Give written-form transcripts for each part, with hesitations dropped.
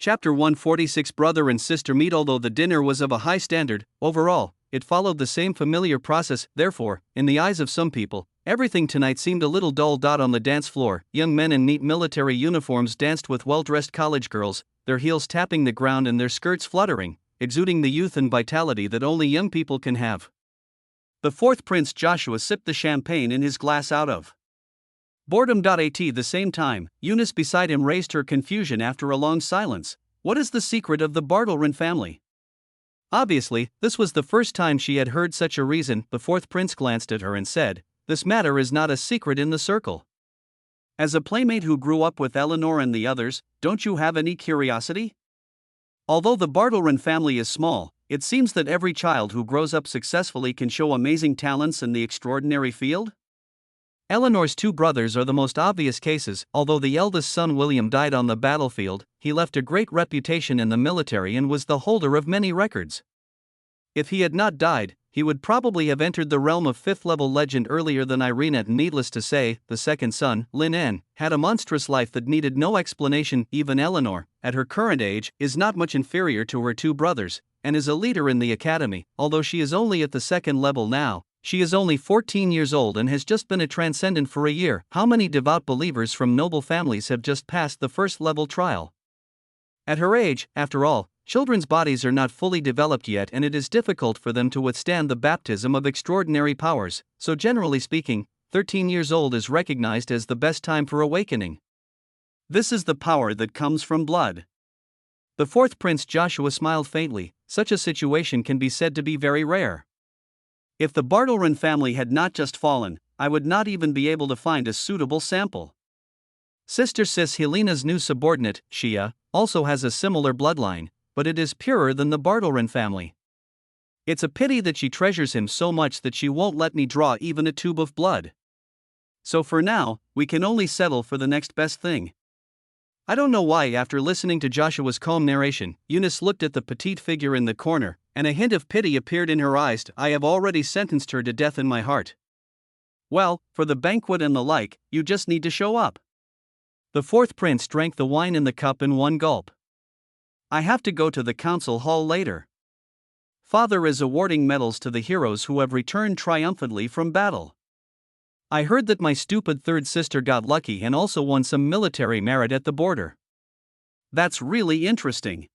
Chapter 146 Brother and sister meet. Although the dinner was of a high standard, overall, it followed the same familiar process. Therefore, in the eyes of some people, everything tonight seemed a little dull. On the dance floor, young men in neat military uniforms danced with well-dressed college girls, their heels tapping the ground and their skirts fluttering, exuding the youth and vitality that only young people can have. The fourth Prince Joshua sipped the champagne in his glass out of boredom. At the same time, Eunice beside him raised her confusion after a long silence. What is the secret of the Bartlerin family? Obviously, this was the first time she had heard such a reason. The fourth prince glanced at her and said, "This matter is not a secret in the circle. As a playmate who grew up with Eleanor and the others, don't you have any curiosity? Although the Bartlerin family is small, it seems that every child who grows up successfully can show amazing talents in the extraordinary field. Eleanor's two brothers are the most obvious cases. Although the eldest son William died on the battlefield, he left a great reputation in the military and was the holder of many records. If he had not died, he would probably have entered the realm of fifth-level legend earlier than Irina. Needless to say, the second son, Lin, had a monstrous life that needed no explanation. Even Eleanor, at her current age, is not much inferior to her two brothers, and is a leader in the academy. Although she is only at the second level now, she is only 14 years old and has just been a transcendent for a year. How many devout believers from noble families have just passed the first-level trial? At her age, after all, children's bodies are not fully developed yet, and it is difficult for them to withstand the baptism of extraordinary powers. So generally speaking, 13 years old is recognized as the best time for awakening. This is the power that comes from blood. The fourth Prince Joshua smiled faintly. Such a situation can be said to be very rare. If the Bartlerin family had not just fallen, I would not even be able to find a suitable sample. Sister Sis Helena's new subordinate, Shia, also has a similar bloodline, but it is purer than the Bartlerin family. It's a pity that she treasures him so much that she won't let me draw even a tube of blood. So for now, we can only settle for the next best thing. I don't know why, after listening to Joshua's calm narration, Eunice looked at the petite figure in the corner, and a hint of pity appeared in her eyes. I have already sentenced her to death in my heart. Well, for the banquet and the like, you just need to show up. The fourth prince drank the wine in the cup in one gulp. I have to go to the council hall later. Father is awarding medals to the heroes who have returned triumphantly from battle. I heard that my stupid third sister got lucky and also won some military merit at the border. That's really interesting.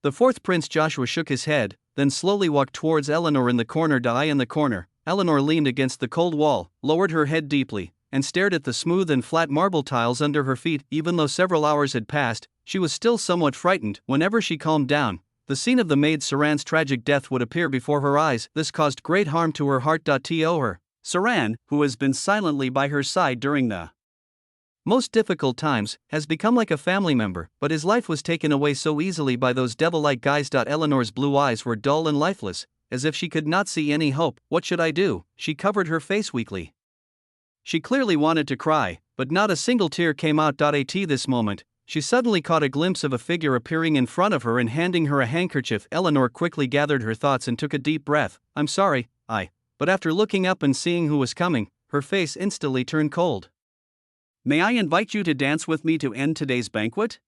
The fourth Prince Joshua shook his head, then slowly walked towards Eleanor in the corner. In the corner, Eleanor leaned against the cold wall, lowered her head deeply, and stared at the smooth and flat marble tiles under her feet. Even though several hours had passed, she was still somewhat frightened. Whenever she calmed down, the scene of the maid Saran's tragic death would appear before her eyes. This caused great harm to her heart. Her Saran, who has been silently by her side during the most difficult times, has become like a family member, but his life was taken away so easily by those devil-like guys. Eleanor's blue eyes were dull and lifeless, as if she could not see any hope. What should I do? She covered her face weakly. She clearly wanted to cry, but not a single tear came out. At this moment, she suddenly caught a glimpse of a figure appearing in front of her and handing her a handkerchief. Eleanor quickly gathered her thoughts and took a deep breath. I'm sorry, But after looking up and seeing who was coming, her face instantly turned cold. May I invite you to dance with me to end today's banquet?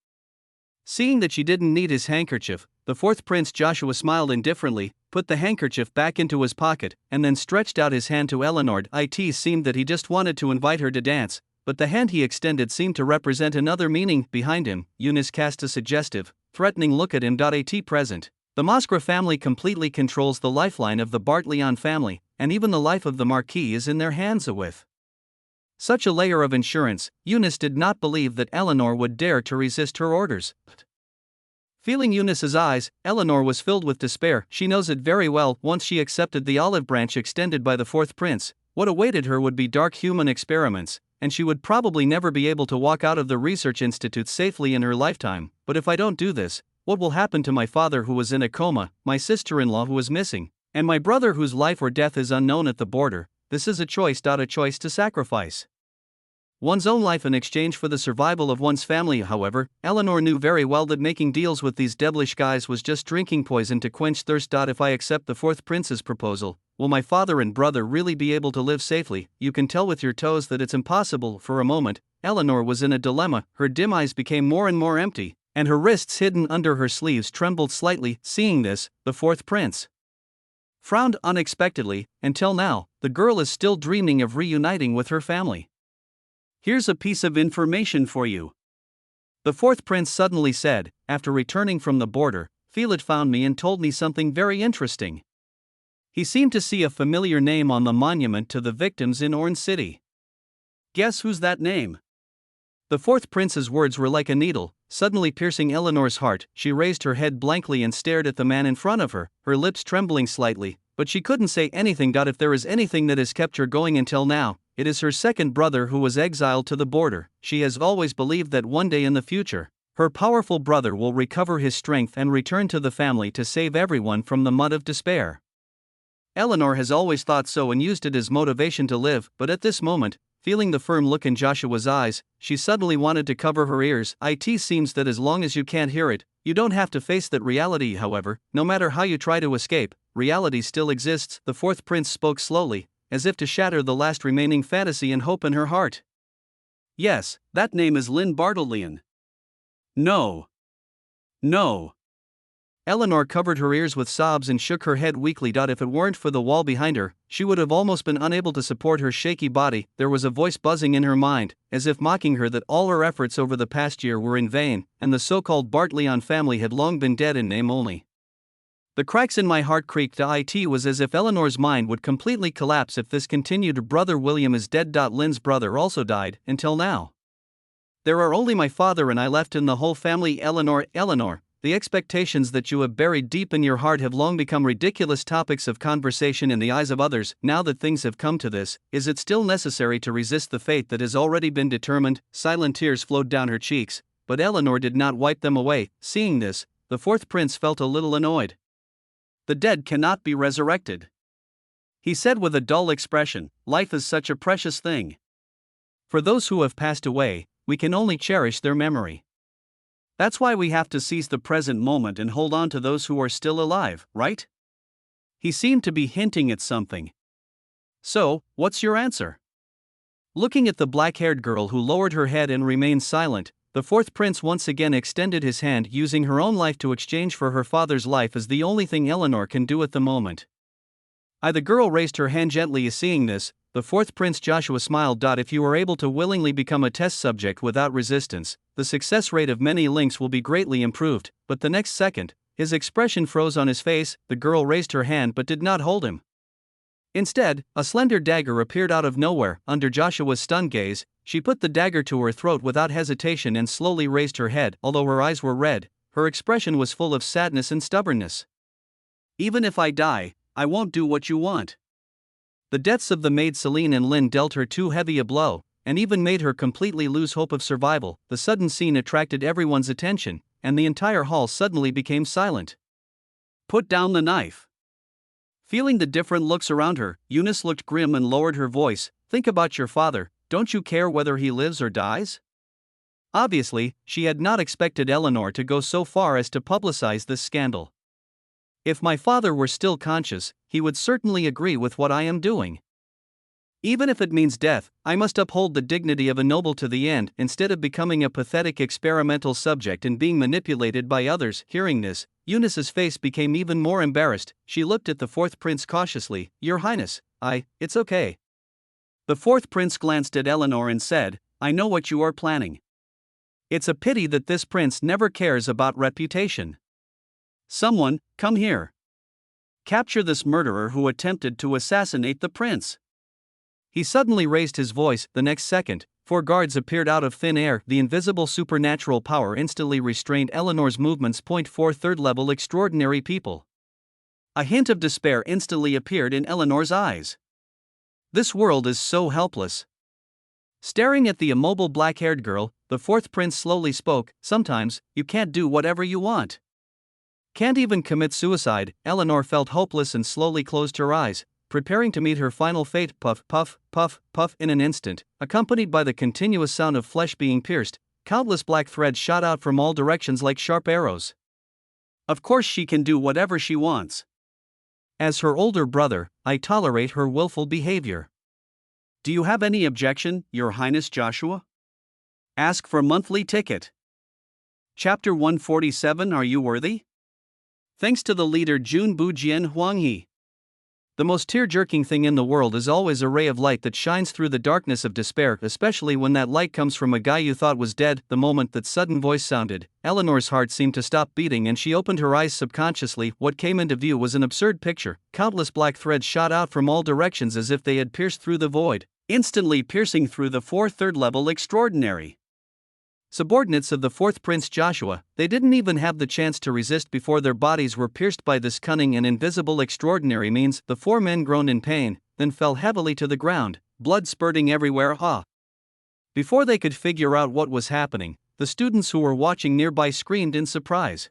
Seeing that she didn't need his handkerchief, the fourth Prince Joshua smiled indifferently, put the handkerchief back into his pocket, and then stretched out his hand to Eleanor. It seemed that he just wanted to invite her to dance, but the hand he extended seemed to represent another meaning. Behind him, Eunice cast a suggestive, threatening look at him. At present, the Moskra family completely controls the lifeline of the Bartleon family, and even the life of the Marquis is in their hands. With such a layer of insurance, Eunice did not believe that Eleanor would dare to resist her orders. Feeling Eunice's eyes, Eleanor was filled with despair. She knows it very well. Once she accepted the olive branch extended by the fourth prince, what awaited her would be dark human experiments, and she would probably never be able to walk out of the research institute safely in her lifetime. But if I don't do this, what will happen to my father who was in a coma, my sister-in-law who is missing, and my brother whose life or death is unknown at the border? This is a choice. A choice to sacrifice one's own life in exchange for the survival of one's family. However, Eleanor knew very well that making deals with these devilish guys was just drinking poison to quench thirst. If I accept the fourth prince's proposal, will my father and brother really be able to live safely? You can tell with your toes that it's impossible. For a moment, Eleanor was in a dilemma. Her dim eyes became more and more empty, and her wrists hidden under her sleeves trembled slightly. Seeing this, the fourth prince frowned unexpectedly. Until now, the girl is still dreaming of reuniting with her family. "Here's a piece of information for you," the fourth prince suddenly said. "After returning from the border, Felix found me and told me something very interesting. He seemed to see a familiar name on the monument to the victims in Orange City." "Guess who's that name?" The fourth prince's words were like a needle, suddenly piercing Eleanor's heart. She raised her head blankly and stared at the man in front of her, her lips trembling slightly, but she couldn't say anything. If there is anything that has kept her going until now, it is her second brother who was exiled to the border. She has always believed that one day in the future, her powerful brother will recover his strength and return to the family to save everyone from the mud of despair. Eleanor has always thought so and used it as motivation to live, but at this moment, feeling the firm look in Joshua's eyes, she suddenly wanted to cover her ears. It seems that as long as you can't hear it, you don't have to face that reality. However, no matter how you try to escape, reality still exists. The fourth prince spoke slowly, as if to shatter the last remaining fantasy and hope in her heart. "Yes, that name is Lynn Bartolian." "No. No." Eleanor covered her ears with sobs and shook her head weakly. If it weren't for the wall behind her, she would have almost been unable to support her shaky body. There was a voice buzzing in her mind, as if mocking her that all her efforts over the past year were in vain, and the so-called Bartolian family had long been dead in name only. The cracks in my heart creaked. It was as if Eleanor's mind would completely collapse if this continued. "Brother William is dead. Lynn's brother also died, until now. There are only my father and I left in the whole family." Eleanor, the expectations that you have buried deep in your heart have long become ridiculous topics of conversation in the eyes of others. Now that things have come to this, is it still necessary to resist the fate that has already been determined? Silent tears flowed down her cheeks, but Eleanor did not wipe them away. Seeing this, the fourth prince felt a little annoyed. "The dead cannot be resurrected," he said with a dull expression. "Life is such a precious thing. For those who have passed away, we can only cherish their memory. That's why we have to seize the present moment and hold on to those who are still alive, right?" He seemed to be hinting at something. "So, what's your answer?" Looking at the black-haired girl who lowered her head and remained silent, the fourth prince once again extended his hand. "Using her own life to exchange for her father's life is the only thing Eleanor can do at the moment." The girl raised her hand gently. Seeing this, the fourth prince Joshua smiled. "If you are able to willingly become a test subject without resistance, the success rate of many links will be greatly improved." But the next second, his expression froze on his face. The girl raised her hand but did not hold him. Instead, a slender dagger appeared out of nowhere. Under Joshua's stunned gaze, she put the dagger to her throat without hesitation and slowly raised her head. Although her eyes were red, her expression was full of sadness and stubbornness. "Even if I die, I won't do what you want." The deaths of the maids Celine and Lynn dealt her too heavy a blow, and even made her completely lose hope of survival. The sudden scene attracted everyone's attention, and the entire hall suddenly became silent. "Put down the knife." Feeling the different looks around her, Eunice looked grim and lowered her voice. "Think about your father. Don't you care whether he lives or dies?" Obviously, she had not expected Eleanor to go so far as to publicize this scandal. "If my father were still conscious, he would certainly agree with what I am doing. Even if it means death, I must uphold the dignity of a noble to the end, instead of becoming a pathetic experimental subject and being manipulated by others." Hearing this, Eunice's face became even more embarrassed. She looked at the fourth prince cautiously. "Your Highness, it's okay." The fourth prince glanced at Eleanor and said, "I know what you are planning. It's a pity that this prince never cares about reputation. Someone, come here. Capture this murderer who attempted to assassinate the prince." He suddenly raised his voice. The next second, 4 guards appeared out of thin air. The invisible supernatural power instantly restrained Eleanor's movements. 4 third-level extraordinary people. A hint of despair instantly appeared in Eleanor's eyes. This world is so helpless. Staring at the immobile black-haired girl, the fourth prince slowly spoke. "Sometimes, you can't do whatever you want. Can't even commit suicide." Eleanor felt hopeless and slowly closed her eyes, preparing to meet her final fate. Puff, puff, puff, puff. In an instant, accompanied by the continuous sound of flesh being pierced, countless black threads shot out from all directions like sharp arrows. "Of course she can do whatever she wants. As her older brother, I tolerate her willful behavior. Do you have any objection, Your Highness Joshua? Ask for monthly ticket." Chapter 147. Are you worthy? Thanks to the leader Jun Bujian Huanghe. The most tear-jerking thing in the world is always a ray of light that shines through the darkness of despair, especially when that light comes from a guy you thought was dead. The moment that sudden voice sounded, Eleanor's heart seemed to stop beating and she opened her eyes subconsciously. What came into view was an absurd picture. Countless black threads shot out from all directions as if they had pierced through the void, instantly piercing through the 4th third-level extraordinary subordinates of the 4th Prince Joshua. They didn't even have the chance to resist before their bodies were pierced by this cunning and invisible extraordinary means. The 4 men groaned in pain, then fell heavily to the ground, blood spurting everywhere. Before they could figure out what was happening, the students who were watching nearby screamed in surprise.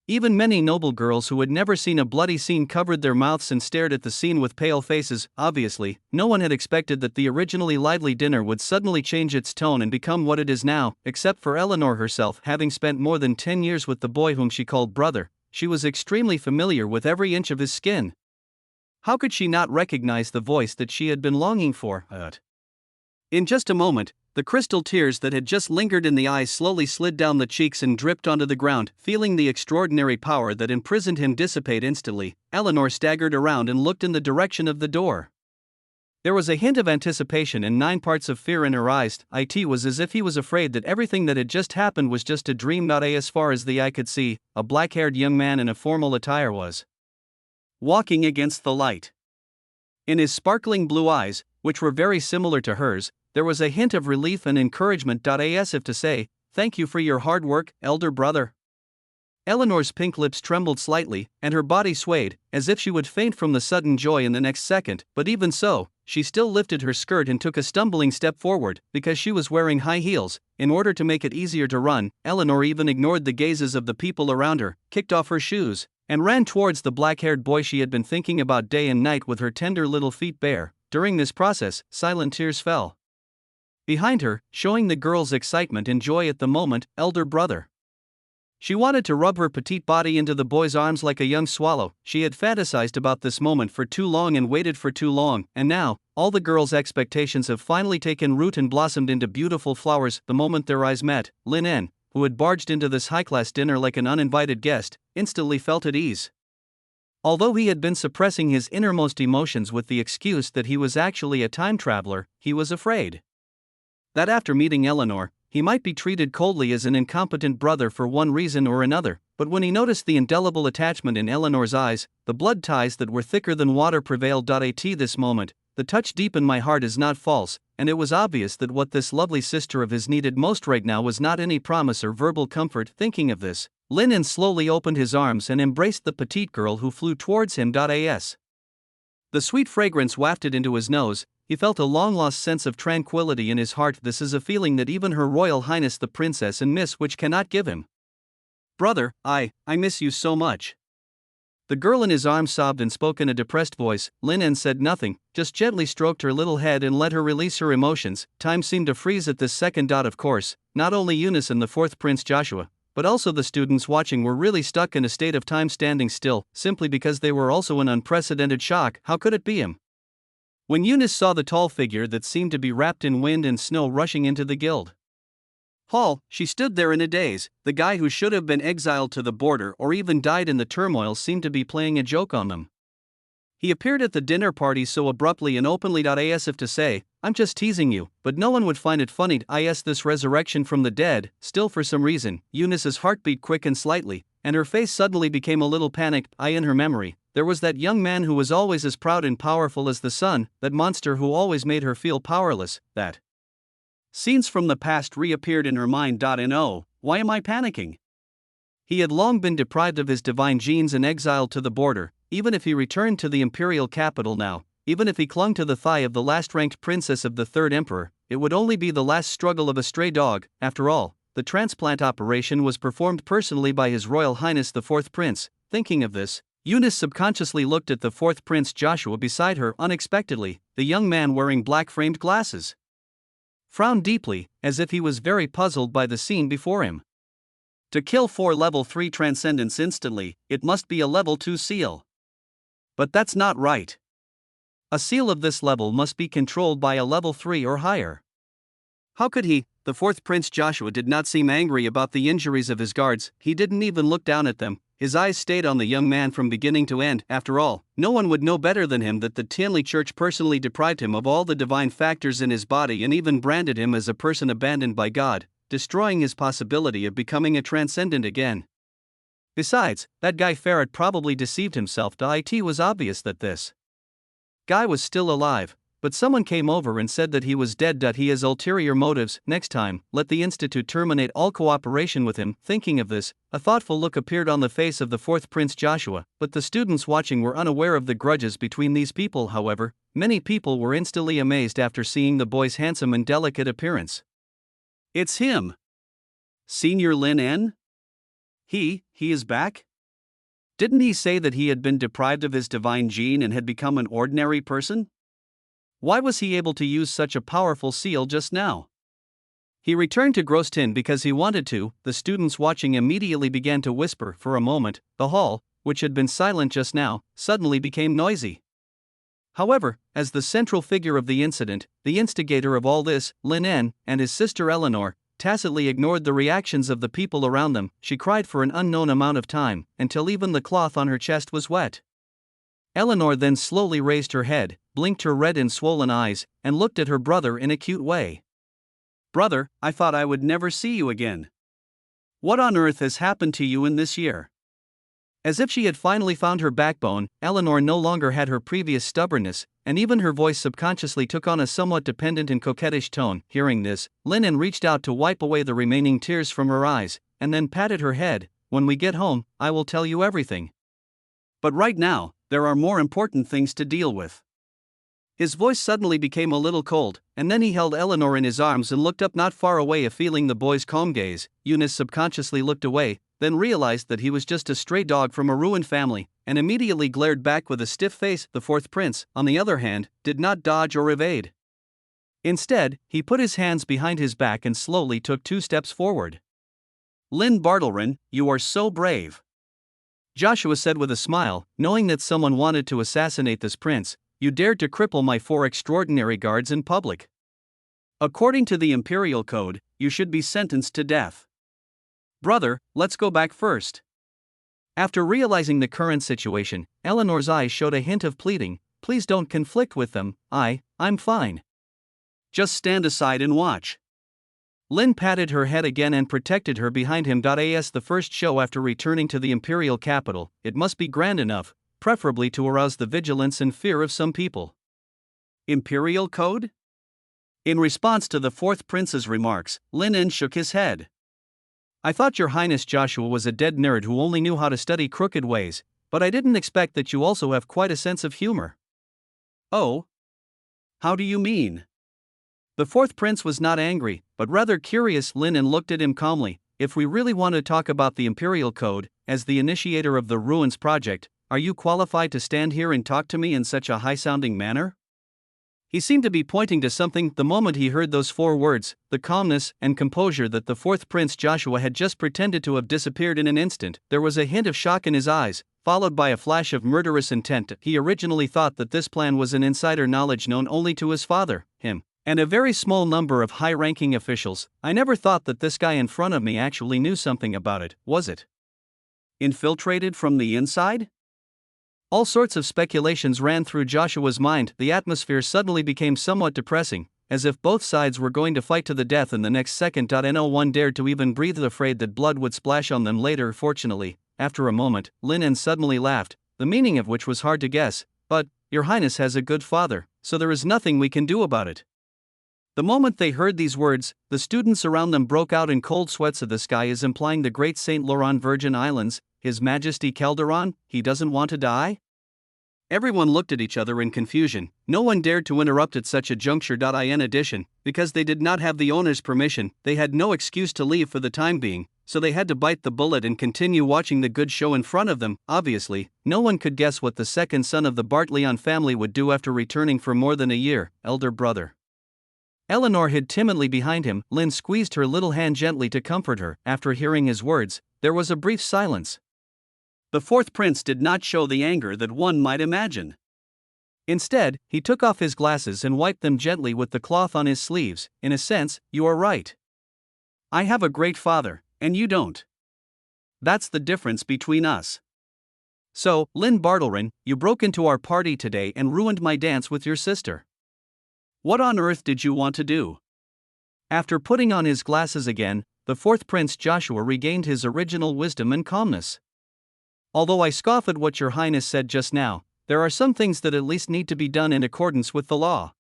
Even many noble girls who had never seen a bloody scene covered their mouths and stared at the scene with pale faces. Obviously, no one had expected that the originally lively dinner would suddenly change its tone and become what it is now, except for Eleanor herself. Having spent more than 10 years with the boy whom she called brother, she was extremely familiar with every inch of his skin. How could she not recognize the voice that she had been longing for? In just a moment, the crystal tears that had just lingered in the eyes slowly slid down the cheeks and dripped onto the ground. Feeling the extraordinary power that imprisoned him dissipate instantly, Eleanor staggered around and looked in the direction of the door. There was a hint of anticipation and 9 parts of fear in her eyes. It was as if he was afraid that everything that had just happened was just a dream. As far as the eye could see, a black-haired young man in a formal attire was walking against the light. In his sparkling blue eyes, which were very similar to hers, there was a hint of relief and encouragement. As if to say, "Thank you for your hard work, elder brother." Eleanor's pink lips trembled slightly, and her body swayed, as if she would faint from the sudden joy in the next second. But even so, she still lifted her skirt and took a stumbling step forward, because she was wearing high heels. In order to make it easier to run, Eleanor even ignored the gazes of the people around her, kicked off her shoes, and ran towards the black-haired boy she had been thinking about day and night with her tender little feet bare. During this process, silent tears fell behind her, showing the girl's excitement and joy at the moment. Elder brother. She wanted to rub her petite body into the boy's arms like a young swallow. She had fantasized about this moment for too long and waited for too long, and now, all the girl's expectations have finally taken root and blossomed into beautiful flowers. The moment their eyes met, Lin En, who had barged into this high-class dinner like an uninvited guest, instantly felt at ease. Although he had been suppressing his innermost emotions with the excuse that he was actually a time traveler, he was afraid that after meeting Eleanor, he might be treated coldly as an incompetent brother for one reason or another. But when he noticed the indelible attachment in Eleanor's eyes, the blood ties that were thicker than water prevailed. At this moment, the touch deep in my heart is not false, and it was obvious that what this lovely sister of his needed most right now was not any promise or verbal comfort. Thinking of this, Lin En slowly opened his arms and embraced the petite girl who flew towards him. As the sweet fragrance wafted into his nose, he felt a long-lost sense of tranquility in his heart. This is a feeling that even Her Royal Highness the Princess and Miss Witch cannot give him. Brother, I miss you so much. The girl in his arms sobbed and spoke in a depressed voice. Lin En said nothing, just gently stroked her little head and let her release her emotions. Time seemed to freeze at this second. Of course, not only Eunice and the 4th Prince Joshua, but also the students watching were really stuck in a state of time standing still, simply because they were also in unprecedented shock. How could it be him? When Eunice saw the tall figure that seemed to be wrapped in wind and snow rushing into the guild hall, she stood there in a daze. The guy who should have been exiled to the border or even died in the turmoil seemed to be playing a joke on them. He appeared at the dinner party so abruptly and openly. As if to say, "I'm just teasing you," but no one would find it funny. This resurrection from the dead. Still, for some reason, Eunice's heart beat quick and slightly, and her face suddenly became a little panicked. In her memory, there was that young man who was always as proud and powerful as the sun, that monster who always made her feel powerless. That scenes from the past reappeared in her mind. And oh, why am I panicking? He had long been deprived of his divine genes and exiled to the border. Even if he returned to the imperial capital now, even if he clung to the thigh of the last-ranked princess of the 3rd emperor, it would only be the last struggle of a stray dog. After all, the transplant operation was performed personally by His Royal Highness the 4th Prince. Thinking of this, Eunice subconsciously looked at the 4th Prince Joshua beside her. Unexpectedly, the young man wearing black-framed glasses frowned deeply, as if he was very puzzled by the scene before him. To kill 4 level 3 transcendents instantly, it must be a level 2 seal. But that's not right. A seal of this level must be controlled by a level 3 or higher. How could he? The fourth Prince Joshua did not seem angry about the injuries of his guards, he didn't even look down at them. His eyes stayed on the young man from beginning to end. After all, no one would know better than him that the Tianli Church personally deprived him of all the divine factors in his body and even branded him as a person abandoned by God, destroying his possibility of becoming a transcendent again. Besides, that guy Ferret probably deceived himself. It was obvious that this guy was still alive, but someone came over and said that he was dead. He has ulterior motives. Next time, let the Institute terminate all cooperation with him. Thinking of this, a thoughtful look appeared on the face of the fourth Prince Joshua, but the students watching were unaware of the grudges between these people. However, many people were instantly amazed after seeing the boy's handsome and delicate appearance. It's him! Senior Lin En? He is back? Didn't he say that he had been deprived of his divine gene and had become an ordinary person? Why was he able to use such a powerful seal just now? He returned to Grostin because he wanted to. The students watching immediately began to whisper. For a moment, the hall, which had been silent just now, suddenly became noisy. However, as the central figure of the incident, the instigator of all this, Lin En, and his sister Eleanor, tacitly ignored the reactions of the people around them. She cried for an unknown amount of time, until even the cloth on her chest was wet. Eleanor then slowly raised her head, blinked her red and swollen eyes, and looked at her brother in a cute way. Brother, I thought I would never see you again. What on earth has happened to you in this year? As if she had finally found her backbone, Eleanor no longer had her previous stubbornness, and even her voice subconsciously took on a somewhat dependent and coquettish tone. Hearing this, Lin En reached out to wipe away the remaining tears from her eyes, and then patted her head. When we get home, I will tell you everything. But right now, there are more important things to deal with. His voice suddenly became a little cold, and then he held Eleanor in his arms and looked up not far away. Feeling the boy's calm gaze, Eunice subconsciously looked away, then realized that he was just a stray dog from a ruined family, and immediately glared back with a stiff face. The fourth prince, on the other hand, did not dodge or evade. Instead, he put his hands behind his back and slowly took 2 steps forward. Lin Bartlerin, you are so brave. Joshua said with a smile, knowing that someone wanted to assassinate this prince. You dared to cripple my 4 extraordinary guards in public. According to the Imperial Code, you should be sentenced to death. Brother, let's go back first. After realizing the current situation, Eleanor's eyes showed a hint of pleading. Please don't conflict with them. I'm fine. Just stand aside and watch. Lin patted her head again and protected her behind him. As the first show after returning to the imperial capital, it must be grand enough, preferably to arouse the vigilance and fear of some people. Imperial Code? In response to the fourth prince's remarks, Lin En shook his head. I thought Your Highness Joshua was a dead nerd who only knew how to study crooked ways, but I didn't expect that you also have quite a sense of humor. Oh? How do you mean? The fourth prince was not angry, but rather curious. Lin En looked at him calmly. If we really want to talk about the Imperial Code, as the initiator of the Ruins Project, are you qualified to stand here and talk to me in such a high-sounding manner? He seemed to be pointing to something. The moment he heard those 4 words, the calmness and composure that the fourth Prince Joshua had just pretended to have disappeared in an instant. There was a hint of shock in his eyes, followed by a flash of murderous intent. He originally thought that this plan was an insider knowledge known only to his father, him, and a very small number of high-ranking officials. I never thought that this guy in front of me actually knew something about it. Was it infiltrated from the inside? All sorts of speculations ran through Joshua's mind. The atmosphere suddenly became somewhat depressing, as if both sides were going to fight to the death in the next second. No one dared to even breathe, afraid that blood would splash on them later. Fortunately, after a moment, Lin En suddenly laughed, the meaning of which was hard to guess. But, Your Highness has a good father, so there is nothing we can do about it. The moment they heard these words, the students around them broke out in cold sweats. The sky is implying the great St. Laurent Virgin Islands, His Majesty Calderon, he doesn't want to die? Everyone looked at each other in confusion. No one dared to interrupt at such a juncture. In addition, because they did not have the owner's permission, they had no excuse to leave for the time being, so they had to bite the bullet and continue watching the good show in front of them. Obviously, no one could guess what the second son of the Bartleon family would do after returning for more than a year. Elder brother. Eleanor hid timidly behind him. Lin squeezed her little hand gently to comfort her. After hearing his words, there was a brief silence. The fourth prince did not show the anger that one might imagine. Instead, he took off his glasses and wiped them gently with the cloth on his sleeves. In a sense, you are right. I have a great father, and you don't. That's the difference between us. So, Lynn Bartlerin, you broke into our party today and ruined my dance with your sister. What on earth did you want to do? After putting on his glasses again, the fourth Prince Joshua regained his original wisdom and calmness. Although I scoff at what Your Highness said just now, there are some things that at least need to be done in accordance with the law.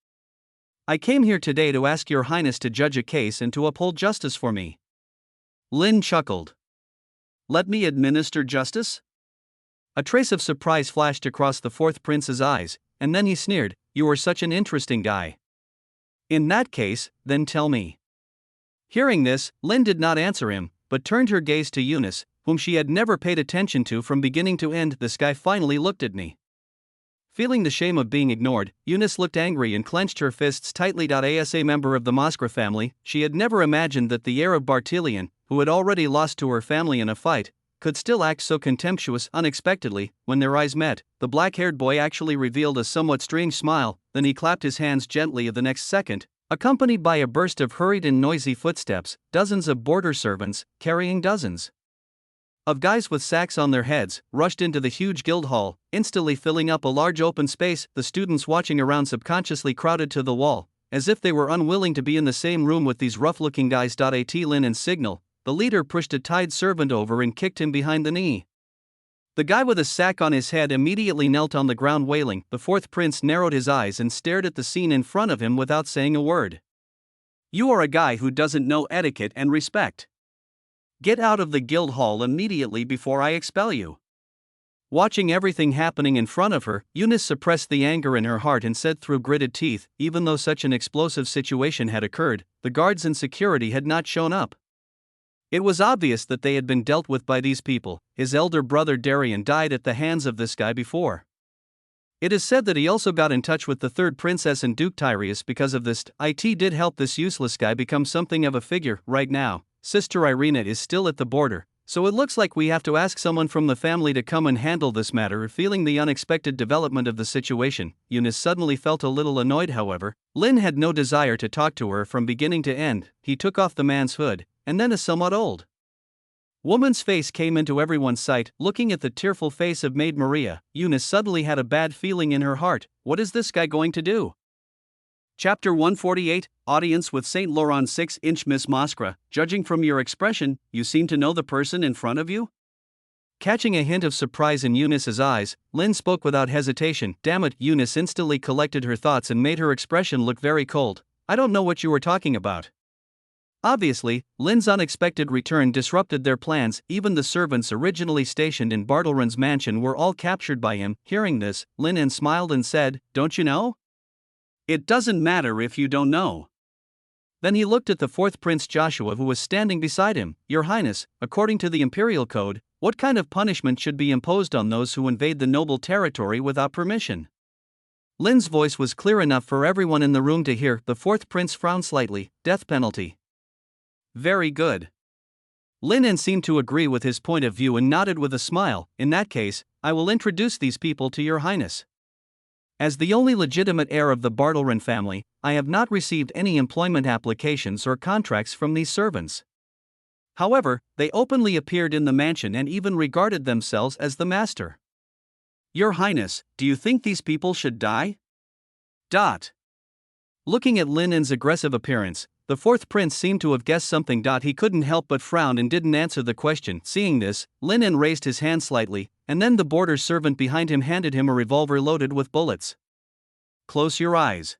I came here today to ask Your Highness to judge a case and to uphold justice for me. Lynn chuckled. Let me administer justice? A trace of surprise flashed across the fourth prince's eyes, and then he sneered, you are such an interesting guy. In that case, then tell me. Hearing this, Lynn did not answer him, but turned her gaze to Eunice, whom she had never paid attention to from beginning to end. This guy finally looked at me. Feeling the shame of being ignored, Eunice looked angry and clenched her fists tightly. As a member of the Moskra family, she had never imagined that the heir of Bartilian, who had already lost to her family in a fight, could still act so contemptuous. Unexpectedly, when their eyes met, the black-haired boy actually revealed a somewhat strange smile, then he clapped his hands gently. The next second, accompanied by a burst of hurried and noisy footsteps, dozens of border servants, carrying dozens of guys with sacks on their heads, rushed into the huge guild hall, instantly filling up a large open space. The students watching around subconsciously crowded to the wall, as if they were unwilling to be in the same room with these rough-looking guys. At Lynn and signal, the leader pushed a tied servant over and kicked him behind the knee. The guy with a sack on his head immediately knelt on the ground wailing. The fourth prince narrowed his eyes and stared at the scene in front of him without saying a word. You are a guy who doesn't know etiquette and respect. Get out of the guild hall immediately before I expel you. Watching everything happening in front of her, Eunice suppressed the anger in her heart and said through gritted teeth, even though such an explosive situation had occurred, the guards and security had not shown up. It was obvious that they had been dealt with by these people. His elder brother Darian died at the hands of this guy before. It is said that he also got in touch with the third princess and Duke Tyrius because of this. It did help this useless guy become something of a figure. Right now, Sister Irina is still at the border, so it looks like we have to ask someone from the family to come and handle this matter. Feeling the unexpected development of the situation, Eunice suddenly felt a little annoyed. However, Lynn had no desire to talk to her from beginning to end. He took off the man's hood, and then a somewhat old woman's face came into everyone's sight. Looking at the tearful face of Maid Maria, Eunice suddenly had a bad feeling in her heart. What is this guy going to do? Chapter 148, Audience with Saint Laurent. 6-inch Miss Moskra, judging from your expression, you seem to know the person in front of you? Catching a hint of surprise in Eunice's eyes, Lynn spoke without hesitation. Damn it, Eunice instantly collected her thoughts and made her expression look very cold. I don't know what you were talking about. Obviously, Lynn's unexpected return disrupted their plans. Even the servants originally stationed in Bartleron's mansion were all captured by him. Hearing this, Lynn smiled and said, don't you know? It doesn't matter if you don't know. Then he looked at the fourth Prince Joshua, who was standing beside him. Your Highness, according to the Imperial Code, what kind of punishment should be imposed on those who invade the noble territory without permission? Lynn's voice was clear enough for everyone in the room to hear. The fourth prince frowned slightly. Death penalty. Very good. Lynn seemed to agree with his point of view and nodded with a smile. In that case, I will introduce these people to Your Highness. As the only legitimate heir of the Bartleron family, I have not received any employment applications or contracts from these servants. However, they openly appeared in the mansion and even regarded themselves as the master. Your Highness, do you think these people should die? Looking at Lynn's aggressive appearance, the fourth prince seemed to have guessed something. He couldn't help but frown and didn't answer the question. Seeing this, Lynn raised his hand slightly, and then the border servant behind him handed him a revolver loaded with bullets. Close your eyes.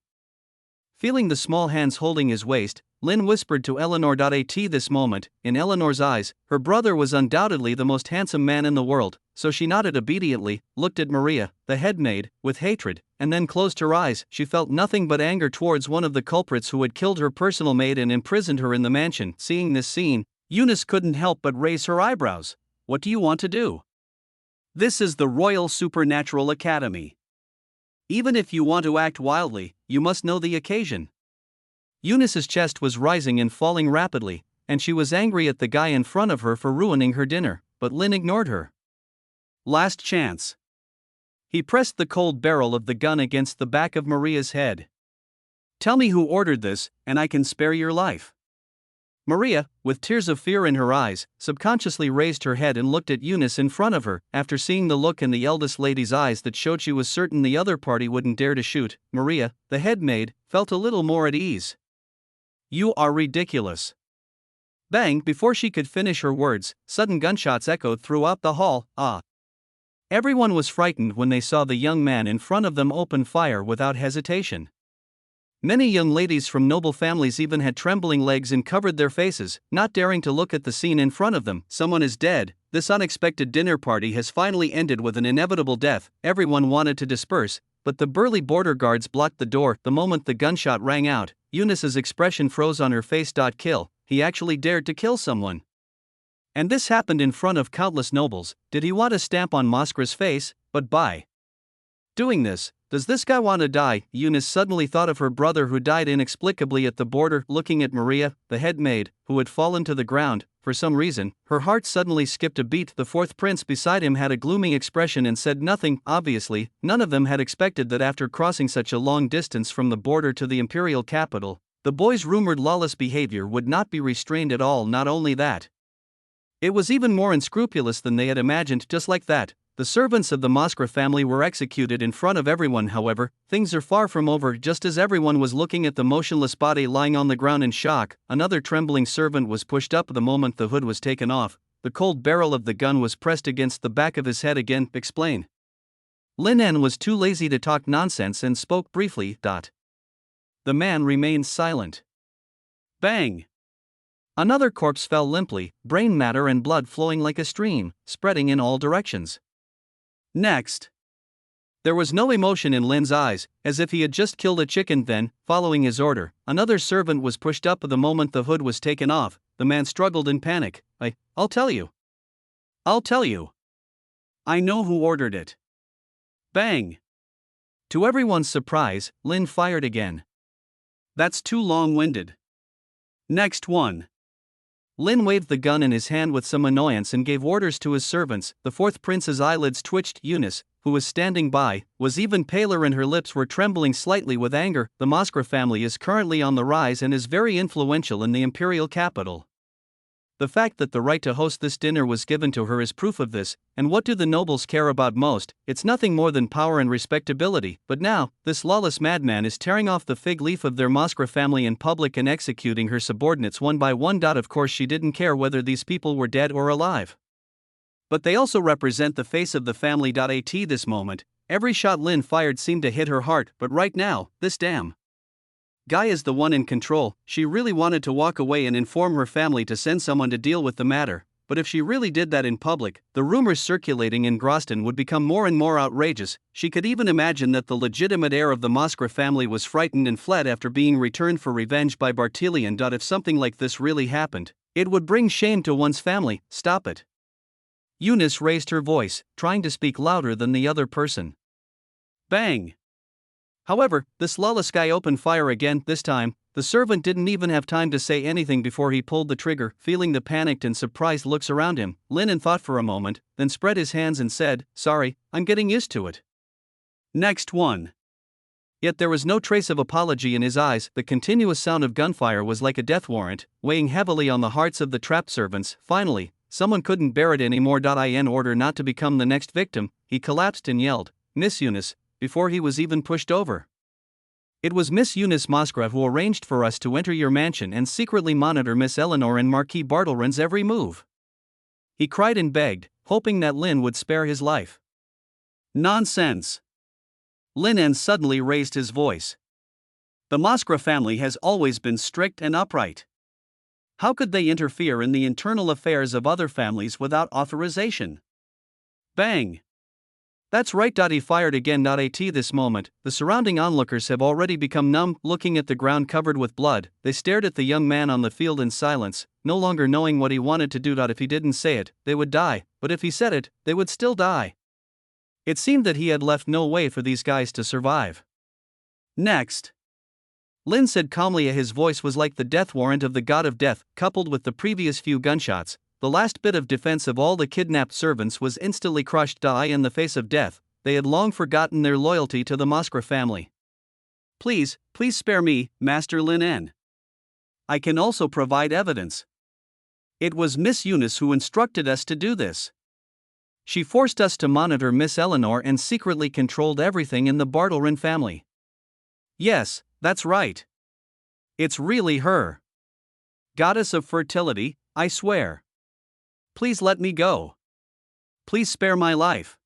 Feeling the small hands holding his waist, Lynn whispered to Eleanor. At this moment, in Eleanor's eyes, her brother was undoubtedly the most handsome man in the world, so she nodded obediently, looked at Maria, the head maid, with hatred, and then closed her eyes. She felt nothing but anger towards one of the culprits who had killed her personal maid and imprisoned her in the mansion. Seeing this scene, Eunice couldn't help but raise her eyebrows. What do you want to do? This is the Royal Supernatural Academy. Even if you want to act wildly, you must know the occasion. Eunice's chest was rising and falling rapidly, and she was angry at the guy in front of her for ruining her dinner, but Lynn ignored her. Last chance. He pressed the cold barrel of the gun against the back of Maria's head. "Tell me who ordered this, and I can spare your life." Maria, with tears of fear in her eyes, subconsciously raised her head and looked at Eunice in front of her. After seeing the look in the eldest lady's eyes that showed she was certain the other party wouldn't dare to shoot, Maria, the head maid, felt a little more at ease. "You are ridiculous." Bang! Before she could finish her words, sudden gunshots echoed throughout the hall. Everyone was frightened when they saw the young man in front of them open fire without hesitation. Many young ladies from noble families even had trembling legs and covered their faces, not daring to look at the scene in front of them. Someone is dead. This unexpected dinner party has finally ended with an inevitable death. Everyone wanted to disperse, but the burly border guards blocked the door. The moment the gunshot rang out, Eunice's expression froze on her face. Kill. He actually dared to kill someone. And this happened in front of countless nobles. Did he want a stamp on Moskva's face? But by doing this, does this guy want to die? Eunice suddenly thought of her brother who died inexplicably at the border. Looking at Maria, the head maid, who had fallen to the ground. For some reason, her heart suddenly skipped a beat. The fourth prince beside him had a gloomy expression and said nothing. Obviously, none of them had expected that after crossing such a long distance from the border to the imperial capital, the boy's rumored lawless behavior would not be restrained at all. Not only that, it was even more unscrupulous than they had imagined. Just like that, the servants of the Moskva family were executed in front of everyone. However, things are far from over. Just as everyone was looking at the motionless body lying on the ground in shock, another trembling servant was pushed up. The moment the hood was taken off, the cold barrel of the gun was pressed against the back of his head again. Explain. Lin En was too lazy to talk nonsense and spoke briefly. The man remained silent. Bang! Another corpse fell limply, brain matter and blood flowing like a stream, spreading in all directions. Next. There was no emotion in Lin's eyes, as if he had just killed a chicken. Then, following his order, another servant was pushed up. The moment the hood was taken off, the man struggled in panic. I'll tell you. I'll tell you. I know who ordered it." Bang! To everyone's surprise, Lin fired again. "That's too long-winded. Next one." Lin waved the gun in his hand with some annoyance and gave orders to his servants. The fourth prince's eyelids twitched. Eunice, who was standing by, was even paler and her lips were trembling slightly with anger. The Moskva family is currently on the rise and is very influential in the imperial capital. The fact that the right to host this dinner was given to her is proof of this. And what do the nobles care about most? It's nothing more than power and respectability. But now, this lawless madman is tearing off the fig leaf of their Moskva family in public and executing her subordinates one by one. Of course she didn't care whether these people were dead or alive. But they also represent the face of the family. At this moment, every shot Lin fired seemed to hit her heart. But right now, this damn guy is the one in control. She really wanted to walk away and inform her family to send someone to deal with the matter, but if she really did that in public, the rumors circulating in Groston would become more and more outrageous. She could even imagine that the legitimate heir of the Moskva family was frightened and fled after being returned for revenge by Bartilian. If something like this really happened, it would bring shame to one's family. Stop it. Eunice raised her voice, trying to speak louder than the other person. Bang! However, this lawless guy opened fire again. This time, the servant didn't even have time to say anything before he pulled the trigger. Feeling the panicked and surprised looks around him, Lin thought for a moment, then spread his hands and said, "Sorry, I'm getting used to it." Next one. Yet there was no trace of apology in his eyes. The continuous sound of gunfire was like a death warrant, weighing heavily on the hearts of the trapped servants. Finally, someone couldn't bear it anymore. In order not to become the next victim, he collapsed and yelled, "Miss Eunice," before he was even pushed over. "It was Miss Eunice Moskva who arranged for us to enter your mansion and secretly monitor Miss Eleanor and Marquis Bartleran's every move." He cried and begged, hoping that Lin would spare his life. Nonsense. Lin suddenly raised his voice. The Moskva family has always been strict and upright. How could they interfere in the internal affairs of other families without authorization? Bang! That's right. He fired again. At this moment, the surrounding onlookers have already become numb. Looking at the ground covered with blood, they stared at the young man on the field in silence, no longer knowing what he wanted to do. If he didn't say it, they would die, but if he said it, they would still die. It seemed that he had left no way for these guys to survive. Next. Lin said calmly. His voice was like the death warrant of the god of death, coupled with the previous few gunshots. The last bit of defense of all the kidnapped servants was instantly crushed. In the face of death, they had long forgotten their loyalty to the Moskra family. Please spare me, Master Lin N. I can also provide evidence. It was Miss Eunice who instructed us to do this. She forced us to monitor Miss Eleanor and secretly controlled everything in the Bartlerin family. Yes, that's right. It's really her. Goddess of fertility, I swear. Please let me go. Please spare my life.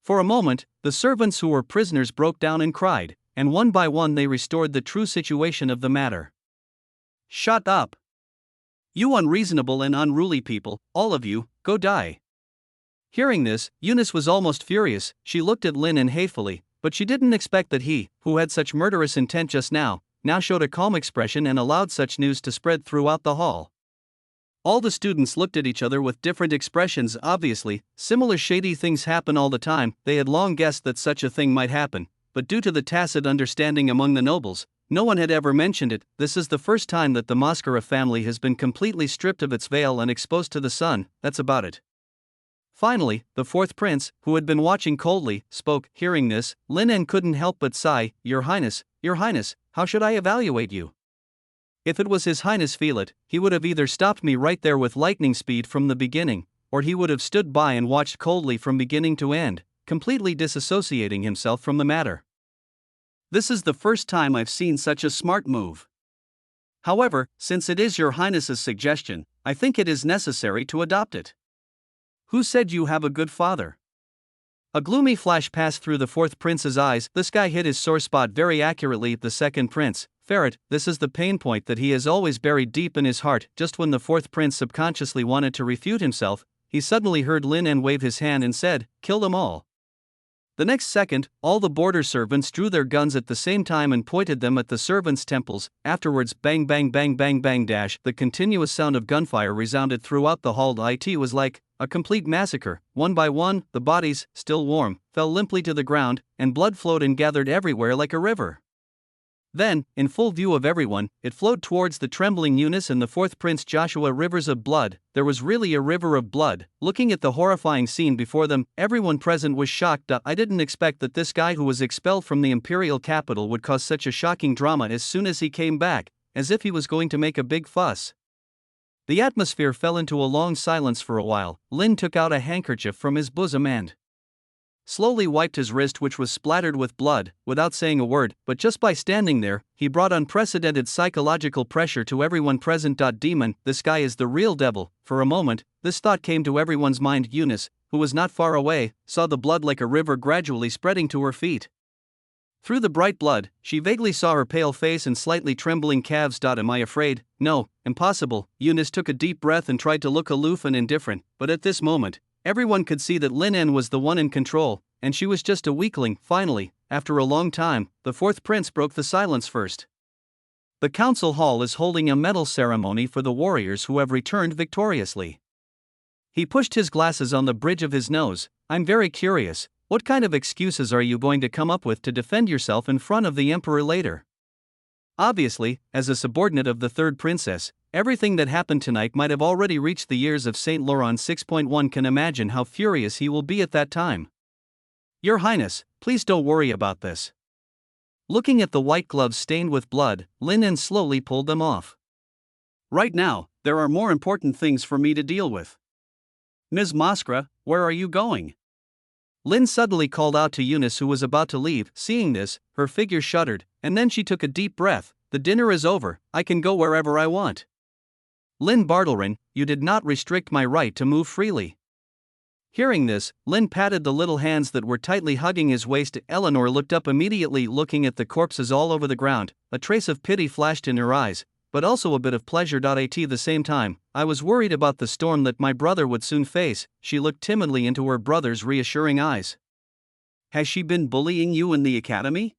For a moment, the servants who were prisoners broke down and cried, and one by one they restored the true situation of the matter. Shut up. You unreasonable and unruly people, all of you, go die. Hearing this, Eunice was almost furious. She looked at Lin hatefully, but she didn't expect that he, who had such murderous intent just now showed a calm expression and allowed such news to spread throughout the hall. All the students looked at each other with different expressions. Obviously, similar shady things happen all the time. They had long guessed that such a thing might happen, but due to the tacit understanding among the nobles, no one had ever mentioned it. This is the first time that the Moskra family has been completely stripped of its veil and exposed to the sun. That's about it. Finally, the fourth prince, who had been watching coldly, spoke. Hearing this, Lin N couldn't help but sigh. Your Highness, how should I evaluate you? If it was His Highness Feelit, he would have either stopped me right there with lightning speed from the beginning, or he would have stood by and watched coldly from beginning to end, completely disassociating himself from the matter. This is the first time I've seen such a smart move. However, since it is Your Highness's suggestion, I think it is necessary to adopt it. Who said you have a good father? A gloomy flash passed through the fourth prince's eyes. This guy hit his sore spot very accurately. The second prince, Ferret, this is the pain point that he has always buried deep in his heart. Just when the fourth prince subconsciously wanted to refute himself, he suddenly heard Lin N wave his hand and said, "Kill them all." The next second, all the border servants drew their guns at the same time and pointed them at the servants' temples. Afterwards, bang bang bang bang bang dash. The continuous sound of gunfire resounded throughout the hall. It was like a complete massacre. One by one, the bodies, still warm, fell limply to the ground, and blood flowed and gathered everywhere like a river. Then, in full view of everyone, it flowed towards the trembling Eunice and the fourth prince Joshua. Rivers of blood. There was really a river of blood. Looking at the horrifying scene before them, everyone present was shocked. I didn't expect that this guy who was expelled from the imperial capital would cause such a shocking drama as soon as he came back, as if he was going to make a big fuss. The atmosphere fell into a long silence for a while. Lin took out a handkerchief from his bosom and slowly wiped his wrist, which was splattered with blood, without saying a word, but just by standing there, he brought unprecedented psychological pressure to everyone present. Demon, this guy is the real devil. For a moment, this thought came to everyone's mind. Eunice, who was not far away, saw the blood like a river gradually spreading to her feet. Through the bright blood, she vaguely saw her pale face and slightly trembling calves. Am I afraid? No, impossible. Eunice took a deep breath and tried to look aloof and indifferent, but at this moment, everyone could see that Lin N was the one in control, and she was just a weakling. Finally, after a long time, the fourth prince broke the silence first. The council hall is holding a medal ceremony for the warriors who have returned victoriously. He pushed his glasses on the bridge of his nose. I'm very curious, what kind of excuses are you going to come up with to defend yourself in front of the emperor later? Obviously, as a subordinate of the third princess, everything that happened tonight might have already reached the ears of Saint Laurent. 6.1 Can imagine how furious he will be at that time. Your Highness, please don't worry about this. Looking at the white gloves stained with blood, Lin N slowly pulled them off. Right now, there are more important things for me to deal with. Ms. Moskra, where are you going? Lin suddenly called out to Eunice, who was about to leave. Seeing this, her figure shuddered, and then she took a deep breath. The dinner is over, I can go wherever I want. Lin Bartlerin, you did not restrict my right to move freely. Hearing this, Lin patted the little hands that were tightly hugging his waist. Eleanor looked up immediately, looking at the corpses all over the ground. A trace of pity flashed in her eyes, but also a bit of pleasure. At the same time, I was worried about the storm that my brother would soon face. She looked timidly into her brother's reassuring eyes. Has she been bullying you in the academy?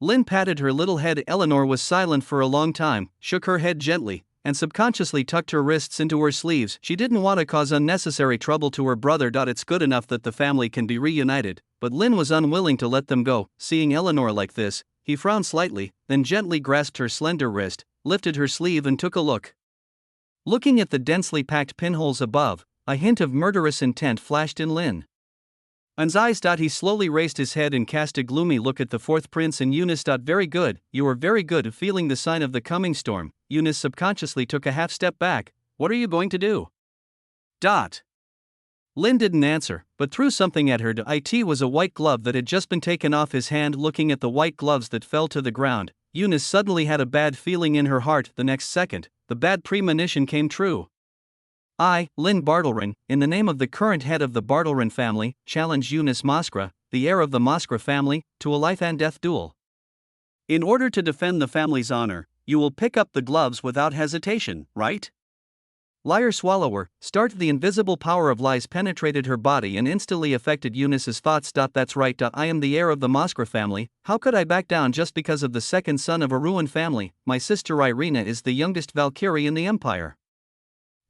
Lin patted her little head. Eleanor was silent for a long time, shook her head gently, and subconsciously tucked her wrists into her sleeves. She didn't want to cause unnecessary trouble to her brother. It's good enough that the family can be reunited, but Lin was unwilling to let them go. Seeing Eleanor like this, he frowned slightly, then gently grasped her slender wrist, lifted her sleeve and took a look. Looking at the densely packed pinholes above, a hint of murderous intent flashed in Lin. An's eyes. He slowly raised his head and cast a gloomy look at the fourth prince and Eunice. Very good, you are very good. Feeling the sign of the coming storm, Eunice subconsciously took a half step back. What are you going to do? Lin didn't answer, but threw something at her. It was a white glove that had just been taken off his hand. Looking at the white gloves that fell to the ground, Eunice suddenly had a bad feeling in her heart. The next second, the bad premonition came true. I, Lin Bartlerin, in the name of the current head of the Bartlerin family, challenge Eunice Moskra, the heir of the Moskra family, to a life and death duel. In order to defend the family's honor, you will pick up the gloves without hesitation, right? Liar swallower, start. The invisible power of lies penetrated her body and instantly affected Eunice's thoughts. That's right. I am the heir of the Moskra family. How could I back down just because of the second son of a ruined family? My sister Irina is the youngest Valkyrie in the empire.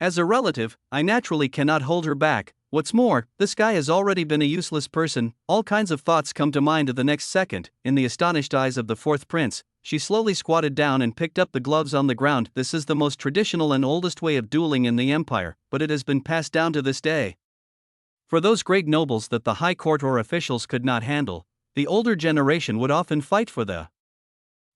As a relative, I naturally cannot hold her back. What's more, this guy has already been a useless person. All kinds of thoughts come to mind the next second. In the astonished eyes of the fourth prince, she slowly squatted down and picked up the gloves on the ground. This is the most traditional and oldest way of dueling in the empire, but it has been passed down to this day. For those great nobles that the high court or officials could not handle, the older generation would often fight for the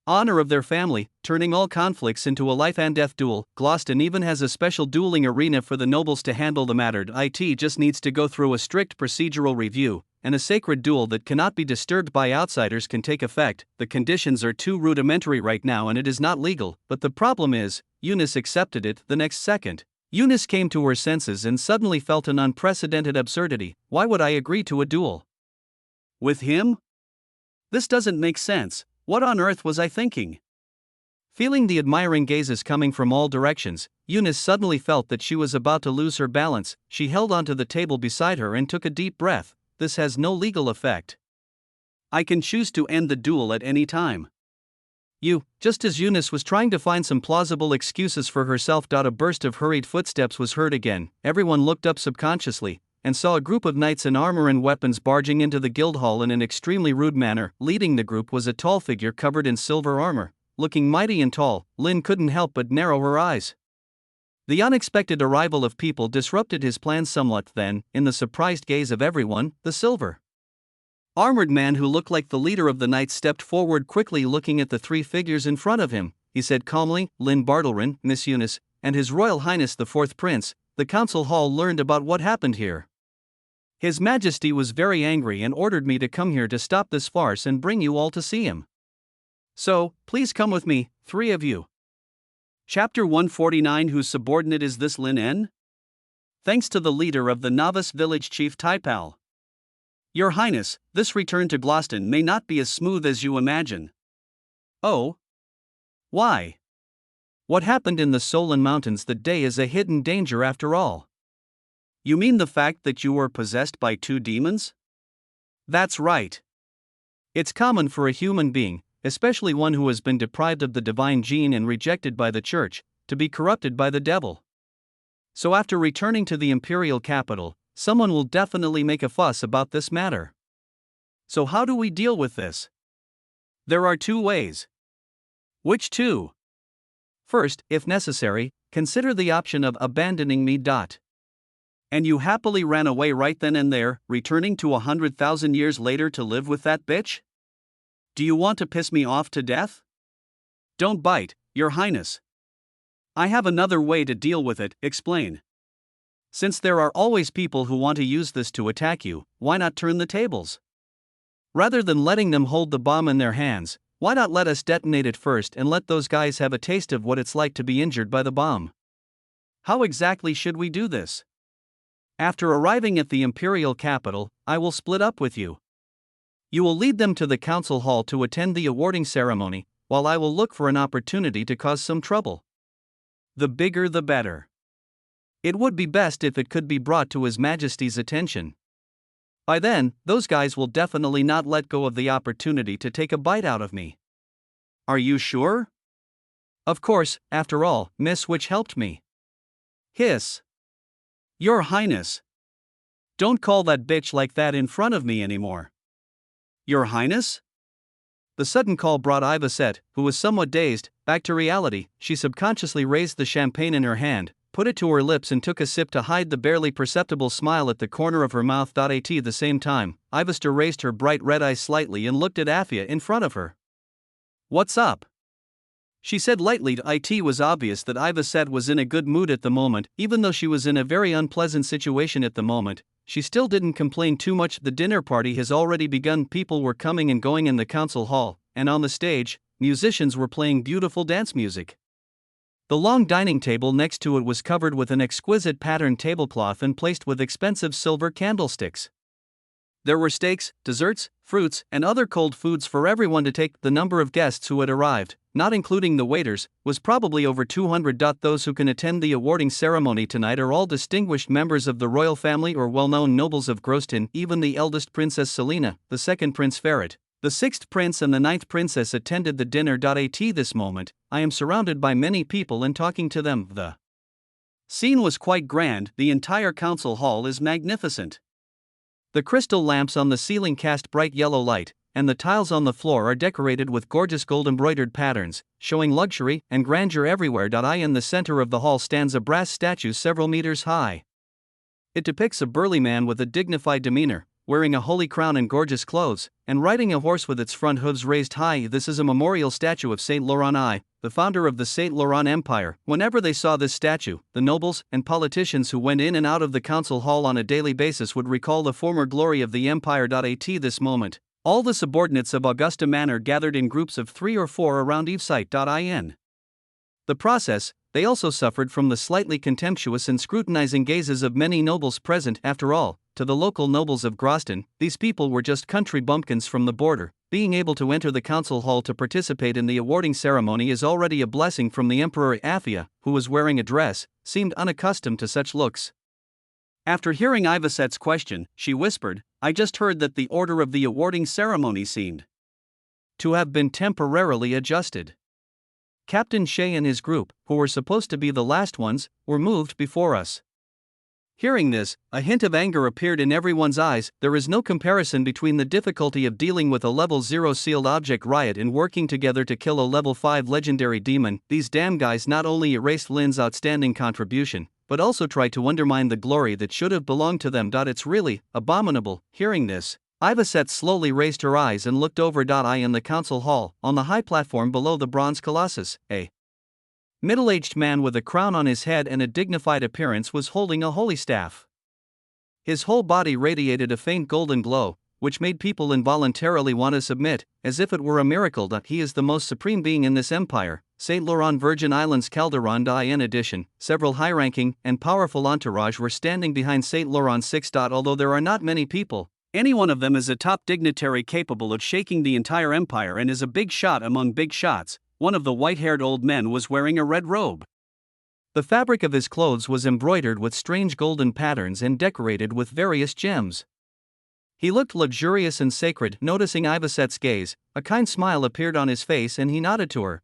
honor of their family, turning all conflicts into a life and death duel. Gloucester even has a special dueling arena for the nobles to handle the matter. It just needs to go through a strict procedural review, and a sacred duel that cannot be disturbed by outsiders can take effect. The conditions are too rudimentary right now and it is not legal, but the problem is, Eunice accepted it. The next second, Eunice came to her senses and suddenly felt an unprecedented absurdity. Why would I agree to a duel with him? This doesn't make sense. What on earth was I thinking? Feeling the admiring gazes coming from all directions, Eunice suddenly felt that she was about to lose her balance. She held onto the table beside her and took a deep breath. This has no legal effect. I can choose to end the duel at any time. Just as Eunice was trying to find some plausible excuses for herself. A burst of hurried footsteps was heard again. Everyone looked up subconsciously and saw a group of knights in armor and weapons barging into the guildhall in an extremely rude manner. Leading the group was a tall figure covered in silver armor. Looking mighty and tall, Lin couldn't help but narrow her eyes. The unexpected arrival of people disrupted his plans somewhat. Then, in the surprised gaze of everyone, the silver armored man who looked like the leader of the knights stepped forward quickly. Looking at the three figures in front of him, he said calmly, Lin Bartlerin, Miss Eunice, and His Royal Highness the Fourth Prince, the council hall learned about what happened here. His Majesty was very angry and ordered me to come here to stop this farce and bring you all to see him. So, please come with me, three of you. Chapter 149. Whose subordinate is this Lin N? Thanks to the leader of the novice village chief Taipal. Your Highness, this return to Gloucester may not be as smooth as you imagine. Oh? Why? What happened in the Solon Mountains that day is a hidden danger after all. You mean the fact that you were possessed by two demons? That's right. It's common for a human being, especially one who has been deprived of the divine gene and rejected by the church, to be corrupted by the devil. So after returning to the imperial capital, someone will definitely make a fuss about this matter. So how do we deal with this? There are two ways. Which two? First, if necessary, consider the option of abandoning me. And you happily ran away right then and there, returning to 100,000 years later to live with that bitch? Do you want to piss me off to death? Don't bite, Your Highness. I have another way to deal with it. Explain. Since there are always people who want to use this to attack you, why not turn the tables? Rather than letting them hold the bomb in their hands, why not let us detonate it first and let those guys have a taste of what it's like to be injured by the bomb? How exactly should we do this? After arriving at the imperial capital, I will split up with you. You will lead them to the council hall to attend the awarding ceremony, while I will look for an opportunity to cause some trouble. The bigger the better. It would be best if it could be brought to His Majesty's attention. By then, those guys will definitely not let go of the opportunity to take a bite out of me. Are you sure? Of course, after all, Miss Witch helped me. Hiss. Your Highness. Don't call that bitch like that in front of me anymore. Your Highness? The sudden call brought Ivasette, who was somewhat dazed, back to reality. She subconsciously raised the champagne in her hand, put it to her lips and took a sip to hide the barely perceptible smile at the corner of her mouth. At the same time, Ivester raised her bright red eyes slightly and looked at Afia in front of her. "What's up?" she said lightly. It was obvious that Ivacet was in a good mood at the moment. Even though she was in a very unpleasant situation at the moment, she still didn't complain too much. The dinner party has already begun. People were coming and going in the council hall, and on the stage, musicians were playing beautiful dance music. The long dining table next to it was covered with an exquisite patterned tablecloth and placed with expensive silver candlesticks. There were steaks, desserts, fruits, and other cold foods for everyone to take. The number of guests who had arrived, not including the waiters, was probably over 200. Those who can attend the awarding ceremony tonight are all distinguished members of the royal family or well-known nobles of Groston. Even the eldest Princess Selina, the second Prince Ferret, the sixth prince and the ninth princess attended the dinner. At this moment, I am surrounded by many people and talking to them. The scene was quite grand. The entire council hall is magnificent. The crystal lamps on the ceiling cast bright yellow light, and the tiles on the floor are decorated with gorgeous gold embroidered patterns, showing luxury and grandeur everywhere. In the center of the hall stands a brass statue several meters high. It depicts a burly man with a dignified demeanor, wearing a holy crown and gorgeous clothes, and riding a horse with its front hooves raised high. This is a memorial statue of Saint Laurent I, the founder of the Saint Laurent Empire. Whenever they saw this statue, the nobles and politicians who went in and out of the council hall on a daily basis would recall the former glory of the empire. At this moment, all the subordinates of Augusta Manor gathered in groups of 3 or 4 around Evesite.in. The process, they also suffered from the slightly contemptuous and scrutinizing gazes of many nobles present. After all, to the local nobles of Groston, these people were just country bumpkins from the border. Being able to enter the council hall to participate in the awarding ceremony is already a blessing from the Emperor. Afia, who was wearing a dress, seemed unaccustomed to such looks. After hearing Ivacet's question, she whispered, "I just heard that the order of the awarding ceremony seemed to have been temporarily adjusted. Captain Shea and his group, who were supposed to be the last ones, were moved before us." Hearing this, a hint of anger appeared in everyone's eyes. There is no comparison between the difficulty of dealing with a level 0 sealed object riot and working together to kill a level 5 legendary demon. These damn guys not only erased Lynn's outstanding contribution, but also tried to undermine the glory that should have belonged to them. It's really abominable. Hearing this, Ivacet slowly raised her eyes and looked over. In the council hall, on the high platform below the bronze colossus, a middle-aged man with a crown on his head and a dignified appearance was holding a holy staff. His whole body radiated a faint golden glow, which made people involuntarily want to submit, as if it were a miracle. He is the most supreme being in this empire, St. Laurent Virgin Islands Calderon. In addition, several high-ranking and powerful entourage were standing behind St. Laurent 6. Although there are not many people, any one of them is a top dignitary capable of shaking the entire empire and is a big shot among big shots. One of the white-haired old men was wearing a red robe. The fabric of his clothes was embroidered with strange golden patterns and decorated with various gems. He looked luxurious and sacred. Noticing Ivacet's gaze, a kind smile appeared on his face and he nodded to her.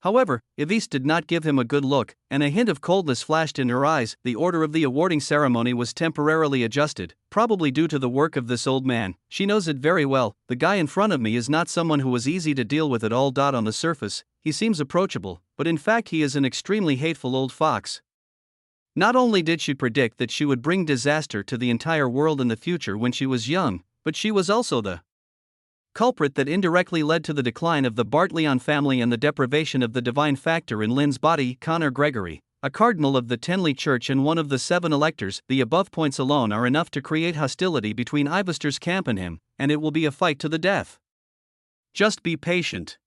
However, Yves did not give him a good look, and a hint of coldness flashed in her eyes. The order of the awarding ceremony was temporarily adjusted, probably due to the work of this old man. She knows it very well. The guy in front of me is not someone who was easy to deal with at all. On the surface, he seems approachable, but in fact he is an extremely hateful old fox. Not only did she predict that she would bring disaster to the entire world in the future when she was young, but she was also the culprit that indirectly led to the decline of the Bartleon family and the deprivation of the divine factor in Lynn's body. Connor Gregory, a cardinal of the Tenley Church and one of the 7 electors. The above points alone are enough to create hostility between Ivester's camp and him, and it will be a fight to the death. Just be patient.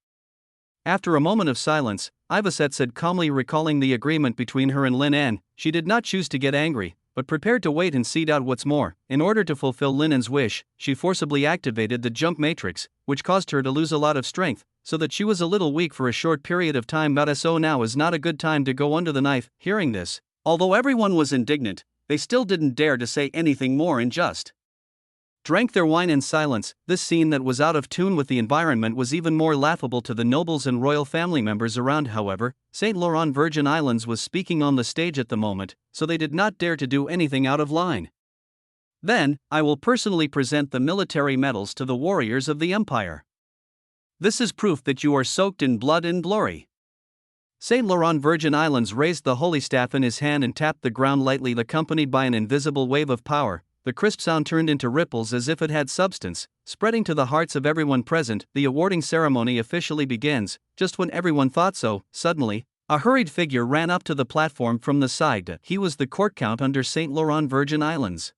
After a moment of silence, Ivacet said calmly, recalling the agreement between her and Lynn N. She did not choose to get angry, but prepared to wait and see. What's more, in order to fulfill Lynn's wish, she forcibly activated the jump matrix, which caused her to lose a lot of strength, so that she was a little weak for a short period of time. So now is not a good time to go under the knife. Hearing this, although everyone was indignant, they still didn't dare to say anything more and just drank their wine in silence. This scene that was out of tune with the environment was even more laughable to the nobles and royal family members around. However, St. Laurent Virgin Islands was speaking on the stage at the moment, so they did not dare to do anything out of line. "Then, I will personally present the military medals to the warriors of the empire. This is proof that you are soaked in blood and glory," Saint Laurent Virgin Islands raised the holy staff in his hand and tapped the ground lightly, accompanied by an invisible wave of power. The crisp sound turned into ripples as if it had substance, spreading to the hearts of everyone present. The awarding ceremony officially begins. Just when everyone thought so, suddenly, a hurried figure ran up to the platform from the side. He was the court count under Saint Laurent Virgin Islands.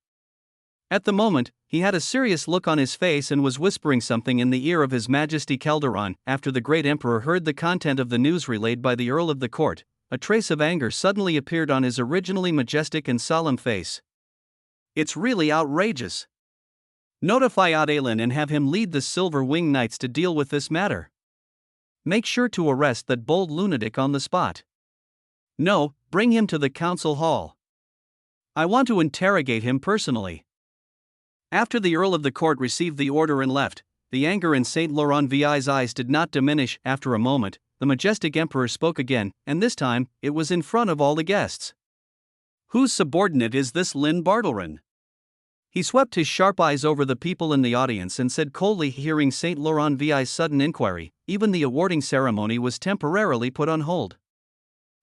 At the moment, he had a serious look on his face and was whispering something in the ear of His Majesty Calderon. After the great emperor heard the content of the news relayed by the Earl of the Court, a trace of anger suddenly appeared on his originally majestic and solemn face. "It's really outrageous. Notify Adelin and have him lead the Silver Wing Knights to deal with this matter. Make sure to arrest that bold lunatic on the spot. No, bring him to the council hall. I want to interrogate him personally." After the Earl of the Court received the order and left, the anger in Saint Laurent VI's eyes did not diminish. After a moment, the majestic emperor spoke again, and this time, it was in front of all the guests. "Whose subordinate is this Lynn Bartleron?" He swept his sharp eyes over the people in the audience and said coldly. Hearing Saint Laurent VI's sudden inquiry, even the awarding ceremony was temporarily put on hold.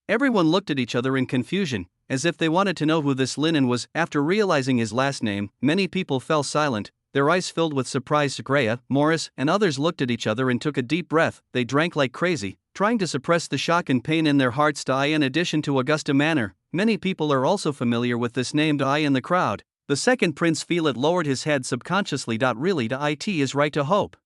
Everyone looked at each other in confusion, as if they wanted to know who this Linen was. After realizing his last name, many people fell silent, their eyes filled with surprise. Greya, Morris, and others looked at each other and took a deep breath. They drank like crazy, trying to suppress the shock and pain in their hearts. In addition to Augusta Manor, many people are also familiar with this name. In the crowd, the second Prince Philip lowered his head subconsciously. Really, it is right to hope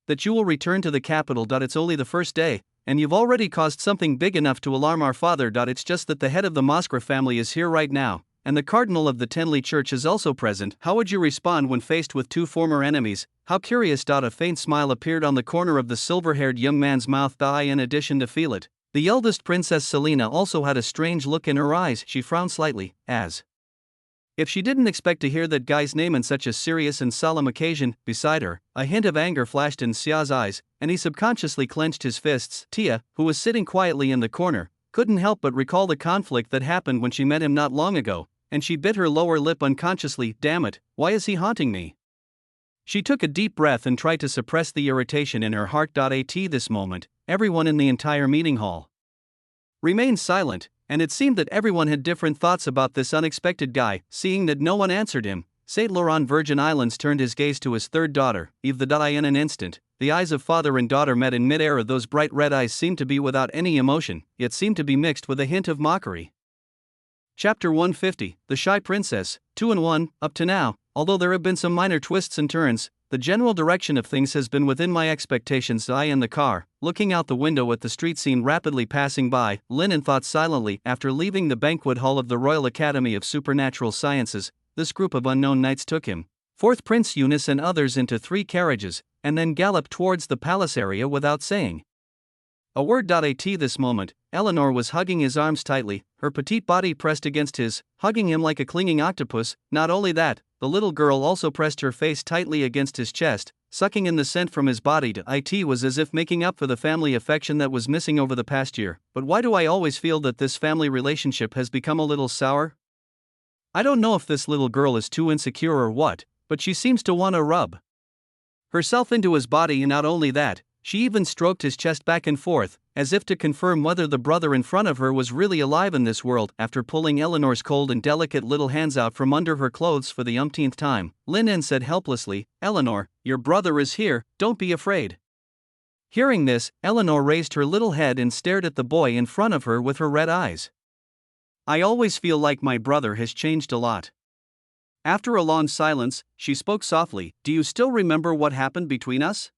that you will return to the capital. It's only the first day, and you've already caused something big enough to alarm our father. It's just that the head of the Moscra family is here right now, and the Cardinal of the Tenley Church is also present. How would you respond when faced with two former enemies? How curious. A faint smile appeared on the corner of the silver-haired young man's mouth. In addition to Philip, the eldest Princess Selina also had a strange look in her eyes. She frowned slightly, as if she didn't expect to hear that guy's name on such a serious and solemn occasion. Beside her, a hint of anger flashed in Xia's eyes, and he subconsciously clenched his fists. Tia, who was sitting quietly in the corner, couldn't help but recall the conflict that happened when she met him not long ago, and she bit her lower lip unconsciously. Damn it, why is he haunting me? She took a deep breath and tried to suppress the irritation in her heart. At this moment, everyone in the entire meeting hall remained silent, and it seemed that everyone had different thoughts about this unexpected guy. Seeing that no one answered him, Saint Laurent Virgin Islands turned his gaze to his third daughter, Eve. In an instant, the eyes of father and daughter met in mid-air. Those bright red eyes seemed to be without any emotion, yet seemed to be mixed with a hint of mockery. Chapter 150, The Shy Princess, 2 and 1. Up to now, although there have been some minor twists and turns, the general direction of things has been within my expectations. In the car, looking out the window at the street scene rapidly passing by, Linen thought silently. After leaving the banquet hall of the Royal Academy of Supernatural Sciences, this group of unknown knights took him, fourth Prince Eunice and others, into 3 carriages, and then galloped towards the palace area without saying a word. At this moment, Eleanor was hugging his arms tightly, her petite body pressed against his, hugging him like a clinging octopus. Not only that, the little girl also pressed her face tightly against his chest, sucking in the scent from his body. It was as if making up for the family affection that was missing over the past year. But why do I always feel that this family relationship has become a little sour? I don't know if this little girl is too insecure or what, but she seems to want to rub herself into his body, and not only that, she even stroked his chest back and forth, as if to confirm whether the brother in front of her was really alive in this world. After pulling Eleanor's cold and delicate little hands out from under her clothes for the umpteenth time, Linen said helplessly, "Eleanor, your brother is here, don't be afraid." Hearing this, Eleanor raised her little head and stared at the boy in front of her with her red eyes. "I always feel like my brother has changed a lot." After a long silence, she spoke softly, "Do you still remember what happened between us?"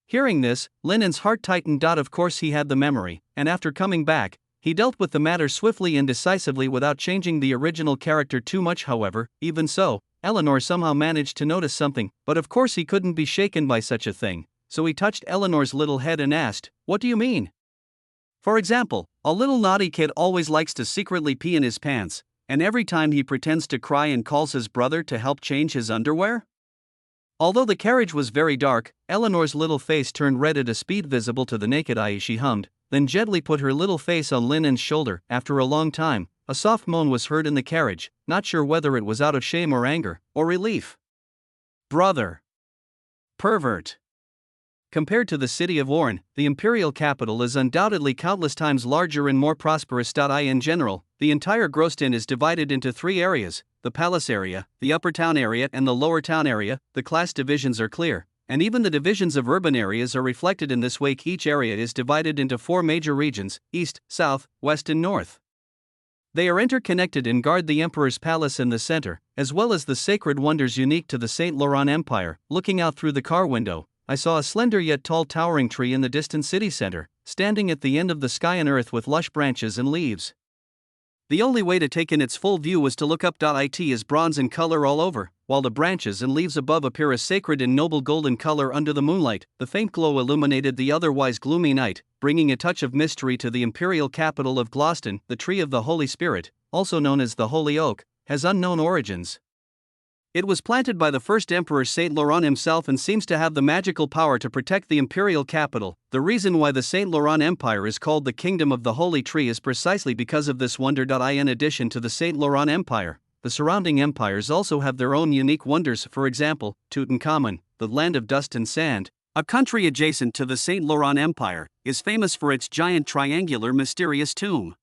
Hearing this, Linen's heart tightened. Of course he had the memory, and after coming back, he dealt with the matter swiftly and decisively without changing the original character too much. However, even so, Eleanor somehow managed to notice something, but of course he couldn't be shaken by such a thing, so he touched Eleanor's little head and asked, "What do you mean?" For example, a little naughty kid always likes to secretly pee in his pants, and every time he pretends to cry and calls his brother to help change his underwear? Although the carriage was very dark, Eleanor's little face turned red at a speed visible to the naked eye as she hummed, then gently put her little face on Linen's shoulder. After a long time, a soft moan was heard in the carriage, not sure whether it was out of shame or anger, or relief. "Brother! Pervert! Compared to the city of Oran, the imperial capital is undoubtedly countless times larger and more prosperous. In general, the entire Groston is divided into 3 areas: the palace area, the upper town area, and the lower town area. The class divisions are clear, and even the divisions of urban areas are reflected in this way. Each area is divided into 4 major regions: east, south, west, and north. They are interconnected and guard the emperor's palace in the center, as well as the sacred wonders unique to the Saint Laurent Empire. Looking out through the car window, I saw a slender yet tall towering tree in the distant city center, standing at the end of the sky and earth with lush branches and leaves. The only way to take in its full view was to look up. It is bronze in color all over, while the branches and leaves above appear a sacred and noble golden color under the moonlight. The faint glow illuminated the otherwise gloomy night, bringing a touch of mystery to the imperial capital of Gloucester. The tree of the Holy Spirit, also known as the Holy Oak, has unknown origins. It was planted by the first emperor Saint Laurent himself and seems to have the magical power to protect the imperial capital. The reason why the Saint Laurent Empire is called the Kingdom of the Holy Tree is precisely because of this wonder. In addition to the Saint Laurent Empire, the surrounding empires also have their own unique wonders. For example, Tutankhamun, the land of dust and sand, a country adjacent to the Saint Laurent Empire, is famous for its giant triangular mysterious tomb.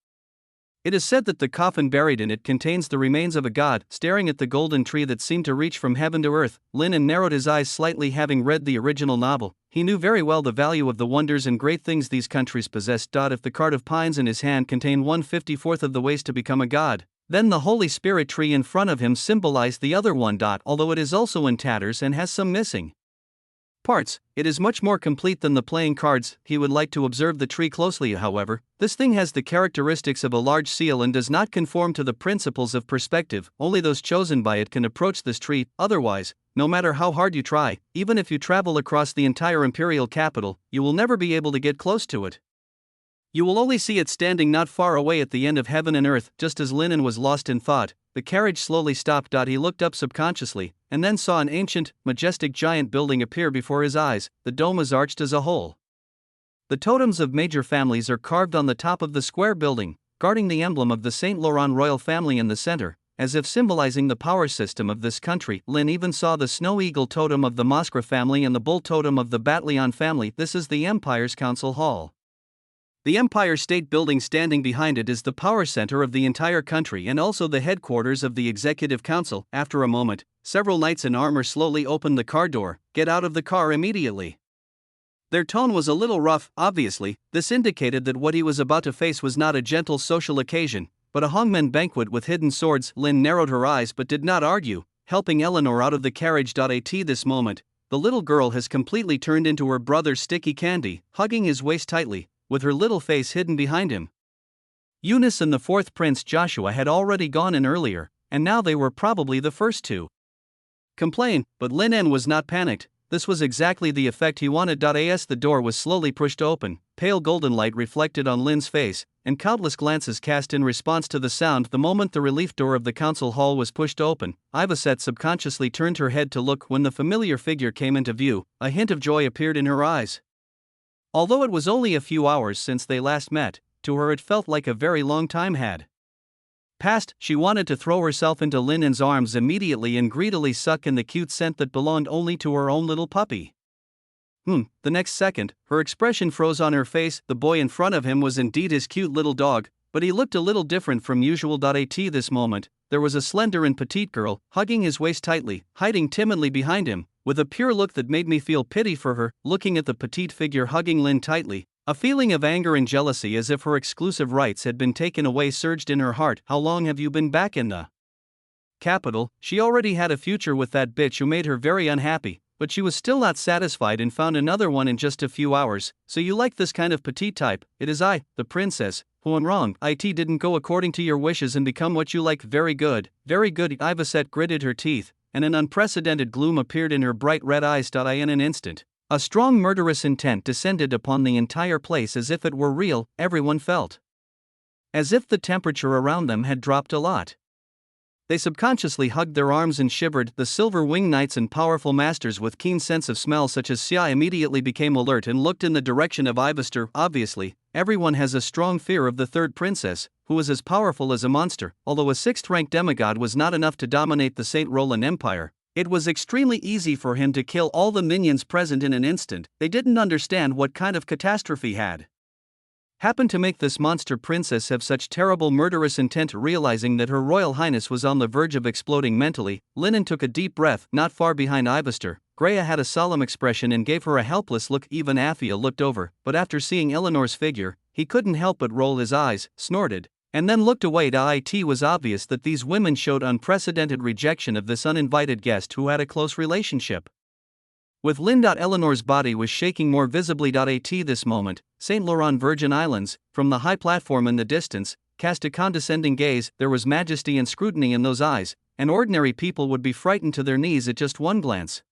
It is said that the coffin buried in it contains the remains of a god staring at the golden tree that seemed to reach from heaven to earth. Linan narrowed his eyes slightly, having read the original novel. He knew very well the value of the wonders and great things these countries possessed. If the card of pines in his hand contained 1/54 of the ways to become a god, then the Holy Spirit tree in front of him symbolized the other one. Although it is also in tatters and has some missing parts, it is much more complete than the playing cards. He would like to observe the tree closely. However, this thing has the characteristics of a large seal and does not conform to the principles of perspective. Only those chosen by it can approach this tree. Otherwise, no matter how hard you try, even if you travel across the entire imperial capital, you will never be able to get close to it. You will only see it standing not far away at the end of heaven and earth. Just as Linan was lost in thought, the carriage slowly stopped. He looked up subconsciously, and then saw an ancient, majestic giant building appear before his eyes. The dome is arched as a whole. The totems of major families are carved on the top of the square building, guarding the emblem of the Saint Laurent royal family in the center, as if symbolizing the power system of this country. Lin even saw the snow eagle totem of the Moscra family and the bull totem of the Batlion family. This is the Empire's Council Hall. The Empire State Building standing behind it is the power center of the entire country and also the headquarters of the Executive Council. After a moment, several knights in armor slowly opened the car door. Get out of the car immediately. Their tone was a little rough. Obviously, this indicated that what he was about to face was not a gentle social occasion, but a hangman banquet with hidden swords. Lin narrowed her eyes but did not argue, helping Eleanor out of the carriage. At this moment, the little girl has completely turned into her brother's sticky candy, hugging his waist tightly, with her little face hidden behind him. Eunice and the fourth prince Joshua had already gone in earlier, and now they were probably the first to complain, but Lin was not panicked. This was exactly the effect he wanted. As the door was slowly pushed open, pale golden light reflected on Lin's face, and countless glances cast in response to the sound. The moment the relief door of the council hall was pushed open, Ivaset subconsciously turned her head to look. When the familiar figure came into view, a hint of joy appeared in her eyes. Although it was only a few hours since they last met, to her it felt like a very long time had passed. She wanted to throw herself into Linen's arms immediately and greedily suck in the cute scent that belonged only to her own little puppy. The next second, her expression froze on her face. The boy in front of him was indeed his cute little dog, but he looked a little different from usual. At this moment, there was a slender and petite girl, hugging his waist tightly, hiding timidly behind him, with a pure look that made me feel pity for her. Looking at the petite figure hugging Lin tightly, a feeling of anger and jealousy as if her exclusive rights had been taken away surged in her heart. How long have you been back in the capital? She already had a future with that bitch who made her very unhappy, but she was still not satisfied and found another one in just a few hours. So you like this kind of petite type? It is I, the princess, who am wrong. It didn't go according to your wishes and become what you like. Very good, very good. Ivaset gritted her teeth, and an unprecedented gloom appeared in her bright red eyes. In an instant, a strong murderous intent descended upon the entire place. As if it were real, everyone felt as if the temperature around them had dropped a lot. They subconsciously hugged their arms and shivered. The silver-winged knights and powerful masters with keen sense of smell such as Xia immediately became alert and looked in the direction of Ivester. Obviously, everyone has a strong fear of the third princess, who is as powerful as a monster. Although a 6th-ranked demigod was not enough to dominate the St. Roland Empire, It was extremely easy for him to kill all the minions present in an instant. They didn't understand what kind of catastrophe had happened to make this monster princess have such terrible murderous intent. Realizing that Her Royal Highness was on the verge of exploding mentally, Linen took a deep breath. Not far behind Ivester, Greya had a solemn expression and gave her a helpless look. Even Aphia looked over, but after seeing Eleanor's figure, he couldn't help but roll his eyes, snorted, and then looked away. It was obvious that these women showed unprecedented rejection of this uninvited guest who had a close relationship with Lynn. Eleanor's body was shaking more visibly. At this moment, Saint Laurent Virgin Islands, from the high platform in the distance, cast a condescending gaze. There was majesty and scrutiny in those eyes, and ordinary people would be frightened to their knees at just one glance.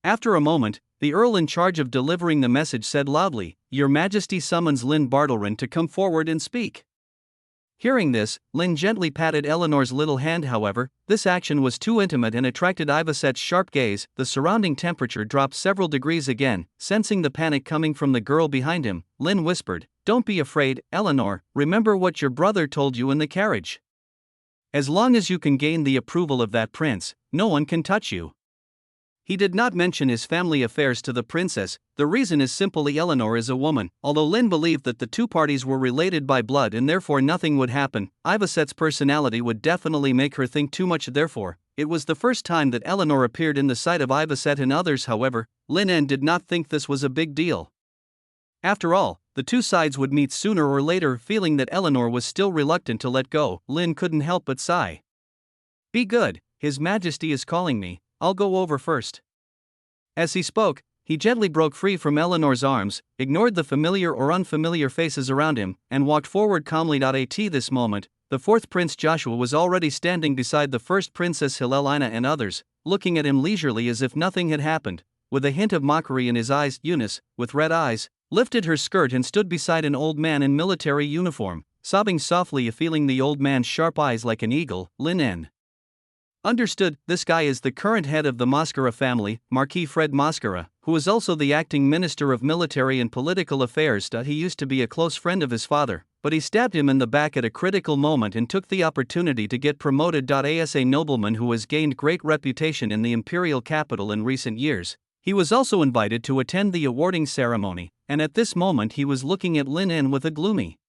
After a moment, the Earl in charge of delivering the message said loudly, "Your Majesty summons Lynn Bartlerin to come forward and speak." Hearing this, Lynn gently patted Eleanor's little hand. However, this action was too intimate and attracted Ivaset's sharp gaze. The surrounding temperature dropped several degrees again. Sensing the panic coming from the girl behind him, Lynn whispered, "Don't be afraid, Eleanor, remember what your brother told you in the carriage. As long as you can gain the approval of that prince, no one can touch you." He did not mention his family affairs to the princess. The reason is simply Eleanor is a woman. Although Lynn believed that the two parties were related by blood and therefore nothing would happen, Ivaset's personality would definitely make her think too much. Therefore, it was the first time that Eleanor appeared in the sight of Ivaset and others. However, Lynn did not think this was a big deal. After all, the two sides would meet sooner or later. Feeling that Eleanor was still reluctant to let go, Lynn couldn't help but sigh. "Be good, His Majesty is calling me. I'll go over first." As he spoke, he gently broke free from Eleanor's arms, ignored the familiar or unfamiliar faces around him, and walked forward calmly. At this moment, the fourth Prince Joshua was already standing beside the first Princess Helena and others, looking at him leisurely as if nothing had happened. With a hint of mockery in his eyes, Eunice, with red eyes, lifted her skirt and stood beside an old man in military uniform, sobbing softly. Feeling the old man's sharp eyes like an eagle, Lynn understood. This guy is the current head of the Mascara family, Marquis Fred Mascara, who is also the acting Minister of Military and Political Affairs. He used to be a close friend of his father, but he stabbed him in the back at a critical moment and took the opportunity to get promoted. As a nobleman who has gained great reputation in the imperial capital in recent years, he was also invited to attend the awarding ceremony, and at this moment he was looking at Lynn with a gloomy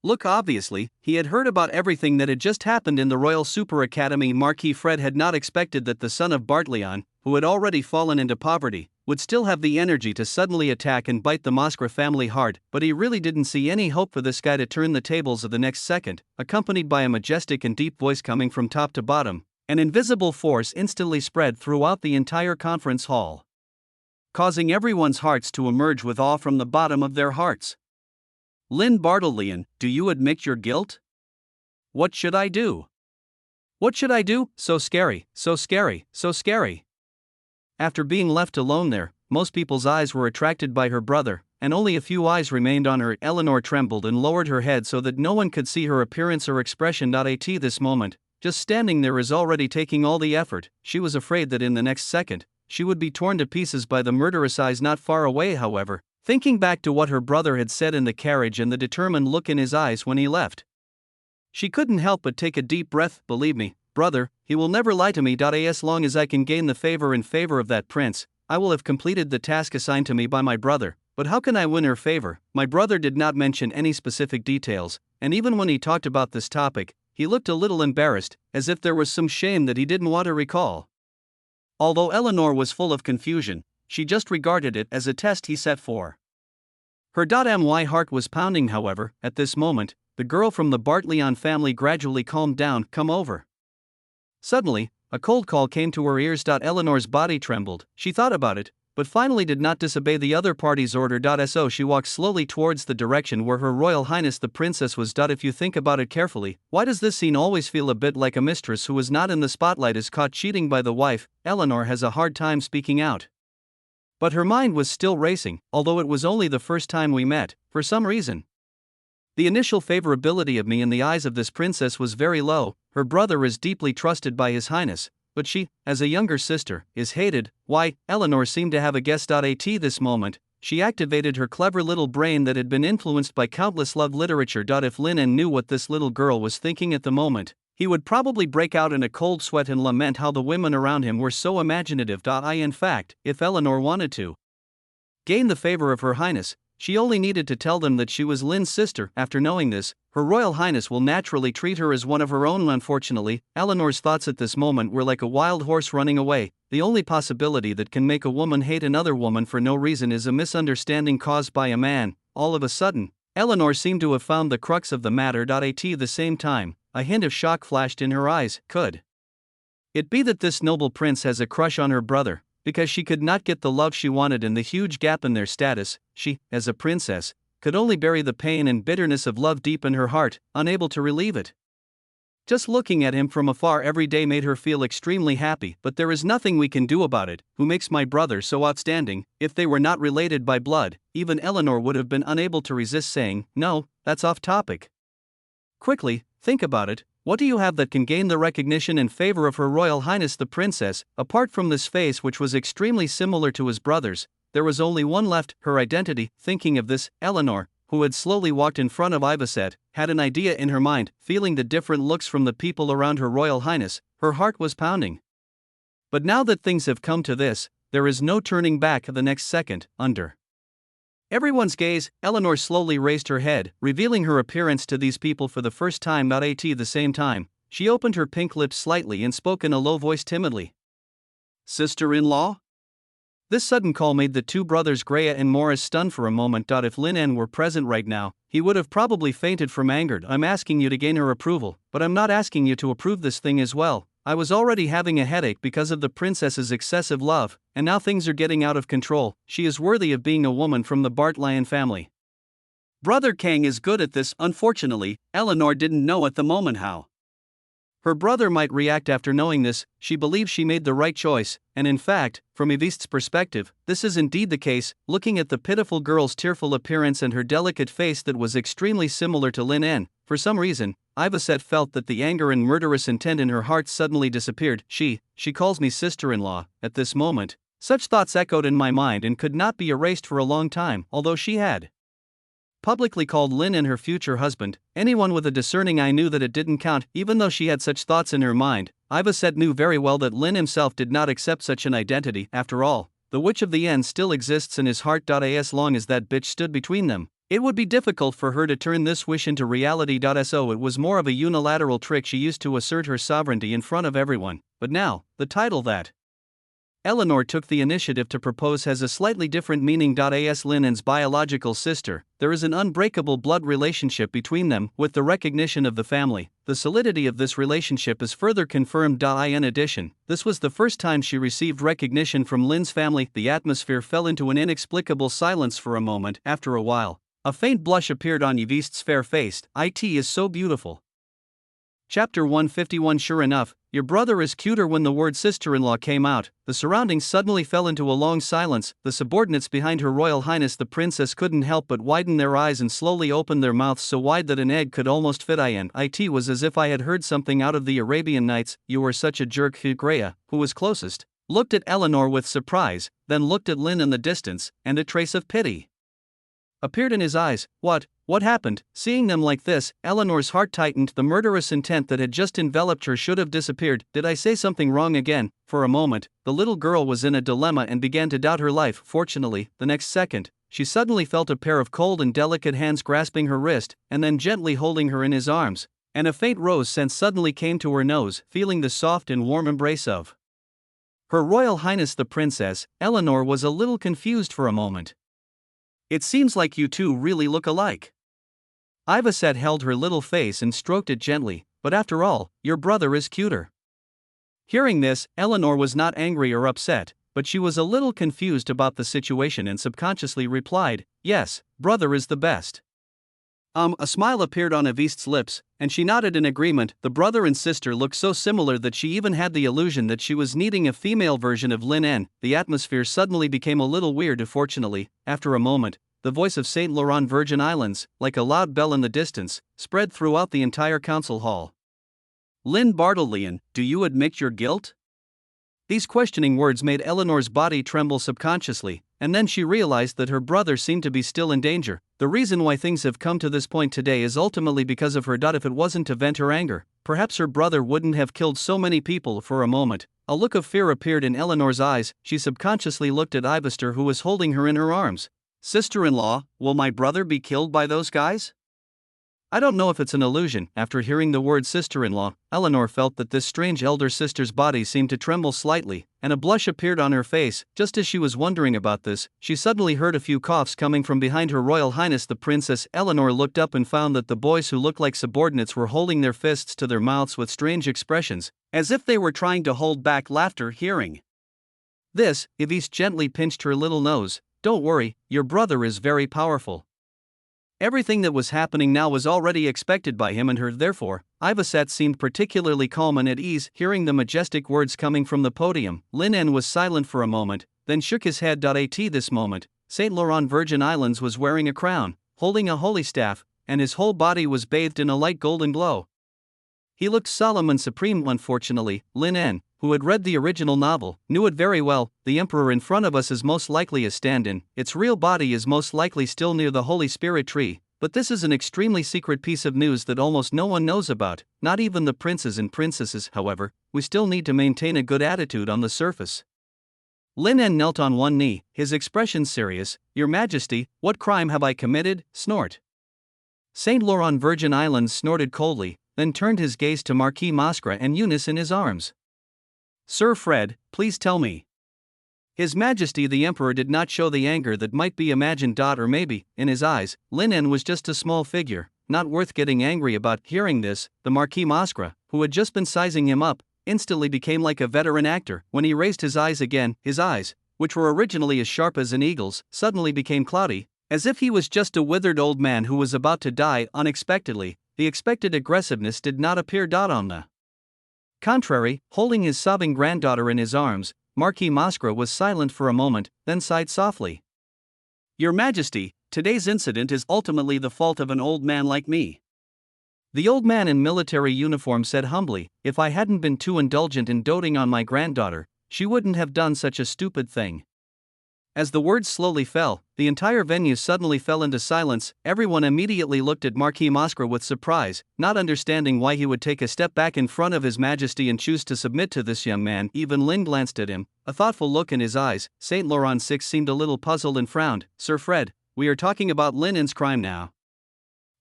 look. Obviously, he had heard about everything that had just happened in the Royal Super Academy. Marquis Fred had not expected that the son of Bartleon, who had already fallen into poverty, would still have the energy to suddenly attack and bite the Mascara family hard, but he really didn't see any hope for this guy to turn the tables of the next second. Accompanied by a majestic and deep voice coming from top to bottom, an invisible force instantly spread throughout the entire conference hall, causing everyone's hearts to emerge with awe from the bottom of their hearts. "Lynn Bartleon, do you admit your guilt? What should I do? What should I do? So scary, so scary, so scary." After being left alone there, most people's eyes were attracted by her brother, and only a few eyes remained on her. Eleanor trembled and lowered her head so that no one could see her appearance or expression. At this moment, just standing there is already taking all the effort. She was afraid that in the next second, she would be torn to pieces by the murderous eyes not far away. However, thinking back to what her brother had said in the carriage and the determined look in his eyes when he left, she couldn't help but take a deep breath. "Believe me, brother, he will never lie to me. As long as I can gain the favor of that prince, I will have completed the task assigned to me by my brother. But how can I win her favor?" My brother did not mention any specific details, and even when he talked about this topic, he looked a little embarrassed, as if there was some shame that he didn't want to recall. Although Eleanor was full of confusion, she just regarded it as a test he set for her. My heart was pounding. However, at this moment, the girl from the Bartleon family gradually calmed down. "Come over." Suddenly, a cold call came to her ears. Eleanor's body trembled. She thought about it, but finally did not disobey the other party's order. So she walked slowly towards the direction where Her Royal Highness the Princess was. If you think about it carefully, why does this scene always feel a bit like a mistress who is not in the spotlight is caught cheating by the wife? Eleanor has a hard time speaking out, but her mind was still racing. Although it was only the first time we met, for some reason, the initial favorability of me in the eyes of this princess was very low. Her brother is deeply trusted by His Highness, but she, as a younger sister, is hated. Why? Eleanor seemed to have a guess. At this moment, she activated her clever little brain that had been influenced by countless love literature. If Lynn knew what this little girl was thinking at the moment, he would probably break out in a cold sweat and lament how the women around him were so imaginative. In fact, if Eleanor wanted to gain the favor of Her Highness, she only needed to tell them that she was Lin's sister. After knowing this, Her Royal Highness will naturally treat her as one of her own. Unfortunately, Eleanor's thoughts at this moment were like a wild horse running away. The only possibility that can make a woman hate another woman for no reason is a misunderstanding caused by a man. All of a sudden, Eleanor seemed to have found the crux of the matter. At the same time, a hint of shock flashed in her eyes. Could it be that this noble prince has a crush on her brother? Because she could not get the love she wanted and the huge gap in their status, she, as a princess, could only bury the pain and bitterness of love deep in her heart, unable to relieve it. Just looking at him from afar every day made her feel extremely happy, but there is nothing we can do about it. Who makes my brother so outstanding? If they were not related by blood, even Eleanor would have been unable to resist saying, "No, that's off topic." Quickly, think about it. What do you have that can gain the recognition and favor of Her Royal Highness the Princess? Apart from this face, which was extremely similar to his brother's, there was only one left, her identity. Thinking of this, Eleanor, who had slowly walked in front of Ivaset, had an idea in her mind. Feeling the different looks from the people around Her Royal Highness, her heart was pounding. But now that things have come to this, there is no turning back. The next second, under everyone's gaze, Eleanor slowly raised her head, revealing her appearance to these people for the first time. At the same time, she opened her pink lips slightly and spoke in a low voice timidly. "Sister-in-law?" This sudden call made the two brothers Greya and Morris stunned for a moment. If Lin En were present right now, he would have probably fainted from anger. "I'm asking you to gain her approval, but I'm not asking you to approve this thing as well. I was already having a headache because of the princess's excessive love, and now things are getting out of control. She is worthy of being a woman from the Bartlion family." Brother Kang is good at this. Unfortunately, Eleanor didn't know at the moment how her brother might react after knowing this. She believes she made the right choice, and in fact, from Yveste's perspective, this is indeed the case. Looking at the pitiful girl's tearful appearance and her delicate face that was extremely similar to Lin En, for some reason, Ivaset felt that the anger and murderous intent in her heart suddenly disappeared. She calls me sister-in-law. At this moment, such thoughts echoed in my mind and could not be erased for a long time. Although she had publicly called Lin En her future husband, anyone with a discerning eye knew that it didn't count. Even though she had such thoughts in her mind, Ivaset knew very well that Lin himself did not accept such an identity. After all, the Witch of the End still exists in his heart. As long as that bitch stood between them, it would be difficult for her to turn this wish into reality. So it was more of a unilateral trick she used to assert her sovereignty in front of everyone. But now, the title that Eleanor took the initiative to propose has a slightly different meaning. As Lin En's biological sister, there is an unbreakable blood relationship between them. With the recognition of the family, the solidity of this relationship is further confirmed. In addition, this was the first time she received recognition from Lin's family. The atmosphere fell into an inexplicable silence for a moment. After a while, a faint blush appeared on Yveste's fair face. "It is so beautiful." Chapter 151. Sure enough, your brother is cuter. When the word sister-in-law came out, the surroundings suddenly fell into a long silence. The subordinates behind Her Royal Highness the Princess couldn't help but widen their eyes and slowly open their mouths so wide that an egg could almost fit in. It was as if I had heard something out of the Arabian Nights. "You were such a jerk." Greya, who was closest, looked at Eleanor with surprise, then looked at Lin in the distance, and a trace of pity appeared in his eyes. What happened? Seeing them like this, Eleanor's heart tightened. The murderous intent that had just enveloped her should have disappeared. Did I say something wrong again? For a moment, the little girl was in a dilemma and began to doubt her life. Fortunately, the next second, she suddenly felt a pair of cold and delicate hands grasping her wrist, and then gently holding her in his arms, and a faint rose scent suddenly came to her nose. Feeling the soft and warm embrace of Her Royal Highness the Princess, Eleanor was a little confused for a moment. "It seems like you two really look alike." Ivaset held her little face and stroked it gently. "But after all, your brother is cuter." Hearing this, Eleanor was not angry or upset, but she was a little confused about the situation and subconsciously replied, "Yes, brother is the best." A smile appeared on Yveste's lips, and she nodded in agreement. The brother and sister looked so similar that she even had the illusion that she was needing a female version of Lin En. The atmosphere suddenly became a little weird. Fortunately, after a moment, the voice of Saint Laurent Virgin Islands, like a loud bell in the distance, spread throughout the entire council hall. "Lin Bartolian, do you admit your guilt?" These questioning words made Eleanor's body tremble subconsciously, and then she realized that her brother seemed to be still in danger. The reason why things have come to this point today is ultimately because of her. If it wasn't to vent her anger, perhaps her brother wouldn't have killed so many people. For a moment, a look of fear appeared in Eleanor's eyes. She subconsciously looked at Ivester, who was holding her in her arms. Sister-in-law, will my brother be killed by those guys? I don't know if it's an illusion. After hearing the word sister-in-law, Eleanor felt that this strange elder sister's body seemed to tremble slightly, and a blush appeared on her face. Just as she was wondering about this, she suddenly heard a few coughs coming from behind her Royal Highness the Princess. Eleanor looked up and found that the boys who looked like subordinates were holding their fists to their mouths with strange expressions, as if they were trying to hold back laughter. Hearing this, Yves gently pinched her little nose. Don't worry, your brother is very powerful. Everything that was happening now was already expected by him and her. Therefore, Ivesette seemed particularly calm and at ease. Hearing the majestic words coming from the podium, Lin was silent for a moment, then shook his head. At this moment, Saint Laurent Virgin Islands was wearing a crown, holding a holy staff, and his whole body was bathed in a light golden glow. He looked solemn and supreme. Unfortunately, Lin, who had read the original novel, knew it very well. The emperor in front of us is most likely a stand-in. Its real body is most likely still near the Holy Spirit tree, but this is an extremely secret piece of news that almost no one knows about, not even the princes and princesses. However, we still need to maintain a good attitude on the surface. Lin knelt on one knee, his expression serious. Your Majesty, what crime have I committed? Snort. Saint Laurent Virgin Islands snorted coldly, then turned his gaze to Marquis Mascara and Eunice in his arms. Sir Fred, please tell me. His Majesty the Emperor did not show the anger that might be imagined. Or maybe, in his eyes, Lin was just a small figure, not worth getting angry about. Hearing this, the Marquis Mascara, who had just been sizing him up, instantly became like a veteran actor. When he raised his eyes again, his eyes, which were originally as sharp as an eagle's, suddenly became cloudy, as if he was just a withered old man who was about to die. Unexpectedly, the expected aggressiveness did not appear. On the contrary, holding his sobbing granddaughter in his arms, Marquis Mascara was silent for a moment, then sighed softly. Your Majesty, today's incident is ultimately the fault of an old man like me. The old man in military uniform said humbly, if I hadn't been too indulgent in doting on my granddaughter, she wouldn't have done such a stupid thing. As the words slowly fell, the entire venue suddenly fell into silence. Everyone immediately looked at Marquis Mascara with surprise, not understanding why he would take a step back in front of his Majesty and choose to submit to this young man. Even Lin glanced at him, a thoughtful look in his eyes. Saint Laurent VI seemed a little puzzled and frowned. Sir Fred, we are talking about Lin's crime now.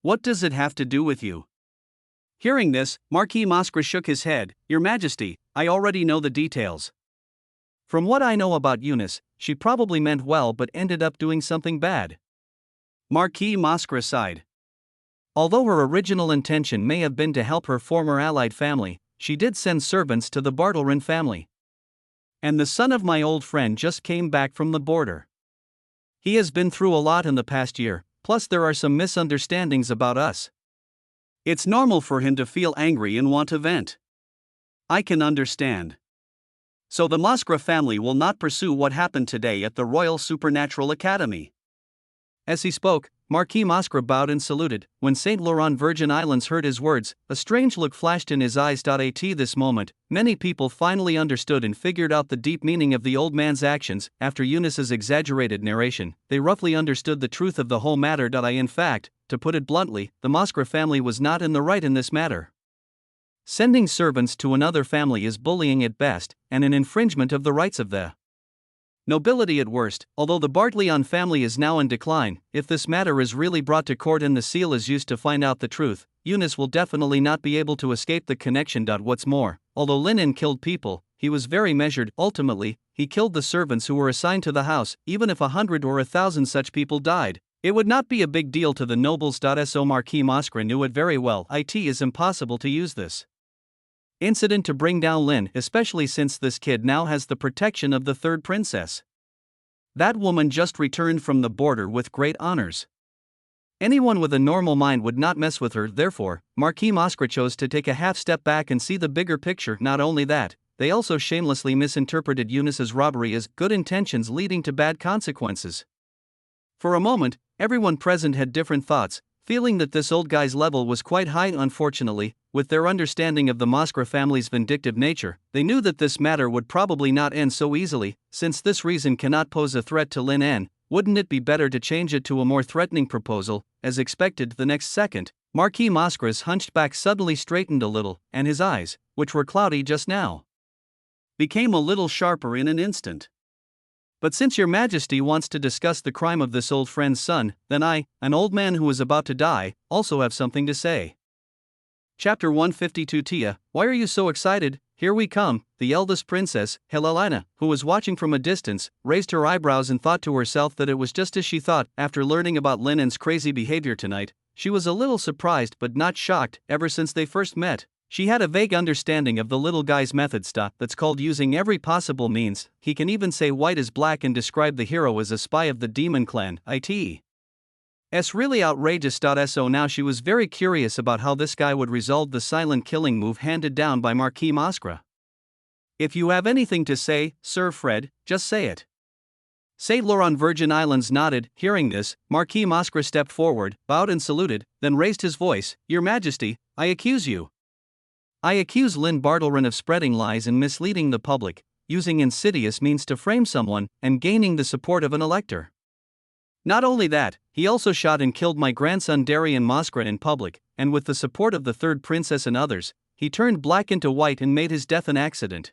What does it have to do with you? Hearing this, Marquis Mascara shook his head. Your Majesty, I already know the details. From what I know about Eunice, she probably meant well but ended up doing something bad. Marquis Mascara sighed. Although her original intention may have been to help her former allied family, she did send servants to the Bartlerin family. And the son of my old friend just came back from the border. He has been through a lot in the past year, plus there are some misunderstandings about us. It's normal for him to feel angry and want to vent. I can understand. So the Mascara family will not pursue what happened today at the Royal Supernatural Academy. As he spoke, Marquis Mascara bowed and saluted. When Saint Laurent Virgin Islands heard his words, a strange look flashed in his eyes. At this moment, many people finally understood and figured out the deep meaning of the old man's actions. After Eunice's exaggerated narration, they roughly understood the truth of the whole matter. In fact, to put it bluntly, the Mascara family was not in the right in this matter. Sending servants to another family is bullying at best, and an infringement of the rights of the nobility at worst. Although the Bartleon family is now in decline, if this matter is really brought to court and the seal is used to find out the truth, Eunice will definitely not be able to escape the connection. What's more, although Lin killed people, he was very measured. Ultimately, he killed the servants who were assigned to the house. Even if 100 or 1,000 such people died, it would not be a big deal to the nobles. So Marquis Mascara knew it very well. It is impossible to use this incident to bring down Lin, especially since this kid now has the protection of the third princess. That woman just returned from the border with great honors. Anyone with a normal mind would not mess with her. Therefore, Marquis Mascara chose to take a half step back and see the bigger picture. Not only that, they also shamelessly misinterpreted Eunice's robbery as good intentions leading to bad consequences. For a moment, everyone present had different thoughts, feeling that this old guy's level was quite high. Unfortunately, with their understanding of the Mascara family's vindictive nature, they knew that this matter would probably not end so easily. Since this reason cannot pose a threat to Lin, Wouldn't it be better to change it to a more threatening proposal? As expected, the next second, Marquis Mascara's hunched back suddenly straightened a little, and his eyes, which were cloudy just now, became a little sharper in an instant. But since your majesty wants to discuss the crime of this old friend's son, then I, an old man who is about to die, also have something to say. Chapter 152. Tia, why are you so excited? Here we come. The eldest princess, Helena, who was watching from a distance, raised her eyebrows and thought to herself that it was just as she thought. After learning about Linen's crazy behavior tonight, she was a little surprised but not shocked. Ever since they first met, she had a vague understanding of the little guy's method stuff that's called using every possible means. He can even say white is black and describe the hero as a spy of the demon clan. It's really outrageous. So now she was very curious about how this guy would resolve the silent killing move handed down by Marquis Mascara. If you have anything to say, Sir Fred, just say it. Saint Laurent Virgin Islands nodded. Hearing this, Marquis Mascara stepped forward, bowed and saluted, then raised his voice. Your Majesty, I accuse Lynn Bartleron of spreading lies and misleading the public, using insidious means to frame someone, and gaining the support of an elector. Not only that, he also shot and killed my grandson Darian Mascara in public, and with the support of the third princess and others, he turned black into white and made his death an accident.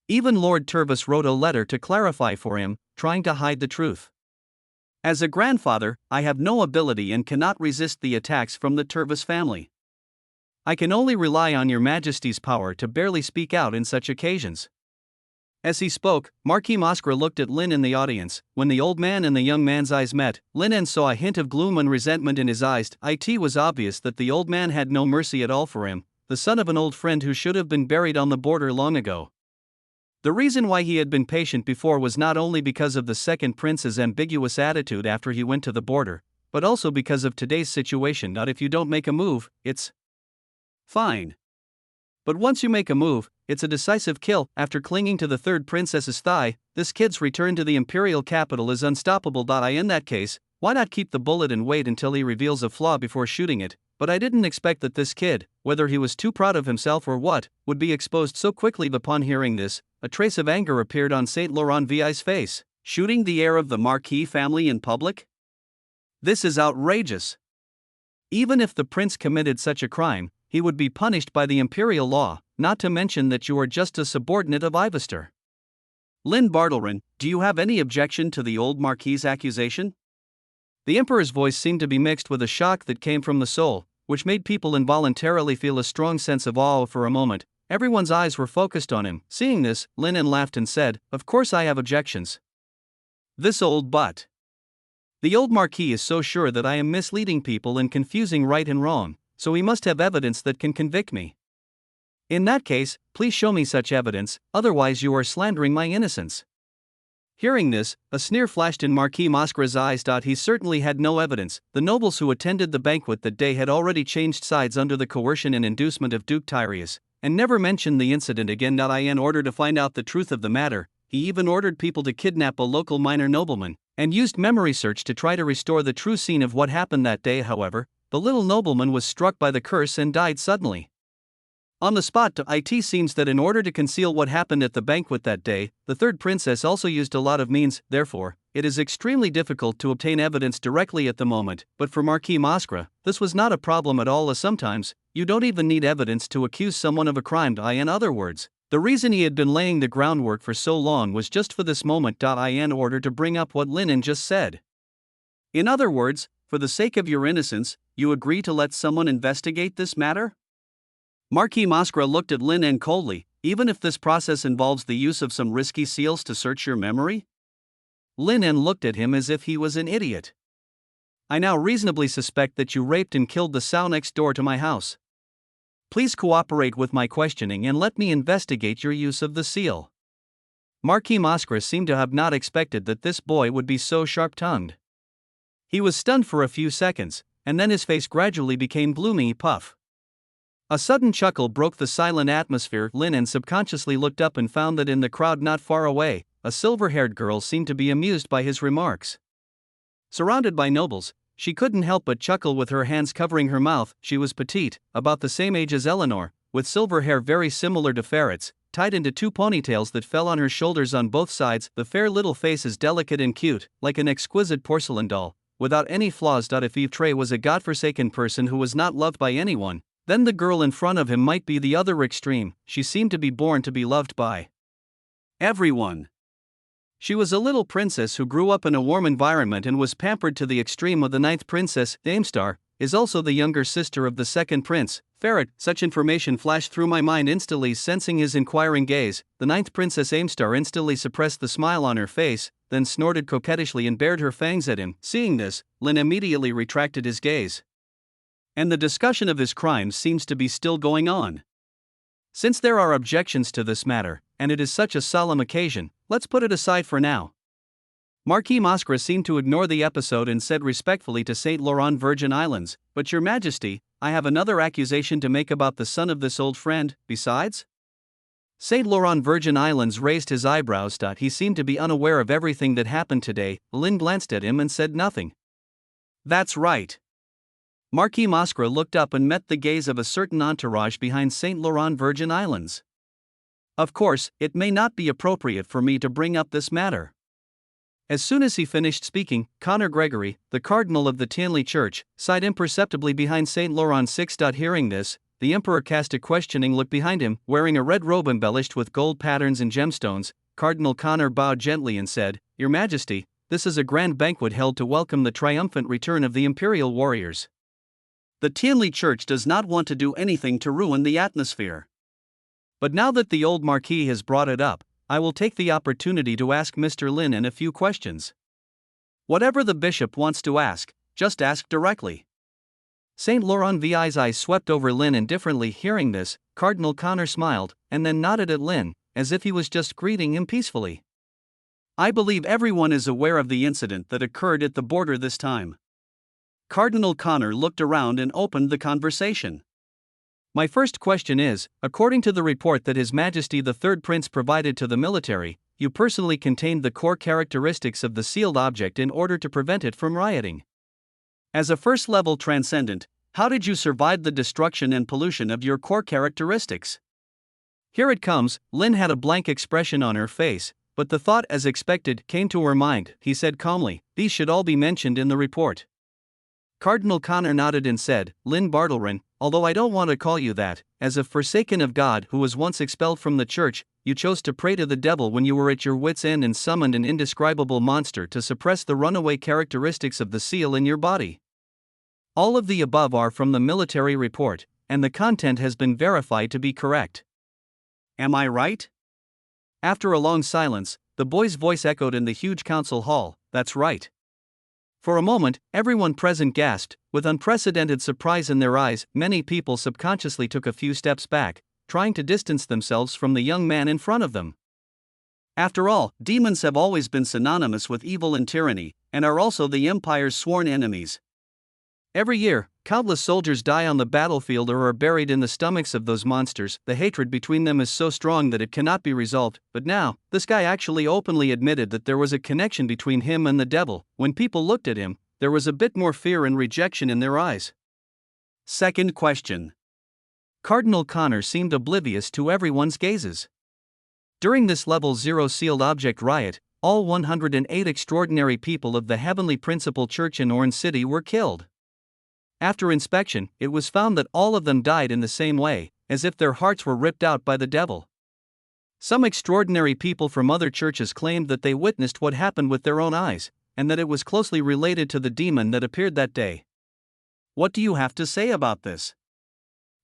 Even Lord Tervis wrote a letter to clarify for him, trying to hide the truth. As a grandfather, I have no ability and cannot resist the attacks from the Tervis family. I can only rely on your Majesty's power to barely speak out in such occasions. As he spoke, Marquis Mascara looked at Linen in the audience. When the old man and the young man's eyes met, Linen saw a hint of gloom and resentment in his eyes. It was obvious that the old man had no mercy at all for him, the son of an old friend who should have been buried on the border long ago. The reason why he had been patient before was not only because of the second prince's ambiguous attitude after he went to the border, but also because of today's situation. Not if you don't make a move, it's fine. But once you make a move, it's a decisive kill. After clinging to the third princess's thigh, this kid's return to the imperial capital is unstoppable. In that case, why not keep the bullet and wait until he reveals a flaw before shooting it? But I didn't expect that this kid, whether he was too proud of himself or what, would be exposed so quickly. Upon hearing this, a trace of anger appeared on Saint Laurent Vi's face. Shooting the heir of the Marquis family in public? This is outrageous. Even if the prince committed such a crime, he would be punished by the imperial law, not to mention that you are just a subordinate of Ivester. Lynn Bartleron, do you have any objection to the old Marquis's accusation? The Emperor's voice seemed to be mixed with a shock that came from the soul, which made people involuntarily feel a strong sense of awe. For a moment, everyone's eyes were focused on him. Seeing this, Linen laughed and said, "Of course I have objections. This old butt. The old Marquis is so sure that I am misleading people and confusing right and wrong, so he must have evidence that can convict me. In that case, please show me such evidence, otherwise you are slandering my innocence." Hearing this, a sneer flashed in Marquis Mascara's eyes. He certainly had no evidence. The nobles who attended the banquet that day had already changed sides under the coercion and inducement of Duke Tyrius, and never mentioned the incident again. In order to find out the truth of the matter, he even ordered people to kidnap a local minor nobleman, and used memory search to try to restore the true scene of what happened that day. However, the little nobleman was struck by the curse and died suddenly. On the spot. It seems that in order to conceal what happened at the banquet that day, the third princess also used a lot of means. Therefore, it is extremely difficult to obtain evidence directly at the moment. But for Marquis Mascara, this was not a problem at all, as sometimes, you don't even need evidence to accuse someone of a crime. In other words, the reason he had been laying the groundwork for so long was just for this moment. In order to bring up what Linen just said. In other words, for the sake of your innocence, you agree to let someone investigate this matter? Marquis Mascara looked at Linen coldly. Even if this process involves the use of some risky seals to search your memory? Linen looked at him as if he was an idiot. I now reasonably suspect that you raped and killed the sow next door to my house. Please cooperate with my questioning and let me investigate your use of the seal. Marquis Mascara seemed to have not expected that this boy would be so sharp-tongued. He was stunned for a few seconds, and then his face gradually became gloomy. Puff. A sudden chuckle broke the silent atmosphere. Linen subconsciously looked up and found that in the crowd not far away, a silver-haired girl seemed to be amused by his remarks. Surrounded by nobles, she couldn't help but chuckle with her hands covering her mouth. She was petite, about the same age as Eleanor, with silver hair very similar to Ferret's. tied into 2 ponytails that fell on her shoulders on both sides. The fair little face is delicate and cute, like an exquisite porcelain doll, without any flaws. If Eve Trey was a godforsaken person who was not loved by anyone, then the girl in front of him might be the other extreme. She seemed to be born to be loved by everyone. She was a little princess who grew up in a warm environment and was pampered to the extreme. Of the 9th princess, Amestar, is also the younger sister of the 2nd prince, Ferret. Such information flashed through my mind instantly, sensing his inquiring gaze. The 9th princess Amestar instantly suppressed the smile on her face, then snorted coquettishly and bared her fangs at him. Seeing this, Lin immediately retracted his gaze. And the discussion of his crimes seems to be still going on. Since there are objections to this matter, and it is such a solemn occasion, let's put it aside for now. Marquis Moscra seemed to ignore the episode and said respectfully to Saint Laurent Virgin Islands, "But your majesty, I have another accusation to make about the son of this old friend, besides?" Saint Laurent Virgin Islands raised his eyebrows. He seemed to be unaware of everything that happened today. Lin glanced at him and said nothing. "That's right." Marquis Moscra looked up and met the gaze of a certain entourage behind Saint Laurent Virgin Islands. "Of course, it may not be appropriate for me to bring up this matter." As soon as he finished speaking, Connor Gregory, the cardinal of the Tianli Church, sighed imperceptibly behind Saint Laurent 6. Hearing this, the emperor cast a questioning look behind him. Wearing a red robe embellished with gold patterns and gemstones, Cardinal Connor bowed gently and said, "Your Majesty, this is a grand banquet held to welcome the triumphant return of the imperial warriors. The Tianli Church does not want to do anything to ruin the atmosphere. But now that the old marquis has brought it up, I will take the opportunity to ask Mr. Lin a few questions. Whatever the bishop wants to ask, just ask directly." Saint Laurent VI's eyes swept over Lin indifferently. Hearing this, Cardinal Connor smiled, and then nodded at Lin, as if he was just greeting him peacefully. "I believe everyone is aware of the incident that occurred at the border this time." Cardinal Connor looked around and opened the conversation. "My first question is, according to the report that His Majesty the 3rd Prince provided to the military, you personally contained the core characteristics of the sealed object in order to prevent it from rioting. As a first-level transcendent, how did you survive the destruction and pollution of your core characteristics?" "Here it comes." Lin had a blank expression on her face, but the thought, as expected, came to her mind. He said calmly, "These should all be mentioned in the report." Cardinal Connor nodded and said, "Lin Bartlerin, although I don't want to call you that, as a forsaken of God who was once expelled from the church, you chose to pray to the devil when you were at your wits' end and summoned an indescribable monster to suppress the runaway characteristics of the seal in your body. All of the above are from the military report, and the content has been verified to be correct. Am I right?" After a long silence, the boy's voice echoed in the huge council hall, "That's right." For a moment, everyone present gasped, with unprecedented surprise in their eyes. Many people subconsciously took a few steps back, trying to distance themselves from the young man in front of them. After all, demons have always been synonymous with evil and tyranny, and are also the Empire's sworn enemies. Every year, countless soldiers die on the battlefield or are buried in the stomachs of those monsters. The hatred between them is so strong that it cannot be resolved. But now, this guy actually openly admitted that there was a connection between him and the devil. When people looked at him, there was a bit more fear and rejection in their eyes. Second question. Cardinal Connor seemed oblivious to everyone's gazes. During this Level 0 sealed object riot, all 108 extraordinary people of the Heavenly Principal Church in Orange City were killed. After inspection, it was found that all of them died in the same way, as if their hearts were ripped out by the devil. Some extraordinary people from other churches claimed that they witnessed what happened with their own eyes, and that it was closely related to the demon that appeared that day. What do you have to say about this?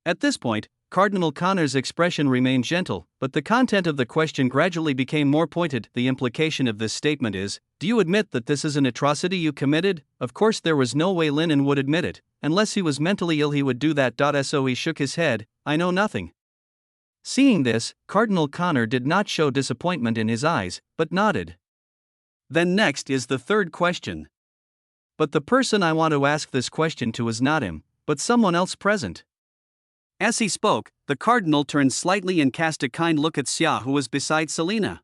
At this point, Cardinal Connor's expression remained gentle, but the content of the question gradually became more pointed. The implication of this statement is, do you admit that this is an atrocity you committed? Of course there was no way Lennon would admit it. Unless he was mentally ill he would do that. So he shook his head, I know nothing. Seeing this, Cardinal Connor did not show disappointment in his eyes, but nodded. Then next is the third question. But the person I want to ask this question to is not him, but someone else present. As he spoke, the cardinal turned slightly and cast a kind look at Xia, who was beside Selena.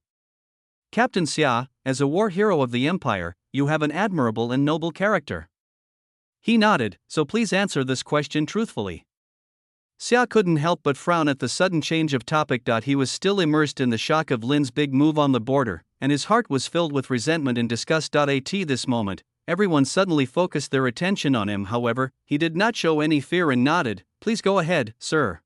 Captain Xia, as a war hero of the Empire, you have an admirable and noble character. He nodded, so please answer this question truthfully. Xia couldn't help but frown at the sudden change of topic. He was still immersed in the shock of Lin's big move on the border, and his heart was filled with resentment and disgust. At this moment, everyone suddenly focused their attention on him. However, he did not show any fear and nodded. "Please go ahead, sir.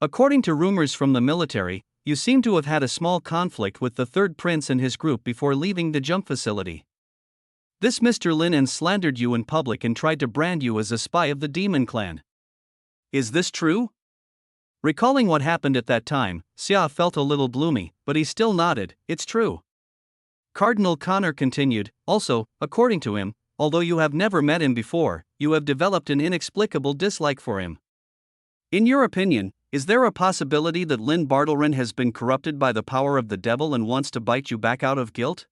According to rumors from the military, you seem to have had a small conflict with the third prince and his group before leaving the jump facility. This Mr. Lin slandered you in public and tried to brand you as a spy of the Demon Clan. Is this true?" Recalling what happened at that time, Xia felt a little gloomy, but he still nodded. "It's true." Cardinal Connor continued, "Also, according to him, although you have never met him before, you have developed an inexplicable dislike for him. In your opinion, is there a possibility that Lin Bartlerin has been corrupted by the power of the devil and wants to bite you back out of guilt?"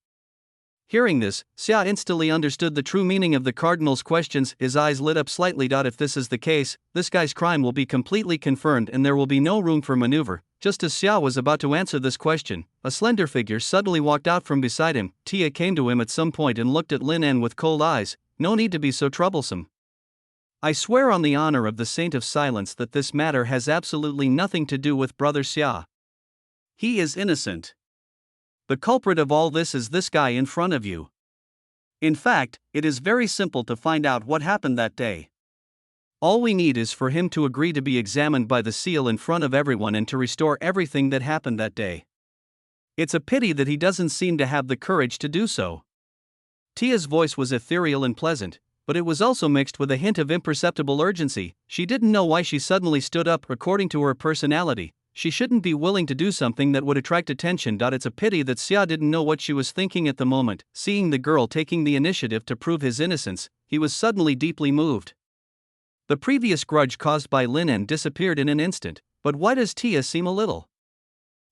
Hearing this, Xia instantly understood the true meaning of the cardinal's questions. His eyes lit up slightly. "If this is the case, this guy's crime will be completely confirmed and there will be no room for maneuver." Just as Xia was about to answer this question, a slender figure suddenly walked out from beside him. Tia came to him at some point and looked at Lin with cold eyes. "No need to be so troublesome. I swear on the honor of the Saint of Silence that this matter has absolutely nothing to do with Brother Xia. He is innocent. The culprit of all this is this guy in front of you. In fact, it is very simple to find out what happened that day. All we need is for him to agree to be examined by the seal in front of everyone and to restore everything that happened that day. It's a pity that he doesn't seem to have the courage to do so." Tia's voice was ethereal and pleasant, but it was also mixed with a hint of imperceptible urgency. She didn't know why she suddenly stood up. According to her personality, she shouldn't be willing to do something that would attract attention. It's a pity that Xia didn't know what she was thinking at the moment. Seeing the girl taking the initiative to prove his innocence, he was suddenly deeply moved. The previous grudge caused by Lin disappeared in an instant, but why does Tia seem a little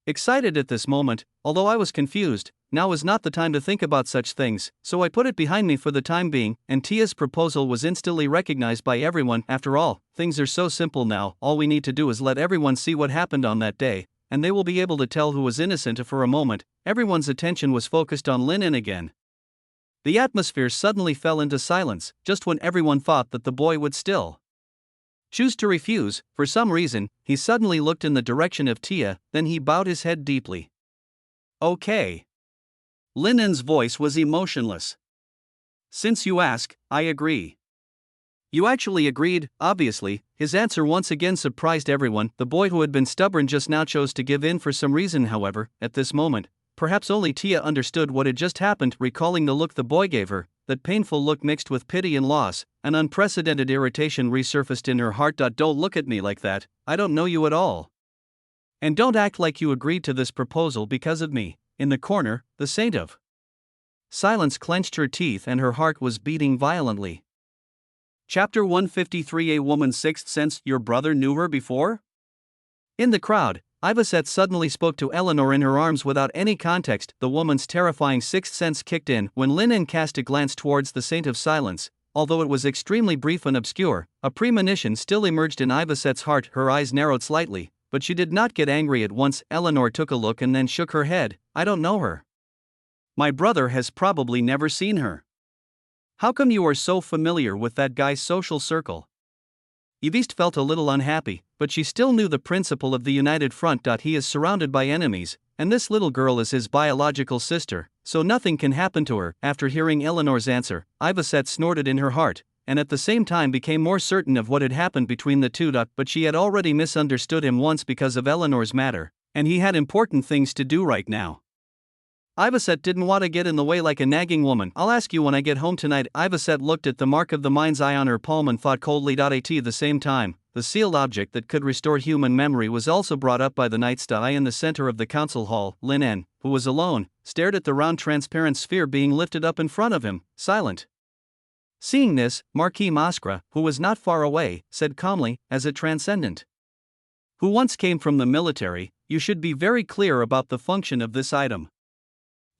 excited at this moment? Although I was confused, now is not the time to think about such things, so I put it behind me for the time being, and Tia's proposal was instantly recognized by everyone. After all, things are so simple now. All we need to do is let everyone see what happened on that day, and they will be able to tell who was innocent. For a moment, everyone's attention was focused on Lin again. The atmosphere suddenly fell into silence, just when everyone thought that the boy would still choose to refuse. For some reason, he suddenly looked in the direction of Tia, then he bowed his head deeply. "Okay." Lin's voice was emotionless. "Since you ask, I agree." "You actually agreed?" Obviously, his answer once again surprised everyone. The boy who had been stubborn just now chose to give in for some reason. However, at this moment, perhaps only Tia understood what had just happened. Recalling the look the boy gave her, that painful look mixed with pity and loss, an unprecedented irritation resurfaced in her heart. "Don't look at me like that, I don't know you at all. And don't act like you agreed to this proposal because of me." In the corner, the Saint of Silence clenched her teeth and her heart was beating violently. Chapter 153. A Woman's Sixth Sense. "Your brother knew her before?" In the crowd, Ivaset suddenly spoke to Eleanor in her arms without any context. The woman's terrifying sixth sense kicked in when Lin cast a glance towards the Saint of Silence. Although it was extremely brief and obscure, a premonition still emerged in Ivaset's heart. Her eyes narrowed slightly, but she did not get angry at once. Eleanor took a look and then shook her head. "I don't know her. My brother has probably never seen her. How come you are so familiar with that guy's social circle?" Yviste felt a little unhappy, but she still knew the principle of the United Front. He is surrounded by enemies, and this little girl is his biological sister, so nothing can happen to her. After hearing Eleanor's answer, Ivaset snorted in her heart, and at the same time became more certain of what had happened between the two. But she had already misunderstood him once because of Eleanor's matter, and he had important things to do right now. Ivaset didn't want to get in the way like a nagging woman. "I'll ask you when I get home tonight." Ivaset looked at the mark of the mind's eye on her palm and thought coldly. At the same time, the sealed object that could restore human memory was also brought up by the Knight's eye in the center of the council hall. Lin, who was alone, stared at the round transparent sphere being lifted up in front of him, silent. Seeing this, Marquis Maskra, who was not far away, said calmly, as a transcendent who once came from the military, "You should be very clear about the function of this item."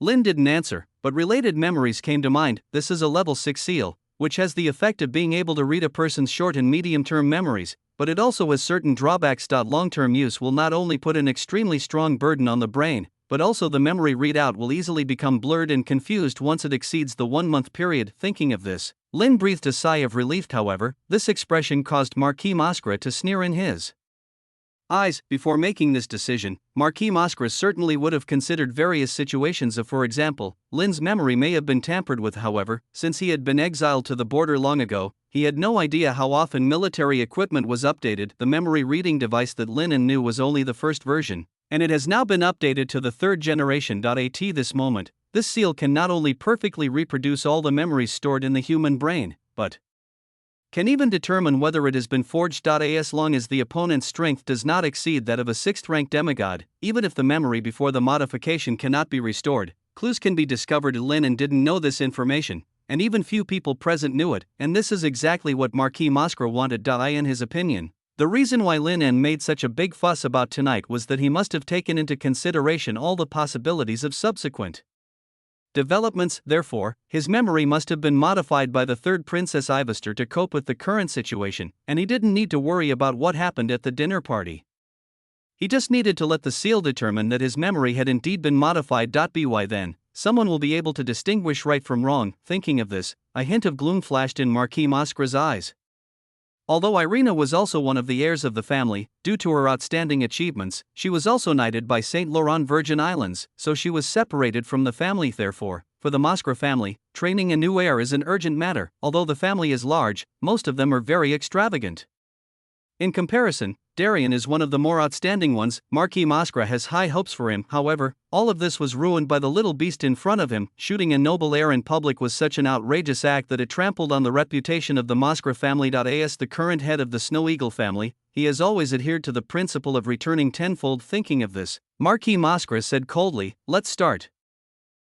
Lin didn't answer, but related memories came to mind. This is a level 6 seal, which has the effect of being able to read a person's short and medium-term memories, but it also has certain drawbacks. Long-term use will not only put an extremely strong burden on the brain, but also the memory readout will easily become blurred and confused once it exceeds the 1-month period. Thinking of this, Lin breathed a sigh of relief, however. This expression caused Marquis Mascara to sneer in his eyes. Before making this decision, Marquis Mascara certainly would have considered various situations of, for example, Lin's memory may have been tampered with. However, since he had been exiled to the border long ago, he had no idea how often military equipment was updated. The memory reading device that Lin knew was only the first version, and it has now been updated to the third generation. At this moment, this seal can not only perfectly reproduce all the memories stored in the human brain, but can even determine whether it has been forged. As long as the opponent's strength does not exceed that of a 6th-rank demigod, even if the memory before the modification cannot be restored, clues can be discovered. Lin didn't know this information, and even few people present knew it, and this is exactly what Marquis Mascara wanted. In his opinion, the reason why Lin made such a big fuss about tonight was that he must have taken into consideration all the possibilities of subsequent developments. Therefore, his memory must have been modified by the third Princess Ivester to cope with the current situation, and he didn't need to worry about what happened at the dinner party. He just needed to let the seal determine that his memory had indeed been modified. By then, someone will be able to distinguish right from wrong. Thinking of this, a hint of gloom flashed in Marquis Mascara's eyes. Although Irina was also one of the heirs of the family, due to her outstanding achievements, she was also knighted by Saint Laurent Virgin Islands, so she was separated from the family. Therefore, for the Mascara family, training a new heir is an urgent matter. Although the family is large, most of them are very extravagant. In comparison, Darien is one of the more outstanding ones. Marquis Mascara has high hopes for him. However, all of this was ruined by the little beast in front of him. Shooting a noble heir in public was such an outrageous act that it trampled on the reputation of the Mascara family. As the current head of the Snow Eagle family, he has always adhered to the principle of returning tenfold. Thinking of this, Marquis Mascara said coldly, "Let's start."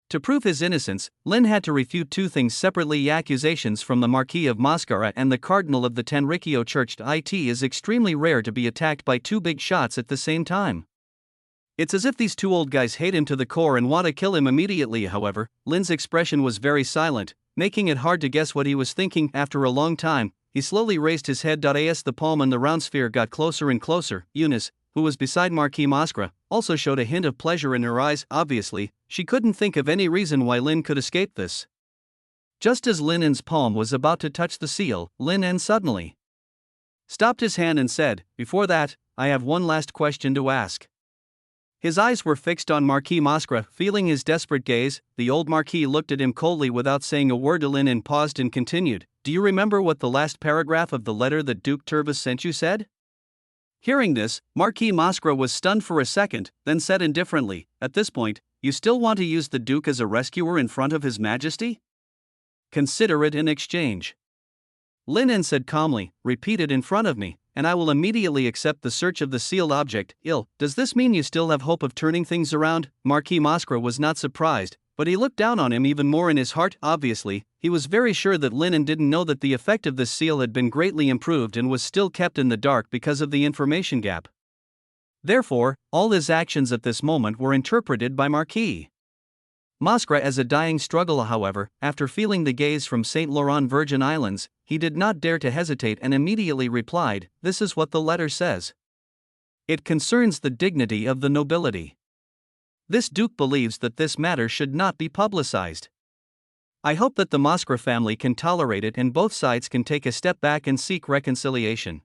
To prove his innocence, Lin had to refute two things separately: accusations from the Marquis of Mascara and the Cardinal of the Tenricchio Church. It is extremely rare to be attacked by two big shots at the same time. It's as if these two old guys hate him to the core and want to kill him immediately. However, Lin's expression was very silent, making it hard to guess what he was thinking. After a long time, he slowly raised his head. As the palm and the round sphere got closer and closer, Eunice, who was beside Marquis Mascara, also showed a hint of pleasure in her eyes. Obviously, she couldn't think of any reason why Lin could escape this. Just as Lin's palm was about to touch the seal, Lin suddenly stopped his hand and said, "Before that, I have one last question to ask." His eyes were fixed on Marquis Mascara. Feeling his desperate gaze, the old Marquis looked at him coldly without saying a word. Lin paused and continued, "Do you remember what the last paragraph of the letter that Duke Turvis sent you said?" Hearing this, Marquis Mascara was stunned for a second, then said indifferently, "At this point, you still want to use the Duke as a rescuer in front of His Majesty? Consider it in exchange." Lin said calmly, "Repeat it in front of me, and I will immediately accept the search of the sealed object." Does this mean you still have hope of turning things around?" Marquis Mascara was not surprised, but he looked down on him even more in his heart. Obviously, he was very sure that Lin didn't know that the effect of this seal had been greatly improved and was still kept in the dark because of the information gap. Therefore, all his actions at this moment were interpreted by Marquis Mascara as a dying struggle. However, after feeling the gaze from Saint Laurent Virgin Islands, he did not dare to hesitate and immediately replied, "This is what the letter says. It concerns the dignity of the nobility. This Duke believes that this matter should not be publicized. I hope that the Mascara family can tolerate it and both sides can take a step back and seek reconciliation."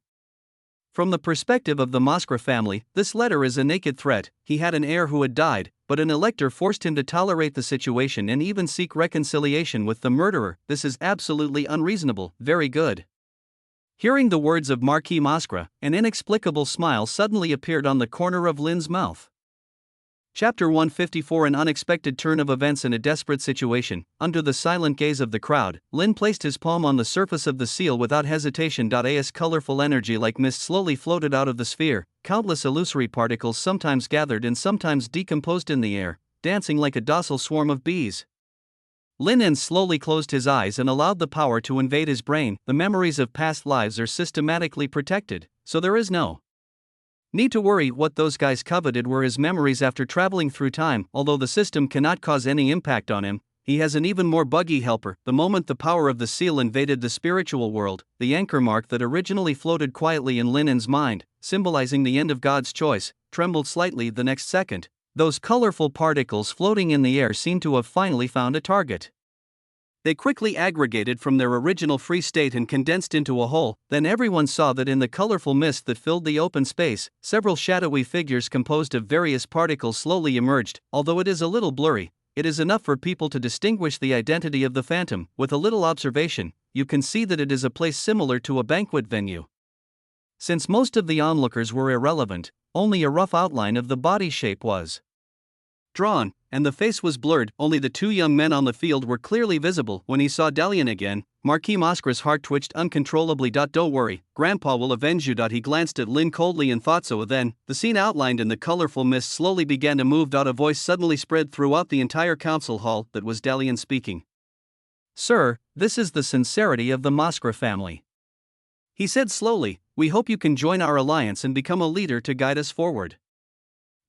From the perspective of the Mascara family, this letter is a naked threat. He had an heir who had died, but an elector forced him to tolerate the situation and even seek reconciliation with the murderer. This is absolutely unreasonable. Very good. Hearing the words of Marquis Mascara, an inexplicable smile suddenly appeared on the corner of Lin's mouth. Chapter 154. An unexpected turn of events. In a desperate situation, under the silent gaze of the crowd, Lin placed his palm on the surface of the seal without hesitation. As colorful energy like mist slowly floated out of the sphere, countless illusory particles sometimes gathered and sometimes decomposed in the air, dancing like a docile swarm of bees. Lin slowly closed his eyes and allowed the power to invade his brain. The memories of past lives are systematically protected, so there is no need to worry. What those guys coveted were his memories after traveling through time. Although the system cannot cause any impact on him, he has an even more buggy helper. The moment the power of the seal invaded the spiritual world, the anchor mark that originally floated quietly in Lin's mind, symbolizing the end of God's choice, trembled slightly. The next second, those colorful particles floating in the air seemed to have finally found a target. They quickly aggregated from their original free state and condensed into a whole. Then everyone saw that in the colorful mist that filled the open space, several shadowy figures composed of various particles slowly emerged. Although it is a little blurry, it is enough for people to distinguish the identity of the phantom. With a little observation, you can see that it is a place similar to a banquet venue. Since most of the onlookers were irrelevant, only a rough outline of the body shape was drawn, and the face was blurred. Only the two young men on the field were clearly visible. When he saw Dalian again, Marquis Moscra's heart twitched uncontrollably. Don't worry, Grandpa will avenge you. He glanced at Lynn coldly and thought so. Then, the scene outlined in the colorful mist slowly began to move. A voice suddenly spread throughout the entire council hall. That was Dalian speaking. Sir, this is the sincerity of the Moscra family. He said slowly, we hope you can join our alliance and become a leader to guide us forward.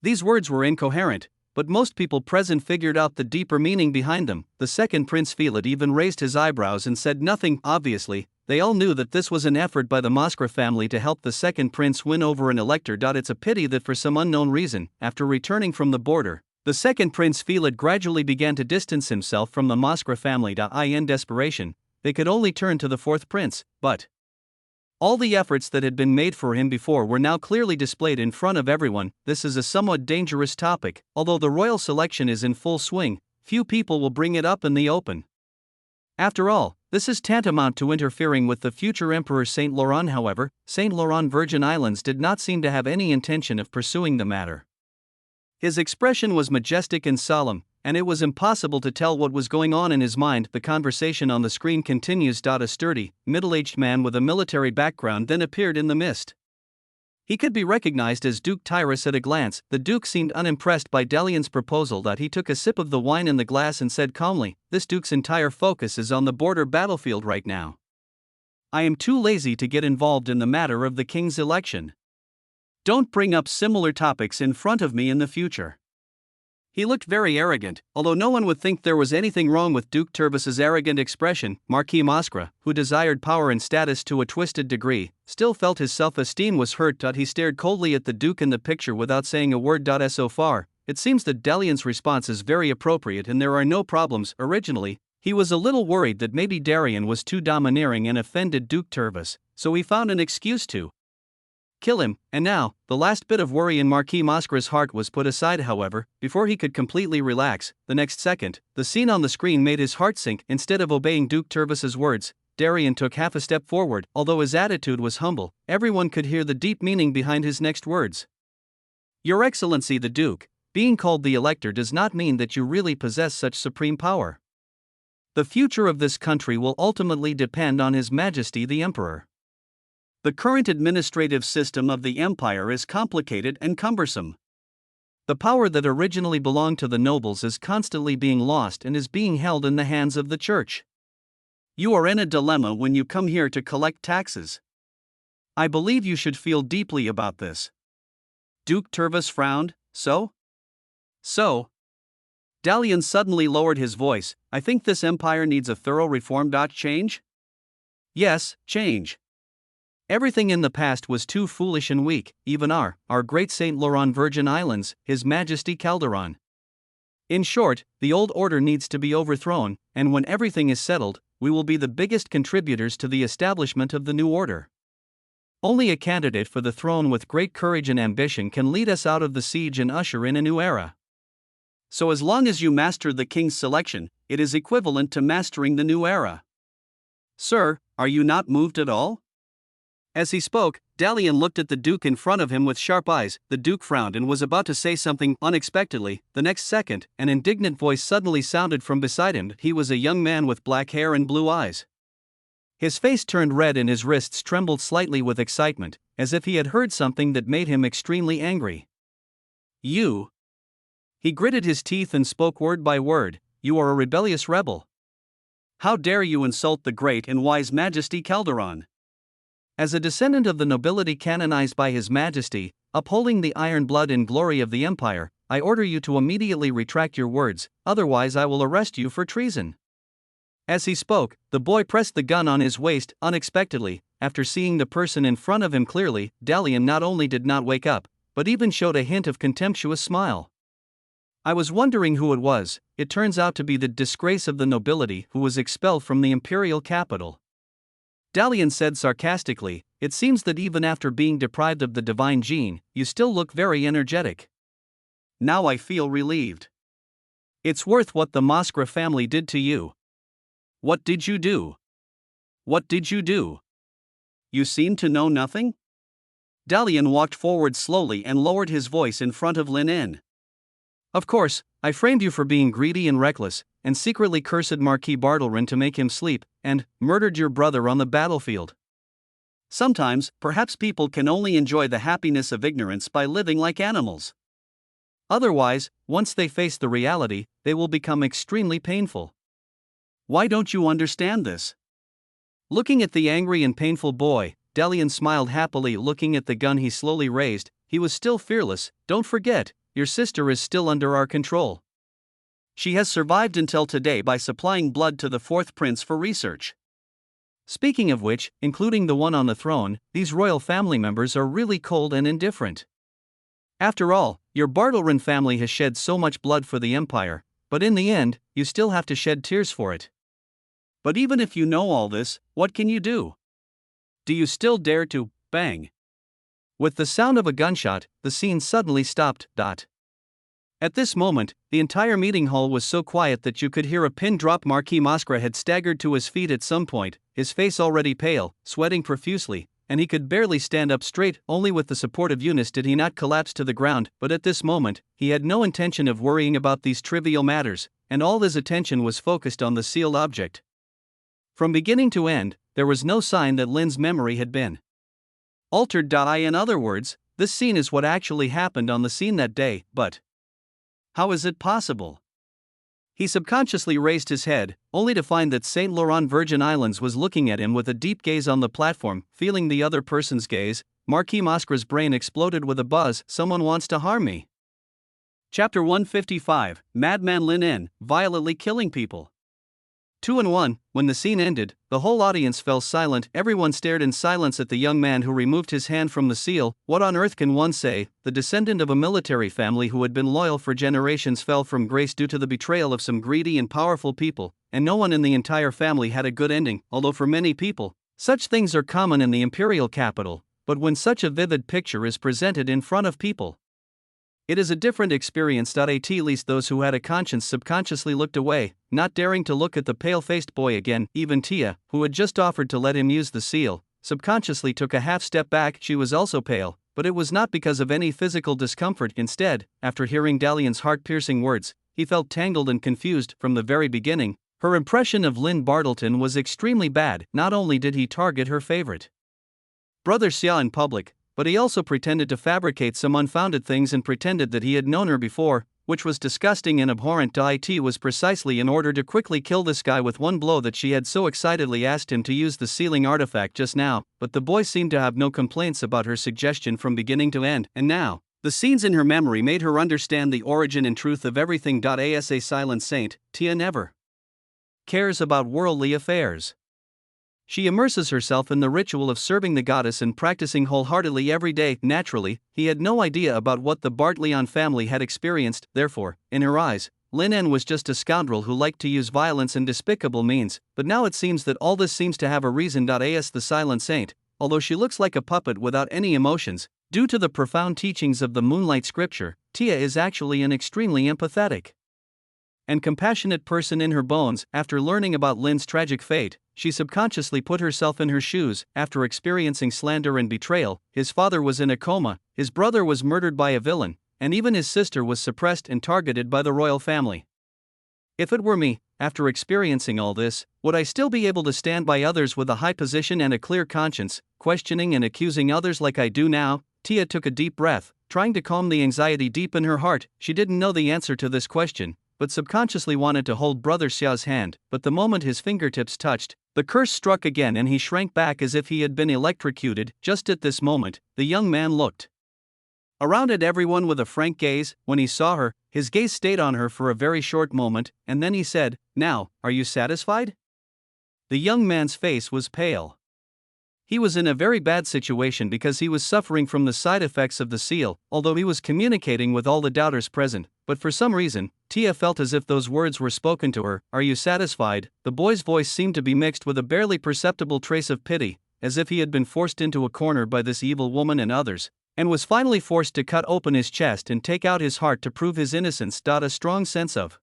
These words were incoherent, but most people present figured out the deeper meaning behind them. The second Prince Felid even raised his eyebrows and said nothing. Obviously, they all knew that this was an effort by the Moscra family to help the second prince win over an elector. It's a pity that for some unknown reason, after returning from the border, the second Prince Felid gradually began to distance himself from the Moscra family. In desperation, they could only turn to the fourth prince, but all the efforts that had been made for him before were now clearly displayed in front of everyone. This is a somewhat dangerous topic. Although the royal selection is in full swing, few people will bring it up in the open. After all, this is tantamount to interfering with the future Emperor Saint Laurent. However, Saint Laurent Virgin Islands did not seem to have any intention of pursuing the matter. His expression was majestic and solemn, and it was impossible to tell what was going on in his mind. The conversation on the screen continues. A sturdy, middle-aged man with a military background then appeared in the mist. He could be recognized as Duke Tyrus at a glance. The Duke seemed unimpressed by Dalian's proposal. He took a sip of the wine in the glass and said calmly, this Duke's entire focus is on the border battlefield right now. I am too lazy to get involved in the matter of the king's election. Don't bring up similar topics in front of me in the future. He looked very arrogant, although no one would think there was anything wrong with Duke Turvis's arrogant expression. Marquis Moscra, who desired power and status to a twisted degree, still felt his self-esteem was hurt. He stared coldly at the Duke in the picture without saying a word. So far, it seems that Dalian's response is very appropriate and there are no problems. Originally, he was a little worried that maybe Darian was too domineering and offended Duke Turvis, so he found an excuse to kill him, and now, the last bit of worry in Marquis Moscra's heart was put aside. However, before he could completely relax, the next second, the scene on the screen made his heart sink. Instead of obeying Duke Turvis's words, Darian took half a step forward. Although his attitude was humble, everyone could hear the deep meaning behind his next words. Your Excellency the Duke, being called the Elector does not mean that you really possess such supreme power. The future of this country will ultimately depend on His Majesty the Emperor. The current administrative system of the empire is complicated and cumbersome. The power that originally belonged to the nobles is constantly being lost and is being held in the hands of the church. You are in a dilemma when you come here to collect taxes. I believe you should feel deeply about this. Duke Turvis frowned. So? Dalian suddenly lowered his voice. I think this empire needs a thorough reform. Change? Yes, change. Everything in the past was too foolish and weak, even our great Saint Laurent Virgin Islands, His Majesty Calderon. In short, the old order needs to be overthrown, and when everything is settled, we will be the biggest contributors to the establishment of the new order. Only a candidate for the throne with great courage and ambition can lead us out of the siege and usher in a new era. So as long as you master the king's selection, it is equivalent to mastering the new era. Sir, are you not moved at all? As he spoke, Dalian looked at the Duke in front of him with sharp eyes. The Duke frowned and was about to say something. Unexpectedly, the next second, an indignant voice suddenly sounded from beside him. He was a young man with black hair and blue eyes. His face turned red and his wrists trembled slightly with excitement, as if he had heard something that made him extremely angry. You. He gritted his teeth and spoke word by word. You are a rebellious rebel. How dare you insult the great and wise Majesty Calderon? As a descendant of the nobility canonized by His Majesty, upholding the iron blood and glory of the empire, I order you to immediately retract your words, otherwise I will arrest you for treason. As he spoke, the boy pressed the gun on his waist. Unexpectedly, after seeing the person in front of him clearly, Dalian not only did not wake up, but even showed a hint of contemptuous smile. I was wondering who it was. It turns out to be the disgrace of the nobility who was expelled from the imperial capital. Dalian said sarcastically, it seems that even after being deprived of the divine gene, you still look very energetic. Now I feel relieved. It's worth what the Moskra family did to you. What did you do? What did you do? You seem to know nothing? Dalian walked forward slowly and lowered his voice in front of Lin En. Of course, I framed you for being greedy and reckless, and secretly cursed Marquis Bartlerin to make him sleep, and murdered your brother on the battlefield. Sometimes, perhaps people can only enjoy the happiness of ignorance by living like animals. Otherwise, once they face the reality, they will become extremely painful. Why don't you understand this? Looking at the angry and painful boy, Dalian smiled happily. Looking at the gun he slowly raised, he was still fearless. Don't forget, your sister is still under our control. She has survived until today by supplying blood to the fourth prince for research. Speaking of which, including the one on the throne, these royal family members are really cold and indifferent. After all, your Bartlerin family has shed so much blood for the Empire, but in the end, you still have to shed tears for it. But even if you know all this, what can you do? Do you still dare to bang? With the sound of a gunshot, the scene suddenly stopped. At this moment, the entire meeting hall was so quiet that you could hear a pin drop. Marquis Moskra had staggered to his feet at some point, his face already pale, sweating profusely, and he could barely stand up straight. Only with the support of Eunice did he not collapse to the ground, but at this moment, he had no intention of worrying about these trivial matters, and all his attention was focused on the sealed object. From beginning to end, there was no sign that Lin's memory had been altered. In other words, this scene is what actually happened on the scene that day, but how is it possible? He subconsciously raised his head, only to find that St. Laurent Virgin Islands was looking at him with a deep gaze on the platform. Feeling the other person's gaze, Marquis Moskra's brain exploded with a buzz. Someone wants to harm me. Chapter 155, Madman Lin En, violently killing people. 2-1, when the scene ended, the whole audience fell silent. Everyone stared in silence at the young man who removed his hand from the seal. What on earth can one say? The descendant of a military family who had been loyal for generations fell from grace due to the betrayal of some greedy and powerful people, and no one in the entire family had a good ending, although for many people, such things are common in the imperial capital, but when such a vivid picture is presented in front of people, it is a different experience. At least those who had a conscience subconsciously looked away, not daring to look at the pale-faced boy again. Even Tia, who had just offered to let him use the seal, subconsciously took a half step back. She was also pale, but it was not because of any physical discomfort. Instead, after hearing Dalian's heart-piercing words, he felt tangled and confused. From the very beginning, her impression of Lynn Bartleton was extremely bad. Not only did he target her favorite brother Xia in public, but he also pretended to fabricate some unfounded things and pretended that he had known her before, which was disgusting and abhorrent. It was precisely in order to quickly kill this guy with one blow that she had so excitedly asked him to use the sealing artifact just now, but the boy seemed to have no complaints about her suggestion from beginning to end, and now, the scenes in her memory made her understand the origin and truth of everything. As a silent saint, Tia never cares about worldly affairs. She immerses herself in the ritual of serving the goddess and practicing wholeheartedly every day. Naturally, he had no idea about what the Bartleon family had experienced. Therefore, in her eyes, Lin En was just a scoundrel who liked to use violence and despicable means. But now it seems that all this seems to have a reason. As the silent saint, although she looks like a puppet without any emotions, due to the profound teachings of the Moonlight Scripture, Tia is actually an extremely empathetic and compassionate person in her bones. After learning about Lin's tragic fate, she subconsciously put herself in her shoes. After experiencing slander and betrayal, his father was in a coma, his brother was murdered by a villain, and even his sister was suppressed and targeted by the royal family. If it were me, after experiencing all this, would I still be able to stand by others with a high position and a clear conscience, questioning and accusing others like I do now? Tia took a deep breath, trying to calm the anxiety deep in her heart. She didn't know the answer to this question, but subconsciously wanted to hold Brother Xiao's hand. But the moment his fingertips touched, the curse struck again and he shrank back as if he had been electrocuted. Just at this moment, the young man looked around at everyone with a frank gaze. When he saw her, his gaze stayed on her for a very short moment, and then he said, "Now, are you satisfied?" The young man's face was pale. He was in a very bad situation because he was suffering from the side effects of the seal, although he was communicating with all the doubters present, but for some reason, Tia felt as if those words were spoken to her. "Are you satisfied?" The boy's voice seemed to be mixed with a barely perceptible trace of pity, as if he had been forced into a corner by this evil woman and others, and was finally forced to cut open his chest and take out his heart to prove his innocence. A strong sense of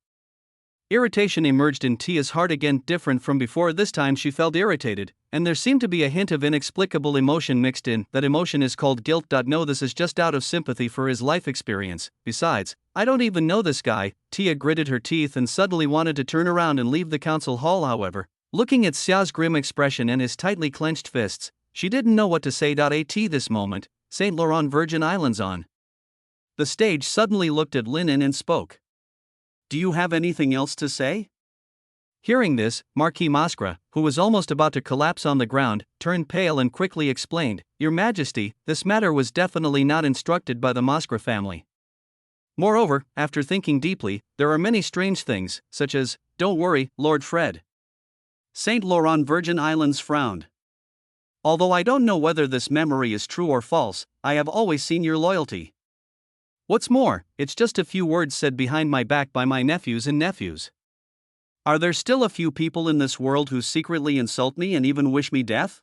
irritation emerged in Tia's heart again, different from before. This time she felt irritated, and there seemed to be a hint of inexplicable emotion mixed in. That emotion is called guilt. No, this is just out of sympathy for his life experience. Besides, I don't even know this guy. Tia gritted her teeth and suddenly wanted to turn around and leave the council hall. However, looking at Xia's grim expression and his tightly clenched fists, she didn't know what to say. At this moment, Saint Laurent Virgin Islands on the stage suddenly looked at Lin and spoke. "Do you have anything else to say?" Hearing this, Marquis Mascra, who was almost about to collapse on the ground, turned pale and quickly explained, "Your Majesty, this matter was definitely not instructed by the Mascra family. Moreover, after thinking deeply, there are many strange things, such as, don't worry, Lord Fred." Saint Laurent Virgin Islands frowned. "Although I don't know whether this memory is true or false, I have always seen your loyalty. What's more, it's just a few words said behind my back by my nephews and nephews. Are there still a few people in this world who secretly insult me and even wish me death?"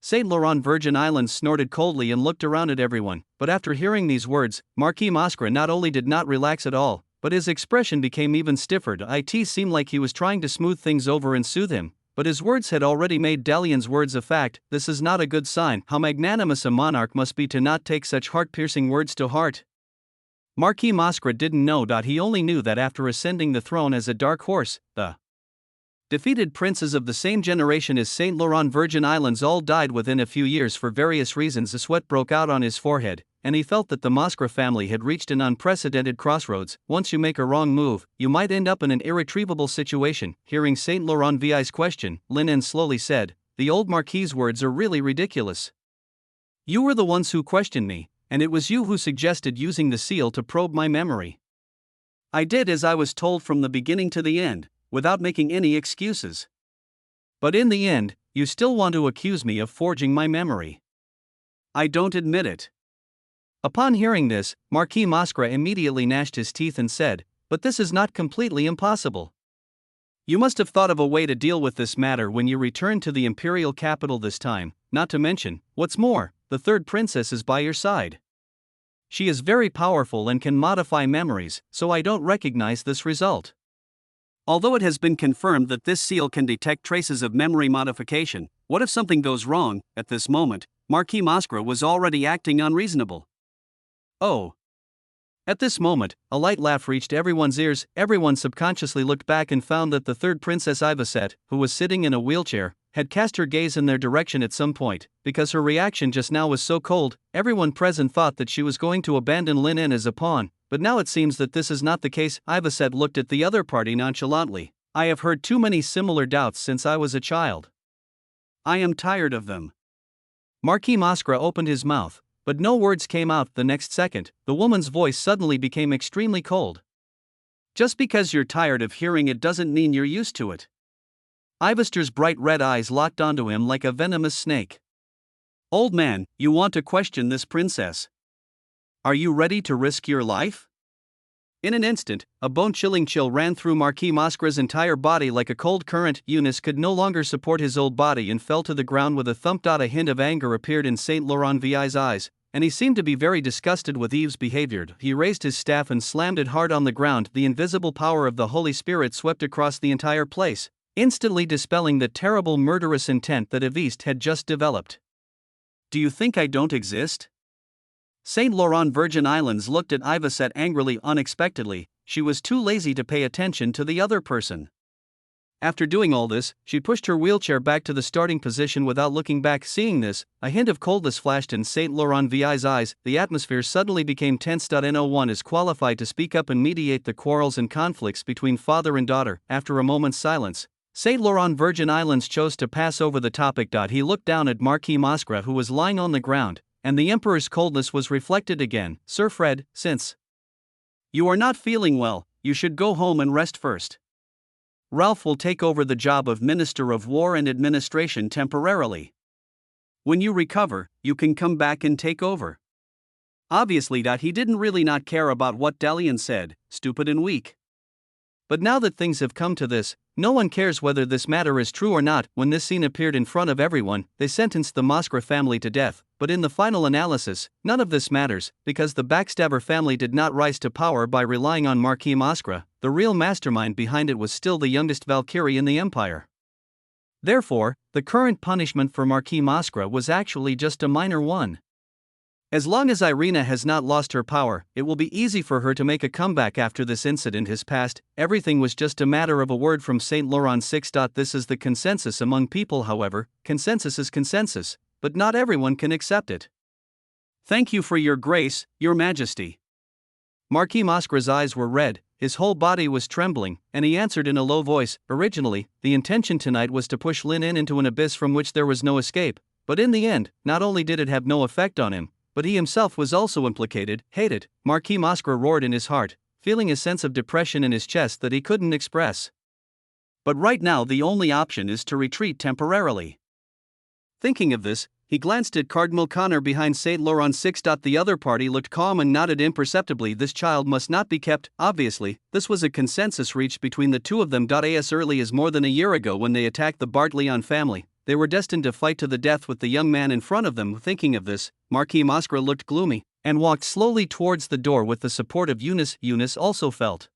Saint Laurent Virgin Islands snorted coldly and looked around at everyone, but after hearing these words, Marquis Mascra not only did not relax at all, but his expression became even stiffer. It seemed like he was trying to smooth things over and soothe him, but his words had already made Dalian's words a fact. This is not a good sign. How magnanimous a monarch must be to not take such heart-piercing words to heart. Marquis Mascra didn't know. He only knew that after ascending the throne as a dark horse, the defeated princes of the same generation as Saint Laurent Virgin Islands all died within a few years for various reasons. A sweat broke out on his forehead, and he felt that the Mascra family had reached an unprecedented crossroads. Once you make a wrong move, you might end up in an irretrievable situation. Hearing Saint Laurent VI's question, Lin slowly said, "The old Marquis's words are really ridiculous. You were the ones who questioned me, and it was you who suggested using the seal to probe my memory. I did as I was told from the beginning to the end, without making any excuses. But in the end, you still want to accuse me of forging my memory. I don't admit it." Upon hearing this, Marquis Mascra immediately gnashed his teeth and said, "But this is not completely impossible. You must have thought of a way to deal with this matter when you returned to the imperial capital this time, not to mention, what's more, the third princess is by your side. She is very powerful and can modify memories, so I don't recognize this result. Although it has been confirmed that this seal can detect traces of memory modification, what if something goes wrong?" At this moment, Marquis Mascra was already acting unreasonable. "Oh." At this moment, a light laugh reached everyone's ears. Everyone subconsciously looked back and found that the third Princess Ivaset, who was sitting in a wheelchair, had cast her gaze in their direction at some point. Because her reaction just now was so cold, everyone present thought that she was going to abandon Lin as a pawn, but now it seems that this is not the case. Ivaset looked at the other party nonchalantly. "I have heard too many similar doubts since I was a child. I am tired of them." Marquis Mascra opened his mouth, but no words came out. The next second, the woman's voice suddenly became extremely cold. "Just because you're tired of hearing it doesn't mean you're used to it." Ivaster's bright red eyes locked onto him like a venomous snake. "Old man, you want to question this princess? Are you ready to risk your life?" In an instant, a bone-chilling chill ran through Marquis Mascra's entire body like a cold current. Eunice could no longer support his old body and fell to the ground with a thump. A hint of anger appeared in Saint Laurent VI's eyes, and he seemed to be very disgusted with Eve's behavior. He raised his staff and slammed it hard on the ground. The invisible power of the Holy Spirit swept across the entire place, instantly dispelling the terrible murderous intent that Eviste had just developed. "Do you think I don't exist?" Saint Laurent Virgin Islands looked at Ivaset angrily. Unexpectedly, she was too lazy to pay attention to the other person. After doing all this, she pushed her wheelchair back to the starting position without looking back. Seeing this, a hint of coldness flashed in Saint Laurent VI's eyes. The atmosphere suddenly became tense. No one is qualified to speak up and mediate the quarrels and conflicts between father and daughter. After a moment's silence, Saint Laurent Virgin Islands chose to pass over the topic. He looked down at Marquis Mascra, who was lying on the ground, and the Emperor's coldness was reflected again. "Sir Fred, since you are not feeling well, you should go home and rest first. Ralph will take over the job of Minister of War and Administration temporarily." When you recover, you can come back and take over. Obviously, he didn't really not care about what Dalian said, stupid and weak. But now that things have come to this, no one cares whether this matter is true or not. When this scene appeared in front of everyone, they sentenced the Moskra family to death, but in the final analysis, none of this matters, because the backstabber family did not rise to power by relying on Marquis Moskra. The real mastermind behind it was still the youngest Valkyrie in the Empire. Therefore, the current punishment for Marquis Moskra was actually just a minor one. As long as Irina has not lost her power, it will be easy for her to make a comeback after this incident has passed. Everything was just a matter of a word from Saint Laurent 6. This is the consensus among people, however. Consensus is consensus, but not everyone can accept it. Thank you for your grace, your majesty. Marquis Moskra's eyes were red, his whole body was trembling, and he answered in a low voice. Originally, the intention tonight was to push Lin into an abyss from which there was no escape, but in the end, not only did it have no effect on him, but he himself was also implicated. Hated, Marquis Moskra roared in his heart, feeling a sense of depression in his chest that he couldn't express. But right now the only option is to retreat temporarily. Thinking of this, he glanced at Cardinal Connor behind Saint Laurent 6. The other party looked calm and nodded imperceptibly. This child must not be kept. Obviously, this was a consensus reached between the two of them. As early as more than a year ago when they attacked the Bartleon family, they were destined to fight to the death with the young man in front of them. Thinking of this, Marquis Moskra looked gloomy, and walked slowly towards the door with the support of Eunice. Eunice also felt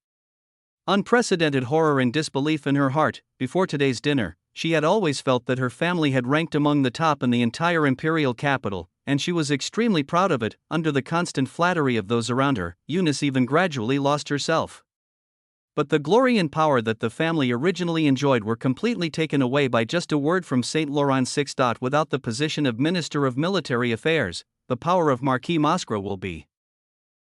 unprecedented horror and disbelief in her heart. Before today's dinner, she had always felt that her family had ranked among the top in the entire imperial capital, and she was extremely proud of it. Under the constant flattery of those around her, Eunice even gradually lost herself. But the glory and power that the family originally enjoyed were completely taken away by just a word from Saint Laurent 6. Without the position of Minister of Military Affairs, the power of Marquis Moskra will be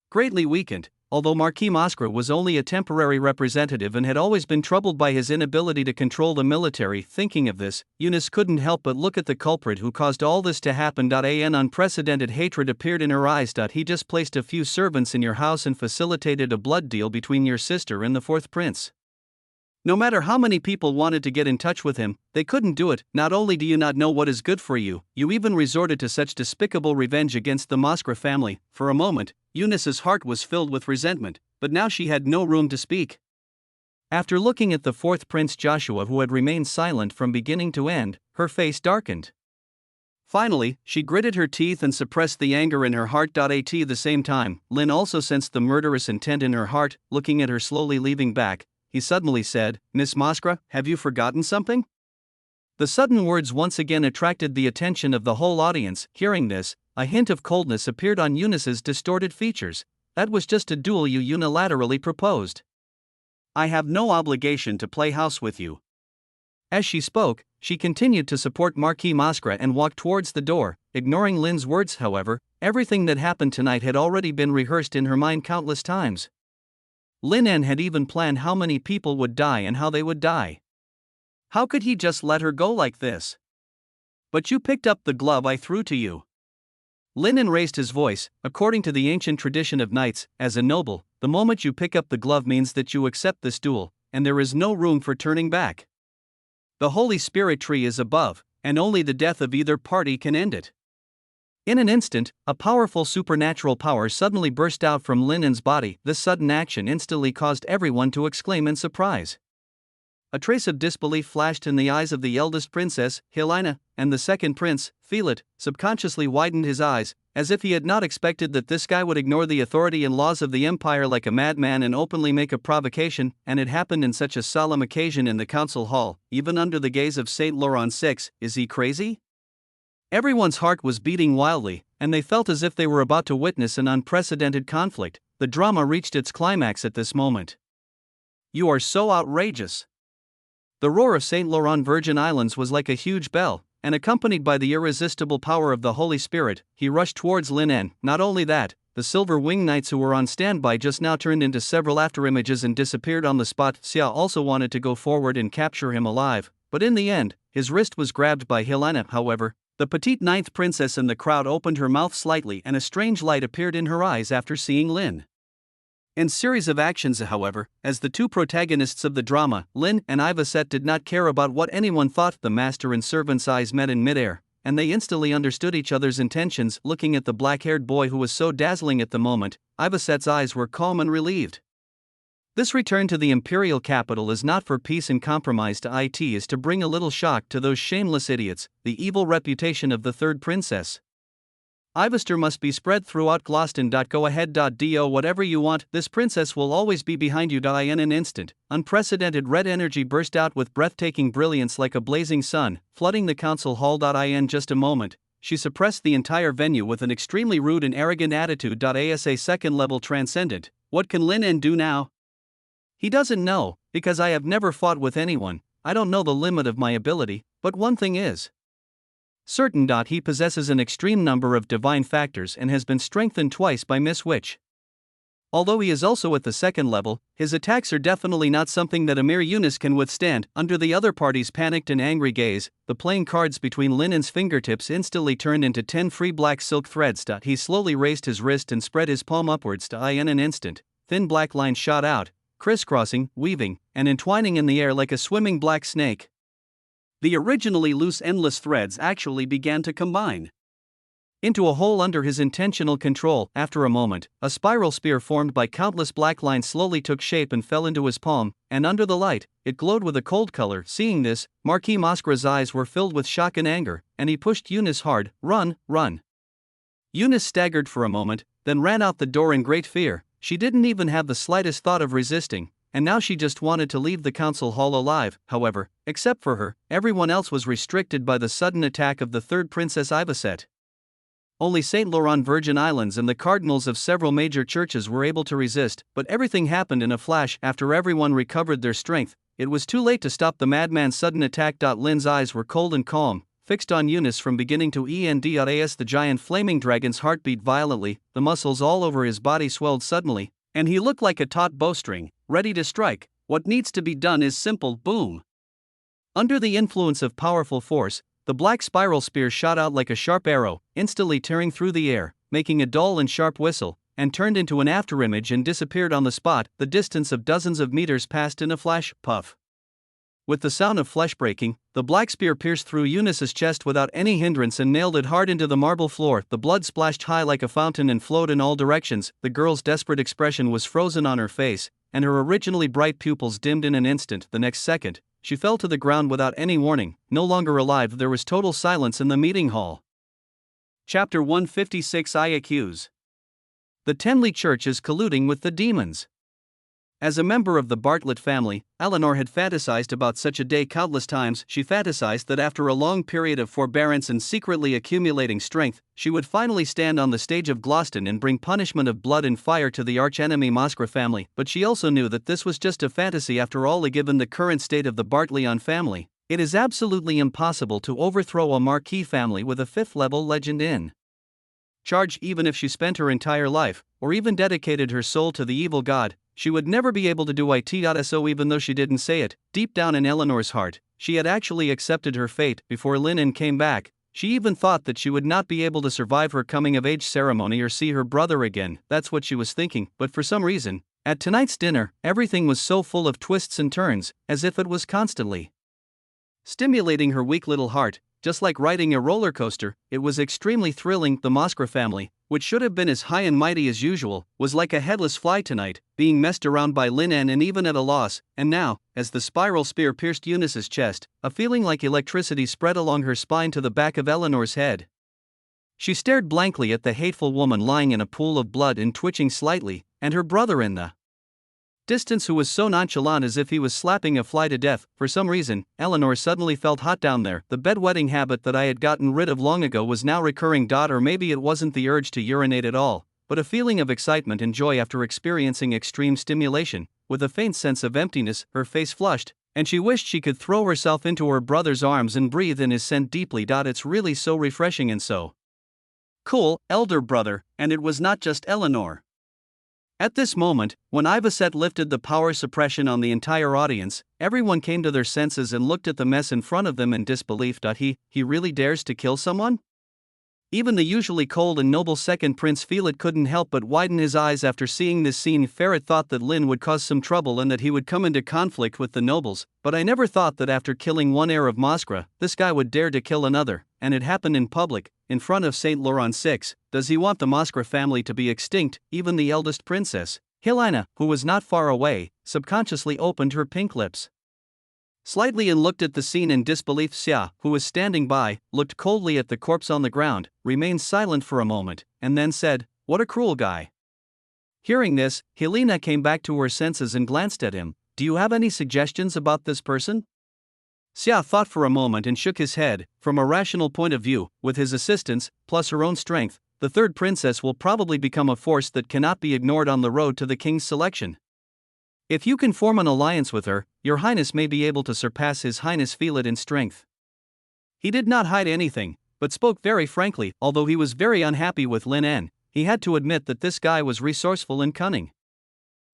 greatly weakened. Although Marquis Moskra was only a temporary representative and had always been troubled by his inability to control the military. Thinking of this, Eunice couldn't help but look at the culprit who caused all this to happen. An unprecedented hatred appeared in her eyes. He just placed a few servants in your house and facilitated a blood deal between your sister and the fourth prince. No matter how many people wanted to get in touch with him, they couldn't do it. Not only do you not know what is good for you, you even resorted to such despicable revenge against the Moskra family. For a moment, Eunice's heart was filled with resentment, but now she had no room to speak. After looking at the fourth prince Joshua, who had remained silent from beginning to end, her face darkened. Finally, she gritted her teeth and suppressed the anger in her heart. At the same time, Lin also sensed the murderous intent in her heart. Looking at her slowly leaving back, he suddenly said, "Miss Moskra, have you forgotten something?" The sudden words once again attracted the attention of the whole audience. Hearing this, a hint of coldness appeared on Eunice's distorted features. That was just a duel you unilaterally proposed. I have no obligation to play house with you. As she spoke, she continued to support Marquis Moskra and walked towards the door, ignoring Lin's words. However, everything that happened tonight had already been rehearsed in her mind countless times. Lin had even planned how many people would die and how they would die. How could he just let her go like this? But you picked up the glove I threw to you. Lin raised his voice. According to the ancient tradition of knights, as a noble, the moment you pick up the glove means that you accept this duel, and there is no room for turning back. The Holy Spirit tree is above, and only the death of either party can end it. In an instant, a powerful supernatural power suddenly burst out from Lin's body. This sudden action instantly caused everyone to exclaim in surprise. A trace of disbelief flashed in the eyes of the eldest princess, Helena, and the second prince, Felix, subconsciously widened his eyes, as if he had not expected that this guy would ignore the authority and laws of the empire like a madman and openly make a provocation, and it happened in such a solemn occasion in the council hall, even under the gaze of Saint Laurent 6. Is he crazy? Everyone's heart was beating wildly, and they felt as if they were about to witness an unprecedented conflict. The drama reached its climax at this moment. You are so outrageous. The roar of Saint Laurent Virgin Islands was like a huge bell, and accompanied by the irresistible power of the Holy Spirit, he rushed towards Lin. Not only that, the silver winged knights who were on standby just now turned into several afterimages and disappeared on the spot. Xia also wanted to go forward and capture him alive, but in the end, his wrist was grabbed by Helena. However, the petite ninth princess in the crowd opened her mouth slightly and a strange light appeared in her eyes after seeing Lin. In series of actions, however, as the two protagonists of the drama, Lin and Ivaset did not care about what anyone thought. The master and servant's eyes met in midair, and they instantly understood each other's intentions. Looking at the black-haired boy who was so dazzling at the moment, Ivaset's eyes were calm and relieved. This return to the imperial capital is not for peace and compromise to it is to bring a little shock to those shameless idiots, the evil reputation of the third princess. Ivester must be spread throughout Gloston. Go ahead. Do whatever you want, this princess will always be behind you. In an instant, unprecedented red energy burst out with breathtaking brilliance like a blazing sun, flooding the council hall. In just a moment, she suppressed the entire venue with an extremely rude and arrogant attitude. As a second level transcendent, what can Lin En do now? He doesn't know, because I have never fought with anyone. I don't know the limit of my ability, but one thing is certain. He possesses an extreme number of divine factors and has been strengthened twice by Miss Witch. Although he is also at the second level, his attacks are definitely not something that a mere Eunice can withstand. Under the other party's panicked and angry gaze, the playing cards between Lin En's fingertips instantly turned into 10 free black silk threads. He slowly raised his wrist and spread his palm upwards. In an instant, thin black lines shot out, crisscrossing, weaving, and entwining in the air like a swimming black snake. The originally loose endless threads actually began to combine into a hole under his intentional control. After a moment, a spiral spear formed by countless black lines slowly took shape and fell into his palm, and under the light, it glowed with a cold color. Seeing this, Marquis Mosquera's eyes were filled with shock and anger, and he pushed Eunice hard. Run, run. Eunice staggered for a moment, then ran out the door in great fear. She didn't even have the slightest thought of resisting, and now she just wanted to leave the council hall alive. However, except for her, everyone else was restricted by the sudden attack of the third Princess Ivaset. Only St. Laurent Virgin Islands and the cardinals of several major churches were able to resist, but everything happened in a flash. After everyone recovered their strength, it was too late to stop the madman's sudden attack. Lin's eyes were cold and calm, fixed on Eunice from beginning to end. As the giant flaming dragon's heart beat violently, the muscles all over his body swelled suddenly, and he looked like a taut bowstring, ready to strike. What needs to be done is simple. Boom! Under the influence of powerful force, the black spiral spear shot out like a sharp arrow, instantly tearing through the air, making a dull and sharp whistle, and turned into an afterimage and disappeared on the spot. The distance of dozens of meters passed in a flash. Puff! With the sound of flesh breaking, the black spear pierced through Eunice's chest without any hindrance and nailed it hard into the marble floor. The blood splashed high like a fountain and flowed in all directions. The girl's desperate expression was frozen on her face, and her originally bright pupils dimmed in an instant. The next second, she fell to the ground without any warning. No longer alive, there was total silence in the meeting hall. Chapter 156. I accuse. The Tenley Church is colluding with the demons. As a member of the Bartlett family, Eleanor had fantasized about such a day countless times. She fantasized that after a long period of forbearance and secretly accumulating strength, she would finally stand on the stage of Gloston and bring punishment of blood and fire to the archenemy Mosquera family. But she also knew that this was just a fantasy. After all, given the current state of the Bartleon family, it is absolutely impossible to overthrow a Marquis family with a 5th-level legend in charge. Even if she spent her entire life, or even dedicated her soul to the evil god, she would never be able to do it. So even though she didn't say it, deep down in Eleanor's heart, she had actually accepted her fate. Before Lin En came back, she even thought that she would not be able to survive her coming-of-age ceremony or see her brother again. That's what she was thinking. But for some reason, at tonight's dinner, everything was so full of twists and turns, as if it was constantly stimulating her weak little heart. Just like riding a roller coaster, it was extremely thrilling. The Mosquera family, which should have been as high and mighty as usual, was like a headless fly tonight, being messed around by Lin En and even at a loss. And now, as the spiral spear pierced Eunice's chest, a feeling like electricity spread along her spine to the back of Eleanor's head. She stared blankly at the hateful woman lying in a pool of blood and twitching slightly, and her brother in the distance who was so nonchalant as if he was slapping a fly to death. For some reason, Eleanor suddenly felt hot down there. The bedwetting habit that I had gotten rid of long ago was now recurring. Or maybe it wasn't the urge to urinate at all, but a feeling of excitement and joy after experiencing extreme stimulation. With a faint sense of emptiness, her face flushed, and she wished she could throw herself into her brother's arms and breathe in his scent deeply. It's really so refreshing and so cool, elder brother, and it was not just Eleanor. At this moment, when Ivaset lifted the power suppression on the entire audience, everyone came to their senses and looked at the mess in front of them in disbelief. He really dares to kill someone? Even the usually cold and noble second Prince Felix couldn't help but widen his eyes after seeing this scene. Ferret thought that Lin would cause some trouble and that he would come into conflict with the nobles, but I never thought that after killing one heir of Mosquera, this guy would dare to kill another. and it happened in public, in front of Saint Laurent VI. Does he want the Moscra family to be extinct, even the eldest princess? Helena, who was not far away, subconsciously opened her pink lips slightly and looked at the scene in disbelief. Xia, who was standing by, looked coldly at the corpse on the ground, remained silent for a moment, and then said, "What a cruel guy." Hearing this, Helena came back to her senses and glanced at him. "Do you have any suggestions about this person?" Xia thought for a moment and shook his head. From a rational point of view, with his assistance, plus her own strength, the third princess will probably become a force that cannot be ignored on the road to the king's selection. If you can form an alliance with her, your highness may be able to surpass his highness Felid in strength. He did not hide anything, but spoke very frankly. Although he was very unhappy with Lin En, he had to admit that this guy was resourceful and cunning.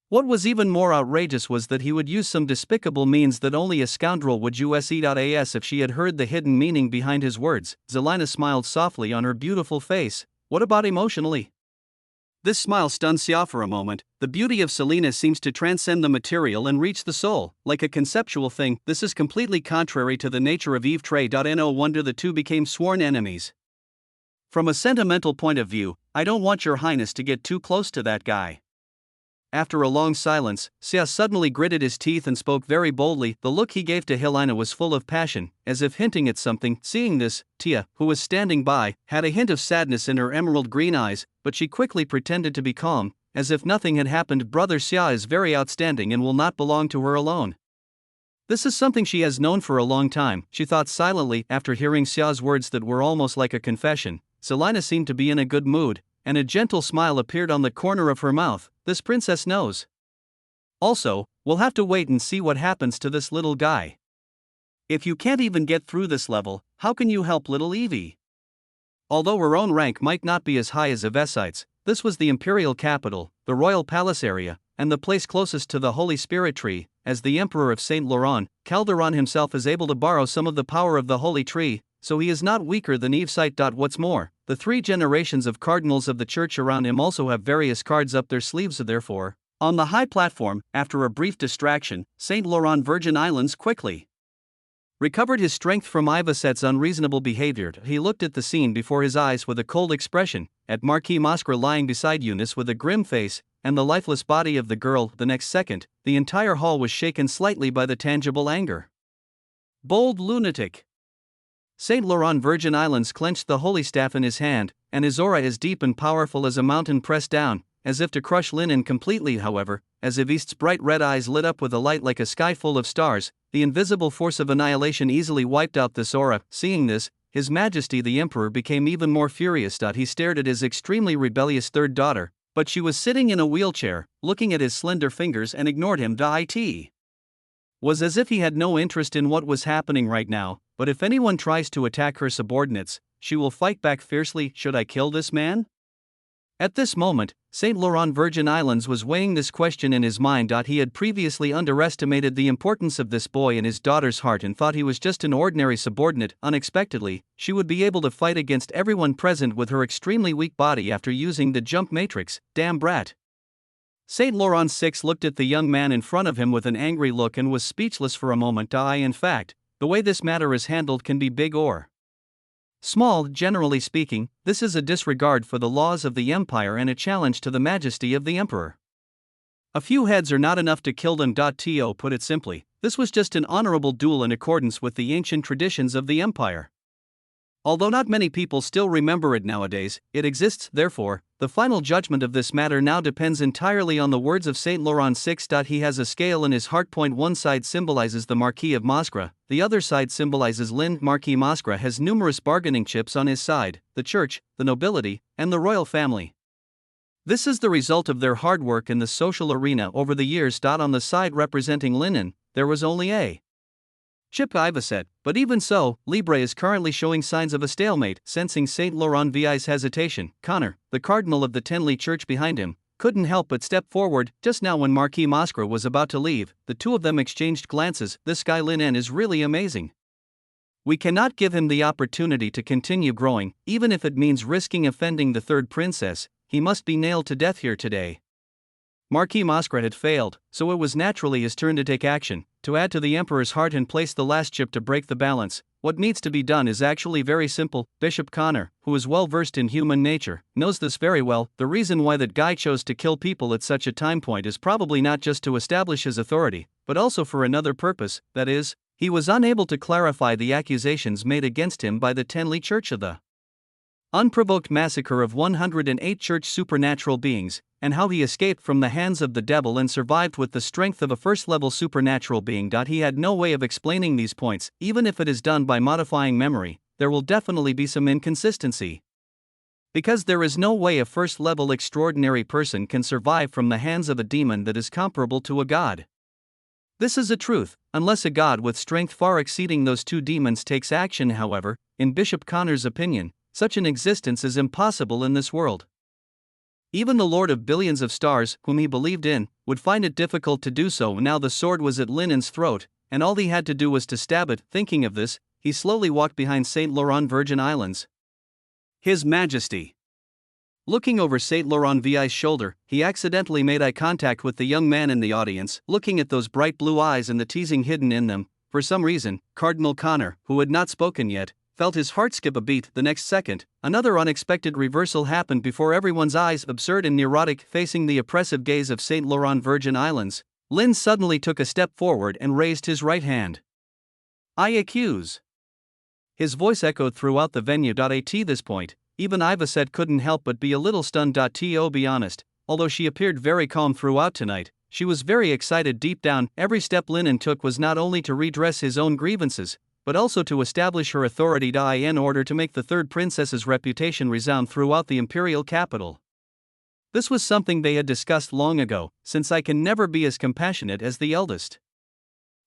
What was even more outrageous was that he would use some despicable means that only a scoundrel would use. If she had heard the hidden meaning behind his words, Zelina smiled softly on her beautiful face. What about emotionally? This smile stunned Xia for a moment. The beauty of Selena seems to transcend the material and reach the soul, like a conceptual thing. This is completely contrary to the nature of Eve Trey. No wonder the two became sworn enemies. From a sentimental point of view, I don't want your highness to get too close to that guy. After a long silence, Xia suddenly gritted his teeth and spoke very boldly. The look he gave to Helena was full of passion, as if hinting at something. Seeing this, Tia, who was standing by, had a hint of sadness in her emerald green eyes, but she quickly pretended to be calm, as if nothing had happened. Brother Xia is very outstanding and will not belong to her alone. This is something she has known for a long time, she thought silently. After hearing Xia's words that were almost like a confession, Selina seemed to be in a good mood, and a gentle smile appeared on the corner of her mouth. This princess knows. Also, we'll have to wait and see what happens to this little guy. If you can't even get through this level, how can you help little Evie? Although her own rank might not be as high as Evesites, this was the imperial capital, the royal palace area, and the place closest to the Holy Spirit tree. As the Emperor of Saint Laurent, Calderon himself is able to borrow some of the power of the Holy Tree, so he is not weaker than Evesite. What's more, the 3 generations of cardinals of the church around him also have various cards up their sleeves. Therefore, on the high platform, after a brief distraction, Saint Laurent Virgin Islands quickly recovered his strength from Ivacet's unreasonable behavior. He looked at the scene before his eyes with a cold expression, at Marquis Moscra lying beside Eunice with a grim face, and the lifeless body of the girl. The next second, the entire hall was shaken slightly by the tangible anger. Bold lunatic! Saint Laurent Virgin Islands clenched the holy staff in his hand, and his aura is deep and powerful as a mountain pressed down, as if to crush Linen completely. However, as Evist's bright red eyes lit up with a light like a sky full of stars, the invisible force of annihilation easily wiped out this aura. Seeing this, His Majesty the Emperor became even more furious. He stared at his extremely rebellious third daughter, but she was sitting in a wheelchair, looking at his slender fingers and ignored him. It was as if he had no interest in what was happening right now, but if anyone tries to attack her subordinates, she will fight back fiercely. Should I kill this man? At this moment, Saint Laurent Virgin Islands was weighing this question in his mind. He had previously underestimated the importance of this boy in his daughter's heart and thought he was just an ordinary subordinate. Unexpectedly, she would be able to fight against everyone present with her extremely weak body after using the jump matrix. Damn brat. Saint Laurent VI looked at the young man in front of him with an angry look and was speechless for a moment. In fact, the way this matter is handled can be big or small. Generally speaking, this is a disregard for the laws of the empire and a challenge to the majesty of the emperor. A few heads are not enough to kill them. To put it simply, this was just an honorable duel in accordance with the ancient traditions of the empire. Although not many people still remember it nowadays, it exists. Therefore, the final judgment of this matter now depends entirely on the words of Saint Laurent VI. He has a scale in his heart. One side symbolizes the Marquis of Moscra, the other side symbolizes Lin. Marquis Moscra has numerous bargaining chips on his side: the church, the nobility, and the royal family. This is the result of their hard work in the social arena over the years. On the side representing Linen, there was only a chip Ivacet, but even so, Libre is currently showing signs of a stalemate. Sensing Saint Laurent VI's hesitation, Connor, the cardinal of the Tenley Church behind him, couldn't help but step forward. Just now when Marquis Moscra was about to leave, the two of them exchanged glances. This guy Linen is really amazing. We cannot give him the opportunity to continue growing, even if it means risking offending the third princess. He must be nailed to death here today. Marquis Moscra had failed, so it was naturally his turn to take action, to add to the emperor's heart and place the last chip to break the balance. what needs to be done is actually very simple. Bishop Connor, who is well versed in human nature, knows this very well. The reason why that guy chose to kill people at such a time point is probably not just to establish his authority, but also for another purpose, that is, he was unable to clarify the accusations made against him by the Tenley Church of the unprovoked massacre of 108 church supernatural beings, and how he escaped from the hands of the devil and survived with the strength of a first-level supernatural being. He had no way of explaining these points. Even if it is done by modifying memory, there will definitely be some inconsistency. Because there is no way a first-level extraordinary person can survive from the hands of a demon that is comparable to a god. This is a truth, unless a god with strength far exceeding those two demons takes action. However, in Bishop Connor's opinion, such an existence is impossible in this world. Even the Lord of billions of stars, whom he believed in, would find it difficult to do so. Now the sword was at Linen's throat, and all he had to do was to stab it. Thinking of this, he slowly walked behind St. Laurent Virgin Islands. His Majesty. Looking over St. Laurent VI's shoulder, he accidentally made eye contact with the young man in the audience. Looking at those bright blue eyes and the teasing hidden in them, for some reason, Cardinal Connor, who had not spoken yet, felt his heart skip a beat. The next second, another unexpected reversal happened before everyone's eyes. Absurd and neurotic, facing the oppressive gaze of St. Laurent Virgin Islands, Lin suddenly took a step forward and raised his right hand. "I accuse." His voice echoed throughout the venue. At this point, even Ivacet couldn't help but be a little stunned. To be honest, although she appeared very calm throughout tonight, she was very excited deep down. Every step Linen took was not only to redress his own grievances, but also to establish her authority in order to make the third princess's reputation resound throughout the imperial capital. This was something they had discussed long ago, since I can never be as compassionate as the eldest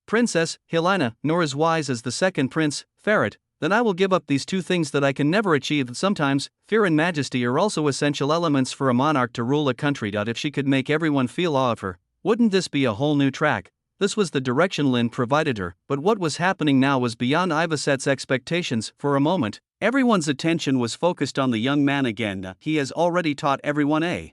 princess, Helena, nor as wise as the second prince, Ferret, then I will give up these two things that I can never achieve. Sometimes, fear and majesty are also essential elements for a monarch to rule a country. If she could make everyone feel awe of her, wouldn't this be a whole new track? This was the direction Lin provided her, but what was happening now was beyond Ivacet's expectations. For a moment, everyone's attention was focused on the young man again. He has already taught everyone a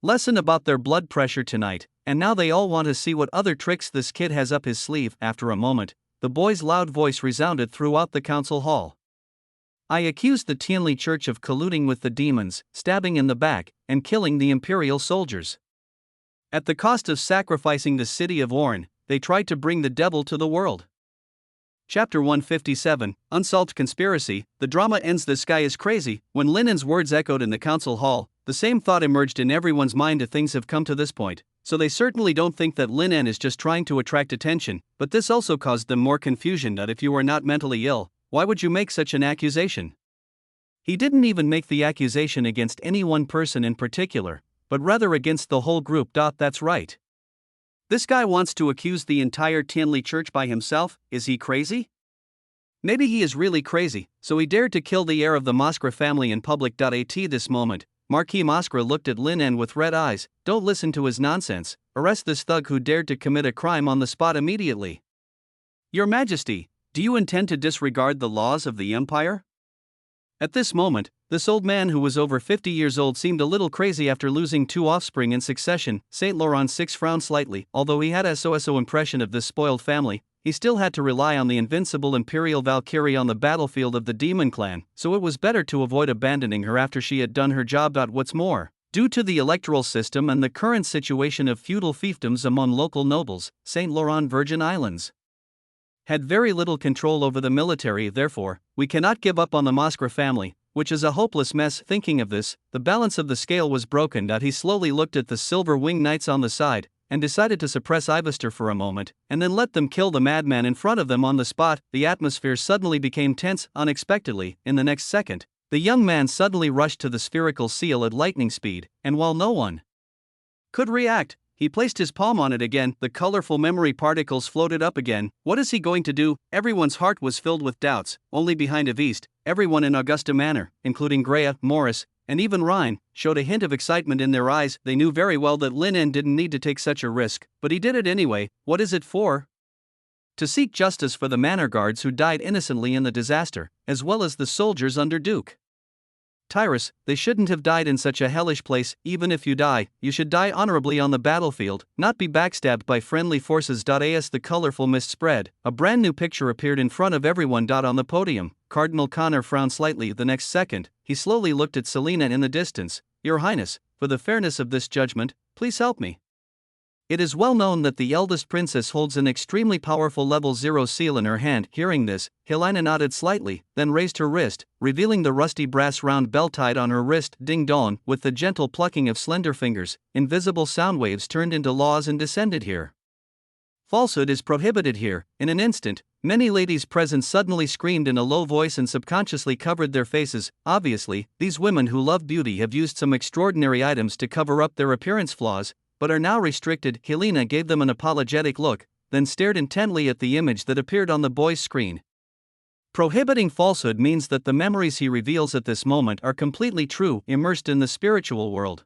lesson about their blood pressure tonight, and now they all want to see what other tricks this kid has up his sleeve. After a moment, the boy's loud voice resounded throughout the council hall. "I accused the Tianli Church of colluding with the demons, stabbing in the back, and killing the imperial soldiers. At the cost of sacrificing the city of Orn, they tried to bring the devil to the world." Chapter 157, Unsolved Conspiracy. The drama ends. This guy is crazy. When Linen's words echoed in the council hall, the same thought emerged in everyone's mind. Things have come to this point, so they certainly don't think that Linen is just trying to attract attention, but this also caused them more confusion. That if you are not mentally ill, why would you make such an accusation? He didn't even make the accusation against any one person in particular, but rather against the whole group. That's right. This guy wants to accuse the entire Tianli Church by himself. Is he crazy? Maybe he is really crazy, so he dared to kill the heir of the Moskra family in public. At this moment, Marquis Moskra looked at Linen with red eyes. "Don't listen to his nonsense. Arrest this thug who dared to commit a crime on the spot immediately." "Your Majesty, do you intend to disregard the laws of the Empire?" At this moment, this old man who was over 50 years old seemed a little crazy after losing two offspring in succession. St. Laurent VI frowned slightly. Although he had a so-so impression of this spoiled family, he still had to rely on the invincible Imperial Valkyrie on the battlefield of the Demon Clan, so it was better to avoid abandoning her after she had done her job. What's more, due to the electoral system and the current situation of feudal fiefdoms among local nobles, St. Laurent Virgin Islands had very little control over the military. Therefore, we cannot give up on the Moskra family, which is a hopeless mess. Thinking of this, the balance of the scale was broken. He slowly looked at the silver-winged knights on the side, and decided to suppress Ivester for a moment, and then let them kill the madman in front of them on the spot. The atmosphere suddenly became tense. Unexpectedly, in the next second, the young man suddenly rushed to the spherical seal at lightning speed, and while no one could react, he placed his palm on it again. The colorful memory particles floated up again. What is he going to do? Everyone's heart was filled with doubts. Only behind Avist, everyone in Augusta Manor, including Greya, Morris, and even Rhine, showed a hint of excitement in their eyes. They knew very well that Linen didn't need to take such a risk, but he did it anyway. What is it for? To seek justice for the manor guards who died innocently in the disaster, as well as the soldiers under Duke Tyrus, they shouldn't have died in such a hellish place. Even if you die, you should die honorably on the battlefield, not be backstabbed by friendly forces. As the colorful mist spread, a brand new picture appeared in front of everyone. On the podium, Cardinal Connor frowned slightly. The next second, he slowly looked at Selena in the distance. Your Highness, for the fairness of this judgment, please help me. It is well known that the eldest princess holds an extremely powerful level 0 seal in her hand. Hearing this, Helena nodded slightly, then raised her wrist, revealing the rusty brass round bell tied on her wrist. Ding dong, with the gentle plucking of slender fingers, invisible sound waves turned into laws and descended here. Falsehood is prohibited here. In an instant, many ladies present suddenly screamed in a low voice and subconsciously covered their faces. Obviously, these women who love beauty have used some extraordinary items to cover up their appearance flaws, but are now restricted. Helena gave them an apologetic look, then stared intently at the image that appeared on the boy's screen. Prohibiting falsehood means that the memories he reveals at this moment are completely true, immersed in the spiritual world.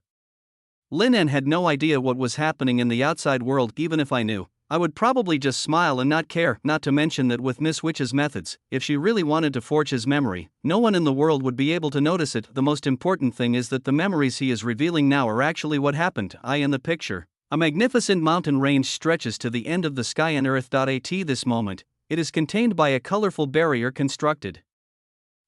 Lin had no idea what was happening in the outside world. Even if I knew, I would probably just smile and not care, not to mention that with Miss Witch's methods, if she really wanted to forge his memory, no one in the world would be able to notice it. The most important thing is that the memories he is revealing now are actually what happened. In the picture, a magnificent mountain range stretches to the end of the sky and earth. At this moment, it is contained by a colorful barrier constructed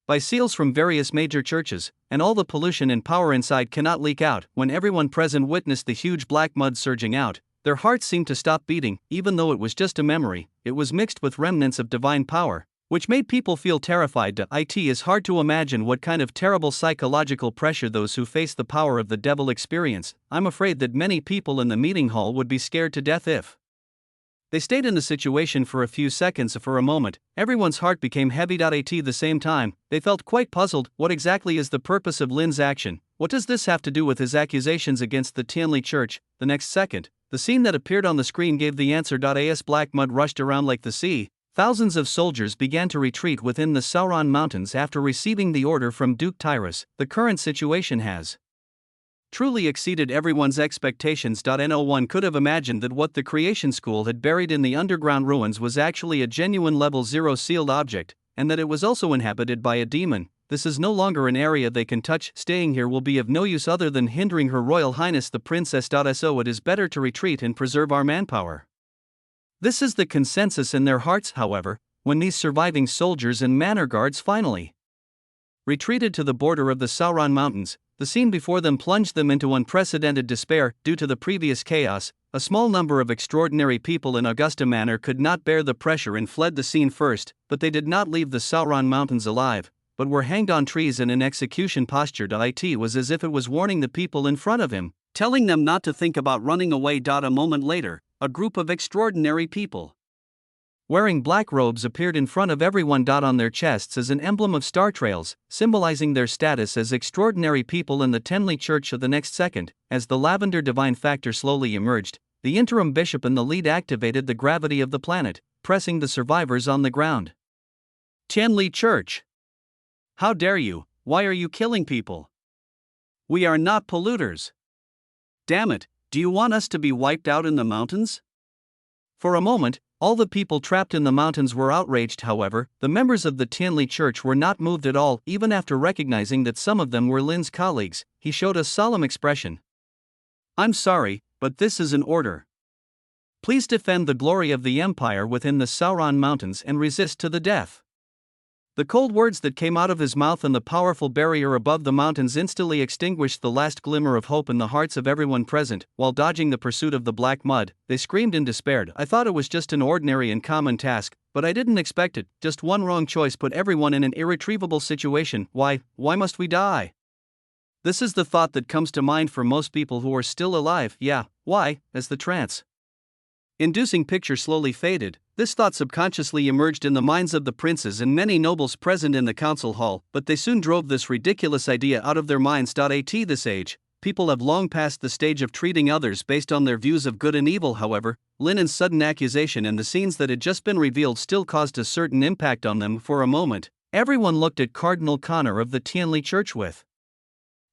by seals from various major churches, and all the pollution and power inside cannot leak out. When everyone present witnessed the huge black mud surging out, their hearts seemed to stop beating. Even though it was just a memory, it was mixed with remnants of divine power, which made people feel terrified. It is hard to imagine what kind of terrible psychological pressure those who face the power of the devil experience. I'm afraid that many people in the meeting hall would be scared to death if they stayed in the situation for a few seconds. For a moment, everyone's heart became heavy. At the same time, they felt quite puzzled. What exactly is the purpose of Lin's action? What does this have to do with his accusations against the Tianli Church? The next second, the scene that appeared on the screen gave the answer. As black mud rushed around like the sea, thousands of soldiers began to retreat within the Sauron Mountains after receiving the order from Duke Tyrus. The current situation has truly exceeded everyone's expectations. No one could have imagined that what the Creation School had buried in the underground ruins was actually a genuine level 0 sealed object, and that it was also inhabited by a demon. This is no longer an area they can touch. Staying here will be of no use other than hindering Her Royal Highness the Princess. So it is better to retreat and preserve our manpower. This is the consensus in their hearts. However, when these surviving soldiers and manor guards finally retreated to the border of the Sauron Mountains, the scene before them plunged them into unprecedented despair. Due to the previous chaos, a small number of extraordinary people in Augusta Manor could not bear the pressure and fled the scene first, but they did not leave the Sauron Mountains alive, but were hanged on trees in an execution posture. It was as if it was warning the people in front of him, telling them not to think about running away. A moment later, a group of extraordinary people wearing black robes appeared in front of everyone. On their chests is an emblem of star trails, symbolizing their status as extraordinary people in the Tianli Church. The next second, as the lavender divine factor slowly emerged, the interim bishop in the lead activated the gravity of the planet, pressing the survivors on the ground. Tianli Church! How dare you? Why are you killing people? We are not polluters. Damn it, do you want us to be wiped out in the mountains? For a moment, all the people trapped in the mountains were outraged. However, the members of the Tianli Church were not moved at all. Even after recognizing that some of them were Lin's colleagues, he showed a solemn expression. I'm sorry, but this is an order. Please defend the glory of the Empire within the Sauron Mountains and resist to the death. The cold words that came out of his mouth and the powerful barrier above the mountains instantly extinguished the last glimmer of hope in the hearts of everyone present. While dodging the pursuit of the black mud, they screamed in despair. I thought it was just an ordinary and common task, but I didn't expect it. Just one wrong choice put everyone in an irretrievable situation. Why must we die? This is the thought that comes to mind for most people who are still alive. Yeah, why? As the trance-inducing picture slowly faded, this thought subconsciously emerged in the minds of the princes and many nobles present in the council hall, but they soon drove this ridiculous idea out of their minds. At this age, people have long passed the stage of treating others based on their views of good and evil. However, Lin's sudden accusation and the scenes that had just been revealed still caused a certain impact on them. For a moment, everyone looked at Cardinal Connor of the Tianli Church with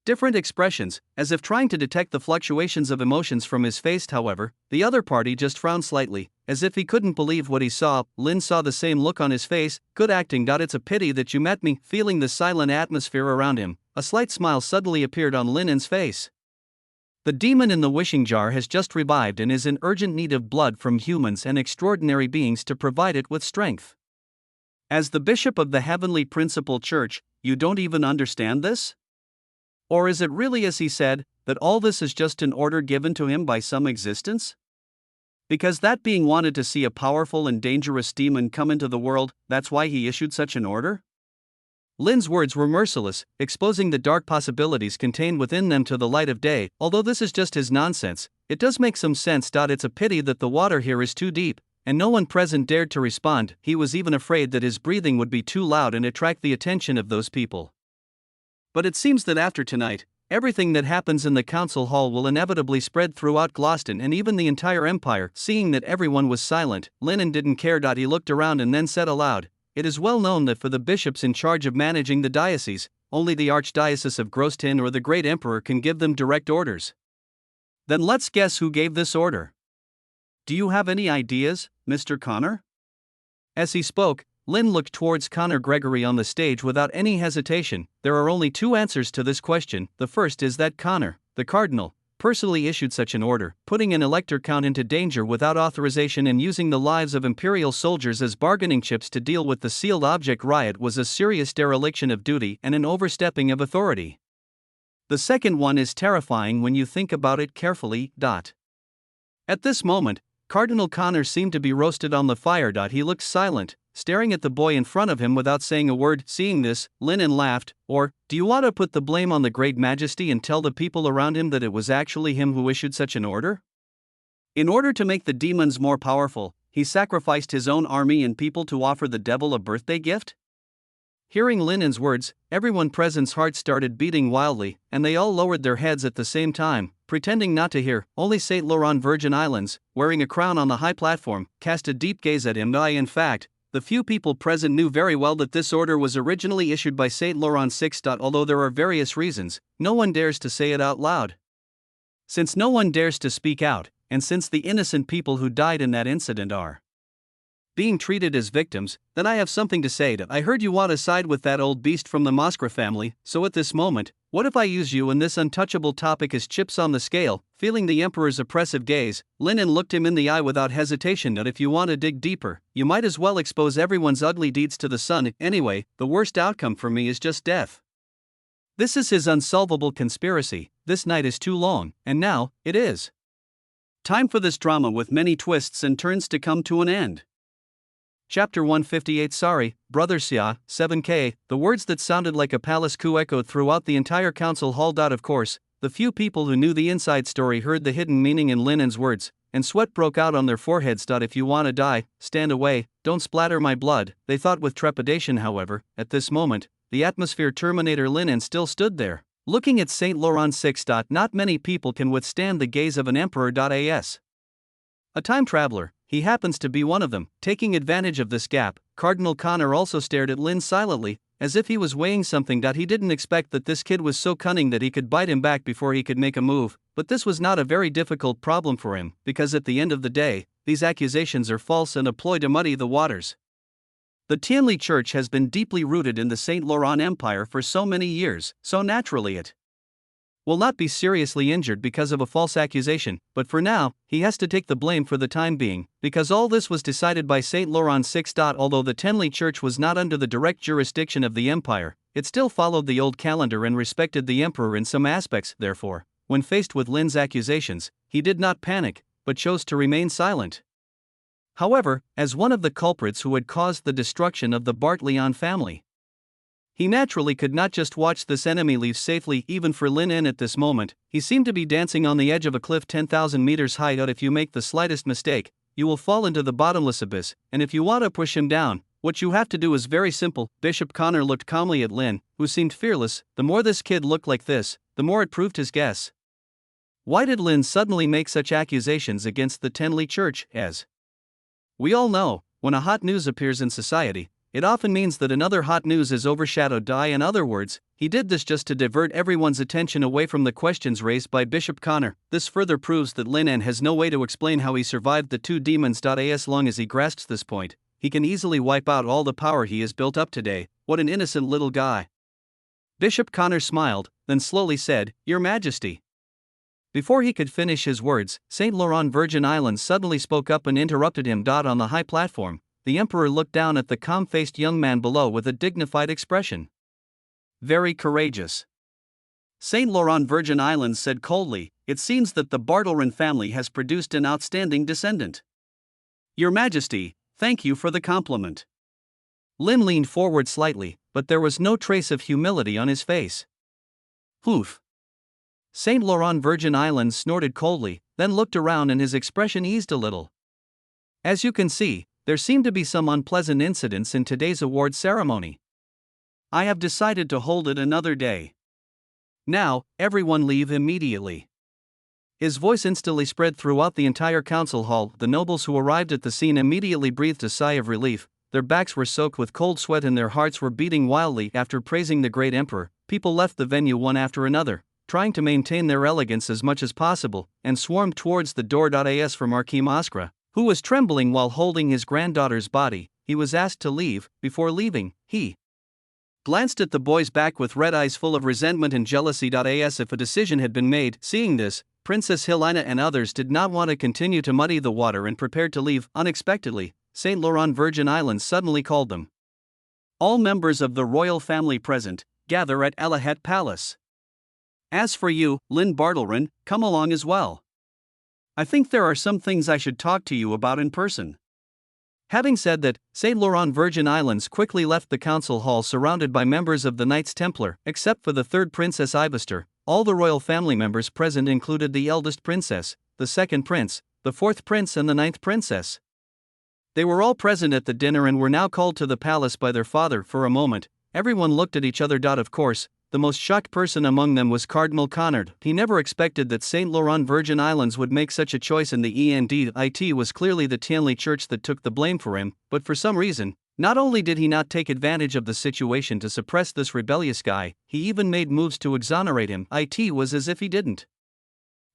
different expressions, as if trying to detect the fluctuations of emotions from his face. However, the other party just frowned slightly, as if he couldn't believe what he saw. Lin saw the same look on his face. Good acting. It's a pity that you met me. Feeling the silent atmosphere around him, a slight smile suddenly appeared on Linen's face. The demon in the wishing jar has just revived and is in urgent need of blood from humans and extraordinary beings to provide it with strength. As the bishop of the heavenly principal church, you don't even understand this? Or is it really as he said, that all this is just an order given to him by some existence? Because that being wanted to see a powerful and dangerous demon come into the world, that's why he issued such an order? Lin's words were merciless, exposing the dark possibilities contained within them to the light of day. Although this is just his nonsense, it does make some sense. It's a pity that the water here is too deep, and no one present dared to respond. He was even afraid that his breathing would be too loud and attract the attention of those people. But it seems that after tonight, everything that happens in the council hall will inevitably spread throughout Gloucester and even the entire empire. Seeing that everyone was silent, Linen didn't care. He looked around and then said aloud, "It is well known that for the bishops in charge of managing the diocese, only the Archdiocese of Grostin or the Great Emperor can give them direct orders. Then let's guess who gave this order. Do you have any ideas, Mr. Connor?" As he spoke, Lynn looked towards Connor Gregory on the stage without any hesitation. There are only two answers to this question. The first is that Connor, the cardinal, personally issued such an order, putting an elector count into danger without authorization and using the lives of imperial soldiers as bargaining chips to deal with the sealed object riot was a serious dereliction of duty and an overstepping of authority. The second one is terrifying when you think about it carefully. At this moment, Cardinal Connor seemed to be roasted on the fire. He looked silent, staring at the boy in front of him without saying a word. Seeing this, Linen laughed. "Or, do you want to put the blame on the Great Majesty and tell the people around him that it was actually him who issued such an order? In order to make the demons more powerful, he sacrificed his own army and people to offer the devil a birthday gift?" Hearing Linen's words, everyone present's heart started beating wildly, and they all lowered their heads at the same time, pretending not to hear. Only St. Laurent Virgin Islands, wearing a crown on the high platform, cast a deep gaze at him. In fact, the few people present knew very well that this order was originally issued by St. Laurent VI. Although there are various reasons, no one dares to say it out loud. Since no one dares to speak out, and since the innocent people who died in that incident are being treated as victims, then I have something to say. I heard you want to side with that old beast from the Moscra family, so at this moment, what if I use you and this untouchable topic as chips on the scale? Feeling the emperor's oppressive gaze, Linen looked him in the eye without hesitation. If you want to dig deeper, you might as well expose everyone's ugly deeds to the sun. Anyway, the worst outcome for me is just death. This is his unsolvable conspiracy. This night is too long, and now, it is time for this drama with many twists and turns to come to an end. Chapter 158. Sorry, Brother Xia, 7K. The words that sounded like a palace coup echoed throughout the entire council hall. Of course, the few people who knew the inside story heard the hidden meaning in Linen's words, and sweat broke out on their foreheads. If you want to die, stand away, don't splatter my blood, they thought with trepidation. However, at this moment, the atmosphere terminator Linen still stood there, looking at St. Laurent VI. Not many people can withstand the gaze of an emperor. As a time traveler, he happens to be one of them. Taking advantage of this gap, Cardinal Connor also stared at Lin silently, as if he was weighing something. He didn't expect that this kid was so cunning that he could bite him back before he could make a move, but this was not a very difficult problem for him, because at the end of the day, these accusations are false and a ploy to muddy the waters. The Tianli Church has been deeply rooted in the St. Laurent Empire for so many years, so naturally it will not be seriously injured because of a false accusation, but for now, he has to take the blame for the time being, because all this was decided by St. Laurent VI. Although the Tianli Church was not under the direct jurisdiction of the empire, it still followed the old calendar and respected the emperor in some aspects. Therefore, when faced with Lin's accusations, he did not panic, but chose to remain silent. However, as one of the culprits who had caused the destruction of the Bartleon family, he naturally could not just watch this enemy leave safely. Even for Lin at this moment, he seemed to be dancing on the edge of a cliff 10,000 meters high. If you make the slightest mistake, you will fall into the bottomless abyss, and if you want to push him down, what you have to do is very simple. Bishop Connor looked calmly at Lin, who seemed fearless. The more this kid looked like this, the more it proved his guess. Why did Lin suddenly make such accusations against the Tianli Church? As we all know, when a hot news appears in society, it often means that another hot news is overshadowed. In other words, he did this just to divert everyone's attention away from the questions raised by Bishop Connor. This further proves that Linen has no way to explain how he survived the two demons. As long as he grasps this point, he can easily wipe out all the power he has built up today. What an innocent little guy. Bishop Connor smiled, then slowly said, "Your Majesty." Before he could finish his words, Saint Laurent Virgin Islands suddenly spoke up and interrupted him. On the high platform, the emperor looked down at the calm-faced young man below with a dignified expression. "Very courageous." Saint Laurent Virgin Islands said coldly, "It seems that the Bartlerin family has produced an outstanding descendant." "Your Majesty, thank you for the compliment." Lin leaned forward slightly, but there was no trace of humility on his face. "Oof." Saint Laurent Virgin Islands snorted coldly, then looked around and his expression eased a little. "As you can see, there seem to be some unpleasant incidents in today's award ceremony. I have decided to hold it another day. Now, everyone leave immediately." His voice instantly spread throughout the entire council hall. The nobles who arrived at the scene immediately breathed a sigh of relief. Their backs were soaked with cold sweat and their hearts were beating wildly. After praising the great emperor, people left the venue one after another, trying to maintain their elegance as much as possible, and swarmed towards the door. As for Marquis Mascra, who was trembling while holding his granddaughter's body, he was asked to leave. Before leaving, he glanced at the boy's back with red eyes full of resentment and jealousy. As if a decision had been made. Seeing this, Princess Helena and others did not want to continue to muddy the water and prepared to leave. Unexpectedly, Saint Laurent Virgin Islands suddenly called them. "All members of the royal family present, gather at Elahet Palace. As for you, Lynn Bartlerin, come along as well. I think there are some things I should talk to you about in person." Having said that, Saint Laurent Virgin Islands quickly left the council hall surrounded by members of the Knights Templar. Except for the third Princess Ivester, all the royal family members present included the eldest princess, the second prince, the fourth prince and the ninth princess. They were all present at the dinner and were now called to the palace by their father. For a moment, everyone looked at each other. Of course, the most shocked person among them was Cardinal Conard. He never expected that Saint Laurent Virgin Islands would make such a choice, and it was clearly the Tianli Church that took the blame for him. But for some reason, not only did he not take advantage of the situation to suppress this rebellious guy, he even made moves to exonerate him. It was as if he didn't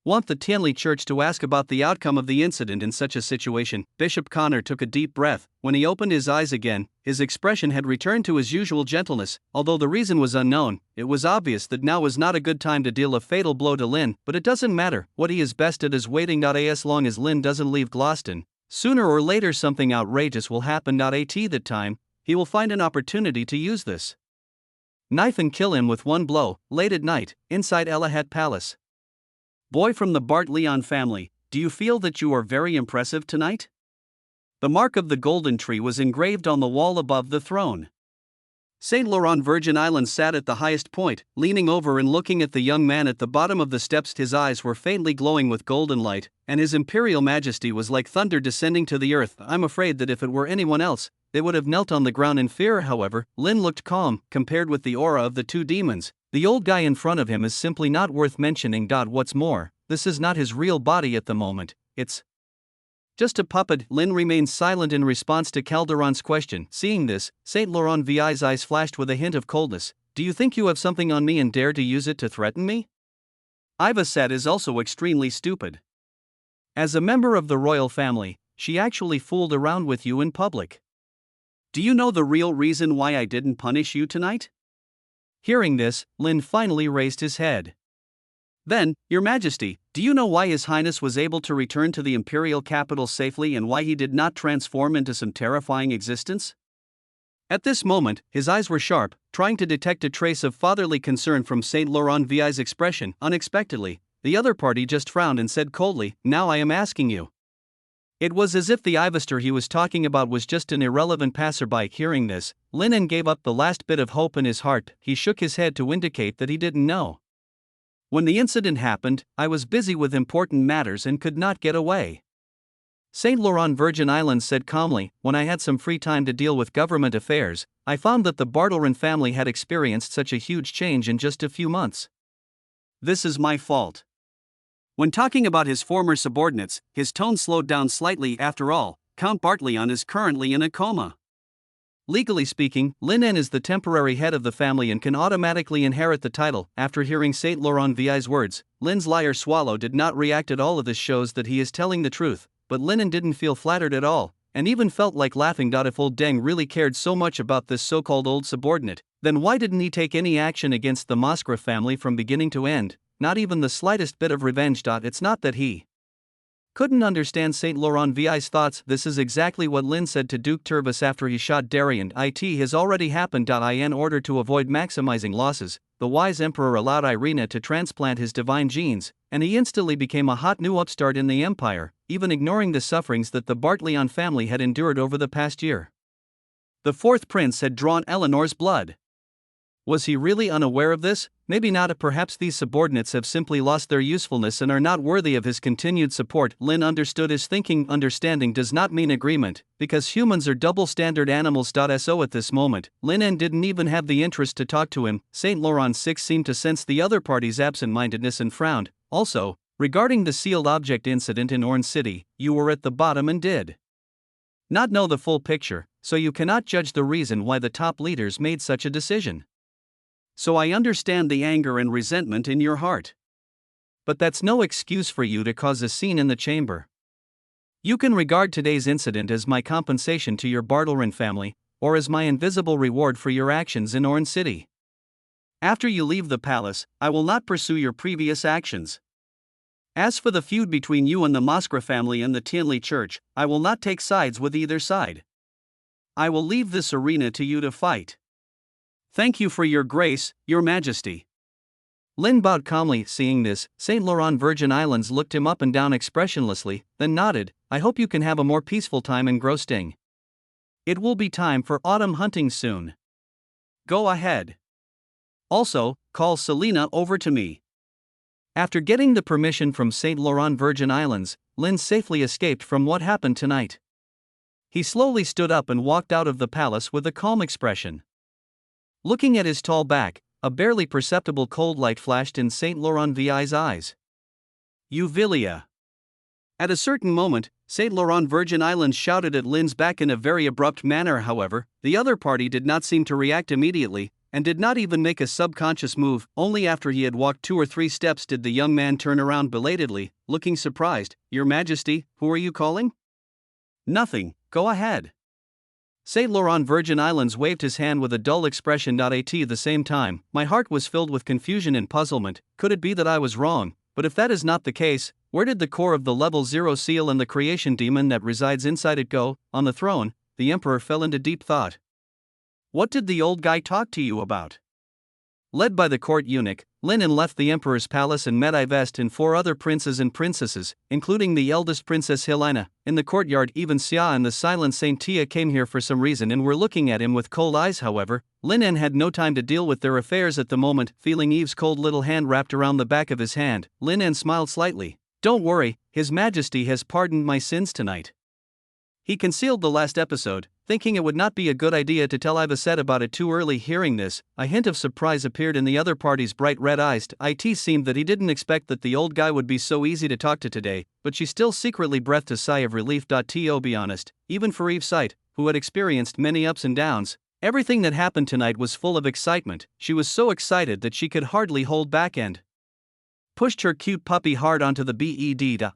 want the Tianli Church to ask about the outcome of the incident in such a situation. Bishop Connor took a deep breath. When he opened his eyes again, his expression had returned to his usual gentleness. Although the reason was unknown, it was obvious that now was not a good time to deal a fatal blow to Lin. But it doesn't matter, what he is best at is waiting. As long as Lin doesn't leave Gloucester, sooner or later something outrageous will happen. That time, he will find an opportunity to use this knife and kill him with one blow. Late at night, inside Elahet Palace. "Boy from the Bart Leon family, do you feel that you are very impressive tonight?" The mark of the golden tree was engraved on the wall above the throne. Saint Laurent Virgin Islands sat at the highest point, leaning over and looking at the young man at the bottom of the steps. His eyes were faintly glowing with golden light, and his imperial majesty was like thunder descending to the earth. I'm afraid that if it were anyone else, they would have knelt on the ground in fear. However, Lin looked calm, compared with the aura of the two demons. The old guy in front of him is simply not worth mentioning. What's more, this is not his real body at the moment, it's just a puppet. Lin remained silent in response to Calderon's question. Seeing this, Saint Laurent Vi's eyes flashed with a hint of coldness. "Do you think you have something on me and dare to use it to threaten me?" Iva said is also extremely stupid. As a member of the royal family, she actually fooled around with you in public. "Do you know the real reason why I didn't punish you tonight?" Hearing this, Lin finally raised his head. "Then, Your Majesty, do you know why His Highness was able to return to the imperial capital safely and why he did not transform into some terrifying existence?" At this moment, his eyes were sharp, trying to detect a trace of fatherly concern from Saint Laurent Vi's expression. Unexpectedly, the other party just frowned and said coldly, "Now I am asking you." It was as if the Ivester he was talking about was just an irrelevant passerby. Hearing this, Linen gave up the last bit of hope in his heart. He shook his head to indicate that he didn't know. "When the incident happened, I was busy with important matters and could not get away." Saint Laurent Virgin Islands said calmly, "When I had some free time to deal with government affairs, I found that the Bartlerin family had experienced such a huge change in just a few months. This is my fault." When talking about his former subordinates, his tone slowed down slightly. After all, Count Bartleon is currently in a coma. Legally speaking, Linen is the temporary head of the family and can automatically inherit the title. After hearing Saint Laurent Vi's words, Lin's liar swallow did not react at all. This shows that he is telling the truth, but Linen didn't feel flattered at all, and even felt like laughing. If old Deng really cared so much about this so-called old subordinate, Then why didn't he take any action against the Moskra family from beginning to end? Not even the slightest bit of revenge. It's not that he couldn't understand Saint Laurent VI's thoughts. This is exactly what Lin said to Duke Turvis after he shot Darien. It has already happened. In order to avoid maximizing losses, the wise emperor allowed Irina to transplant his divine genes, and he instantly became a hot new upstart in the empire, even ignoring the sufferings that the Bartleon family had endured over the past year. The fourth prince had drawn Eleanor's blood. Was he really unaware of this? Maybe not. Perhaps these subordinates have simply lost their usefulness and are not worthy of his continued support. Lin understood his thinking. Understanding does not mean agreement, because humans are double-standard animals. So at this moment, Lin didn't even have the interest to talk to him. Saint Laurent VI seemed to sense the other party's absent-mindedness and frowned. Also, regarding the sealed object incident in Orange City, you were at the bottom and did not know the full picture, so you cannot judge the reason why the top leaders made such a decision. So I understand the anger and resentment in your heart. But that's no excuse for you to cause a scene in the chamber. You can regard today's incident as my compensation to your Bartlerin family, or as my invisible reward for your actions in Orange City. After you leave the palace, I will not pursue your previous actions. As for the feud between you and the Moskra family and the Tianli Church, I will not take sides with either side. I will leave this arena to you to fight. Thank you for your grace, your majesty. Lin bowed calmly. Seeing this, Saint Laurent Virgin Islands looked him up and down expressionlessly, then nodded. I hope you can have a more peaceful time in Grosting. It will be time for autumn hunting soon. Go ahead. Also, call Selena over to me. After getting the permission from Saint Laurent Virgin Islands, Lin safely escaped from what happened tonight. He slowly stood up and walked out of the palace with a calm expression. Looking at his tall back, a barely perceptible cold light flashed in Saint Laurent VI's eyes. You Villia. At a certain moment, Saint Laurent Virgin Islands shouted at Lin's back in a very abrupt manner. However, the other party did not seem to react immediately, and did not even make a subconscious move. Only after he had walked 2 or 3 steps did the young man turn around belatedly, looking surprised. Your Majesty, who are you calling? Nothing, go ahead. Saint Laurent Virgin Islands waved his hand with a dull expression. At the same time, my heart was filled with confusion and puzzlement. Could it be that I was wrong? But if that is not the case, where did the core of the Level 0 seal and the creation demon that resides inside it go? On the throne, the emperor fell into deep thought. What did the old guy talk to you about? Led by the court eunuch, Lin left the emperor's palace and met Ivest and 4 other princes and princesses, including the eldest princess Helena. In the courtyard, even Xia and the silent Saint Tia came here for some reason and were looking at him with cold eyes. However, Lin had no time to deal with their affairs at the moment. Feeling Eve's cold little hand wrapped around the back of his hand, Lin smiled slightly. Don't worry, His Majesty has pardoned my sins tonight. He concealed the last episode, thinking it would not be a good idea to tell Ivest about it too early. Hearing this, a hint of surprise appeared in the other party's bright red eyes. It seemed that he didn't expect that the old guy would be so easy to talk to today, but she still secretly breathed a sigh of relief. To be honest, even for Eve's sight, who had experienced many ups and downs, everything that happened tonight was full of excitement. She was so excited that she could hardly hold back and pushed her cute puppy hard onto the bed.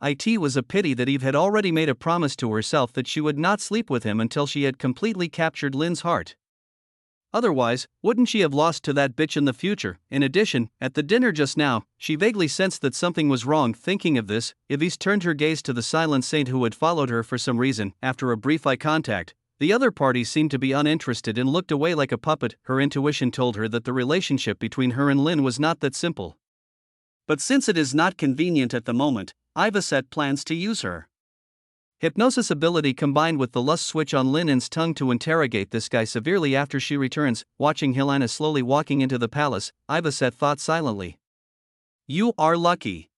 It was a pity that Eve had already made a promise to herself that she would not sleep with him until she had completely captured Lin's heart. Otherwise, wouldn't she have lost to that bitch in the future? In addition, at the dinner just now, she vaguely sensed that something was wrong. Thinking of this, Eve turned her gaze to the silent saint who had followed her for some reason. After a brief eye contact, the other party seemed to be uninterested and looked away like a puppet. Her intuition told her that the relationship between her and Lin was not that simple. But since it is not convenient at the moment, Ivest plans to use her hypnosis ability combined with the lust switch on Lin's tongue to interrogate this guy severely after she returns. Watching Helena slowly walking into the palace, Ivest thought silently. You are lucky.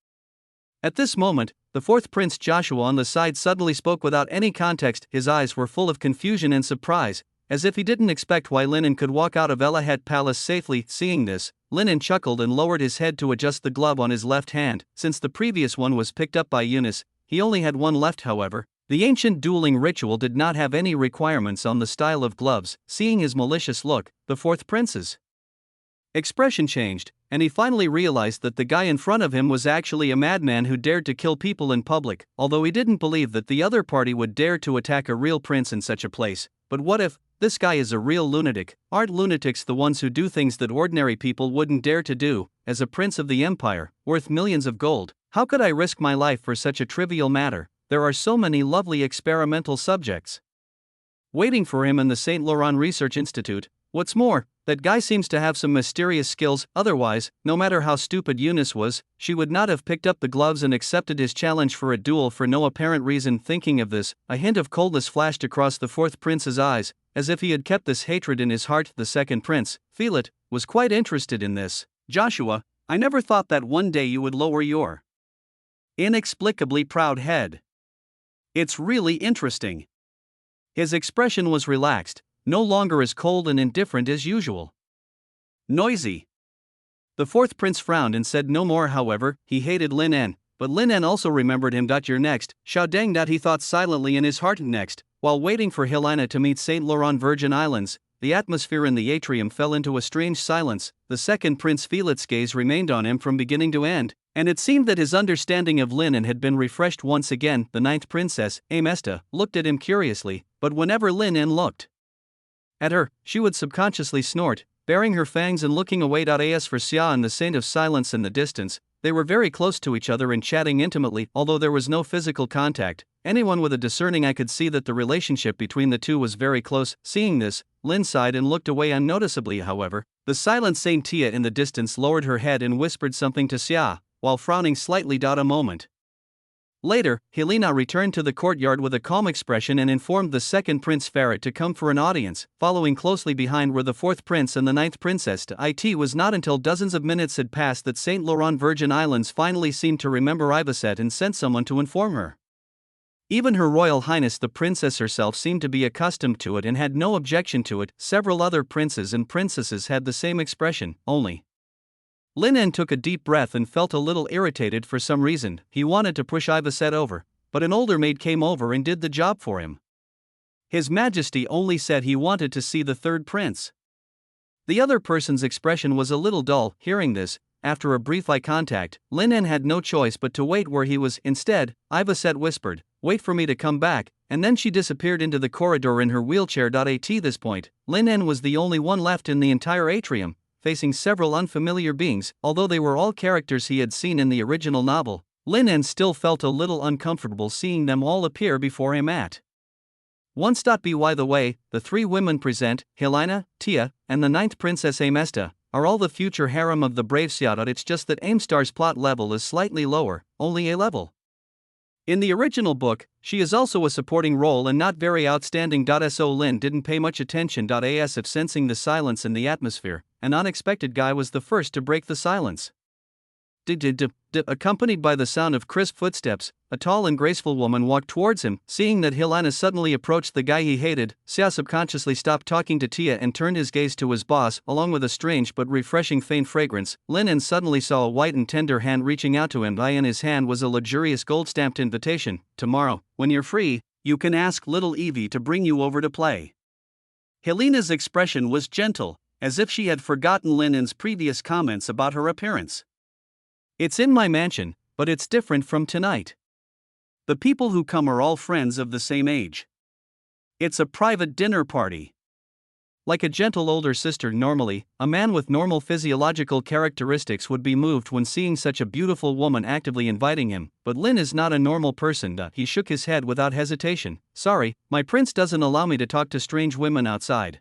At this moment, the 4th Prince Joshua on the side suddenly spoke without any context. His eyes were full of confusion and surprise, as if he didn't expect why Lin could walk out of Elahet Palace safely. Seeing this, Lin chuckled and lowered his head to adjust the glove on his left hand. Since the previous one was picked up by Eunice, he only had one left. However, the ancient dueling ritual did not have any requirements on the style of gloves. Seeing his malicious look, the 4th Prince's expression changed, and he finally realized that the guy in front of him was actually a madman who dared to kill people in public. Although he didn't believe that the other party would dare to attack a real prince in such a place, but what if this guy is a real lunatic. Aren't lunatics the ones who do things that ordinary people wouldn't dare to do? As a prince of the empire, worth millions of gold, how could I risk my life for such a trivial matter? There are so many lovely experimental subjects waiting for him in the St. Laurent Research Institute. What's more, that guy seems to have some mysterious skills, otherwise, no matter how stupid Eunice was, she would not have picked up the gloves and accepted his challenge for a duel for no apparent reason. Thinking of this, a hint of coldness flashed across the fourth prince's eyes, as if he had kept this hatred in his heart. The second prince, Philip, was quite interested in this. Joshua, I never thought that one day you would lower your inexplicably proud head. It's really interesting. His expression was relaxed, no longer as cold and indifferent as usual. Noisy. The fourth prince frowned and said no more. However, he hated Lin En, but Lin En also remembered him. You're next, Xiao Deng. He thought silently in his heart. Next, while waiting for Helena to meet St. Laurent Virgin Islands, the atmosphere in the atrium fell into a strange silence. The second prince Felix's gaze remained on him from beginning to end, and it seemed that his understanding of Lin En had been refreshed once again. The ninth princess, Amesta, looked at him curiously, but whenever Lin En looked at her, she would subconsciously snort, baring her fangs and looking away. As for Xia and the Saint of Silence in the distance, they were very close to each other and chatting intimately. Although there was no physical contact, anyone with a discerning eye could see that the relationship between the two was very close. Seeing this, Lin sighed and looked away unnoticeably. However, the silent Saint Tia in the distance lowered her head and whispered something to Xia, while frowning slightly. A moment later, Helena returned to the courtyard with a calm expression and informed the second Prince Ferret to come for an audience. Following closely behind were the fourth prince and the ninth princess. It was not until dozens of minutes had passed that St. Laurent Virgin Islands finally seemed to remember Ivaset and sent someone to inform her. Even Her Royal Highness the princess herself seemed to be accustomed to it and had no objection to it. Several other princes and princesses had the same expression, only Lin En took a deep breath and felt a little irritated for some reason. He wanted to push Ivaset over, but an older maid came over and did the job for him. His Majesty only said he wanted to see the third prince. The other person's expression was a little dull. Hearing this, after a brief eye contact, Lin En had no choice but to wait where he was. Instead, Ivaset whispered, "Wait for me to come back," and then she disappeared into the corridor in her wheelchair. At this point, Lin En was the only one left in the entire atrium, facing several unfamiliar beings. Although they were all characters he had seen in the original novel, Lin En still felt a little uncomfortable seeing them all appear before him at once. By the way, the three women present, Helena, Tia, and the ninth princess Amesta, are all the future harem of the brave Xiao. It's just that Aimstar's plot level is slightly lower, only A level. In the original book, she is also a supporting role and not very outstanding. So Lin didn't pay much attention. As if sensing the silence in the atmosphere, an unexpected guy was the first to break the silence. Accompanied by the sound of crisp footsteps, a tall and graceful woman walked towards him. Seeing that Helena suddenly approached the guy he hated, Xia subconsciously stopped talking to Tia and turned his gaze to his boss. Along with a strange but refreshing faint fragrance, Lin En suddenly saw a white and tender hand reaching out to him. In his hand was a luxurious gold-stamped invitation. "Tomorrow, when you're free, you can ask little Evie to bring you over to play." Helena's expression was gentle, as if she had forgotten Lin En's previous comments about her appearance. "It's in my mansion, but it's different from tonight. The people who come are all friends of the same age. It's a private dinner party." Like a gentle older sister, normally, a man with normal physiological characteristics would be moved when seeing such a beautiful woman actively inviting him, but Lin is not a normal person. He shook his head without hesitation. "Sorry, my prince doesn't allow me to talk to strange women outside."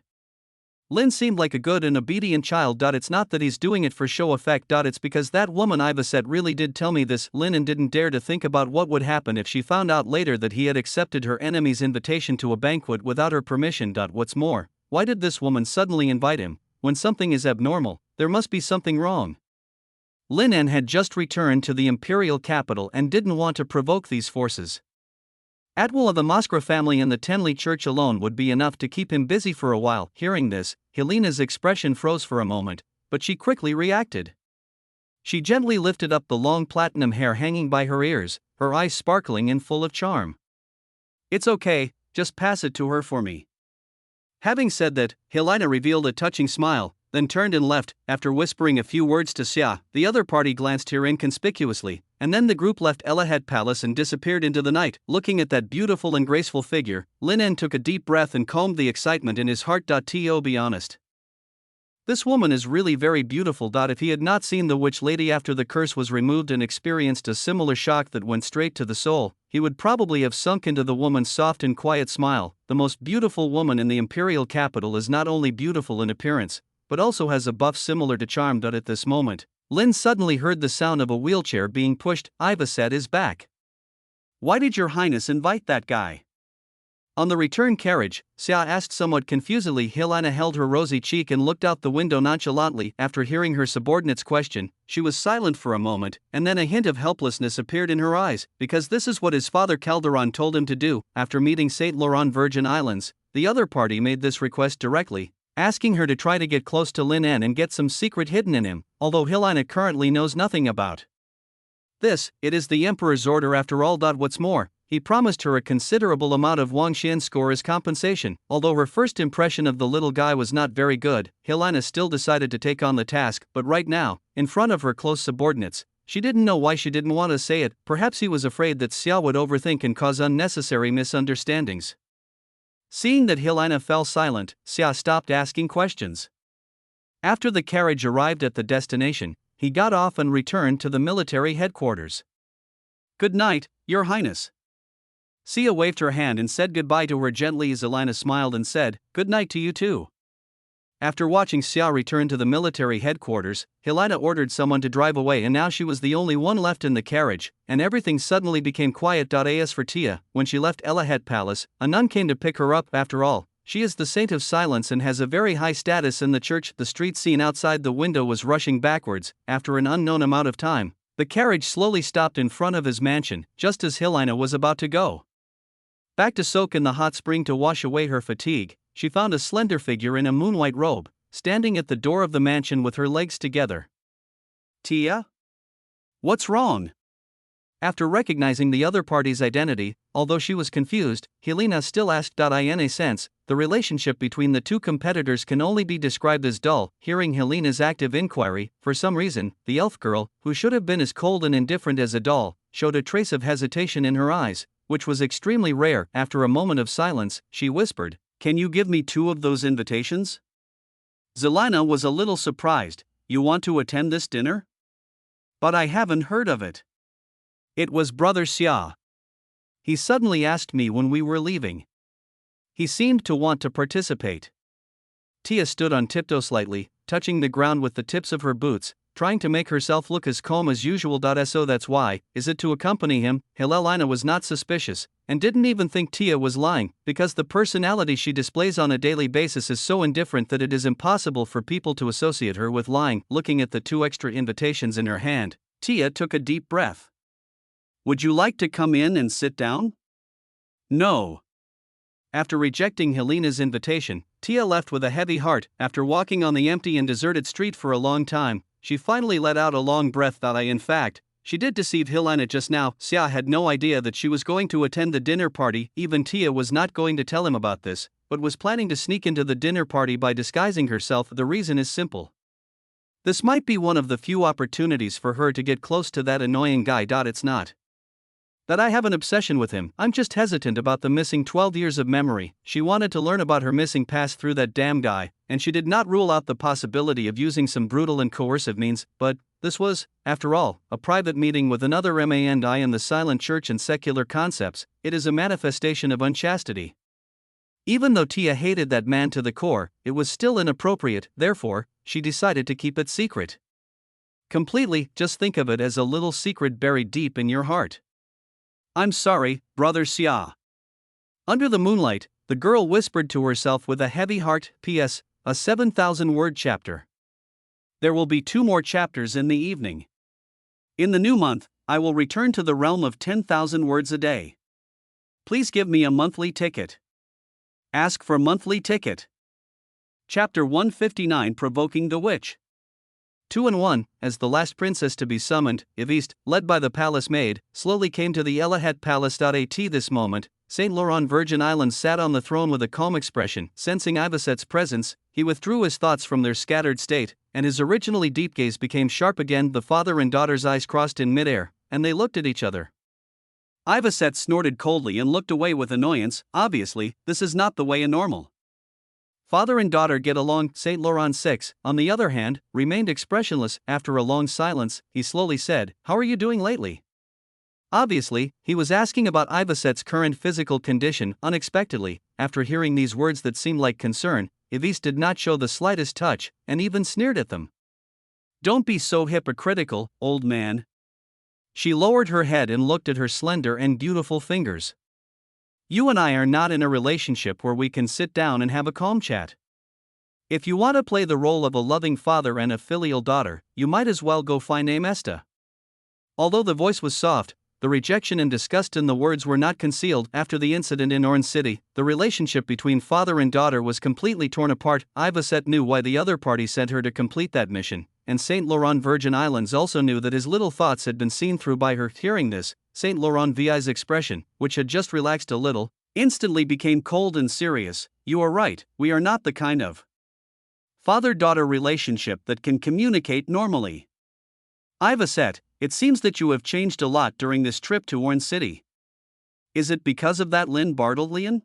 Lin seemed like a good and obedient child. It's not that he's doing it for show effect. It's because that woman Ivaset really did tell me this. Lin En didn't dare to think about what would happen if she found out later that he had accepted her enemy's invitation to a banquet without her permission. What's more, why did this woman suddenly invite him? When something is abnormal, there must be something wrong. Lin En had just returned to the imperial capital and didn't want to provoke these forces. Atwell of the Moskra family and the Tenley Church alone would be enough to keep him busy for a while. Hearing this, Helena's expression froze for a moment, but she quickly reacted. She gently lifted up the long platinum hair hanging by her ears, her eyes sparkling and full of charm. "It's okay, just pass it to her for me." Having said that, Helena revealed a touching smile. then turned and left. After whispering a few words to Xia, the other party glanced here inconspicuously, and then the group left Elahed Palace and disappeared into the night. Looking at that beautiful and graceful figure, Lin En took a deep breath and calmed the excitement in his heart. To be honest, this woman is really very beautiful. If he had not seen the witch lady after the curse was removed and experienced a similar shock that went straight to the soul, he would probably have sunk into the woman's soft and quiet smile. The most beautiful woman in the imperial capital is not only beautiful in appearance, but also has a buff similar to charm. At this moment, Lin suddenly heard the sound of a wheelchair being pushed. Iva said is back. Why did your highness invite that guy? On the return carriage, Xia asked somewhat confusedly. Helena held her rosy cheek and looked out the window nonchalantly. After hearing her subordinate's question, she was silent for a moment, and then a hint of helplessness appeared in her eyes, because this is what his father Calderon told him to do. After meeting Saint Laurent Virgin Islands, the other party made this request directly, asking her to try to get close to Lin En and get some secret hidden in him, although Helena currently knows nothing about this. It is the Emperor's order after all. What's more, he promised her a considerable amount of Wangxian score as compensation. Although her first impression of the little guy was not very good, Helena still decided to take on the task, but right now, in front of her close subordinates, she didn't know why she didn't want to say it. Perhaps he was afraid that Xia would overthink and cause unnecessary misunderstandings. Seeing that Helena fell silent, Xia stopped asking questions. After the carriage arrived at the destination, he got off and returned to the military headquarters. Good night, Your Highness. Xia waved her hand and said goodbye to her gently as Helena smiled and said, good night to you too. After watching Xia return to the military headquarters, Helena ordered someone to drive away, and now she was the only one left in the carriage, and everything suddenly became quiet. As for Tia, when she left Elahed Palace, a nun came to pick her up. After all, she is the saint of silence and has a very high status in the church. The street scene outside the window was rushing backwards. After an unknown amount of time, the carriage slowly stopped in front of his mansion, just as Helena was about to go back to soak in the hot spring to wash away her fatigue. She found a slender figure in a moonwhite robe, standing at the door of the mansion with her legs together. Tia? What's wrong? After recognizing the other party's identity, although she was confused, Helena still asked. In a sense, the relationship between the two competitors can only be described as dull. Hearing Helena's active inquiry, for some reason, the elf girl, who should have been as cold and indifferent as a doll, showed a trace of hesitation in her eyes, which was extremely rare. After a moment of silence, she whispered, can you give me 2 of those invitations? Zelina was a little surprised. You want to attend this dinner? But I haven't heard of it. It was Brother Xia. He suddenly asked me when we were leaving. He seemed to want to participate. Tia stood on tiptoe slightly, touching the ground with the tips of her boots, trying to make herself look as calm as usual. So that's why, is it to accompany him? Helena was not suspicious, and didn't even think Tia was lying, because the personality she displays on a daily basis is so indifferent that it is impossible for people to associate her with lying. Looking at the 2 extra invitations in her hand, Tia took a deep breath. Would you like to come in and sit down? No. After rejecting Helena's invitation, Tia left with a heavy heart. After walking on the empty and deserted street for a long time, she finally let out a long breath. In fact, she did deceive Helena just now. Xia had no idea that she was going to attend the dinner party. Even Tia was not going to tell him about this, but was planning to sneak into the dinner party by disguising herself. The reason is simple. This might be one of the few opportunities for her to get close to that annoying guy. It's not that I have an obsession with him, I'm just hesitant about the missing 12 years of memory. She wanted to learn about her missing past through that damn guy, and she did not rule out the possibility of using some brutal and coercive means, but this was, after all, a private meeting with another man in the silent church and secular concepts. It is a manifestation of unchastity. Even though Tia hated that man to the core, it was still inappropriate. Therefore, she decided to keep it secret. Completely. Just think of it as a little secret buried deep in your heart. I'm sorry, Brother Xia. Under the moonlight, the girl whispered to herself with a heavy heart. P.S. A 7,000-word chapter. There will be 2 more chapters in the evening. In the new month, I will return to the realm of 10,000 words a day. Please give me a monthly ticket. Ask for monthly ticket. Chapter 159, Provoking the Witch. 2 and 1, as the last princess to be summoned, Yviste, led by the palace maid, slowly came to the Elahed Palace. At this moment, Saint Laurent Virgin Islands sat on the throne with a calm expression. Sensing Ivaset's presence, he withdrew his thoughts from their scattered state, and his originally deep gaze became sharp again. The father and daughter's eyes crossed in midair, and they looked at each other. Ivaset snorted coldly and looked away with annoyance. Obviously, this is not the way a normal father and daughter get along. Saint Laurent 6, on the other hand, remained expressionless. After a long silence, he slowly said, "How are you doing lately?" Obviously, he was asking about Ivaset's current physical condition. Unexpectedly, after hearing these words that seemed like concern, Yves did not show the slightest touch, and even sneered at them. "Don't be so hypocritical, old man." She lowered her head and looked at her slender and beautiful fingers. "You and I are not in a relationship where we can sit down and have a calm chat. If you want to play the role of a loving father and a filial daughter, you might as well go find Amesta." Although the voice was soft, the rejection and disgust in the words were not concealed. After the incident in Orange City, the relationship between father and daughter was completely torn apart. Ivaset knew why the other party sent her to complete that mission, and Saint Laurent Virgin Islands also knew that his little thoughts had been seen through by her. Hearing this, Saint Laurent VI's expression, which had just relaxed a little, instantly became cold and serious. "You are right, we are not the kind of father-daughter relationship that can communicate normally. Ivaset, it seems that you have changed a lot during this trip to Orange City. Is it because of that Lynn Bartolian?"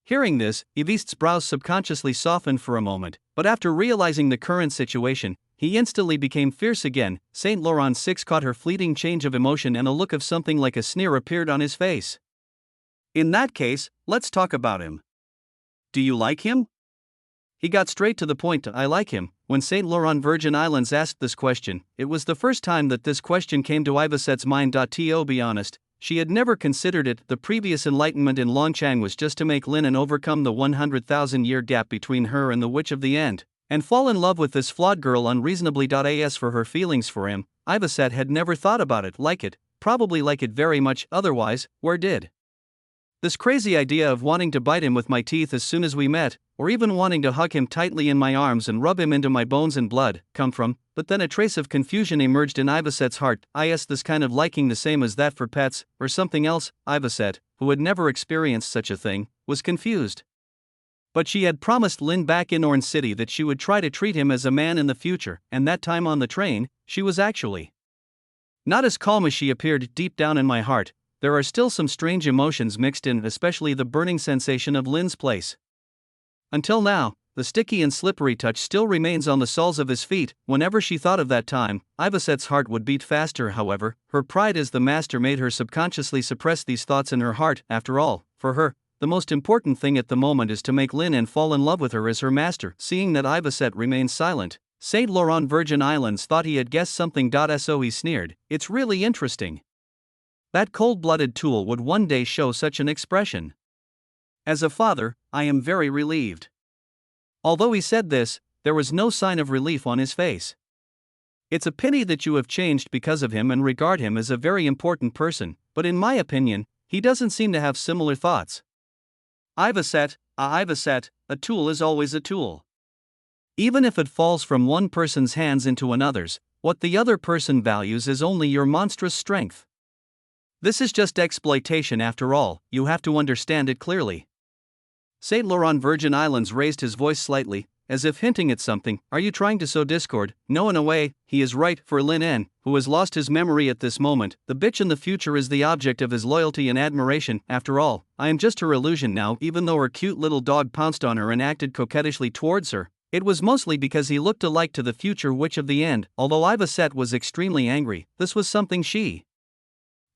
Hearing this, Yves's brows subconsciously softened for a moment, but after realizing the current situation, he instantly became fierce again. Saint Laurent 6 caught her fleeting change of emotion, and a look of something like a sneer appeared on his face. "In that case, let's talk about him. Do you like him?" He got straight to the point. "I like him." When Saint Laurent Virgin Islands asked this question, it was the first time that this question came to Ivaset's mind. To be honest, she had never considered it. The previous enlightenment in Longchang was just to make Lin and overcome the 100,000-year gap between her and the Witch of the End, and fall in love with this flawed girl unreasonably. As for her feelings for him, Ivaset had never thought about it. Like it, probably like it very much, otherwise, where did this crazy idea of wanting to bite him with my teeth as soon as we met, or even wanting to hug him tightly in my arms and rub him into my bones and blood, come from? But then a trace of confusion emerged in Ivaset's heart. Is this kind of liking the same as that for pets, or something else? Ivaset, who had never experienced such a thing, was confused. But she had promised Lin back in Orange City that she would try to treat him as a man in the future, and that time on the train, she was actually not as calm as she appeared. Deep down in my heart, there are still some strange emotions mixed in, especially the burning sensation of Lin's place. Until now, the sticky and slippery touch still remains on the soles of his feet. Whenever she thought of that time, Ivaset's heart would beat faster. However, her pride as the master made her subconsciously suppress these thoughts in her heart. After all, for her, the most important thing at the moment is to make Lin and fall in love with her as her master. Seeing that Ivaset remained silent, Saint Laurent Virgin Islands thought he had guessed something. So he sneered, "It's really interesting that cold-blooded tool would one day show such an expression. As a father, I am very relieved." Although he said this, there was no sign of relief on his face. "It's a pity that you have changed because of him and regard him as a very important person, but in my opinion, he doesn't seem to have similar thoughts." Ivaset, a tool is always a tool. Even if it falls from one person's hands into another's, what the other person values is only your monstrous strength. This is just exploitation after all, you have to understand it clearly. Saint Laurent Virgin Islands raised his voice slightly, as if hinting at something. "Are you trying to sow discord?" "No, in a way, he is right. For Lin En, who has lost his memory at this moment, the bitch in the future is the object of his loyalty and admiration. After all, I am just her illusion now." Even though her cute little dog pounced on her and acted coquettishly towards her, it was mostly because he looked alike to the future Witch of the End. Although Ivaset was extremely angry, this was something she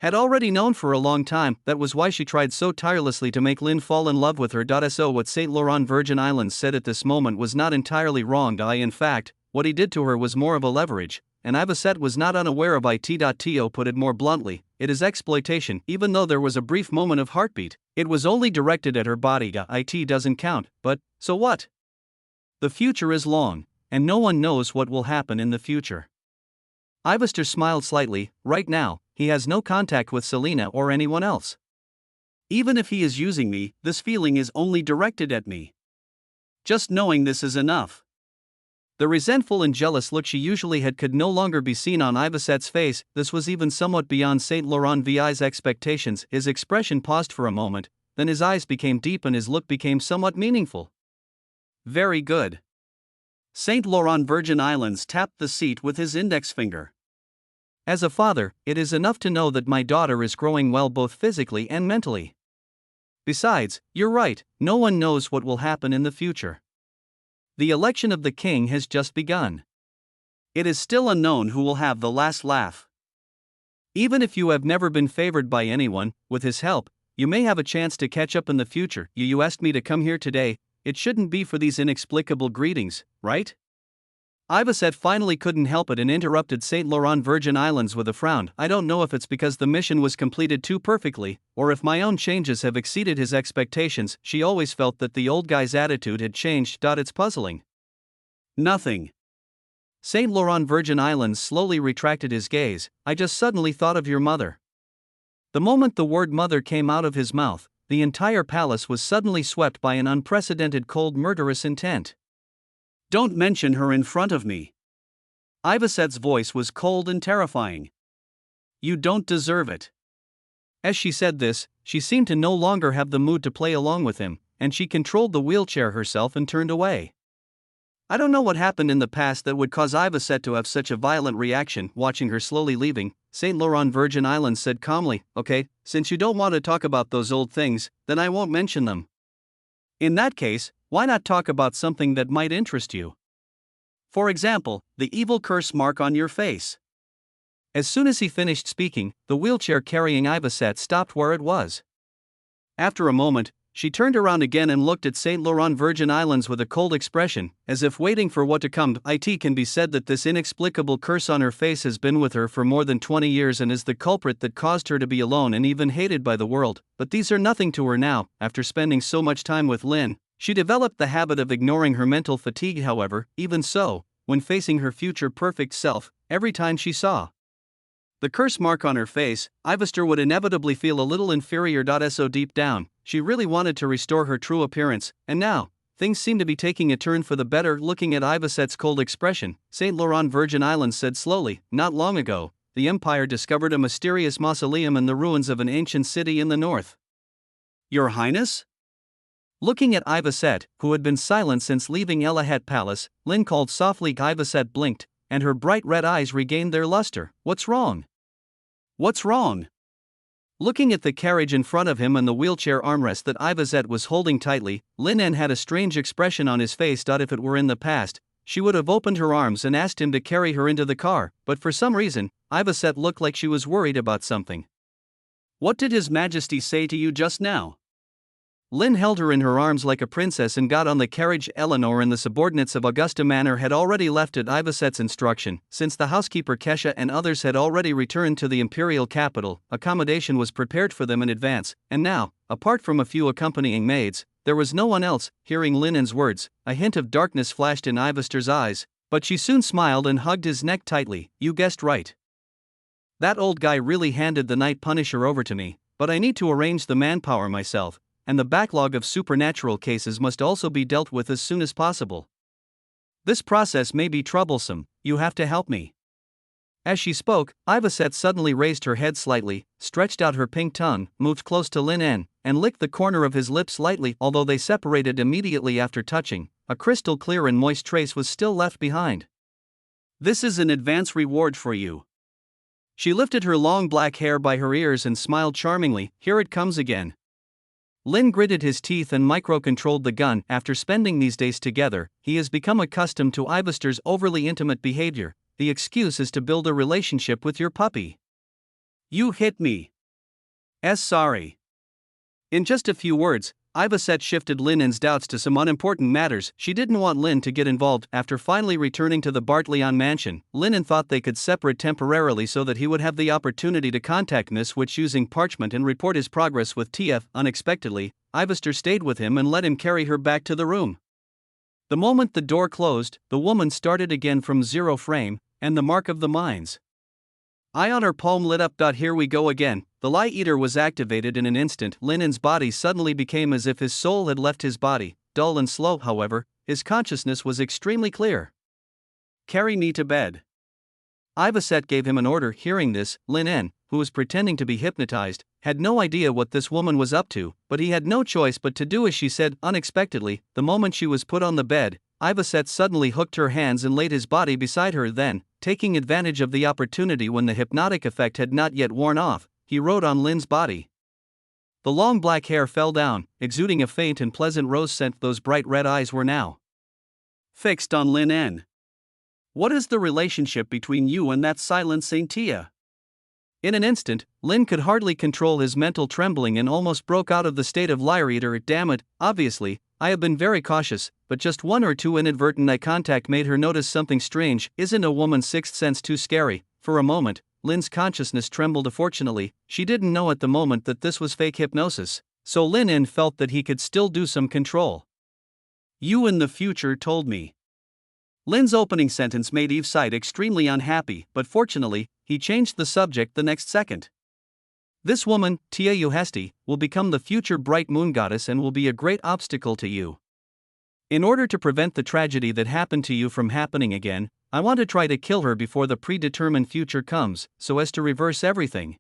had already known for a long time. That was why she tried so tirelessly to make Lin fall in love with her. So what Saint Laurent Virgin Islands said at this moment was not entirely wrong. In fact, what he did to her was more of a leverage, and Ivaset was not unaware of it. To put it more bluntly, it is exploitation. Even though there was a brief moment of heartbeat, it was only directed at her body. It doesn't count, but, so what? The future is long, and no one knows what will happen in the future. Ivester smiled slightly. Right now, he has no contact with Selena or anyone else. Even if he is using me, this feeling is only directed at me. Just knowing this is enough. The resentful and jealous look she usually had could no longer be seen on Ivaset's face. This was even somewhat beyond Saint Laurent VI's expectations. His expression paused for a moment, then his eyes became deep and his look became somewhat meaningful. Very good. Saint Laurent Virgin Islands tapped the seat with his index finger. As a father, it is enough to know that my daughter is growing well both physically and mentally. Besides, you're right, no one knows what will happen in the future. The election of the king has just begun. It is still unknown who will have the last laugh. Even if you have never been favored by anyone, with his help, you may have a chance to catch up in the future. You asked me to come here today, it shouldn't be for these inexplicable greetings, right? Ivaset finally couldn't help it and interrupted Saint Laurent Virgin Islands with a frown. I don't know if it's because the mission was completed too perfectly, or if my own changes have exceeded his expectations. She always felt that the old guy's attitude had changed. It's puzzling. Nothing. Saint Laurent Virgin Islands slowly retracted his gaze. I just suddenly thought of your mother. The moment the word mother came out of his mouth, the entire palace was suddenly swept by an unprecedented cold murderous intent. Don't mention her in front of me. Ivaset's voice was cold and terrifying. You don't deserve it. As she said this, she seemed to no longer have the mood to play along with him, and she controlled the wheelchair herself and turned away. I don't know what happened in the past that would cause Ivaset to have such a violent reaction. Watching her slowly leaving, Saint Laurent Virgin Islands said calmly, okay, since you don't want to talk about those old things, then I won't mention them. In that case, why not talk about something that might interest you? For example, the evil curse mark on your face. As soon as he finished speaking, the wheelchair carrying Ivaset stopped where it was. After a moment, she turned around again and looked at Saint Laurent Virgin Islands with a cold expression, as if waiting for what to come. It can be said that this inexplicable curse on her face has been with her for more than 20 years and is the culprit that caused her to be alone and even hated by the world, but these are nothing to her now. After spending so much time with Lin, she developed the habit of ignoring her mental fatigue. However, even so, when facing her future perfect self, every time she saw the curse mark on her face, Ivester would inevitably feel a little inferior. So deep down, she really wanted to restore her true appearance, and now, things seem to be taking a turn for the better. Looking at Ivaset's cold expression, Saint Laurent Virgin Islands said slowly, not long ago, the Empire discovered a mysterious mausoleum in the ruins of an ancient city in the north. Your Highness? Looking at Ivaset, who had been silent since leaving Elahet Palace, Lin called softly. Ivaset blinked, and her bright red eyes regained their luster. What's wrong? What's wrong? Looking at the carriage in front of him and the wheelchair armrest that Ivaset was holding tightly, Lin had a strange expression on his face. If it were in the past, she would have opened her arms and asked him to carry her into the car, but for some reason, Ivaset looked like she was worried about something. What did His Majesty say to you just now? Lin held her in her arms like a princess and got on the carriage. Eleanor and the subordinates of Augusta Manor had already left at Ivaset's instruction. Since the housekeeper Kesha and others had already returned to the imperial capital, accommodation was prepared for them in advance, and now, apart from a few accompanying maids, there was no one else. Hearing Linen's words, a hint of darkness flashed in Ivaster's eyes, but she soon smiled and hugged his neck tightly. You guessed right. That old guy really handed the Night Punisher over to me, but I need to arrange the manpower myself, and the backlog of supernatural cases must also be dealt with as soon as possible. This process may be troublesome, you have to help me. As she spoke, Ivaset suddenly raised her head slightly, stretched out her pink tongue, moved close to Lin, and licked the corner of his lips lightly. Although they separated immediately after touching, a crystal clear and moist trace was still left behind. This is an advance reward for you. She lifted her long black hair by her ears and smiled charmingly. Here it comes again. Lin gritted his teeth and micro-controlled the gun. After spending these days together, he has become accustomed to Ivaster's overly intimate behavior. The excuse is to build a relationship with your puppy. You hit me. Sorry. In just a few words, Ivaset shifted Linen's doubts to some unimportant matters. She didn't want Lin to get involved. After finally returning to the Bartleon mansion, Linen thought they could separate temporarily so that he would have the opportunity to contact Miss Witch using parchment and report his progress with TF. Unexpectedly, Ivester stayed with him and let him carry her back to the room. The moment the door closed, the woman started again from zero frame, and the mark of the mines. Eye on her palm lit up. Here we go again. The Lie Eater was activated in an instant. Linen's body suddenly became as if his soul had left his body. Dull and slow, however, his consciousness was extremely clear. Carry me to bed. Ivaset gave him an order. Hearing this, Lin En, who was pretending to be hypnotized, had no idea what this woman was up to, but he had no choice but to do as she said. Unexpectedly, the moment she was put on the bed, Ivaset suddenly hooked her hands and laid his body beside her. Then, taking advantage of the opportunity when the hypnotic effect had not yet worn off, he rode on Lin's body. The long black hair fell down, exuding a faint and pleasant rose scent. Those bright red eyes were now fixed on Lin En. What is the relationship between you and that silent Saint Tia? In an instant, Lin could hardly control his mental trembling and almost broke out of the state of liar eater. Damn it, obviously, I have been very cautious, but just one or two inadvertent eye contact made her notice something strange. Isn't a woman's sixth sense too scary? For a moment, Lin's consciousness trembled. Fortunately, she didn't know at the moment that this was fake hypnosis, so Lin En felt that he could still do some control. You in the future told me. Lin's opening sentence made Evesight extremely unhappy, but fortunately, he changed the subject the next second. This woman, Tia Yuhesti, will become the future bright moon goddess and will be a great obstacle to you. In order to prevent the tragedy that happened to you from happening again, I want to try to kill her before the predetermined future comes, so as to reverse everything.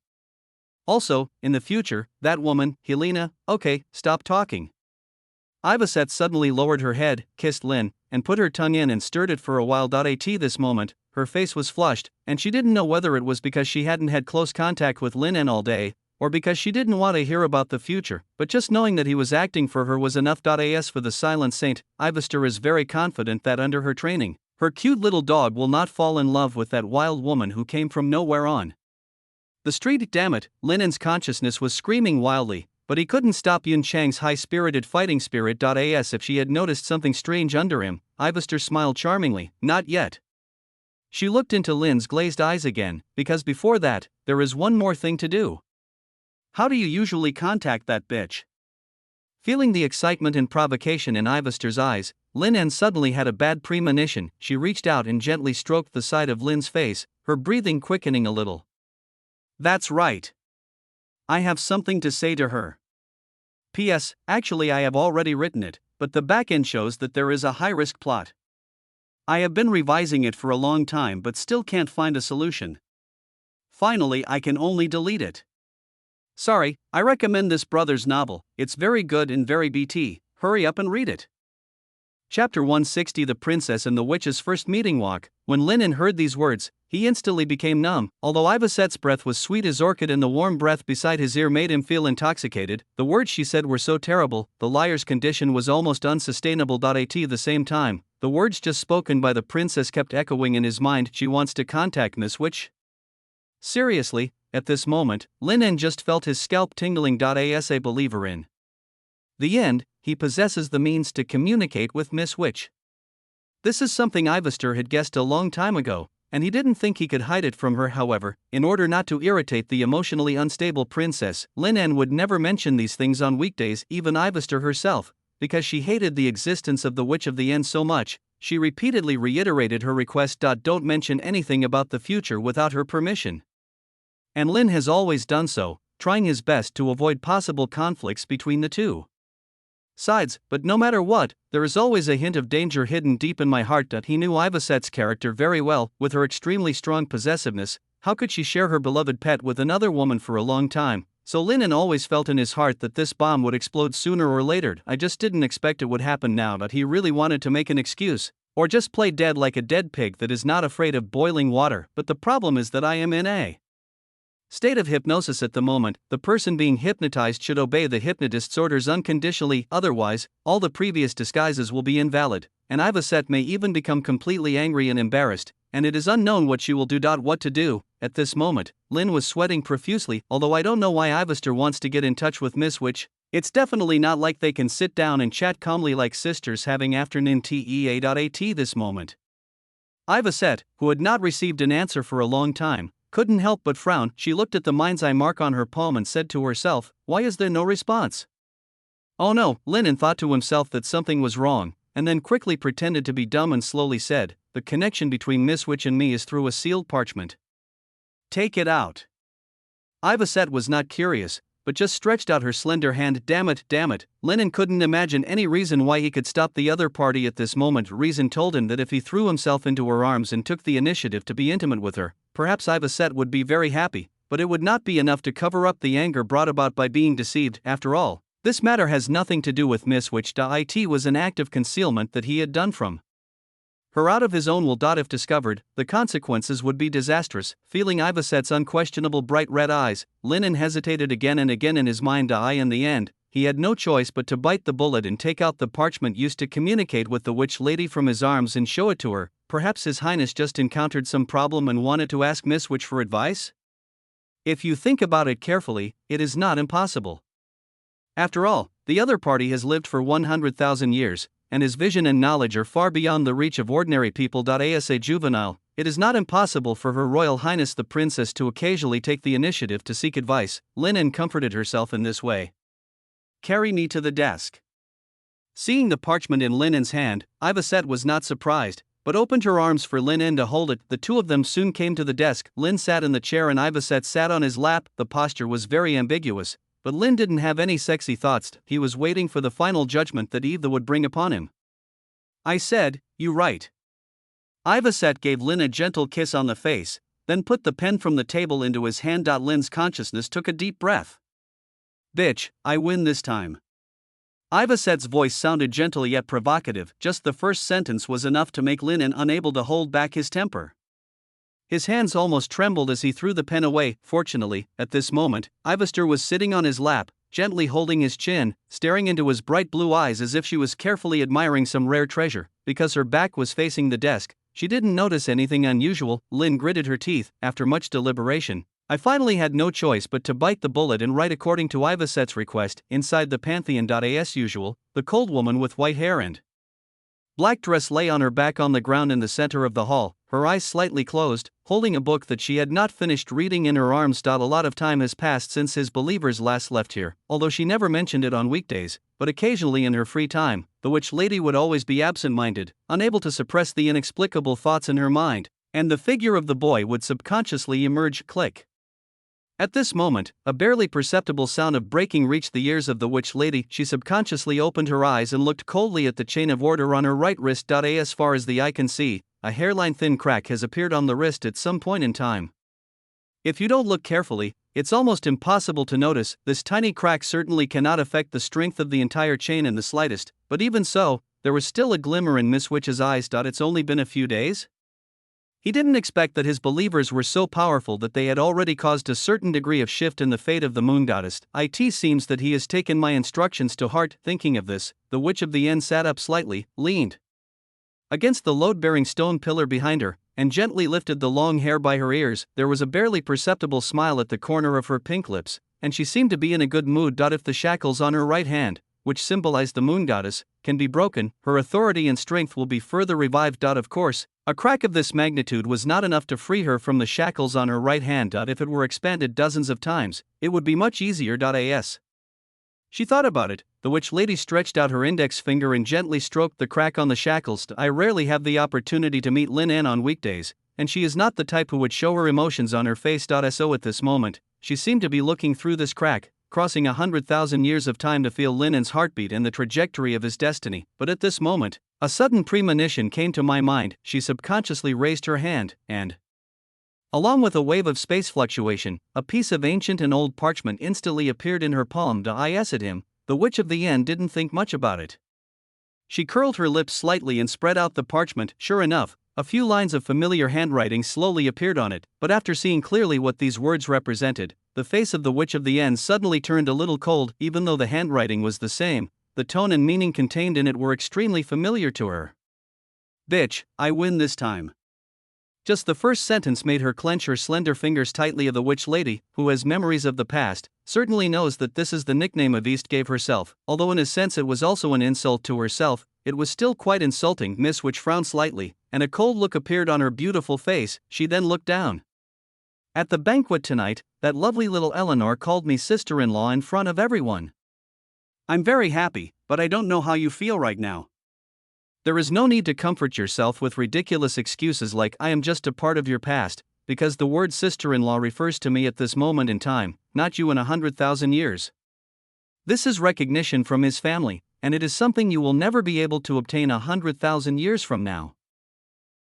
Also, in the future, that woman, Helena, okay, stop talking. Ivaset suddenly lowered her head, kissed Lin, and put her tongue in and stirred it for a while. At this moment, her face was flushed, and she didn't know whether it was because she hadn't had close contact with Lin En all day, or because she didn't want to hear about the future, but just knowing that he was acting for her was enough. As for the silent saint, Ivester is very confident that under her training, her cute little dog will not fall in love with that wild woman who came from nowhere on the street. Damn it, Lin En's consciousness was screaming wildly, but he couldn't stop Yun Chang's high-spirited fighting spirit. As if she had noticed something strange under him, Ivester smiled charmingly. Not yet. She looked into Lin's glazed eyes again, because before that, there is one more thing to do. How do you usually contact that bitch? Feeling the excitement and provocation in Ivester's eyes, Lin En suddenly had a bad premonition. She reached out and gently stroked the side of Lin's face, her breathing quickening a little. That's right. I have something to say to her. P.S. Actually, I have already written it, but the back end shows that there is a high-risk plot. I have been revising it for a long time but still can't find a solution. Finally, I can only delete it. Sorry, I recommend this brother's novel. It's very good and very BT. Hurry up and read it. Chapter 160. The Princess and the Witch's First Meeting. Walk. When Lin En heard these words, he instantly became numb. Although Ivaset's breath was sweet as orchid and the warm breath beside his ear made him feel intoxicated, the words she said were so terrible, the liar's condition was almost unsustainable. At the same time, the words just spoken by the princess kept echoing in his mind. She wants to contact Miss Witch? Seriously, at this moment, Lin En just felt his scalp tingling. As a believer in the end, he possesses the means to communicate with Miss Witch. This is something Ivester had guessed a long time ago, and he didn't think he could hide it from her. However, in order not to irritate the emotionally unstable princess, Lin En would never mention these things on weekdays. Even Ivester herself, because she hated the existence of the Witch of the End so much, she repeatedly reiterated her request. Don't mention anything about the future without her permission. And Lin has always done so, trying his best to avoid possible conflicts between the two sides, but no matter what, there is always a hint of danger hidden deep in my heart. He knew Ivaset's character very well. With her extremely strong possessiveness, how could she share her beloved pet with another woman for a long time? So Lin En always felt in his heart that this bomb would explode sooner or later. I just didn't expect it would happen now. He really wanted to make an excuse, or just play dead like a dead pig that is not afraid of boiling water. But the problem is that I am in a state of hypnosis at the moment. The person being hypnotized should obey the hypnotist's orders unconditionally, otherwise, all the previous disguises will be invalid, and Ivaset may even become completely angry and embarrassed, and it is unknown what she will do. What to do? At this moment, Lin was sweating profusely. Although I don't know why Ivester wants to get in touch with Miss Witch, it's definitely not like they can sit down and chat calmly like sisters having afternoon tea. At this moment, Ivaset, who had not received an answer for a long time, couldn't help but frown. She looked at the mind's eye mark on her palm and said to herself, why is there no response? Oh no, Lin En thought to himself that something was wrong, and then quickly pretended to be dumb and slowly said, the connection between Miss Witch and me is through a sealed parchment. Take it out. Ivaset was not curious, but just stretched out her slender hand. Damn it, Lennon couldn't imagine any reason why he could stop the other party at this moment. Reason told him that if he threw himself into her arms and took the initiative to be intimate with her, perhaps Ivasette would be very happy, but it would not be enough to cover up the anger brought about by being deceived. After all, this matter has nothing to do with Miss Witch. It was an act of concealment that he had done from her out of his own will. If discovered, the consequences would be disastrous. Feeling Ivasette's unquestionable bright red eyes, Lennon hesitated again and again in his mind. In the end, he had no choice but to bite the bullet and take out the parchment used to communicate with the witch lady from his arms and show it to her. Perhaps His Highness just encountered some problem and wanted to ask Miss Witch for advice? If you think about it carefully, it is not impossible. After all, the other party has lived for 100,000 years, and his vision and knowledge are far beyond the reach of ordinary people. As a juvenile, it is not impossible for Her Royal Highness the Princess to occasionally take the initiative to seek advice. Lennon comforted herself in this way. Carry me to the desk. Seeing the parchment in Lennon's hand, Ivasette was not surprised, but opened her arms for Lennon to hold it. The two of them soon came to the desk. Lynn sat in the chair and Ivasette sat on his lap. The posture was very ambiguous, but Lynn didn't have any sexy thoughts. He was waiting for the final judgment that Eva would bring upon him. I said, you right. Ivasette gave Lynn a gentle kiss on the face, then put the pen from the table into his hand. Lynn's consciousness took a deep breath. Bitch, I win this time. Ivasette's voice sounded gentle yet provocative. Just the first sentence was enough to make Lennon unable to hold back his temper. His hands almost trembled as he threw the pen away. Fortunately, at this moment, Ivester was sitting on his lap, gently holding his chin, staring into his bright blue eyes as if she was carefully admiring some rare treasure. Because her back was facing the desk, she didn't notice anything unusual. Lynn gritted her teeth. After much deliberation, I finally had no choice but to bite the bullet and write according to Ivasette's request. Inside the Pantheon. As usual, the cold woman with white hair and black dress lay on her back on the ground in the center of the hall, her eyes slightly closed, holding a book that she had not finished reading in her arms. A lot of time has passed since his believers last left here, although she never mentioned it on weekdays, but occasionally in her free time, the witch lady would always be absent-minded, unable to suppress the inexplicable thoughts in her mind, and the figure of the boy would subconsciously emerge. Click. At this moment, a barely perceptible sound of breaking reached the ears of the witch lady. She subconsciously opened her eyes and looked coldly at the chain of order on her right wrist. As far as the eye can see, a hairline-thin crack has appeared on the wrist at some point in time. If you don't look carefully, it's almost impossible to notice. This tiny crack certainly cannot affect the strength of the entire chain in the slightest, but even so, there was still a glimmer in Miss Witch's eyes. It's only been a few days? He didn't expect that his believers were so powerful that they had already caused a certain degree of shift in the fate of the moon goddess. It seems that he has taken my instructions to heart. Thinking of this, the Witch of the End sat up slightly, leaned against the load-bearing stone pillar behind her, and gently lifted the long hair by her ears. There was a barely perceptible smile at the corner of her pink lips, and she seemed to be in a good mood. If the shackles on her right hand, which symbolize the moon goddess, can be broken, her authority and strength will be further revived. Of course, a crack of this magnitude was not enough to free her from the shackles on her right hand. If it were expanded dozens of times, it would be much easier. As she thought about it, the witch lady stretched out her index finger and gently stroked the crack on the shackles. I rarely have the opportunity to meet Lynn Ann on weekdays, and she is not the type who would show her emotions on her face. So at this moment, she seemed to be looking through this crack, crossing 100,000 years of time to feel Lennon's heartbeat and the trajectory of his destiny. But at this moment, a sudden premonition came to my mind. She subconsciously raised her hand, and along with a wave of space fluctuation, a piece of ancient and old parchment instantly appeared in her palm. At him, the Witch of the End didn't think much about it. She curled her lips slightly and spread out the parchment. Sure enough, a few lines of familiar handwriting slowly appeared on it, but after seeing clearly what these words represented, the face of the Witch of the End suddenly turned a little cold. Even though the handwriting was the same, the tone and meaning contained in it were extremely familiar to her. Bitch, I win this time. Just the first sentence made her clench her slender fingers tightly. The witch lady, who has memories of the past, certainly knows that this is the nickname East gave herself. Although in a sense it was also an insult to herself, it was still quite insulting. Miss Witch frowned slightly, and a cold look appeared on her beautiful face. She then looked down. At the banquet tonight, that lovely little Eleanor called me sister-in-law in front of everyone. I'm very happy, but I don't know how you feel right now. There is no need to comfort yourself with ridiculous excuses like I am just a part of your past. because the word sister-in-law refers to me at this moment in time, not you in 100,000 years. This is recognition from his family, and it is something you will never be able to obtain 100,000 years from now.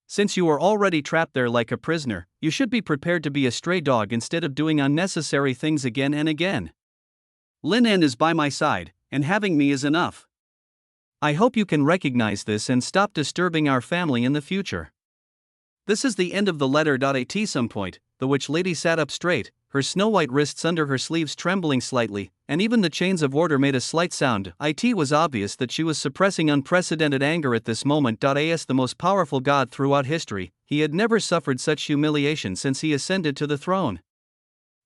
Since you are already trapped there like a prisoner, you should be prepared to be a stray dog instead of doing unnecessary things again and again. Lin En is by my side, and having me is enough. I hope you can recognize this and stop disturbing our family in the future. This is the end of the letter. At some point, the witch lady sat up straight, her snow-white wrists under her sleeves trembling slightly, and even the chains of order made a slight sound. It was obvious that she was suppressing unprecedented anger at this moment. As the most powerful god throughout history, he had never suffered such humiliation since he ascended to the throne.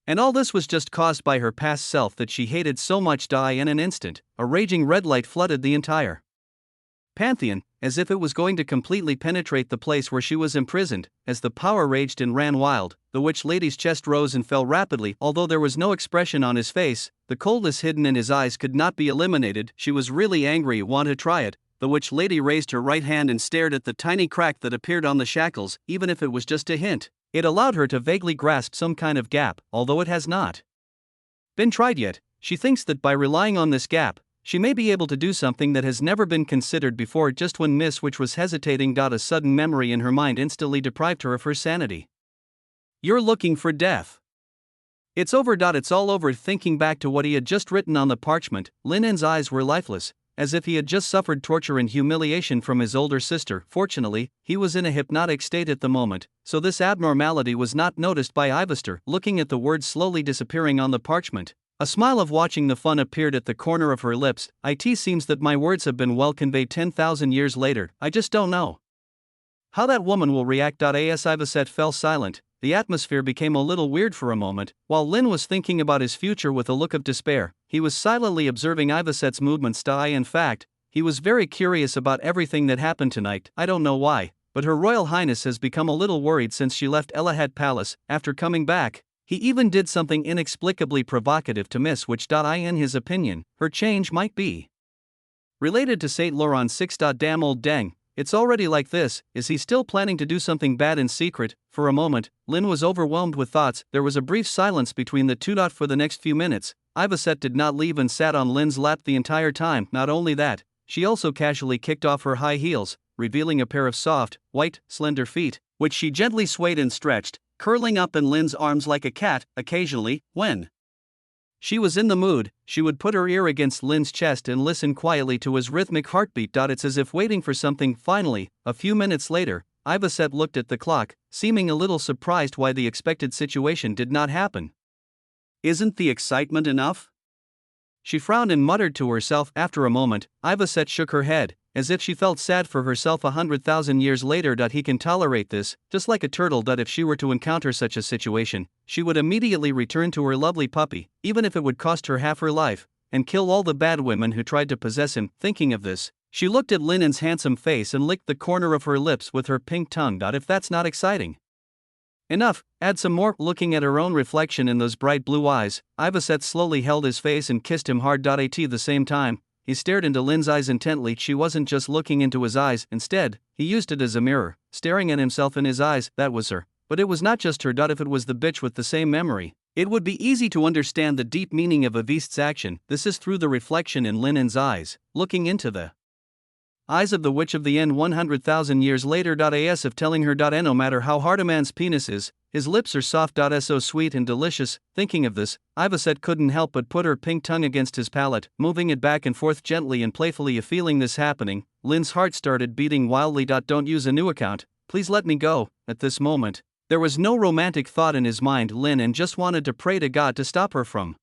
And all this was just caused by her past self that she hated so much. In an instant, a raging red light flooded the entire Pantheon, as if it was going to completely penetrate the place where she was imprisoned. As the power raged and ran wild, the witch lady's chest rose and fell rapidly. Although there was no expression on his face, the coldness hidden in his eyes could not be eliminated. She was really angry. Want to try it? The witch lady raised her right hand and stared at the tiny crack that appeared on the shackles. Even if it was just a hint, it allowed her to vaguely grasp some kind of gap, although it has not been tried yet. She thinks that by relying on this gap, she may be able to do something that has never been considered before. Just when Miss Witch was hesitating, a sudden memory in her mind instantly deprived her of her sanity. You're looking for death. It's over. It's all over. Thinking back to what he had just written on the parchment, Lin En's eyes were lifeless, as if he had just suffered torture and humiliation from his older sister. Fortunately, he was in a hypnotic state at the moment, so this abnormality was not noticed by Ivester. Looking at the words slowly disappearing on the parchment, a smile of watching the fun appeared at the corner of her lips. It seems that my words have been well conveyed 10,000 years later. I just don't know how that woman will react. As Ivaset fell silent, the atmosphere became a little weird for a moment. While Lin was thinking about his future with a look of despair, he was silently observing Ivaset's movements. In fact, he was very curious about everything that happened tonight. I don't know why, but Her Royal Highness has become a little worried since she left Elahat Palace. After coming back, he even did something inexplicably provocative to Miss Witch. In his opinion, her change might be related to Saint Laurent 6. Damn old dang, it's already like this. Is he still planning to do something bad in secret? For a moment, Lin was overwhelmed with thoughts. There was a brief silence between the two. For the next few minutes, Ivaset did not leave and sat on Lin's lap the entire time. Not only that, she also casually kicked off her high heels, revealing a pair of soft, white, slender feet, which she gently swayed and stretched, curling up in Lin's arms like a cat. Occasionally, when she was in the mood, she would put her ear against Lin's chest and listen quietly to his rhythmic heartbeat. It's as if waiting for something. Finally, a few minutes later, Ivaset looked at the clock, seeming a little surprised why the expected situation did not happen. Isn't the excitement enough? She frowned and muttered to herself. After a moment, Ivaset shook her head, as if she felt sad for herself. 100,000 years later. He can tolerate this, just like a turtle. If she were to encounter such a situation, she would immediately return to her lovely puppy, even if it would cost her half her life, and kill all the bad women who tried to possess him. Thinking of this, she looked at Lin En's handsome face and licked the corner of her lips with her pink tongue. If that's not exciting enough, add some more. Looking at her own reflection in those bright blue eyes, Ivaset slowly held his face and kissed him hard. At the same time, he stared into Lin's eyes intently. She wasn't just looking into his eyes, instead, he used it as a mirror, staring at himself in his eyes. That was her. But it was not just her. If it was the bitch with the same memory, it would be easy to understand the deep meaning of Avist's action. This is through the reflection in Lin En's eyes, looking into the eyes of the Witch of the End 100,000 years later. As if telling her. No matter how hard a man's penis is, his lips are soft. So sweet and delicious. Thinking of this, Ivaset couldn't help but put her pink tongue against his palate, moving it back and forth gently and playfully. Feeling this happening, Lin's heart started beating wildly. Don't use a new account, please let me go. At this moment, there was no romantic thought in his mind. Lin En just wanted to pray to God to stop her from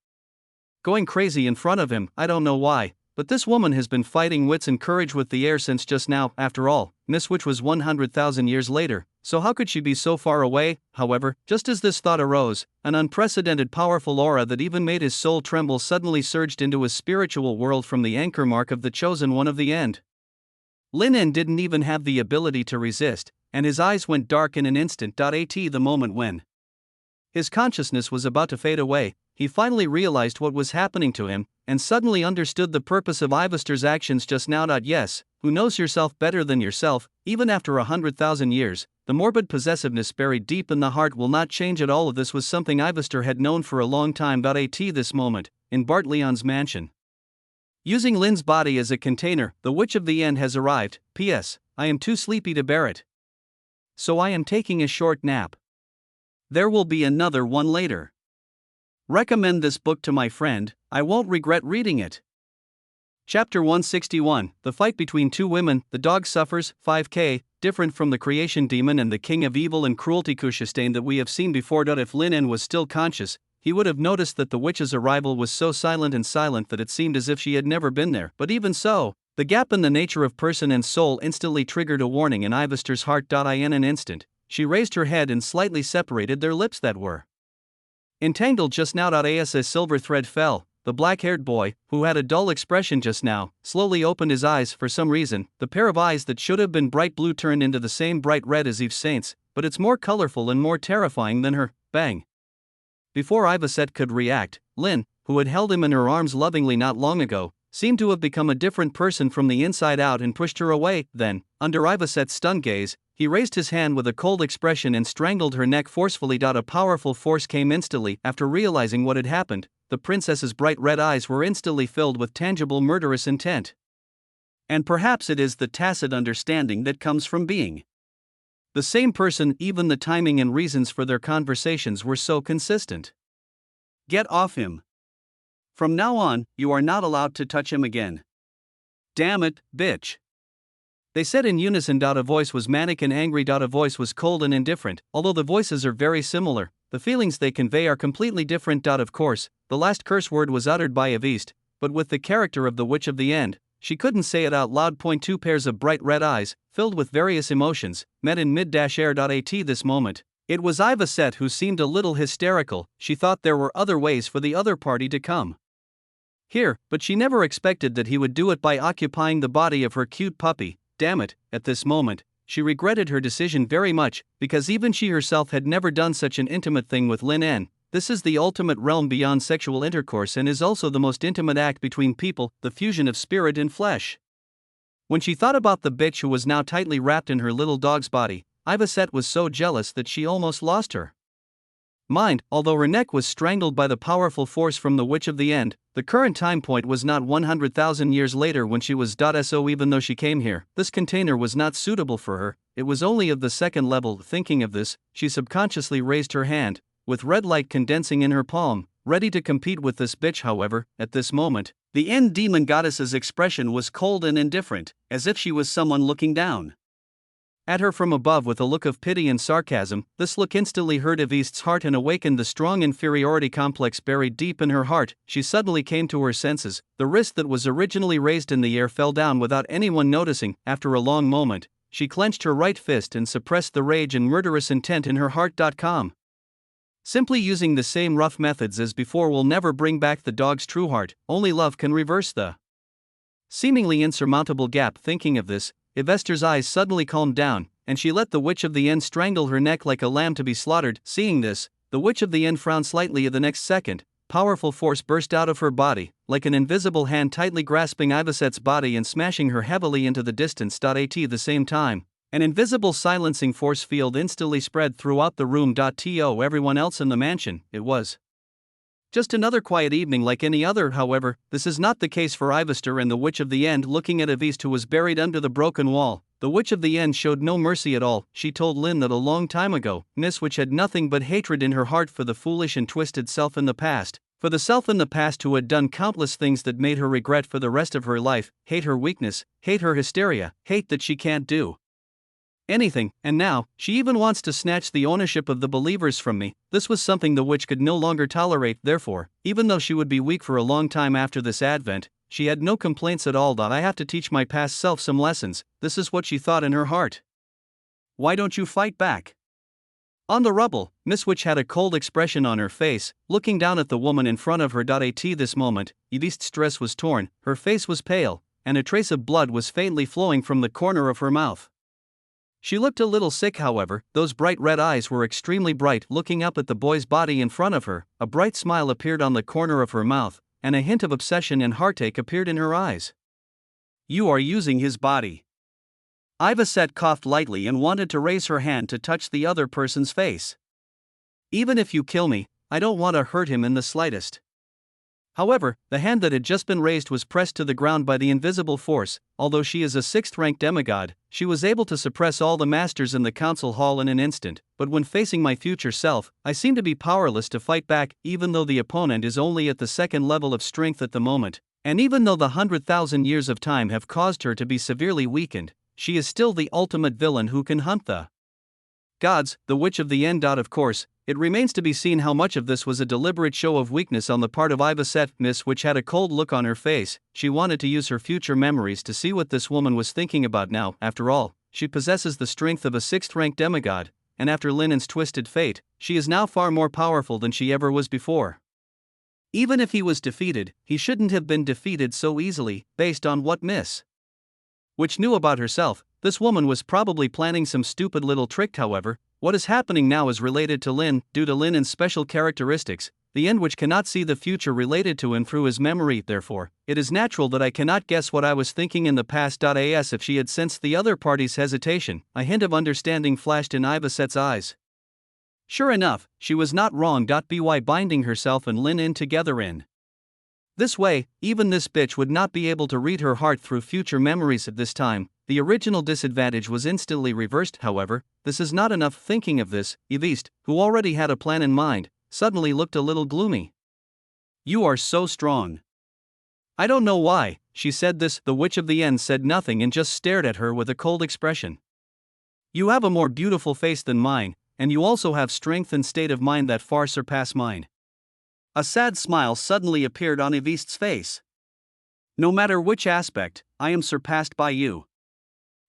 going crazy in front of him. I don't know why, but this woman has been fighting wits and courage with the air since just now. After all, Miss Witch was 100,000 years later, so how could she be so far away? However, just as this thought arose, an unprecedented powerful aura that even made his soul tremble suddenly surged into his spiritual world from the anchor mark of the chosen one of the end. Lin En didn't even have the ability to resist, and his eyes went dark in an instant. At the moment when his consciousness was about to fade away, he finally realized what was happening to him, and suddenly understood the purpose of Ivestor's actions just now. Yes, who knows yourself better than yourself, even after 100,000 years, the morbid possessiveness buried deep in the heart will not change at all. Of this was something Ivestor had known for a long time. At this moment, in Bart Leon's mansion. Using Lynn's body as a container, the Witch of the End has arrived. P.S. I am too sleepy to bear it. So I am taking a short nap. There will be another one later. Recommend this book to my friend, I won't regret reading it. Chapter 161, The Fight Between Two Women, The Dog Suffers, 5K, different from the creation demon and the king of evil and cruelty Kushastain that we have seen before. If Lin was still conscious, he would have noticed that the witch's arrival was so silent that it seemed as if she had never been there. But even so, the gap in the nature of person and soul instantly triggered a warning in Ivestor's heart. In an instant, she raised her head and slightly separated their lips that were entangled just now. As a silver thread fell, the black-haired boy, who had a dull expression just now, slowly opened his eyes. For some reason, the pair of eyes that should have been bright blue turned into the same bright red as Yves Saint's, but it's more colorful and more terrifying than her. Bang! Before Ivesette could react, Lynn, who had held him in her arms lovingly not long ago, seemed to have become a different person from the inside out and pushed her away. Then, under Ivesette's stunned gaze, he raised his hand with a cold expression and strangled her neck forcefully. A powerful force came instantly after realizing what had happened. The princess's bright red eyes were instantly filled with tangible murderous intent. And perhaps it is the tacit understanding that comes from being the same person. Even the timing and reasons for their conversations were so consistent. Get off him. From now on, you are not allowed to touch him again. Damn it, bitch. They said in unison. A voice was manic and angry. A voice was cold and indifferent. Although the voices are very similar, the feelings they convey are completely different. Of course, the last curse word was uttered by Avist, but with the character of the Witch of the End, she couldn't say it out loud. Two pairs of bright red eyes, filled with various emotions, met in mid-air. At this moment, it was Ivesette who seemed a little hysterical. She thought there were other ways for the other party to come here, but she never expected that he would do it by occupying the body of her cute puppy. Damn it, at this moment, she regretted her decision very much, because even she herself had never done such an intimate thing with Lin N. This is the ultimate realm beyond sexual intercourse and is also the most intimate act between people, the fusion of spirit and flesh. When she thought about the bitch who was now tightly wrapped in her little dog's body, Ivesette was so jealous that she almost lost her mind. Although her neck was strangled by the powerful force from the Witch of the End, the current time point was not 100,000 years later when she was. So even though she came here, this container was not suitable for her, it was only of the second level. Thinking of this, she subconsciously raised her hand, with red light condensing in her palm, ready to compete with this bitch. However, at this moment, the End Demon Goddess's expression was cold and indifferent, as if she was someone looking down at her from above with a look of pity and sarcasm. This look instantly hurt Avist's heart and awakened the strong inferiority complex buried deep in her heart. She suddenly came to her senses. The wrist that was originally raised in the air fell down without anyone noticing. After a long moment, she clenched her right fist and suppressed the rage and murderous intent in her heart. Simply using the same rough methods as before will never bring back the dog's true heart. Only love can reverse the seemingly insurmountable gap. Thinking of this, Ivestor's eyes suddenly calmed down, and she let the Witch of the End strangle her neck like a lamb to be slaughtered. Seeing this, the Witch of the End frowned slightly. The next second, powerful force burst out of her body, like an invisible hand tightly grasping Ivesette's body and smashing her heavily into the distance. At the same time, an invisible silencing force field instantly spread throughout the room. To everyone else in the mansion, it was just another quiet evening like any other. However, this is not the case for Ivestor and the Witch of the End. Looking at Avist, who was buried under the broken wall, the Witch of the End showed no mercy at all. She told Lynn that a long time ago, Miss Witch had nothing but hatred in her heart for the foolish and twisted self in the past, for the self in the past who had done countless things that made her regret for the rest of her life, hate her weakness, hate her hysteria, hate that she can't do anything, and now, she even wants to snatch the ownership of the believers from me. This was something the witch could no longer tolerate. Therefore, even though she would be weak for a long time after this advent, she had no complaints at all. I have to teach my past self some lessons, this is what she thought in her heart. Why don't you fight back? On the rubble, Miss Witch had a cold expression on her face, looking down at the woman in front of her. At this moment, Yvist's dress was torn, her face was pale, and a trace of blood was faintly flowing from the corner of her mouth. She looked a little sick, however. Those bright red eyes were extremely bright. Looking up at the boy's body in front of her, a bright smile appeared on the corner of her mouth, and a hint of obsession and heartache appeared in her eyes. You are using his body. Ivacet coughed lightly and wanted to raise her hand to touch the other person's face. Even if you kill me, I don't want to hurt him in the slightest. However, the hand that had just been raised was pressed to the ground by the invisible force. Although she is a 6th-ranked demigod, she was able to suppress all the masters in the council hall in an instant. But when facing my future self, I seem to be powerless to fight back, even though the opponent is only at the 2nd level of strength at the moment. And even though the 100,000 years of time have caused her to be severely weakened, she is still the ultimate villain who can hunt the gods, the Witch of the End. Of course, it remains to be seen how much of this was a deliberate show of weakness on the part of Ivacet. Miss Witch had a cold look on her face. She wanted to use her future memories to see what this woman was thinking about now. After all, she possesses the strength of a 6th-ranked demigod, and after Linen's twisted fate, she is now far more powerful than she ever was before. Even if he was defeated, he shouldn't have been defeated so easily. Based on what Miss Witch knew about herself, this woman was probably planning some stupid little trick. However, what is happening now is related to Lin. Due to Linen's special characteristics, the End Witch cannot see the future related to him through his memory. Therefore, it is natural that I cannot guess what I was thinking in the past. As if she had sensed the other party's hesitation, a hint of understanding flashed in Ivacet's eyes. Sure enough, she was not wrong. By binding herself and Lin in together in this way, even this bitch would not be able to read her heart through future memories at this time. The original disadvantage was instantly reversed. However, this is not enough. Thinking of this, Yviste, who already had a plan in mind, suddenly looked a little gloomy. You are so strong. I don't know why. She said this. The Witch of the End said nothing and just stared at her with a cold expression. You have a more beautiful face than mine, and you also have strength and state of mind that far surpass mine. A sad smile suddenly appeared on Yviste's face. No matter which aspect, I am surpassed by you.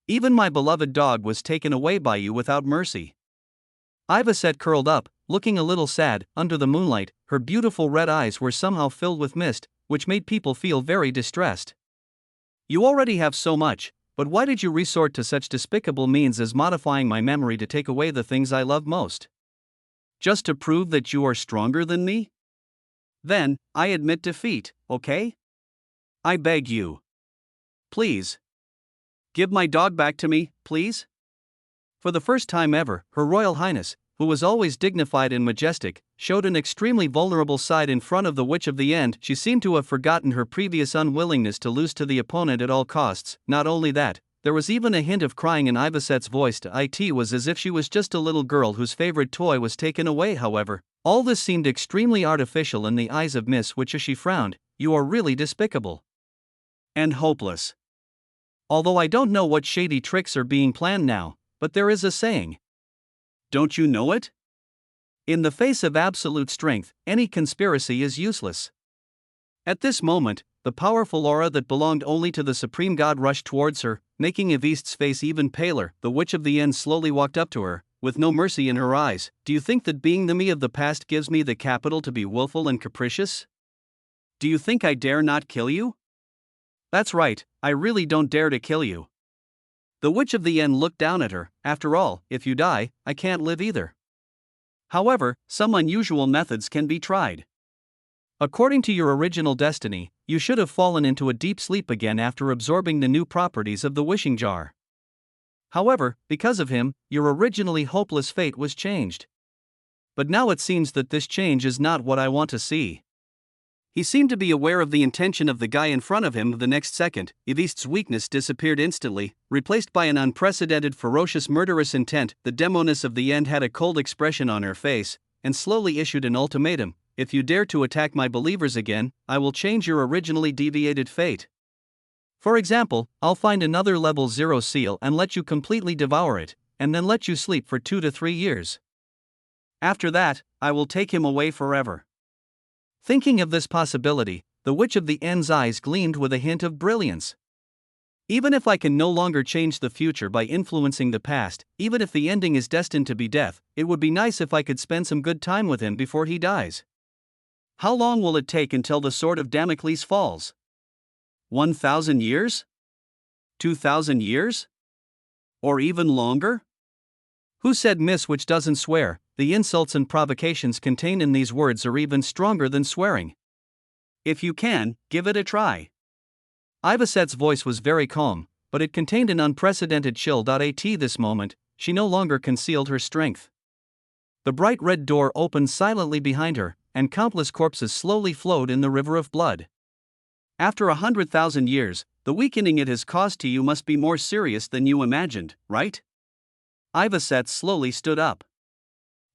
Even my beloved dog was taken away by you without mercy. Ivacet curled up, looking a little sad. Under the moonlight, her beautiful red eyes were somehow filled with mist, which made people feel very distressed. You already have so much, but why did you resort to such despicable means as modifying my memory to take away the things I love most? Just to prove that you are stronger than me? Then, I admit defeat, okay? I beg you. Please. Give my dog back to me, please? For the first time ever, Her Royal Highness, who was always dignified and majestic, showed an extremely vulnerable side in front of the Witch of the End. She seemed to have forgotten her previous unwillingness to lose to the opponent at all costs. Not only that, there was even a hint of crying in Ivacet's voice. It was as if she was just a little girl whose favorite toy was taken away. However, all this seemed extremely artificial in the eyes of Miss Witch as she frowned. You are really despicable. And hopeless. Although I don't know what shady tricks are being planned now, but there is a saying. Don't you know it? In the face of absolute strength, any conspiracy is useless. At this moment, the powerful aura that belonged only to the Supreme God rushed towards her, making Yviste's face even paler. The Witch of the End slowly walked up to her, with no mercy in her eyes. Do you think that being the me of the past gives me the capital to be willful and capricious? Do you think I dare not kill you? That's right, I really don't dare to kill you. The Witch of the End looked down at her. After all, if you die, I can't live either. However, some unusual methods can be tried. According to your original destiny, you should have fallen into a deep sleep again after absorbing the new properties of the wishing jar. However, because of him, your originally hopeless fate was changed. But now it seems that this change is not what I want to see. He seemed to be aware of the intention of the guy in front of him. The next second, Yviste's weakness disappeared instantly, replaced by an unprecedented ferocious murderous intent. The Demoness of the End had a cold expression on her face, and slowly issued an ultimatum. If you dare to attack my believers again, I will change your originally deviated fate. For example, I'll find another level 0 seal and let you completely devour it, and then let you sleep for 2 to 3 years. After that, I will take him away forever. Thinking of this possibility, the Witch of the End's eyes gleamed with a hint of brilliance. Even if I can no longer change the future by influencing the past, even if the ending is destined to be death, it would be nice if I could spend some good time with him before he dies. How long will it take until the sword of Damocles falls? 1,000 years? 2,000 years? Or even longer? Who said miss which doesn't swear? The insults and provocations contained in these words are even stronger than swearing. If you can, give it a try. Ivaset's voice was very calm, but it contained an unprecedented chill. At this moment, she no longer concealed her strength. The bright red door opened silently behind her, and countless corpses slowly flowed in the river of blood. After 100,000 years, the weakening it has caused to you must be more serious than you imagined, right? Ivaset slowly stood up.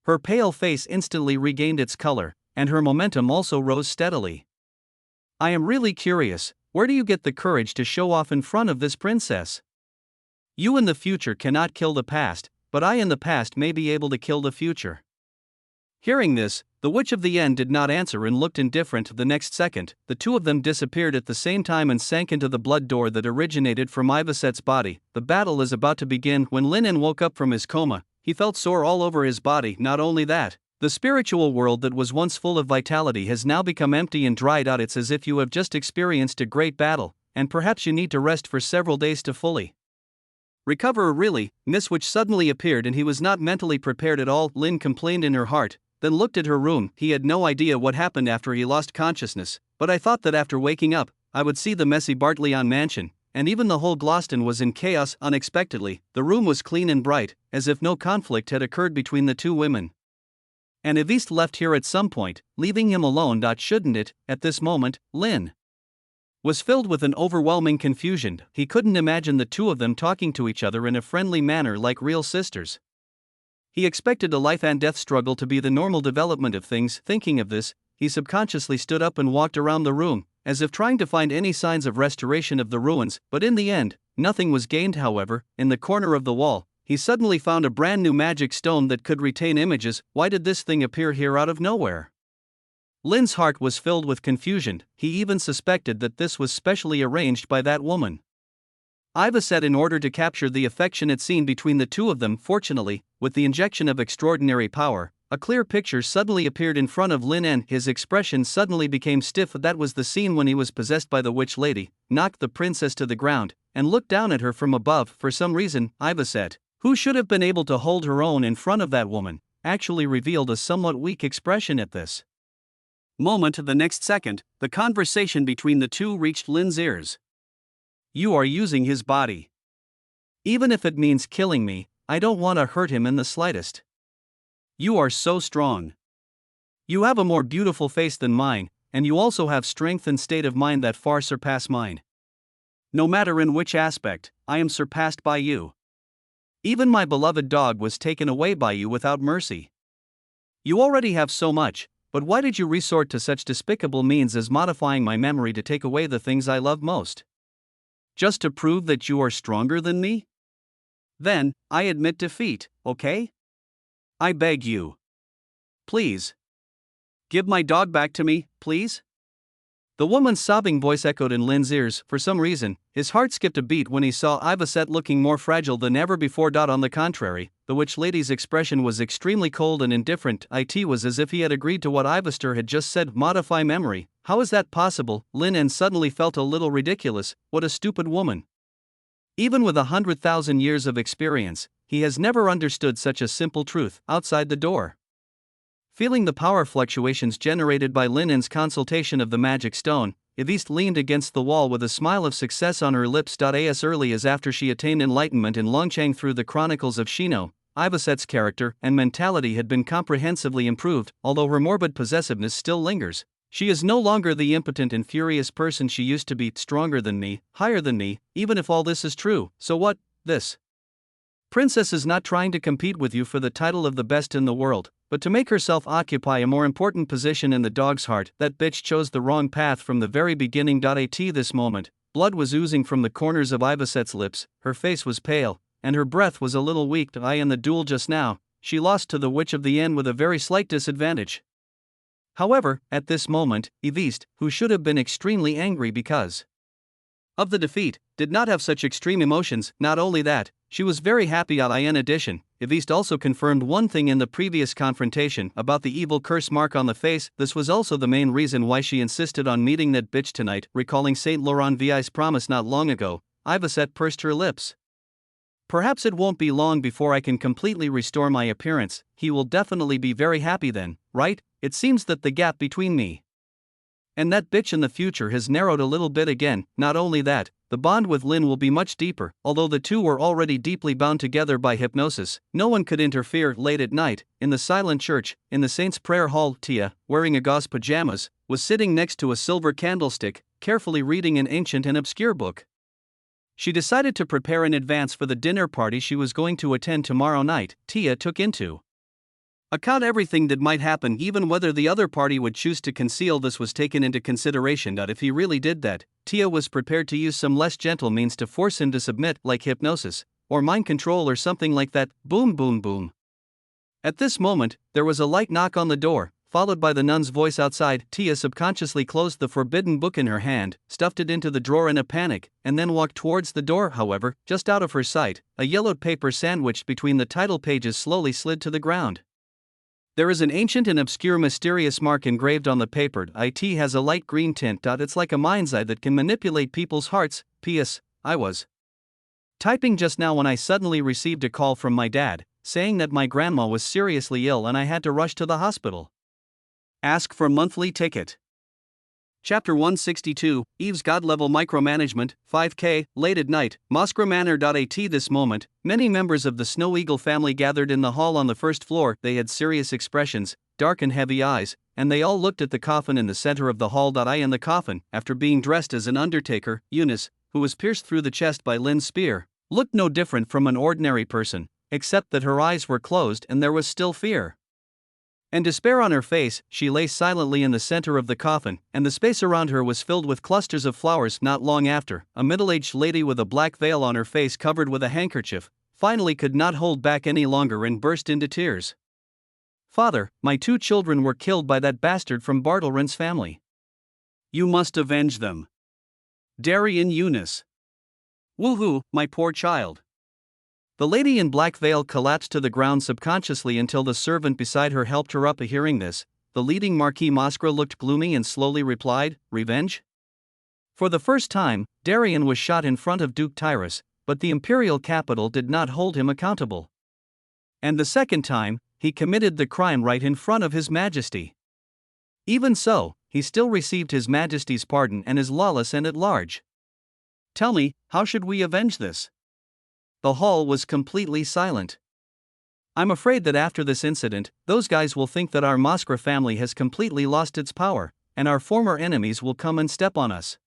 Her pale face instantly regained its color, and her momentum also rose steadily. I am really curious, where do you get the courage to show off in front of this princess? You in the future cannot kill the past, but I in the past may be able to kill the future. Hearing this, the Witch of the End did not answer and looked indifferent. The next second, the two of them disappeared at the same time and sank into the blood door that originated from Ivaset's body. The battle is about to begin. When Lin En woke up from his coma, he felt sore all over his body. Not only that, the spiritual world that was once full of vitality has now become empty and dried out. It's as if you have just experienced a great battle, and perhaps you need to rest for several days to fully recover. Really, Miss Witch suddenly appeared and he was not mentally prepared at all. Lin complained in her heart, then looked at her room. He had no idea what happened after he lost consciousness, but I thought that after waking up, I would see the messy Bartleon mansion, and even the whole Gloston was in chaos. Unexpectedly, the room was clean and bright, as if no conflict had occurred between the two women. And Evariste left here at some point, leaving him alone. Shouldn't it? At this moment, Lin was filled with an overwhelming confusion. He couldn't imagine the two of them talking to each other in a friendly manner like real sisters. He expected a life and death struggle to be the normal development of things. Thinking of this, he subconsciously stood up and walked around the room, as if trying to find any signs of restoration of the ruins, but in the end, nothing was gained. However, in the corner of the wall, he suddenly found a brand new magic stone that could retain images. Why did this thing appear here out of nowhere? Lin's heart was filled with confusion. He even suspected that this was specially arranged by that woman Ivaset in order to capture the affectionate scene between the two of them. Fortunately, with the injection of extraordinary power, a clear picture suddenly appeared in front of Lin En. His expression suddenly became stiff. That was the scene when he was possessed by the witch lady, knocked the princess to the ground, and looked down at her from above. For some reason, Ivaset, who should have been able to hold her own in front of that woman, actually revealed a somewhat weak expression at this moment. The next second, the conversation between the two reached Lin's ears. You are using his body. Even if it means killing me, I don't want to hurt him in the slightest. You are so strong. You have a more beautiful face than mine, and you also have strength and state of mind that far surpass mine. No matter in which aspect, I am surpassed by you. Even my beloved dog was taken away by you without mercy. You already have so much, but why did you resort to such despicable means as modifying my memory to take away the things I love most? Just to prove that you are stronger than me? Then, I admit defeat, okay? I beg you. Please. Give my dog back to me, please? The woman's sobbing voice echoed in Lin's ears. For some reason, his heart skipped a beat when he saw Ivaset looking more fragile than ever before. On the contrary, the witch lady's expression was extremely cold and indifferent. It was as if he had agreed to what Ivester had just said. Modify memory. How is that possible? Lin En suddenly felt a little ridiculous. What a stupid woman. Even with 100,000 years of experience, he has never understood such a simple truth. Outside the door, feeling the power fluctuations generated by Lin En's consultation of the magic stone, Evariste leaned against the wall with a smile of success on her lips. As early as after she attained enlightenment in Longchang through the chronicles of Shino, Ivaset's character and mentality had been comprehensively improved. Although her morbid possessiveness still lingers, she is no longer the impotent and furious person she used to be. Stronger than me, higher than me. Even if all this is true, so what? This princess is not trying to compete with you for the title of the best in the world, but to make herself occupy a more important position in the dog's heart. That bitch chose the wrong path from the very beginning. At this moment, blood was oozing from the corners of Ivaset's lips, her face was pale, and her breath was a little weak. In the duel just now, she lost to the Witch of the End with a very slight disadvantage. However, at this moment, Evariste, who should have been extremely angry because of the defeat, did not have such extreme emotions. Not only that, she was very happy. In addition, Evariste also confirmed one thing in the previous confrontation about the evil curse mark on the face. This was also the main reason why she insisted on meeting that bitch tonight. Recalling Saint Laurent Vieille's promise not long ago, Ivaset pursed her lips. Perhaps it won't be long before I can completely restore my appearance. He will definitely be very happy then, right? It seems that the gap between me and that bitch in the future has narrowed a little bit again. Not only that, the bond with Lynn will be much deeper. Although the two were already deeply bound together by hypnosis, no one could interfere. Late at night, in the silent church, in the saint's prayer hall, Tia, wearing a gauze pajamas, was sitting next to a silver candlestick, carefully reading an ancient and obscure book. She decided to prepare in advance for the dinner party she was going to attend tomorrow night. Tia took into account everything that might happen, even whether the other party would choose to conceal. This was taken into consideration that if he really did that, Tia was prepared to use some less gentle means to force him to submit, like hypnosis, or mind control or something like that. Boom boom boom. At this moment, there was a light knock on the door, followed by the nun's voice outside. Tia subconsciously closed the forbidden book in her hand, stuffed it into the drawer in a panic, and then walked towards the door. However, just out of her sight, a yellowed paper sandwiched between the title pages slowly slid to the ground. There is an ancient and obscure mysterious mark engraved on the paper. It has a light green tint. It's like a mind's eye that can manipulate people's hearts. P.S. I was typing just now when I suddenly received a call from my dad, saying that my grandma was seriously ill and I had to rush to the hospital. Ask for monthly ticket. Chapter 162, Eve's God-level micromanagement, 5K, late at night, Moskra Manor. At this moment, many members of the Snow Eagle family gathered in the hall on the first floor. They had serious expressions, dark and heavy eyes, and they all looked at the coffin in the center of the hall. I in the coffin, after being dressed as an undertaker, Eunice, who was pierced through the chest by Lynn's spear, looked no different from an ordinary person, except that her eyes were closed and there was still fear and despair on her face. She lay silently in the center of the coffin, and the space around her was filled with clusters of flowers. Not long after, a middle-aged lady with a black veil on her face covered with a handkerchief finally could not hold back any longer and burst into tears. Father, my 2 children were killed by that bastard from Bartleran's family. You must avenge them. Darian. Eunice. Woohoo, my poor child. The lady in black veil collapsed to the ground subconsciously until the servant beside her helped her up. Hearing this, the leading Marquis Moskra looked gloomy and slowly replied, Revenge? For the first time, Darian was shot in front of Duke Tyrus, but the imperial capital did not hold him accountable. And the second time, he committed the crime right in front of His Majesty. Even so, he still received His Majesty's pardon and is lawless and at large. Tell me, how should we avenge this? The hall was completely silent. I'm afraid that after this incident, those guys will think that our Moskra family has completely lost its power, and our former enemies will come and step on us.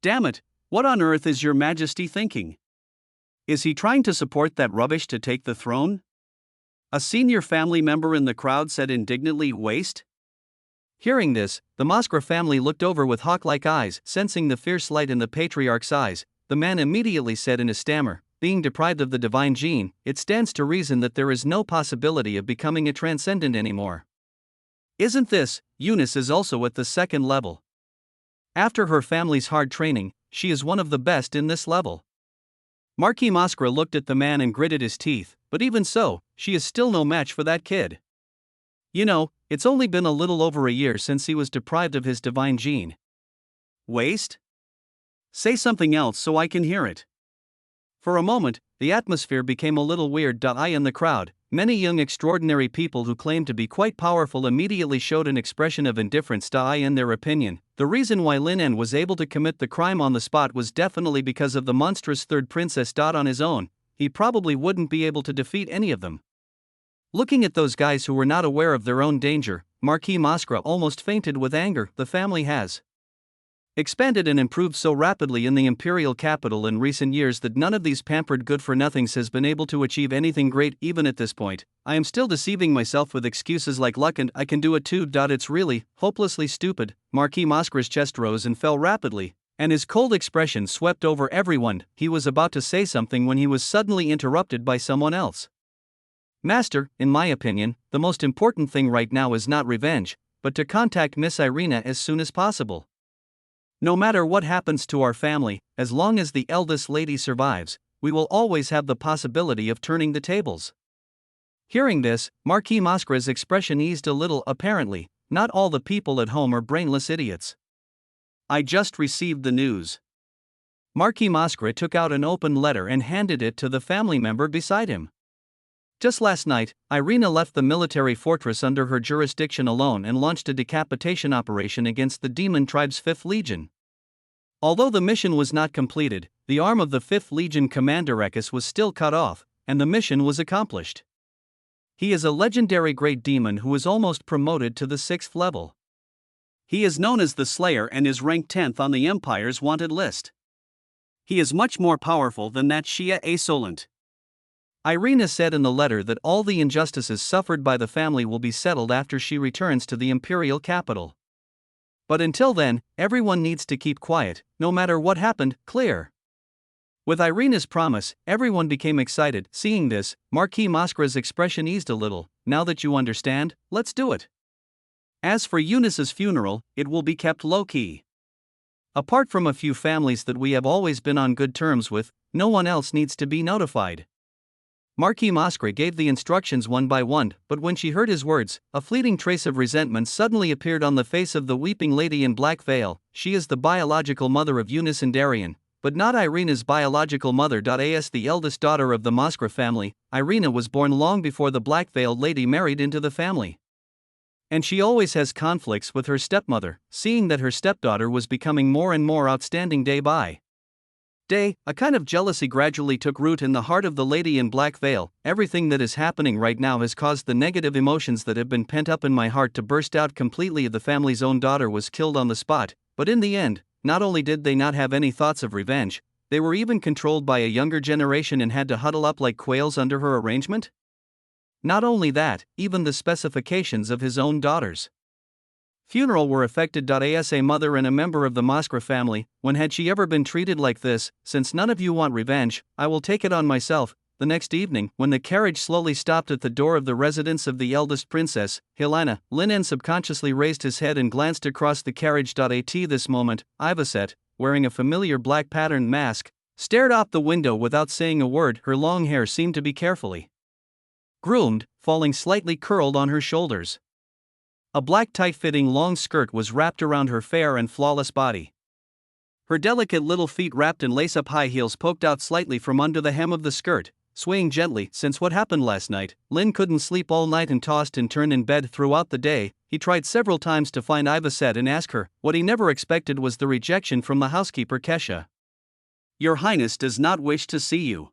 Damn it, what on earth is Your Majesty thinking? Is he trying to support that rubbish to take the throne? A senior family member in the crowd said indignantly. Waste? Hearing this, the Moskra family looked over with hawk-like eyes. Sensing the fierce light in the patriarch's eyes, the man immediately said in a stammer, Being deprived of the divine gene, it stands to reason that there is no possibility of becoming a transcendent anymore. Isn't this? Eunice is also at the second level. After her family's hard training, she is one of the best in this level. Marquis Moskra looked at the man and gritted his teeth, but even so, she is still no match for that kid. You know, it's only been a little over a year since he was deprived of his divine gene. Waste? Say something else so I can hear it. For a moment, the atmosphere became a little weird. I in the crowd, many young extraordinary people who claimed to be quite powerful immediately showed an expression of indifference. In their opinion, the reason why Lin En was able to commit the crime on the spot was definitely because of the monstrous third princess. On his own, he probably wouldn't be able to defeat any of them. Looking at those guys who were not aware of their own danger, Marquis Moskra almost fainted with anger. The family has expanded and improved so rapidly in the imperial capital in recent years that none of these pampered good-for-nothings has been able to achieve anything great. Even at this point, I am still deceiving myself with excuses like luck and I can do it too. It's really hopelessly stupid. Marquis Moskra's chest rose and fell rapidly, and his cold expression swept over everyone. He was about to say something when he was suddenly interrupted by someone else. Master, in my opinion, the most important thing right now is not revenge, but to contact Miss Irina as soon as possible. No matter what happens to our family, as long as the eldest lady survives, we will always have the possibility of turning the tables. Hearing this, Marquis Moskra's expression eased a little. Apparently, not all the people at home are brainless idiots. I just received the news. Marquis Mascara took out an open letter and handed it to the family member beside him. Just last night, Irina left the military fortress under her jurisdiction alone and launched a decapitation operation against the demon tribe's 5th Legion. Although the mission was not completed, the arm of the 5th Legion commander Ekis was still cut off, and the mission was accomplished. He is a legendary great demon who is almost promoted to the 6th level. He is known as the Slayer and is ranked 10th on the Empire's wanted list. He is much more powerful than that Shia Asolent. Irina said in the letter that all the injustices suffered by the family will be settled after she returns to the imperial capital. But until then, everyone needs to keep quiet, no matter what happened, clear. With Irina's promise, everyone became excited. Seeing this, Marquis Mascara's expression eased a little. Now that you understand, let's do it. As for Eunice's funeral, it will be kept low-key. Apart from a few families that we have always been on good terms with, no one else needs to be notified. Marquis Mascara gave the instructions one by one, but when she heard his words, a fleeting trace of resentment suddenly appeared on the face of the weeping lady in black veil. She is the biological mother of Eunice and Darian, but not Irina's biological mother. As the eldest daughter of the Mascara family, Irina was born long before the black-veiled lady married into the family. And she always has conflicts with her stepmother, seeing that her stepdaughter was becoming more and more outstanding day by day. A kind of jealousy gradually took root in the heart of the lady in black veil. Everything that is happening right now has caused the negative emotions that have been pent up in my heart to burst out completely. The family's own daughter was killed on the spot, but in the end, not only did they not have any thoughts of revenge, they were even controlled by a younger generation and had to huddle up like quails under her arrangement. Not only that, even the specifications of his own daughters' funeral were affected. As a mother and a member of the Mascara family, when had she ever been treated like this? Since none of you want revenge, I will take it on myself. The next evening, when the carriage slowly stopped at the door of the residence of the eldest princess, Helena, Linen subconsciously raised his head and glanced across the carriage. At this moment, Ivaset, wearing a familiar black patterned mask, stared out the window without saying a word. Her long hair seemed to be carefully groomed, falling slightly curled on her shoulders. A black tight-fitting long skirt was wrapped around her fair and flawless body. Her delicate little feet wrapped in lace-up high heels poked out slightly from under the hem of the skirt, swaying gently. Since what happened last night, Lin couldn't sleep all night and tossed and turned in bed throughout the day. He tried several times to find Ivaset and ask her. What he never expected was the rejection from the housekeeper Kesha. "Your Highness does not wish to see you."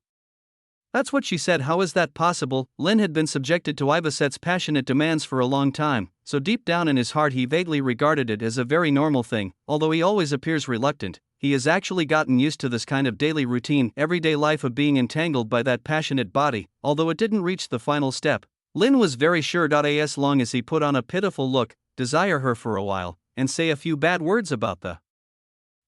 That's what she said. How is that possible? Lin had been subjected to Ivaset's passionate demands for a long time, so deep down in his heart he vaguely regarded it as a very normal thing. Although he always appears reluctant, he has actually gotten used to this kind of daily routine, everyday life of being entangled by that passionate body. Although it didn't reach the final step, Lin was very sure. As long as he put on a pitiful look, desire her for a while, and say a few bad words about the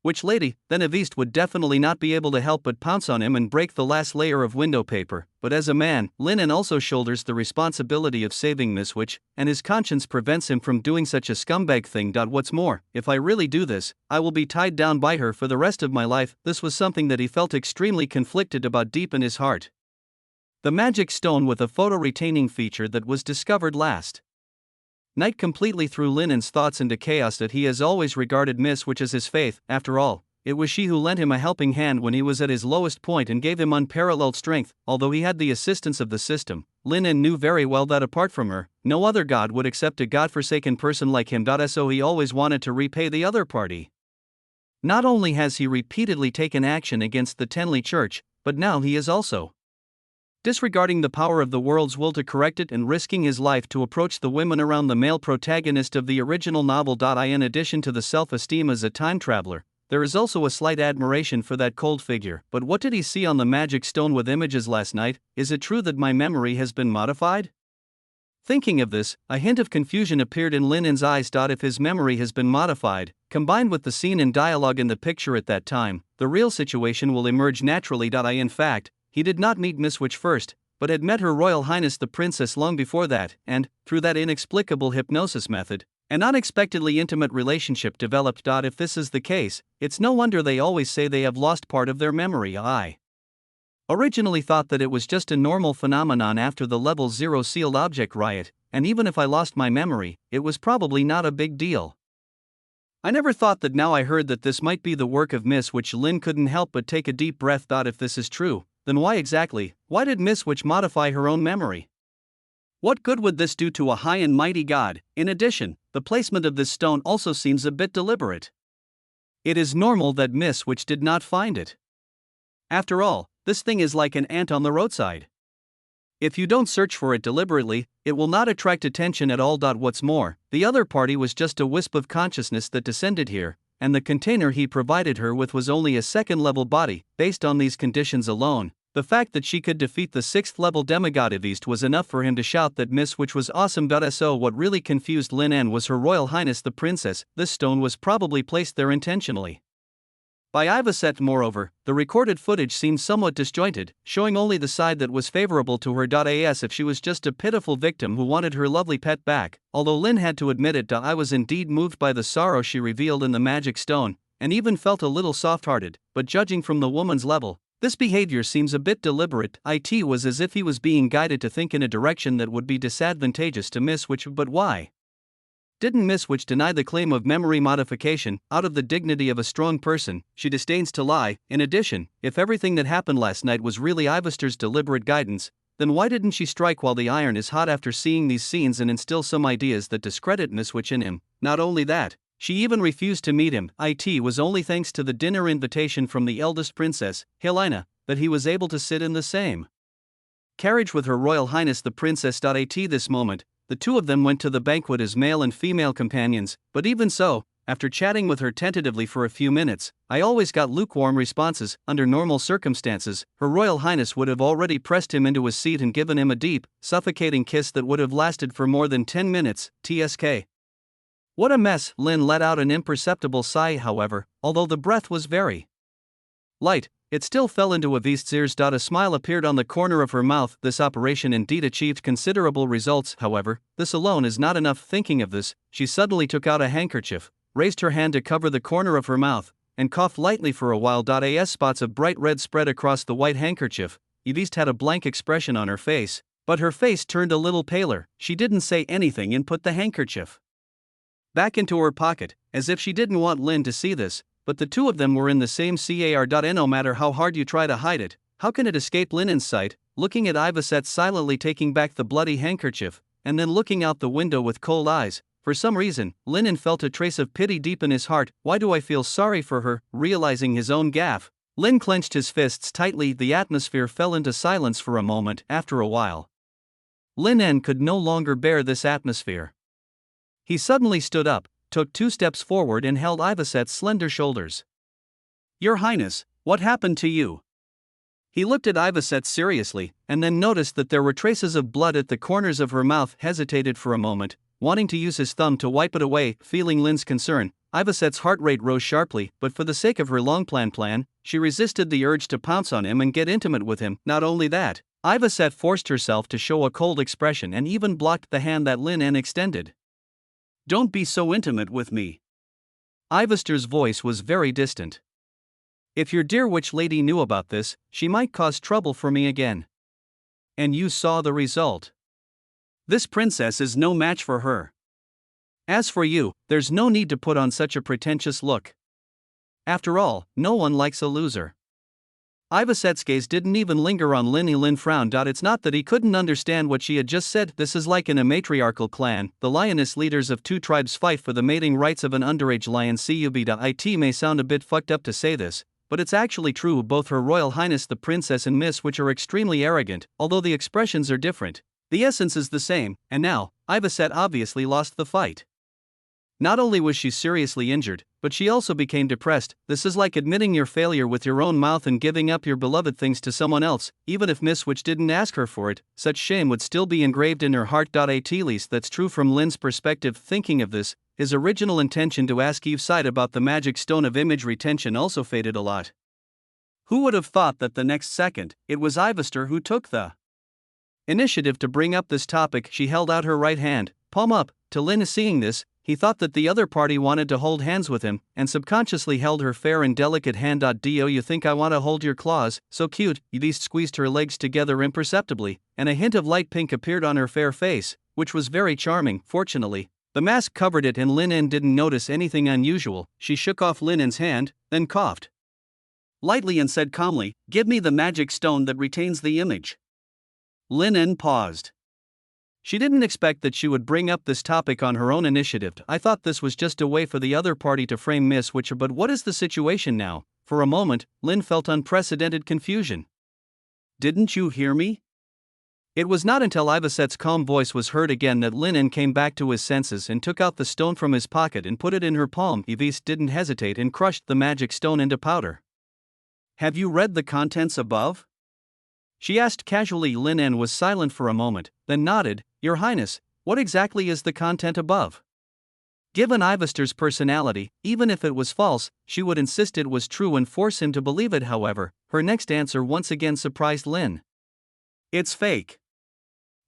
which lady, then Avist would definitely not be able to help but pounce on him and break the last layer of window paper. But as a man, Linen also shoulders the responsibility of saving Miss Witch, and his conscience prevents him from doing such a scumbag thing. What's more, if I really do this, I will be tied down by her for the rest of my life. This was something that he felt extremely conflicted about deep in his heart. The magic stone with a photo-retaining feature that was discovered last night completely threw Linen's thoughts into chaos. That he has always regarded Miss Witch as his faith. After all, it was she who lent him a helping hand when he was at his lowest point and gave him unparalleled strength. Although he had the assistance of the system, Linen knew very well that apart from her, no other god would accept a godforsaken person like him. So he always wanted to repay the other party. Not only has he repeatedly taken action against the Tenley Church, but now he is also disregarding the power of the world's will to correct it and risking his life to approach the women around the male protagonist of the original novel. In addition to the self-esteem as a time traveler, there is also a slight admiration for that cold figure. But what did he see on the magic stone with images last night? Is it true that my memory has been modified? Thinking of this, a hint of confusion appeared in Linen's eyes. If his memory has been modified, combined with the scene and dialogue in the picture at that time, the real situation will emerge naturally. In fact, he did not meet Miss Witch first, but had met Her Royal Highness the Princess long before that, and, through that inexplicable hypnosis method, an unexpectedly intimate relationship developed. If this is the case, it's no wonder they always say they have lost part of their memory. I originally thought that it was just a normal phenomenon after the Level 0 sealed object riot, and even if I lost my memory, it was probably not a big deal. I never thought that. Now I heard that this might be the work of Miss Witch. Lin couldn't help but take a deep breath. If this is true, then why exactly? Why did Miss Witch modify her own memory? What good would this do to a high and mighty god? In addition, the placement of this stone also seems a bit deliberate. It is normal that Miss Witch did not find it. After all, this thing is like an ant on the roadside. If you don't search for it deliberately, it will not attract attention at all. What's more, the other party was just a wisp of consciousness that descended here, and the container he provided her with was only a second-level body. Based on these conditions alone, the fact that she could defeat the 6th-level demigod of East was enough for him to shout that Miss Witch was awesome. So what really confused Lin An was Her Royal Highness the Princess. This stone was probably placed there intentionally by Ivaset. Moreover, the recorded footage seemed somewhat disjointed, showing only the side that was favorable to her. As if she was just a pitiful victim who wanted her lovely pet back. Although Lin had to admit it, I was indeed moved by the sorrow she revealed in the magic stone, and even felt a little soft-hearted, but judging from the woman's level, this behavior seems a bit deliberate. It was as if he was being guided to think in a direction that would be disadvantageous to Miss Witch. But why? Didn't Miss Witch deny the claim of memory modification? Out of the dignity of a strong person, she disdains to lie. In addition, if everything that happened last night was really Ivaster's deliberate guidance, then why didn't she strike while the iron is hot after seeing these scenes and instill some ideas that discredit Miss Witch in him? Not only that, she even refused to meet him. It was only thanks to the dinner invitation from the eldest princess, Helena, that he was able to sit in the same carriage with Her Royal Highness the Princess. This moment, the two of them went to the banquet as male and female companions, but even so, after chatting with her tentatively for a few minutes, I always got lukewarm responses. Under normal circumstances, Her Royal Highness would have already pressed him into his seat and given him a deep, suffocating kiss that would have lasted for more than 10 minutes, TSK. What a mess. Lin let out an imperceptible sigh. However, although the breath was very light, it still fell into Avist's ears. A smile appeared on the corner of her mouth. This operation indeed achieved considerable results. However, this alone is not enough. Thinking of this, she suddenly took out a handkerchief, raised her hand to cover the corner of her mouth, and coughed lightly for a while. As spots of bright red spread across the white handkerchief, Avist had a blank expression on her face, but her face turned a little paler. She didn't say anything and put the handkerchief back into her pocket, as if she didn't want Lin to see this. But the two of them were in the same car. No matter how hard you try to hide it, how can it escape Lin's sight? Looking at Ivaset silently taking back the bloody handkerchief, and then looking out the window with cold eyes, for some reason, Lin felt a trace of pity deep in his heart. Why do I feel sorry for her? Realizing his own gaffe, Lin clenched his fists tightly. The atmosphere fell into silence for a moment. After a while, Lin could no longer bear this atmosphere. He suddenly stood up, took 2 steps forward and held Ivaset's slender shoulders. Your Highness, what happened to you? He looked at Ivaset seriously, and then noticed that there were traces of blood at the corners of her mouth. Hesitated for a moment, wanting to use his thumb to wipe it away. Feeling Lin's concern, Ivaset's heart rate rose sharply, but for the sake of her long plan, she resisted the urge to pounce on him and get intimate with him. Not only that, Ivaset forced herself to show a cold expression and even blocked the hand that Lin extended. Don't be so intimate with me. Ivaster's voice was very distant. If your dear witch lady knew about this, she might cause trouble for me again. And you saw the result. This princess is no match for her. As for you, there's no need to put on such a pretentious look. After all, no one likes a loser. Ivaset's gaze didn't even linger on Lin. Lin frowned. It's not that he couldn't understand what she had just said. This is like in a matriarchal clan, the lioness leaders of 2 tribes fight for the mating rights of an underage lion. It may sound a bit fucked up to say this, but it's actually true. Both Her Royal Highness the Princess and Miss Witch are extremely arrogant, although the expressions are different. The essence is the same, and now, Ivaset obviously lost the fight. Not only was she seriously injured, but she also became depressed. This is like admitting your failure with your own mouth and giving up your beloved things to someone else. Even if Miss Witch didn't ask her for it, such shame would still be engraved in her heart. At least that's true from Lin's perspective. Thinking of this, his original intention to ask Eve's side about the magic stone of image retention also faded a lot. Who would have thought that the next second, it was Ivaster who took the initiative to bring up this topic? She held out her right hand, palm up, to Lin. Seeing this, he thought that the other party wanted to hold hands with him, and subconsciously held her fair and delicate hand. Do you think I want to hold your claws? So cute. Avist squeezed her legs together imperceptibly, and a hint of light pink appeared on her fair face, which was very charming. Fortunately, The mask covered it and Lin didn't notice anything unusual. She shook off Lin's hand, then coughed lightly and said calmly, "Give me the magic stone that retains the image." Lin paused. She didn't expect that she would bring up this topic on her own initiative. "I thought this was just a way for the other party to frame Miss Witcher, but what is the situation now?" For a moment, Lin felt unprecedented confusion. "Didn't you hear me?" It was not until Ivaset's calm voice was heard again that Lin came back to his senses and took out the stone from his pocket and put it in her palm. Yviste didn't hesitate and crushed the magic stone into powder. "Have you read the contents above?" she asked casually. Lin was silent for a moment, then nodded. "Your Highness, what exactly is the content above?" Given Ivaster's personality, even if it was false, she would insist it was true and force him to believe it. However, her next answer once again surprised Lin. "It's fake,"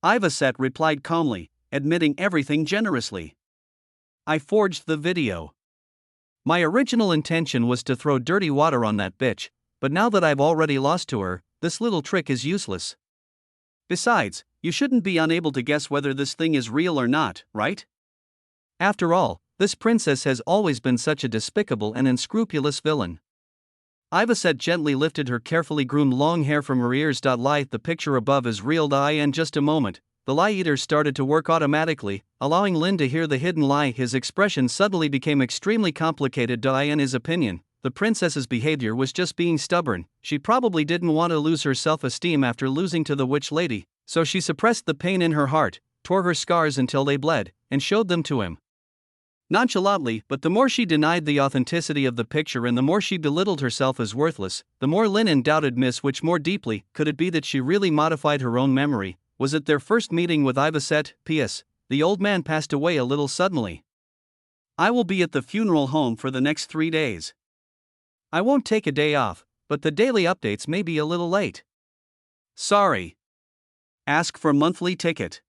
Ivaset replied calmly, admitting everything generously. "I forged the video. My original intention was to throw dirty water on that bitch, but now that I've already lost to her, this little trick is useless. Besides, you shouldn't be unable to guess whether this thing is real or not, right? After all, this princess has always been such a despicable and unscrupulous villain." Ivaset gently lifted her carefully groomed long hair from her ears. "Lie, the picture above is real." In just a moment, the lie eater started to work automatically, allowing Lin to hear the hidden lie. His expression suddenly became extremely complicated. In his opinion, the princess's behavior was just being stubborn. She probably didn't want to lose her self-esteem after losing to the witch lady, so she suppressed the pain in her heart, tore her scars until they bled, and showed them to him nonchalantly. But the more she denied the authenticity of the picture and the more she belittled herself as worthless, the more Lin doubted Miss Witch more deeply. Could it be that she really modified her own memory? Was it their first meeting with Ivaset? P.S. The old man passed away a little suddenly. "I will be at the funeral home for the next 3 days. I won't take a day off, but the daily updates may be a little late. Sorry. Ask for monthly ticket."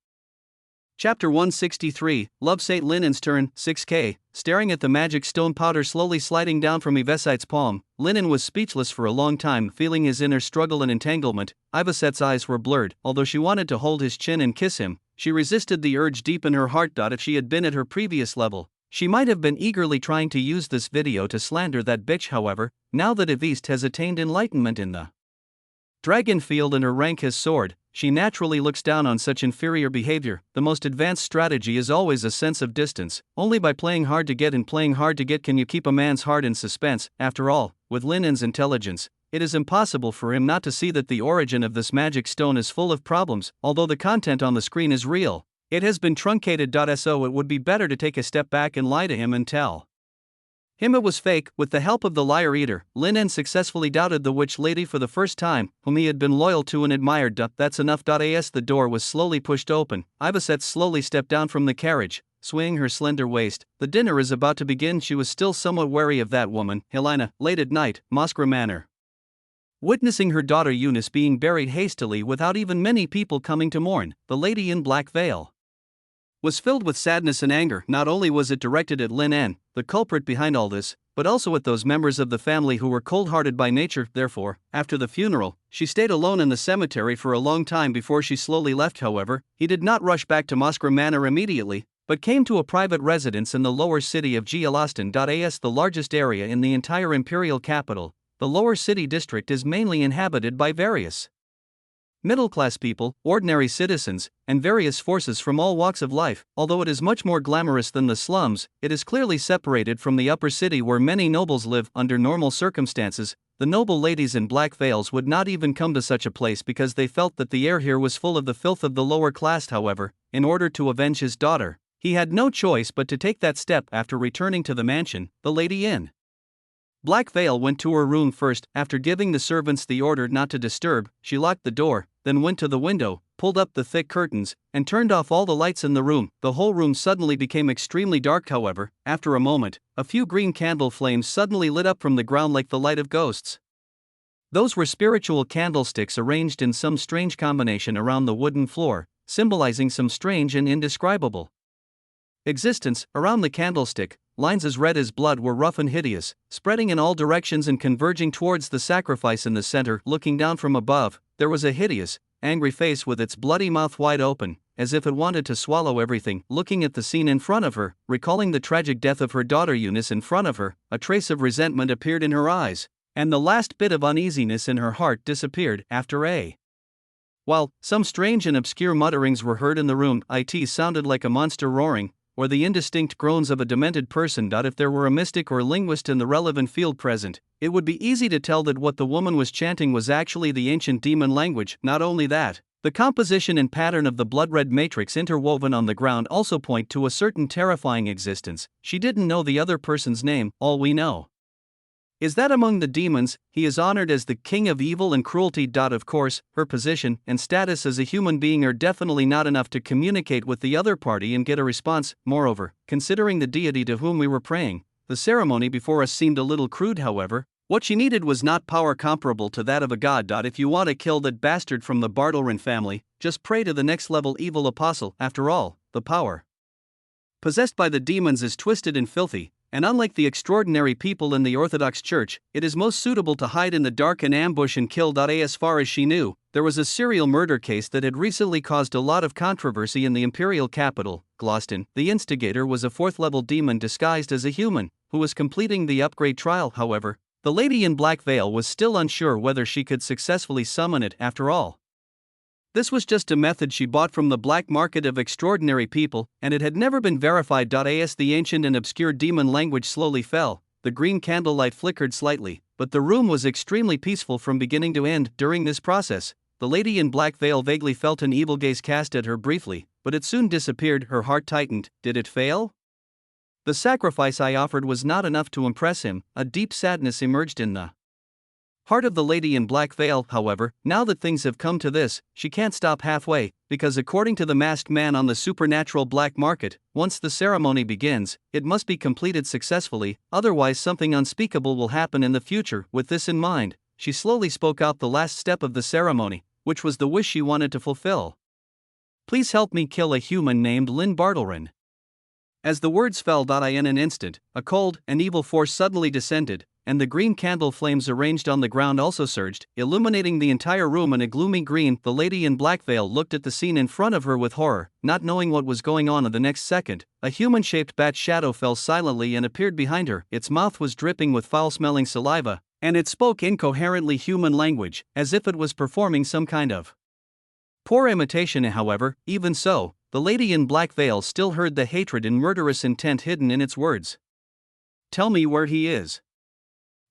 Chapter 163, Love St. Linen's turn, 6K. Staring at the magic stone powder slowly sliding down from Ivaset's palm, Linen was speechless for a long time, feeling his inner struggle and entanglement. Ivaset's eyes were blurred. Although she wanted to hold his chin and kiss him, she resisted the urge deep in her heart. If she had been at her previous level, she might have been eagerly trying to use this video to slander that bitch. However, now that Yviste has attained enlightenment in the dragon field and her rank has soared, she naturally looks down on such inferior behavior. The most advanced strategy is always a sense of distance. Only by playing hard to get and playing hard to get can you keep a man's heart in suspense. After all, with Linen's intelligence, it is impossible for him not to see that the origin of this magic stone is full of problems. Although the content on the screen is real, it has been truncated. So it would be better to take a step back and lie to him and tell him it was fake. With the help of the liar eater, Linen successfully doubted the witch lady for the first time, whom he had been loyal to and admired. That's enough. As the door was slowly pushed open, Ivaset slowly stepped down from the carriage, swaying her slender waist. The dinner is about to begin. She was still somewhat wary of that woman, Helena. Late at night, Moskra Manor. Witnessing her daughter Eunice being buried hastily without even many people coming to mourn, the lady in black veil was filled with sadness and anger. Not only was it directed at Lin, the culprit behind all this, but also at those members of the family who were cold-hearted by nature. Therefore, after the funeral, she stayed alone in the cemetery for a long time before she slowly left. However, he did not rush back to Moskra Manor immediately, but came to a private residence in the lower city of Geolaston. The largest area in the entire imperial capital, the lower city district is mainly inhabited by various middle-class people, ordinary citizens, and various forces from all walks of life. Although it is much more glamorous than the slums, it is clearly separated from the upper city where many nobles live. Under normal circumstances, the noble ladies in black veils would not even come to such a place because they felt that the air here was full of the filth of the lower class. However, in order to avenge his daughter, he had no choice but to take that step. After returning to the mansion, the lady in Black Veil went to her room first. After giving the servants the order not to disturb, she locked the door, then went to the window, pulled up the thick curtains, and turned off all the lights in the room. The whole room suddenly became extremely dark. However, after a moment, a few green candle flames suddenly lit up from the ground like the light of ghosts. Those were spiritual candlesticks arranged in some strange combination around the wooden floor, symbolizing some strange and indescribable existence. Around the candlestick, lines as red as blood were rough and hideous, spreading in all directions and converging towards the sacrifice in the center. Looking down from above, there was a hideous, angry face with its bloody mouth wide open, as if it wanted to swallow everything. Looking at the scene in front of her, recalling the tragic death of her daughter Eunice in front of her, a trace of resentment appeared in her eyes, and the last bit of uneasiness in her heart disappeared. After a while, some strange and obscure mutterings were heard in the room. It sounded like a monster roaring, or the indistinct groans of a demented person. If there were a mystic or linguist in the relevant field present, it would be easy to tell that what the woman was chanting was actually the ancient demon language. Not only that, the composition and pattern of the blood-red matrix interwoven on the ground also point to a certain terrifying existence. She didn't know the other person's name. All we know is that among the demons, he is honored as the king of evil and cruelty. Of course, her position and status as a human being are definitely not enough to communicate with the other party and get a response. Moreover, considering the deity to whom we were praying, the ceremony before us seemed a little crude. However, what she needed was not power comparable to that of a god. If you want to kill that bastard from the Bartlerin family, just pray to the next level evil apostle. After all, the power possessed by the demons is twisted and filthy, and unlike the extraordinary people in the Orthodox Church, it is most suitable to hide in the dark and ambush and kill. As far as she knew, there was a serial murder case that had recently caused a lot of controversy in the imperial capital, Gloucester. The instigator was a fourth-level demon disguised as a human, who was completing the upgrade trial. However, the lady in black veil was still unsure whether she could successfully summon it. After all, this was just a method she bought from the black market of extraordinary people, and it had never been verified. As the ancient and obscure demon language slowly fell, the green candlelight flickered slightly, but the room was extremely peaceful from beginning to end. During this process, the lady in black veil vaguely felt an evil gaze cast at her briefly, but it soon disappeared. Her heart tightened. Did it fail? The sacrifice I offered was not enough to impress him. A deep sadness emerged in the heart of the lady in black veil. However, now that things have come to this, she can't stop halfway, because according to the masked man on the supernatural black market, once the ceremony begins, it must be completed successfully, otherwise something unspeakable will happen in the future. With this in mind, she slowly spoke out the last step of the ceremony, which was the wish she wanted to fulfill. Please help me kill a human named Lynn Bartlerin. As the words fell, in an instant, a cold and evil force suddenly descended, and the green candle flames arranged on the ground also surged, illuminating the entire room in a gloomy green. The lady in black veil looked at the scene in front of her with horror, not knowing what was going on. In the next second, a human-shaped bat shadow fell silently and appeared behind her. Its mouth was dripping with foul-smelling saliva, and it spoke incoherently human language, as if it was performing some kind of poor imitation. However, even so, the lady in black veil still heard the hatred and murderous intent hidden in its words. Tell me where he is.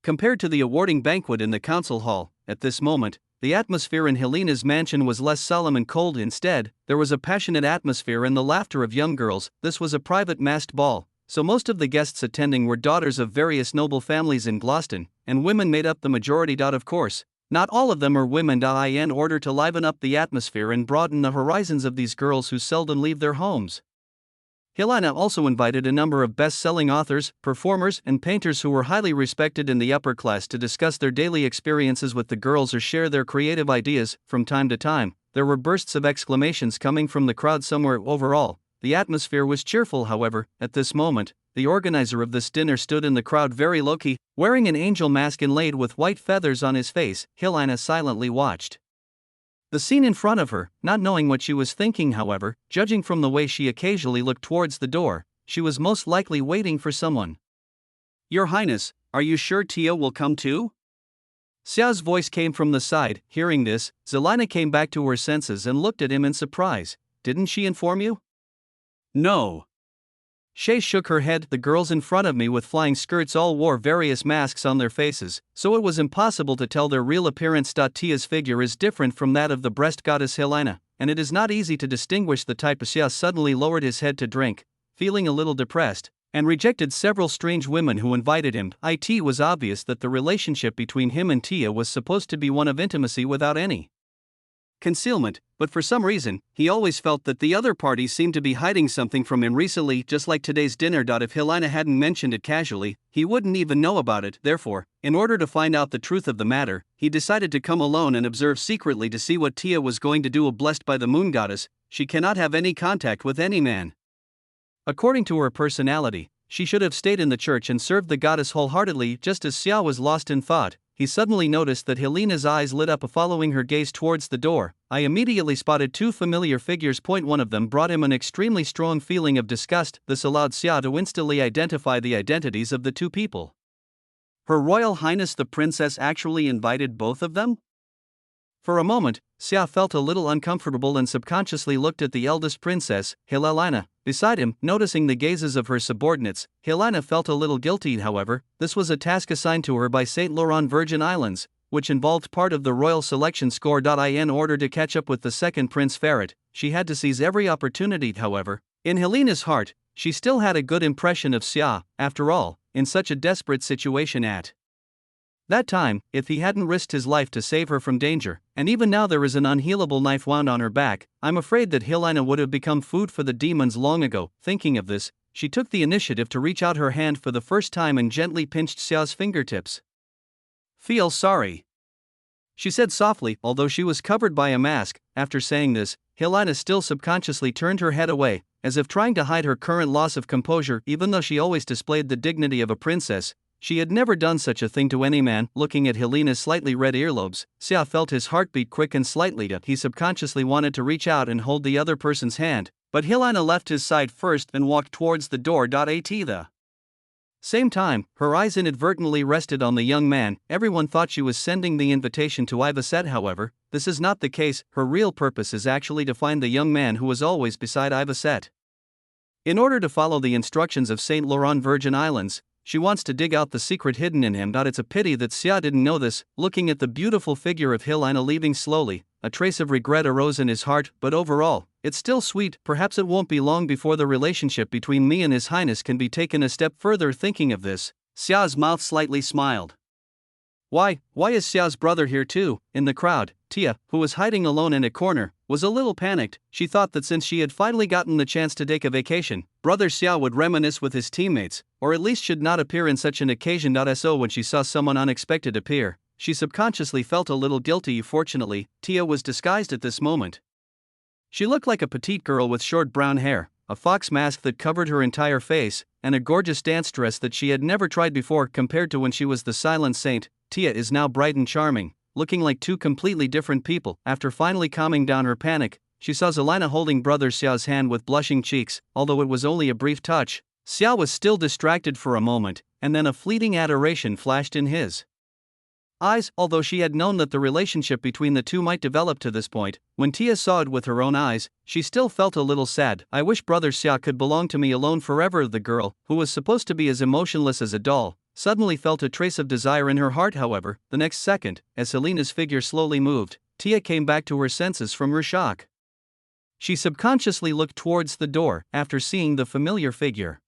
Compared to the awarding banquet in the council hall, at this moment, the atmosphere in Helena's mansion was less solemn and cold. Instead, there was a passionate atmosphere and the laughter of young girls. This was a private masked ball, so most of the guests attending were daughters of various noble families in Gloucester, and women made up the majority. Of course, not all of them are women. In order to liven up the atmosphere and broaden the horizons of these girls who seldom leave their homes, Helena also invited a number of best-selling authors, performers, and painters who were highly respected in the upper class to discuss their daily experiences with the girls or share their creative ideas. From time to time, there were bursts of exclamations coming from the crowd somewhere. Overall, the atmosphere was cheerful. However, at this moment, the organizer of this dinner stood in the crowd very low-key, wearing an angel mask inlaid with white feathers on his face. Helena silently watched the scene in front of her, not knowing what she was thinking. However, judging from the way she occasionally looked towards the door, she was most likely waiting for someone. Your Highness, are you sure Tia will come too? Xiao's voice came from the side. Hearing this, Zelina came back to her senses and looked at him in surprise. Didn't she inform you? No. Shay shook her head. The girls in front of me with flying skirts all wore various masks on their faces, so it was impossible to tell their real appearance. Tia's figure is different from that of the breast goddess Helena, and it is not easy to distinguish the type. Xia suddenly lowered his head to drink, feeling a little depressed, and rejected several strange women who invited him. It was obvious that the relationship between him and Tia was supposed to be one of intimacy without any concealment, but for some reason, he always felt that the other party seemed to be hiding something from him recently, just like today's dinner. If Helena hadn't mentioned it casually, he wouldn't even know about it. Therefore, in order to find out the truth of the matter, he decided to come alone and observe secretly to see what Tia was going to do. Blessed by the moon goddess, she cannot have any contact with any man. According to her personality, she should have stayed in the church and served the goddess wholeheartedly. Just as Xiao was lost in thought, he suddenly noticed that Helena's eyes lit up following her gaze towards the door. I immediately spotted two familiar figures. One of them brought him an extremely strong feeling of disgust. This allowed Xia to instantly identify the identities of the two people. Her Royal Highness the Princess actually invited both of them? For a moment, Xia felt a little uncomfortable and subconsciously looked at the eldest princess, Helena, beside him. Noticing the gazes of her subordinates, Helena felt a little guilty. However, this was a task assigned to her by Saint Laurent Virgin Islands, which involved part of the royal selection score. In order to catch up with the second Prince Ferret, she had to seize every opportunity. However, in Helena's heart, she still had a good impression of Xia. After all, in such a desperate situation at that time, if he hadn't risked his life to save her from danger, and even now there is an unhealable knife wound on her back, I'm afraid that Helena would have become food for the demons long ago. Thinking of this, she took the initiative to reach out her hand for the first time and gently pinched Xia's fingertips. "Feel sorry," she said softly, although she was covered by a mask. After saying this, Helena still subconsciously turned her head away, as if trying to hide her current loss of composure. Even though she always displayed the dignity of a princess, she had never done such a thing to any man. Looking at Helena's slightly red earlobes, Xia felt his heartbeat quicken slightly. He subconsciously wanted to reach out and hold the other person's hand, but Helena left his side first and walked towards the door. At the same time, her eyes inadvertently rested on the young man. Everyone thought she was sending the invitation to Ivacet. However, this is not the case. Her real purpose is actually to find the young man who was always beside Ivacet. In order to follow the instructions of Saint Laurent Virgin Islands, she wants to dig out the secret hidden in him. It's a pity that Xia didn't know this. Looking at the beautiful figure of Helena leaving slowly, a trace of regret arose in his heart, but overall, it's still sweet. Perhaps it won't be long before the relationship between me and His Highness can be taken a step further. Thinking of this, Xia's mouth slightly smiled. Why is Xia's brother here too? In the crowd, Tia, who was hiding alone in a corner, was a little panicked. She thought that since she had finally gotten the chance to take a vacation, brother Xia would reminisce with his teammates, or at least should not appear in such an occasion. So when she saw someone unexpected appear, she subconsciously felt a little guilty. Fortunately, Tia was disguised at this moment. She looked like a petite girl with short brown hair, a fox mask that covered her entire face, and a gorgeous dance dress that she had never tried before. Compared to when she was the silent saint, Tia is now bright and charming, looking like two completely different people. After finally calming down her panic, she saw Zelina holding brother Xiao's hand with blushing cheeks. Although it was only a brief touch, Xiao was still distracted for a moment, and then a fleeting adoration flashed in his eyes. Although she had known that the relationship between the two might develop to this point, when Tia saw it with her own eyes, she still felt a little sad. I wish brother Xia could belong to me alone forever. The girl, who was supposed to be as emotionless as a doll, suddenly felt a trace of desire in her heart. However, the next second, as Helena's figure slowly moved, Tia came back to her senses from her shock. She subconsciously looked towards the door after seeing the familiar figure.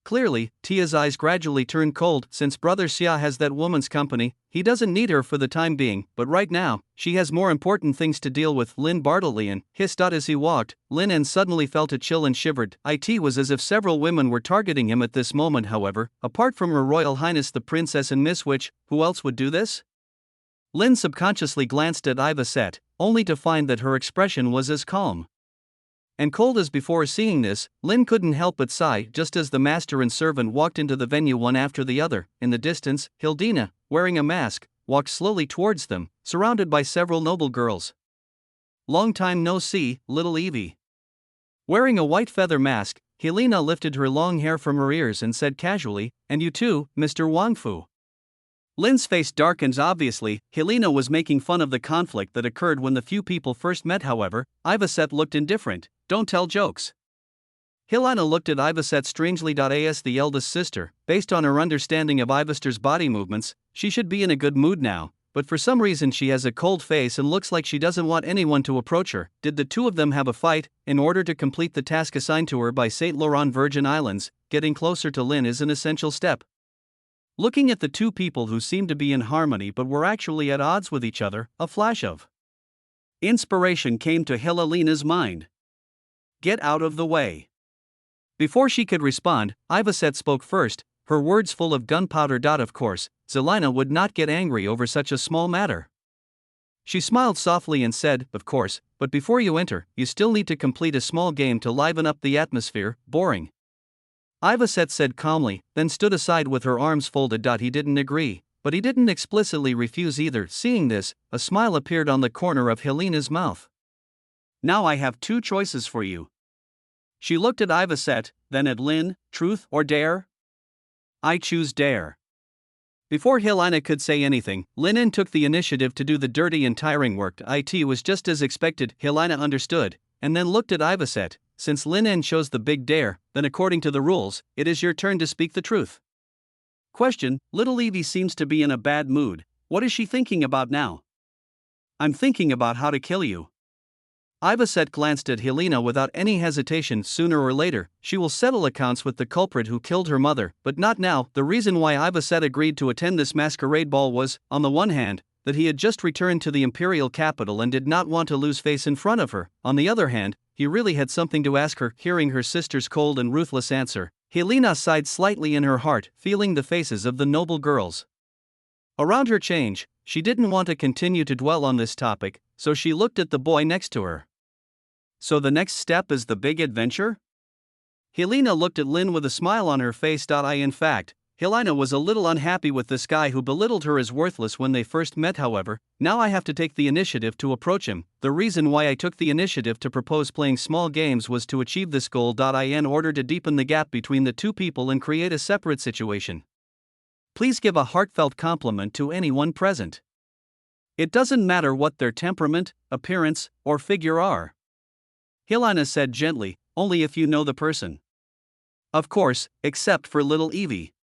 Clearly, Tia's eyes gradually turned cold. Since brother Xia has that woman's company, he doesn't need her for the time being, but right now, she has more important things to deal with. Lin Bartolian hissed out as he walked. Lin and suddenly felt a chill and shivered. It was as if several women were targeting him at this moment. However, apart from Her Royal Highness the Princess and Miss Witch, who else would do this? Lin subconsciously glanced at Ivacet, only to find that her expression was as calm and cold as before. Seeing this, Lin couldn't help but sigh. Just as the master and servant walked into the venue one after the other, in the distance, Hildina, wearing a mask, walked slowly towards them, surrounded by several noble girls. Long time no see, little Evie. Wearing a white feather mask, Helena lifted her long hair from her ears and said casually, "And you too, Mr. Wangfu." Lin's face darkens. Obviously, Helena was making fun of the conflict that occurred when the few people first met. However, Ivacet looked indifferent. Don't tell jokes. Helena looked at Ivacet strangely. As the eldest sister, based on her understanding of Ivaster's body movements, she should be in a good mood now, but for some reason she has a cold face and looks like she doesn't want anyone to approach her. Did the two of them have a fight? In order to complete the task assigned to her by Saint Laurent Virgin Islands, getting closer to Lin is an essential step. Looking at the two people who seemed to be in harmony but were actually at odds with each other, a flash of inspiration came to Helena's mind. Get out of the way. Before she could respond, Ivacet spoke first, her words full of gunpowder. Of course, Zelina would not get angry over such a small matter. She smiled softly and said, "Of course, but before you enter, you still need to complete a small game to liven up the atmosphere." Boring. Ivacet said calmly, then stood aside with her arms folded. He didn't agree. but he didn't explicitly refuse either. Seeing this, a smile appeared on the corner of Helena's mouth. Now I have two choices for you. She looked at Ivaset, then at Lynn. Truth or dare? I choose dare. Before Helena could say anything, Lynn took the initiative to do the dirty and tiring work. It was just as expected. Helena understood, and then looked at Ivaset. Since Lynn chose the big dare, then according to the rules, it is your turn to speak the truth. Question: Little Evie seems to be in a bad mood. What is she thinking about now? I'm thinking about how to kill you. Ivaset glanced at Helena without any hesitation. Sooner or later, she will settle accounts with the culprit who killed her mother, but not now. The reason why Ivaset agreed to attend this masquerade ball was, on the one hand, that he had just returned to the imperial capital and did not want to lose face in front of her. On the other hand, he really had something to ask her. Hearing her sister's cold and ruthless answer, Helena sighed slightly in her heart, feeling the faces of the noble girls around her change. She didn't want to continue to dwell on this topic, so she looked at the boy next to her. So the next step is the big adventure? Helena looked at Lynn with a smile on her face. In fact, Helena was a little unhappy with this guy who belittled her as worthless when they first met. However, now I have to take the initiative to approach him. The reason why I took the initiative to propose playing small games was to achieve this goal. In order to deepen the gap between the two people and create a separate situation. Please give a heartfelt compliment to anyone present. It doesn't matter what their temperament, appearance, or figure are. Helena said gently, only if you know the person. Of course, except for little Evie.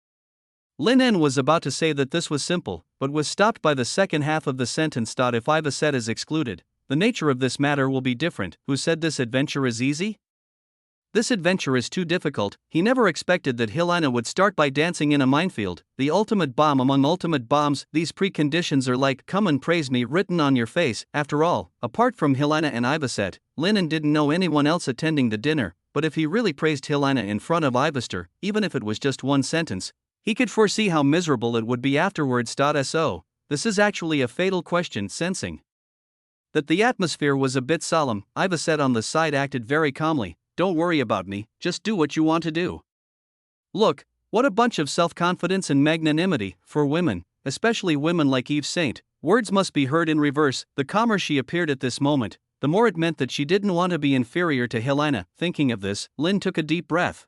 Lynn was about to say that this was simple, but was stopped by the second half of the sentence. If Ivaset is excluded, the nature of this matter will be different. Who said this adventure is easy? This adventure is too difficult. He never expected that Helena would start by dancing in a minefield, the ultimate bomb among ultimate bombs. These preconditions are like "come and praise me" written on your face. After all, apart from Helena and Ivaset, Lynn didn't know anyone else attending the dinner, but if he really praised Helena in front of Ivester, even if it was just one sentence, he could foresee how miserable it would be afterwards. So, this is actually a fatal question. Sensing that the atmosphere was a bit solemn, Ivaset on the side acted very calmly. Don't worry about me, just do what you want to do. Look, what a bunch of self-confidence and magnanimity, for women, especially women like Eve Saint. Words must be heard in reverse. The calmer she appeared at this moment, the more it meant that she didn't want to be inferior to Helena. Thinking of this, Lynn took a deep breath.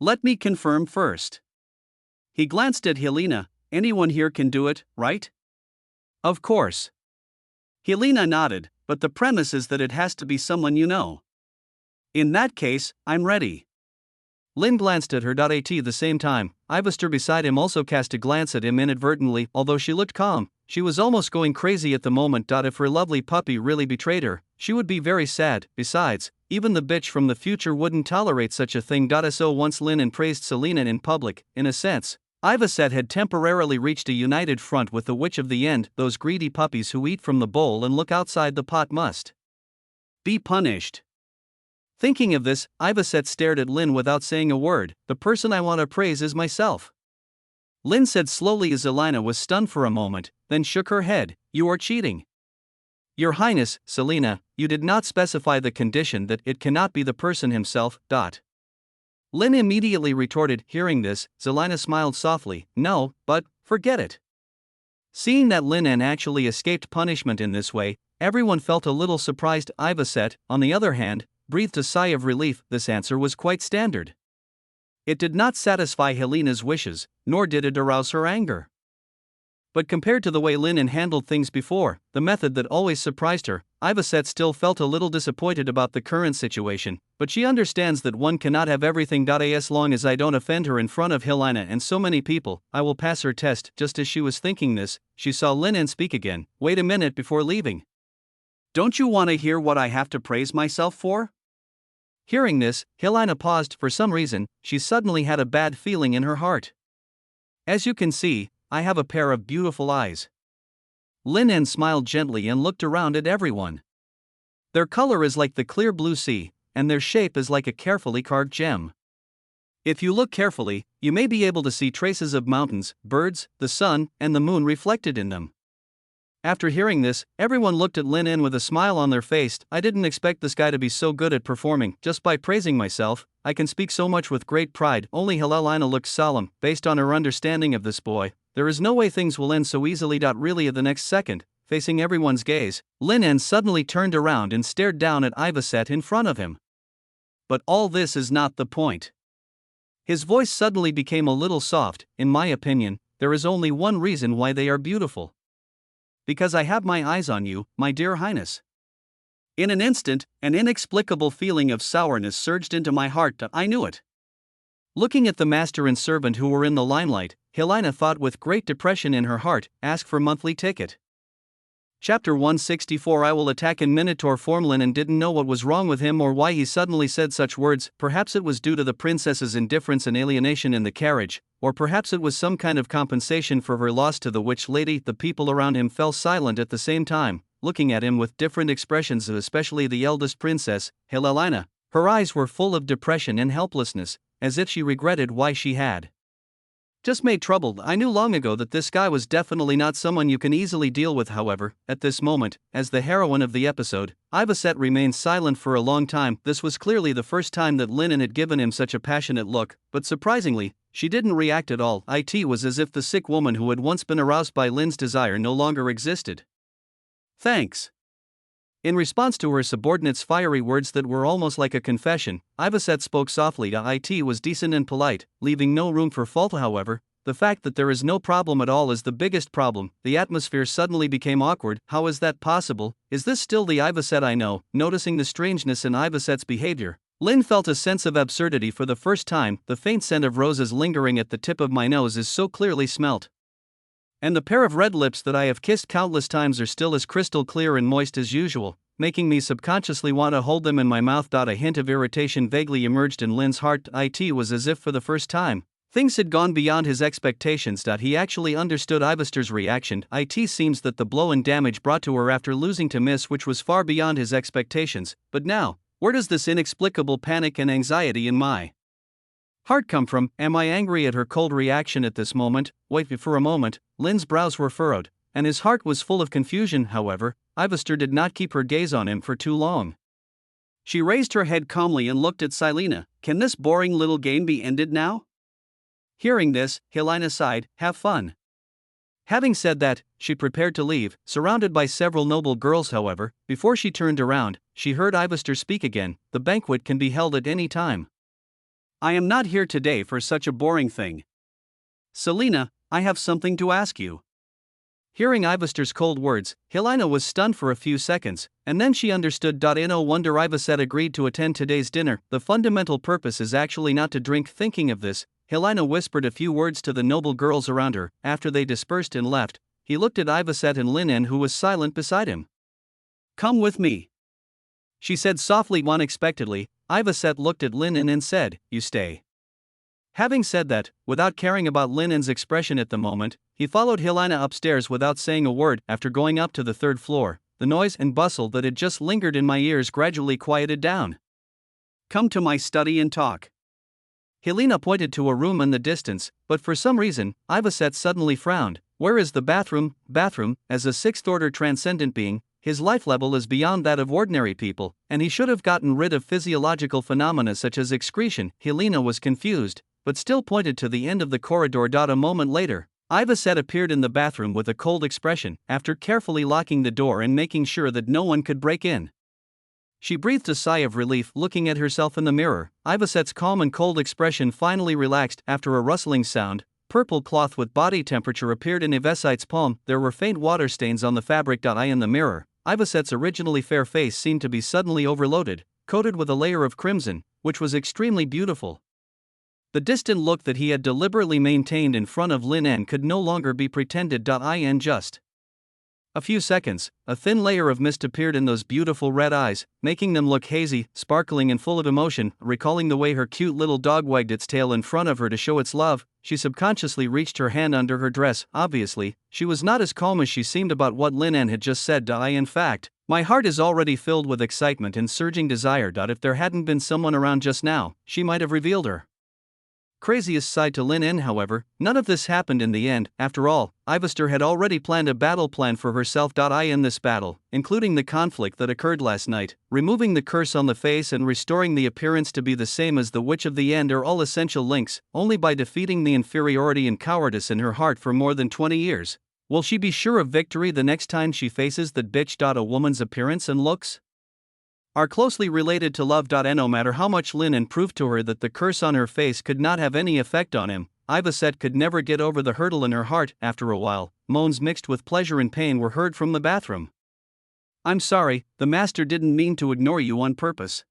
Let me confirm first. He glanced at Helena. Anyone here can do it, right? Of course. Helena nodded, but the premise is that it has to be someone you know. In that case, I'm ready. Lynn glanced at her. At the same time, Ivester beside him also cast a glance at him inadvertently. Although she looked calm, she was almost going crazy at the moment. If her lovely puppy really betrayed her, she would be very sad. Besides, even the bitch from the future wouldn't tolerate such a thing. So once Lynn praised Selena in public, in a sense, Ivaset had temporarily reached a united front with the witch of the end. Those greedy puppies who eat from the bowl and look outside the pot must be punished. Thinking of this, Ivaset stared at Lynn without saying a word. The person I want to praise is myself. Lynn said slowly as Elena was stunned for a moment, then shook her head. You are cheating. Your Highness, Selena, you did not specify the condition that it cannot be the person himself. Lynn immediately retorted. Hearing this, Zelina smiled softly. No, but, forget it. Seeing that Lynn actually escaped punishment in this way, everyone felt a little surprised. Ivaset, on the other hand, breathed a sigh of relief. This answer was quite standard. It did not satisfy Helena's wishes, nor did it arouse her anger. But compared to the way Lynn handled things before, the method that always surprised her, Ivaset still felt a little disappointed about the current situation, but she understands that one cannot have everything. As long as I don't offend her in front of Helena and so many people, I will pass her test. Just as she was thinking this, she saw Lynn speak again. Wait a minute before leaving. Don't you want to hear what I have to praise myself for? Hearing this, Helena paused. For some reason, she suddenly had a bad feeling in her heart. As you can see, I have a pair of beautiful eyes. Lynn smiled gently and looked around at everyone. Their color is like the clear blue sea, and their shape is like a carefully carved gem. If you look carefully, you may be able to see traces of mountains, birds, the sun, and the moon reflected in them. After hearing this, everyone looked at Lin En with a smile on their face. I didn't expect this guy to be so good at performing. Just by praising myself, I can speak so much with great pride. Only Helena looked solemn, based on her understanding of this boy. There is no way things will end so easily. Really, at the next second, facing everyone's gaze, Lin En suddenly turned around and stared down at Ivaset in front of him. But all this is not the point. His voice suddenly became a little soft. In my opinion, there is only one reason why they are beautiful. Because I have my eyes on you, my dear Highness. In an instant, an inexplicable feeling of sourness surged into my heart. I knew it. Looking at the master and servant who were in the limelight, Helena thought with great depression in her heart, ask for monthly ticket. Chapter 164. I will attack in Minotaur form. Lin En didn't know what was wrong with him or why he suddenly said such words. Perhaps it was due to the princess's indifference and alienation in the carriage, or perhaps it was some kind of compensation for her loss to the witch lady. The people around him fell silent at the same time, looking at him with different expressions, especially the eldest princess, Helena. Her eyes were full of depression and helplessness, as if she regretted why she had just made trouble. I knew long ago that this guy was definitely not someone you can easily deal with. However, at this moment, as the heroine of the episode, Ivaset remained silent for a long time. This was clearly the first time that Lin En had given him such a passionate look, but surprisingly, she didn't react at all. It was as if the sick woman who had once been aroused by Lin's desire no longer existed. Thanks. In response to her subordinate's fiery words that were almost like a confession, Ivaset spoke softly. It was decent and polite, leaving no room for fault. However, the fact that there is no problem at all is the biggest problem. The atmosphere suddenly became awkward. How is that possible? Is this still the Ivaset I know? Noticing the strangeness in Ivaset's behavior, Lin felt a sense of absurdity for the first time. The faint scent of roses lingering at the tip of my nose is so clearly smelt. And the pair of red lips that I have kissed countless times are still as crystal clear and moist as usual, making me subconsciously want to hold them in my mouth. A hint of irritation vaguely emerged in Lin's heart. It was as if for the first time, things had gone beyond his expectations. He actually understood Ivaster's reaction. It seems that the blow and damage brought to her after losing to Miss, which was far beyond his expectations. But now, where does this inexplicable panic and anxiety in my heart come from? Am I angry at her cold reaction at this moment? Wait for a moment. Lin's brows were furrowed, and his heart was full of confusion. However, Ivaster did not keep her gaze on him for too long. She raised her head calmly and looked at Silena. Can this boring little game be ended now? Hearing this, Helena sighed. Have fun. Having said that, she prepared to leave, surrounded by several noble girls. However, before she turned around, she heard Ivaster speak again. The banquet can be held at any time. I am not here today for such a boring thing. Selena, I have something to ask you. Hearing Ivaster's cold words, Helena was stunned for a few seconds, and then she understood. In no wonder Ivaset agreed to attend today's dinner. The fundamental purpose is actually not to drink. Thinking of this, Helena whispered a few words to the noble girls around her. After they dispersed and left, he looked at Ivaset and Lin En, who was silent beside him. Come with me, she said softly. Unexpectedly, Ivaset looked at Lin En and said, You stay. Having said that, without caring about Lin En's expression at the moment, he followed Helena upstairs without saying a word. After going up to the third floor, the noise and bustle that had just lingered in my ears gradually quieted down. Come to my study and talk. Helena pointed to a room in the distance, but for some reason, Ivaset suddenly frowned. Where is the bathroom? Bathroom, as a sixth-order transcendent being, his life level is beyond that of ordinary people, and he should have gotten rid of physiological phenomena such as excretion. Helena was confused, but still pointed to the end of the corridor. A moment later, Ivaset appeared in the bathroom with a cold expression. After carefully locking the door and making sure that no one could break in, she breathed a sigh of relief. Looking at herself in the mirror, Ivaset's calm and cold expression finally relaxed. After a rustling sound, purple cloth with body temperature appeared in Ivaset's palm. There were faint water stains on the fabric. In the mirror, Ivaset's originally fair face seemed to be suddenly overloaded, coated with a layer of crimson, which was extremely beautiful. The distant look that he had deliberately maintained in front of Lin En could no longer be pretended. In just a few seconds, a thin layer of mist appeared in those beautiful red eyes, making them look hazy, sparkling and full of emotion. Recalling the way her cute little dog wagged its tail in front of her to show its love, she subconsciously reached her hand under her dress. Obviously, she was not as calm as she seemed about what Lin En had just said. In fact, my heart is already filled with excitement and surging desire. If there hadn't been someone around just now, she might have revealed her craziest side to Lin En, however, none of this happened in the end. After all, Ivester had already planned a battle plan for herself. In this battle, including the conflict that occurred last night, removing the curse on the face and restoring the appearance to be the same as the Witch of the End are all essential links. Only by defeating the inferiority and cowardice in her heart for more than 20 years will she be sure of victory the next time she faces that bitch. A woman's appearance and looks are closely related to love. No matter how much Lin En proved to her that the curse on her face could not have any effect on him, Ivacet could never get over the hurdle in her heart. After a while, moans mixed with pleasure and pain were heard from the bathroom. "I'm sorry, the master didn't mean to ignore you on purpose."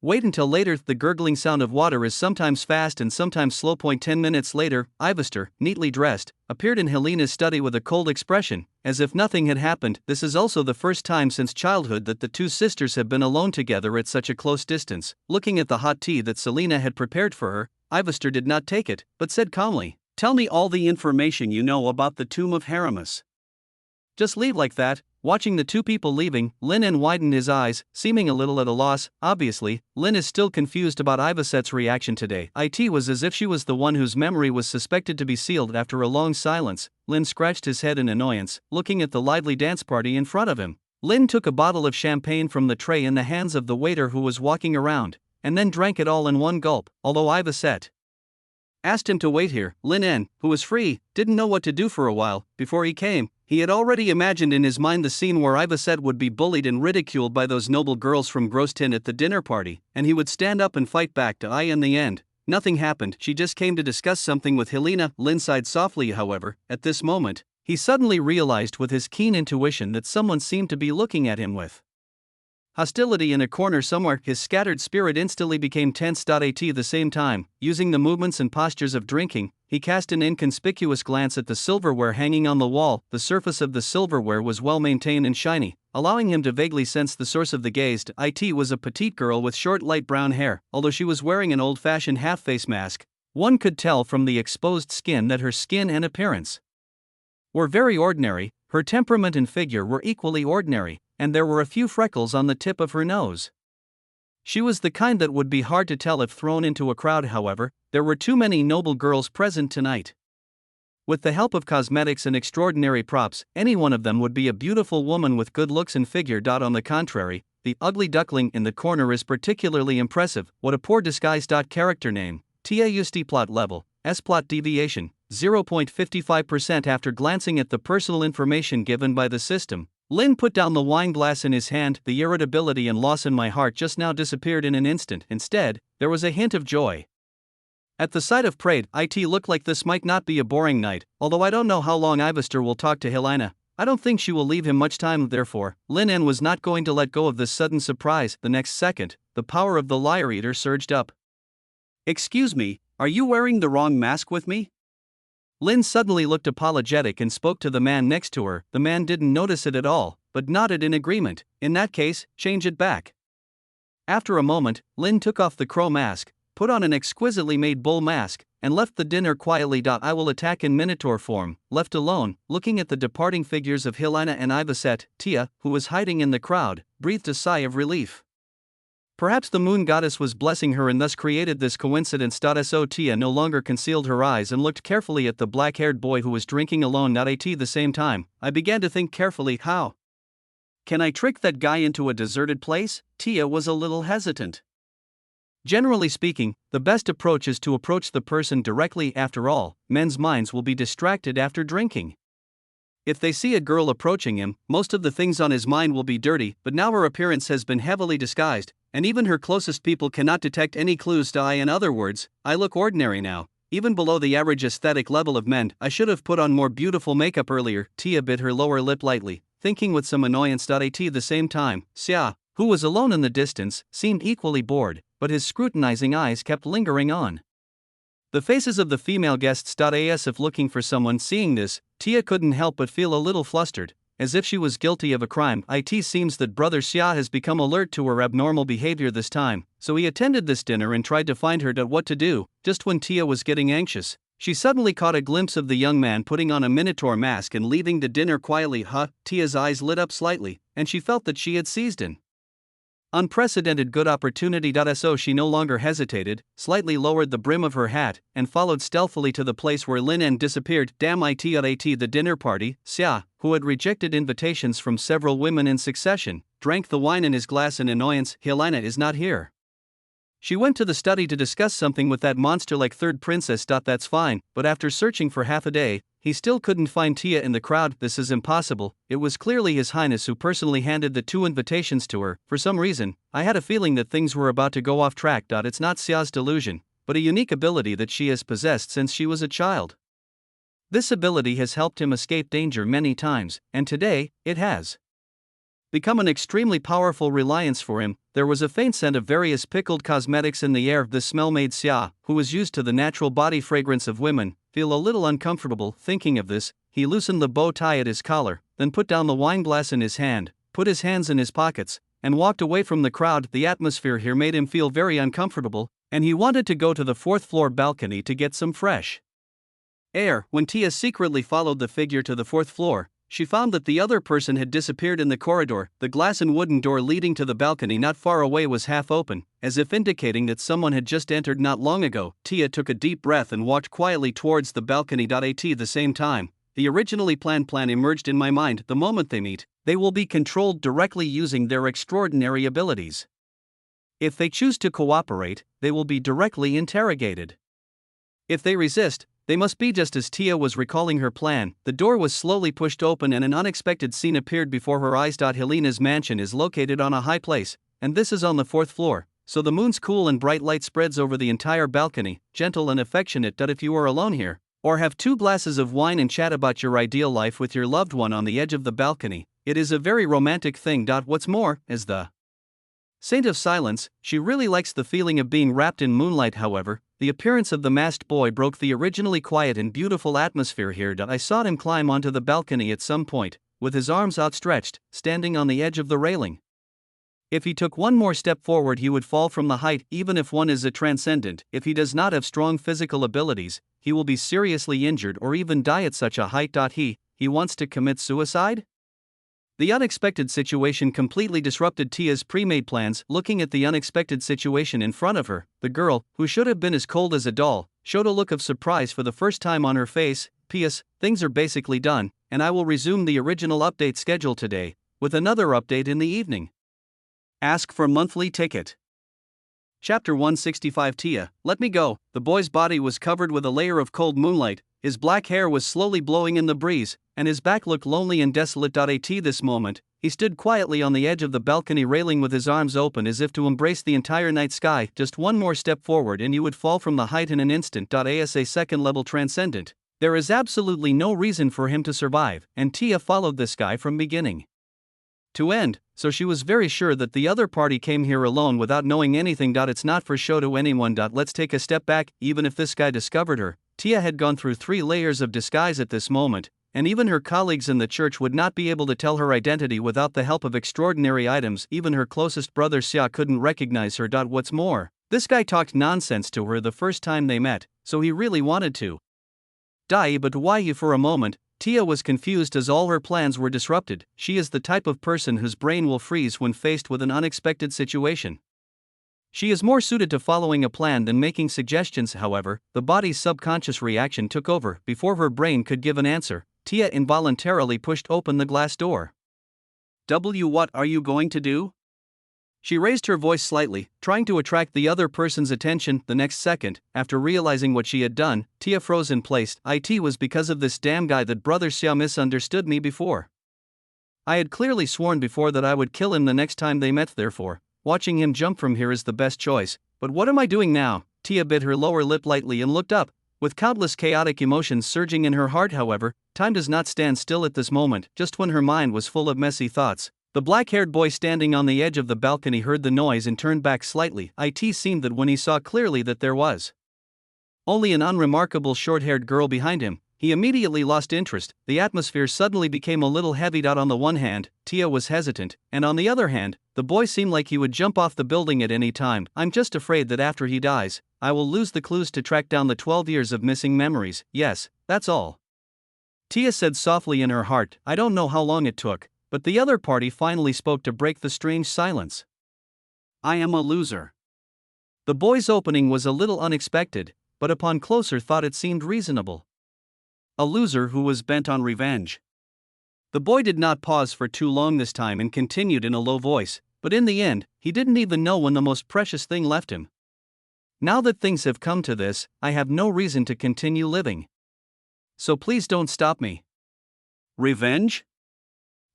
Wait until later. The gurgling sound of water is sometimes fast and sometimes slow. 10 minutes later, Ivester, neatly dressed, appeared in Helena's study with a cold expression, as if nothing had happened. This is also the first time since childhood that the two sisters have been alone together at such a close distance. Looking at the hot tea that Selena had prepared for her, Ivester did not take it, but said calmly, "Tell me all the information you know about the tomb of Haramis." "Just leave like that." Watching the two people leaving, Lin En widened his eyes, seeming a little at a loss. Obviously, Lin is still confused about Ivacet's reaction today. It was as if she was the one whose memory was suspected to be sealed. After a long silence, Lin scratched his head in annoyance, looking at the lively dance party in front of him. Lin took a bottle of champagne from the tray in the hands of the waiter who was walking around, and then drank it all in one gulp. Although Ivacet asked him to wait here, Lin En, who was free, didn't know what to do for a while. Before he came, he had already imagined in his mind the scene where Ivacet would be bullied and ridiculed by those noble girls from Grostin at the dinner party, and he would stand up and fight back. In the end, nothing happened. She just came to discuss something with Helena. Lin sighed softly. However, at this moment, he suddenly realized with his keen intuition that someone seemed to be looking at him with hostility in a corner somewhere. His scattered spirit instantly became tense. At the same time, using the movements and postures of drinking, he cast an inconspicuous glance at the silverware hanging on the wall. The surface of the silverware was well maintained and shiny, allowing him to vaguely sense the source of the gaze. It was a petite girl with short light brown hair. Although she was wearing an old-fashioned half-face mask, one could tell from the exposed skin that her skin and appearance were very ordinary. Her temperament and figure were equally ordinary, and there were a few freckles on the tip of her nose. She was the kind that would be hard to tell if thrown into a crowd. However, there were too many noble girls present tonight. With the help of cosmetics and extraordinary props, any one of them would be a beautiful woman with good looks and figure. On the contrary, the ugly duckling in the corner is particularly impressive. What a poor disguise. Character name, Tia plot level, S-plot deviation, 0.55%. After glancing at the personal information given by the system, Lin put down the wine glass in his hand. The irritability and loss in my heart just now disappeared in an instant. Instead, there was a hint of joy. At the sight of Prade, it looked like this might not be a boring night. Although I don't know how long Ivester will talk to Helena, I don't think she will leave him much time. Therefore, Lin En was not going to let go of this sudden surprise. The next second, the power of the liar eater surged up. "Excuse me, are you wearing the wrong mask with me?" Lin suddenly looked apologetic and spoke to the man next to her. The man didn't notice it at all, but nodded in agreement. "In that case, change it back." After a moment, Lin took off the crow mask, put on an exquisitely made bull mask, and left the dinner quietly. I will attack in Minotaur form. Left alone, looking at the departing figures of Helena and Ivacet, Tia, who was hiding in the crowd, breathed a sigh of relief. Perhaps the moon goddess was blessing her and thus created this coincidence. So Tia no longer concealed her eyes and looked carefully at the black-haired boy who was drinking alone. At the same time, I began to think carefully, how can I trick that guy into a deserted place? Tia was a little hesitant. Generally speaking, the best approach is to approach the person directly. After all, men's minds will be distracted after drinking. If they see a girl approaching him, most of the things on his mind will be dirty, but now her appearance has been heavily disguised, and even her closest people cannot detect any clues. In other words, I look ordinary now, even below the average aesthetic level of men. I should have put on more beautiful makeup earlier. Tia bit her lower lip lightly, thinking with some annoyance. At the same time, Xia, who was alone in the distance, seemed equally bored, but his scrutinizing eyes kept lingering on the faces of the female guests. As if looking for someone. Seeing this, Tia couldn't help but feel a little flustered, as if she was guilty of a crime. It seems that Brother Xia has become alert to her abnormal behavior this time, so he attended this dinner and tried to find her. What to do? Just when Tia was getting anxious, she suddenly caught a glimpse of the young man putting on a Minotaur mask and leaving the dinner quietly. Tia's eyes lit up slightly, and she felt that she had seized an Unprecedented good opportunity. So she no longer hesitated, slightly lowered the brim of her hat, and followed stealthily to the place where Lin En disappeared. Damn it at the dinner party, Xia, who had rejected invitations from several women in succession, drank the wine in his glass in annoyance. Helena is not here. She went to the study to discuss something with that monster-like third princess. That's fine, but after searching for half a day, he still couldn't find Tia in the crowd. This is impossible. It was clearly His Highness who personally handed the 2 invitations to her. For some reason, I had a feeling that things were about to go off track. It's not Xia's delusion, but a unique ability that she has possessed since she was a child. This ability has helped him escape danger many times, and today, it has become an extremely powerful reliance for him. There was a faint scent of various pickled cosmetics in the air. The smell made Xia, who was used to the natural body fragrance of women, feel a little uncomfortable. Thinking of this, he loosened the bow tie at his collar, then put down the wine glass in his hand, put his hands in his pockets, and walked away from the crowd. The atmosphere here made him feel very uncomfortable, and he wanted to go to the 4th-floor balcony to get some fresh air. When Tia secretly followed the figure to the 4th floor, she found that the other person had disappeared in the corridor. The glass and wooden door leading to the balcony not far away was half open, as if indicating that someone had just entered not long ago. Tia took a deep breath and walked quietly towards the balcony. At the same time, the originally planned plan emerged in my mind. The moment they meet, they will be controlled directly using their extraordinary abilities. If they choose to cooperate, they will be directly interrogated. If they resist, they must be. Just as Tia was recalling her plan, the door was slowly pushed open and an unexpected scene appeared before her eyes. Helena's mansion is located on a high place, and this is on the 4th floor, so the moon's cool and bright light spreads over the entire balcony, gentle and affectionate. If you are alone here, or have 2 glasses of wine and chat about your ideal life with your loved one on the edge of the balcony, it is a very romantic thing. What's more, as the Saint of Silence, she really likes the feeling of being wrapped in moonlight. However, the appearance of the masked boy broke the originally quiet and beautiful atmosphere here. I saw him climb onto the balcony at some point, with his arms outstretched, standing on the edge of the railing. If he took one more step forward, he would fall from the height. Even if one is a transcendent, if he does not have strong physical abilities, he will be seriously injured or even die at such a height. He wants to commit suicide? The unexpected situation completely disrupted Tia's pre-made plans. Looking at the unexpected situation in front of her, the girl, who should have been as cold as a doll, showed a look of surprise for the first time on her face. P.S. Things are basically done, and I will resume the original update schedule today, with another update in the evening. Ask for monthly ticket. Chapter 165. Tia, let me go. The boy's body was covered with a layer of cold moonlight, his black hair was slowly blowing in the breeze, and his back looked lonely and desolate. At this moment, he stood quietly on the edge of the balcony railing with his arms open as if to embrace the entire night sky. Just one more step forward and you would fall from the height in an instant. As a second-level transcendent, there is absolutely no reason for him to survive, and Tia followed this guy from beginning to end, so she was very sure that the other party came here alone without knowing anything. It's not for show to anyone. Let's take a step back. Even if this guy discovered her, Tia had gone through 3 layers of disguise at this moment, and even her colleagues in the church would not be able to tell her identity without the help of extraordinary items. Even her closest brother Xia couldn't recognize her. What's more, this guy talked nonsense to her the first time they met, so he really wanted to die. But why? For a moment, Tia was confused as all her plans were disrupted. She is the type of person whose brain will freeze when faced with an unexpected situation. She is more suited to following a plan than making suggestions. However, the body's subconscious reaction took over. Before her brain could give an answer, Tia involuntarily pushed open the glass door. What are you going to do? She raised her voice slightly, trying to attract the other person's attention. The next second, after realizing what she had done, Tia froze in place. It was because of this damn guy that Brother Xia misunderstood me before. I had clearly sworn before that I would kill him the next time they met. Therefore, watching him jump from here is the best choice. But what am I doing now? Tia bit her lower lip lightly and looked up, with countless chaotic emotions surging in her heart. However, time does not stand still at this moment. Just when her mind was full of messy thoughts, the black-haired boy standing on the edge of the balcony heard the noise and turned back slightly. It seemed that when he saw clearly that there was only an unremarkable short-haired girl behind him, he immediately lost interest. The atmosphere suddenly became a little heavy. On the one hand, Tia was hesitant, and on the other hand, the boy seemed like he would jump off the building at any time. I'm just afraid that after he dies, I will lose the clues to track down the 12 years of missing memories. Yes, that's all. Tia said softly in her heart. I don't know how long it took, but the other party finally spoke to break the strange silence. I am a loser. The boy's opening was a little unexpected, but upon closer thought it seemed reasonable. A loser who was bent on revenge. The boy did not pause for too long this time and continued in a low voice, but in the end, he didn't even know when the most precious thing left him. Now that things have come to this, I have no reason to continue living. So please don't stop me. Revenge?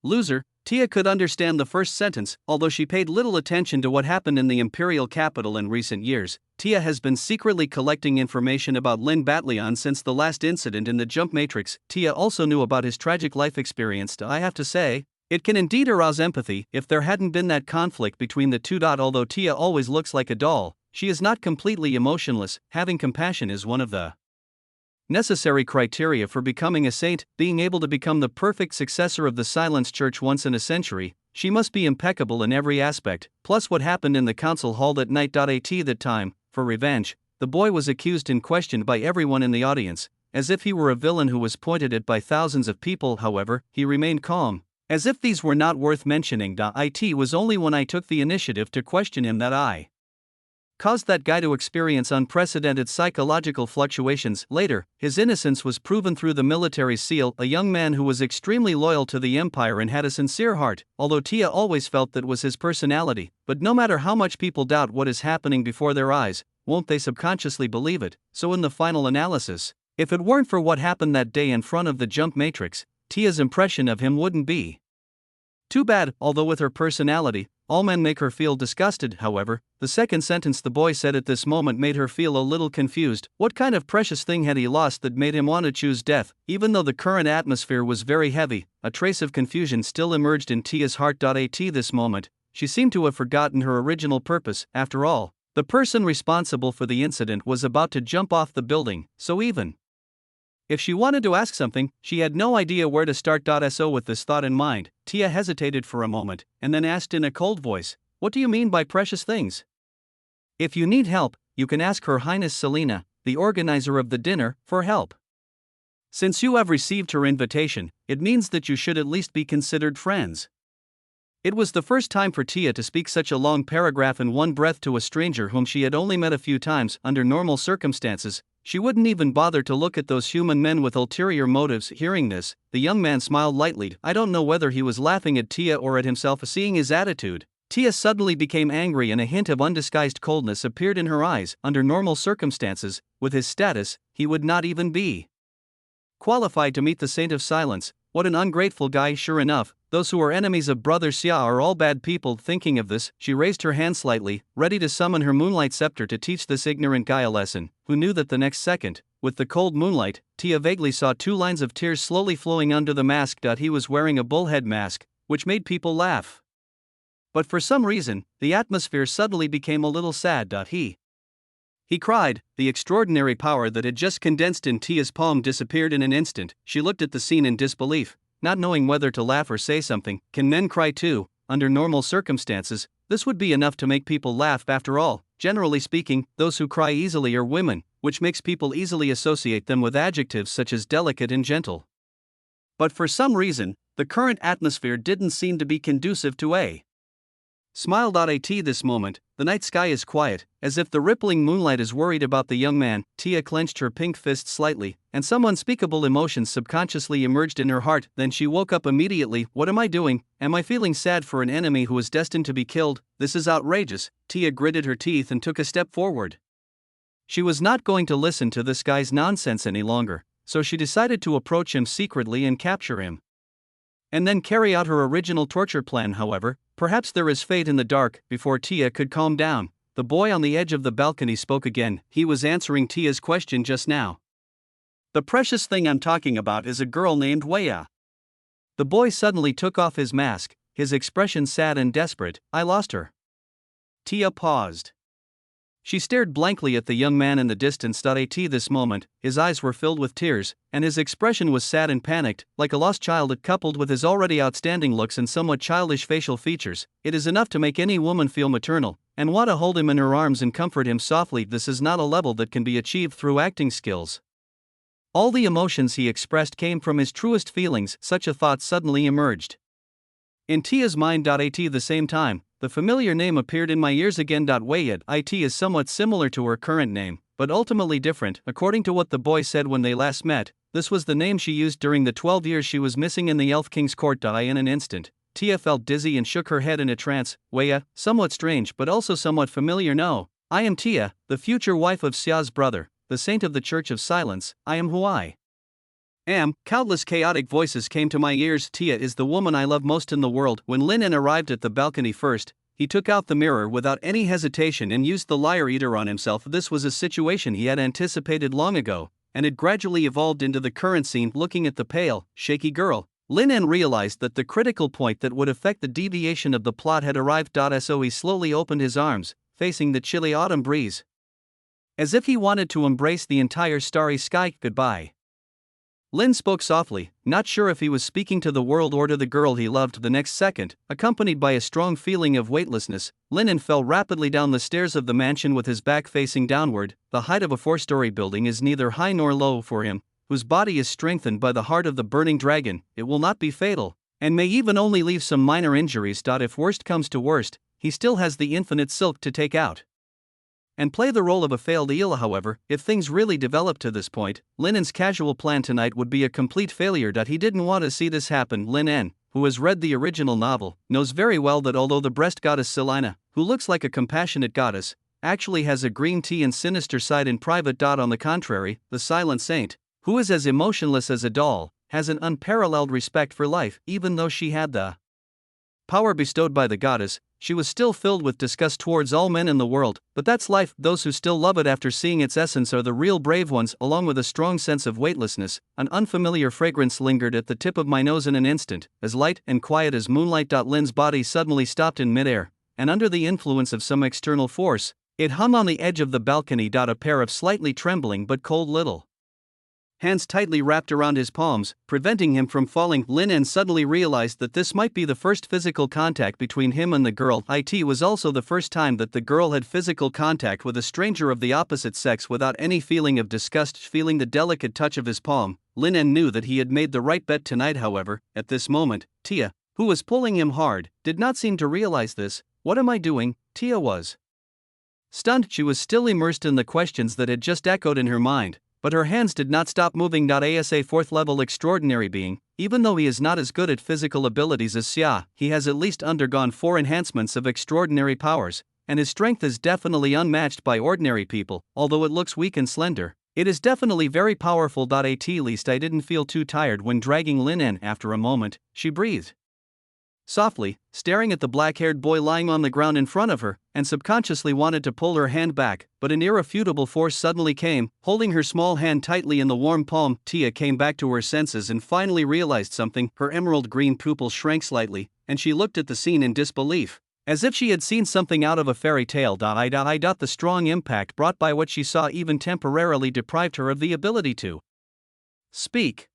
Loser. Tia could understand the first sentence, although she paid little attention to what happened in the imperial capital in recent years. Tia has been secretly collecting information about Lin Batlyon since the last incident in the Jump Matrix. Tia also knew about his tragic life experience. I have to say, it can indeed arouse empathy if there hadn't been that conflict between the two. Although Tia always looks like a doll, she is not completely emotionless. Having compassion is one of the necessary criteria for becoming a saint. Being able to become the perfect successor of the silenced church once in a century, she must be impeccable in every aspect. Plus what happened in the council hall that night. At that time, for revenge, the boy was accused and questioned by everyone in the audience, as if he were a villain who was pointed at by thousands of people. However, he remained calm, as if these were not worth mentioning. It was only when I took the initiative to question him that I caused that guy to experience unprecedented psychological fluctuations. Later, his innocence was proven through the military's seal, a young man who was extremely loyal to the Empire and had a sincere heart, although Tia always felt that was his personality. But no matter how much people doubt what is happening before their eyes, won't they subconsciously believe it? So in the final analysis, if it weren't for what happened that day in front of the Jump Matrix, Tia's impression of him wouldn't be too bad. Although with her personality, all men make her feel disgusted. However, the second sentence the boy said at this moment made her feel a little confused. What kind of precious thing had he lost that made him want to choose death? Even though the current atmosphere was very heavy, a trace of confusion still emerged in Tia's heart. At this moment, she seemed to have forgotten her original purpose. After all, the person responsible for the incident was about to jump off the building, so even if she wanted to ask something, she had no idea where to start. So with this thought in mind, Tia hesitated for a moment, and then asked in a cold voice, "What do you mean by precious things?" "If you need help, you can ask Her Highness Selena, the organizer of the dinner, for help. Since you have received her invitation, it means that you should at least be considered friends." It was the first time for Tia to speak such a long paragraph in one breath to a stranger whom she had only met a few times. Under normal circumstances, she wouldn't even bother to look at those human men with ulterior motives. Hearing this, the young man smiled lightly. I don't know whether he was laughing at Tia or at himself. Seeing his attitude, Tia suddenly became angry and a hint of undisguised coldness appeared in her eyes. Under normal circumstances, with his status, he would not even be qualified to meet the Saint of Silence. What an ungrateful guy. Sure enough, those who are enemies of Brother Xia are all bad people. Thinking of this, she raised her hand slightly, ready to summon her moonlight scepter to teach this ignorant guy a lesson. Who knew that the next second, with the cold moonlight, Tia vaguely saw two lines of tears slowly flowing under the mask. He was wearing a bullhead mask, which made people laugh. But for some reason, the atmosphere suddenly became a little sad. He cried. The extraordinary power that had just condensed in Tia's palm disappeared in an instant. She looked at the scene in disbelief, not knowing whether to laugh or say something. Can men cry too? Under normal circumstances, this would be enough to make people laugh. After all, generally speaking, those who cry easily are women, which makes people easily associate them with adjectives such as delicate and gentle. But for some reason, the current atmosphere didn't seem to be conducive to a smile. At this moment, the night sky is quiet, as if the rippling moonlight is worried about the young man. Tia clenched her pink fist slightly, and some unspeakable emotions subconsciously emerged in her heart. Then she woke up immediately. What am I doing? Am I feeling sad for an enemy who is destined to be killed? This is outrageous. Tia gritted her teeth and took a step forward. She was not going to listen to this guy's nonsense any longer, so she decided to approach him secretly and capture him, and then carry out her original torture plan. However, perhaps there is fate in the dark. Before Tia could calm down, the boy on the edge of the balcony spoke again. He was answering Tia's question just now. The precious thing I'm talking about is a girl named Weya. The boy suddenly took off his mask, his expression sad and desperate. I lost her. Tia paused. She stared blankly at the young man in the distance. At this moment, his eyes were filled with tears, and his expression was sad and panicked, like a lost child. Coupled with his already outstanding looks and somewhat childish facial features, it is enough to make any woman feel maternal, and want to hold him in her arms and comfort him softly. This is not a level that can be achieved through acting skills. All the emotions he expressed came from his truest feelings. Such a thought suddenly emerged in Tia's mind. At the same time, the familiar name appeared in my ears again. Wait, it is somewhat similar to her current name, but ultimately different. According to what the boy said when they last met, this was the name she used during the 12 years she was missing in the Elf King's court. In an instant, Tia felt dizzy and shook her head in a trance. Wait, somewhat strange but also somewhat familiar. No, I am Tia, the future wife of Xia's brother, the saint of the Church of Silence. I am who I am. Countless chaotic voices came to my ears. Tia is the woman I love most in the world. When Lin En arrived at the balcony first, he took out the mirror without any hesitation and used the liar eater on himself. This was a situation he had anticipated long ago, and it gradually evolved into the current scene. Looking at the pale, shaky girl, Lin En realized that the critical point that would affect the deviation of the plot had arrived. So he slowly opened his arms, facing the chilly autumn breeze, as if he wanted to embrace the entire starry sky. Goodbye. Lin spoke softly, not sure if he was speaking to the world or to the girl he loved. The next second, accompanied by a strong feeling of weightlessness, Lin En fell rapidly down the stairs of the mansion with his back facing downward. The height of a 4-story building is neither high nor low for him, whose body is strengthened by the heart of the burning dragon. It will not be fatal, and may even only leave some minor injuries. If worst comes to worst, he still has the infinite silk to take out and play the role of a failed eel. However, if things really developed to this point, Lin En's casual plan tonight would be a complete failure. He didn't want to see this happen. Lin En, who has read the original novel, knows very well that although the breast goddess Selina, who looks like a compassionate goddess, actually has a green tea and sinister side in private. On the contrary, the silent saint, who is as emotionless as a doll, has an unparalleled respect for life. Even though she had the power bestowed by the goddess, she was still filled with disgust towards all men in the world. But that's life. Those who still love it after seeing its essence are the real brave ones. Along with a strong sense of weightlessness, an unfamiliar fragrance lingered at the tip of my nose. In an instant, as light and quiet as moonlight. Lin's body suddenly stopped in midair, and under the influence of some external force, it hung on the edge of the balcony. A pair of slightly trembling but cold little hands tightly wrapped around his palms, preventing him from falling. Lin En suddenly realized that this might be the first physical contact between him and the girl. It was also the first time that the girl had physical contact with a stranger of the opposite sex without any feeling of disgust. Feeling the delicate touch of his palm, Lin En knew that he had made the right bet tonight. However, at this moment, Tia, who was pulling him hard, did not seem to realize this. What am I doing? Tia was stunned. She was still immersed in the questions that had just echoed in her mind, but her hands did not stop moving. As a 4th level extraordinary being, even though he is not as good at physical abilities as Xia, he has at least undergone 4 enhancements of extraordinary powers, and his strength is definitely unmatched by ordinary people. Although it looks weak and slender, it is definitely very powerful. At least I didn't feel too tired when dragging Lin En. After a moment, she breathed softly, staring at the black-haired boy lying on the ground in front of her, and subconsciously wanted to pull her hand back, but an irrefutable force suddenly came, holding her small hand tightly in the warm palm. Tia came back to her senses and finally realized something. Her emerald green pupil shrank slightly, and she looked at the scene in disbelief, as if she had seen something out of a fairy tale. The strong impact brought by what she saw even temporarily deprived her of the ability to speak.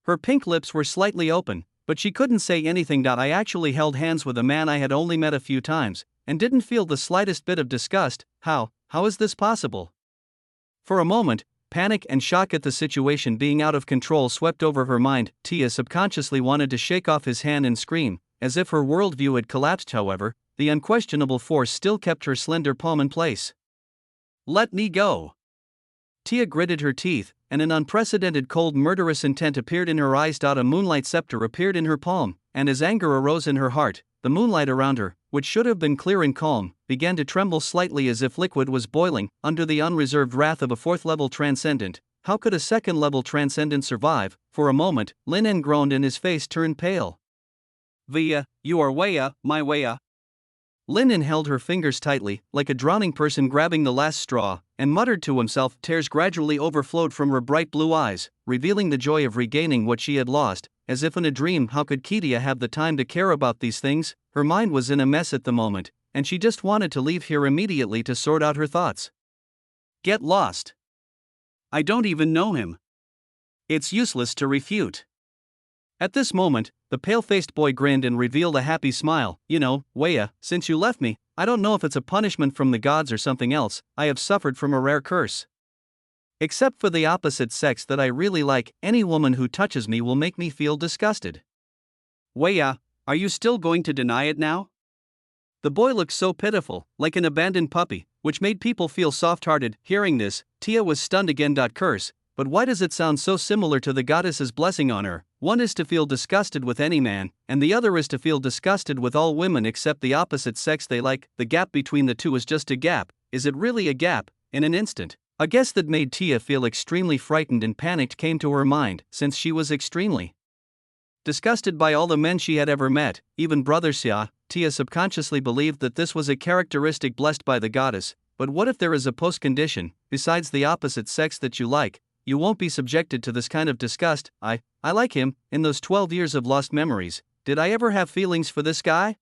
Her pink lips were slightly open, but she couldn't say anything. I actually held hands with a man I had only met a few times, and didn't feel the slightest bit of disgust. How is this possible? For a moment, panic and shock at the situation being out of control swept over her mind. Tia subconsciously wanted to shake off his hand and scream, as if her worldview had collapsed. However, the unquestionable force still kept her slender palm in place. Let me go. Tia gritted her teeth, and an unprecedented cold murderous intent appeared in her eyes. A moonlight scepter appeared in her palm, and as anger arose in her heart, the moonlight around her, which should have been clear and calm, began to tremble slightly as if liquid was boiling. Under the unreserved wrath of a 4th-level transcendent, how could a 2nd-level transcendent survive? For a moment, Lin En groaned and his face turned pale. Via, you are Weya, my Weya. Lin En held her fingers tightly, like a drowning person grabbing the last straw, and muttered to himself. Tears gradually overflowed from her bright blue eyes, revealing the joy of regaining what she had lost. As if in a dream, how could Kidia have the time to care about these things? Her mind was in a mess at the moment, and she just wanted to leave here immediately to sort out her thoughts. Get lost. I don't even know him. It's useless to refute. At this moment, the pale-faced boy grinned and revealed a happy smile. You know, Weya, since you left me, I don't know if it's a punishment from the gods or something else, I have suffered from a rare curse. Except for the opposite sex that I really like, any woman who touches me will make me feel disgusted. Weya, are you still going to deny it now? The boy looked so pitiful, like an abandoned puppy, which made people feel soft-hearted. Hearing this, Tia was stunned again. Curse, but why does it sound so similar to the goddess's blessing on her? One is to feel disgusted with any man, and the other is to feel disgusted with all women except the opposite sex they like. The gap between the two is just a gap. Is it really a gap? In an instant, a guess that made Tia feel extremely frightened and panicked came to her mind, since she was extremely disgusted by all the men she had ever met, even Brother Xia. Tia subconsciously believed that this was a characteristic blessed by the goddess. But what if there is a post-condition, besides the opposite sex that you like? You won't be subjected to this kind of disgust. I like him. In those 12 years of lost memories, did I ever have feelings for this guy?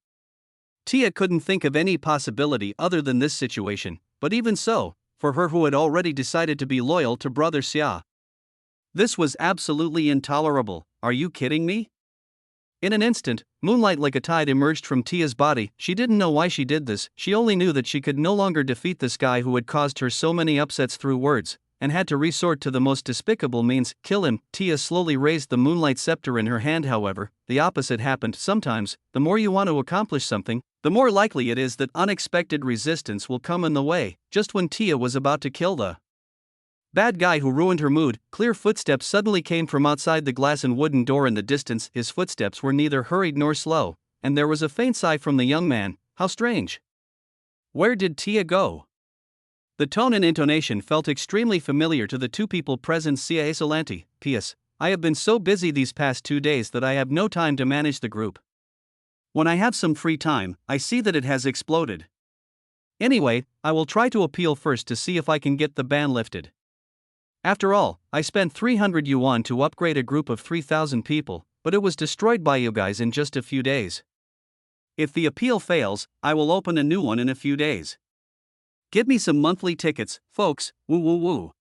Tia couldn't think of any possibility other than this situation, but even so, for her who had already decided to be loyal to Brother Xia, this was absolutely intolerable. Are you kidding me? In an instant, moonlight like a tide emerged from Tia's body. She didn't know why she did this, she only knew that she could no longer defeat this guy who had caused her so many upsets through words, and had to resort to the most despicable means, kill him. Tia slowly raised the moonlight scepter in her hand. However, the opposite happened. Sometimes, the more you want to accomplish something, the more likely it is that unexpected resistance will come in the way. Just when Tia was about to kill the bad guy who ruined her mood, clear footsteps suddenly came from outside the glass and wooden door in the distance. His footsteps were neither hurried nor slow, and there was a faint sigh from the young man. How strange. Where did Tia go? The tone and intonation felt extremely familiar to the two people present. Sia Solanti. P.S. I have been so busy these past 2 days that I have no time to manage the group. When I have some free time, I see that it has exploded. Anyway, I will try to appeal first to see if I can get the ban lifted. After all, I spent 300 yuan to upgrade a group of 3,000 people, but it was destroyed by you guys in just a few days. If the appeal fails, I will open a new one in a few days. Give me some monthly tickets, folks. Woo woo woo.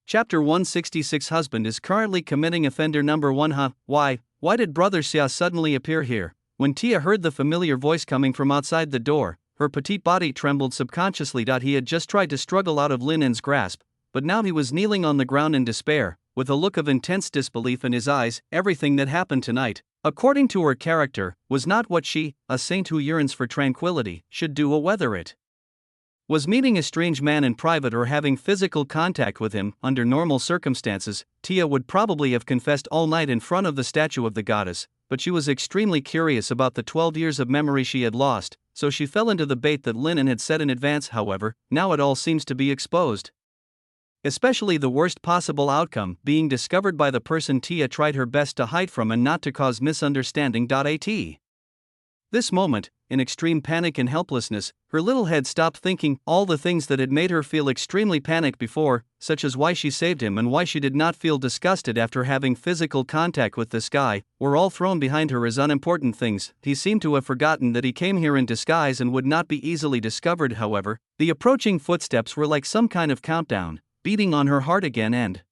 Chapter 166. Husband is currently committing offender number 1. Why did Brother Xia suddenly appear here? When Tia heard the familiar voice coming from outside the door, her petite body trembled subconsciously. He had just tried to struggle out of Linen's grasp, but now he was kneeling on the ground in despair, with a look of intense disbelief in his eyes. Everything that happened tonight, according to her character, was not what she, a saint who yearns for tranquility, should do. Whether it was meeting a strange man in private or having physical contact with him. Under normal circumstances, Tia would probably have confessed all night in front of the statue of the goddess, but she was extremely curious about the 12 years of memory she had lost, so she fell into the bait that Linen had set in advance. However, now it all seems to be exposed. Especially the worst possible outcome, being discovered by the person Tia tried her best to hide from and not to cause misunderstanding. At this moment, in extreme panic and helplessness, her little head stopped thinking. All the things that had made her feel extremely panicked before, such as why she saved him and why she did not feel disgusted after having physical contact with this guy, were all thrown behind her as unimportant things. He seemed to have forgotten that he came here in disguise and would not be easily discovered. However, the approaching footsteps were like some kind of countdown, beating on her heart again and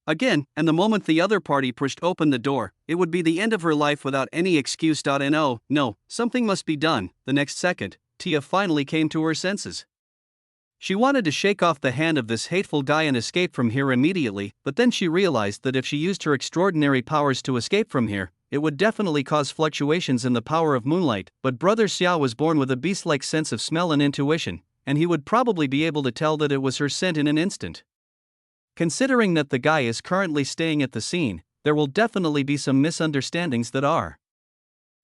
again, and the moment the other party pushed open the door, it would be the end of her life without any excuse. No, something must be done. The next second, Tia finally came to her senses. She wanted to shake off the hand of this hateful guy and escape from here immediately, but then she realized that if she used her extraordinary powers to escape from here, it would definitely cause fluctuations in the power of moonlight. But Brother Xia was born with a beast-like sense of smell and intuition, and he would probably be able to tell that it was her scent in an instant. Considering that the guy is currently staying at the scene, there will definitely be some misunderstandings that are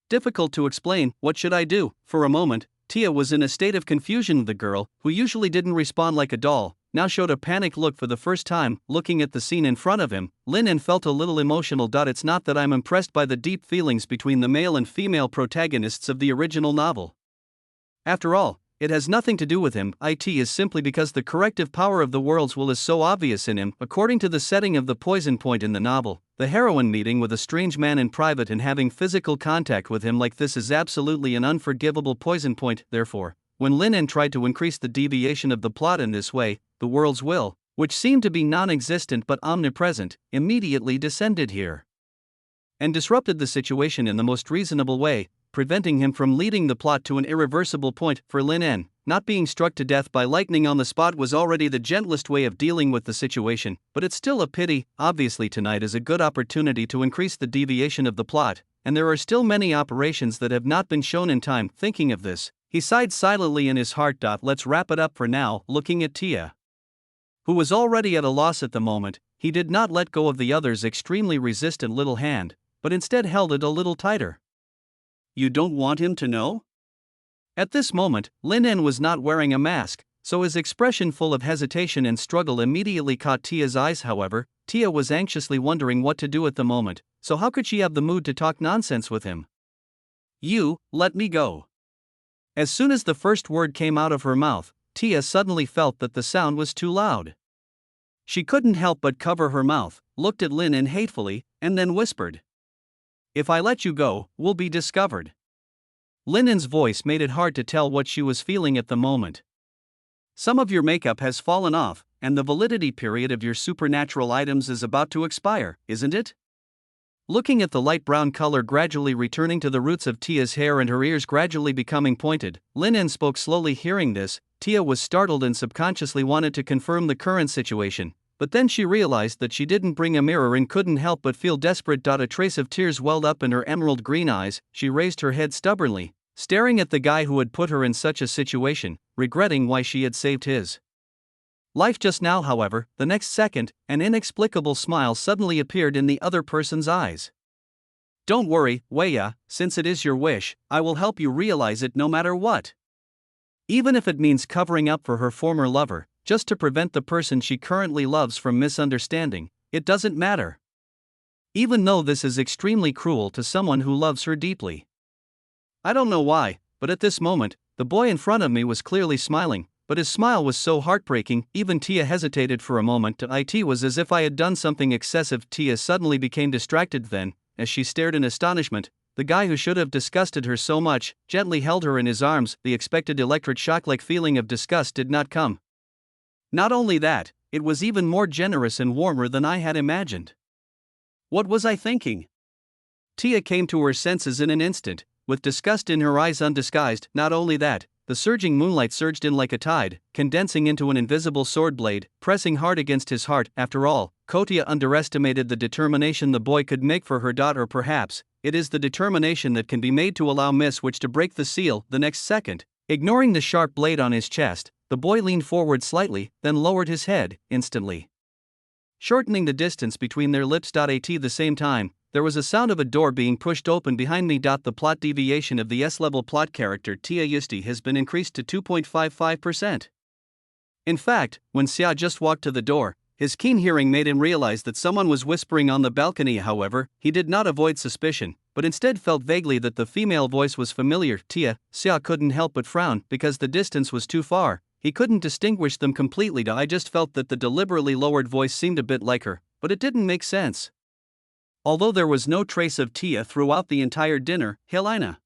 difficult to explain. What should I do? For a moment, Tia was in a state of confusion. The girl, who usually didn't respond like a doll, now showed a panicked look for the first time, looking at the scene in front of him. Linen felt a little emotional. It's not that I'm impressed by the deep feelings between the male and female protagonists of the original novel. After all, it has nothing to do with him. It is simply because the corrective power of the world's will is so obvious in him. According to the setting of the poison point in the novel, the heroine meeting with a strange man in private and having physical contact with him like this is absolutely an unforgivable poison point. Therefore, when Linen tried to increase the deviation of the plot in this way, the world's will, which seemed to be non-existent but omnipresent, immediately descended here and disrupted the situation in the most reasonable way, preventing him from leading the plot to an irreversible point. For Linen, not being struck to death by lightning on the spot was already the gentlest way of dealing with the situation, but it's still a pity. Obviously tonight is a good opportunity to increase the deviation of the plot, and there are still many operations that have not been shown in time. Thinking of this, he sighed silently in his heart. Let's wrap it up for now. Looking at Tia, who was already at a loss at the moment, he did not let go of the other's extremely resistant little hand, but instead held it a little tighter. You don't want him to know? At this moment, Lin was not wearing a mask, so his expression full of hesitation and struggle immediately caught Tia's eyes. However, Tia was anxiously wondering what to do at the moment, so how could she have the mood to talk nonsense with him? You, let me go. As soon as the first word came out of her mouth, Tia suddenly felt that the sound was too loud. She couldn't help but cover her mouth, looked at Lin hatefully, and then whispered, "If I let you go, we'll be discovered." Lin's voice made it hard to tell what she was feeling at the moment. Some of your makeup has fallen off, and the validity period of your supernatural items is about to expire, isn't it? Looking at the light brown color gradually returning to the roots of Tia's hair and her ears gradually becoming pointed, Lin spoke slowly. Hearing this, Tia was startled and subconsciously wanted to confirm the current situation, but then she realized that she didn't bring a mirror and couldn't help but feel desperate. A trace of tears welled up in her emerald green eyes. She raised her head stubbornly, staring at the guy who had put her in such a situation, regretting why she had saved his life just now. However, the next second, an inexplicable smile suddenly appeared in the other person's eyes. Don't worry, Weya, since it is your wish, I will help you realize it no matter what. Even if it means covering up for her former lover, just to prevent the person she currently loves from misunderstanding, it doesn't matter. Even though this is extremely cruel to someone who loves her deeply. I don't know why, but at this moment, the boy in front of me was clearly smiling, but his smile was so heartbreaking, even Tia hesitated for a moment. It was as if I had done something excessive. Tia suddenly became distracted then, as she stared in astonishment. The guy who should have disgusted her so much, gently held her in his arms. The expected electric shock-like feeling of disgust did not come. Not only that, it was even more generous and warmer than I had imagined. What was I thinking? Tia came to her senses in an instant, with disgust in her eyes undisguised. Not only that, the surging moonlight surged in like a tide, condensing into an invisible sword blade, pressing hard against his heart. After all, Kotia underestimated the determination the boy could make for her daughter. Perhaps it is the determination that can be made to allow Miss Witch to break the seal. The next second, ignoring the sharp blade on his chest, the boy leaned forward slightly, then lowered his head, instantly shortening the distance between their lips. At the same time, there was a sound of a door being pushed open behind me. The plot deviation of the S-level plot character Tia Yusti has been increased to 2.55%. In fact, when Xia just walked to the door, his keen hearing made him realize that someone was whispering on the balcony. However, he did not avoid suspicion, but instead felt vaguely that the female voice was familiar. Xia couldn't help but frown, because the distance was too far. He couldn't distinguish them completely. I just felt that the deliberately lowered voice seemed a bit like her, but it didn't make sense. Although there was no trace of Tia throughout the entire dinner, Helena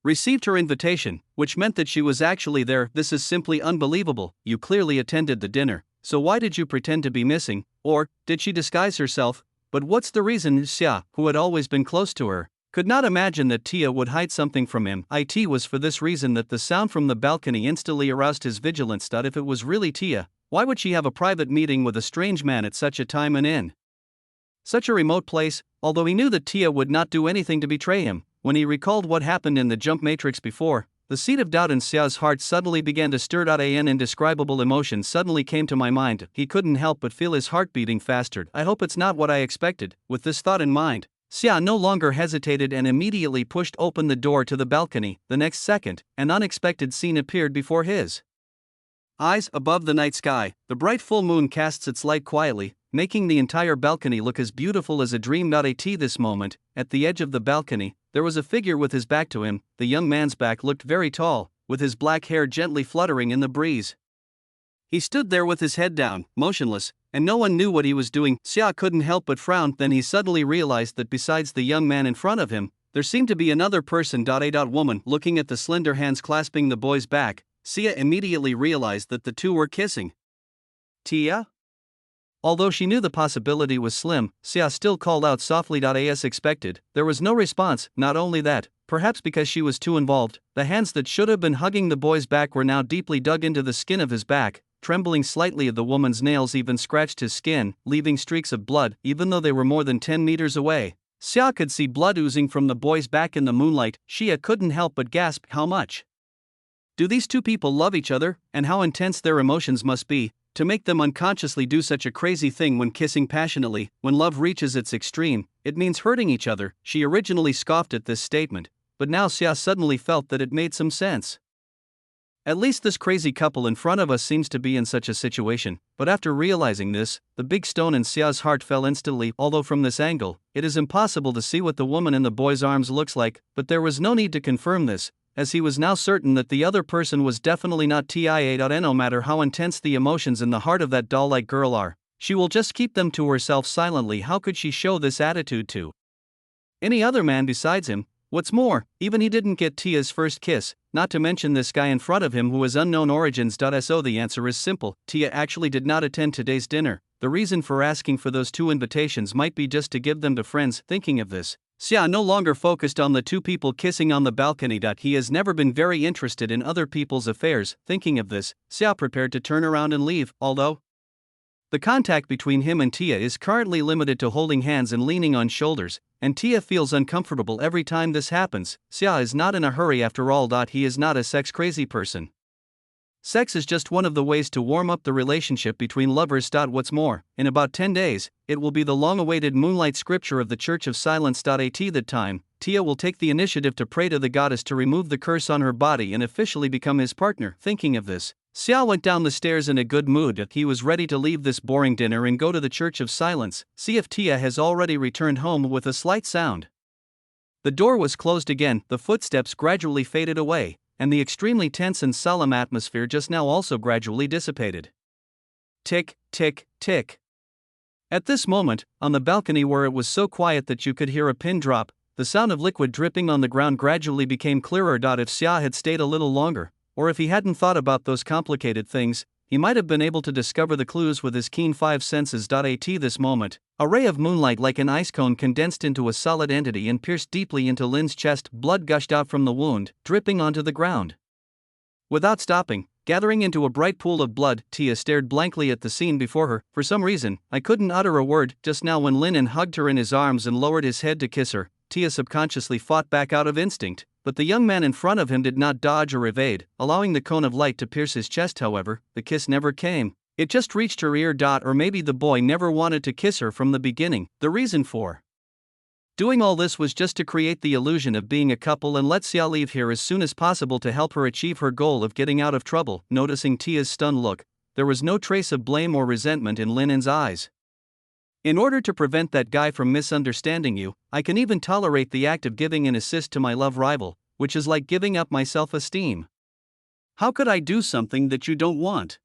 received her invitation, which meant that she was actually there. This is simply unbelievable. You clearly attended the dinner, so why did you pretend to be missing, or did she disguise herself? But what's the reason? Xia, who had always been close to her, could not imagine that Tia would hide something from him. It was for this reason that the sound from the balcony instantly aroused his vigilance. If it was really Tia, why would she have a private meeting with a strange man at such a time and in such a remote place? Although he knew that Tia would not do anything to betray him, when he recalled what happened in the jump matrix before, the seed of doubt in Xia's heart suddenly began to stir. An indescribable emotion suddenly came to my mind. He couldn't help but feel his heart beating faster. I hope it's not what I expected. With this thought in mind, Xia no longer hesitated and immediately pushed open the door to the balcony. The next second, an unexpected scene appeared before his eyes. Above the night sky, the bright full moon casts its light quietly, making the entire balcony look as beautiful as a dream. At this moment, at the edge of the balcony, there was a figure with his back to him. The young man's back looked very tall, with his black hair gently fluttering in the breeze. He stood there with his head down, motionless, and no one knew what he was doing. Xia couldn't help but frown. Then he suddenly realized that besides the young man in front of him, there seemed to be another person. A woman. Looking at the slender hands clasping the boy's back, Xia immediately realized that the two were kissing. Tia? Although she knew the possibility was slim, Xia still called out softly. As expected, there was no response. Not only that, perhaps because she was too involved, the hands that should have been hugging the boy's back were now deeply dug into the skin of his back. Trembling slightly, the woman's nails even scratched his skin, leaving streaks of blood, even though they were more than 10 meters away. Xia could see blood oozing from the boy's back in the moonlight. Xia couldn't help but gasp, how much? Do these two people love each other, and how intense their emotions must be, to make them unconsciously do such a crazy thing when kissing passionately? When love reaches its extreme, it means hurting each other. She originally scoffed at this statement, but now Xia suddenly felt that it made some sense. At least this crazy couple in front of us seems to be in such a situation. But after realizing this, the big stone in Xia's heart fell instantly. Although from this angle, it is impossible to see what the woman in the boy's arms looks like, but there was no need to confirm this, as he was now certain that the other person was definitely not Tia. No matter how intense the emotions in the heart of that doll-like girl are, she will just keep them to herself silently. How could she show this attitude to any other man besides him? What's more, even he didn't get Tia's first kiss, not to mention this guy in front of him who is unknown origins. So the answer is simple: Tia actually did not attend today's dinner. The reason for asking for those two invitations might be just to give them to friends. Thinking of this, Xia no longer focused on the two people kissing on the balcony. He has never been very interested in other people's affairs. Thinking of this, Xia prepared to turn around and leave, although the contact between him and Tia is currently limited to holding hands and leaning on shoulders, and Tia feels uncomfortable every time this happens. Xia is not in a hurry after all. He is not a sex-crazy person. Sex is just one of the ways to warm up the relationship between lovers. What's more, in about 10 days, it will be the long-awaited moonlight scripture of the Church of Silence. At that time, Tia will take the initiative to pray to the goddess to remove the curse on her body and officially become his partner. Thinking of this, Xia went down the stairs in a good mood. He was ready to leave this boring dinner and go to the Church of Silence, see if Tia has already returned home. With a slight sound, the door was closed again. The footsteps gradually faded away, and the extremely tense and solemn atmosphere just now also gradually dissipated. Tick, tick, tick. At this moment, on the balcony where it was so quiet that you could hear a pin drop, the sound of liquid dripping on the ground gradually became clearer. If Xia had stayed a little longer, or if he hadn't thought about those complicated things, he might have been able to discover the clues with his keen five senses. At this moment, a ray of moonlight like an ice cone condensed into a solid entity and pierced deeply into Lin's chest. Blood gushed out from the wound, dripping onto the ground. Without stopping, gathering into a bright pool of blood, Tia stared blankly at the scene before her. For some reason, I couldn't utter a word. Just now when Lin hugged her in his arms and lowered his head to kiss her, Tia subconsciously fought back out of instinct. But the young man in front of him did not dodge or evade, allowing the cone of light to pierce his chest. However, the kiss never came. It just reached her ear. Or maybe the boy never wanted to kiss her from the beginning. The reason for doing all this was just to create the illusion of being a couple and let Xia leave here as soon as possible to help her achieve her goal of getting out of trouble. Noticing Tia's stunned look, there was no trace of blame or resentment in Lin's eyes. In order to prevent that guy from misunderstanding you, I can even tolerate the act of giving an assist to my love rival, which is like giving up my self-esteem. How could I do something that you don't want?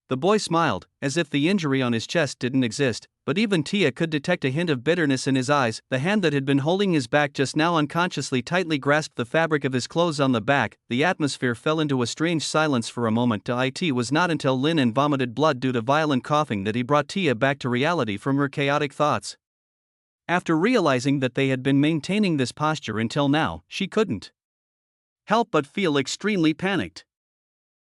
The boy smiled, as if the injury on his chest didn't exist, but even Tia could detect a hint of bitterness in his eyes. The hand that had been holding his back just now unconsciously tightly grasped the fabric of his clothes on the back. The atmosphere fell into a strange silence for a moment. It was not until Lin vomited blood due to violent coughing that he brought Tia back to reality from her chaotic thoughts. After realizing that they had been maintaining this posture until now, she couldn't help but feel extremely panicked.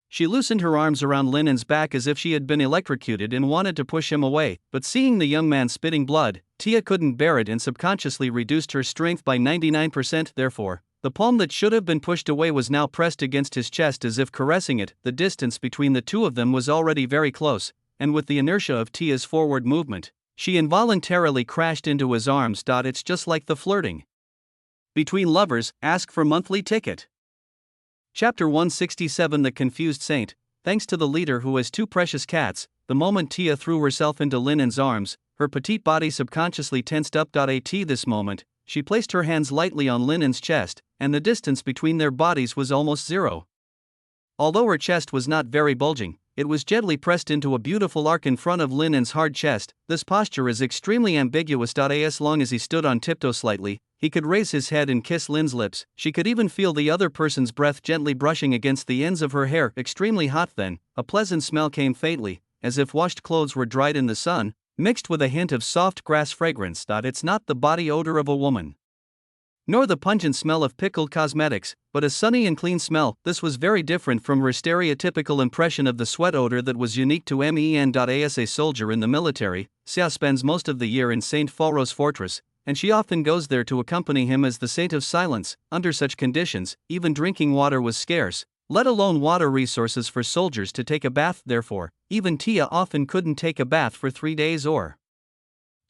She loosened her arms around Lin's back as if she had been electrocuted and wanted to push him away, but seeing the young man spitting blood, Tia couldn't bear it and subconsciously reduced her strength by 99%. Therefore, the palm that should have been pushed away was now pressed against his chest as if caressing it. The distance between the two of them was already very close, and with the inertia of Tia's forward movement, she involuntarily crashed into his arms. It's just like the flirting between lovers. Ask for monthly ticket. Chapter 167. The Confused Saint. Thanks to the leader who has two precious cats, the moment Tia threw herself into Lin's arms, her petite body subconsciously tensed up. At this moment, she placed her hands lightly on Lin's chest, and the distance between their bodies was almost zero. Although her chest was not very bulging, it was gently pressed into a beautiful arc in front of Lin's hard chest. This posture is extremely ambiguous. As long as he stood on tiptoe slightly, he could raise his head and kiss Lin's lips. She could even feel the other person's breath gently brushing against the ends of her hair. Extremely hot. Then, a pleasant smell came faintly, as if washed clothes were dried in the sun, mixed with a hint of soft grass fragrance. It's not the body odor of a woman, nor the pungent smell of pickled cosmetics, but a sunny and clean smell. This was very different from her stereotypical impression of the sweat odor that was unique to Men. As a soldier in the military, Xia spends most of the year in St. Falros Fortress, and she often goes there to accompany him as the Saint of Silence. Under such conditions, even drinking water was scarce, let alone water resources for soldiers to take a bath. Therefore, even Tia often couldn't take a bath for 3 days or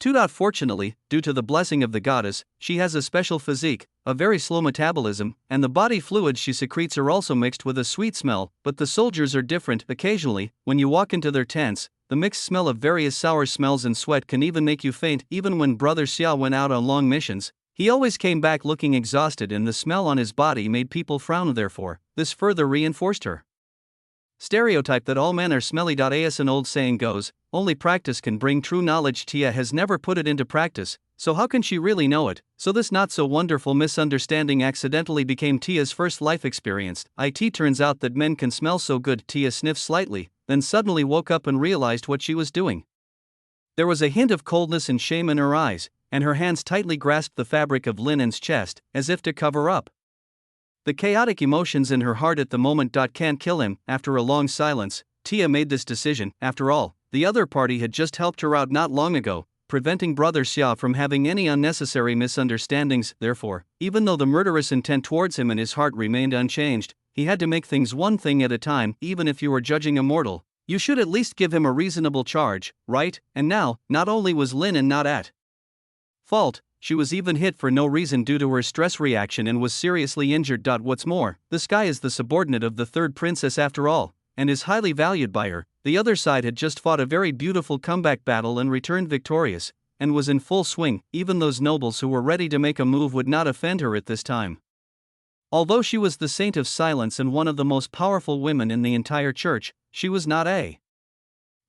2. Fortunately, due to the blessing of the goddess, she has a special physique, a very slow metabolism, and the body fluids she secretes are also mixed with a sweet smell. But the soldiers are different. Occasionally, when you walk into their tents, the mixed smell of various sour smells and sweat can even make you faint. Even when Brother Xia went out on long missions, he always came back looking exhausted, and the smell on his body made people frown. Therefore, this further reinforced her stereotype that all men are smelly. As an old saying goes, only practice can bring true knowledge. Tia has never put it into practice, so how can she really know it? So this not so wonderful misunderstanding accidentally became Tia's first life experience. It turns out that men can smell so good. Tia sniffed slightly, then suddenly woke up and realized what she was doing. There was a hint of coldness and shame in her eyes, and her hands tightly grasped the fabric of Linen's chest, as if to cover up the chaotic emotions in her heart at the moment. Can't kill him. After a long silence, Tia made this decision. After all, the other party had just helped her out not long ago, preventing Brother Xia from having any unnecessary misunderstandings. Therefore, even though the murderous intent towards him in his heart remained unchanged, he had to make things one thing at a time. Even if you are judging a mortal, you should at least give him a reasonable charge, right? And now, not only was Linen not at fault, she was even hit for no reason due to her stress reaction and was seriously injured. What's more, this guy is the subordinate of the third princess after all, and is highly valued by her. The other side had just fought a very beautiful comeback battle and returned victorious, and was in full swing. Even those nobles who were ready to make a move would not offend her at this time. Although she was the Saint of Silence and one of the most powerful women in the entire church, she was not a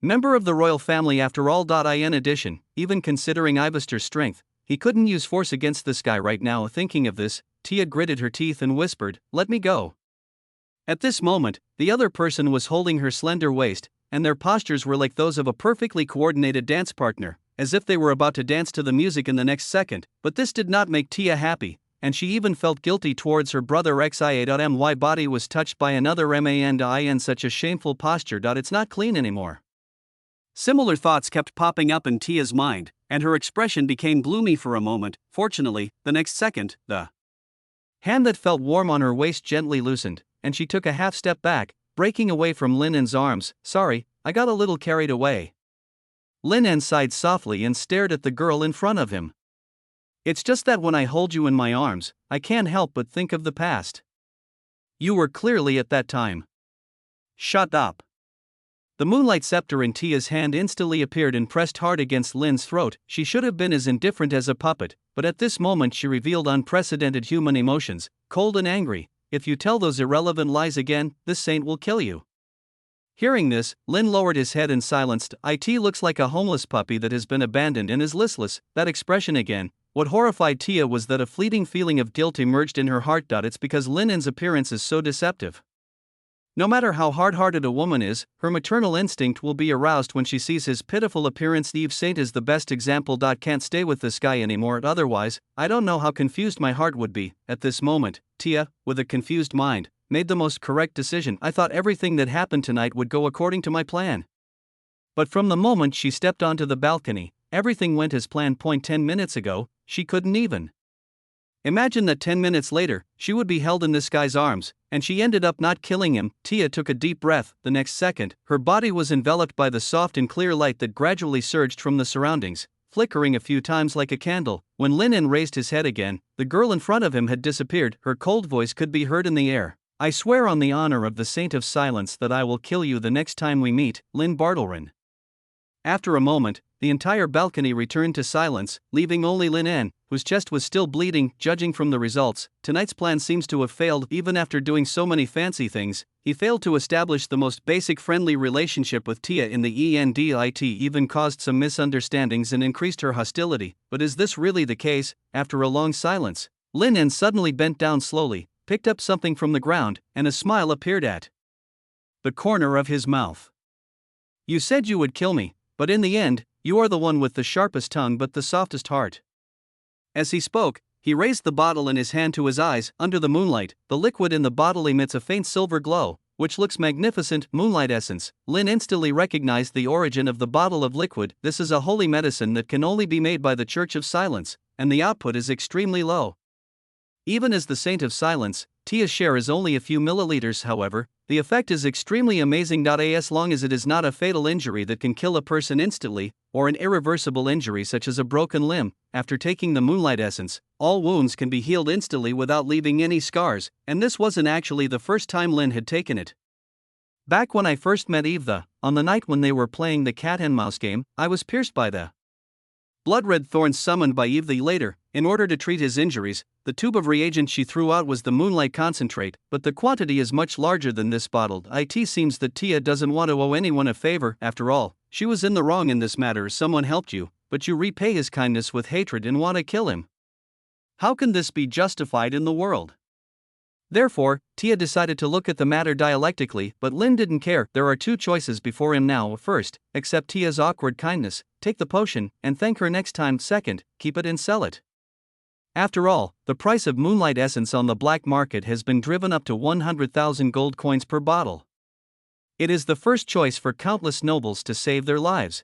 member of the royal family after all. In addition, even considering Ivestor's strength, he couldn't use force against this guy right now. Thinking of this, Tia gritted her teeth and whispered, "Let me go." At this moment, the other person was holding her slender waist, and their postures were like those of a perfectly coordinated dance partner, as if they were about to dance to the music in the next second. But this did not make Tia happy, and she even felt guilty towards her brother Xia. My body was touched by another man. In such a shameful posture. It's not clean anymore. Similar thoughts kept popping up in Tia's mind, and her expression became gloomy for a moment. Fortunately, the next second, the hand that felt warm on her waist gently loosened, and she took a half step back, breaking away from Linen's arms. "Sorry, I got a little carried away." Linen sighed softly and stared at the girl in front of him. "It's just that when I hold you in my arms, I can't help but think of the past. You were clearly at that time." "Shut up." The moonlight scepter in Tia's hand instantly appeared and pressed hard against Lin's throat. She should have been as indifferent as a puppet, but at this moment she revealed unprecedented human emotions, cold and angry. "If you tell those irrelevant lies again, this saint will kill you." Hearing this, Lin lowered his head and silenced. "It looks like a homeless puppy that has been abandoned and is listless." That expression again. What horrified Tia was that a fleeting feeling of guilt emerged in her heart. It's because Linen's appearance is so deceptive. No matter how hard-hearted a woman is, her maternal instinct will be aroused when she sees his pitiful appearance. Eve Saint is the best example. Can't stay with this guy anymore. Otherwise, I don't know how confused my heart would be. At this moment, Tia, with a confused mind, made the most correct decision. I thought everything that happened tonight would go according to my plan. But from the moment she stepped onto the balcony, everything went as planned. 10 minutes ago, she couldn't even imagine that 10 minutes later, she would be held in this guy's arms, and she ended up not killing him. Tia took a deep breath. The next second, her body was enveloped by the soft and clear light that gradually surged from the surroundings, flickering a few times like a candle. When Linen raised his head again, the girl in front of him had disappeared. Her cold voice could be heard in the air. "I swear on the honor of the Saint of Silence that I will kill you the next time we meet, Lin Bartlerin." After a moment, the entire balcony returned to silence, leaving only Linen, whose chest was still bleeding. Judging from the results, tonight's plan seems to have failed. Even after doing so many fancy things, he failed to establish the most basic friendly relationship with Tia in the end. It even caused some misunderstandings and increased her hostility. But is this really the case? After a long silence, Linen suddenly bent down slowly, picked up something from the ground, and a smile appeared at the corner of his mouth. "You said you would kill me, but in the end, you are the one with the sharpest tongue but the softest heart." As he spoke, he raised the bottle in his hand to his eyes. Under the moonlight, the liquid in the bottle emits a faint silver glow, which looks magnificent. Moonlight essence. Lin instantly recognized the origin of the bottle of liquid. This is a holy medicine that can only be made by the Church of Silence. and the output is extremely low. Even as the Saint of Silence, Tia's share is only a few milliliters, however, the effect is extremely amazing. As long as it is not a fatal injury that can kill a person instantly, or an irreversible injury such as a broken limb, after taking the Moonlight Essence, all wounds can be healed instantly without leaving any scars, and this wasn't actually the first time Lynn had taken it. Back when I first met Eve on the night when they were playing the cat and mouse game, I was pierced by the blood-red thorns summoned by Eve later. In order to treat his injuries, the tube of reagent she threw out was the moonlight concentrate, but the quantity is much larger than this bottled. It seems that Tia doesn't want to owe anyone a favor. After all, she was in the wrong in this matter. Someone helped you, but you repay his kindness with hatred and want to kill him. How can this be justified in the world? Therefore, Tia decided to look at the matter dialectically, but Lynn didn't care. There are two choices before him now. First, accept Tia's awkward kindness, take the potion, and thank her next time. Second, keep it and sell it. After all, the price of Moonlight Essence on the black market has been driven up to 100,000 gold coins per bottle. It is the first choice for countless nobles to save their lives.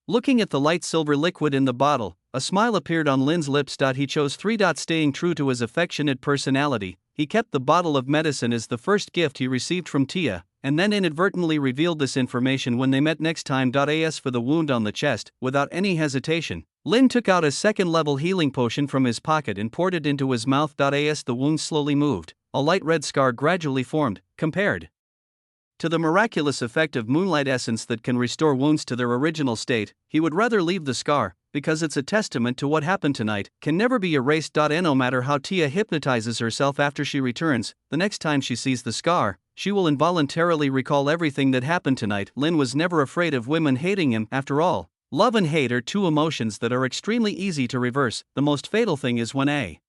Looking at the light silver liquid in the bottle, a smile appeared on Lynn's lips. He chose 3. Staying true to his affectionate personality, he kept the bottle of medicine as the first gift he received from Tia, and then inadvertently revealed this information when they met next time. As for the wound on the chest, without any hesitation, Lynn took out a second-level healing potion from his pocket and poured it into his mouth. As the wound slowly moved, a light red scar gradually formed. Compared to the miraculous effect of Moonlight Essence that can restore wounds to their original state, he would rather leave the scar, because it's a testament to what happened tonight, can never be erased. No matter how Tia hypnotizes herself after she returns, the next time she sees the scar, she will involuntarily recall everything that happened tonight. Lynn was never afraid of women hating him. After all, love and hate are two emotions that are extremely easy to reverse. The most fatal thing is when a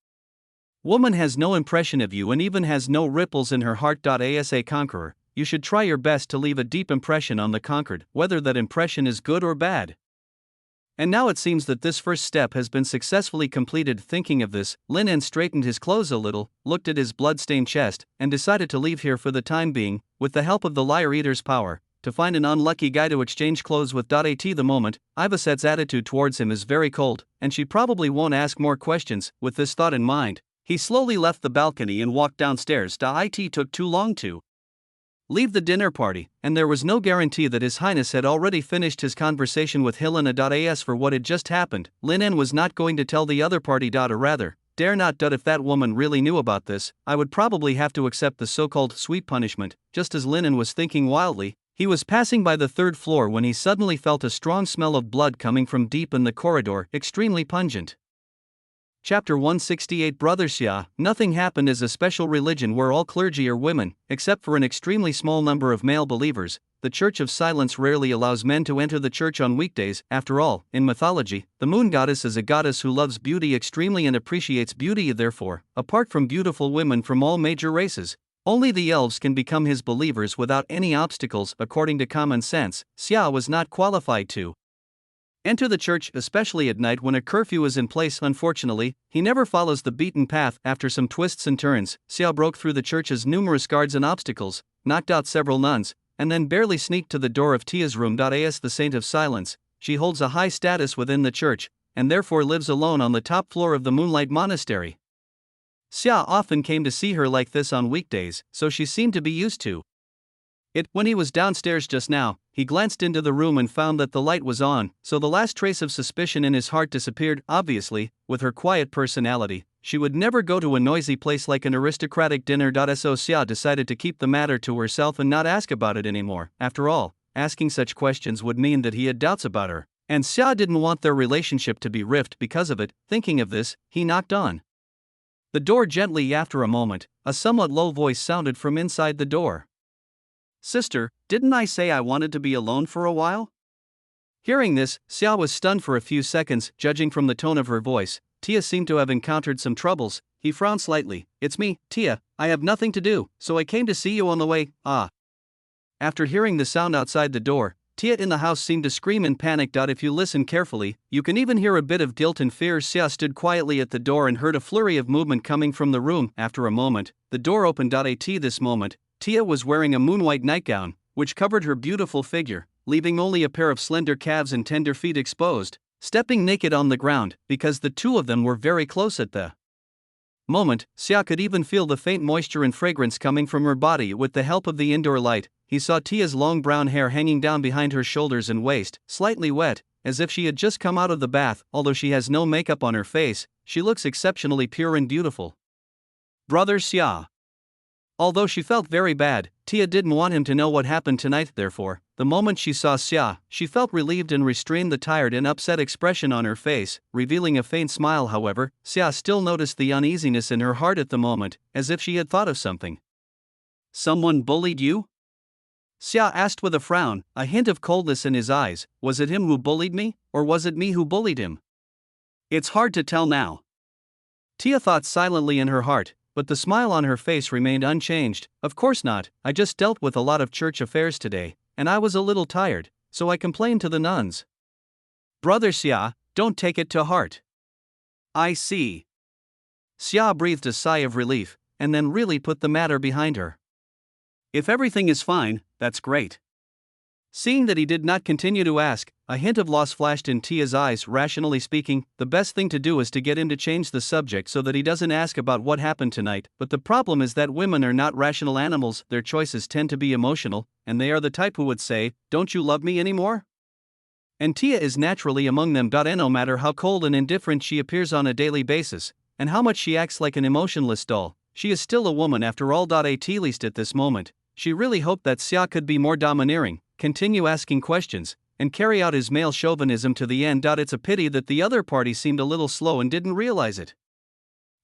woman has no impression of you and even has no ripples in her heart. As a conqueror, you should try your best to leave a deep impression on the conquered, whether that impression is good or bad. And now it seems that this first step has been successfully completed. Thinking of this, Lin straightened his clothes a little, looked at his blood-stained chest, and decided to leave here for the time being, with the help of the Liar Eater's power, to find an unlucky guy to exchange clothes with. At the moment, Ivaset's attitude towards him is very cold, and she probably won't ask more questions. With this thought in mind, he slowly left the balcony and walked downstairs. It took too long to leave the dinner party, and there was no guarantee that His Highness had already finished his conversation with Helena. As for what had just happened, Lin was not going to tell the other party. Or rather, dare not. If that woman really knew about this, I would probably have to accept the so-called sweet punishment. Just as Lin was thinking wildly, he was passing by the third floor when he suddenly felt a strong smell of blood coming from deep in the corridor, extremely pungent. Chapter 168 Brother Xia. Nothing happened as a special religion where all clergy are women, except for an extremely small number of male believers. The Church of Silence rarely allows men to enter the church on weekdays. After all, in mythology, the moon goddess is a goddess who loves beauty extremely and appreciates beauty. Therefore, apart from beautiful women from all major races, only the elves can become his believers without any obstacles. According to common sense, Xia was not qualified to enter the church, especially at night when a curfew is in place. Unfortunately, he never follows the beaten path. After some twists and turns, Xia broke through the church's numerous guards and obstacles, knocked out several nuns, and then barely sneaked to the door of Tia's room. As the Saint of Silence, she holds a high status within the church, and therefore lives alone on the top floor of the Moonlight Monastery. Xia often came to see her like this on weekdays, so she seemed to be used to it. When he was downstairs just now, he glanced into the room and found that the light was on, so the last trace of suspicion in his heart disappeared. Obviously, with her quiet personality, she would never go to a noisy place like an aristocratic dinner. So Xia decided to keep the matter to herself and not ask about it anymore. After all, asking such questions would mean that he had doubts about her, and Xia didn't want their relationship to be rift because of it. Thinking of this, he knocked on the door gently. After a moment, a somewhat low voice sounded from inside the door. "Sister, didn't I say I wanted to be alone for a while?" Hearing this, Xia was stunned for a few seconds. Judging from the tone of her voice, Tia seemed to have encountered some troubles. He frowned slightly. "It's me, Tia. I have nothing to do, so I came to see you on the way." After hearing the sound outside the door, Tia in the house seemed to scream in panic. If you listen carefully, you can even hear a bit of guilt and fear. Xia stood quietly at the door and heard a flurry of movement coming from the room. After a moment, the door opened. This moment, Tia was wearing a moonwhite nightgown, which covered her beautiful figure, leaving only a pair of slender calves and tender feet exposed. stepping naked on the ground, because the two of them were very close at the moment. Xia could even feel the faint moisture and fragrance coming from her body with the help of the indoor light. He saw Tia's long brown hair hanging down behind her shoulders and waist, slightly wet, as if she had just come out of the bath. Although she has no makeup on her face, she looks exceptionally pure and beautiful. Brother Xia. Although she felt very bad, Tia didn't want him to know what happened tonight. Therefore, the moment she saw Xia, she felt relieved and restrained the tired and upset expression on her face, revealing a faint smile. However, Xia still noticed the uneasiness in her heart at the moment, as if she had thought of something. Someone bullied you? Xia asked with a frown, a hint of coldness in his eyes. Was it him who bullied me, or was it me who bullied him? It's hard to tell now. Tia thought silently in her heart, but the smile on her face remained unchanged. Of course not, I just dealt with a lot of church affairs today, and I was a little tired, so I complained to the nuns. Brother Xia, don't take it to heart. I see. Xia breathed a sigh of relief, and then really put the matter behind her. If everything is fine, that's great. Seeing that he did not continue to ask, a hint of loss flashed in Tia's eyes. Rationally speaking, the best thing to do is to get him to change the subject so that he doesn't ask about what happened tonight. But the problem is that women are not rational animals. Their choices tend to be emotional, and they are the type who would say, "Don't you love me anymore?" And Tia is naturally among them. And no matter how cold and indifferent she appears on a daily basis, and how much she acts like an emotionless doll, she is still a woman after all. At least at this moment, she really hoped that Xia could be more domineering, continue asking questions, and carry out his male chauvinism to the end. It's a pity that the other party seemed a little slow and didn't realize it.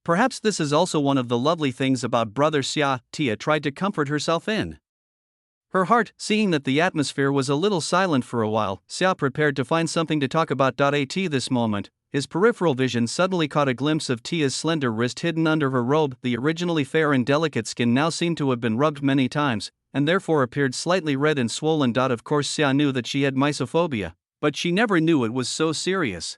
Perhaps this is also one of the lovely things about Brother Xia, Tia tried to comfort herself in her heart, seeing that the atmosphere was a little silent for a while. Xia prepared to find something to talk about. At this moment, his peripheral vision suddenly caught a glimpse of Tia's slender wrist hidden under her robe. The originally fair and delicate skin now seemed to have been rubbed many times, and therefore appeared slightly red and swollen. Of course, Xia knew that she had mysophobia, but she never knew it was so serious.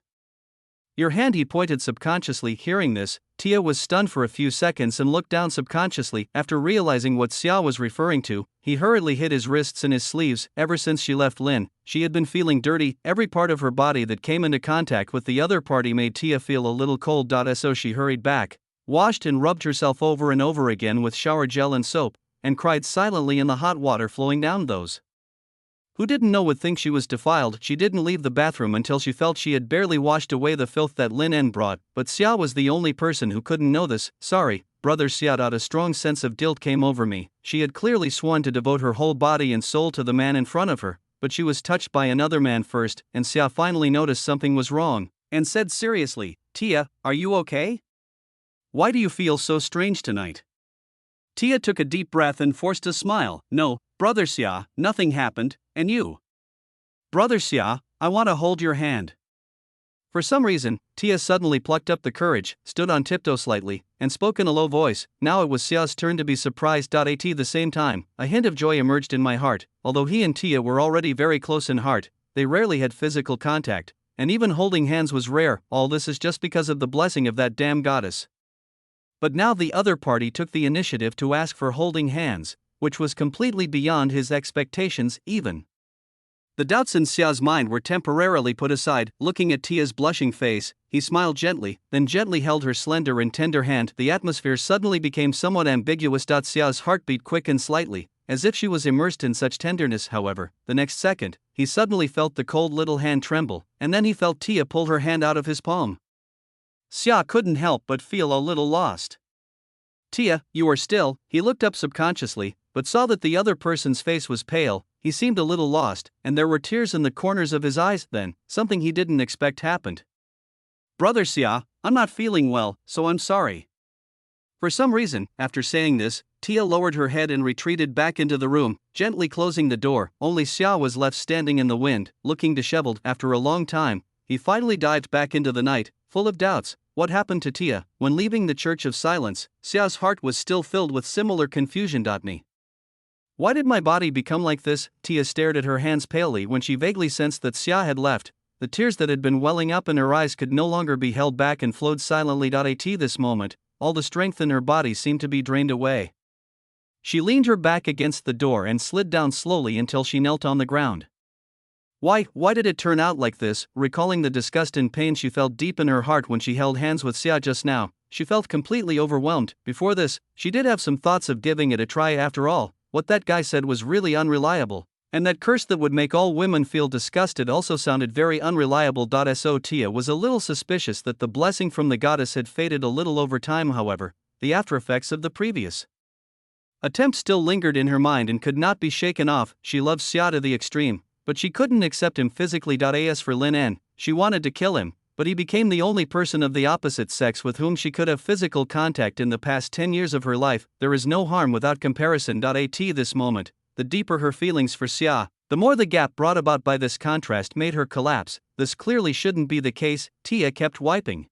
Your hand, he pointed subconsciously. Hearing this, Tia was stunned for a few seconds and looked down subconsciously. After realizing what Xia was referring to, he hurriedly hid his wrists in his sleeves. Ever since she left Lin, she had been feeling dirty. Every part of her body that came into contact with the other party made Tia feel a little cold. So she hurried back, washed and rubbed herself over and over again with shower gel and soap, and cried silently in the hot water flowing down. Those who didn't know would think she was defiled. She didn't leave the bathroom until she felt she had barely washed away the filth that Lin En brought, but Xia was the only person who couldn't know this. Sorry, Brother Xia. A strong sense of guilt came over me. She had clearly sworn to devote her whole body and soul to the man in front of her, but she was touched by another man first, and Xia finally noticed something was wrong, and said seriously, "Tia, are you okay? Why do you feel so strange tonight?" Tia took a deep breath and forced a smile. "No, Brother Xia, nothing happened. And you?" "Brother Xia, I want to hold your hand." For some reason, Tia suddenly plucked up the courage, stood on tiptoe slightly, and spoke in a low voice. Now it was Xia's turn to be surprised. At the same time, a hint of joy emerged in my heart. Although he and Tia were already very close in heart, they rarely had physical contact, and even holding hands was rare. All this is just because of the blessing of that damn goddess. But now the other party took the initiative to ask for holding hands, which was completely beyond his expectations. Even the doubts in Xia's mind were temporarily put aside. Looking at Tia's blushing face, he smiled gently, then gently held her slender and tender hand. The atmosphere suddenly became somewhat ambiguous. Xia's heart beat quick and slightly, as if she was immersed in such tenderness. However, the next second, he suddenly felt the cold little hand tremble, and then he felt Tia pull her hand out of his palm. Xia couldn't help but feel a little lost. "Tia, you are still." He looked up subconsciously, but saw that the other person's face was pale. He seemed a little lost, and there were tears in the corners of his eyes. Then, something he didn't expect happened. "Brother Xia, I'm not feeling well, so I'm sorry." For some reason, after saying this, Tia lowered her head and retreated back into the room, gently closing the door. Only Xia was left standing in the wind, looking disheveled. After a long time, he finally dived back into the night, full of doubts. What happened to Tia? When leaving the Church of Silence, Xia's heart was still filled with similar confusion. Me. Why did my body become like this? Tia stared at her hands palely when she vaguely sensed that Xia had left. The tears that had been welling up in her eyes could no longer be held back and flowed silently. At this moment, all the strength in her body seemed to be drained away. She leaned her back against the door and slid down slowly until she knelt on the ground. Why did it turn out like this? Recalling the disgust and pain she felt deep in her heart when she held hands with Xia just now, she felt completely overwhelmed. Before this, she did have some thoughts of giving it a try after all. What that guy said was really unreliable. And that curse that would make all women feel disgusted also sounded very unreliable. So Tia was a little suspicious that the blessing from the goddess had faded a little over time. However, the aftereffects of the previous attempt still lingered in her mind and could not be shaken off. She loved Xia to the extreme, but she couldn't accept him physically. As for Lin En, she wanted to kill him, but he became the only person of the opposite sex with whom she could have physical contact in the past 10 years of her life. There is no harm without comparison. At this moment, the deeper her feelings for Xia, the more the gap brought about by this contrast made her collapse. This clearly shouldn't be the case. Tia kept wiping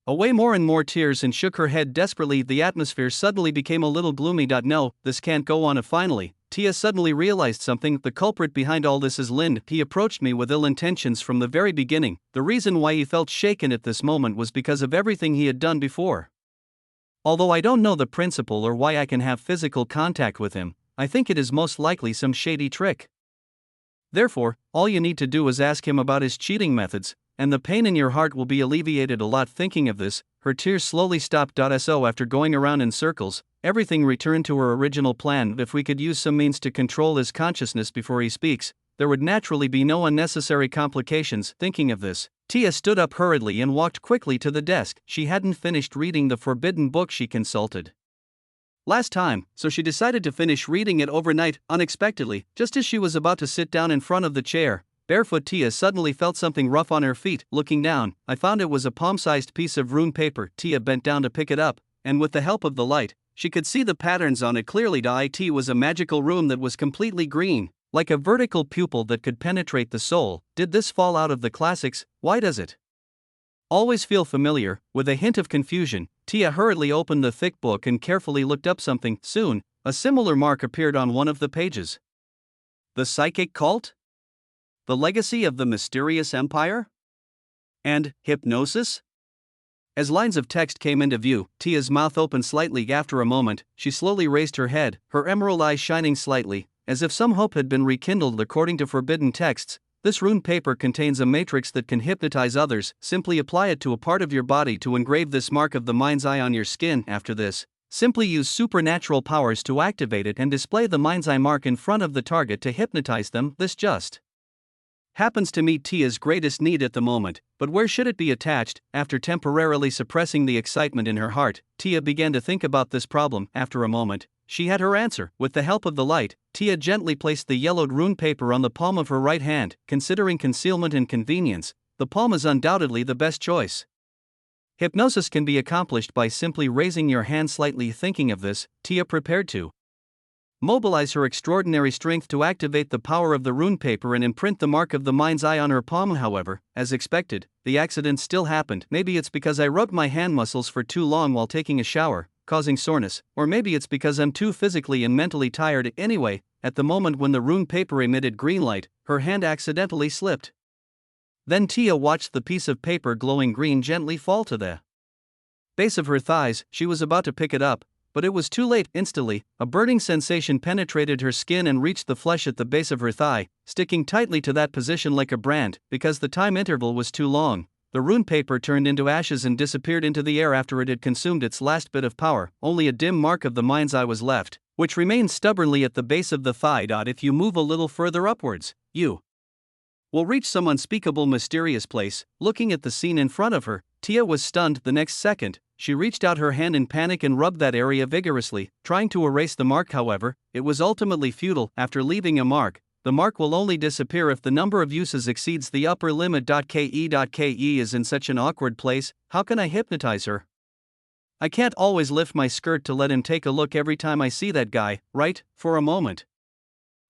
away more and more tears and shook her head desperately. The atmosphere suddenly became a little gloomy. No, this can't go on. Finally, Tia suddenly realized something. The culprit behind all this is Lin. He approached me with ill intentions from the very beginning. The reason why he felt shaken at this moment was because of everything he had done before. Although I don't know the principle or why I can have physical contact with him, I think it is most likely some shady trick. Therefore, all you need to do is ask him about his cheating methods, and the pain in your heart will be alleviated a lot. Thinking of this, her tears slowly stopped. So after going around in circles, everything returned to her original plan. If we could use some means to control his consciousness before he speaks, there would naturally be no unnecessary complications. Thinking of this, Tia stood up hurriedly and walked quickly to the desk. She hadn't finished reading the forbidden book she consulted last time, so she decided to finish reading it overnight. Unexpectedly, just as she was about to sit down in front of the chair, barefoot Tia suddenly felt something rough on her feet. Looking down, I found it was a palm-sized piece of rune paper. Tia bent down to pick it up, and with the help of the light, she could see the patterns on it clearly. It was a magical rune that was completely green, like a vertical pupil that could penetrate the soul. Did this fall out of the classics? Why does it always feel familiar? With a hint of confusion, Tia hurriedly opened the thick book and carefully looked up something. Soon, a similar mark appeared on one of the pages. The psychic cult? The legacy of the mysterious empire? And hypnosis? As lines of text came into view, Tia's mouth opened slightly. After a moment, she slowly raised her head, her emerald eyes shining slightly, as if some hope had been rekindled. According to forbidden texts, this rune paper contains a matrix that can hypnotize others. Simply apply it to a part of your body to engrave this mark of the mind's eye on your skin. After this, simply use supernatural powers to activate it and display the mind's eye mark in front of the target to hypnotize them. This just happens to meet Tia's greatest need at the moment, but where should it be attached? After temporarily suppressing the excitement in her heart, Tia began to think about this problem. After a moment, she had her answer. With the help of the light, Tia gently placed the yellowed rune paper on the palm of her right hand. Considering concealment and convenience, the palm is undoubtedly the best choice. Hypnosis can be accomplished by simply raising your hand slightly. Thinking of this, Tia prepared to mobilize her extraordinary strength to activate the power of the rune paper and imprint the mark of the mind's eye on her palm. However, as expected, the accident still happened. Maybe it's because I rubbed my hand muscles for too long while taking a shower, causing soreness, or maybe it's because I'm too physically and mentally tired. Anyway, at the moment when the rune paper emitted green light, her hand accidentally slipped. Then Tia watched the piece of paper glowing green gently fall to the base of her thighs. She was about to pick it up, but it was too late. Instantly, a burning sensation penetrated her skin and reached the flesh at the base of her thigh, sticking tightly to that position like a brand. Because the time interval was too long, the rune paper turned into ashes and disappeared into the air after it had consumed its last bit of power. Only a dim mark of the mind's eye was left, which remained stubbornly at the base of the thigh. If you move a little further upwards, you will reach some unspeakable mysterious place. Looking at the scene in front of her, Tia was stunned. The next second, she reached out her hand in panic and rubbed that area vigorously, trying to erase the mark. However, it was ultimately futile. After leaving a mark, the mark will only disappear if the number of uses exceeds the upper limit. Ke is in such an awkward place. How can I hypnotize her? I can't always lift my skirt to let him take a look every time I see that guy, right? For a moment,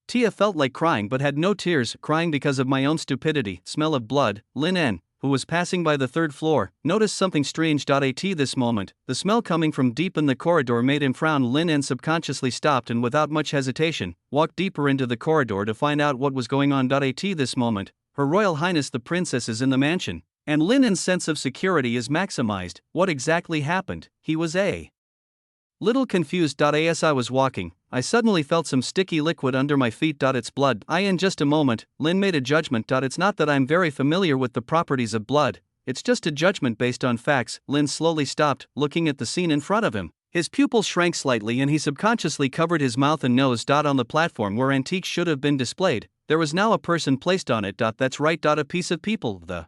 Tia felt like crying but had no tears. Crying because of my own stupidity. Smell of blood. Lin En, who was passing by the third floor, noticed something strange. At this moment, the smell coming from deep in the corridor made him frown. Lin En subconsciously stopped and without much hesitation, walked deeper into the corridor to find out what was going on. At this moment, Her Royal Highness the Princess is in the mansion, and Lin En's sense of security is maximized. What exactly happened? He was a little confused. As I was walking, I suddenly felt some sticky liquid under my feet. It's blood. In just a moment, Lin made a judgment. It's not that I'm very familiar with the properties of blood, it's just a judgment based on facts. Lin slowly stopped, looking at the scene in front of him. His pupils shrank slightly and he subconsciously covered his mouth and nose. On the platform where antiques should have been displayed, there was now a person placed on it. That's right. A piece of people. The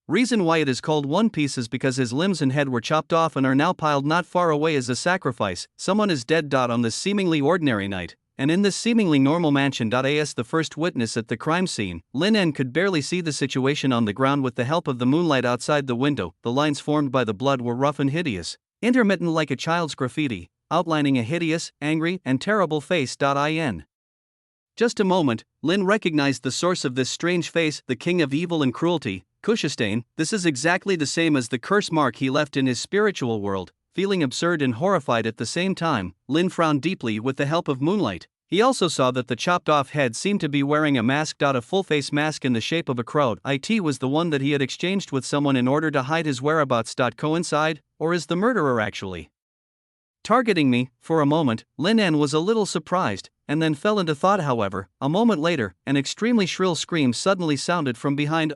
reason why it is called One Piece is because his limbs and head were chopped off and are now piled not far away as a sacrifice. Someone is dead. On this seemingly ordinary night, and in this seemingly normal mansion. As the first witness at the crime scene, Lin En could barely see the situation on the ground with the help of the moonlight outside the window. The lines formed by the blood were rough and hideous, intermittent like a child's graffiti, outlining a hideous, angry, and terrible face. In just a moment, Lin recognized the source of this strange face, the king of evil and cruelty, Kushastain. This is exactly the same as the curse mark he left in his spiritual world. Feeling absurd and horrified at the same time, Lin frowned deeply with the help of moonlight. He also saw that the chopped-off head seemed to be wearing a mask. A full-face mask in the shape of a crow. It was the one that he had exchanged with someone in order to hide his whereabouts. Coincide, or is the murderer actually targeting me? For a moment, Lin En was a little surprised, and then fell into thought. However, a moment later, an extremely shrill scream suddenly sounded from behind.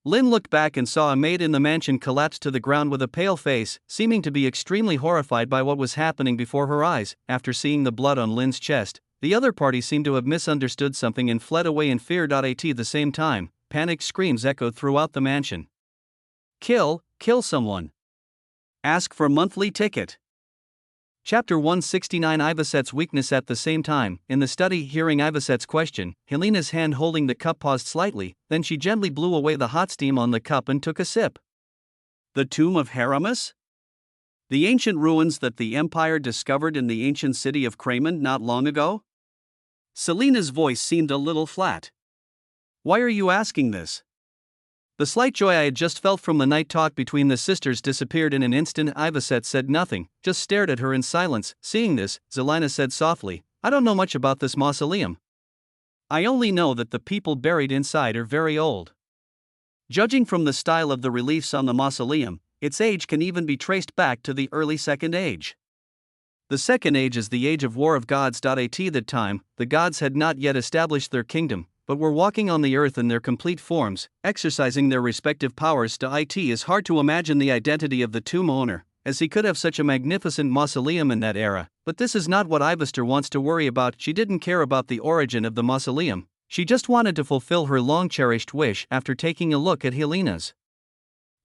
Lin looked back and saw a maid in the mansion collapse to the ground with a pale face, seeming to be extremely horrified by what was happening before her eyes. After seeing the blood on Lin's chest, the other party seemed to have misunderstood something and fled away in fear. At the same time, panicked screams echoed throughout the mansion. Kill someone. Ask for monthly ticket. Chapter 169. Ivaset's weakness. At the same time, in the study, hearing Ivaset's question, Helena's hand holding the cup paused slightly, then she gently blew away the hot steam on the cup and took a sip. The tomb of Heramus? The ancient ruins that the Empire discovered in the ancient city of Kramen not long ago? Selena's voice seemed a little flat. Why are you asking this? The slight joy I had just felt from the night talk between the sisters disappeared in an instant. Ivaset said nothing, just stared at her in silence. Seeing this, Zelina said softly, I don't know much about this mausoleum. I only know that the people buried inside are very old. Judging from the style of the reliefs on the mausoleum, its age can even be traced back to the early Second Age. The Second Age is the age of war of gods. At that time, the gods had not yet established their kingdom, but were walking on the earth in their complete forms, exercising their respective powers. It is hard to imagine the identity of the tomb owner, as he could have such a magnificent mausoleum in that era, but this is not what Ivester wants to worry about. She didn't care about the origin of the mausoleum, she just wanted to fulfill her long-cherished wish. After taking a look at Helena's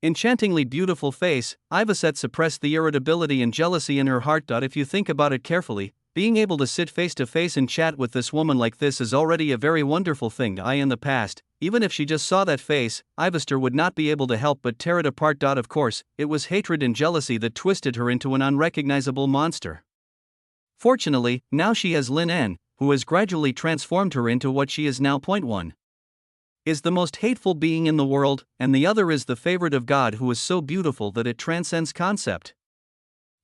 enchantingly beautiful face, Ivaset suppressed the irritability and jealousy in her heart. If you think about it carefully, being able to sit face to face and chat with this woman like this is already a very wonderful thing. In the past, even if she just saw that face, Ivester would not be able to help but tear it apart. Of course, it was hatred and jealousy that twisted her into an unrecognizable monster. Fortunately, now she has Lin En, who has gradually transformed her into what she is now. One is the most hateful being in the world, and the other is the favorite of God who is so beautiful that it transcends concept.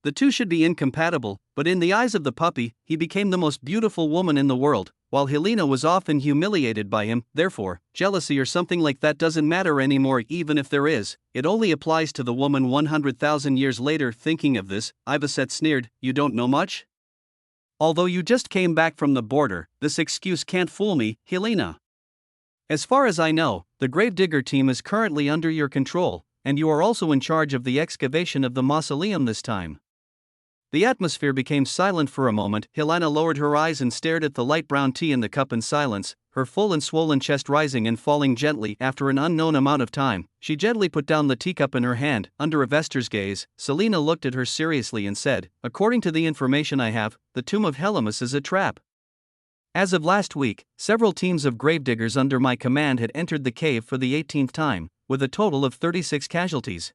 The two should be incompatible, but in the eyes of the puppy, he became the most beautiful woman in the world, while Helena was often humiliated by him. Therefore, jealousy or something like that doesn't matter anymore. Even if there is, it only applies to the woman 100,000 years later. Thinking of this, Ivaset sneered, you don't know much? Although you just came back from the border, this excuse can't fool me, Helena. As far as I know, the Gravedigger team is currently under your control, and you are also in charge of the excavation of the mausoleum this time. The atmosphere became silent for a moment. Helena lowered her eyes and stared at the light brown tea in the cup in silence, her full and swollen chest rising and falling gently. After an unknown amount of time, she gently put down the teacup in her hand. Under Ivester's gaze, Selena looked at her seriously and said, according to the information I have, the tomb of Helamus is a trap. As of last week, several teams of gravediggers under my command had entered the cave for the 18th time, with a total of 36 casualties.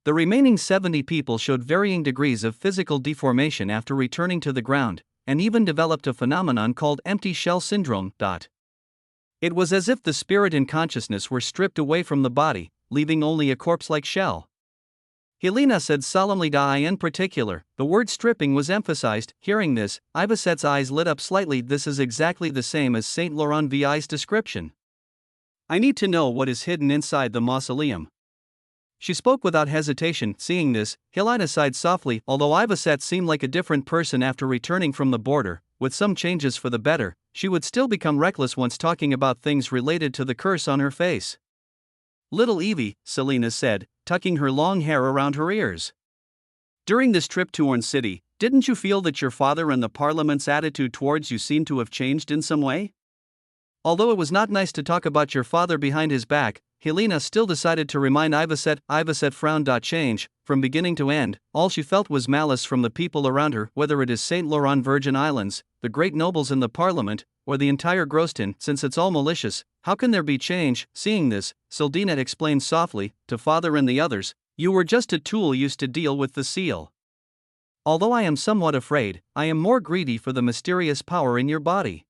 The remaining 70 people showed varying degrees of physical deformation after returning to the ground, and even developed a phenomenon called empty shell syndrome. It was as if the spirit and consciousness were stripped away from the body, leaving only a corpse-like shell. Helena said solemnly. In particular, the word stripping was emphasized. Hearing this, Ivaset's eyes lit up slightly. This is exactly the same as Saint Laurent VI's description. I need to know what is hidden inside the mausoleum. She spoke without hesitation. Seeing this, Helena sighed softly. Although Ivacet seemed like a different person after returning from the border, with some changes for the better, she would still become reckless once talking about things related to the curse on her face. "Little Evie," Selena said, tucking her long hair around her ears. "During this trip to Orange City, didn't you feel that your father and the Parliament's attitude towards you seemed to have changed in some way?" Although it was not nice to talk about your father behind his back, Helena still decided to remind Ivacet. Ivacet frowned. Change, from beginning to end, all she felt was malice from the people around her, whether it is St. Laurent Virgin Islands, the great nobles in the Parliament, or the entire Groston. Since it's all malicious, how can there be change? Seeing this, Sildina explained softly, to father and the others, "You were just a tool used to deal with the seal. Although I am somewhat afraid, I am more greedy for the mysterious power in your body.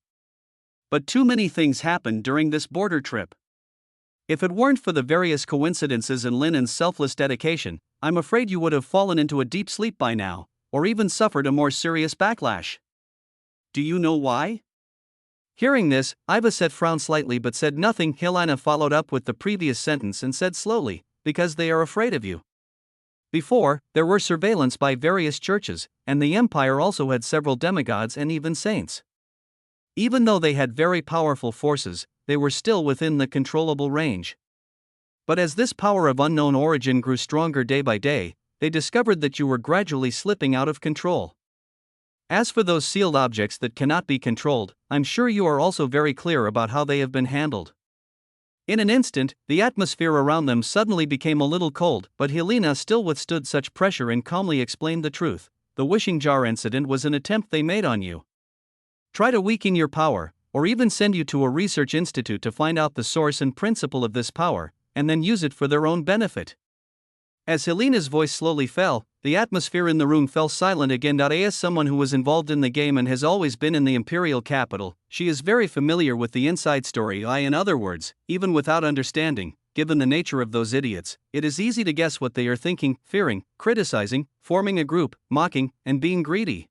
But too many things happened during this border trip. If it weren't for the various coincidences and Lennon's selfless dedication, I'm afraid you would have fallen into a deep sleep by now, or even suffered a more serious backlash. Do you know why?" Hearing this, Ivacet frowned slightly but said nothing. Helena followed up with the previous sentence and said slowly, "Because they are afraid of you. Before, there were surveillance by various churches, and the empire also had several demigods and even saints. Even though they had very powerful forces, they were still within the controllable range. But as this power of unknown origin grew stronger day by day, they discovered that you were gradually slipping out of control. As for those sealed objects that cannot be controlled, I'm sure you are also very clear about how they have been handled." In an instant, the atmosphere around them suddenly became a little cold, but Helena still withstood such pressure and calmly explained the truth. "The wishing jar incident was an attempt they made on you. Try to weaken your power, or even send you to a research institute to find out the source and principle of this power, and then use it for their own benefit." As Helena's voice slowly fell, the atmosphere in the room fell silent again. As someone who was involved in the game and has always been in the imperial capital, she is very familiar with the inside story. In other words, even without understanding, given the nature of those idiots, it is easy to guess what they are thinking, fearing, criticizing, forming a group, mocking, and being greedy.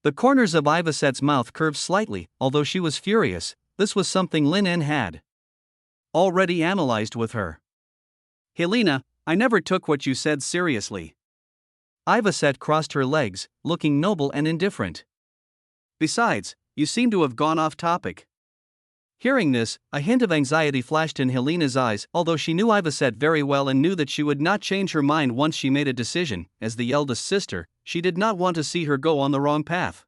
The corners of Ivacet's mouth curved slightly. Although she was furious, this was something Lin had already analyzed with her. "Helena, I never took what you said seriously." Ivacet crossed her legs, looking noble and indifferent. "Besides, you seem to have gone off topic." Hearing this, a hint of anxiety flashed in Helena's eyes. Although she knew Ivacet very well and knew that she would not change her mind once she made a decision, as the eldest sister, she did not want to see her go on the wrong path.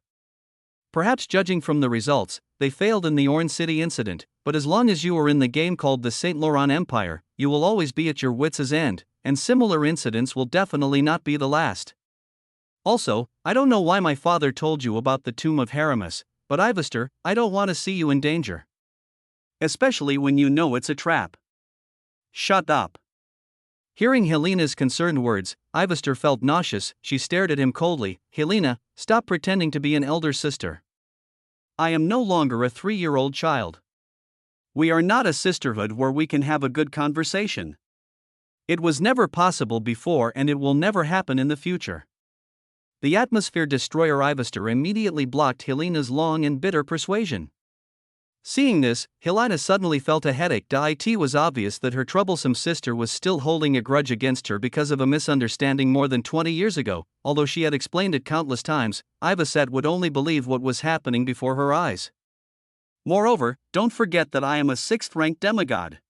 Perhaps judging from the results, they failed in the Orange City incident, but as long as you are in the game called the St. Laurent Empire, you will always be at your wits' end, and similar incidents will definitely not be the last. Also, I don't know why my father told you about the tomb of Haramis, but Ivester, I don't want to see you in danger. Especially when you know it's a trap." "Shut up." Hearing Helena's concerned words, Ivester felt nauseous. She stared at him coldly. "Helena, stop pretending to be an elder sister. I am no longer a 3-year-old child. We are not a sisterhood where we can have a good conversation. It was never possible before and it will never happen in the future." The atmosphere destroyer Ivester immediately blocked Helena's long and bitter persuasion. Seeing this, Helena suddenly felt a headache. It was obvious that her troublesome sister was still holding a grudge against her because of a misunderstanding more than 20 years ago. Although she had explained it countless times, Ivacet would only believe what was happening before her eyes. "Moreover, don't forget that I am a 6th-ranked demigod.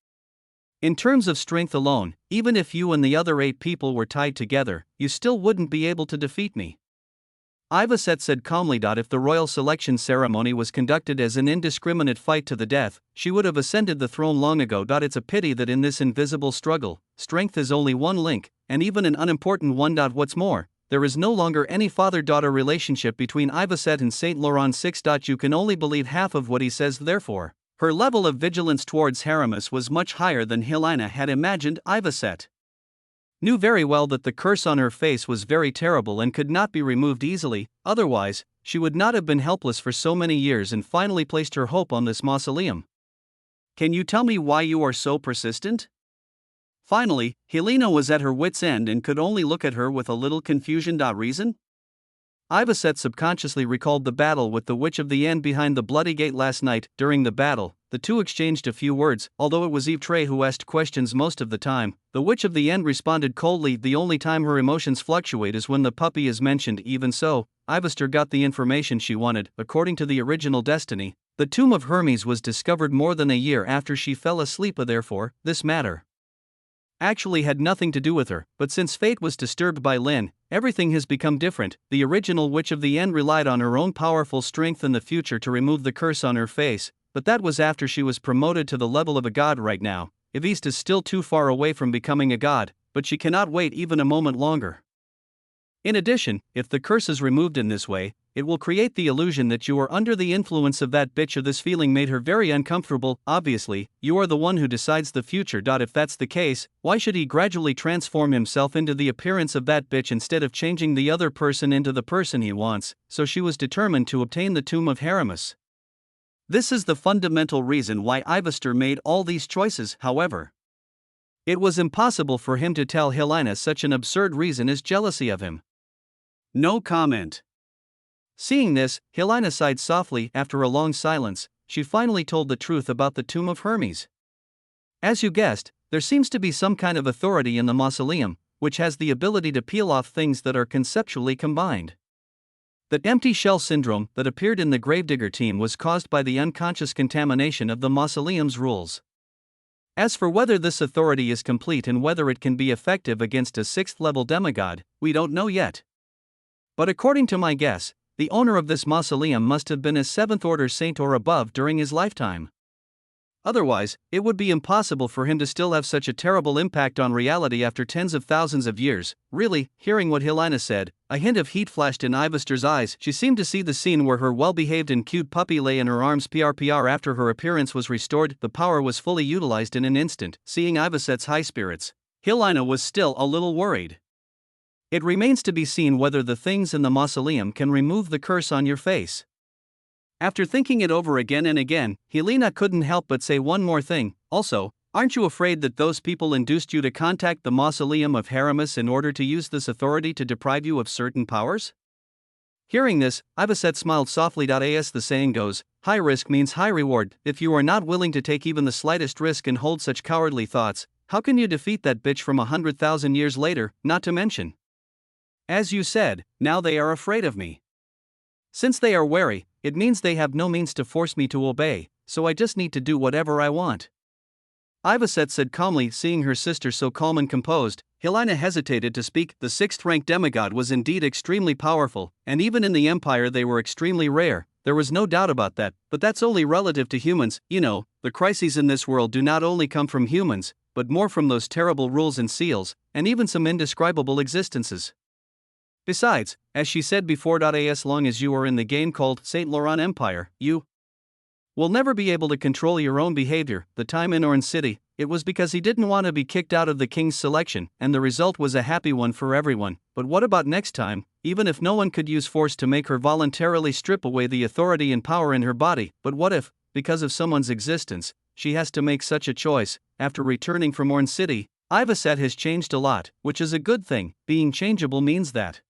In terms of strength alone, even if you and the other 8 people were tied together, you still wouldn't be able to defeat me." Ivacet said calmly. If the royal selection ceremony was conducted as an indiscriminate fight to the death, she would have ascended the throne long ago. It's a pity that in this invisible struggle, strength is only one link, and even an unimportant one. What's more, there is no longer any father-daughter relationship between Ivacet and St. Laurent 6. You can only believe half of what he says. Therefore, her level of vigilance towards Haramis was much higher than Helena had imagined. Ivacet knew very well that the curse on her face was very terrible and could not be removed easily, otherwise, she would not have been helpless for so many years and finally placed her hope on this mausoleum. "Can you tell me why you are so persistent?" Finally, Helena was at her wits' end and could only look at her with a little confusion. "Reason?" Ivaset subconsciously recalled the battle with the Witch of the End behind the Bloody Gate last night. During the battle, the two exchanged a few words, although it was Eve Trey who asked questions most of the time. The Witch of the End responded coldly. The only time her emotions fluctuate is when the puppy is mentioned. Even so, Ivester got the information she wanted. According to the original Destiny, the tomb of Hermes was discovered more than a year after she fell asleep. Therefore, this matter actually had nothing to do with her, but since fate was disturbed by Lin, everything has become different. The original Witch of the End relied on her own powerful strength in the future to remove the curse on her face, but that was after she was promoted to the level of a god. Right now, East is still too far away from becoming a god, but she cannot wait even a moment longer. In addition, if the curse is removed in this way, it will create the illusion that you are under the influence of that bitch. This feeling made her very uncomfortable. Obviously, you are the one who decides the future. If that's the case, why should he gradually transform himself into the appearance of that bitch instead of changing the other person into the person he wants? So she was determined to obtain the tomb of Hermes. This is the fundamental reason why Ivester made all these choices. However, it was impossible for him to tell Helena such an absurd reason as jealousy of him. No comment. Seeing this, Helena sighed softly. After a long silence, she finally told the truth about the tomb of Hermes. As you guessed, there seems to be some kind of authority in the mausoleum, which has the ability to peel off things that are conceptually combined. The empty shell syndrome that appeared in the Gravedigger team was caused by the unconscious contamination of the mausoleum's rules. As for whether this authority is complete and whether it can be effective against a 6th-level demigod, we don't know yet. But according to my guess, the owner of this mausoleum must have been a 7th-order saint or above during his lifetime. Otherwise, it would be impossible for him to still have such a terrible impact on reality after tens of thousands of years. Really, hearing what Helena said, a hint of heat flashed in Ivester's eyes. She seemed to see the scene where her well-behaved and cute puppy lay in her arms. PRPR. After her appearance was restored, the power was fully utilized in an instant. Seeing Iveset's high spirits, Helena was still a little worried. It remains to be seen whether the things in the mausoleum can remove the curse on your face. After thinking it over again and again, Helena couldn't help but say one more thing. Also, aren't you afraid that those people induced you to contact the mausoleum of Hermes in order to use this authority to deprive you of certain powers? Hearing this, Iveset smiled softly. As the saying goes, high risk means high reward. If you are not willing to take even the slightest risk and hold such cowardly thoughts, how can you defeat that bitch from 100,000 years later? Not to mention, as you said, now they are afraid of me. Since they are wary, it means they have no means to force me to obey, so I just need to do whatever I want. Iveset said calmly. Seeing her sister so calm and composed, Helena hesitated to speak. The 6th-rank demigod was indeed extremely powerful, and even in the Empire they were extremely rare. There was no doubt about that, but that's only relative to humans. You know, the crises in this world do not only come from humans, but more from those terrible rules and seals, and even some indescribable existences. Besides, as she said before, as long as you are in the game called Saint Laurent Empire, you will never be able to control your own behavior. The time in Orange City, it was because he didn't want to be kicked out of the king's selection, and the result was a happy one for everyone. But what about next time? Even if no one could use force to make her voluntarily strip away the authority and power in her body, but what if, because of someone's existence, she has to make such a choice? After returning from Orange City, Iveset has changed a lot, which is a good thing. Being changeable means that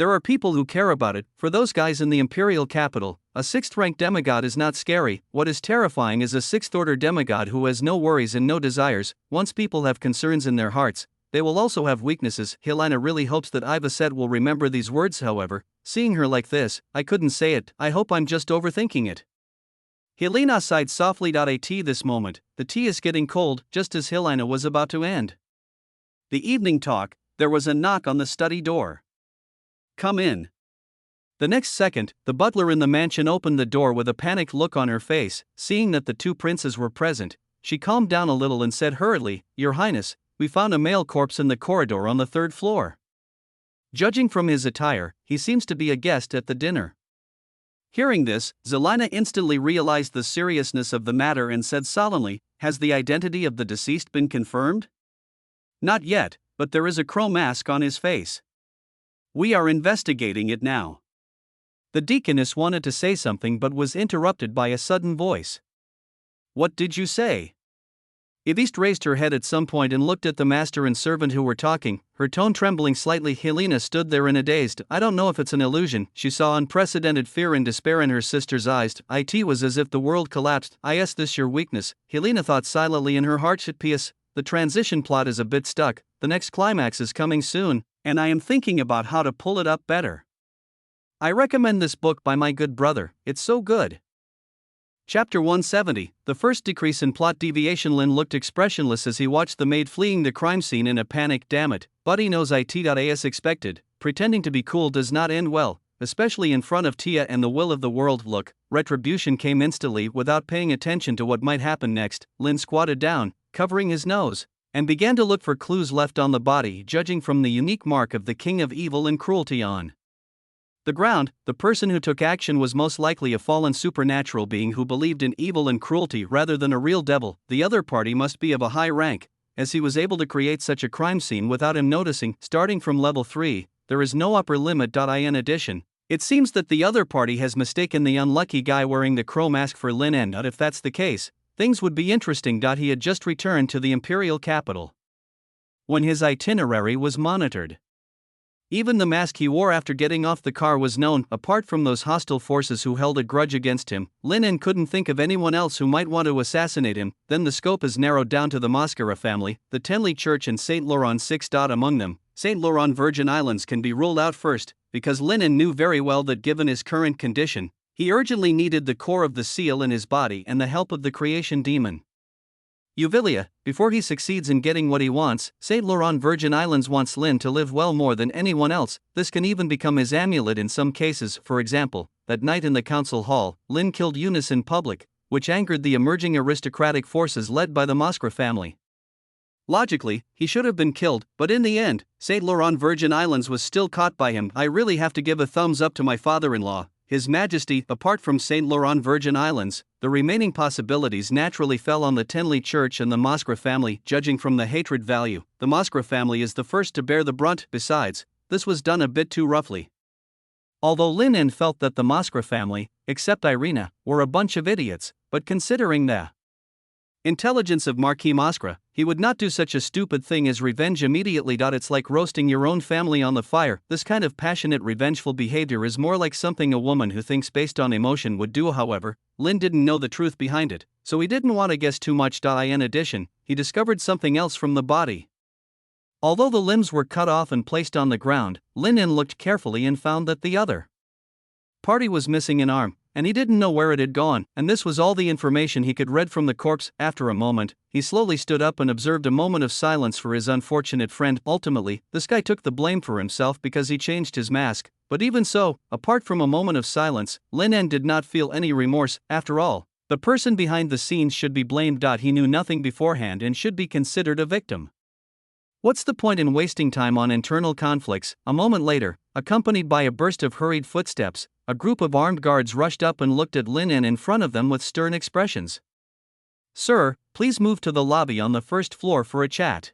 there are people who care about it. For those guys in the imperial capital, a 6th-rank demigod is not scary. What is terrifying is a 6th-order demigod who has no worries and no desires. Once people have concerns in their hearts, they will also have weaknesses. Helena really hopes that Iveset will remember these words. However, seeing her like this, I couldn't say it. I hope I'm just overthinking it. Helena sighed softly. At this moment, the tea is getting cold. Just as Helena was about to end the evening talk, there was a knock on the study door. Come in. The next second, the butler in the mansion opened the door with a panicked look on her face. Seeing that the two princes were present, she calmed down a little and said hurriedly, Your Highness, we found a male corpse in the corridor on the 3rd floor. Judging from his attire, he seems to be a guest at the dinner. Hearing this, Zelina instantly realized the seriousness of the matter and said solemnly, Has the identity of the deceased been confirmed? Not yet, but there is a crow mask on his face. We are investigating it now. The deaconess wanted to say something but was interrupted by a sudden voice. What did you say? Yviste raised her head at some point and looked at the master and servant who were talking, her tone trembling slightly. Helena stood there in a dazed, I don't know if it's an illusion. She saw unprecedented fear and despair in her sister's eyes. It was as if the world collapsed. Is this your weakness? Helena thought silently in her heart. P.S. The transition plot is a bit stuck, the next climax is coming soon, and I am thinking about how to pull it up better. I recommend this book by my good brother, it's so good. Chapter 170, the first decrease in plot deviation. Lynn looked expressionless as he watched the maid fleeing the crime scene in a panic. Damn it, Buddy knows it. As expected, pretending to be cool does not end well, especially in front of Tia and the will of the world. Look, retribution came instantly without paying attention to what might happen next. Lynn squatted down, covering his nose, and began to look for clues left on the body. Judging from the unique mark of the king of evil and cruelty on the ground, the person who took action was most likely a fallen supernatural being who believed in evil and cruelty rather than a real devil. The other party must be of a high rank, as he was able to create such a crime scene without him noticing. Starting from level 3, there is no upper limit. In addition, it seems that the other party has mistaken the unlucky guy wearing the crow mask for Lin, and if that's the case, things would be interesting. He had just returned to the imperial capital when his itinerary was monitored. Even the mask he wore after getting off the car was known. Apart from those hostile forces who held a grudge against him, Lin couldn't think of anyone else who might want to assassinate him. Then the scope is narrowed down to the Mascara family, the Tenley Church and St. Laurent 6. Among them, St. Laurent Virgin Islands can be ruled out first, because Lin knew very well that given his current condition, he urgently needed the core of the seal in his body and the help of the creation demon Euvilia, before he succeeds in getting what he wants. St. Laurent Virgin Islands wants Lin to live well more than anyone else. This can even become his amulet in some cases. For example, that night in the council hall, Lin killed Eunice in public, which angered the emerging aristocratic forces led by the Mascara family. Logically, he should have been killed, but in the end, St. Laurent Virgin Islands was still caught by him. I really have to give a thumbs up to my father-in-law, His Majesty. Apart from St. Laurent Virgin Islands, the remaining possibilities naturally fell on the Tenley Church and the Mascara family. Judging from the hatred value, the Mascara family is the first to bear the brunt. Besides, this was done a bit too roughly. Although Lin felt that the Mascara family, except Irina, were a bunch of idiots, but considering the intelligence of Marquis Mascara, he would not do such a stupid thing as revenge immediately. It's like roasting your own family on the fire. This kind of passionate revengeful behavior is more like something a woman who thinks based on emotion would do. However, Lin didn't know the truth behind it, so he didn't want to guess too much. In addition, he discovered something else from the body. Although the limbs were cut off and placed on the ground, Lin looked carefully and found that the other party was missing an arm, and he didn't know where it had gone, and this was all the information he could read from the corpse. After a moment, he slowly stood up and observed a moment of silence for his unfortunate friend. Ultimately, this guy took the blame for himself because he changed his mask, but even so, apart from a moment of silence, Lin did not feel any remorse. After all, the person behind the scenes should be blamed. He knew nothing beforehand and should be considered a victim. What's the point in wasting time on internal conflicts? A moment later, accompanied by a burst of hurried footsteps, a group of armed guards rushed up and looked at Lin in front of them with stern expressions. Sir, please move to the lobby on the first floor for a chat.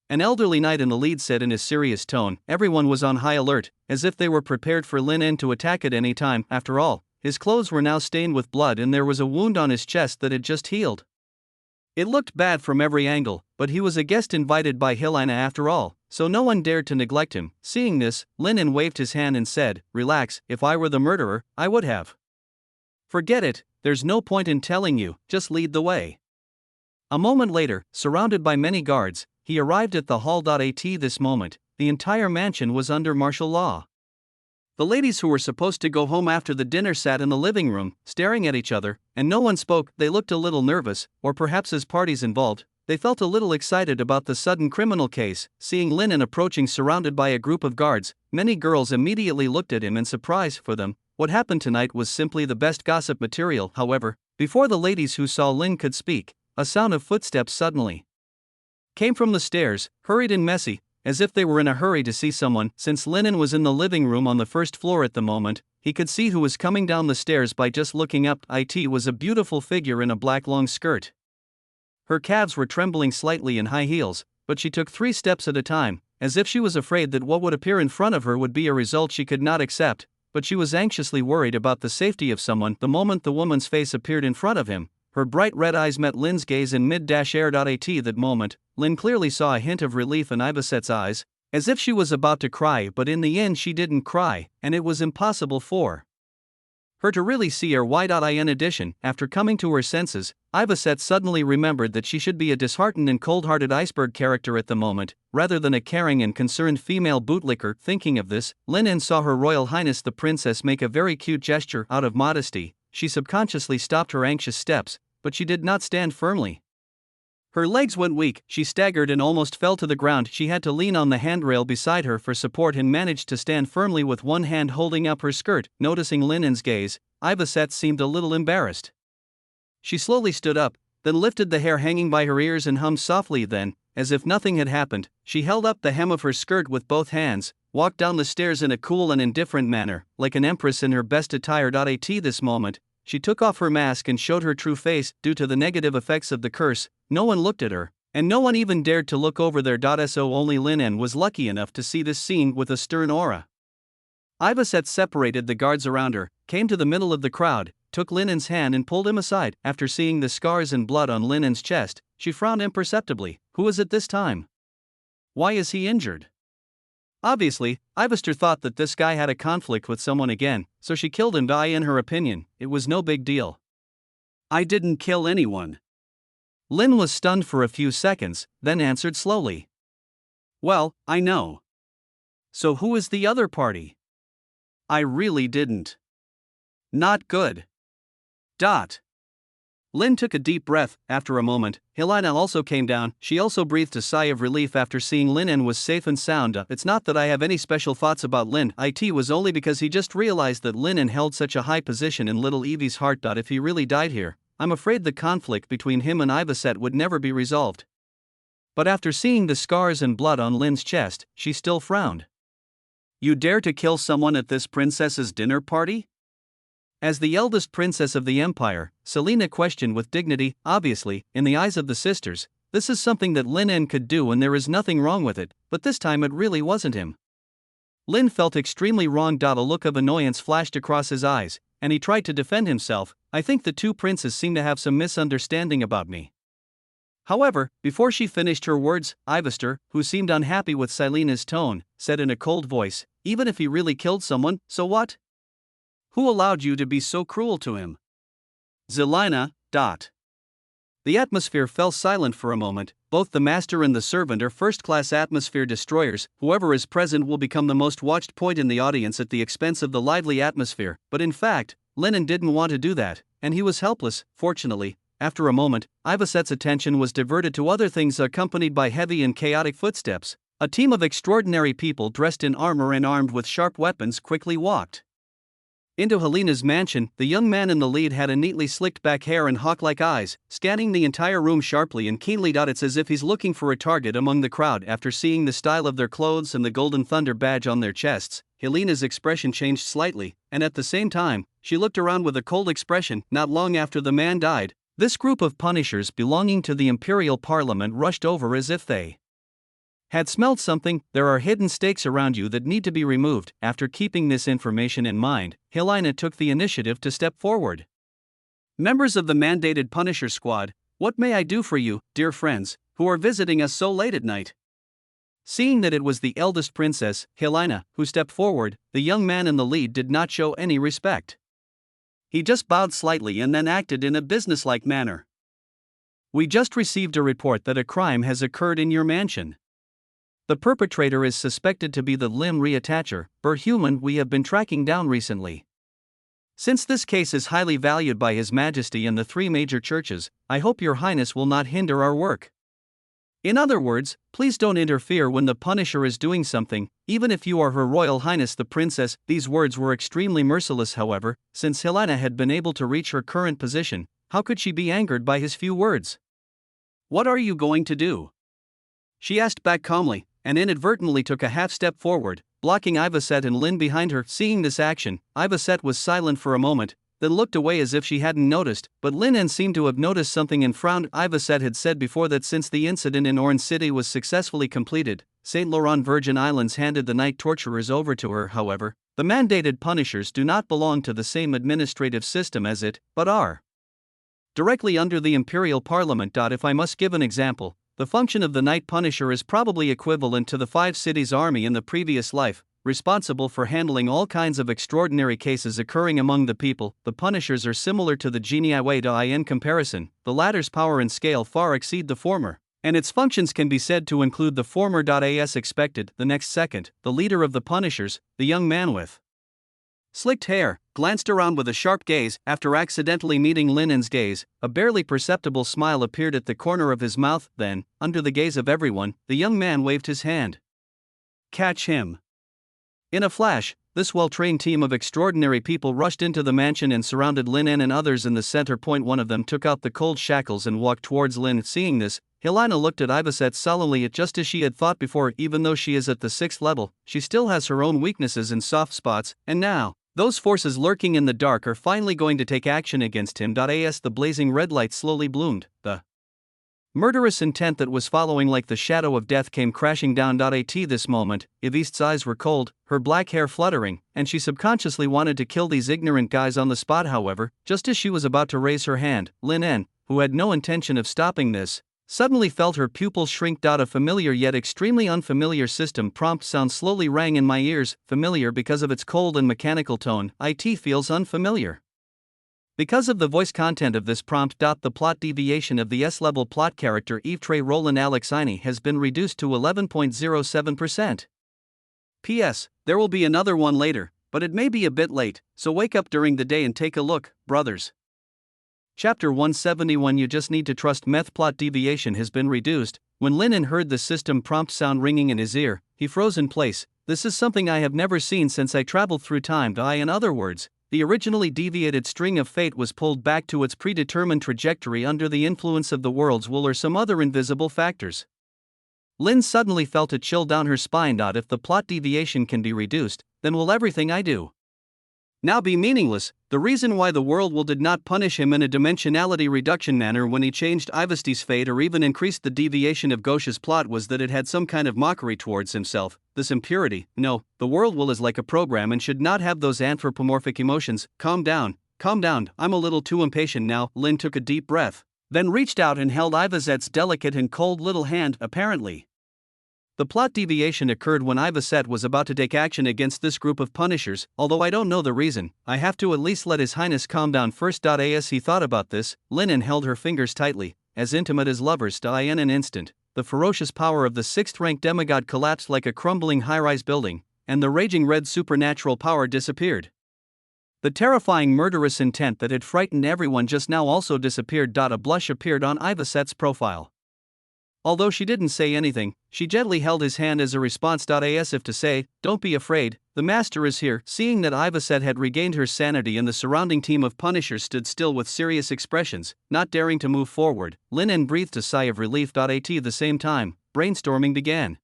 An elderly knight in the lead said in a serious tone. Everyone was on high alert, as if they were prepared for Lin to attack at any time. After all, his clothes were now stained with blood and there was a wound on his chest that had just healed. It looked bad from every angle, but he was a guest invited by Helena after all, so no one dared to neglect him. Seeing this, Lin waved his hand and said, Relax, if I were the murderer, I would have. Forget it, there's no point in telling you, just lead the way. A moment later, surrounded by many guards, he arrived at the hall. At this moment, the entire mansion was under martial law. The ladies who were supposed to go home after the dinner sat in the living room, staring at each other, and no one spoke. They looked a little nervous, or perhaps as parties involved, they felt a little excited about the sudden criminal case. Seeing Lin approaching surrounded by a group of guards, many girls immediately looked at him in surprise. For them, what happened tonight was simply the best gossip material. However, before the ladies who saw Lin could speak, a sound of footsteps suddenly came from the stairs, hurried and messy, as if they were in a hurry to see someone. Since Lin was in the living room on the first floor at the moment, he could see who was coming down the stairs by just looking up. It was a beautiful figure in a black long skirt. Her calves were trembling slightly in high heels, but she took 3 steps at a time, as if she was afraid that what would appear in front of her would be a result she could not accept, but she was anxiously worried about the safety of someone. The moment the woman's face appeared in front of him, Her bright red eyes met Lin's gaze in mid-air. At that moment, Lin clearly saw a hint of relief in Ivaset's eyes, as if she was about to cry, but in the end she didn't cry, and it was impossible for her to really see her. In addition, after coming to her senses, Ivaset suddenly remembered that she should be a disheartened and cold-hearted iceberg character at the moment, rather than a caring and concerned female bootlicker. Thinking of this, Lin saw Her Royal Highness the Princess make a very cute gesture. Out of modesty, she subconsciously stopped her anxious steps, but she did not stand firmly. Her legs went weak, she staggered and almost fell to the ground. She had to lean on the handrail beside her for support and managed to stand firmly with one hand holding up her skirt. Noticing Lin's gaze, Ivaset seemed a little embarrassed. She slowly stood up, then lifted the hair hanging by her ears and hummed softly. Then, as if nothing had happened, she held up the hem of her skirt with both hands, walked down the stairs in a cool and indifferent manner, like an empress in her best attire. At this moment, she took off her mask and showed her true face. Due to the negative effects of the curse, no one looked at her, and no one even dared to look over there. So only Lin was lucky enough to see this scene with a stern aura. Ivaset separated the guards around her, came to the middle of the crowd, took Lin's hand and pulled him aside. After seeing the scars and blood on Lin's chest, she frowned imperceptibly. Who is it this time? Why is he injured? Obviously, Ivester thought that this guy had a conflict with someone again, so she killed him. In her opinion, it was no big deal. I didn't kill anyone. Lin was stunned for a few seconds, then answered slowly. Well, I know. So who is the other party? I really didn't. Not good. Lin took a deep breath. After a moment, Helena also came down. She also breathed a sigh of relief after seeing Lin was safe and sound. It's not that I have any special thoughts about Lin. It was only because he just realized that Lin held such a high position in little Evie's heart. If he really died here, I'm afraid the conflict between him and Ivaset would never be resolved. But after seeing the scars and blood on Lin's chest, she still frowned. You dare to kill someone at this princess's dinner party? As the eldest princess of the empire, Selena questioned with dignity. Obviously, in the eyes of the sisters, this is something that Lin could do and there is nothing wrong with it, but this time it really wasn't him. Lin felt extremely wronged. A look of annoyance flashed across his eyes, and he tried to defend himself. I think the two princes seem to have some misunderstanding about me. However, before she finished her words, Ivester, who seemed unhappy with Selena's tone, said in a cold voice, even if he really killed someone, so what? Who allowed you to be so cruel to him? Zelina. The atmosphere fell silent for a moment. Both the master and the servant are first-class atmosphere destroyers. Whoever is present will become the most watched point in the audience at the expense of the lively atmosphere. But in fact, Lin didn't want to do that, and he was helpless. Fortunately, after a moment, Ivaset's attention was diverted to other things, accompanied by heavy and chaotic footsteps. A team of extraordinary people dressed in armor and armed with sharp weapons quickly walked into Helena's mansion. The young man in the lead had a neatly slicked back hair and hawk-like eyes, scanning the entire room sharply and keenly. It's as if he's looking for a target among the crowd. After seeing the style of their clothes and the Golden Thunder badge on their chests, Helena's expression changed slightly, and at the same time, she looked around with a cold expression. Not long after the man died, this group of punishers belonging to the Imperial Parliament rushed over as if they had smelled something. There are hidden stakes around you that need to be removed. After keeping this information in mind, Helena took the initiative to step forward. Members of the mandated Punisher Squad, what may I do for you, dear friends, who are visiting us so late at night? Seeing that it was the eldest princess, Helena, who stepped forward, the young man in the lead did not show any respect. He just bowed slightly and then acted in a businesslike manner. We just received a report that a crime has occurred in your mansion. The perpetrator is suspected to be the limb reattacher, human we have been tracking down recently. Since this case is highly valued by His Majesty and the three major churches, I hope Your Highness will not hinder our work. In other words, please don't interfere when the Punisher is doing something, even if you are Her Royal Highness the Princess. These words were extremely merciless. However, since Helena had been able to reach her current position, how could she be angered by his few words? What are you going to do? She asked back calmly, and inadvertently took a half step forward, blocking Ivaset and Lin behind her. Seeing this action, Ivaset was silent for a moment, then looked away as if she hadn't noticed, but Lin seemed to have noticed something and frowned. Ivaset had said before that since the incident in Orange City was successfully completed, St. Laurent Virgin Islands handed the night torturers over to her. However, the mandated punishers do not belong to the same administrative system as it, but are directly under the Imperial Parliament. If I must give an example, the function of the Night Punisher is probably equivalent to the 5 Cities Army in the previous life, responsible for handling all kinds of extraordinary cases occurring among the people. The Punishers are similar to the Genii. In comparison, the latter's power and scale far exceed the former, and its functions can be said to include the former. As expected, the next second, the leader of the Punishers, the young man with slicked hair, glanced around with a sharp gaze. After accidentally meeting Linen's gaze, a barely perceptible smile appeared at the corner of his mouth. Then, under the gaze of everyone, the young man waved his hand. Catch him. In a flash, this well-trained team of extraordinary people rushed into the mansion and surrounded Linen and others in the center point. One of them took out the cold shackles and walked towards Lin. Seeing this, Helena looked at Ivaset sullenly. Just as she had thought before, even though she is at the 6th level, she still has her own weaknesses and soft spots, and now, those forces lurking in the dark are finally going to take action against him. As the blazing red light slowly bloomed, the murderous intent that was following like the shadow of death came crashing down. At this moment, Yveste's eyes were cold, her black hair fluttering, and she subconsciously wanted to kill these ignorant guys on the spot. However, just as she was about to raise her hand, Linen, who had no intention of stopping this, suddenly felt her pupils shrink. A familiar yet extremely unfamiliar system prompt sound slowly rang in my ears, familiar because of its cold and mechanical tone. It feels unfamiliar because of the voice content of this prompt. The plot deviation of the S-level plot character Yves Roland Alexini has been reduced to 11.07%. P.S. There will be another one later, but it may be a bit late, so wake up during the day and take a look, brothers. Chapter 171. You just need to trust meth. Plot deviation has been reduced. When Linen heard the system prompt sound ringing in his ear, he froze in place. This is something I have never seen since I traveled through time. In other words, the originally deviated string of fate was pulled back to its predetermined trajectory under the influence of the world's will or some other invisible factors. Lin suddenly felt a chill down her spine. If the plot deviation can be reduced, then will everything I do now be meaningless? The reason why the world will did not punish him in a dimensionality reduction manner when he changed Iveste's fate or even increased the deviation of Gauche's plot was that it had some kind of mockery towards himself, this impurity. No, the world will is like a program and should not have those anthropomorphic emotions. Calm down, I'm a little too impatient now. Lin took a deep breath, then reached out and held Ivaset's delicate and cold little hand. Apparently, the plot deviation occurred when Ivaset was about to take action against this group of Punishers. Although I don't know the reason, I have to at least let His Highness calm down first. As he thought about this, Linen held her fingers tightly, as intimate as lovers. In an instant, the ferocious power of the 6th-rank demigod collapsed like a crumbling high-rise building, and the raging red supernatural power disappeared. The terrifying murderous intent that had frightened everyone just now also disappeared. A blush appeared on Ivaset's profile. Although she didn't say anything, she gently held his hand as a response. As if to say, don't be afraid, the master is here. Seeing that Ivaset had regained her sanity and the surrounding team of Punishers stood still with serious expressions, not daring to move forward, Linen breathed a sigh of relief. At the same time, brainstorming began.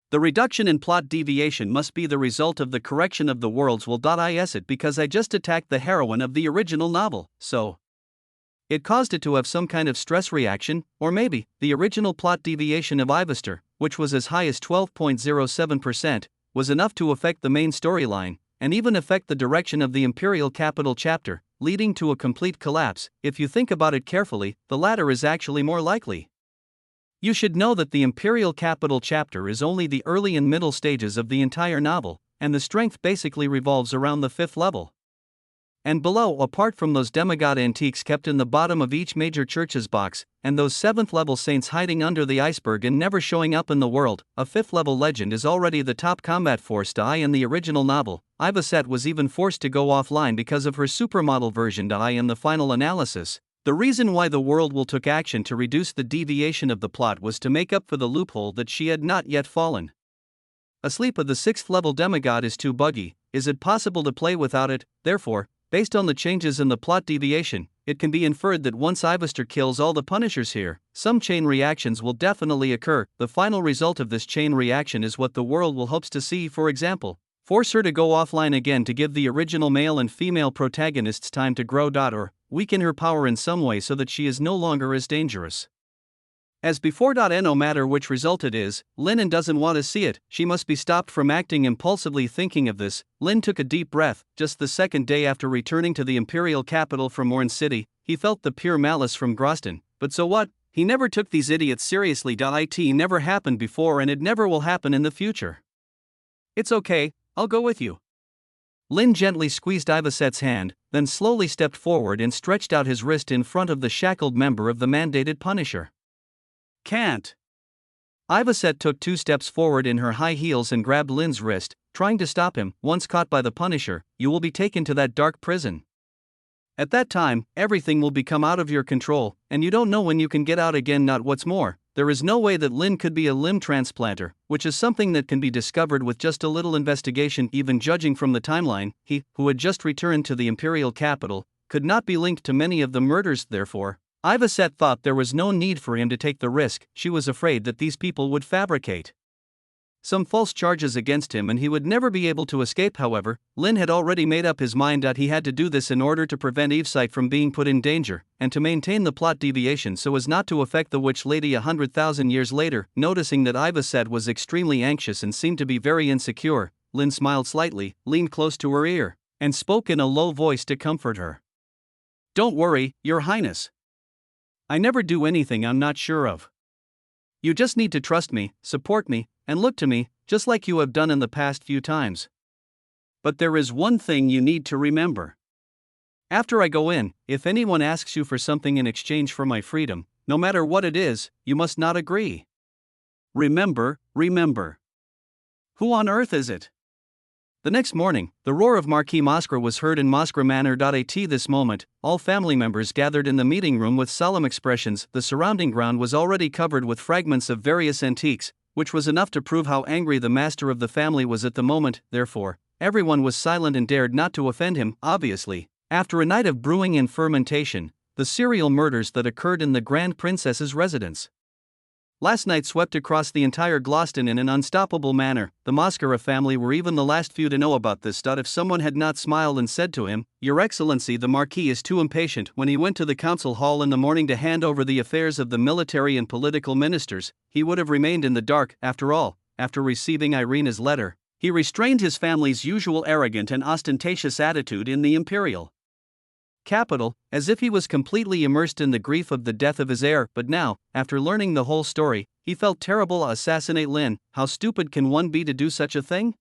The reduction in plot deviation must be the result of the correction of the world's will. Is it because I just attacked the heroine of the original novel, so it caused it to have some kind of stress reaction? Or maybe, the original plot deviation of Ivester, which was as high as 12.07%, was enough to affect the main storyline, and even affect the direction of the Imperial Capital chapter, leading to a complete collapse. If you think about it carefully, the latter is actually more likely. You should know that the Imperial Capital chapter is only the early and middle stages of the entire novel, and the strength basically revolves around the 5th level. And below, apart from those demigod antiques kept in the bottom of each major church's box, and those 7th-level saints hiding under the iceberg and never showing up in the world, a 5th-level legend is already the top combat force. In the original novel, Ivaset was even forced to go offline because of her supermodel version. In the final analysis, the reason why the world will took action to reduce the deviation of the plot was to make up for the loophole that she had not yet fallen asleep of the 6th-level demigod is too buggy. Is it possible to play without it? Therefore, based on the changes in the plot deviation, it can be inferred that once Ivester kills all the Punishers here, some chain reactions will definitely occur. The final result of this chain reaction is what the world will hopes to see. For example, force her to go offline again to give the original male and female protagonists time to grow. Or weaken her power in some way so that she is no longer as dangerous as before. No matter which result it is, Linen doesn't want to see it. She must be stopped from acting impulsively. Thinking of this, Lin took a deep breath. Just the second day after returning to the Imperial capital from Orange City, he felt the pure malice from Groston, but so what? He never took these idiots seriously. It never happened before and it never will happen in the future. It's okay, I'll go with you. Lynn gently squeezed Ivaset's hand, then slowly stepped forward and stretched out his wrist in front of the shackled member of the mandated Punisher. Can't. Ivaset took 2 steps forward in her high heels and grabbed Lynn's wrist, trying to stop him. Once caught by the Punisher, you will be taken to that dark prison. At that time, everything will become out of your control, and you don't know when you can get out again. Not what's more, there is no way that Lynn could be a limb transplanter, which is something that can be discovered with just a little investigation. Even judging from the timeline, he, who had just returned to the imperial capital, could not be linked to many of the murders. Therefore, Ivaset thought there was no need for him to take the risk. She was afraid that these people would fabricate some false charges against him and he would never be able to escape. However, Lynn had already made up his mind that he had to do this in order to prevent Evesight from being put in danger, and to maintain the plot deviation so as not to affect the Witch Lady 100,000 years later. Noticing that Ivaset was extremely anxious and seemed to be very insecure, Lynn smiled slightly, leaned close to her ear, and spoke in a low voice to comfort her. Don't worry, Your Highness. I never do anything I'm not sure of. You just need to trust me, support me, and look to me, just like you have done in the past few times. But there is one thing you need to remember. After I go in, if anyone asks you for something in exchange for my freedom, no matter what it is, you must not agree. Remember. Who on earth is it? The next morning, the roar of Marquis Moskra was heard in Moskra Manor. At this moment, all family members gathered in the meeting room with solemn expressions. The surrounding ground was already covered with fragments of various antiques, which was enough to prove how angry the master of the family was at the moment. Therefore, everyone was silent and dared not to offend him. Obviously, after a night of brewing and fermentation, the serial murders that occurred in the Grand Princess's residence last night swept across the entire Gloucester in an unstoppable manner. The Moskera family were even the last few to know about this. If someone had not smiled and said to him, Your Excellency, the Marquis is too impatient, when he went to the council hall in the morning to hand over the affairs of the military and political ministers, he would have remained in the dark. After all, after receiving Irina's letter, he restrained his family's usual arrogant and ostentatious attitude in the imperial capital, as if he was completely immersed in the grief of the death of his heir. But now, after learning the whole story, he felt terrible. Assassinate Lynn, how stupid can one be to do such a thing?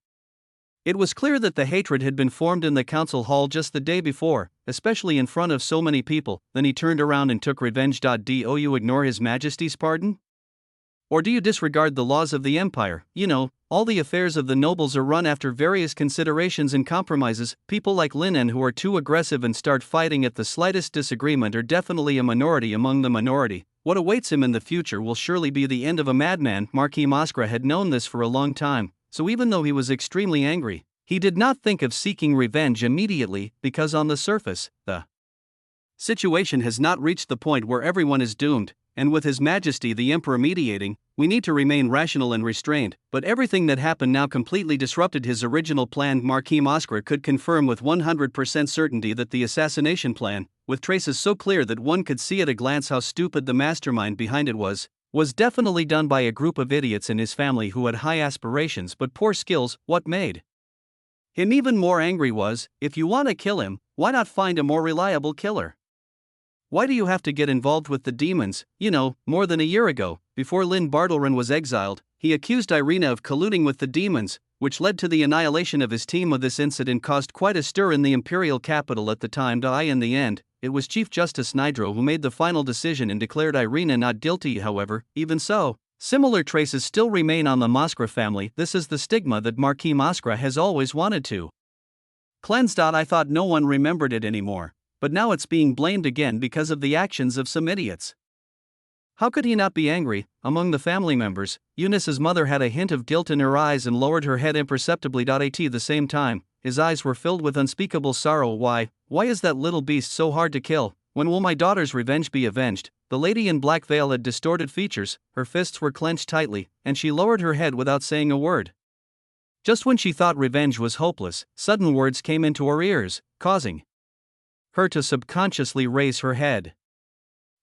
It was clear that the hatred had been formed in the council hall just the day before, especially in front of so many people. Then he turned around and took revenge. Do you ignore His Majesty's pardon? Or do you disregard the laws of the empire? You know, all the affairs of the nobles are run after various considerations and compromises. People like Lynn who are too aggressive and start fighting at the slightest disagreement are definitely a minority among the minority. What awaits him in the future will surely be the end of a madman. Marquis Moskra had known this for a long time, so even though he was extremely angry, he did not think of seeking revenge immediately, because on the surface, the situation has not reached the point where everyone is doomed, and with His Majesty the Emperor mediating, we need to remain rational and restrained. But everything that happened now completely disrupted his original plan. Marquis Moskra could confirm with 100% certainty that the assassination plan, with traces so clear that one could see at a glance how stupid the mastermind behind it was definitely done by a group of idiots in his family who had high aspirations but poor skills. What made him even more angry was, if you want to kill him, why not find a more reliable killer? Why do you have to get involved with the demons? You know, more than a year ago, before Lynn Bartlerin was exiled, he accused Irina of colluding with the demons, which led to the annihilation of his team. This incident caused quite a stir in the imperial capital at the time. In the end, it was Chief Justice Nidro who made the final decision and declared Irina not guilty. However, even so, similar traces still remain on the Moskra family. This is the stigma that Marquis Moskra has always wanted to cleanse. I thought no one remembered it anymore, but now it's being blamed again because of the actions of some idiots. How could he not be angry? Among the family members, Eunice's mother had a hint of guilt in her eyes and lowered her head imperceptibly. At the same time, his eyes were filled with unspeakable sorrow. Why is that little beast so hard to kill? When will my daughter's revenge be avenged? The lady in black veil had distorted features, her fists were clenched tightly, and she lowered her head without saying a word. Just when she thought revenge was hopeless, sudden words came into her ears, causing her to subconsciously raise her head.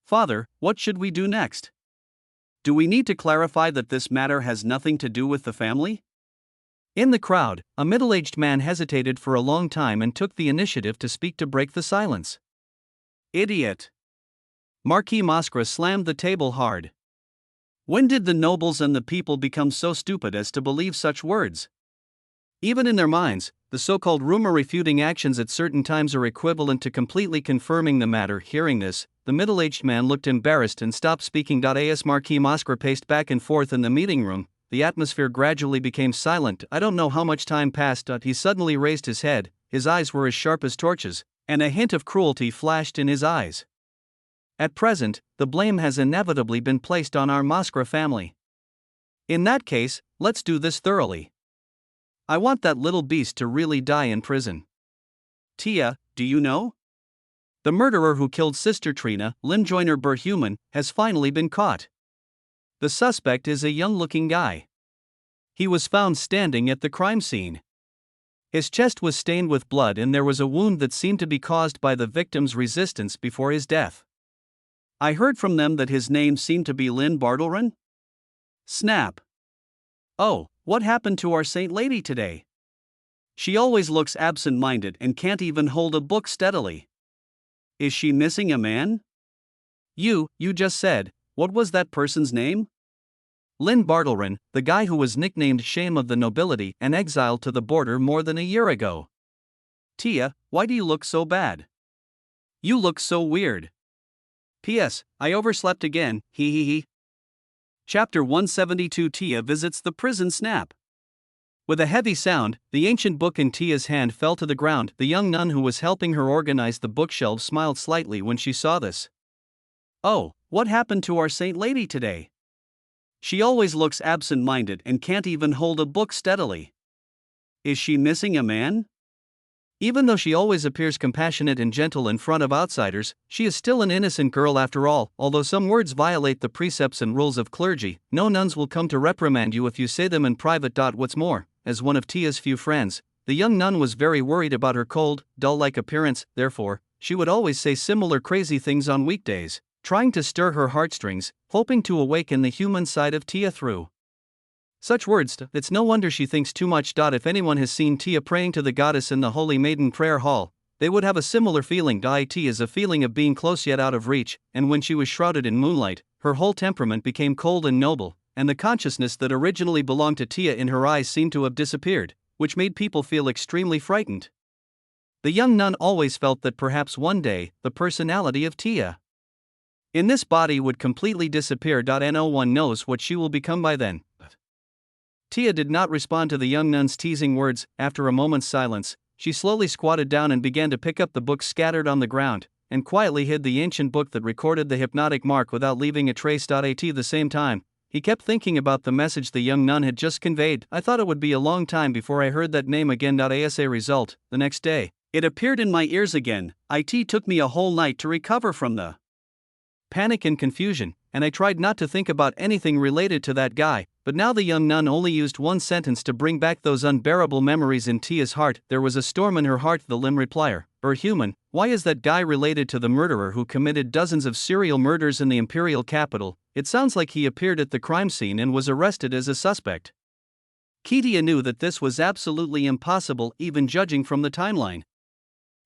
Father, what should we do next? Do we need to clarify that this matter has nothing to do with the family? In the crowd, a middle-aged man hesitated for a long time and took the initiative to speak to break the silence. Idiot! Marquis Moscra slammed the table hard. When did the nobles and the people become so stupid as to believe such words? Even in their minds, the so-called rumor-refuting actions at certain times are equivalent to completely confirming the matter. Hearing this, the middle-aged man looked embarrassed and stopped speaking. As Marquis Moscra paced back and forth in the meeting room, the atmosphere gradually became silent. I don't know how much time passed. He suddenly raised his head, his eyes were as sharp as torches, and a hint of cruelty flashed in his eyes. At present, the blame has inevitably been placed on our Moscra family. In that case, let's do this thoroughly. I want that little beast to really die in prison. Tia, do you know? The murderer who killed Sister Trina, Lynn Joyner Berhuman, has finally been caught. The suspect is a young-looking guy. He was found standing at the crime scene. His chest was stained with blood and there was a wound that seemed to be caused by the victim's resistance before his death. I heard from them that his name seemed to be Lynn Bartleron? Snap. Oh, what happened to our Saint Lady today? She always looks absent-minded and can't even hold a book steadily. Is she missing a man? You just said, what was that person's name? Lynn Bartleron, the guy who was nicknamed Shame of the Nobility and exiled to the border more than a year ago. Tia, why do you look so bad? You look so weird. P.S. I overslept again, he. Chapter 172. Tia visits the prison. Snap. With a heavy sound, the ancient book in Tia's hand fell to the ground. The young nun who was helping her organize the bookshelves smiled slightly when she saw this. Oh, what happened to our Saint Lady today? She always looks absent-minded and can't even hold a book steadily. Is she missing a man? Even though she always appears compassionate and gentle in front of outsiders, she is still an innocent girl after all. Although some words violate the precepts and rules of clergy, no nuns will come to reprimand you if you say them in private. What's more, as one of Tia's few friends, the young nun was very worried about her cold, dull-like appearance. Therefore, she would always say similar crazy things on weekdays, trying to stir her heartstrings, hoping to awaken the human side of Tia through such words. It's no wonder she thinks too much. If anyone has seen Tia praying to the goddess in the Holy Maiden Prayer Hall, they would have a similar feeling. It is a feeling of being close yet out of reach, and when she was shrouded in moonlight, her whole temperament became cold and noble, and the consciousness that originally belonged to Tia in her eyes seemed to have disappeared, which made people feel extremely frightened. The young nun always felt that perhaps one day, the personality of Tia in this body would completely disappear. No one knows what she will become by then. Tia did not respond to the young nun's teasing words. After a moment's silence, she slowly squatted down and began to pick up the books scattered on the ground, and quietly hid the ancient book that recorded the hypnotic mark without leaving a trace. At the same time, he kept thinking about the message the young nun had just conveyed. I thought it would be a long time before I heard that name again. As a result, the next day, it appeared in my ears again. It took me a whole night to recover from the panic and confusion, and I tried not to think about anything related to that guy. But now the young nun only used one sentence to bring back those unbearable memories in Tia's heart. There was a storm in her heart. The Lim replier, Berhuman, why is that guy related to the murderer who committed dozens of serial murders in the imperial capital? It sounds like he appeared at the crime scene and was arrested as a suspect. Tia knew that this was absolutely impossible, even judging from the timeline.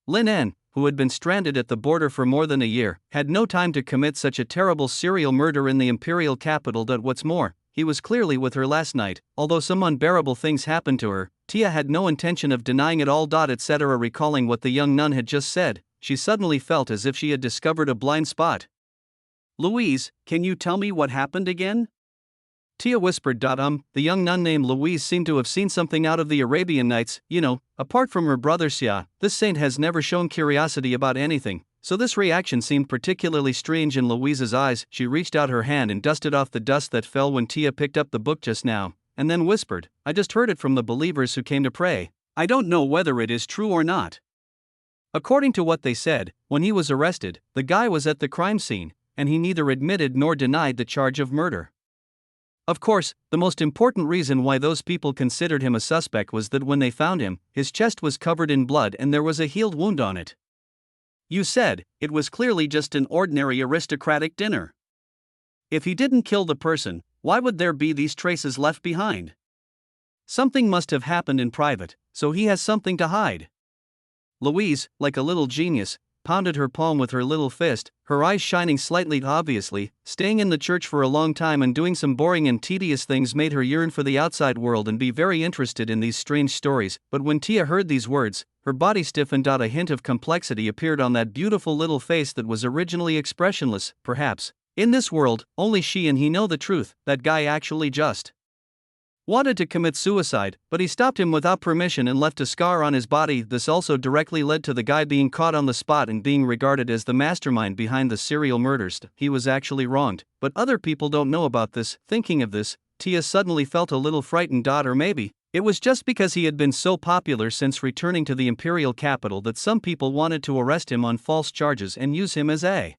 Lin En, who had been stranded at the border for more than a year, had no time to commit such a terrible serial murder in the imperial capital. What's more, he was clearly with her last night. Although some unbearable things happened to her, Tia had no intention of denying it all. Etc. Recalling what the young nun had just said, she suddenly felt as if she had discovered a blind spot. Louise, can you tell me what happened again? Tia whispered. The young nun named Louise seemed to have seen something out of the Arabian Nights. Apart from her brother Sia, this saint has never shown curiosity about anything, so this reaction seemed particularly strange in Louise's eyes. She reached out her hand and dusted off the dust that fell when Tia picked up the book just now, and then whispered, I just heard it from the believers who came to pray. I don't know whether it is true or not. According to what they said, when he was arrested, the guy was at the crime scene, and he neither admitted nor denied the charge of murder. Of course, the most important reason why those people considered him a suspect was that when they found him, his chest was covered in blood and there was a healed wound on it. You said, it was clearly just an ordinary aristocratic dinner. If he didn't kill the person, why would there be these traces left behind? Something must have happened in private, so he has something to hide. Louise, like a little genius, pounded her palm with her little fist, her eyes shining slightly. Obviously, staying in the church for a long time and doing some boring and tedious things made her yearn for the outside world and be very interested in these strange stories. But when Tia heard these words, her body stiffened. A hint of complexity appeared on that beautiful little face that was originally expressionless. Perhaps, in this world, only she and he know the truth. That guy actually just wanted to commit suicide, but he stopped him without permission and left a scar on his body. This also directly led to the guy being caught on the spot and being regarded as the mastermind behind the serial murders. He was actually wronged, but other people don't know about this. Thinking of this, Tia suddenly felt a little frightened. Or maybe it was just because he had been so popular since returning to the imperial capital that some people wanted to arrest him on false charges and use him as a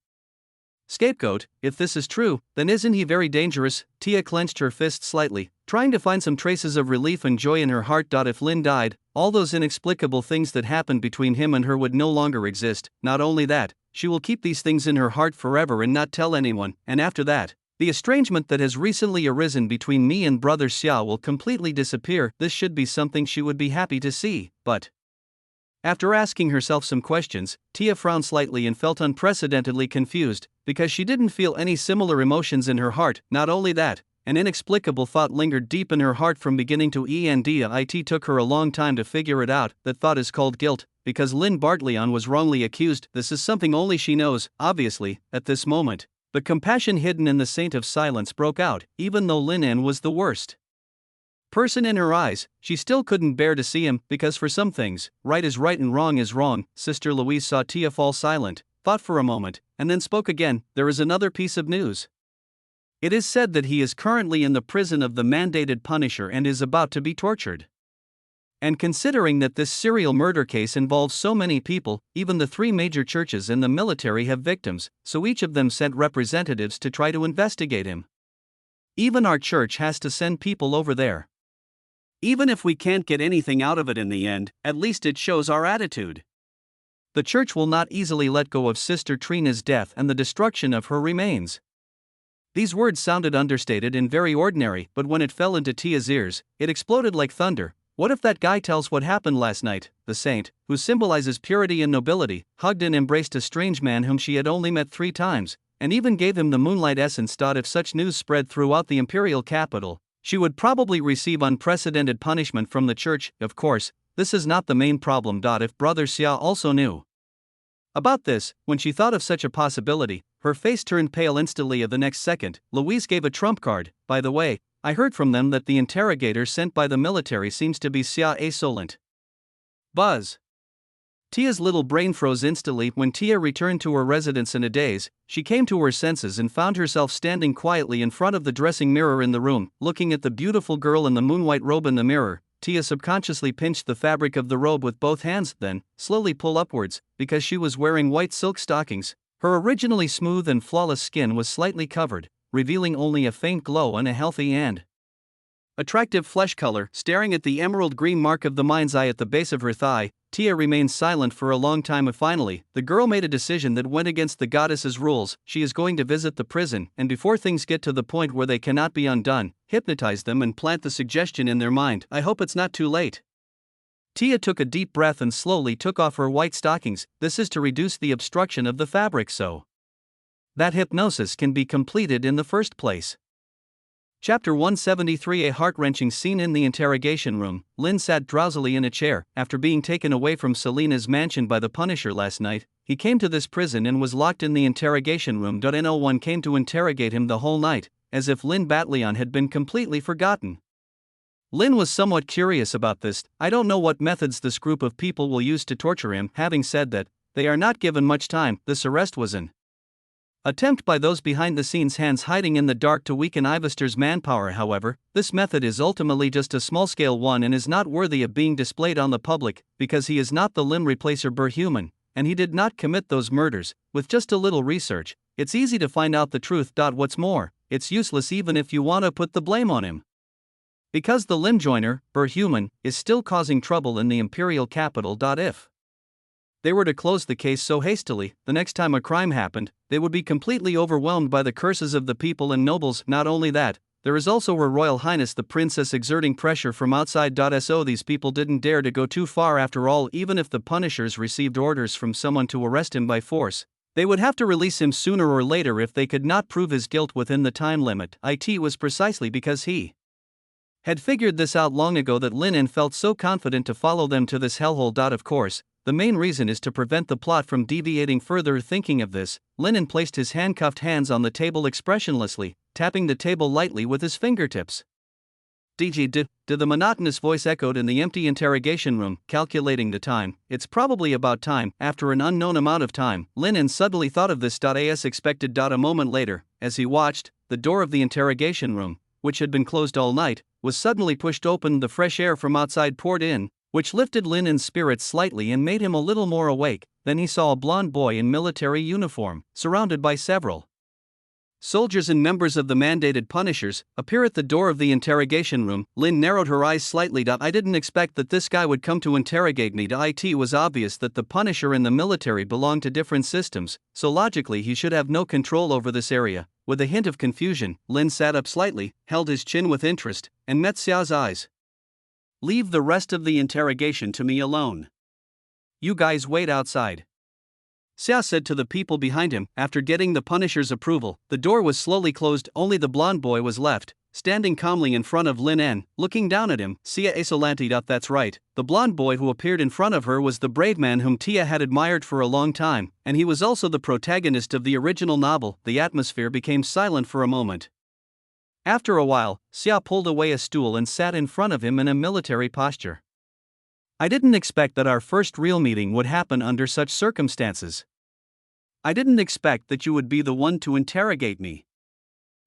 scapegoat. If this is true, then isn't he very dangerous? Tia clenched her fist slightly, trying to find some traces of relief and joy in her heart. If Lin died, all those inexplicable things that happened between him and her would no longer exist. Not only that, she will keep these things in her heart forever and not tell anyone, and after that, the estrangement that has recently arisen between me and brother Xia will completely disappear. This should be something she would be happy to see, but after asking herself some questions, Tia frowned slightly and felt unprecedentedly confused, because she didn't feel any similar emotions in her heart. Not only that, an inexplicable thought lingered deep in her heart from beginning to end. It took her a long time to figure it out. That thought is called guilt, because Lin Bartleon was wrongly accused. This is something only she knows. Obviously, at this moment, the compassion hidden in the Saint of Silence broke out. Even though Lin An was the worst person in her eyes, she still couldn't bear to see him, because for some things, right is right and wrong is wrong. Sister Louise saw Tia fall silent, thought for a moment, and then spoke again. There is another piece of news. It is said that he is currently in the prison of the mandated Punisher and is about to be tortured. And considering that this serial murder case involves so many people, even the 3 major churches and the military have victims, so each of them sent representatives to try to investigate him. Even our church has to send people over there. Even if we can't get anything out of it in the end, at least it shows our attitude. The church will not easily let go of Sister Trina's death and the destruction of her remains. These words sounded understated and very ordinary, but when it fell into Tia's ears, it exploded like thunder. What if that guy tells what happened last night? The saint, who symbolizes purity and nobility, hugged and embraced a strange man whom she had only met 3 times, and even gave him the moonlight essence. If such news spread throughout the imperial capital, she would probably receive unprecedented punishment from the church. Of course, this is not the main problem. If Brother Xia also knew about this, when she thought of such a possibility, her face turned pale instantly. The next second, Louise gave a trump card. By the way, I heard from them that the interrogator sent by the military seems to be Xia A. Solent. Buzz. Tia's little brain froze instantly. When Tia returned to her residence in a daze, she came to her senses and found herself standing quietly in front of the dressing mirror in the room, looking at the beautiful girl in the moonwhite robe in the mirror. Tia subconsciously pinched the fabric of the robe with both hands, then slowly pull upwards, because she was wearing white silk stockings. Her originally smooth and flawless skin was slightly covered, revealing only a faint glow and a healthy and attractive flesh color. Staring at the emerald green mark of the mind's eye at the base of her thigh, Tia remained silent for a long time. Finally, the girl made a decision that went against the goddess's rules. She is going to visit the prison, and before things get to the point where they cannot be undone, hypnotize them and plant the suggestion in their mind. I hope it's not too late. Tia took a deep breath and slowly took off her white stockings. This is to reduce the obstruction of the fabric so that hypnosis can be completed in the first place. Chapter 173. A heart-wrenching scene in the interrogation room. Lin sat drowsily in a chair. After being taken away from Selena's mansion by the Punisher last night, he came to this prison and was locked in the interrogation room. No one came to interrogate him the whole night, as if Lin Bartleon had been completely forgotten. Lin was somewhat curious about this. I don't know what methods this group of people will use to torture him. Having said that, they are not given much time. This arrest was an attempt by those behind the scenes hands hiding in the dark to weaken Ivister's manpower. However, this method is ultimately just a small-scale one and is not worthy of being displayed on the public, because he is not the limb replacer Berhuman, and he did not commit those murders. With just a little research, it's easy to find out the truth. What's more, it's useless even if you want to put the blame on him, because the limb joiner, Berhuman, is still causing trouble in the imperial capital. If they were to close the case so hastily, the next time a crime happened, they would be completely overwhelmed by the curses of the people and nobles. Not only that, there is also Her Royal Highness the Princess exerting pressure from outside. So these people didn't dare to go too far after all. Even if the Punishers received orders from someone to arrest him by force, they would have to release him sooner or later if they could not prove his guilt within the time limit. It was precisely because he had figured this out long ago that Lin felt so confident to follow them to this hellhole. Of course, the main reason is to prevent the plot from deviating further. Thinking of this, Lin placed his handcuffed hands on the table expressionlessly, tapping the table lightly with his fingertips. Did the monotonous voice echoed in the empty interrogation room, calculating the time. It's probably about time. After an unknown amount of time, Lin suddenly thought of this. As expected. A moment later, as he watched, the door of the interrogation room, which had been closed all night, was suddenly pushed open. The fresh air from outside poured in, which lifted Lin's spirits slightly and made him a little more awake. Then he saw a blond boy in military uniform, surrounded by several soldiers and members of the mandated Punishers, appear at the door of the interrogation room. Lin narrowed her eyes slightly. I didn't expect that this guy would come to interrogate me. It was obvious that the Punisher and the military belonged to different systems, so logically he should have no control over this area. With a hint of confusion, Lin sat up slightly, held his chin with interest, and met Xiao's eyes. "Leave the rest of the interrogation to me alone. You guys wait outside," Xia said to the people behind him. After getting the Punisher's approval, the door was slowly closed. Only the blond boy was left, standing calmly in front of Lin, looking down at him. Xia Isolanti. That's right, the blond boy who appeared in front of her was the brave man whom Tia had admired for a long time, and he was also the protagonist of the original novel. The atmosphere became silent for a moment. After a while, Xia pulled away a stool and sat in front of him in a military posture. "I didn't expect that our first real meeting would happen under such circumstances. I didn't expect that you would be the one to interrogate me,"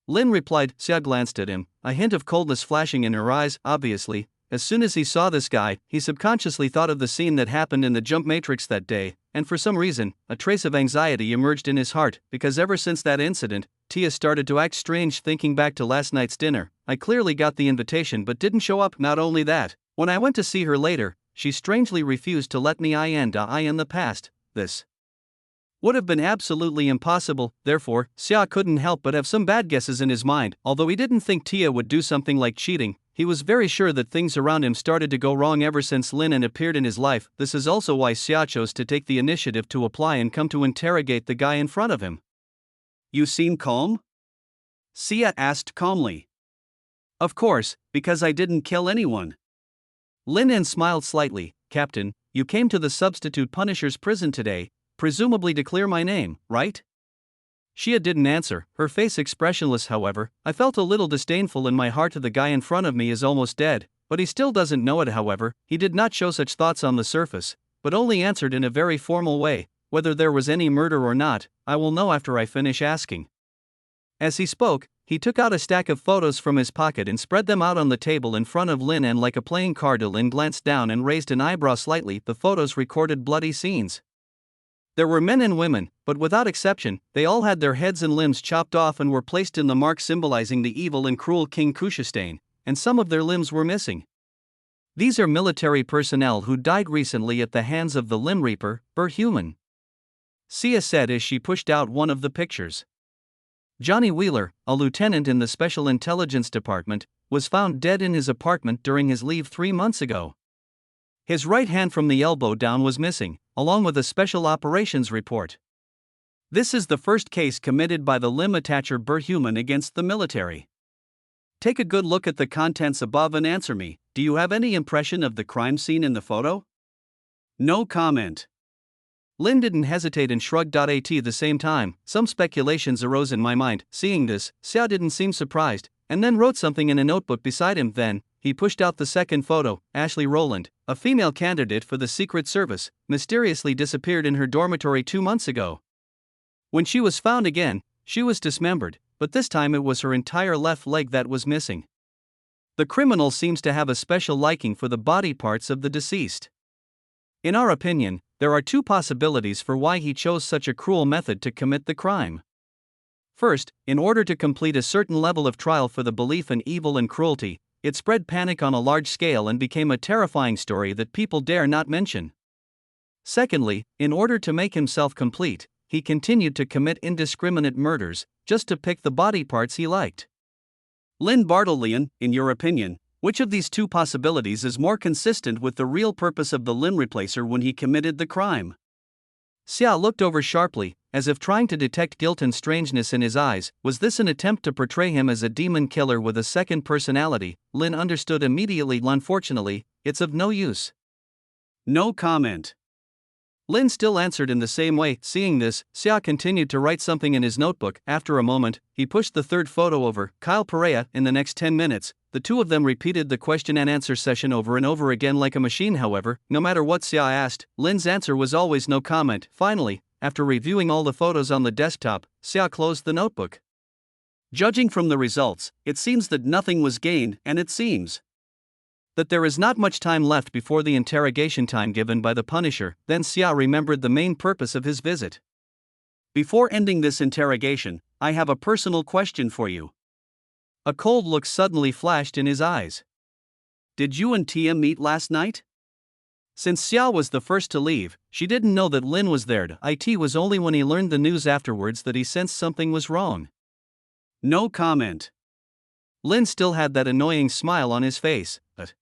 Lin replied. Xia glanced at him, a hint of coldness flashing in her eyes. Obviously, as soon as he saw this guy, he subconsciously thought of the scene that happened in the Jump Matrix that day, and for some reason, a trace of anxiety emerged in his heart, because ever since that incident, Tia started to act strange. Thinking back to last night's dinner, I clearly got the invitation but didn't show up. Not only that, when I went to see her later, she strangely refused to let me in the past. This would have been absolutely impossible. Therefore, Xia couldn't help but have some bad guesses in his mind. Although he didn't think Tia would do something like cheating, he was very sure that things around him started to go wrong ever since Lin appeared in his life. This is also why Xia chose to take the initiative to apply and come to interrogate the guy in front of him. "You seem calm?" Xia asked calmly. "Of course, because I didn't kill anyone." Lin smiled slightly. "Captain, you came to the substitute Punisher's prison today, presumably to clear my name, right?" Xia didn't answer, her face expressionless. However, I felt a little disdainful in my heart. The guy in front of me is almost dead, but he still doesn't know it. However, he did not show such thoughts on the surface, but only answered in a very formal way, "Whether there was any murder or not, I will know after I finish asking." As he spoke, he took out a stack of photos from his pocket and spread them out on the table in front of Lin, and like a playing card, Lin glanced down and raised an eyebrow slightly. The photos recorded bloody scenes. There were men and women, but without exception, they all had their heads and limbs chopped off and were placed in the mark symbolizing the evil and cruel King Kushastain, and some of their limbs were missing. These are military personnel who died recently at the hands of the Limb Reaper, Human. Xia said as she pushed out one of the pictures. Johnny Wheeler, a lieutenant in the Special Intelligence Department, was found dead in his apartment during his leave 3 months ago. His right hand from the elbow down was missing, along with a special operations report. This is the first case committed by the limb attacher Human against the military. Take a good look at the contents above and answer me. Do you have any impression of the crime scene in the photo? No comment. Lin didn't hesitate and shrugged. At the same time, some speculations arose in my mind. Seeing this, Xia didn't seem surprised, and then wrote something in a notebook beside him. Then, he pushed out the second photo. Ashley Rowland, a female candidate for the Secret Service, mysteriously disappeared in her dormitory 2 months ago. When she was found again, she was dismembered, but this time it was her entire left leg that was missing. The criminal seems to have a special liking for the body parts of the deceased. In our opinion, there are 2 possibilities for why he chose such a cruel method to commit the crime. First, in order to complete a certain level of trial for the belief in evil and cruelty, it spread panic on a large scale and became a terrifying story that people dare not mention. Secondly, in order to make himself complete, he continued to commit indiscriminate murders, just to pick the body parts he liked. Lynn Bartolian, in your opinion, which of these two possibilities is more consistent with the real purpose of the limb replacer when he committed the crime? Xia looked over sharply, as if trying to detect guilt and strangeness in his eyes. Was this an attempt to portray him as a demon killer with a second personality? Lin understood immediately. Unfortunately, it's of no use. No comment. Lin still answered in the same way. Seeing this, Xia continued to write something in his notebook. After a moment, he pushed the third photo over. Kyle Perea. In the next 10 minutes, the two of them repeated the question and answer session over and over again like a machine. However, no matter what Xia asked, Lin's answer was always no comment. Finally, after reviewing all the photos on the desktop, Xia closed the notebook. Judging from the results, it seems that nothing was gained, and it seems that there is not much time left before the interrogation time given by the Punisher. Then Xia remembered the main purpose of his visit. Before ending this interrogation, I have a personal question for you. A cold look suddenly flashed in his eyes. Did you and Tia meet last night? Since Xia was the first to leave, she didn't know that Lin was there. It was only when he learned the news afterwards that he sensed something was wrong. No comment. Lin still had that annoying smile on his face, but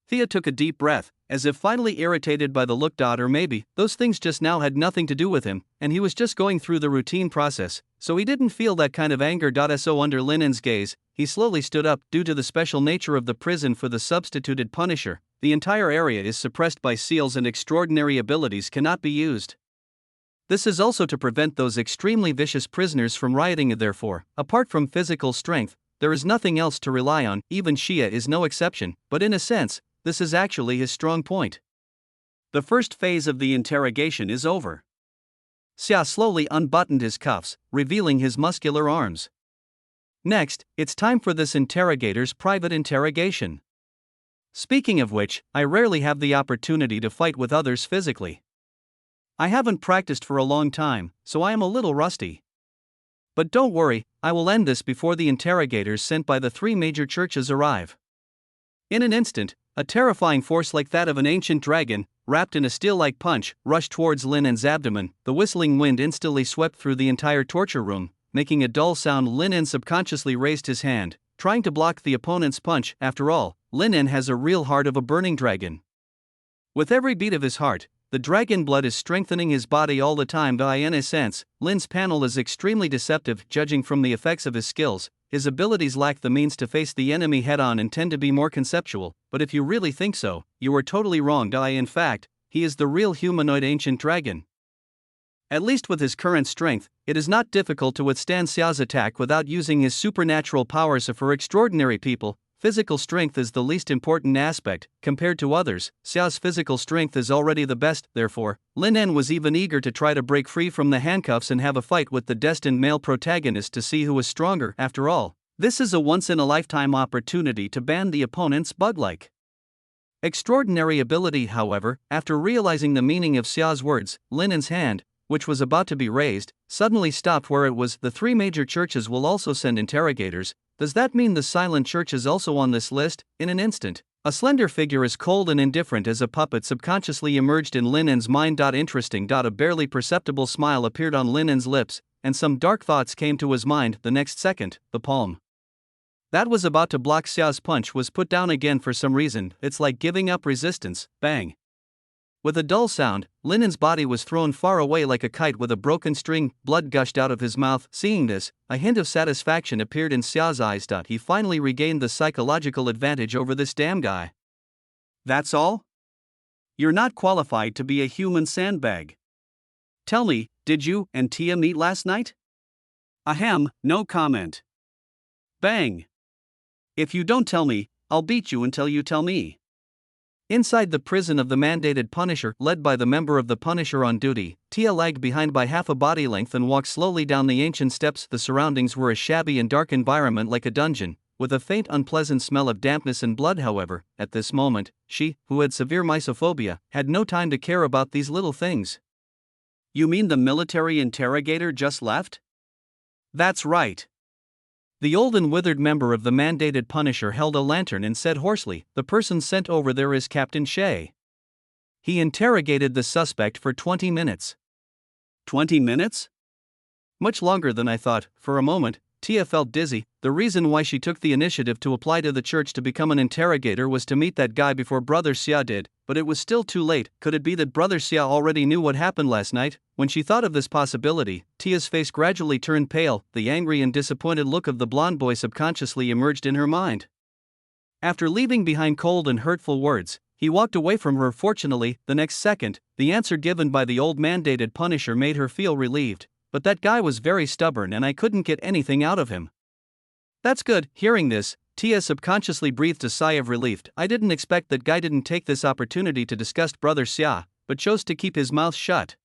Thea took a deep breath, as if finally irritated by the look. Or maybe those things just now had nothing to do with him, and he was just going through the routine process, so he didn't feel that kind of anger. So under Linen's gaze, he slowly stood up. Due to the special nature of the prison for the substituted Punisher, the entire area is suppressed by seals and extraordinary abilities cannot be used. This is also to prevent those extremely vicious prisoners from rioting. Therefore, apart from physical strength, there is nothing else to rely on. Even Shia is no exception, but in a sense, this is actually his strong point. The first phase of the interrogation is over. Xia slowly unbuttoned his cuffs, revealing his muscular arms. Next, it's time for this interrogator's private interrogation. Speaking of which, I rarely have the opportunity to fight with others physically. I haven't practiced for a long time, so I am a little rusty. But don't worry, I will end this before the interrogators sent by the three major churches arrive. In an instant, a terrifying force like that of an ancient dragon, wrapped in a steel-like punch, rushed towards Linen's abdomen. The whistling wind instantly swept through the entire torture room, making a dull sound. Linen subconsciously raised his hand, trying to block the opponent's punch. After all, Linen has a real heart of a burning dragon. With every beat of his heart, the dragon blood is strengthening his body all the time. In a sense, Lin's panel is extremely deceptive. Judging from the effects of his skills, his abilities lack the means to face the enemy head-on and tend to be more conceptual, but if you really think so, you are totally wrong. In fact, he is the real humanoid ancient dragon. At least with his current strength, it is not difficult to withstand Xiao's attack without using his supernatural powers. For extraordinary people, physical strength is the least important aspect. Compared to others, Xiao's physical strength is already the best. Therefore, Lin En was even eager to try to break free from the handcuffs and have a fight with the destined male protagonist to see who was stronger. After all, this is a once-in-a-lifetime opportunity to ban the opponent's bug-like extraordinary ability. However, after realizing the meaning of Xiao's words, Lin En's hand, which was about to be raised, suddenly stopped where it was. The three major churches will also send interrogators. Does that mean the silent church is also on this list? In an instant, a slender figure as cold and indifferent as a puppet subconsciously emerged in Linen's mind. Interesting. A barely perceptible smile appeared on Linen's lips, and some dark thoughts came to his mind. The next second, the palm that was about to block Xiao's punch was put down again for some reason. It's like giving up resistance. Bang! With a dull sound, Linen's body was thrown far away like a kite with a broken string. Blood gushed out of his mouth. Seeing this, a hint of satisfaction appeared in Xiao's eyes. He finally regained the psychological advantage over this damn guy. That's all? You're not qualified to be a human sandbag. Tell me, did you and Tia meet last night? Ahem, no comment. Bang! If you don't tell me, I'll beat you until you tell me. Inside the prison of the mandated Punisher, led by the member of the Punisher on duty, Tia lagged behind by half a body length and walked slowly down the ancient steps. The surroundings were a shabby and dark environment like a dungeon, with a faint unpleasant smell of dampness and blood. However, at this moment, she, who had severe mysophobia, had no time to care about these little things. You mean the military interrogator just left? That's right. The old and withered member of the mandated Punisher held a lantern and said hoarsely, "The person sent over there is Captain Shea. He interrogated the suspect for 20 minutes. 20 minutes? Much longer than I thought." For a moment, Tia felt dizzy. The reason why she took the initiative to apply to the church to become an interrogator was to meet that guy before Brother Xia did, but it was still too late. Could it be that Brother Xia already knew what happened last night? When she thought of this possibility, Tia's face gradually turned pale. The angry and disappointed look of the blonde boy subconsciously emerged in her mind. After leaving behind cold and hurtful words, he walked away from her. Fortunately, the next second, the answer given by the old mandated punisher made her feel relieved. But that guy was very stubborn and I couldn't get anything out of him. That's good. Hearing this, Tia subconsciously breathed a sigh of relief. I didn't expect that guy didn't take this opportunity to disgust Brother Xia, but chose to keep his mouth shut.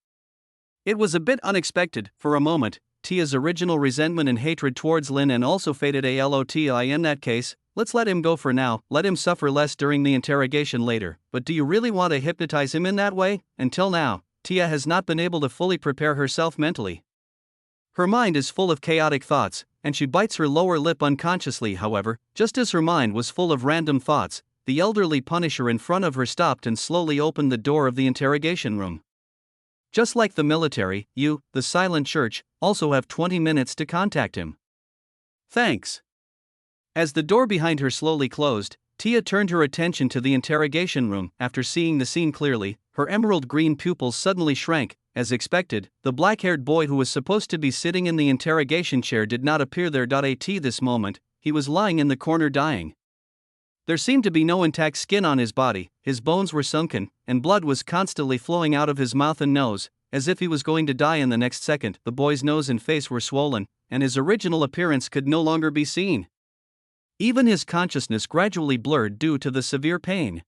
It was a bit unexpected. For a moment, Tia's original resentment and hatred towards Lin and also faded a lot. In that case, let's let him go for now, let him suffer less during the interrogation later. But do you really want to hypnotize him in that way? Until now, Tia has not been able to fully prepare herself mentally. Her mind is full of chaotic thoughts, and she bites her lower lip unconsciously. However, just as her mind was full of random thoughts, the elderly punisher in front of her stopped and slowly opened the door of the interrogation room. Just like the military, you, the silent church, also have 20 minutes to contact him. Thanks. As the door behind her slowly closed, Tia turned her attention to the interrogation room. After seeing the scene clearly, her emerald green pupils suddenly shrank. As expected, the black-haired boy who was supposed to be sitting in the interrogation chair did not appear there. At this moment, he was lying in the corner dying. There seemed to be no intact skin on his body, his bones were sunken, and blood was constantly flowing out of his mouth and nose, as if he was going to die in the next second. The boy's nose and face were swollen, and his original appearance could no longer be seen. Even his consciousness gradually blurred due to the severe pain.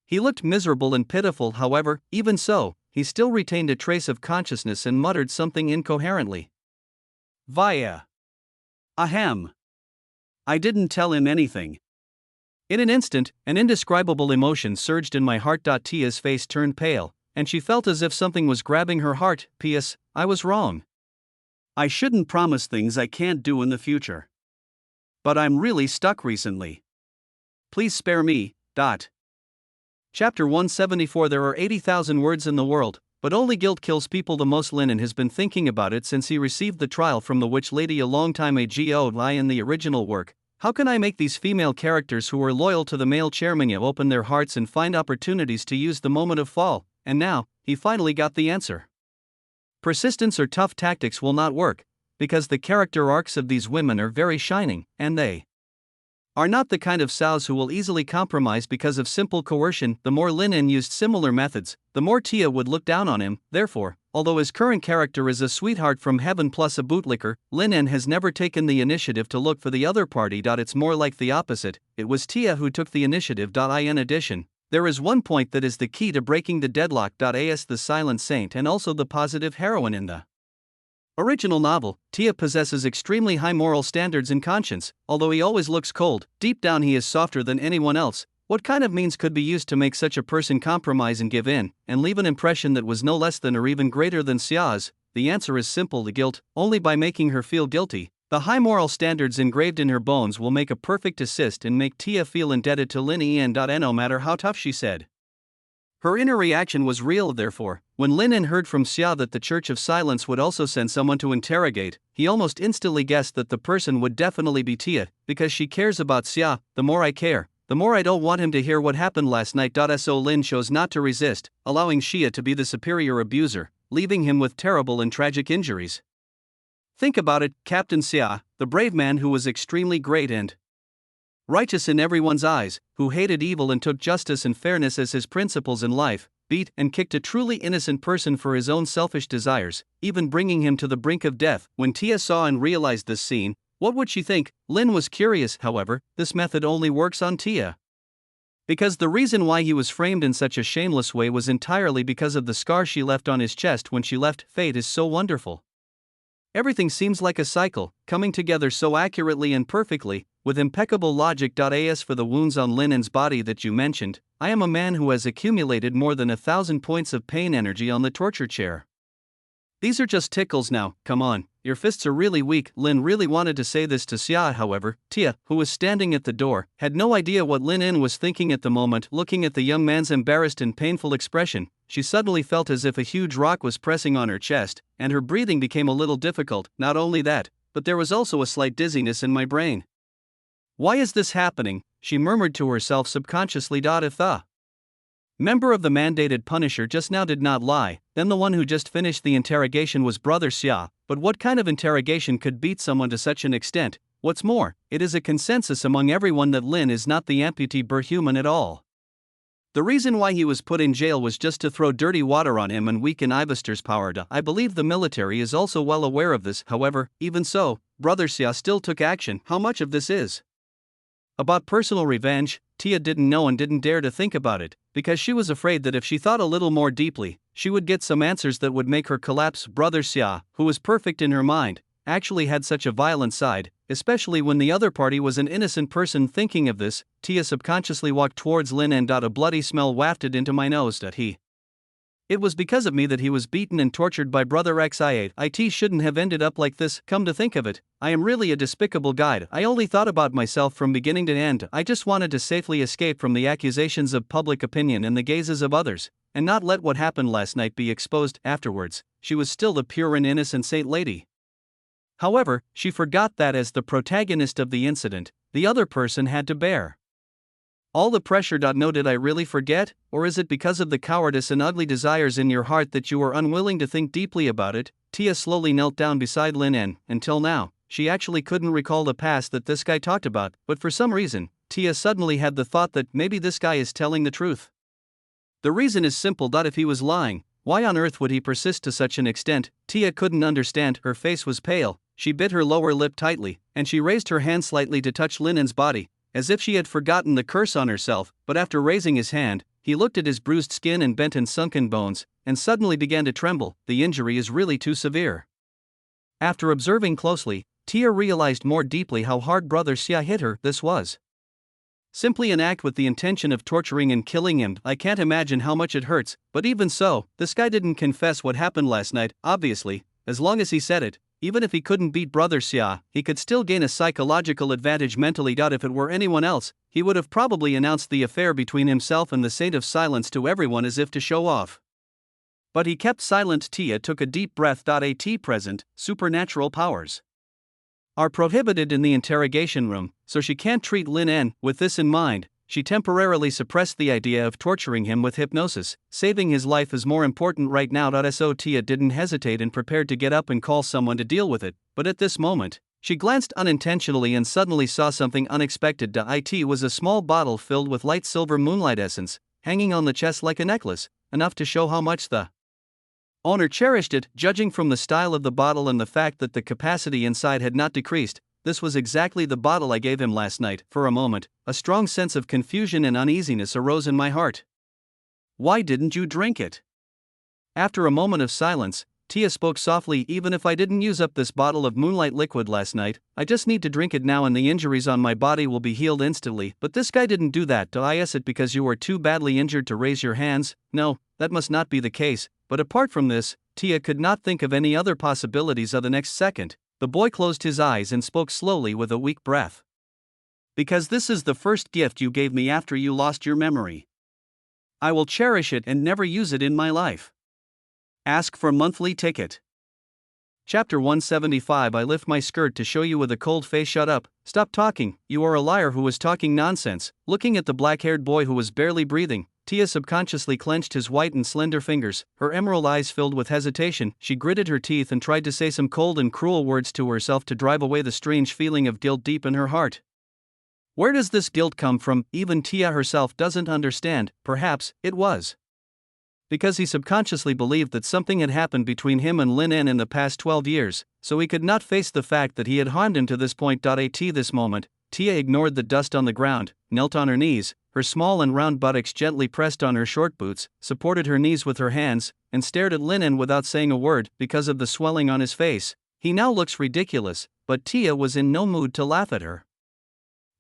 He looked miserable and pitiful. However, even so, he still retained a trace of consciousness and muttered something incoherently. Vaya. Ahem. I didn't tell him anything. In an instant, an indescribable emotion surged in my heart. Tia's face turned pale, and she felt as if something was grabbing her heart. P.S. I was wrong. I shouldn't promise things I can't do in the future. But I'm really stuck recently. Please spare me. Chapter 174. There are 80,000 words in the world, but only guilt kills people the most. Linen has been thinking about it since he received the trial from the witch lady a long time ago. In the original work, how can I make these female characters who are loyal to the male chairman open their hearts and find opportunities to use the moment of fall? And now, he finally got the answer. Persistence or tough tactics will not work, because the character arcs of these women are very shining, and they are not the kind of sows who will easily compromise because of simple coercion. The more Linen used similar methods, the more Tia would look down on him. Therefore, although his current character is a sweetheart from heaven plus a bootlicker, Linen has never taken the initiative to look for the other party. It's more like the opposite. It was Tia who took the initiative. In addition, there is one point that is the key to breaking the deadlock. As the silent saint and also the positive heroine in the original novel, Tia possesses extremely high moral standards and conscience. Although he always looks cold, deep down he is softer than anyone else. What kind of means could be used to make such a person compromise and give in, and leave an impression that was no less than or even greater than Xia's? The answer is simple: the guilt. Only by making her feel guilty, the high moral standards engraved in her bones will make a perfect assist and make Tia feel indebted to Lin En. No matter how tough she said. Her inner reaction was real. Therefore, when Lin En heard from Xia that the Church of Silence would also send someone to interrogate, he almost instantly guessed that the person would definitely be Tia, because she cares about Xia. The more I care, the more I don't want him to hear what happened last night. So Lin chose not to resist, allowing Xia to be the superior abuser, leaving him with terrible and tragic injuries. Think about it, Captain Xia, the brave man who was extremely great and righteous in everyone's eyes, who hated evil and took justice and fairness as his principles in life, beat and kicked a truly innocent person for his own selfish desires, even bringing him to the brink of death. When Tia saw and realized this scene, what would she think? Lin was curious. However, this method only works on Tia, because the reason why he was framed in such a shameless way was entirely because of the scar she left on his chest when she left. Fate is so wonderful. Everything seems like a cycle, coming together so accurately and perfectly, with impeccable logic. As for the wounds on Linen's body that you mentioned, I am a man who has accumulated more than 1,000 points of pain energy on the torture chair. These are just tickles now. Come on, your fists are really weak. Lin really wanted to say this to Xia. However, Tia, who was standing at the door, had no idea what Lin En was thinking at the moment. Looking at the young man's embarrassed and painful expression, she suddenly felt as if a huge rock was pressing on her chest, and her breathing became a little difficult. Not only that, but there was also a slight dizziness in my brain. Why is this happening? She murmured to herself subconsciously. If the member of the mandated Punisher just now did not lie, then the one who just finished the interrogation was Brother Xia. But what kind of interrogation could beat someone to such an extent? What's more, it is a consensus among everyone that Lin is not the amputee human at all. The reason why he was put in jail was just to throw dirty water on him and weaken Ivestor's power. I believe the military is also well aware of this. However, even so, Brother Xia still took action. How much of this is about personal revenge? Tia didn't know and didn't dare to think about it, because she was afraid that if she thought a little more deeply, she would get some answers that would make her collapse. Brother Xia, who was perfect in her mind, actually had such a violent side, especially when the other party was an innocent person. Thinking of this, Tia subconsciously walked towards Lin and a bloody smell wafted into my nose. It was because of me that he was beaten and tortured by Brother Xia. It shouldn't have ended up like this. Come to think of it, I am really a despicable guy. I only thought about myself from beginning to end. I just wanted to safely escape from the accusations of public opinion and the gazes of others, and not let what happened last night be exposed. Afterwards, she was still the pure and innocent saint lady. However, she forgot that as the protagonist of the incident, the other person had to bear all the pressure. No, did I really forget, or is it because of the cowardice and ugly desires in your heart that you were unwilling to think deeply about it? Tia slowly knelt down beside Lin and, until now, she actually couldn't recall the past that this guy talked about, but for some reason, Tia suddenly had the thought that maybe this guy is telling the truth. The reason is simple. If he was lying, why on earth would he persist to such an extent? Tia couldn't understand. Her face was pale, she bit her lower lip tightly, and she raised her hand slightly to touch Linen's body, as if she had forgotten the curse on herself. But after raising his hand, he looked at his bruised skin and bent and sunken bones, and suddenly began to tremble. The injury is really too severe. After observing closely, Tia realized more deeply how hard Brother Xia hit her. This was simply an act with the intention of torturing and killing him. I can't imagine how much it hurts, but even so, this guy didn't confess what happened last night. Obviously, as long as he said it, even if he couldn't beat Brother Xia, he could still gain a psychological advantage mentally. If it were anyone else, he would have probably announced the affair between himself and the Saint of Silence to everyone as if to show off. But he kept silent. Tia took a deep breath. At present, supernatural powers are prohibited in the interrogation room, so she can't treat Lin En. With this in mind, she temporarily suppressed the idea of torturing him with hypnosis. Saving his life is more important right now. So Tia didn't hesitate and prepared to get up and call someone to deal with it, but at this moment, she glanced unintentionally and suddenly saw something unexpected. It was a small bottle filled with light silver moonlight essence, hanging on the chest like a necklace, enough to show how much the owner cherished it. Judging from the style of the bottle and the fact that the capacity inside had not decreased, this was exactly the bottle I gave him last night. For a moment, a strong sense of confusion and uneasiness arose in my heart. Why didn't you drink it? After a moment of silence, Tia spoke softly. Even if I didn't use up this bottle of moonlight liquid last night, I just need to drink it now and the injuries on my body will be healed instantly. But this guy didn't do that. Is it because you were too badly injured to raise your hands? No, that must not be the case. But apart from this, Tia could not think of any other possibilities. The next second, the boy closed his eyes and spoke slowly with a weak breath. Because this is the first gift you gave me after you lost your memory. I will cherish it and never use it in my life. Ask for monthly ticket. Chapter 175. I lift my skirt to show you with a cold face. Shut up, stop talking, you are a liar. Who was talking nonsense? Looking at the black-haired boy who was barely breathing, Tia subconsciously clenched his white and slender fingers, her emerald eyes filled with hesitation. She gritted her teeth and tried to say some cold and cruel words to herself to drive away the strange feeling of guilt deep in her heart. Where does this guilt come from? Even Tia herself doesn't understand. Perhaps it was because he subconsciously believed that something had happened between him and Lin En in the past 12 years, so he could not face the fact that he had harmed him to this point. At this moment, Tia ignored the dust on the ground, knelt on her knees, her small and round buttocks gently pressed on her short boots, supported her knees with her hands, and stared at Lin En without saying a word. Because of the swelling on his face, he now looks ridiculous, but Tia was in no mood to laugh at her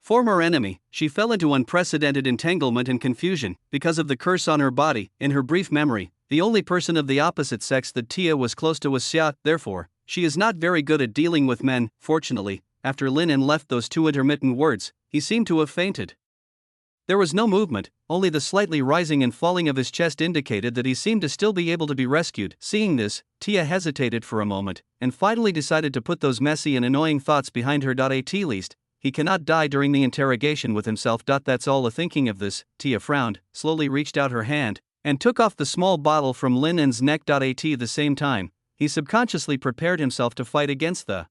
former enemy. She fell into unprecedented entanglement and confusion because of the curse on her body. In her brief memory, the only person of the opposite sex that Tia was close to was Xia. Therefore, she is not very good at dealing with men. Fortunately, after Lin En left those two intermittent words, he seemed to have fainted. There was no movement, only the slightly rising and falling of his chest indicated that he seemed to still be able to be rescued. Seeing this, Tia hesitated for a moment, and finally decided to put those messy and annoying thoughts behind her. At least, he cannot die during the interrogation with himself. That's all. Thinking of this, Tia frowned, slowly reached out her hand, and took off the small bottle from Lin-En's neck. At the same time, he subconsciously prepared himself to fight against the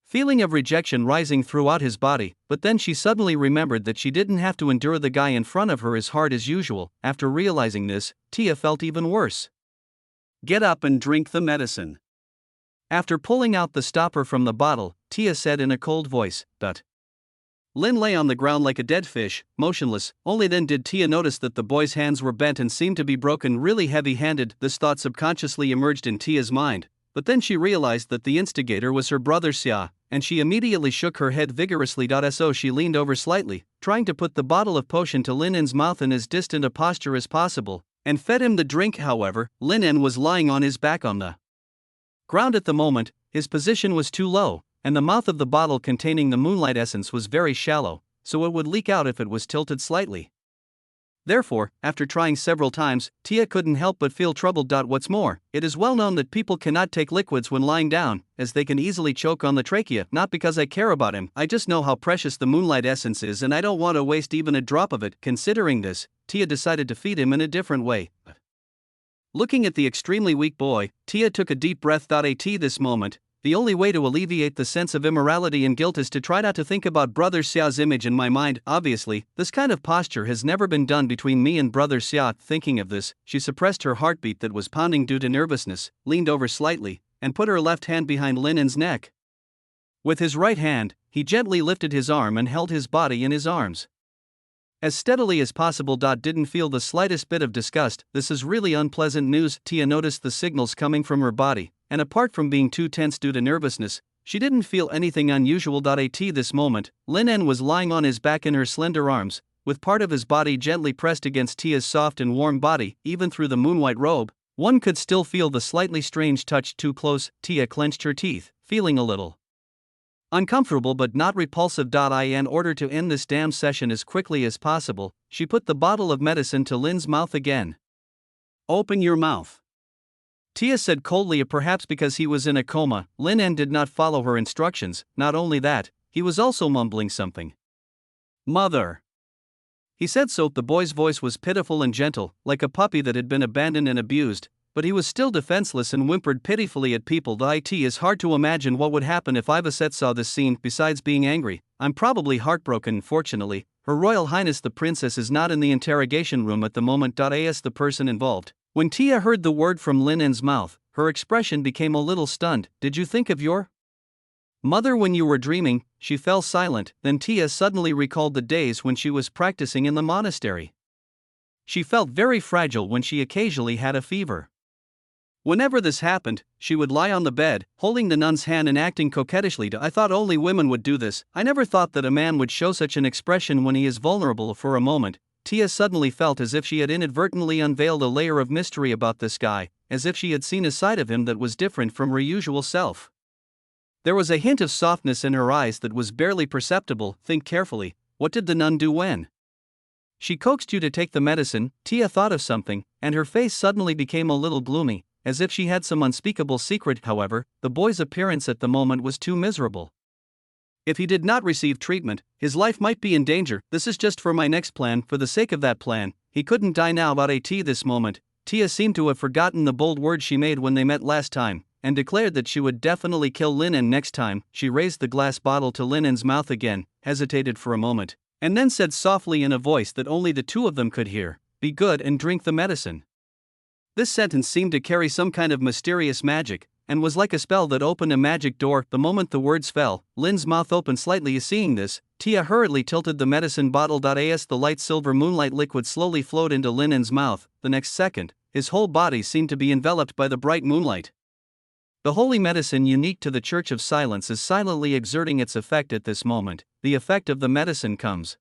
feeling of rejection rising throughout his body, but then she suddenly remembered that she didn't have to endure the guy in front of her as hard as usual. After realizing this, Tia felt even worse. Get up and drink the medicine. After pulling out the stopper from the bottle, Tia said in a cold voice, "But." Lin lay on the ground like a dead fish, motionless. Only then did Tia notice that the boy's hands were bent and seemed to be broken, really heavy-handed. This thought subconsciously emerged in Tia's mind, but then she realized that the instigator was her brother Xia, and she immediately shook her head vigorously. So she leaned over slightly, trying to put the bottle of potion to Lin-En's mouth in as distant a posture as possible, and fed him the drink. However, Lin-En was lying on his back on the ground at the moment. His position was too low, and the mouth of the bottle containing the moonlight essence was very shallow, so it would leak out if it was tilted slightly. Therefore, after trying several times, Tia couldn't help but feel troubled. What's more, it is well known that people cannot take liquids when lying down, as they can easily choke on the trachea. Not because I care about him, I just know how precious the moonlight essence is and I don't want to waste even a drop of it. Considering this, Tia decided to feed him in a different way. Looking at the extremely weak boy, Tia took a deep breath. At this moment, the only way to alleviate the sense of immorality and guilt is to try not to think about Brother Xia's image in my mind. Obviously, this kind of posture has never been done between me and Brother Xia. Thinking of this, she suppressed her heartbeat that was pounding due to nervousness, leaned over slightly, and put her left hand behind Lin-En's neck. With his right hand, he gently lifted his arm and held his body in his arms as steadily as possible. Didn't feel the slightest bit of disgust. This is really unpleasant news. Tia noticed the signals coming from her body, and apart from being too tense due to nervousness, she didn't feel anything unusual. At this moment, Lin-En was lying on his back in her slender arms, with part of his body gently pressed against Tia's soft and warm body. Even through the moonwhite robe, one could still feel the slightly strange touch. Too close, Tia clenched her teeth, feeling a little uncomfortable but not repulsive. In order to end this damn session as quickly as possible, she put the bottle of medicine to Lin's mouth again. Open your mouth, Tia said coldly. Perhaps because he was in a coma, Lin-En did not follow her instructions. Not only that, he was also mumbling something. Mother, he said. So the boy's voice was pitiful and gentle, like a puppy that had been abandoned and abused, but he was still defenseless and whimpered pitifully at people. It is hard to imagine what would happen if Ivaset saw this scene. Besides being angry, I'm probably heartbroken. Fortunately, Her Royal Highness the Princess is not in the interrogation room at the moment. As the person involved. When Tia heard the word from Lin-En's mouth, her expression became a little stunned. Did you think of your mother when you were dreaming? She fell silent. Then Tia suddenly recalled the days when she was practicing in the monastery. She felt very fragile when she occasionally had a fever. Whenever this happened, she would lie on the bed, holding the nun's hand and acting coquettishly. I thought only women would do this. I never thought that a man would show such an expression when he is vulnerable. For a moment, Tia suddenly felt as if she had inadvertently unveiled a layer of mystery about this guy, as if she had seen a side of him that was different from her usual self. There was a hint of softness in her eyes that was barely perceptible. Think carefully, what did the nun do when she coaxed you to take the medicine? Tia thought of something, and her face suddenly became a little gloomy, as if she had some unspeakable secret. However, the boy's appearance at the moment was too miserable. If he did not receive treatment, his life might be in danger. This is just for my next plan. For the sake of that plan, he couldn't die now. At this moment, Tia seemed to have forgotten the bold words she made when they met last time, and declared that she would definitely kill Lin-En next time. She raised the glass bottle to Lin-En's mouth again, hesitated for a moment, and then said softly in a voice that only the two of them could hear, "Be good and drink the medicine." This sentence seemed to carry some kind of mysterious magic, and was like a spell that opened a magic door. The moment the words fell, Lin's mouth opened slightly. Seeing this, Tia hurriedly tilted the medicine bottle. As the light silver moonlight liquid slowly flowed into Lin-En's mouth, the next second, his whole body seemed to be enveloped by the bright moonlight. The holy medicine unique to the Church of Silence is silently exerting its effect at this moment. The effect of the medicine comes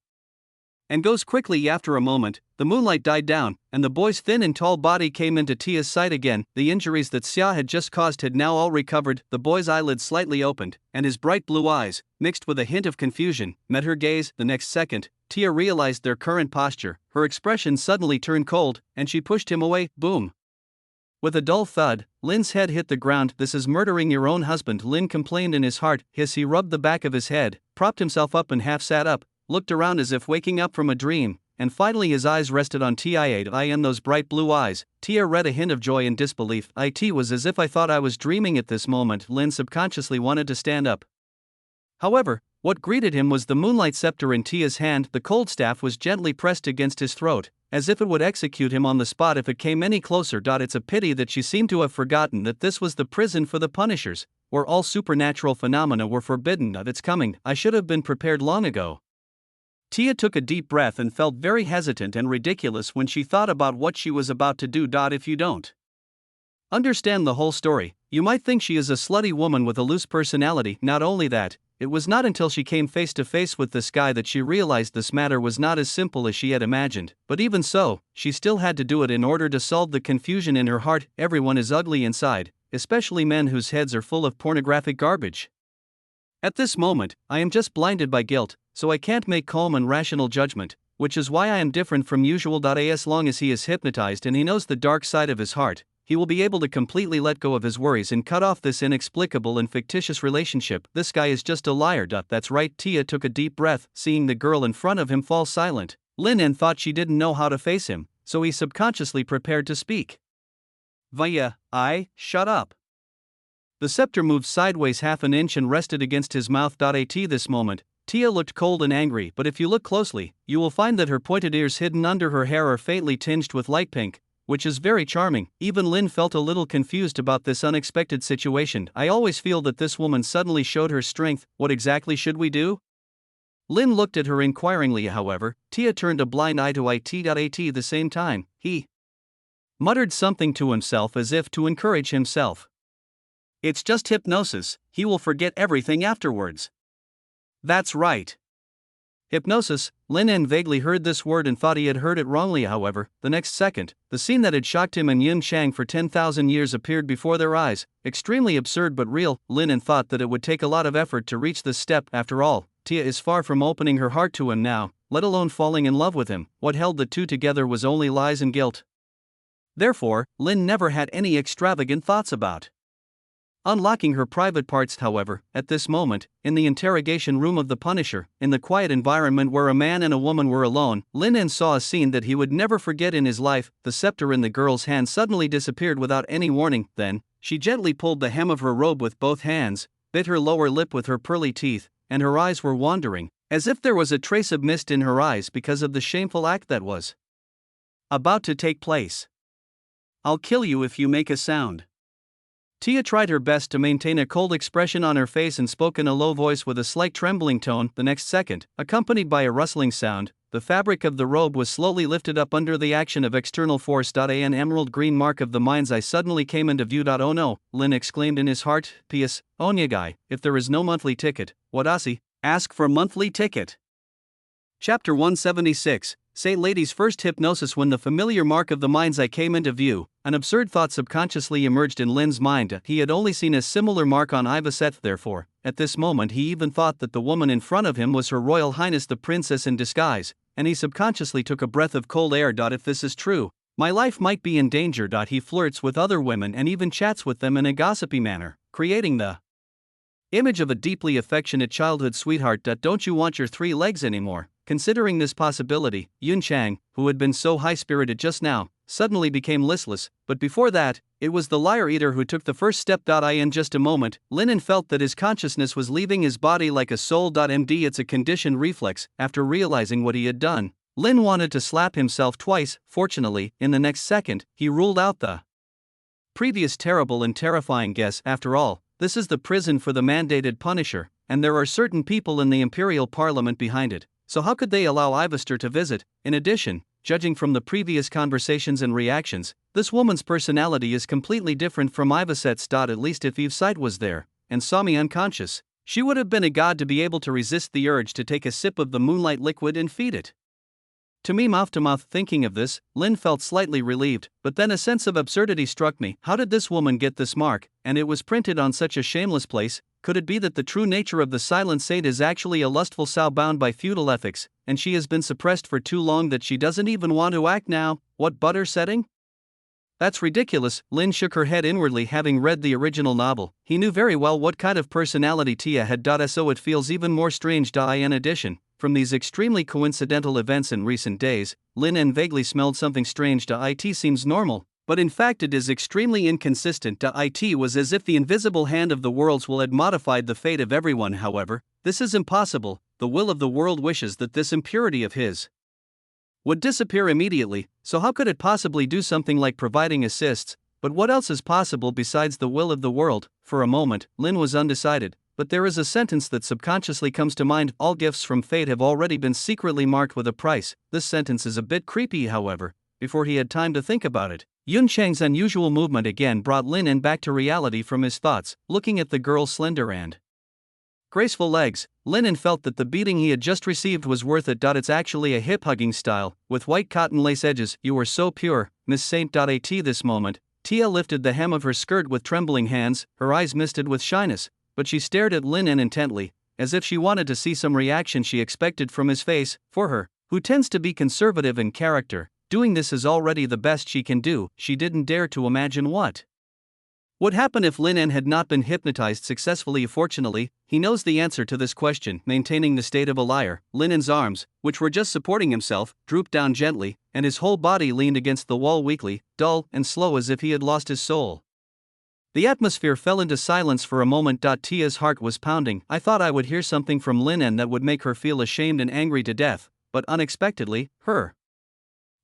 and goes quickly. After a moment, the moonlight died down, and the boy's thin and tall body came into Tia's sight again. The injuries that Xia had just caused had now all recovered. The boy's eyelids slightly opened, and his bright blue eyes, mixed with a hint of confusion, met her gaze. The next second, Tia realized their current posture. Her expression suddenly turned cold, and she pushed him away. Boom! With a dull thud, Lin's head hit the ground. "This is murdering your own husband," Lin complained in his heart. He rubbed the back of his head, propped himself up and half sat up, looked around as if waking up from a dream, and finally his eyes rested on Tia. In those bright blue eyes, Tia read a hint of joy and disbelief. "It was as if I thought I was dreaming at this moment." Lin subconsciously wanted to stand up. However, what greeted him was the moonlight scepter in Tia's hand. The cold staff was gently pressed against his throat, as if it would execute him on the spot if it came any closer. It's a pity that she seemed to have forgotten that this was the prison for the Punishers, where all supernatural phenomena were forbidden. It's coming. I should have been prepared long ago. Tia took a deep breath and felt very hesitant and ridiculous when she thought about what she was about to do. If you don't understand the whole story, you might think she is a slutty woman with a loose personality. Not only that, it was not until she came face to face with this guy that she realized this matter was not as simple as she had imagined. But even so, she still had to do it in order to solve the confusion in her heart. Everyone is ugly inside, especially men whose heads are full of pornographic garbage. At this moment, I am just blinded by guilt, so I can't make calm and rational judgment, which is why I am different from usual. As long as he is hypnotized and he knows the dark side of his heart, he will be able to completely let go of his worries and cut off this inexplicable and fictitious relationship. This guy is just a liar. That's right. Tia took a deep breath, seeing the girl in front of him fall silent. Lin thought she didn't know how to face him, so he subconsciously prepared to speak. Shut up. The scepter moved sideways half an inch and rested against his mouth. At this moment, Tia looked cold and angry, but if you look closely, you will find that her pointed ears hidden under her hair are faintly tinged with light pink, which is very charming. Even Lin felt a little confused about this unexpected situation. I always feel that this woman suddenly showed her strength. What exactly should we do? Lin looked at her inquiringly. However, Tia turned a blind eye to it. At the same time, he muttered something to himself as if to encourage himself. It's just hypnosis, he will forget everything afterwards. That's right. Hypnosis. Lin vaguely heard this word and thought he had heard it wrongly. However, the next second, the scene that had shocked him and Yun Chang for 10,000 years appeared before their eyes, extremely absurd but real. Lin thought that it would take a lot of effort to reach this step. After all, Tia is far from opening her heart to him now, let alone falling in love with him. What held the two together was only lies and guilt. Therefore, Lin never had any extravagant thoughts about unlocking her private parts. However, at this moment, in the interrogation room of the Punisher, in the quiet environment where a man and a woman were alone, Lin saw a scene that he would never forget in his life. The scepter in the girl's hand suddenly disappeared without any warning. Then, she gently pulled the hem of her robe with both hands, bit her lower lip with her pearly teeth, and her eyes were wandering, as if there was a trace of mist in her eyes because of the shameful act that was about to take place. I'll kill you if you make a sound. Tia tried her best to maintain a cold expression on her face and spoke in a low voice with a slight trembling tone. The next second, accompanied by a rustling sound, the fabric of the robe was slowly lifted up under the action of external force. An emerald green mark of the mind's eye suddenly came into view. Oh no, Lin exclaimed in his heart. P.S. Onyagai, if there is no monthly ticket, Wadasi, ask for monthly ticket. Chapter 176. Say ladies first hypnosis. When the familiar mark of the mind's eye came into view, an absurd thought subconsciously emerged in Lin's mind. He had only seen a similar mark on Ivaset. Therefore, at this moment he even thought that the woman in front of him was Her Royal Highness the Princess in disguise, and he subconsciously took a breath of cold air. If this is true, my life might be in danger. He flirts with other women and even chats with them in a gossipy manner, creating the image of a deeply affectionate childhood sweetheart. Don't you want your three legs anymore? Considering this possibility, Yun Chang, who had been so high-spirited just now, suddenly became listless, but before that, it was the liar eater who took the first step. In just a moment, Lin felt that his consciousness was leaving his body like a soul. Md It's a conditioned reflex. After realizing what he had done, Lin wanted to slap himself twice. Fortunately, in the next second, he ruled out the previous terrible and terrifying guess. After all, this is the prison for the mandated Punisher, and there are certain people in the Imperial Parliament behind it. So how could they allow Ivester to visit? In addition, judging from the previous conversations and reactions, this woman's personality is completely different from Ivaset's. At least if Eve's sight was there, and saw me unconscious, she would have been a god to be able to resist the urge to take a sip of the moonlight liquid and feed it To me, mouth to mouth, thinking of this, Lynn felt slightly relieved, but then a sense of absurdity struck me. How did this woman get this mark, and it was printed on such a shameless place? Could it be that the true nature of the silent saint is actually a lustful sow bound by feudal ethics, and she has been suppressed for too long that she doesn't even want to act now? What butter setting? That's ridiculous. Lynn shook her head inwardly, having read the original novel. He knew very well what kind of personality Tia had. So it feels even more strange. In addition, from these extremely coincidental events in recent days, Lynn vaguely smelled something strange. It seems normal, but in fact it is extremely inconsistent. It was as if the invisible hand of the world's will had modified the fate of everyone. However, this is impossible. The will of the world wishes that this impurity of his would disappear immediately, so how could it possibly do something like providing assists? But what else is possible besides the will of the world? For a moment, Lynn was undecided, but there is a sentence that subconsciously comes to mind: all gifts from fate have already been secretly marked with a price. This sentence is a bit creepy, however. Before he had time to think about it, Yun Cheng's unusual movement again brought Lin back to reality from his thoughts. Looking at the girl's slender and graceful legs, Lin felt that the beating he had just received was worth it. It's actually a hip-hugging style, with white cotton lace edges. You were so pure, Miss Saint. At this moment, Tia lifted the hem of her skirt with trembling hands, her eyes misted with shyness, but she stared at Lin intently, as if she wanted to see some reaction she expected from his face. For her, who tends to be conservative in character, doing this is already the best she can do. She didn't dare to imagine what would happen if Lin had not been hypnotized successfully. Fortunately, he knows the answer to this question. Maintaining the state of a liar, Lin's arms, which were just supporting himself, drooped down gently, and his whole body leaned against the wall weakly, dull and slow, as if he had lost his soul. The atmosphere fell into silence for a moment. Tia's heart was pounding. I thought I would hear something from Lin that would make her feel ashamed and angry to death, but unexpectedly, her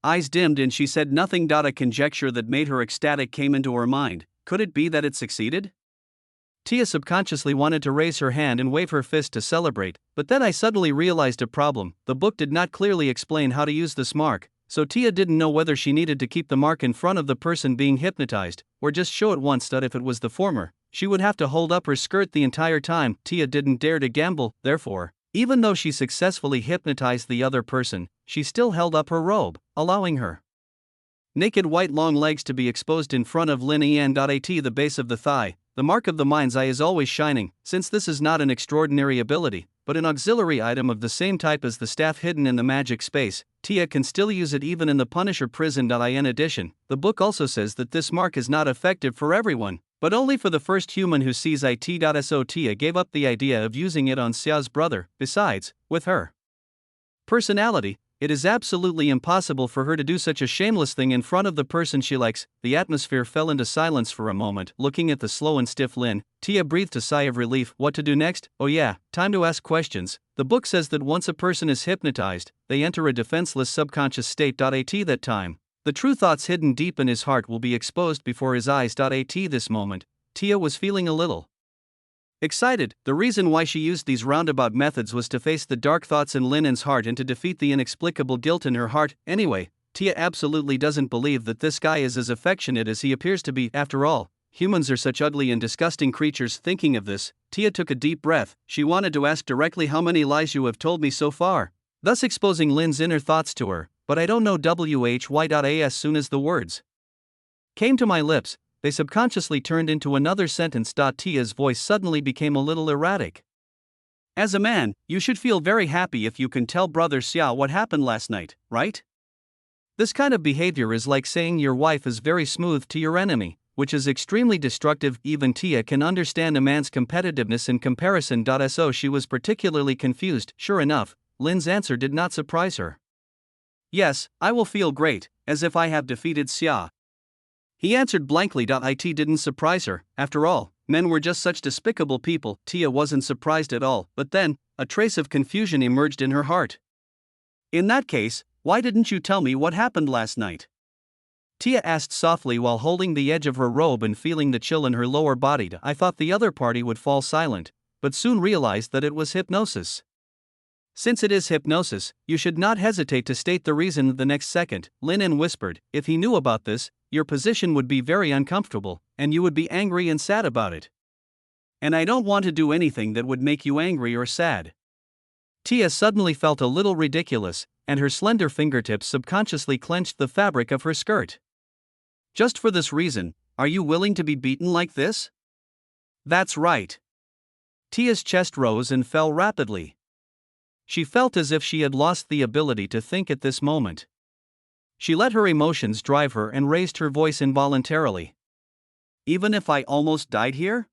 eyes dimmed and she said nothing. A conjecture that made her ecstatic came into her mind. Could it be that it succeeded? Tia subconsciously wanted to raise her hand and wave her fist to celebrate, but then I suddenly realized a problem. The book did not clearly explain how to use this mark, so Tia didn't know whether she needed to keep the mark in front of the person being hypnotized, or just show it once. If it was the former, she would have to hold up her skirt the entire time. Tia didn't dare to gamble, therefore, even though she successfully hypnotized the other person, she still held up her robe, allowing her naked white long legs to be exposed in front of Lin. At the base of the thigh, the mark of the mind's eye is always shining. Since this is not an extraordinary ability, but an auxiliary item of the same type as the staff hidden in the magic space, Tia can still use it even in the Punisher prison. In addition, the book also says that this mark is not effective for everyone, but only for the first human who sees it. So Tia gave up the idea of using it on Xia's brother. Besides, with her personality, it is absolutely impossible for her to do such a shameless thing in front of the person she likes. The atmosphere fell into silence for a moment. Looking at the slow and stiff Lin, Tia breathed a sigh of relief. What to do next? Oh yeah, time to ask questions. The book says that once a person is hypnotized, they enter a defenseless subconscious state. At that time, the true thoughts hidden deep in his heart will be exposed before his eyes. At this moment, Tia was feeling a little excited. The reason why she used these roundabout methods was to face the dark thoughts in Lin's heart and to defeat the inexplicable guilt in her heart. Anyway, Tia absolutely doesn't believe that this guy is as affectionate as he appears to be. After all, humans are such ugly and disgusting creatures. Thinking of this, Tia took a deep breath. She wanted to ask directly, how many lies you have told me so far, thus exposing Lin's inner thoughts to her, but I don't know why. As soon as the words came to my lips, they subconsciously turned into another sentence. Tia's voice suddenly became a little erratic. As a man, you should feel very happy if you can tell Brother Xia what happened last night, right? This kind of behavior is like saying your wife is very smooth to your enemy, which is extremely destructive. Even Tia can understand a man's competitiveness in comparison. So she was particularly confused. Sure enough, Lin's answer did not surprise her. Yes, I will feel great, as if I have defeated Xia. He answered blankly. It didn't surprise her. After all, men were just such despicable people. Tia wasn't surprised at all, but then, a trace of confusion emerged in her heart. In that case, why didn't you tell me what happened last night? Tia asked softly while holding the edge of her robe and feeling the chill in her lower body. I thought the other party would fall silent, but soon realized that it was hypnosis. Since it is hypnosis, you should not hesitate to state the reason the next second, Lin whispered. If he knew about this, your position would be very uncomfortable, and you would be angry and sad about it. And I don't want to do anything that would make you angry or sad. Tia suddenly felt a little ridiculous, and her slender fingertips subconsciously clenched the fabric of her skirt. Just for this reason, are you willing to be beaten like this? That's right. Tia's chest rose and fell rapidly. She felt as if she had lost the ability to think at this moment. She let her emotions drive her and raised her voice involuntarily. Even if I almost died here?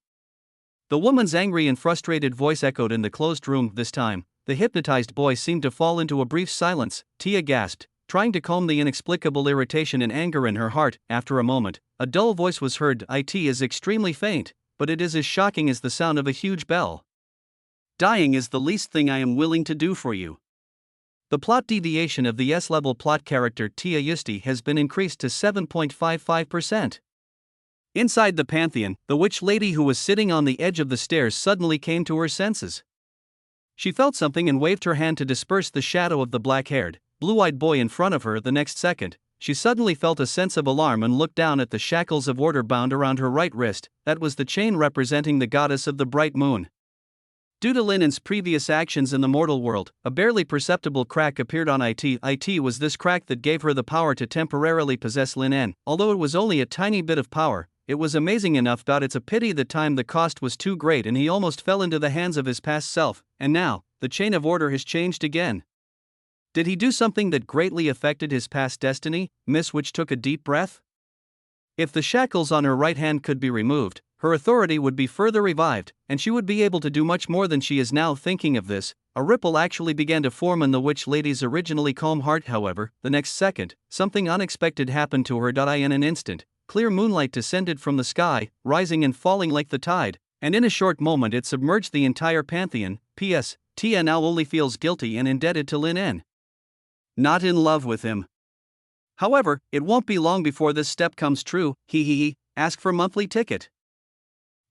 The woman's angry and frustrated voice echoed in the closed room. This time, the hypnotized boy seemed to fall into a brief silence. Tia gasped, trying to calm the inexplicable irritation and anger in her heart. After a moment, a dull voice was heard. It is extremely faint, but it is as shocking as the sound of a huge bell. Dying is the least thing I am willing to do for you. The plot deviation of the S-level plot character Tia Yusti has been increased to 7.55%. Inside the Pantheon, the witch lady who was sitting on the edge of the stairs suddenly came to her senses. She felt something and waved her hand to disperse the shadow of the black-haired, blue-eyed boy in front of her. The next second, she suddenly felt a sense of alarm and looked down at the shackles of order bound around her right wrist. That was the chain representing the goddess of the bright moon. Due to Linen's previous actions in the mortal world, a barely perceptible crack appeared on it. It was this crack that gave her the power to temporarily possess Linen. Although it was only a tiny bit of power, it was amazing enough. It's a pity the cost was too great and he almost fell into the hands of his past self, and now, the chain of order has changed again. Did he do something that greatly affected his past destiny? Miss Witch took a deep breath. If the shackles on her right hand could be removed, her authority would be further revived, and she would be able to do much more than she is now. Thinking of this, a ripple actually began to form in the witch lady's originally calm heart. However, the next second, something unexpected happened to her. In an instant, clear moonlight descended from the sky, rising and falling like the tide, and in a short moment it submerged the entire Pantheon. P.S. Tia now only feels guilty and indebted to Lin. Not in love with him. However, it won't be long before this step comes true. Ask for monthly ticket.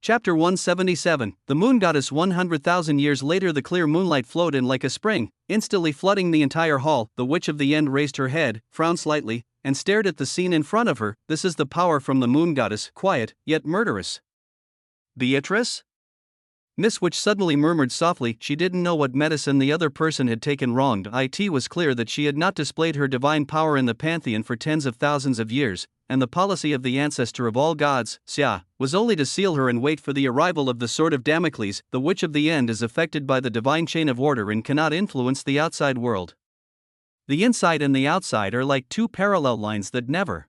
Chapter 177, The Moon Goddess. 100,000 years later, the clear moonlight flowed in like a spring, instantly flooding the entire hall. The Witch of the End raised her head, frowned slightly, and stared at the scene in front of her. This is the power from the Moon Goddess, quiet, yet murderous. Beatrice? Miss Witch suddenly murmured softly. She didn't know what medicine the other person had taken wrong. It was clear that she had not displayed her divine power in the Pantheon for tens of thousands of years, and the policy of the ancestor of all gods, Xia, was only to seal her and wait for the arrival of the Sword of Damocles. The Witch of the End is affected by the divine chain of order and cannot influence the outside world. The inside and the outside are like two parallel lines that never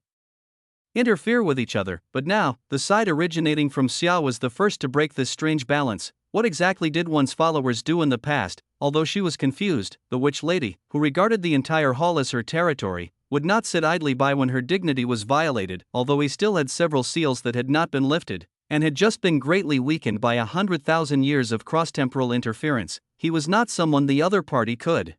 interfere with each other, but now, the side originating from Xia was the first to break this strange balance. What exactly did one's followers do in the past? Although she was confused, the witch lady, who regarded the entire hall as her territory, would not sit idly by when her dignity was violated. Although he still had several seals that had not been lifted, and had just been greatly weakened by 100,000 years of cross-temporal interference, he was not someone the other party could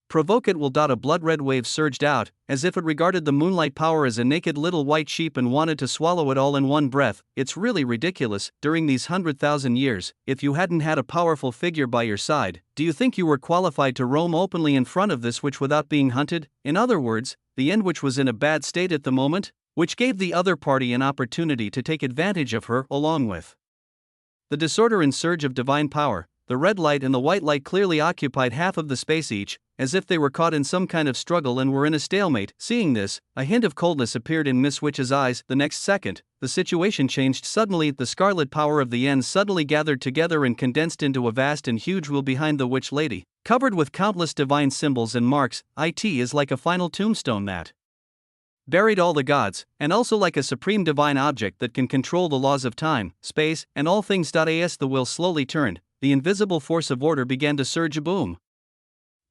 provoke. It will. A blood-red wave surged out, as if it regarded the moonlight power as a naked little white sheep and wanted to swallow it all in one breath. It's really ridiculous. During these 100,000 years, if you hadn't had a powerful figure by your side, do you think you were qualified to roam openly in front of this witch without being hunted? In other words, the End Witch was in a bad state at the moment, which gave the other party an opportunity to take advantage of her. Along with the disorder and surge of divine power, the red light and the white light clearly occupied half of the space each, as if they were caught in some kind of struggle and were in a stalemate. Seeing this, a hint of coldness appeared in Miss Witch's eyes. The next second, the situation changed suddenly. The scarlet power of the End suddenly gathered together and condensed into a vast and huge wheel behind the witch lady, covered with countless divine symbols and marks. It is like a final tombstone that buried all the gods, and also like a supreme divine object that can control the laws of time, space, and all things. As the wheel slowly turned, the invisible force of order began to surge. Boom.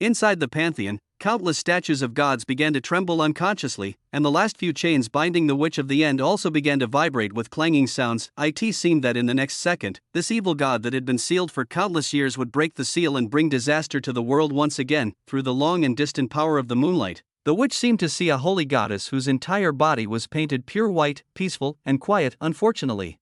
Inside the Pantheon, countless statues of gods began to tremble unconsciously, and the last few chains binding the Witch of the End also began to vibrate with clanging sounds. It seemed that in the next second, this evil god that had been sealed for countless years would break the seal and bring disaster to the world once again. Through the long and distant power of the moonlight, the witch seemed to see a holy goddess whose entire body was painted pure white, peaceful, and quiet. Unfortunately,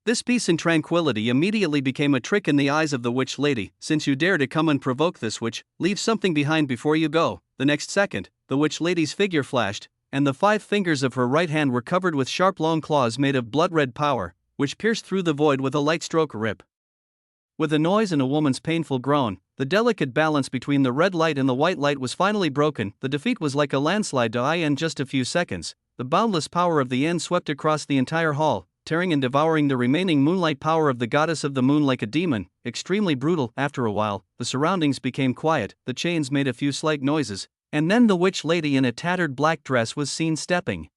this peace and tranquility immediately became a trick in the eyes of the witch lady. Since you dare to come and provoke this witch, leave something behind before you go. The next second, the witch lady's figure flashed, and the 5 fingers of her right hand were covered with sharp long claws made of blood-red power, which pierced through the void with a light stroke. Rip. With a noise and a woman's painful groan, the delicate balance between the red light and the white light was finally broken. The defeat was like a landslide to in just a few seconds. The boundless power of the end swept across the entire hall, tearing and devouring the remaining moonlight power of the goddess of the moon like a demon, extremely brutal. After a while, the surroundings became quiet, the chains made a few slight noises, and then the witch lady in a tattered black dress was seen stepping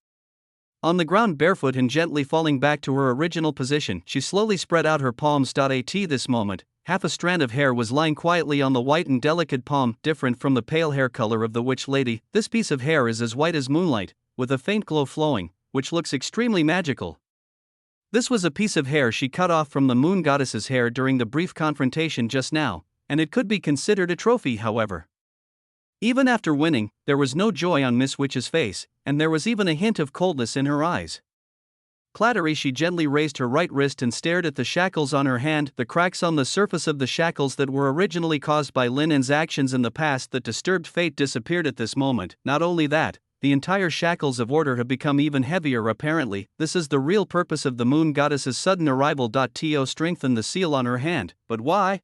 on the ground barefoot and gently falling back to her original position. She slowly spread out her palms. At this moment, half a strand of hair was lying quietly on the white and delicate palm, different from the pale hair color of the witch lady. This piece of hair is as white as moonlight, with a faint glow flowing, which looks extremely magical. This was a piece of hair she cut off from the moon goddess's hair during the brief confrontation just now, and it could be considered a trophy. However, even after winning, there was no joy on Miss Witch's face, and there was even a hint of coldness in her eyes. Clattery, she gently raised her right wrist and stared at the shackles on her hand, the cracks on the surface of the shackles that were originally caused by Linen's actions in the past that disturbed fate disappeared at this moment. Not only that, the entire shackles of order have become even heavier. Apparently, this is the real purpose of the moon goddess's sudden arrival. To strengthen the seal on her hand, but why?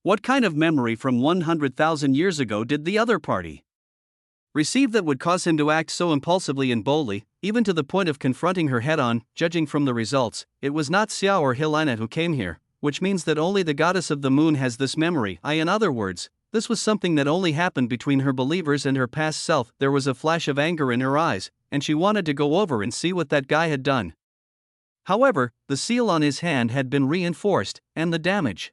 What kind of memory from 100,000 years ago did the other party receive that would cause him to act so impulsively and boldly, even to the point of confronting her head-on? Judging from the results, it was not Xiao or Helena who came here, which means that only the goddess of the moon has this memory. In other words, this was something that only happened between her believers and her past self. There was a flash of anger in her eyes, and she wanted to go over and see what that guy had done. However, the seal on his hand had been reinforced, and the damage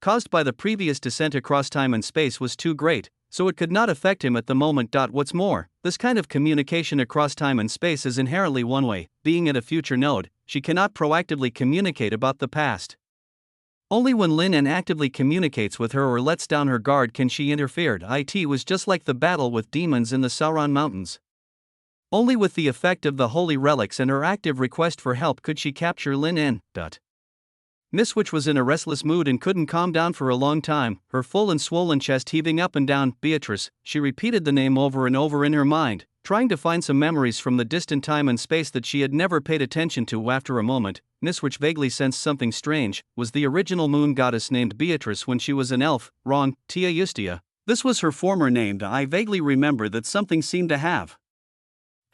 caused by the previous descent across time and space was too great, so it could not affect him at the moment. What's more, this kind of communication across time and space is inherently one-way. Being at a future node, she cannot proactively communicate about the past. Only when Lin actively communicates with her or lets down her guard can she interfere. It was just like the battle with demons in the Sauron Mountains. Only with the effect of the holy relics and her active request for help could she capture Lin. Miss Witch was in a restless mood and couldn't calm down for a long time, her full and swollen chest heaving up and down. Beatrice, she repeated the name over and over in her mind, trying to find some memories from the distant time and space that she had never paid attention to. After a moment, Miss Witch vaguely sensed something strange. Was the original moon goddess named Beatrice when she was an elf? Wrong, Tia Justia. This was her former name. I vaguely remember that something seemed to have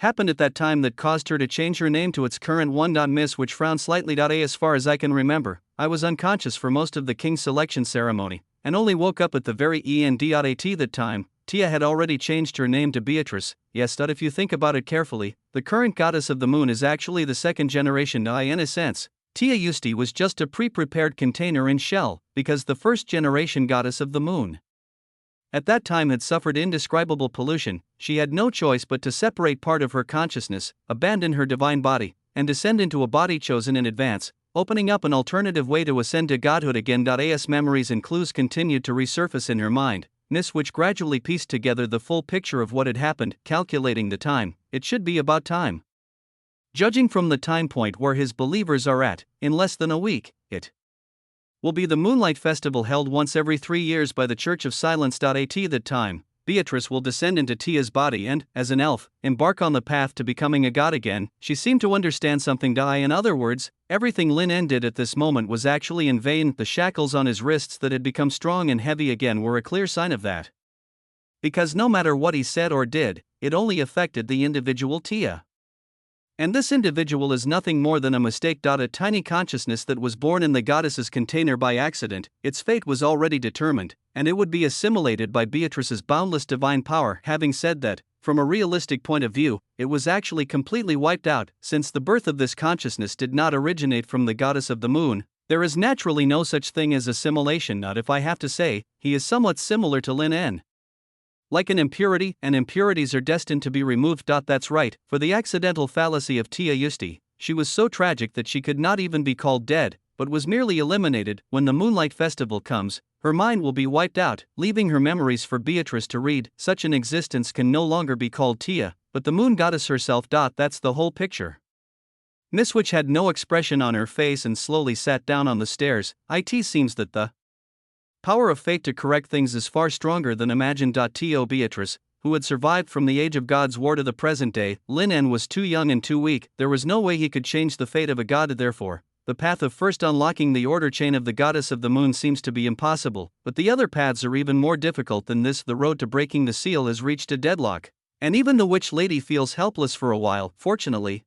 happened at that time that caused her to change her name to its current one. Miss Witch frowned slightly. As far as I can remember, I was unconscious for most of the king's selection ceremony, and only woke up at the very end. At that time, Tia had already changed her name to Beatrice. Yes, if you think about it carefully, the current goddess of the moon is actually the second generation. In a sense, Tia Justia was just a pre-prepared container in shell, because the first generation goddess of the moon at that time had suffered indescribable pollution. She had no choice but to separate part of her consciousness, abandon her divine body, and descend into a body chosen in advance, opening up an alternative way to ascend to godhood again. As memories and clues continued to resurface in her mind, Miss Witch gradually pieced together the full picture of what had happened. Calculating the time, it should be about time. Judging from the time point where his believers are at, in less than a week, it will be the Moonlight Festival held once every 3 years by the Church of Silence. At that time, Beatrice will descend into Tia's body and, as an elf, embark on the path to becoming a god again. She seemed to understand something. In other words, everything Lin did at this moment was actually in vain. The shackles on his wrists that had become strong and heavy again were a clear sign of that. Because no matter what he said or did, it only affected the individual Tia. And this individual is nothing more than a mistake. A tiny consciousness that was born in the goddess's container by accident. Its fate was already determined, and it would be assimilated by Beatrice's boundless divine power. Having said that, from a realistic point of view, it was actually completely wiped out, since the birth of this consciousness did not originate from the goddess of the moon. There is naturally no such thing as assimilation. Not if I have to say, he is somewhat similar to Lin. Like an impurity, and impurities are destined to be removed. That's right, for the accidental fallacy of Tia Justia, she was so tragic that she could not even be called dead, but was merely eliminated. When the Moonlight Festival comes, her mind will be wiped out, leaving her memories for Beatrice to read. Such an existence can no longer be called Tia, but the moon goddess herself. That's the whole picture. Miss Witch had no expression on her face and slowly sat down on the stairs. It seems that the power of fate to correct things is far stronger than imagined. To Beatrice, who had survived from the age of God's war to the present day, Lin was too young and too weak. There was no way he could change the fate of a god. Therefore, the path of first unlocking the order chain of the goddess of the moon seems to be impossible, but the other paths are even more difficult than this. The road to breaking the seal has reached a deadlock, and even the witch lady feels helpless for a while. Fortunately,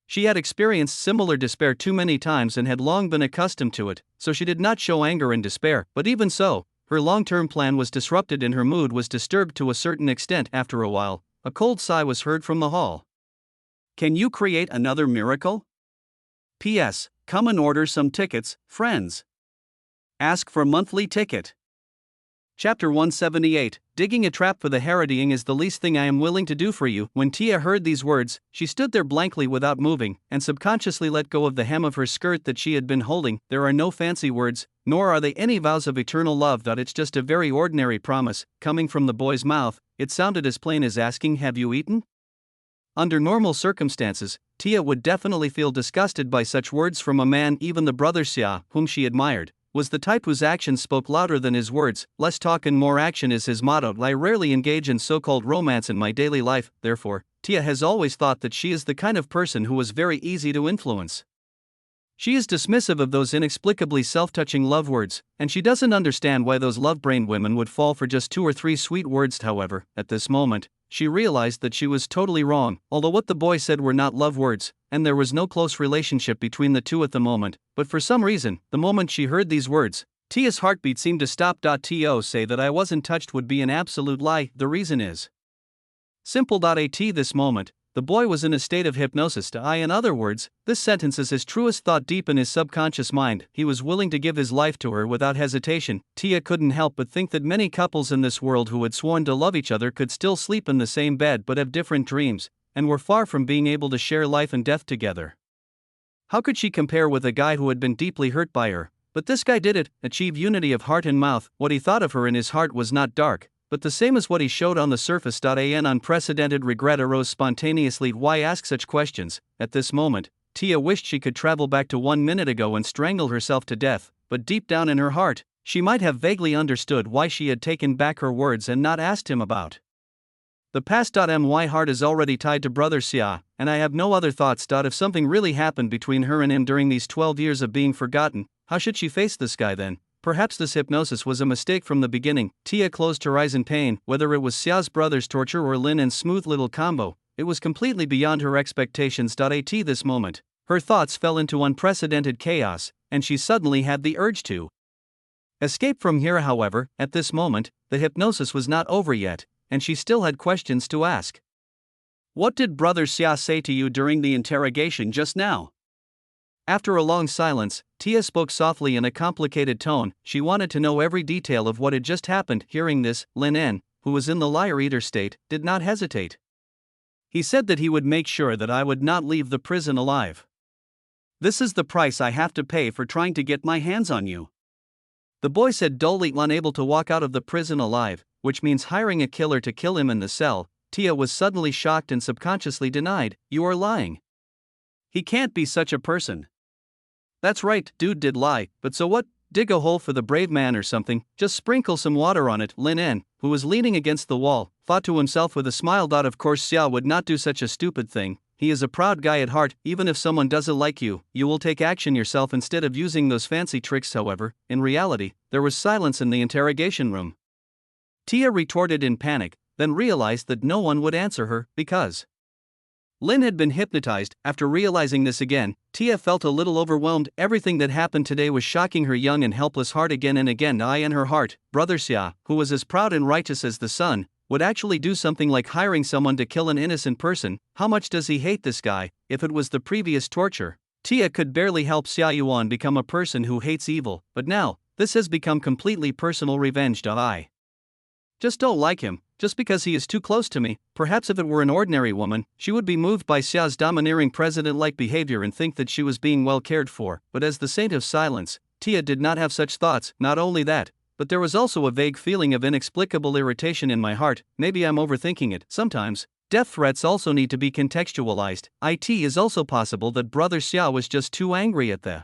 she had experienced similar despair too many times and had long been accustomed to it, so she did not show anger and despair, but even so, her long-term plan was disrupted and her mood was disturbed to a certain extent. After a while, a cold sigh was heard from the hall. Can you create another miracle? P.S. Come and order some tickets, friends. Ask for monthly ticket. Chapter 178, Digging a Trap for the Heredying is the least thing I am willing to do for you. When Tia heard these words, she stood there blankly without moving, and subconsciously let go of the hem of her skirt that she had been holding. There are no fancy words, nor are they any vows of eternal love. It's just a very ordinary promise, coming from the boy's mouth. It sounded as plain as asking, "Have you eaten?" Under normal circumstances, Tia would definitely feel disgusted by such words from a man. Even the brother Xia, whom she admired, was the type whose actions spoke louder than his words. Less talk and more action is his motto. I rarely engage in so-called romance in my daily life, therefore, Tia has always thought that she is the kind of person who was very easy to influence. She is dismissive of those inexplicably self-touching love words, and she doesn't understand why those love-brained women would fall for just 2 or 3 sweet words. However, at this moment, she realized that she was totally wrong. Although what the boy said were not love words, and there was no close relationship between the two at the moment, but for some reason, the moment she heard these words, Tia's heartbeat seemed to stop. To say that I wasn't touched would be an absolute lie. The reason is simple. At this moment, the boy was in a state of hypnosis. In other words, this sentence is his truest thought deep in his subconscious mind. He was willing to give his life to her without hesitation. Tia couldn't help but think that many couples in this world who had sworn to love each other could still sleep in the same bed but have different dreams, and were far from being able to share life and death together. How could she compare with a guy who had been deeply hurt by her? But this guy did it, achieve unity of heart and mouth. What he thought of her in his heart was not dark, but the same as what he showed on the surface. An unprecedented regret arose spontaneously. Why ask such questions? At this moment, Tia wished she could travel back to 1 minute ago and strangle herself to death, but deep down in her heart, she might have vaguely understood why she had taken back her words and not asked him about the past. My heart is already tied to brother Xia, and I have no other thoughts. If something really happened between her and him during these 12 years of being forgotten, how should she face this guy then? Perhaps this hypnosis was a mistake from the beginning. Tia closed her eyes in pain. Whether it was Xia's brother's torture or Lin and smooth little combo, it was completely beyond her expectations. At this moment, her thoughts fell into unprecedented chaos, and she suddenly had the urge to escape from here. However, at this moment, the hypnosis was not over yet, and she still had questions to ask. What did brother Xia say to you during the interrogation just now? After a long silence, Tia spoke softly in a complicated tone. She wanted to know every detail of what had just happened. Hearing this, Lin En, who was in the liar-eater state, did not hesitate. He said that he would make sure that I would not leave the prison alive. This is the price I have to pay for trying to get my hands on you. The boy said dully, unable to walk out of the prison alive, which means hiring a killer to kill him in the cell. Tia was suddenly shocked and subconsciously denied, "You are lying. He can't be such a person." That's right, dude did lie, but so what? Dig a hole for the brave man or something, just sprinkle some water on it. Lin En, who was leaning against the wall, thought to himself with a smile. Of course Xia would not do such a stupid thing. He is a proud guy at heart. Even if someone doesn't like you, you will take action yourself instead of using those fancy tricks. However, in reality, there was silence in the interrogation room. Tia retorted in panic, then realized that no one would answer her, because Lin had been hypnotized. After realizing this again, Tia felt a little overwhelmed. Everything that happened today was shocking her young and helpless heart again and again. In her heart, brother Xia, who was as proud and righteous as the sun, would actually do something like hiring someone to kill an innocent person. How much does he hate this guy? If it was the previous torture, Tia could barely help Xia Yuan become a person who hates evil, but now, this has become completely personal revenge. I just don't like him, just because he is too close to me. Perhaps if it were an ordinary woman, she would be moved by Xia's domineering president-like behavior and think that she was being well cared for, but as the saint of silence, Tia did not have such thoughts. Not only that, but there was also a vague feeling of inexplicable irritation in my heart. Maybe I'm overthinking it. Sometimes, death threats also need to be contextualized. It is also possible that brother Xia was just too angry at the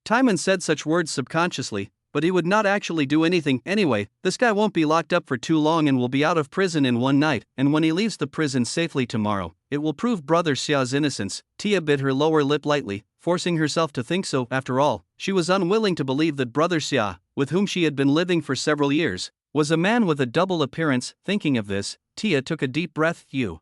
time and said such words subconsciously, but he would not actually do anything anyway. This guy won't be locked up for too long and will be out of prison in one night, and when he leaves the prison safely tomorrow, it will prove Brother Xia's innocence. Tia bit her lower lip lightly, forcing herself to think so. After all, she was unwilling to believe that Brother Xia, with whom she had been living for several years, was a man with a double appearance. Thinking of this, Tia took a deep breath. You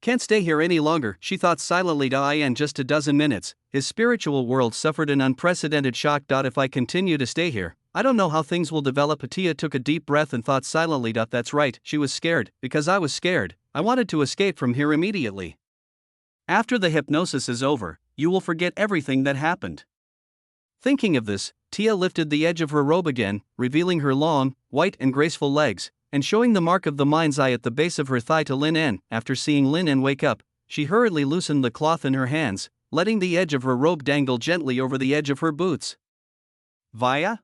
can't stay here any longer, she thought silently. In just a dozen minutes, his spiritual world suffered an unprecedented shock. If I continue to stay here, I don't know how things will develop. Tia took a deep breath and thought silently. That's right, she was scared, because I was scared. I wanted to escape from here immediately. After the hypnosis is over, you will forget everything that happened. Thinking of this, Tia lifted the edge of her robe again, revealing her long, white and graceful legs, and showing the mark of the mind's eye at the base of her thigh to Lin En. After seeing Lin En wake up, she hurriedly loosened the cloth in her hands, letting the edge of her robe dangle gently over the edge of her boots. Via?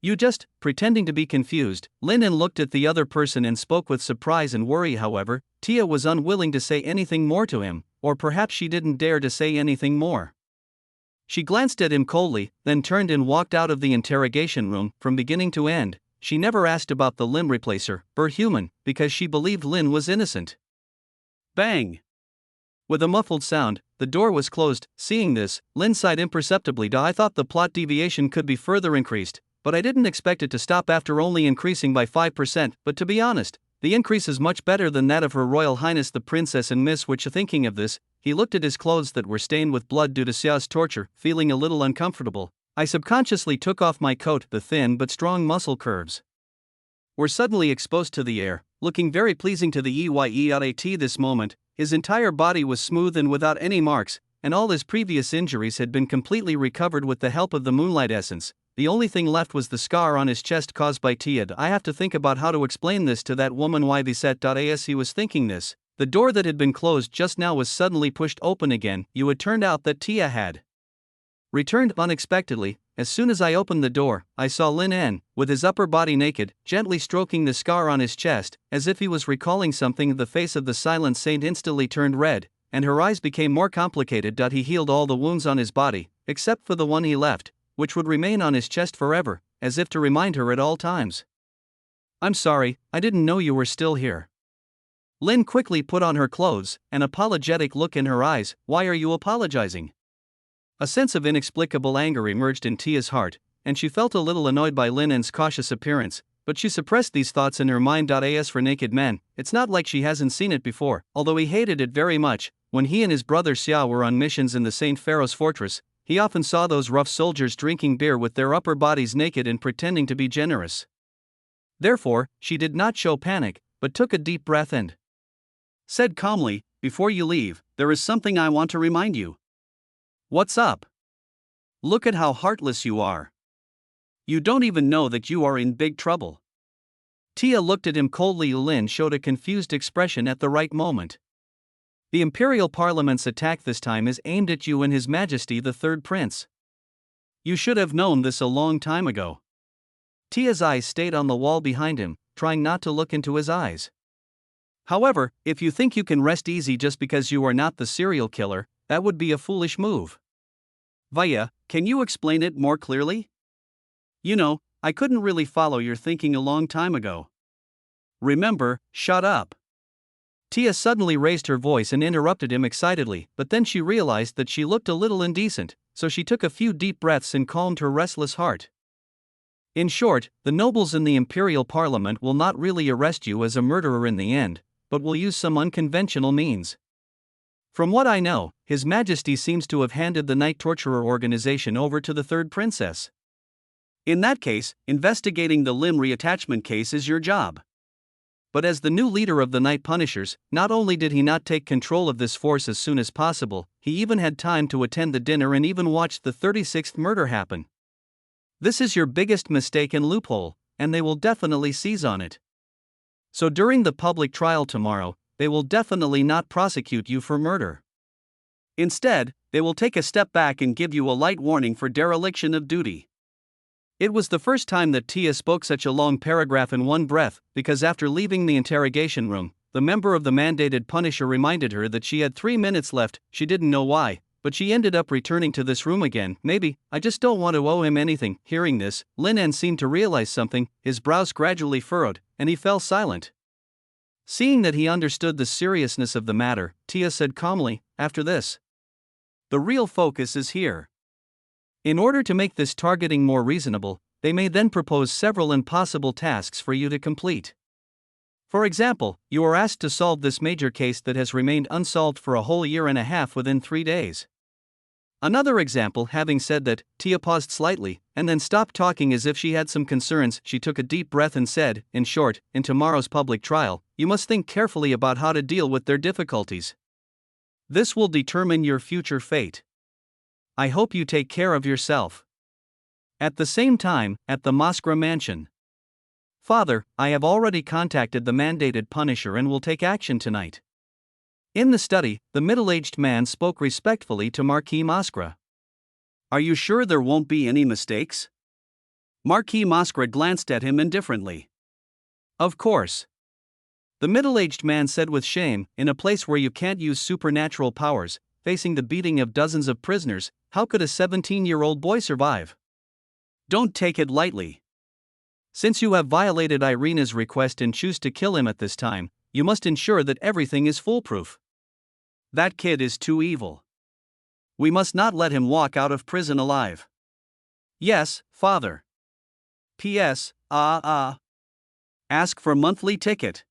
You just, pretending to be confused, Lin En looked at the other person and spoke with surprise and worry. However, Tia was unwilling to say anything more to him, or perhaps she didn't dare to say anything more. She glanced at him coldly, then turned and walked out of the interrogation room. From beginning to end, she never asked about the limb replacer, human, because she believed Lin was innocent. Bang! With a muffled sound, the door was closed. Seeing this, Lin sighed imperceptibly. I thought the plot deviation could be further increased, but I didn't expect it to stop after only increasing by 5%. But to be honest, the increase is much better than that of Her Royal Highness the Princess and Miss Witch. Thinking of this, he looked at his clothes that were stained with blood due to Xia's torture. Feeling a little uncomfortable, I subconsciously took off my coat. The thin but strong muscle curves were suddenly exposed to the air, looking very pleasing to the EYEAT. This moment, his entire body was smooth and without any marks, and all his previous injuries had been completely recovered with the help of the moonlight essence. The only thing left was the scar on his chest caused by Tia. I have to think about how to explain this to that woman. Why be set? As he was thinking this, the door that had been closed just now was suddenly pushed open again. It turned out that Tia had returned unexpectedly. As soon as I opened the door, I saw Lin En, with his upper body naked, gently stroking the scar on his chest, as if he was recalling something. The face of the silent saint instantly turned red, and her eyes became more complicated. He healed all the wounds on his body, except for the one he left, which would remain on his chest forever, as if to remind her at all times. I'm sorry, I didn't know you were still here. Lin quickly put on her clothes, an apologetic look in her eyes. Why are you apologizing? A sense of inexplicable anger emerged in Tia's heart, and she felt a little annoyed by Lin En's cautious appearance, but she suppressed these thoughts in her mind. As for naked men, it's not like she hasn't seen it before. Although he hated it very much, when he and his brother Xia were on missions in the Saint Pharaoh's fortress, he often saw those rough soldiers drinking beer with their upper bodies naked and pretending to be generous. Therefore, she did not show panic, but took a deep breath and said calmly, before you leave, there is something I want to remind you. What's up? Look at how heartless you are. You don't even know that you are in big trouble. Tia looked at him coldly. Lin showed a confused expression at the right moment. The Imperial Parliament's attack this time is aimed at you and His Majesty the Third Prince. You should have known this a long time ago. Tia's eyes stayed on the wall behind him, trying not to look into his eyes. However, if you think you can rest easy just because you are not the serial killer, that would be a foolish move. Vaya, can you explain it more clearly? You know, I couldn't really follow your thinking a long time ago. Remember, shut up. Tia suddenly raised her voice and interrupted him excitedly, but then she realized that she looked a little indecent, so she took a few deep breaths and calmed her restless heart. In short, the nobles in the Imperial Parliament will not really arrest you as a murderer in the end, but will use some unconventional means. From what I know, His Majesty seems to have handed the Night Torturer organization over to the Third Princess. In that case, investigating the limb reattachment case is your job. But as the new leader of the Night Punishers, not only did he not take control of this force as soon as possible, he even had time to attend the dinner and even watch the 36th murder happen. This is your biggest mistake and loophole, and they will definitely seize on it. So during the public trial tomorrow, they will definitely not prosecute you for murder. Instead, they will take a step back and give you a light warning for dereliction of duty. It was the first time that Tia spoke such a long paragraph in one breath, because after leaving the interrogation room, the member of the mandated Punisher reminded her that she had 3 minutes left. She didn't know why, but she ended up returning to this room again. Maybe, I just don't want to owe him anything. Hearing this, Lin En seemed to realize something, his brows gradually furrowed, and he fell silent. Seeing that he understood the seriousness of the matter, Tia said calmly, after this, the real focus is here. In order to make this targeting more reasonable, they may then propose several impossible tasks for you to complete. For example, you are asked to solve this major case that has remained unsolved for a whole year and a half within 3 days. Another example. Having said that, Tia paused slightly, and then stopped talking as if she had some concerns. She took a deep breath and said, in short, in tomorrow's public trial, you must think carefully about how to deal with their difficulties. This will determine your future fate. I hope you take care of yourself. At the same time, at the Moskra mansion. Father, I have already contacted the mandated Punisher and will take action tonight. In the study, the middle-aged man spoke respectfully to Marquis Moskra. Are you sure there won't be any mistakes? Marquis Moskra glanced at him indifferently. Of course. The middle-aged man said with shame, in a place where you can't use supernatural powers, facing the beating of dozens of prisoners, how could a 17-year-old boy survive? Don't take it lightly. Since you have violated Irina's request and choose to kill him at this time, you must ensure that everything is foolproof. That kid is too evil. We must not let him walk out of prison alive. Yes, Father. P.S. Ask for monthly ticket.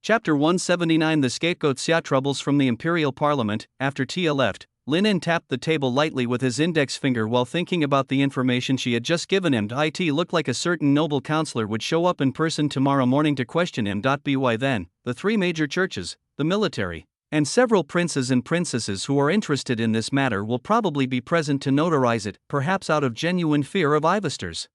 Chapter 179. The scapegoat. Xia troubles from the Imperial Parliament. After Tia left, Lin En tapped the table lightly with his index finger while thinking about the information she had just given him. It looked like a certain noble counselor would show up in person tomorrow morning to question him. By then, the 3 major churches, the military, and several princes and princesses who are interested in this matter will probably be present to notarize it, perhaps out of genuine fear of Ivister's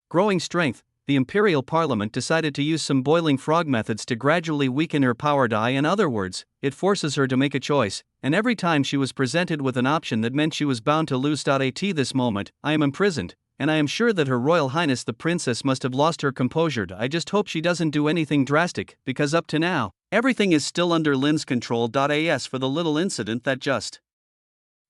growing strength. The Imperial Parliament decided to use some boiling frog methods to gradually weaken her power. In other words, it forces her to make a choice, and every time she was presented with an option that meant she was bound to lose. At this moment, I am imprisoned, and I am sure that Her Royal Highness the Princess must have lost her composure. I just hope she doesn't do anything drastic, because up to now, everything is still under Lin's control. As for the little incident that just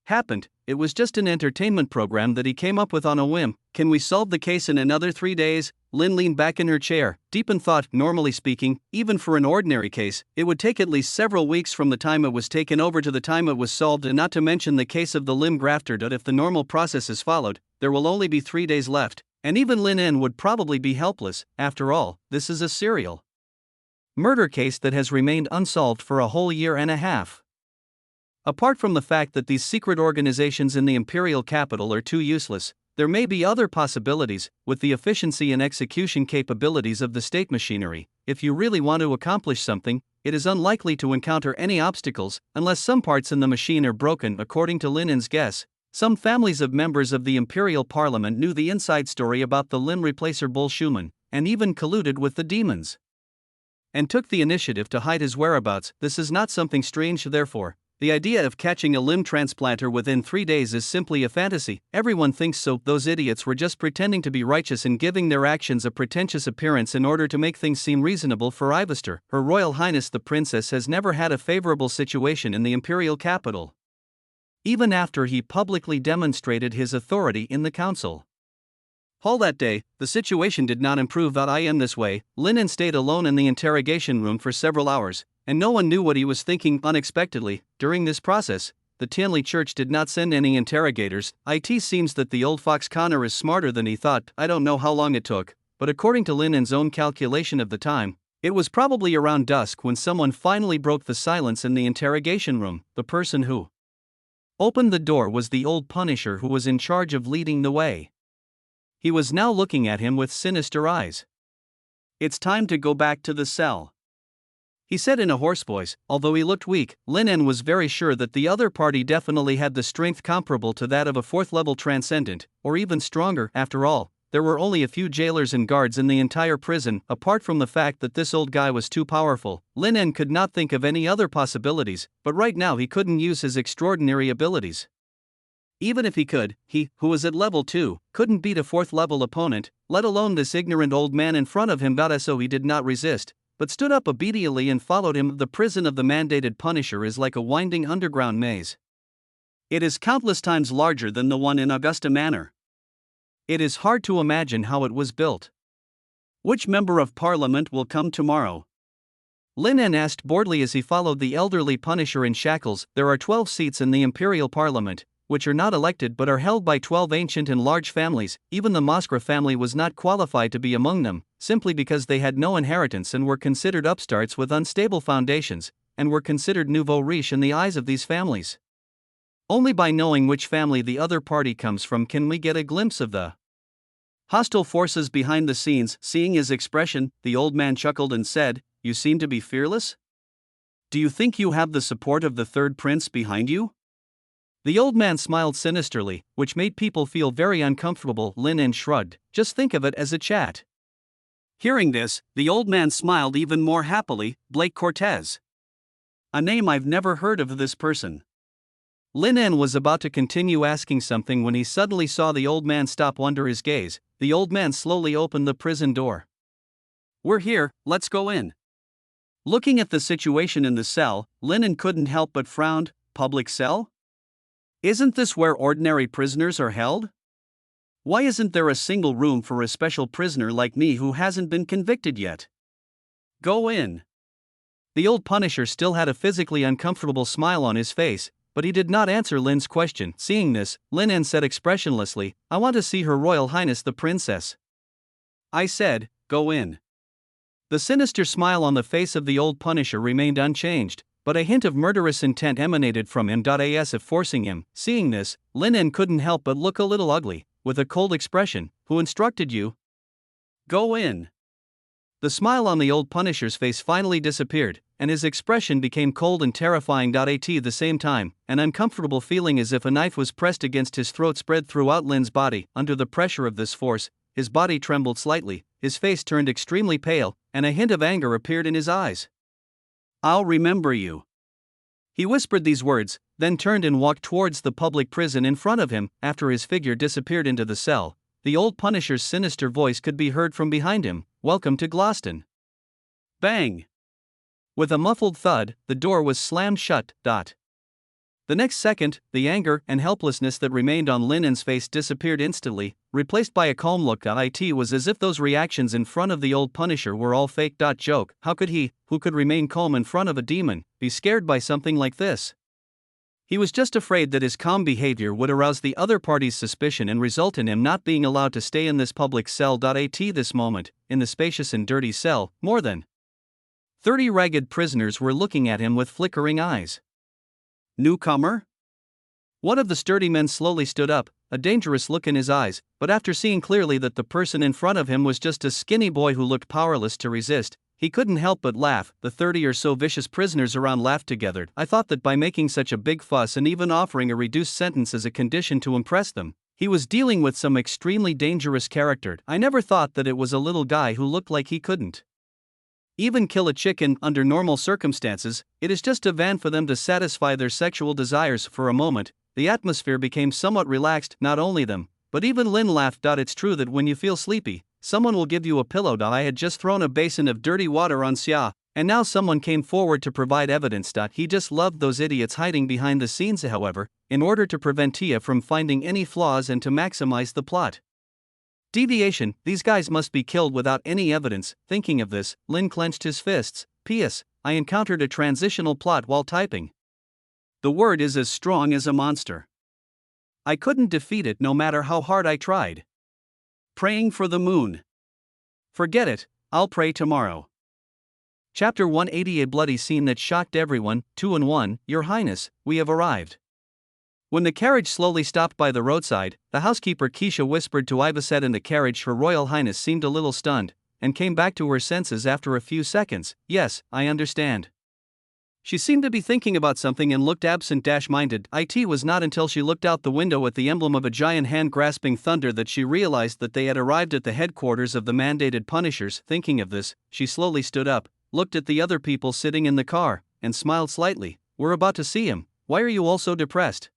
happened, it was just an entertainment program that he came up with on a whim. Can we solve the case in another 3 days? Lin leaned back in her chair, deep in thought. Normally speaking, even for an ordinary case, it would take at least several weeks from the time it was taken over to the time it was solved, and not to mention the case of the limb grafter. If the normal process is followed, there will only be 3 days left, and even Lin En would probably be helpless. After all, this is a serial murder case that has remained unsolved for a whole year and a half. Apart from the fact that these secret organizations in the imperial capital are too useless, there may be other possibilities. With the efficiency and execution capabilities of the state machinery, if you really want to accomplish something, it is unlikely to encounter any obstacles, unless some parts in the machine are broken. According to Lin En's guess, some families of members of the Imperial Parliament knew the inside story about the limb replacer Bull Schumann, and even colluded with the demons, and took the initiative to hide his whereabouts. This is not something strange. Therefore, the idea of catching a limb transplanter within 3 days is simply a fantasy. Everyone thinks so. Those idiots were just pretending to be righteous and giving their actions a pretentious appearance in order to make things seem reasonable for Ivister. Her Royal Highness the Princess has never had a favorable situation in the imperial capital, even after he publicly demonstrated his authority in the council hall that day. The situation did not improve. In this way, Lin En stayed alone in the interrogation room for several hours, and no one knew what he was thinking. Unexpectedly, during this process, the Tianli Church did not send any interrogators. It seems that the old fox Connor is smarter than he thought. I don't know how long it took, but according to Lin En's own calculation of the time, it was probably around dusk when someone finally broke the silence in the interrogation room. The person who opened the door was the old Punisher who was in charge of leading the way. He was now looking at him with sinister eyes. It's time to go back to the cell, he said in a hoarse voice. Although he looked weak, Lin En was very sure that the other party definitely had the strength comparable to that of a 4th-level transcendent, or even stronger. After all, there were only a few jailers and guards in the entire prison. Apart from the fact that this old guy was too powerful, Lin En could not think of any other possibilities, but right now he couldn't use his extraordinary abilities. Even if he could, he, who was at level 2, couldn't beat a 4th-level opponent, let alone this ignorant old man in front of him. So he did not resist, but stood up obediently and followed him. The prison of the mandated Punisher is like a winding underground maze. It is countless times larger than the one in Augusta Manor. It is hard to imagine how it was built. Which member of parliament will come tomorrow? Lin En asked boredly as he followed the elderly Punisher in shackles. There are 12 seats in the Imperial Parliament, which are not elected but are held by 12 ancient and large families. Even the Moskra family was not qualified to be among them, simply because they had no inheritance and were considered upstarts with unstable foundations, and were considered nouveau riche in the eyes of these families. Only by knowing which family the other party comes from can we get a glimpse of the hostile forces behind the scenes. Seeing his expression, the old man chuckled and said, "You seem to be fearless? Do you think you have the support of the third prince behind you?" The old man smiled sinisterly, which made people feel very uncomfortable. Lin En shrugged. "Just think of it as a chat." Hearing this, the old man smiled even more happily. Blake Cortez. A name I've never heard of this person. Lin En was about to continue asking something when he suddenly saw the old man stop under his gaze. The old man slowly opened the prison door. "We're here, let's go in." Looking at the situation in the cell, Lin En couldn't help but frown. Public cell? Isn't this where ordinary prisoners are held? Why isn't there a single room for a special prisoner like me who hasn't been convicted yet? Go in. The old Punisher still had a physically uncomfortable smile on his face, but he did not answer Lin's question. Seeing this, Lin En said expressionlessly, "I want to see Her Royal Highness the Princess." I said, "Go in." The sinister smile on the face of the old Punisher remained unchanged, but a hint of murderous intent emanated from him. As if forcing him. Seeing this, Lin En couldn't help but look a little ugly, with a cold expression. "Who instructed you?" "Go in." The smile on the old Punisher's face finally disappeared, and his expression became cold and terrifying. At the same time, an uncomfortable feeling as if a knife was pressed against his throat spread throughout Lin's body. Under the pressure of this force, his body trembled slightly, his face turned extremely pale, and a hint of anger appeared in his eyes. "I'll remember you." He whispered these words, then turned and walked towards the public prison in front of him. After his figure disappeared into the cell, the old Punisher's sinister voice could be heard from behind him. "Welcome to Gloston." Bang! With a muffled thud, the door was slammed shut. The next second, the anger and helplessness that remained on Lin En's face disappeared instantly, replaced by a calm look. It was as if those reactions in front of the old Punisher were all fake. Joke, how could he, who could remain calm in front of a demon, be scared by something like this? He was just afraid that his calm behavior would arouse the other party's suspicion and result in him not being allowed to stay in this public cell. This moment, in the spacious and dirty cell, more than 30 ragged prisoners were looking at him with flickering eyes. "Newcomer?" One of the sturdy men slowly stood up, a dangerous look in his eyes, but after seeing clearly that the person in front of him was just a skinny boy who looked powerless to resist, he couldn't help but laugh. The 30 or so vicious prisoners around laughed together. "I thought that by making such a big fuss and even offering a reduced sentence as a condition to impress them, he was dealing with some extremely dangerous character. I never thought that it was a little guy who looked like he couldn't even kill a chicken under normal circumstances. It is just a van for them to satisfy their sexual desires." For a moment, the atmosphere became somewhat relaxed. Not only them, but even Lin laughed. "It's true that when you feel sleepy, someone will give you a pillow." I had just thrown a basin of dirty water on Xia, and now someone came forward to provide evidence. He just loved those idiots hiding behind the scenes. However, in order to prevent Tia from finding any flaws and to maximize the plot deviation, these guys must be killed without any evidence. Thinking of this, Lin clenched his fists. "P.S. I encountered a transitional plot while typing. The word is as strong as a monster. I couldn't defeat it no matter how hard I tried. Praying for the moon. Forget it, I'll pray tomorrow." Chapter 180. A bloody scene that shocked everyone. 2-1. "Your Highness, we have arrived." When the carriage slowly stopped by the roadside, the housekeeper Keisha whispered to Ivaset in the carriage. Her Royal Highness seemed a little stunned, and came back to her senses after a few seconds. "Yes, I understand." She seemed to be thinking about something and looked absent-minded. It was not until she looked out the window at the emblem of a giant hand grasping thunder that she realized that they had arrived at the headquarters of the mandated Punishers. Thinking of this, she slowly stood up, looked at the other people sitting in the car, and smiled slightly. "We're about to see him. Why are you all so depressed?"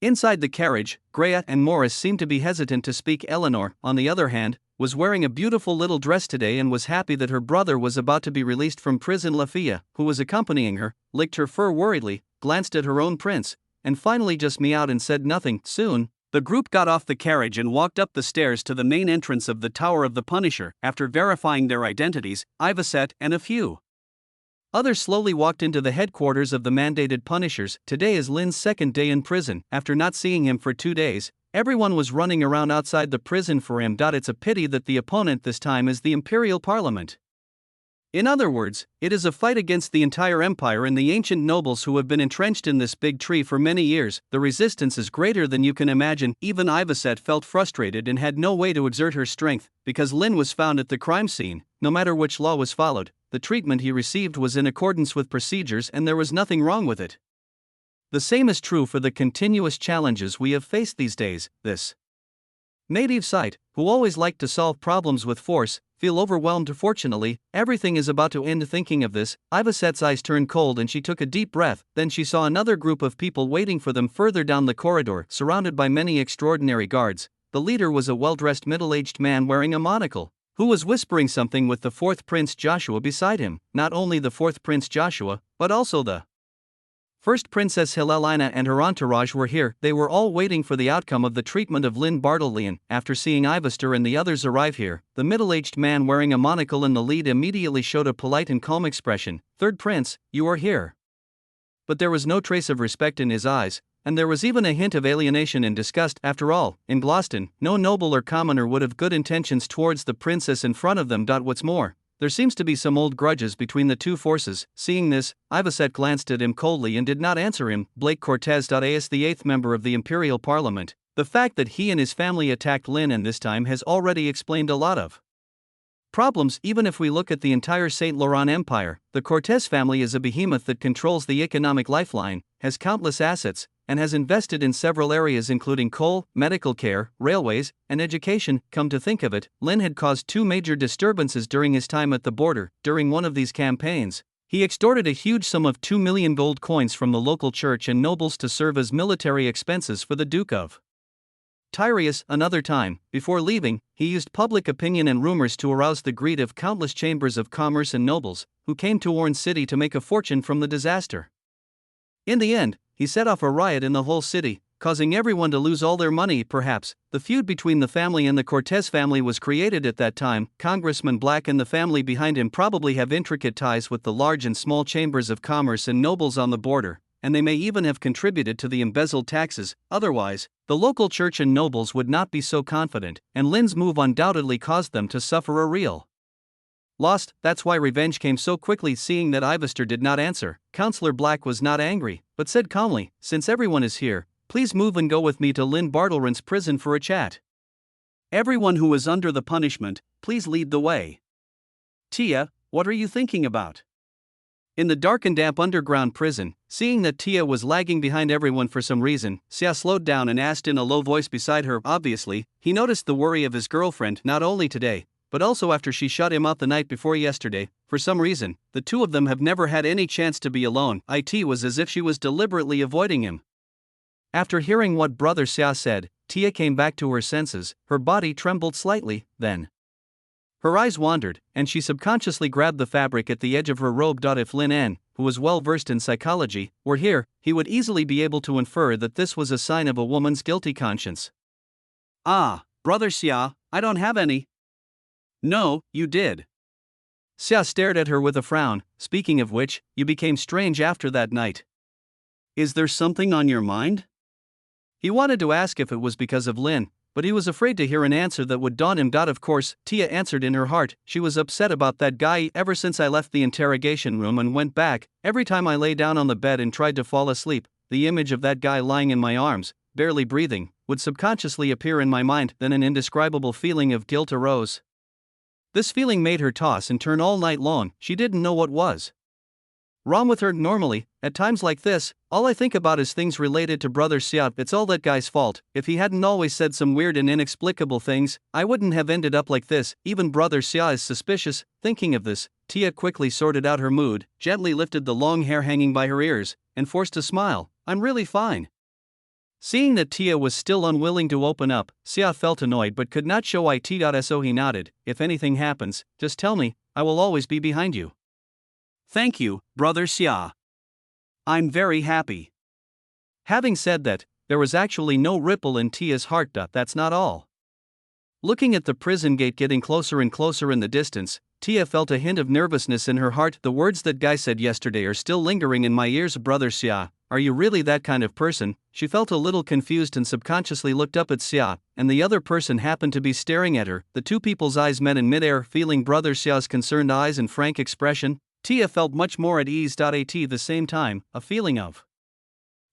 Inside the carriage, Greya and Morris seemed to be hesitant to speak. Eleanor, on the other hand, was wearing a beautiful little dress today and was happy that her brother was about to be released from prison. Lafia, who was accompanying her, licked her fur worriedly, glanced at her own prince, and finally just meowed and said nothing. Soon, the group got off the carriage and walked up the stairs to the main entrance of the Tower of the Punisher. After verifying their identities, Ivaset and a few others slowly walked into the headquarters of the mandated Punishers. Today is Lin's second day in prison. After not seeing him for 2 days, everyone was running around outside the prison for him. It's a pity that the opponent this time is the Imperial Parliament. In other words, it is a fight against the entire empire and the ancient nobles who have been entrenched in this big tree for many years. The resistance is greater than you can imagine. Even Ivaset felt frustrated and had no way to exert her strength, because Lin was found at the crime scene. No matter which law was followed, the treatment he received was in accordance with procedures and there was nothing wrong with it. The same is true for the continuous challenges we have faced these days. This native site, who always liked to solve problems with force, feel overwhelmed. Fortunately, everything is about to end. Thinking of this, Ivaset's eyes turned cold and she took a deep breath. Then she saw another group of people waiting for them further down the corridor, surrounded by many extraordinary guards. The leader was a well-dressed middle-aged man wearing a monocle, who was whispering something with the fourth Prince Joshua beside him. Not only the fourth Prince Joshua, but also the first Princess Helelina and her entourage were here. They were all waiting for the outcome of the treatment of Lin Bartolian. After seeing Ivester and the others arrive here, the middle-aged man wearing a monocle in the lead immediately showed a polite and calm expression. "Third Prince, you are here." But there was no trace of respect in his eyes, and there was even a hint of alienation and disgust. After all, in Gloston, no noble or commoner would have good intentions towards the princess in front of them. What's more, there seems to be some old grudges between the two forces. Seeing this, Ivaset glanced at him coldly and did not answer him. Blake Cortez. As the 8th member of the Imperial Parliament, the fact that he and his family attacked Lin and this time has already explained a lot of problems. Even if we look at the entire Saint Laurent Empire, the Cortez family is a behemoth that controls the economic lifeline, has countless assets, and has invested in several areas including coal, medical care, railways, and education. Come to think of it, Lin had caused 2 major disturbances during his time at the border. During one of these campaigns, he extorted a huge sum of 2 million gold coins from the local church and nobles to serve as military expenses for the Duke of Tyrius. Another time, before leaving, he used public opinion and rumors to arouse the greed of countless chambers of commerce and nobles, who came to Orange City to make a fortune from the disaster. In the end, he set off a riot in the whole city, causing everyone to lose all their money. Perhaps the feud between the family and the Cortez family was created at that time. Congressman Black and the family behind him probably have intricate ties with the large and small chambers of commerce and nobles on the border, and they may even have contributed to the embezzled taxes. Otherwise, the local church and nobles would not be so confident, and Lin's move undoubtedly caused them to suffer a real loss. That's why revenge came so quickly. Seeing that Ivester did not answer, Counselor Black was not angry, but said calmly, "Since everyone is here, please move and go with me to Lin Bartleran's prison for a chat. Everyone who is under the punishment, please lead the way." "Tia, what are you thinking about?" In the dark and damp underground prison, seeing that Tia was lagging behind everyone for some reason, Xia slowed down and asked in a low voice beside her. Obviously, he noticed the worry of his girlfriend, not only today, but also after she shut him out the night before yesterday. For some reason, the two of them have never had any chance to be alone. It was as if she was deliberately avoiding him. After hearing what Brother Xia said, Tia came back to her senses. Her body trembled slightly, then her eyes wandered, and she subconsciously grabbed the fabric at the edge of her robe. If Lin En, who was well versed in psychology, were here, he would easily be able to infer that this was a sign of a woman's guilty conscience. "Ah, Brother Xia, I don't have any." "No, you did." Xia stared at her with a frown. "Speaking of which, you became strange after that night. Is there something on your mind?" He wanted to ask if it was because of Lin, but he was afraid to hear an answer that would daunt him. Of course, Tia answered in her heart. She was upset about that guy. "Ever since I left the interrogation room and went back, every time I lay down on the bed and tried to fall asleep, the image of that guy lying in my arms, barely breathing, would subconsciously appear in my mind." Then an indescribable feeling of guilt arose. This feeling made her toss and turn all night long. She didn't know what was wrong with her. Normally, at times like this, all I think about is things related to Brother Xia. It's all that guy's fault. If he hadn't always said some weird and inexplicable things, I wouldn't have ended up like this. Even Brother Xia is suspicious. Thinking of this, Tia quickly sorted out her mood, gently lifted the long hair hanging by her ears, and forced a smile. "I'm really fine." Seeing that Tia was still unwilling to open up, Xia felt annoyed but could not show it. So he nodded. "If anything happens, just tell me, I will always be behind you." "Thank you, Brother Xia. I'm very happy." Having said that, there was actually no ripple in Tia's heart. That's not all. Looking at the prison gate getting closer and closer in the distance, Tia felt a hint of nervousness in her heart. The words that guy said yesterday are still lingering in my ears. Brother Xia, are you really that kind of person? She felt a little confused and subconsciously looked up at Xia, and the other person happened to be staring at her. The two people's eyes met in midair. Feeling Brother Xia's concerned eyes and frank expression, Tia felt much more at ease. At the same time, a feeling of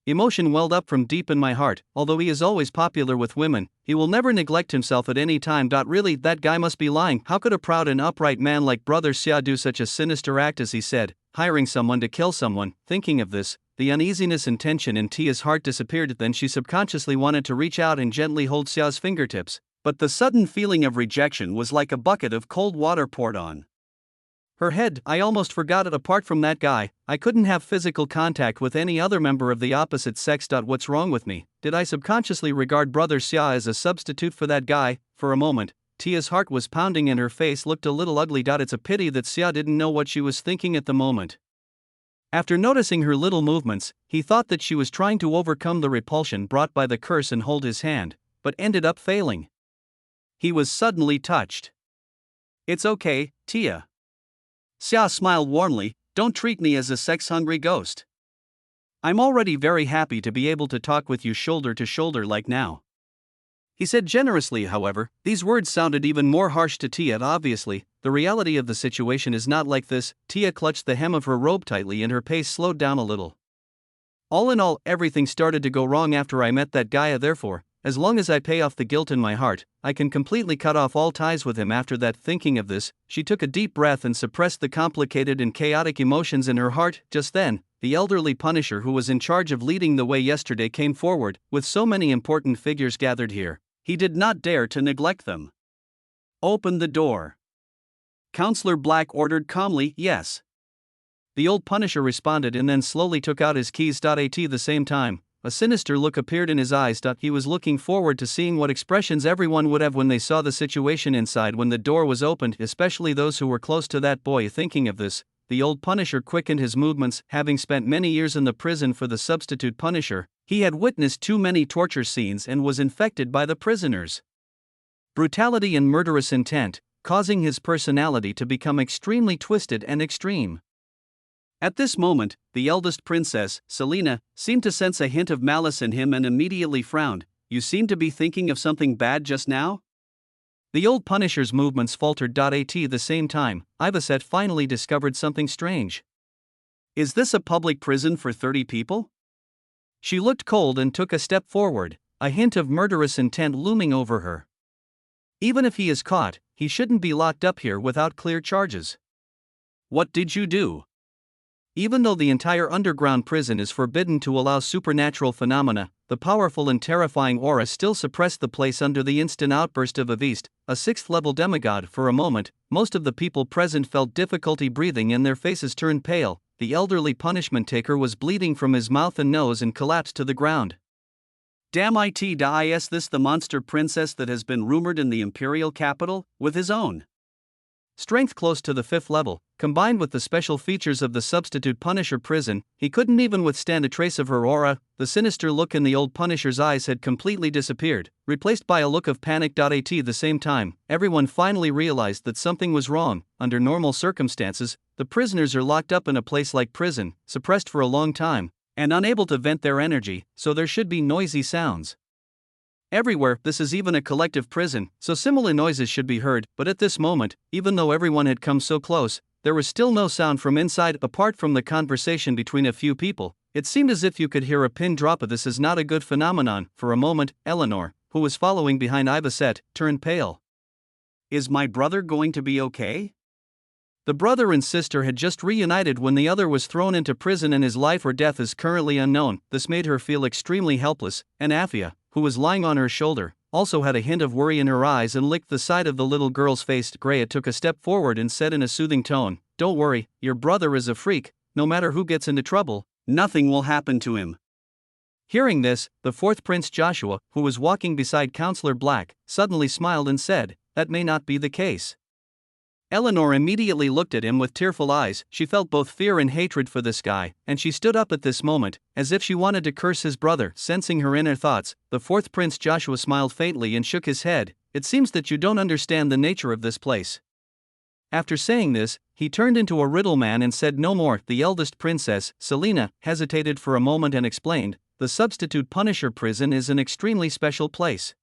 emotion welled up from deep in my heart. Although he is always popular with women, he will never neglect himself at any time. Really, that guy must be lying. How could a proud and upright man like Brother Xia do such a sinister act as he said, hiring someone to kill someone? Thinking of this, the uneasiness and tension in Tia's heart disappeared. Then she subconsciously wanted to reach out and gently hold Xia's fingertips, but the sudden feeling of rejection was like a bucket of cold water poured on her head. I almost forgot it. Apart from that guy, I couldn't have physical contact with any other member of the opposite sex. What's wrong with me? Did I subconsciously regard Brother Xia as a substitute for that guy? For a moment, Tia's heart was pounding and her face looked a little ugly. It's a pity that Xia didn't know what she was thinking at the moment. After noticing her little movements, he thought that she was trying to overcome the repulsion brought by the curse and hold his hand, but ended up failing. He was suddenly touched. It's okay, Tia. Xia smiled warmly, don't treat me as a sex-hungry ghost. I'm already very happy to be able to talk with you shoulder to shoulder like now. He said generously. However, these words sounded even more harsh to Tia. Obviously, the reality of the situation is not like this. Tia clutched the hem of her robe tightly and her pace slowed down a little. All in all, everything started to go wrong after I met that guy. Therefore, as long as I pay off the guilt in my heart, I can completely cut off all ties with him. After that, thinking of this, she took a deep breath and suppressed the complicated and chaotic emotions in her heart. Just then, the elderly Punisher who was in charge of leading the way yesterday came forward. With so many important figures gathered here, he did not dare to neglect them. Open the door. Counselor Black ordered calmly. Yes. The old Punisher responded and then slowly took out his keys. At the same time, a sinister look appeared in his eyes. He was looking forward to seeing what expressions everyone would have when they saw the situation inside when the door was opened, especially those who were close to that boy. Thinking of this, the old Punisher quickened his movements. Having spent many years in the prison for the substitute Punisher, he had witnessed too many torture scenes and was infected by the prisoners' brutality and murderous intent, causing his personality to become extremely twisted and extreme. At this moment, the eldest princess, Selena, seemed to sense a hint of malice in him and immediately frowned. You seem to be thinking of something bad just now? The old Punisher's movements faltered. At the same time, Ivaset finally discovered something strange. Is this a public prison for 30 people? She looked cold and took a step forward, a hint of murderous intent looming over her. Even if he is caught, he shouldn't be locked up here without clear charges. What did you do? Even though the entire underground prison is forbidden to allow supernatural phenomena, the powerful and terrifying aura still suppressed the place under the instant outburst of Avist, a 6th-level demigod. For a moment, most of the people present felt difficulty breathing and their faces turned pale. The elderly punishment taker was bleeding from his mouth and nose and collapsed to the ground. Damn it, is this the monster princess that has been rumored in the imperial capital? With his own strength close to the 5th level, combined with the special features of the substitute Punisher prison, he couldn't even withstand a trace of her aura. The sinister look in the old Punisher's eyes had completely disappeared, replaced by a look of panic. At the same time, everyone finally realized that something was wrong. Under normal circumstances, the prisoners are locked up in a place like prison, suppressed for a long time, and unable to vent their energy, so there should be noisy sounds everywhere. This is even a collective prison, so similar noises should be heard, but at this moment, even though everyone had come so close, there was still no sound from inside apart from the conversation between a few people. It seemed as if you could hear a pin drop. This is not a good phenomenon. For a moment, Eleanor, who was following behind Ivaset, turned pale. Is my brother going to be okay? The brother and sister had just reunited when the other was thrown into prison and his life or death is currently unknown. This made her feel extremely helpless, and Afia, who was lying on her shoulder, also had a hint of worry in her eyes and licked the side of the little girl's face. Greya took a step forward and said in a soothing tone, "Don't worry, your brother is a freak. No matter who gets into trouble, nothing will happen to him." Hearing this, the 4th Prince Joshua, who was walking beside Counselor Black, suddenly smiled and said, "That may not be the case." Eleanor immediately looked at him with tearful eyes. She felt both fear and hatred for this guy, and she stood up at this moment, as if she wanted to curse his brother. Sensing her inner thoughts, the fourth Prince Joshua smiled faintly and shook his head. It seems that you don't understand the nature of this place. After saying this, he turned into a riddle man and said no more. The eldest princess, Selena, hesitated for a moment and explained, the substitute Punisher prison is an extremely special place.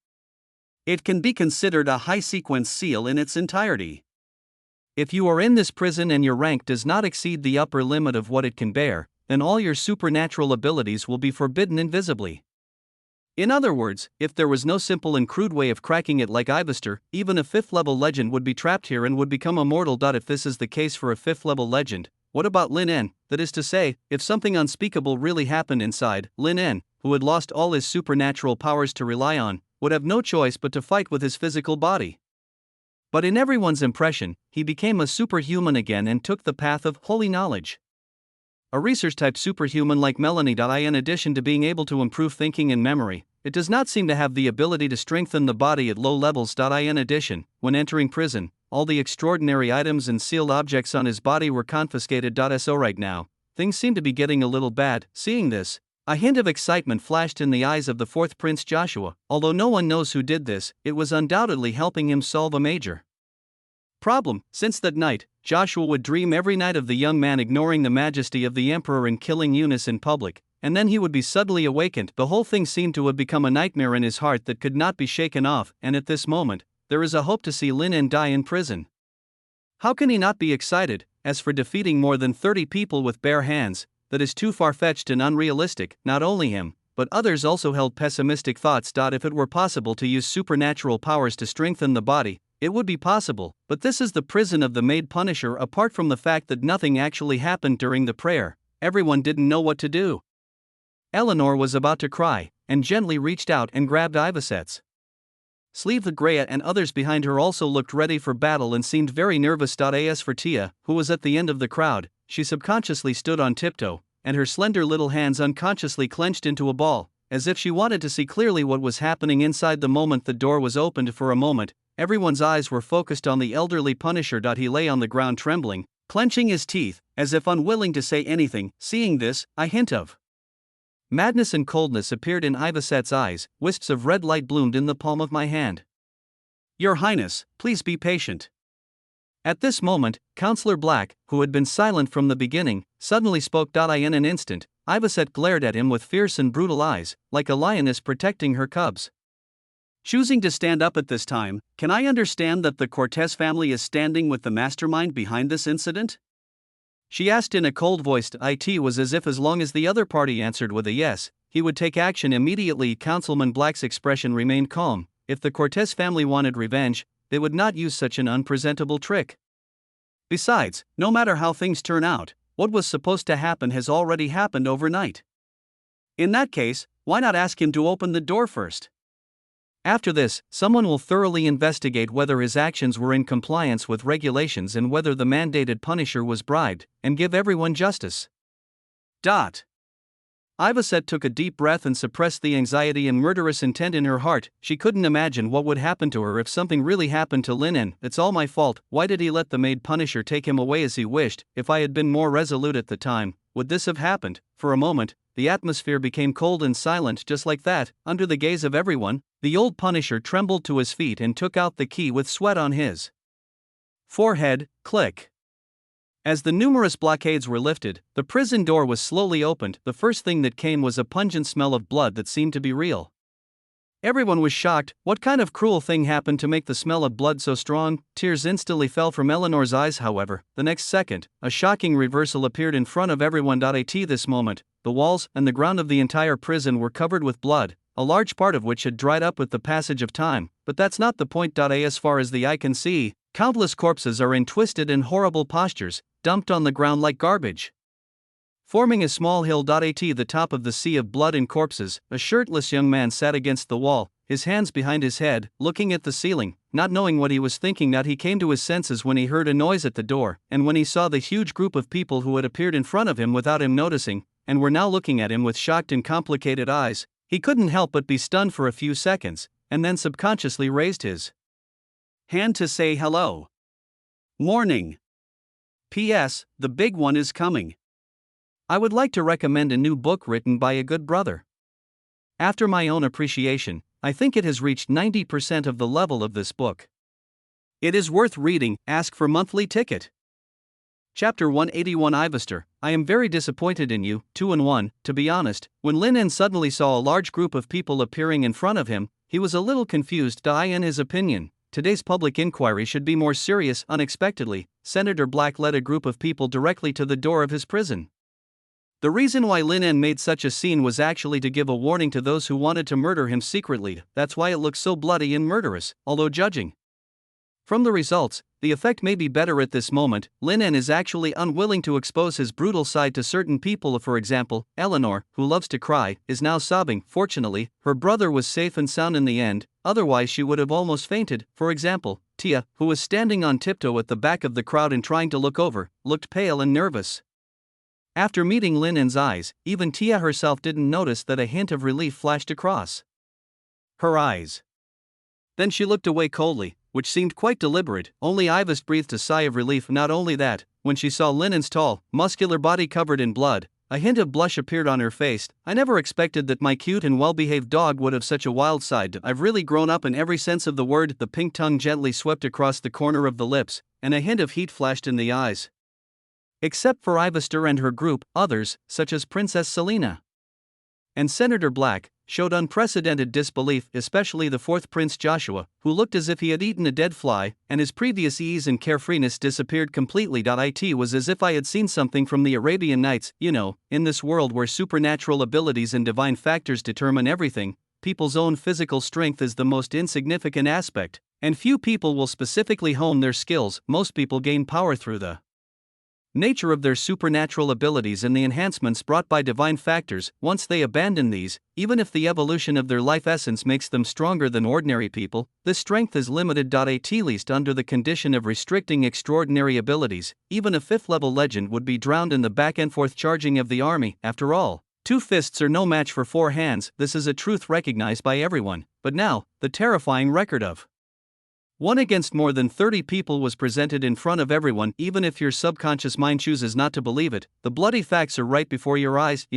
It can be considered a high-sequence seal in its entirety. If you are in this prison and your rank does not exceed the upper limit of what it can bear, then all your supernatural abilities will be forbidden invisibly. In other words, if there was no simple and crude way of cracking it like Ivester, even a 5th-level legend would be trapped here and would become immortal. If this is the case for a 5th-level legend, what about Lin En? That is to say, if something unspeakable really happened inside, Lin En, who had lost all his supernatural powers to rely on, would have no choice but to fight with his physical body. But in everyone's impression, he became a superhuman again and took the path of holy knowledge. A research-type superhuman like Melanie. In addition to being able to improve thinking and memory, it does not seem to have the ability to strengthen the body at low levels. In addition, when entering prison, all the extraordinary items and sealed objects on his body were confiscated. So right now, things seem to be getting a little bad. Seeing this, a hint of excitement flashed in the eyes of the fourth Prince Joshua. Although no one knows who did this, it was undoubtedly helping him solve a major problem. Since that night, Joshua would dream every night of the young man ignoring the majesty of the emperor and killing Eunice in public, and then he would be suddenly awakened. The whole thing seemed to have become a nightmare in his heart that could not be shaken off, and at this moment, there is a hope to see Lin En die in prison. How can he not be excited? As for defeating more than 30 people with bare hands, that is too far-fetched and unrealistic. Not only him, but others also held pessimistic thoughts. If it were possible to use supernatural powers to strengthen the body, it would be possible, but this is the prison of the Maid Punisher. Apart from the fact that nothing actually happened during the prayer, everyone didn't know what to do. Eleanor was about to cry, and gently reached out and grabbed Ivaset's sleeve. The Greya and others behind her also looked ready for battle and seemed very nervous. As for Tia, who was at the end of the crowd, she subconsciously stood on tiptoe, and her slender little hands unconsciously clenched into a ball, as if she wanted to see clearly what was happening inside. The moment the door was opened, for a moment, everyone's eyes were focused on the elderly Punisher. He lay on the ground trembling, clenching his teeth, as if unwilling to say anything. Seeing this, a hint of madness and coldness appeared in Ivaset's eyes. Wisps of red light bloomed in the palm of my hand. Your Highness, please be patient. At this moment, Counselor Black, who had been silent from the beginning, suddenly spoke. In an instant, Ivaset glared at him with fierce and brutal eyes, like a lioness protecting her cubs. Choosing to stand up at this time, can I understand that the Cortez family is standing with the mastermind behind this incident? She asked in a cold voice. It was as if as long as the other party answered with a yes, he would take action immediately. Councilman Black's expression remained calm. If the Cortez family wanted revenge, they would not use such an unpresentable trick. Besides, no matter how things turn out, what was supposed to happen has already happened overnight. In that case, why not ask him to open the door first? After this, someone will thoroughly investigate whether his actions were in compliance with regulations and whether the mandated Punisher was bribed, and give everyone justice. Ivaset took a deep breath and suppressed the anxiety and murderous intent in her heart. She couldn't imagine what would happen to her if something really happened to Lin En. It's all my fault. Why did he let the Maid Punisher take him away as he wished? If I had been more resolute at the time, would this have happened? For a moment, the atmosphere became cold and silent. Just like that, under the gaze of everyone, the old Punisher trembled to his feet and took out the key with sweat on his forehead. Click. As the numerous blockades were lifted, the prison door was slowly opened. The first thing that came was a pungent smell of blood that seemed to be real. Everyone was shocked. What kind of cruel thing happened to make the smell of blood so strong? Tears instantly fell from Eleanor's eyes. However, the next second, a shocking reversal appeared in front of everyone. At this moment, the walls and the ground of the entire prison were covered with blood, a large part of which had dried up with the passage of time. But that's not the point. As far as the eye can see, countless corpses are in twisted and horrible postures, dumped on the ground like garbage, forming a small hill. At the top of the sea of blood and corpses, a shirtless young man sat against the wall, his hands behind his head, looking at the ceiling, not knowing what he was thinking. He came to his senses when he heard a noise at the door, and when he saw the huge group of people who had appeared in front of him without him noticing, and were now looking at him with shocked and complicated eyes. He couldn't help but be stunned for a few seconds, and then subconsciously raised his hand to say hello. Warning. P.S. The big one is coming. I would like to recommend a new book written by a good brother. After my own appreciation, I think it has reached 90% of the level of this book. It is worth reading. Ask for monthly ticket. Chapter 181 Ivester, I am very disappointed in you, 2-1, to be honest. When Lin suddenly saw a large group of people appearing in front of him, he was a little confused. In his opinion, today's public inquiry should be more serious. Unexpectedly, Senator Black led a group of people directly to the door of his prison. The reason why Lin made such a scene was actually to give a warning to those who wanted to murder him secretly. That's why it looks so bloody and murderous, although judging from the results, the effect may be better at this moment. Lin is actually unwilling to expose his brutal side to certain people. For example, Eleanor, who loves to cry, is now sobbing. Fortunately, her brother was safe and sound in the end, otherwise she would have almost fainted. For example, Tia, who was standing on tiptoe at the back of the crowd and trying to look over, looked pale and nervous. After meeting Lin's eyes, even Tia herself didn't notice that a hint of relief flashed across her eyes. Then she looked away coldly, which seemed quite deliberate. Only Ivest breathed a sigh of relief. Not only that, when she saw Lin's tall, muscular body covered in blood, a hint of blush appeared on her face. I never expected that my cute and well-behaved dog would have such a wild side. I've really grown up in every sense of the word. The pink tongue gently swept across the corner of the lips, and a hint of heat flashed in the eyes. Except for Ivester and her group, others, such as Princess Selena and Senator Black, showed unprecedented disbelief, especially the fourth Prince Joshua, who looked as if he had eaten a dead fly, and his previous ease and carefreeness disappeared completely. It was as if I had seen something from the Arabian Nights. In this world where supernatural abilities and divine factors determine everything, people's own physical strength is the most insignificant aspect, and few people will specifically hone their skills. Most people gain power through the nature of their supernatural abilities and the enhancements brought by divine factors. Once they abandon these, even if the evolution of their life essence makes them stronger than ordinary people, this strength is limited. At least under the condition of restricting extraordinary abilities, even a fifth-level legend would be drowned in the back-and-forth charging of the army. After all, 2 fists are no match for 4 hands. This is a truth recognized by everyone. But now, the terrifying record of 1 against more than 30 people was presented in front of everyone. Even if your subconscious mind chooses not to believe it, the bloody facts are right before your eyes.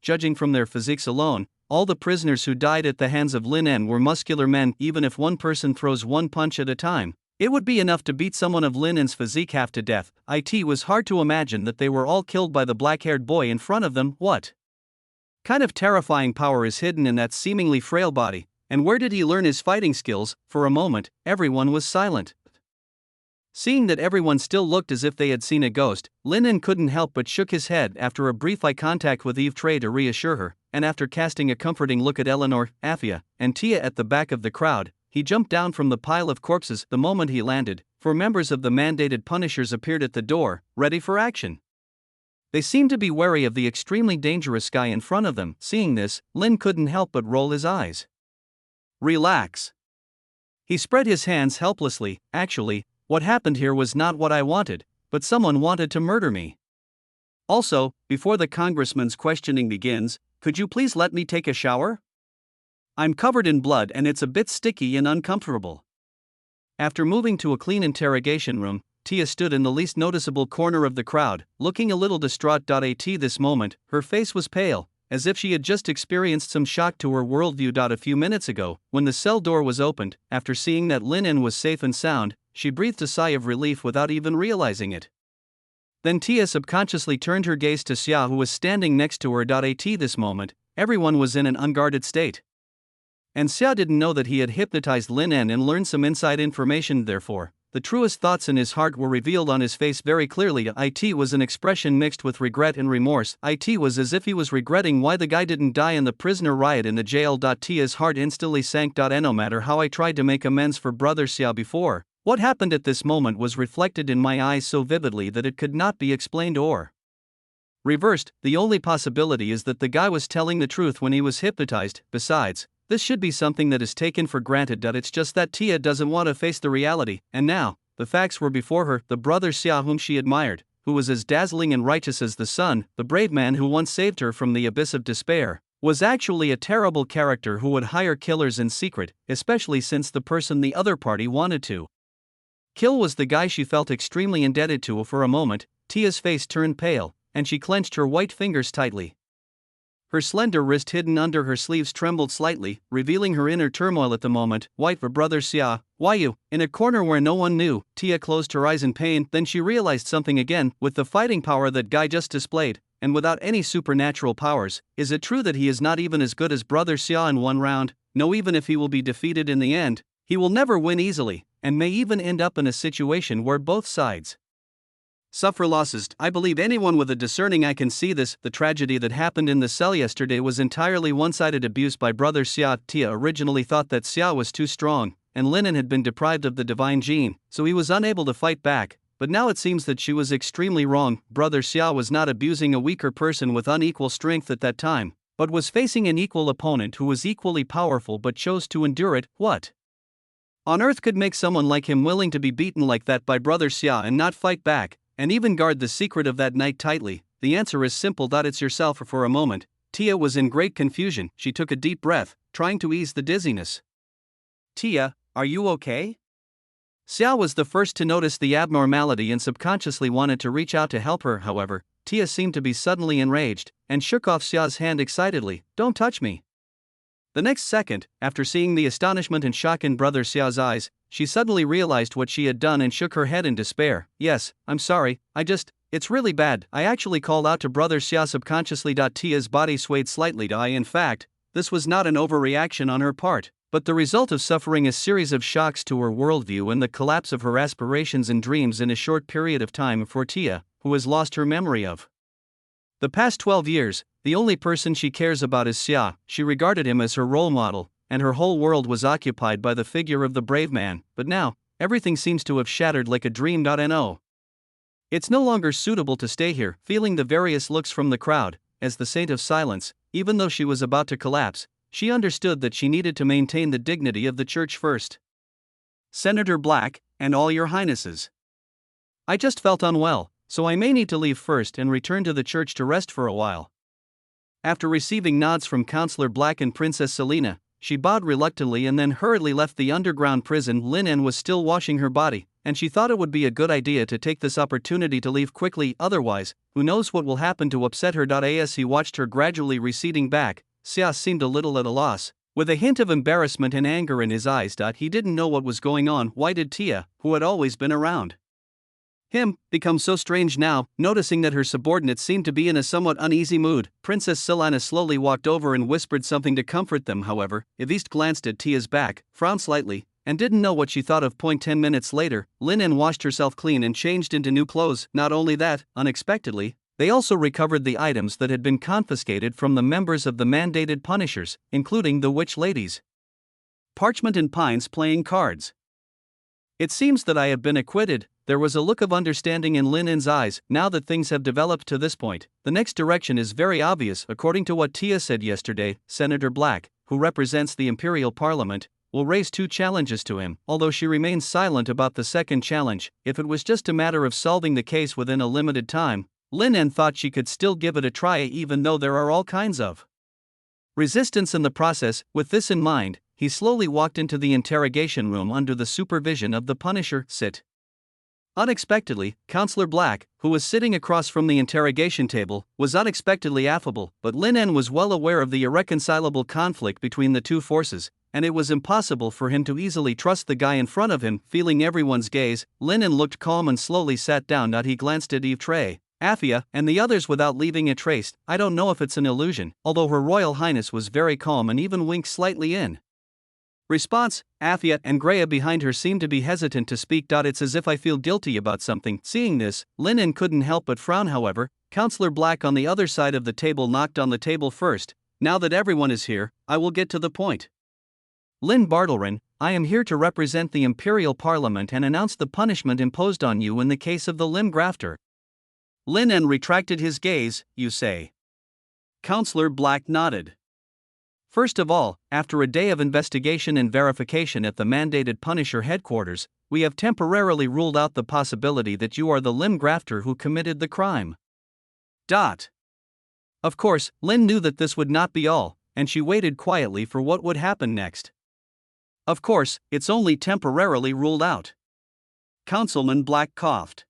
Judging from their physiques alone, all the prisoners who died at the hands of Lin were muscular men. Even if one person throws 1 punch at a time, it would be enough to beat someone of Lin's physique half to death. It was hard to imagine that they were all killed by the black-haired boy in front of them. What kind of terrifying power is hidden in that seemingly frail body? And where did he learn his fighting skills? For a moment, everyone was silent. Seeing that everyone still looked as if they had seen a ghost, Lin couldn't help but shook his head after a brief eye contact with Eve Trey to reassure her, and after casting a comforting look at Eleanor, Afia, and Tia at the back of the crowd, he jumped down from the pile of corpses. The moment he landed, 4 members of the mandated Punishers appeared at the door, ready for action. They seemed to be wary of the extremely dangerous guy in front of them. Seeing this, Lin couldn't help but roll his eyes. Relax. He spread his hands helplessly. Actually, what happened here was not what I wanted, but someone wanted to murder me. Also, before the congressman's questioning begins, could you please let me take a shower? I'm covered in blood and it's a bit sticky and uncomfortable. After moving to a clean interrogation room, Tia stood in the least noticeable corner of the crowd, looking a little distraught. At this moment, her face was pale, as if she had just experienced some shock to her worldview. A few minutes ago, when the cell door was opened, after seeing that Lin was safe and sound, she breathed a sigh of relief without even realizing it. Then Tia subconsciously turned her gaze to Xia, who was standing next to her. At this moment, everyone was in an unguarded state. And Xia didn't know that he had hypnotized Lin and learned some inside information. Therefore, the truest thoughts in his heart were revealed on his face very clearly. It was an expression mixed with regret and remorse. It was as if he was regretting why the guy didn't die in the prisoner riot in the jail. Tia's heart instantly sank. No matter how I tried to make amends for Brother Xia before, what happened at this moment was reflected in my eyes so vividly that it could not be explained or reversed. The only possibility is that the guy was telling the truth when he was hypnotized. Besides, this should be something that is taken for granted. It's just that Tia doesn't want to face the reality, and now, the facts were before her. The Brother Xia whom she admired, who was as dazzling and righteous as the sun, the brave man who once saved her from the abyss of despair, was actually a terrible character who would hire killers in secret, especially since the person the other party wanted to Kill was the guy she felt extremely indebted to. For a moment, Tia's face turned pale, and she clenched her white fingers tightly. Her slender wrist hidden under her sleeves trembled slightly, revealing her inner turmoil at the moment. White for brother Xia, why you? In a corner where no one knew, Tia closed her eyes in pain. Then she realized something again. With the fighting power that guy just displayed, and without any supernatural powers, is it true that he is not even as good as brother Xia in one round? No, even if he will be defeated in the end, he will never win easily, and may even end up in a situation where both sides suffer losses. I believe anyone with a discerning eye can see this. The tragedy that happened in the cell yesterday was entirely one-sided abuse by brother Xia. Tia originally thought that Xia was too strong, and Linen had been deprived of the divine gene, so he was unable to fight back, but now it seems that she was extremely wrong. Brother Xia was not abusing a weaker person with unequal strength at that time, but was facing an equal opponent who was equally powerful but chose to endure it. What on earth could make someone like him willing to be beaten like that by brother Xia and not fight back, and even guard the secret of that night tightly? The answer is simple. It's yourself. For a moment, Tia was in great confusion. She took a deep breath, trying to ease the dizziness. Tia, are you okay? Xia was the first to notice the abnormality and subconsciously wanted to reach out to help her. However, Tia seemed to be suddenly enraged, and shook off Xia's hand excitedly. Don't touch me. The next second, after seeing the astonishment and shock in brother Xia's eyes, she suddenly realized what she had done and shook her head in despair. Yes, I'm sorry, it's really bad. I actually called out to brother Xia subconsciously. Tia's body swayed slightly. In fact, this was not an overreaction on her part, but the result of suffering a series of shocks to her worldview and the collapse of her aspirations and dreams in a short period of time. For Tia, who has lost her memory of the past 12 years, the only person she cares about is Xia. She regarded him as her role model, and her whole world was occupied by the figure of the brave man. But now, everything seems to have shattered like a dream. No. It's no longer suitable to stay here. Feeling the various looks from the crowd, as the saint of silence, even though she was about to collapse, she understood that she needed to maintain the dignity of the church first. Senator Black, and all your highnesses, I just felt unwell, so I may need to leave first and return to the church to rest for a while. After receiving nods from Counselor Black and Princess Selena, she bowed reluctantly and then hurriedly left the underground prison. Linen was still washing her body, and she thought it would be a good idea to take this opportunity to leave quickly. Otherwise, who knows what will happen to upset her. As he watched her gradually receding back, Xia seemed a little at a loss, with a hint of embarrassment and anger in his eyes. He didn't know what was going on. Why did Tia, who had always been around him, become so strange now? Noticing that her subordinates seemed to be in a somewhat uneasy mood, Princess Selena slowly walked over and whispered something to comfort them. However, Yviste glanced at Tia's back, frowned slightly, and didn't know what she thought of. 10 minutes later, Linen washed herself clean and changed into new clothes. Not only that, unexpectedly, they also recovered the items that had been confiscated from the members of the mandated punishers, including the witch ladies' parchment and pines playing cards. It seems that I have been acquitted. There was a look of understanding in Linen's eyes. Now that things have developed to this point, the next direction is very obvious. According to what Tia said yesterday, Senator Black, who represents the Imperial Parliament, will raise 2 challenges to him, although she remains silent about the second challenge. If it was just a matter of solving the case within a limited time, Linen thought she could still give it a try, even though there are all kinds of resistance in the process. With this in mind, he slowly walked into the interrogation room under the supervision of the Punisher. Sit. Unexpectedly, Counselor Black, who was sitting across from the interrogation table, was unexpectedly affable, but Linen was well aware of the irreconcilable conflict between the two forces, and it was impossible for him to easily trust the guy in front of him. Feeling everyone's gaze, Linen looked calm and slowly sat down. He glanced at Eve Trey, Afia, and the others without leaving a trace. I don't know if it's an illusion, although Her Royal Highness was very calm and even winked slightly in response. Afia and Greya behind her seemed to be hesitant to speak. It's as if I feel guilty about something. Seeing this, Linen couldn't help but frown. However, Counselor Black on the other side of the table knocked on the table first. Now that everyone is here, I will get to the point. Lynn Bartlerin, I am here to represent the Imperial Parliament and announce the punishment imposed on you in the case of the limb grafter. Linen retracted his gaze. You say? Counselor Black nodded. First of all, after a day of investigation and verification at the mandated Punisher headquarters, we have temporarily ruled out the possibility that you are the limb grafter who committed the crime. Of course, Lynn knew that this would not be all, and she waited quietly for what would happen next. Of course, it's only temporarily ruled out. Councilman Black coughed.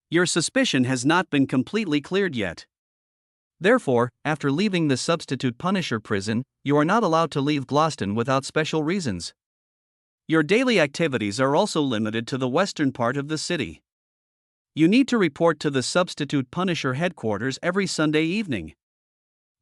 Your suspicion has not been completely cleared yet. Therefore, after leaving the substitute Punisher prison, you are not allowed to leave Gloucester without special reasons. Your daily activities are also limited to the western part of the city. You need to report to the substitute Punisher headquarters every Sunday evening.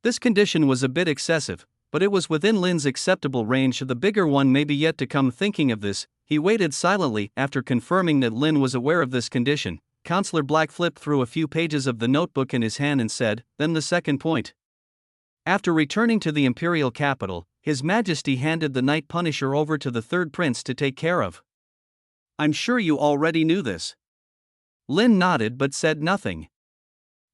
This condition was a bit excessive, but it was within Lynn's acceptable range. The bigger one may be yet to come. Thinking of this, he waited silently. After confirming that Lynn was aware of this condition, Counselor Black flipped through a few pages of the notebook in his hand and said, "Then the second point." After returning to the imperial capital, His Majesty handed the Night Punisher over to the third prince to take care of. "I'm sure you already knew this." Lynn nodded but said nothing.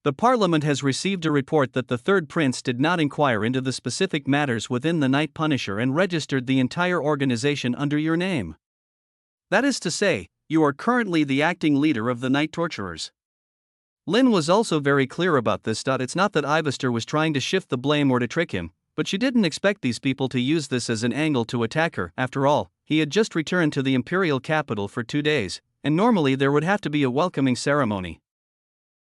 "The Parliament has received a report that the third prince did not inquire into the specific matters within the Night Punisher and registered the entire organization under your name. That is to say, you are currently the acting leader of the Night Torturers." Lynn was also very clear about this. It's not that Ivester was trying to shift the blame or to trick him, but she didn't expect these people to use this as an angle to attack her. After all, he had just returned to the imperial capital for 2 days, and normally there would have to be a welcoming ceremony.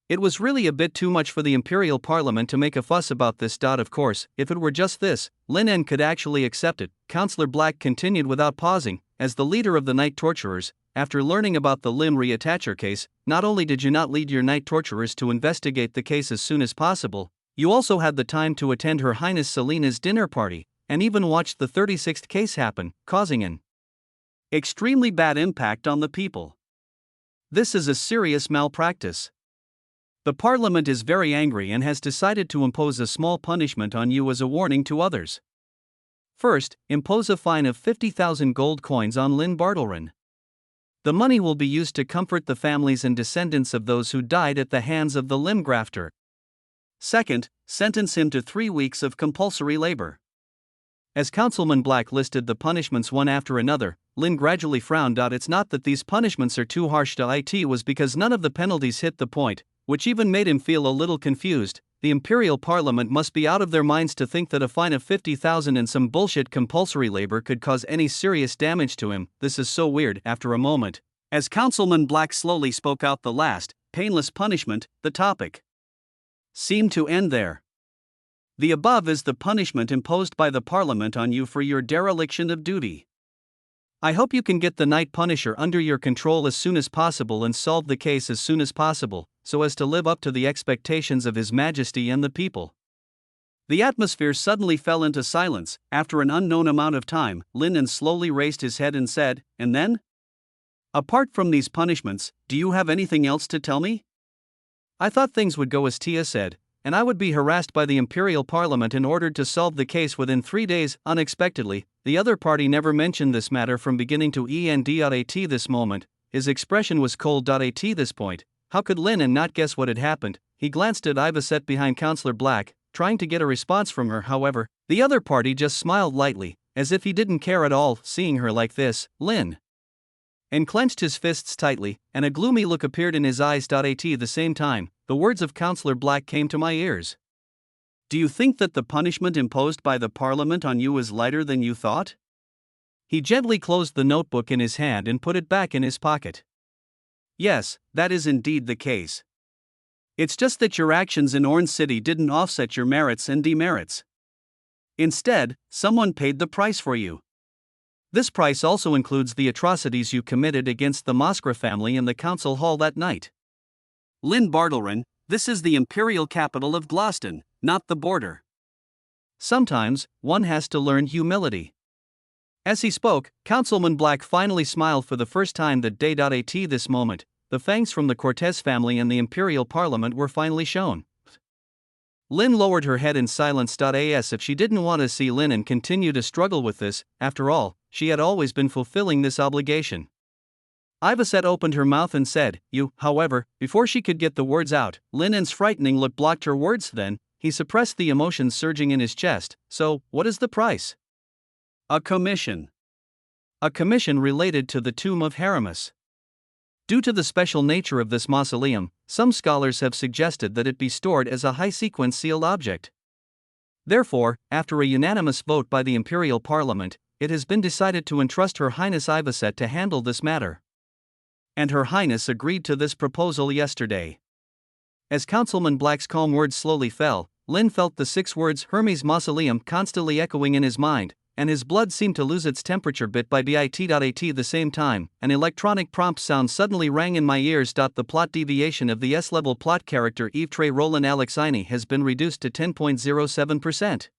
It was really a bit too much for the Imperial Parliament to make a fuss about this. Of course, if it were just this, Lynn could actually accept it. Counselor Black continued without pausing, "As the leader of the Night Torturers, after learning about the limb reattacher case, not only did you not lead your Night Torturers to investigate the case as soon as possible, you also had the time to attend Her Highness Selena's dinner party, and even watched the 36th case happen, causing an extremely bad impact on the people. This is a serious malpractice. The Parliament is very angry and has decided to impose a small punishment on you as a warning to others. First, impose a fine of 50,000 gold coins on Lynn Bartlerin. The money will be used to comfort the families and descendants of those who died at the hands of the limb grafter. Second, sentence him to 3 weeks of compulsory labor." As Councilman Black listed the punishments one after another, Lynn gradually frowned. "It's not that these punishments are too harsh. It was because none of the penalties hit the point, which even made him feel a little confused. The Imperial Parliament must be out of their minds to think that a fine of 50,000 and some bullshit compulsory labor could cause any serious damage to him. This is so weird." After a moment, as Councilman Black slowly spoke out the last, painless punishment, the topic seemed to end there. "The above is the punishment imposed by the Parliament on you for your dereliction of duty. I hope you can get the Night Punisher under your control as soon as possible and solve the case as soon as possible, so as to live up to the expectations of His Majesty and the people." The atmosphere suddenly fell into silence. After an unknown amount of time, Lynn slowly raised his head and said, "And then? Apart from these punishments, do you have anything else to tell me? I thought things would go as Tia said, and I would be harassed by the Imperial Parliament and ordered to solve the case within 3 days. Unexpectedly, the other party never mentioned this matter from beginning to end. At this moment, his expression was cold. At this point, how could Lynn not guess what had happened? He glanced at Ivesette behind Counselor Black, trying to get a response from her. However, the other party just smiled lightly, as if he didn't care at all. Seeing her like this, Lynn clenched his fists tightly, and a gloomy look appeared in his eyes. At the same time, the words of Counselor Black came to my ears. "Do you think that the punishment imposed by the Parliament on you is lighter than you thought?" He gently closed the notebook in his hand and put it back in his pocket. "Yes, that is indeed the case. It's just that your actions in Orange City didn't offset your merits and demerits. Instead, someone paid the price for you. This price also includes the atrocities you committed against the Moskra family in the council hall that night. Lynn Bartlerin, this is the imperial capital of Gloucester, not the border. Sometimes, one has to learn humility." As he spoke, Councilman Black finally smiled for the first time that day. At this moment, the fangs from the Cortez family and the Imperial Parliament were finally shown. Lynn lowered her head in silence. As if she didn't want to see Lynn continue to struggle with this. After all, she had always been fulfilling this obligation. Ivesette opened her mouth and said, "You," however, before she could get the words out, Lynn's frightening look blocked her words. Then, he suppressed the emotions surging in his chest. "So, what is the price?" "A commission." "A commission related to the tomb of Haramus. Due to the special nature of this mausoleum, some scholars have suggested that it be stored as a high-sequence sealed object. Therefore, after a unanimous vote by the Imperial Parliament, it has been decided to entrust Her Highness Ivesette to handle this matter." And Her Highness agreed to this proposal yesterday. As Councilman Black's calm words slowly fell, Lin felt the 6 words Hermes Mausoleum constantly echoing in his mind, and his blood seemed to lose its temperature bit by bit. At the same time, an electronic prompt sound suddenly rang in my ears. The plot deviation of the S-level plot character Eve Trey Roland Alexini has been reduced to 10.07%.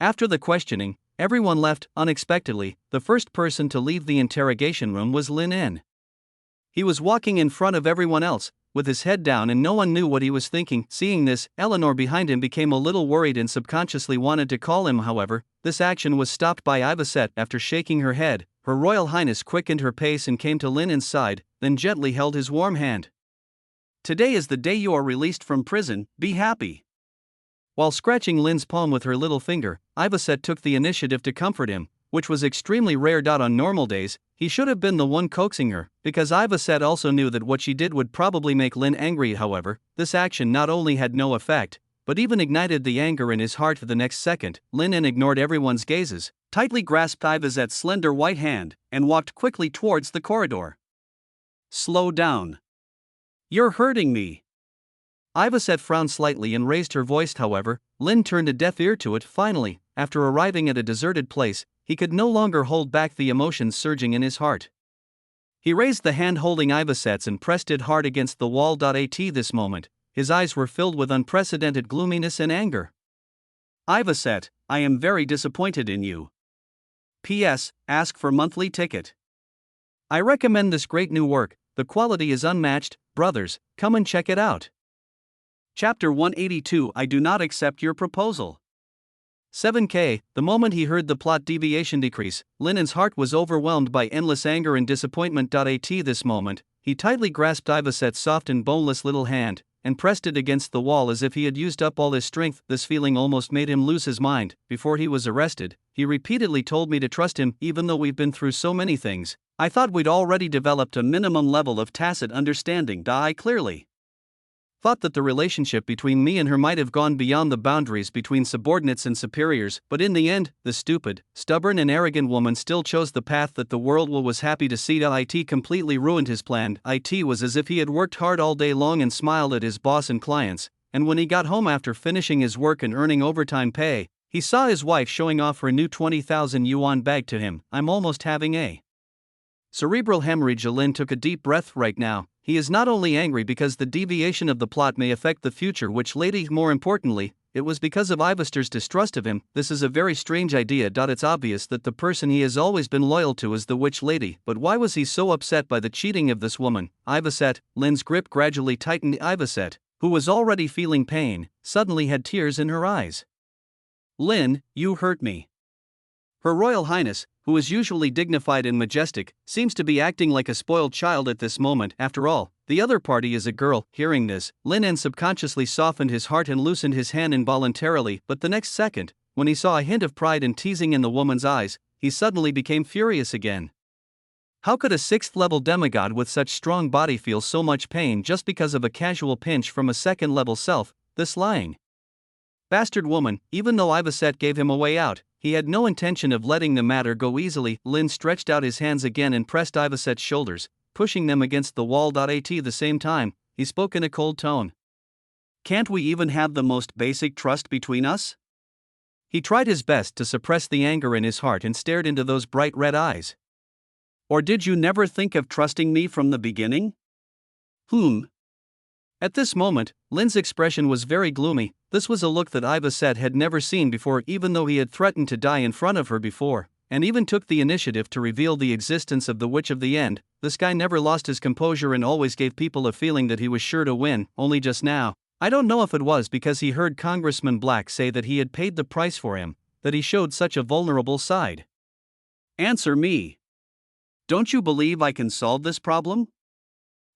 After the questioning, everyone left. Unexpectedly, the first person to leave the interrogation room was Lin N. He was walking in front of everyone else, with his head down, and no one knew what he was thinking. Seeing this, Eleanor behind him became a little worried and subconsciously wanted to call him. However, this action was stopped by Ivasette. After shaking her head, Her Royal Highness quickened her pace and came to Lin N's side, then gently held his warm hand. "Today is the day you are released from prison, be happy." While scratching Lin's palm with her little finger, Ivasette took the initiative to comfort him, which was extremely rare. On normal days, he should have been the one coaxing her, because Ivasette also knew that what she did would probably make Lin angry. However, this action not only had no effect, but even ignited the anger in his heart. The next second, Lin N ignored everyone's gazes, tightly grasped Ivasette's slender white hand, and walked quickly towards the corridor. "Slow down. You're hurting me." Ivasette frowned slightly and raised her voice. However, Lin turned a deaf ear to it. Finally, after arriving at a deserted place, he could no longer hold back the emotions surging in his heart. He raised the hand holding Ivasette's and pressed it hard against the wall. At this moment, his eyes were filled with unprecedented gloominess and anger. "Ivasette, I am very disappointed in you. P.S. Ask for monthly ticket. I recommend this great new work, the quality is unmatched, brothers, come and check it out." Chapter 182 I do not accept your proposal. 7K. The moment he heard the plot deviation decrease, Lin N's heart was overwhelmed by endless anger and disappointment. At this moment, he tightly grasped Ivasette's soft and boneless little hand, and pressed it against the wall as if he had used up all his strength. This feeling almost made him lose his mind. Before he was arrested, he repeatedly told me to trust him. Even though we've been through so many things, I thought we'd already developed a minimum level of tacit understanding. I clearly thought that the relationship between me and her might have gone beyond the boundaries between subordinates and superiors, but in the end, the stupid, stubborn and arrogant woman still chose the path that the world was happy to see. It completely ruined his plan. It was as if he had worked hard all day long and smiled at his boss and clients, and when he got home after finishing his work and earning overtime pay, he saw his wife showing off her new 20,000 yuan bag to him. "I'm almost having a cerebral hemorrhage." Lin took a deep breath. Right now, he is not only angry because the deviation of the plot may affect the future, which lady, more importantly, it was because of Ivaster's distrust of him. This is a very strange idea. It's obvious that the person he has always been loyal to is the witch lady, but why was he so upset by the cheating of this woman? Ivasette. Lin's grip gradually tightened. Ivasette, who was already feeling pain, suddenly had tears in her eyes. "Lin, you hurt me." Her Royal Highness, who is usually dignified and majestic, seems to be acting like a spoiled child at this moment. After all, the other party is a girl. Hearing this, Lin N subconsciously softened his heart and loosened his hand involuntarily, but the next second, when he saw a hint of pride and teasing in the woman's eyes, he suddenly became furious again. How could a 6th-level demigod with such strong body feel so much pain just because of a casual pinch from a 2nd-level self, this lying bastard woman? Even though Ivasette gave him a way out, he had no intention of letting the matter go easily. Lin stretched out his hands again and pressed Ivasette's shoulders, pushing them against the wall. At the same time, he spoke in a cold tone. "Can't we even have the most basic trust between us?" He tried his best to suppress the anger in his heart and stared into those bright red eyes. "Or did you never think of trusting me from the beginning?" At this moment, Lin's expression was very gloomy. This was a look that Ivasette had never seen before. Even though he had threatened to die in front of her before, and even took the initiative to reveal the existence of the Witch of the End, this guy never lost his composure and always gave people a feeling that he was sure to win. Only just now, I don't know if it was because he heard Congressman Black say that he had paid the price for him, that he showed such a vulnerable side. "Answer me. Don't you believe I can solve this problem?"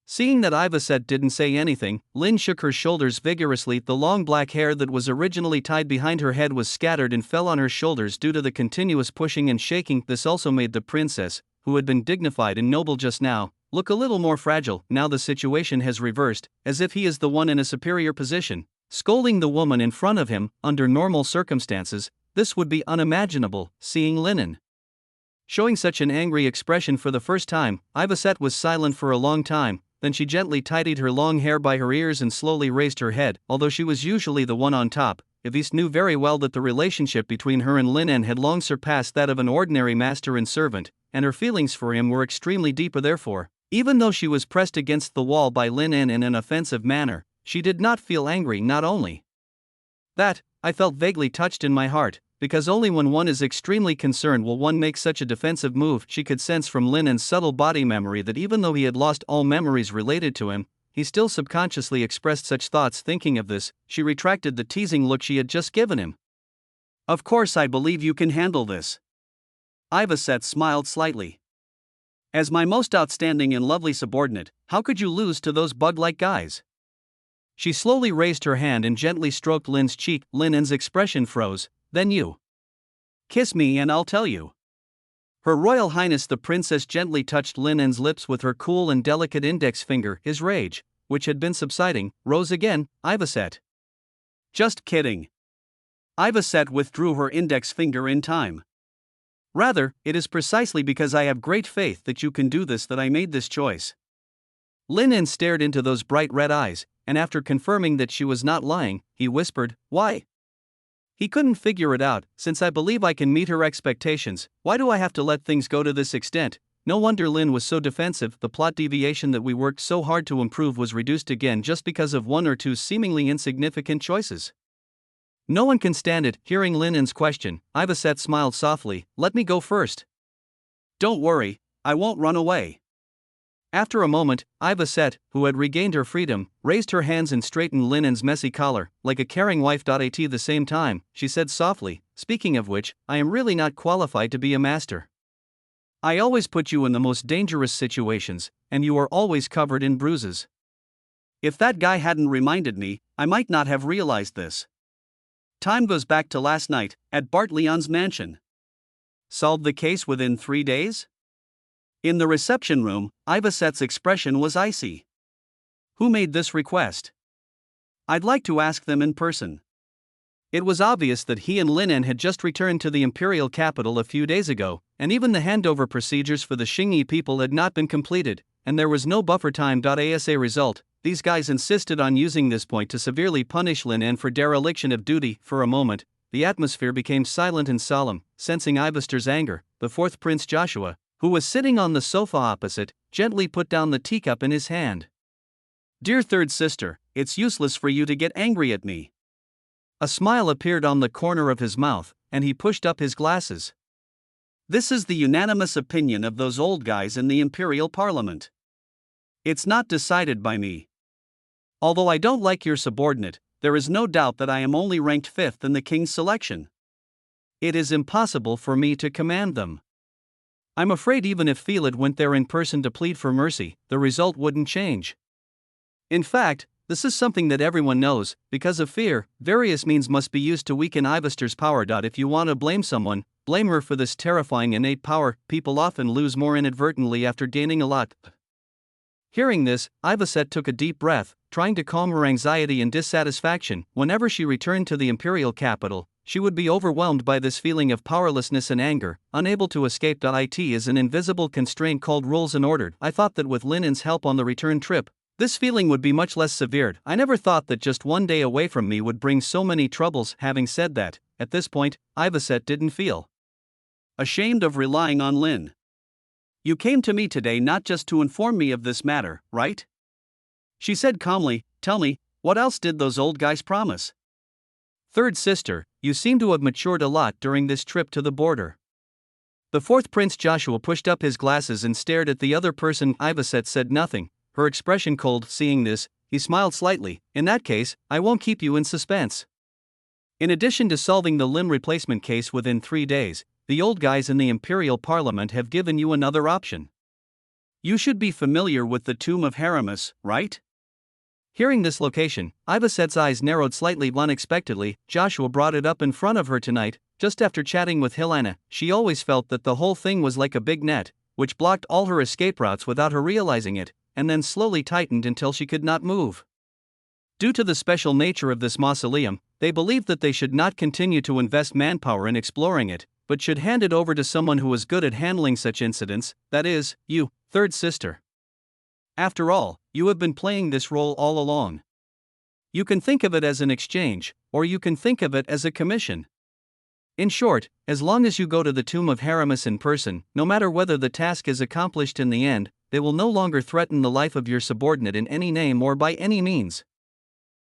Seeing that Ivasette didn't say anything, Lin shook her shoulders vigorously. The long black hair that was originally tied behind her head was scattered and fell on her shoulders due to the continuous pushing and shaking. This also made the princess, who had been dignified and noble just now, look a little more fragile. Now the situation has reversed, as if he is the one in a superior position, scolding the woman in front of him. Under normal circumstances, this would be unimaginable. Seeing Linen Showing such an angry expression for the first time, Ivasette was silent for a long time, then she gently tidied her long hair by her ears and slowly raised her head. Although she was usually the one on top, Yves knew very well that the relationship between her and Linen had long surpassed that of an ordinary master and servant, and her feelings for him were extremely deep. Therefore, even though she was pressed against the wall by Linen in an offensive manner, she did not feel angry. Not only that, I felt vaguely touched in my heart, because only when one is extremely concerned will one make such a defensive move. She could sense from Linen's subtle body memory that even though he had lost all memories related to him, he still subconsciously expressed such thoughts. Thinking of this, she retracted the teasing look she had just given him. "Of course, I believe you can handle this." Ivasette smiled slightly. "As my most outstanding and lovely subordinate, how could you lose to those bug-like guys?" She slowly raised her hand and gently stroked Lin's cheek. Linen's expression froze. "Then you kiss me and I'll tell you." Her Royal Highness the Princess gently touched Linen's lips with her cool and delicate index finger. His rage, which had been subsiding, rose again. "Ivasette." "Just kidding." Ivasette withdrew her index finger in time. "Rather, it is precisely because I have great faith that you can do this that I made this choice." Linen stared into those bright red eyes, and after confirming that she was not lying, he whispered, "Why?" He couldn't figure it out. "Since I believe I can meet her expectations, why do I have to let things go to this extent?" No wonder Lin was so defensive. The plot deviation that we worked so hard to improve was reduced again just because of one or two seemingly insignificant choices. No one can stand it. Hearing Linen's question, Ivasette smiled softly. "Let me go first." "Don't worry, I won't run away." After a moment, Ivasette, who had regained her freedom, raised her hands and straightened Linen's messy collar, like a caring wife. At the same time, she said softly, "Speaking of which, I am really not qualified to be a master. I always put you in the most dangerous situations, and you are always covered in bruises. If that guy hadn't reminded me, I might not have realized this." Time goes back to last night, at Bart Leon's mansion. Solved the case within 3 days? In the reception room, Ivasette's expression was icy. "Who made this request? I'd like to ask them in person." It was obvious that he and Linen had just returned to the imperial capital a few days ago, and even the handover procedures for the Xingyi people had not been completed, and there was no buffer time. As a result, these guys insisted on using this point to severely punish Linen for dereliction of duty. For a moment, the atmosphere became silent and solemn. Sensing Ivaster's anger, the fourth Prince Joshua, who was sitting on the sofa opposite, gently put down the teacup in his hand. "Dear third sister, it's useless for you to get angry at me." A smile appeared on the corner of his mouth, and he pushed up his glasses. "This is the unanimous opinion of those old guys in the Imperial Parliament. It's not decided by me. Although I don't like your subordinate, there is no doubt that I am only ranked 5th in the king's selection. It is impossible for me to command them. I'm afraid even if Felid went there in person to plead for mercy, the result wouldn't change. In fact, this is something that everyone knows. Because of fear, various means must be used to weaken Ivaster's power. If you want to blame someone, blame her for this terrifying innate power. People often lose more inadvertently after gaining a lot." Hearing this, Ivasette took a deep breath, trying to calm her anxiety and dissatisfaction. Whenever she returned to the imperial capital, she would be overwhelmed by this feeling of powerlessness and anger, unable to escape. It is an invisible constraint called rules and order. I thought that with Linen's help on the return trip, this feeling would be much less severe. I never thought that just one day away from me would bring so many troubles. Having said that, at this point, Ivasette didn't feel ashamed of relying on Lin. "You came to me today not just to inform me of this matter, right?" she said calmly. "Tell me, what else did those old guys promise?" "Third sister, you seem to have matured a lot during this trip to the border." The fourth Prince Joshua pushed up his glasses and stared at the other person. Ivasette said nothing, her expression cold. Seeing this, he smiled slightly. "In that case, I won't keep you in suspense. In addition to solving the limb replacement case within 3 days, the old guys in the Imperial Parliament have given you another option. You should be familiar with the tomb of Haramis, right?" Hearing this location, Ivasette's eyes narrowed slightly. Unexpectedly, Joshua brought it up in front of her tonight. Just after chatting with Helena, she always felt that the whole thing was like a big net, which blocked all her escape routes without her realizing it, and then slowly tightened until she could not move. Due to the special nature of this mausoleum, they believed that they should not continue to invest manpower in exploring it, but should hand it over to someone who was good at handling such incidents, that is, you, third sister. After all, you have been playing this role all along. You can think of it as an exchange, or you can think of it as a commission. In short, as long as you go to the tomb of Hypnotizing in person, no matter whether the task is accomplished in the end, they will no longer threaten the life of your subordinate in any name or by any means.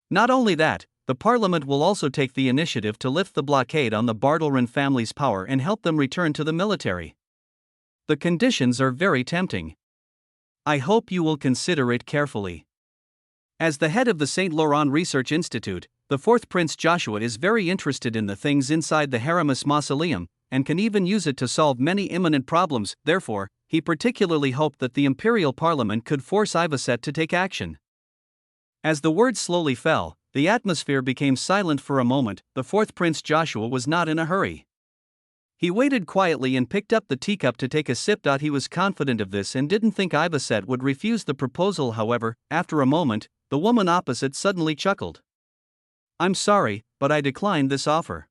Not only that, the Parliament will also take the initiative to lift the blockade on the Bartlerin family's power and help them return to the military. The conditions are very tempting. I hope you will consider it carefully. As the head of the St. Laurent Research Institute, the fourth Prince Joshua is very interested in the things inside the Hypnotizing mausoleum, and can even use it to solve many imminent problems. Therefore, he particularly hoped that the Imperial Parliament could force Ivaset to take action. As the words slowly fell, the atmosphere became silent for a moment. The fourth Prince Joshua was not in a hurry. He waited quietly and picked up the teacup to take a sip. He was confident of this and didn't think Ivaset would refuse the proposal. However, after a moment, the woman opposite suddenly chuckled. "I'm sorry, but I declined this offer."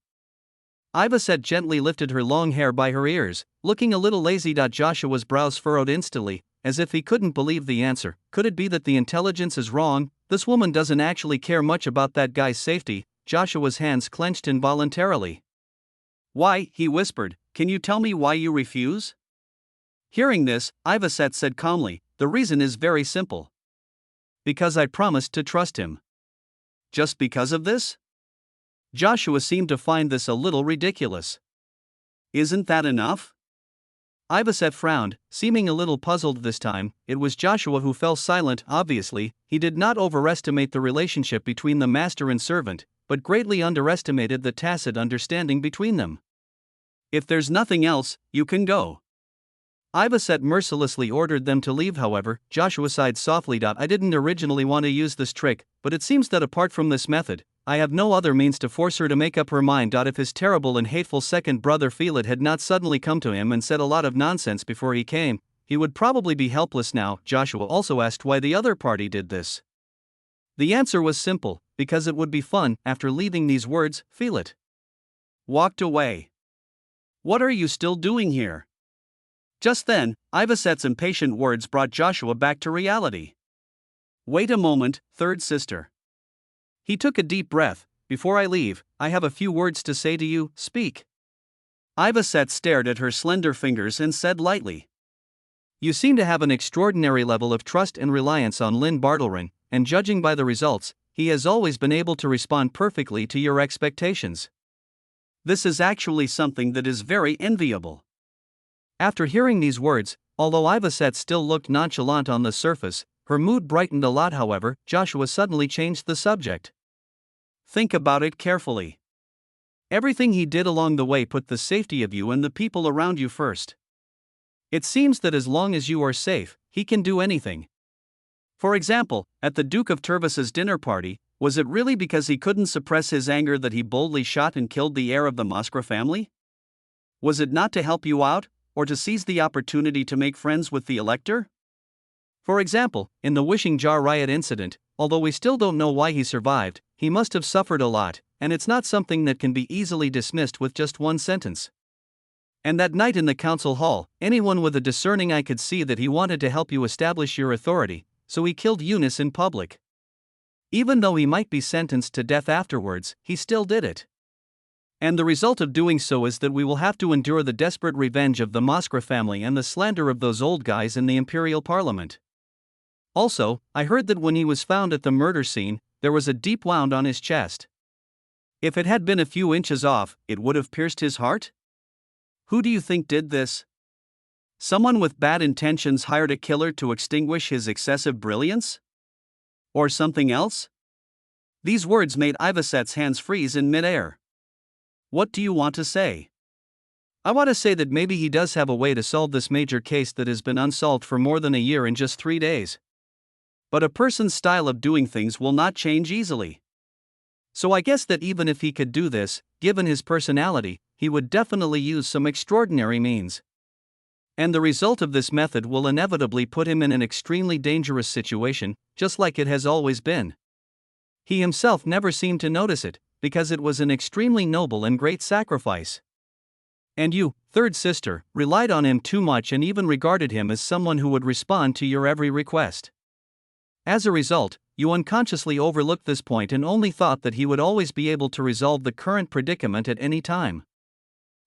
Ivaset gently lifted her long hair by her ears, looking a little lazy. Joshua's brows furrowed instantly, as if he couldn't believe the answer. Could it be that the intelligence is wrong? This woman doesn't actually care much about that guy's safety. Joshua's hands clenched involuntarily. "Why," he whispered, "can you tell me why you refuse?" Hearing this, Ivaset said calmly, "The reason is very simple. Because I promised to trust him." "Just because of this?" Joshua seemed to find this a little ridiculous. "Isn't that enough?" Ivaset frowned, seeming a little puzzled this time. It was Joshua who fell silent. Obviously, he did not overestimate the relationship between the master and servant, but greatly underestimated the tacit understanding between them. "If there's nothing else, you can go." Ivaset mercilessly ordered them to leave. However, Joshua sighed softly. "I didn't originally want to use this trick, but it seems that apart from this method, I have no other means to force her to make up her mind. If his terrible and hateful second brother Felix had not suddenly come to him and said a lot of nonsense before he came, he would probably be helpless now." Joshua also asked why the other party did this. The answer was simple: because it would be fun. After leaving these words, Felix walked away. "What are you still doing here?" Just then, Ivaset's impatient words brought Joshua back to reality. "Wait a moment, third sister." He took a deep breath. "Before I leave, I have a few words to say to you. Speak." Ivaset stared at her slender fingers and said lightly, "You seem to have an extraordinary level of trust and reliance on Lynn Bartlerin, and judging by the results, he has always been able to respond perfectly to your expectations. This is actually something that is very enviable." After hearing these words, although Ivaset still looked nonchalant on the surface, her mood brightened a lot. However, Joshua suddenly changed the subject. "Think about it carefully. Everything he did along the way put the safety of you and the people around you first. It seems that as long as you are safe, he can do anything. For example, at the Duke of Tervis's dinner party, was it really because he couldn't suppress his anger that he boldly shot and killed the heir of the Moskva family? Was it not to help you out, or to seize the opportunity to make friends with the elector? For example, in the wishing jar riot incident, although we still don't know why he survived, he must have suffered a lot, and it's not something that can be easily dismissed with just one sentence. And that night in the council hall, anyone with a discerning eye could see that he wanted to help you establish your authority, so he killed Eunice in public. Even though he might be sentenced to death afterwards, he still did it. And the result of doing so is that we will have to endure the desperate revenge of the Moskva family and the slander of those old guys in the Imperial Parliament. Also, I heard that when he was found at the murder scene, there was a deep wound on his chest. If it had been a few inches off, it would have pierced his heart? Who do you think did this? Someone with bad intentions hired a killer to extinguish his excessive brilliance? Or something else?" These words made Ivaset's hands freeze in midair. "What do you want to say?" "I want to say that maybe he does have a way to solve this major case that has been unsolved for more than a year in just 3 days. But a person's style of doing things will not change easily. So I guess that even if he could do this, given his personality, he would definitely use some extraordinary means. And the result of this method will inevitably put him in an extremely dangerous situation, just like it has always been. He himself never seemed to notice it, because it was an extremely noble and great sacrifice. And you, third sister, relied on him too much and even regarded him as someone who would respond to your every request. As a result, you unconsciously overlooked this point and only thought that he would always be able to resolve the current predicament at any time.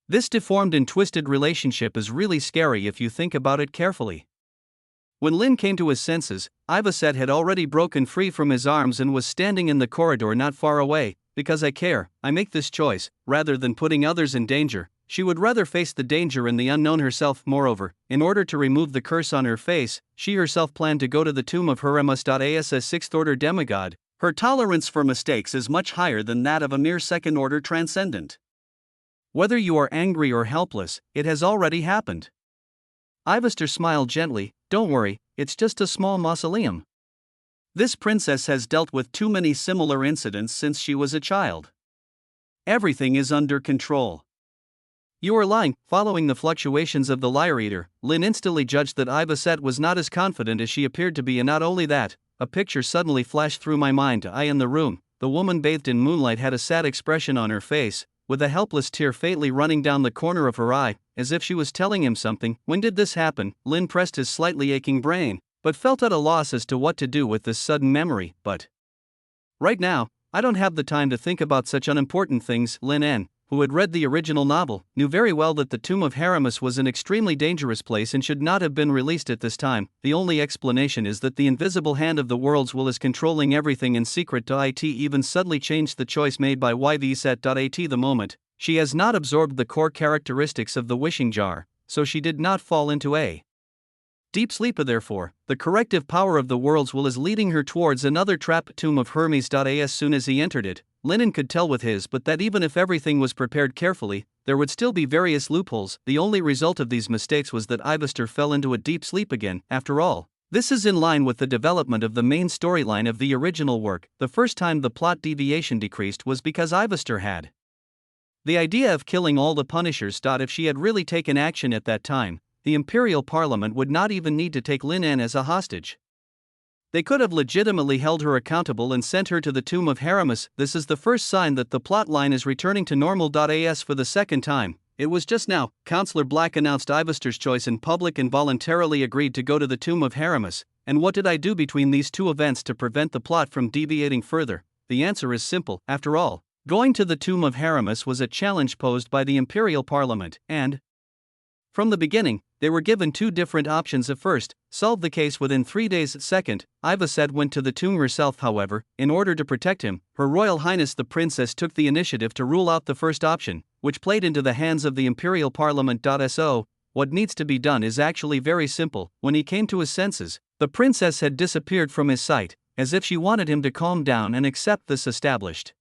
This deformed and twisted relationship is really scary if you think about it carefully. When Lin came to his senses, Ivaset had already broken free from his arms and was standing in the corridor not far away. Because I care, I make this choice, rather than putting others in danger. She would rather face the danger and the unknown herself. Moreover, in order to remove the curse on her face, she herself planned to go to the tomb of Hermes. As a sixth-order demigod, her tolerance for mistakes is much higher than that of a mere second-order transcendent. Whether you are angry or helpless, it has already happened. Ivester smiled gently. Don't worry, it's just a small mausoleum. This princess has dealt with too many similar incidents since she was a child. Everything is under control. You are lying. Following the fluctuations of the Lyre Eater, Lin instantly judged that Ivaset was not as confident as she appeared to be, and not only that, a picture suddenly flashed through my mind. I in the room, the woman bathed in moonlight had a sad expression on her face, with a helpless tear faintly running down the corner of her eye, as if she was telling him something. When did this happen? Lin pressed his slightly aching brain, but felt at a loss as to what to do with this sudden memory. But right now, I don't have the time to think about such unimportant things. Lin En, who had read the original novel, knew very well that the tomb of Hermes was an extremely dangerous place and should not have been released at this time. The only explanation is that the invisible hand of the world's will is controlling everything in secret. It even subtly changed the choice made by YVSet. The moment she has not absorbed the core characteristics of the wishing jar, so she did not fall into a deep sleep. Therefore, the corrective power of the world's will is leading her towards another trap. Tomb of Hermes. As soon as he entered it, Linen could tell with his but that even if everything was prepared carefully, there would still be various loopholes. The only result of these mistakes was that Ivester fell into a deep sleep again. After all, this is in line with the development of the main storyline of the original work. The first time the plot deviation decreased was because Ivester had the idea of killing all the Punishers. If she had really taken action at that time, the Imperial Parliament would not even need to take Lin En as a hostage. They could have legitimately held her accountable and sent her to the tomb of Hermes. This is the first sign that the plot line is returning to normal. As for the second time, it was just now. Counselor Black announced Ivester's choice in public and voluntarily agreed to go to the tomb of Hermes. And what did I do between these two events to prevent the plot from deviating further? The answer is simple. After all, going to the tomb of Hermes was a challenge posed by the Imperial Parliament, and from the beginning, they were given two different options. At first, solve the case within 3 days. Second, Ivaset went to the tomb herself. However, in order to protect him, Her Royal Highness the Princess took the initiative to rule out the first option, which played into the hands of the Imperial Parliament. So, what needs to be done is actually very simple. When he came to his senses, the princess had disappeared from his sight, as if she wanted him to calm down and accept this established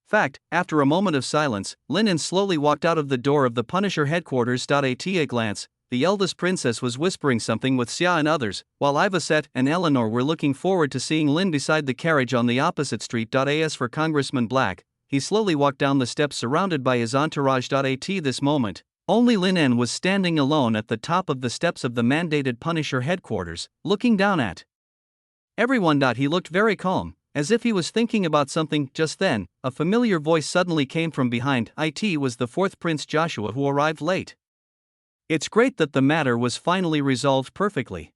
fact. After a moment of silence, Linen slowly walked out of the door of the Punisher headquarters. At a glance, the eldest princess was whispering something with Xia and others, while Ivaset and Eleanor were looking forward to seeing Lin beside the carriage on the opposite street. As for Congressman Black, he slowly walked down the steps surrounded by his entourage. At this moment, only Lin En was standing alone at the top of the steps of the mandated Punisher headquarters, looking down at everyone. He looked very calm, as if he was thinking about something. Just then, a familiar voice suddenly came from behind. It was the fourth Prince Joshua, who arrived late. It's great that the matter was finally resolved perfectly.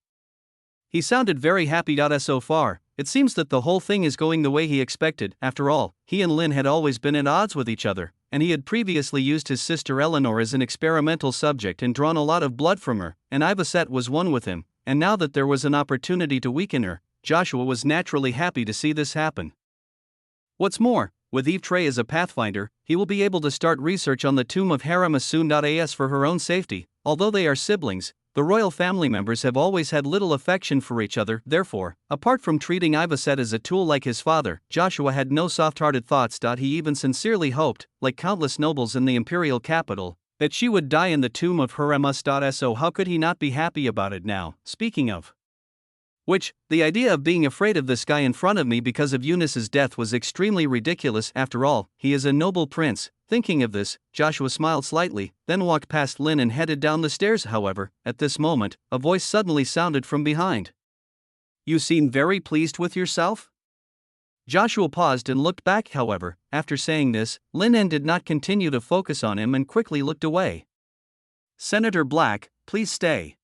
He sounded very happy. So far, it seems that the whole thing is going the way he expected. After all, he and Lin had always been at odds with each other, and he had previously used his sister Eleanor as an experimental subject and drawn a lot of blood from her, and Ivaset was one with him, and now that there was an opportunity to weaken her, Joshua was naturally happy to see this happen. What's more, with Eve Trey as a pathfinder, he will be able to start research on the tomb of Hermes soon. As for her own safety, although they are siblings, the royal family members have always had little affection for each other. Therefore, apart from treating Ivaset as a tool like his father, Joshua had no soft-hearted thoughts. He even sincerely hoped, like countless nobles in the imperial capital, that she would die in the tomb of Hermes. So how could he not be happy about it now? Speaking of which, the idea of being afraid of this guy in front of me because of Eunice's death was extremely ridiculous. After all, he is a noble prince. Thinking of this, Joshua smiled slightly, then walked past Lin and headed down the stairs. However, at this moment, a voice suddenly sounded from behind. You seem very pleased with yourself? Joshua paused and looked back, however. After saying this, Lin En did not continue to focus on him and quickly looked away. Senator Black, please stay.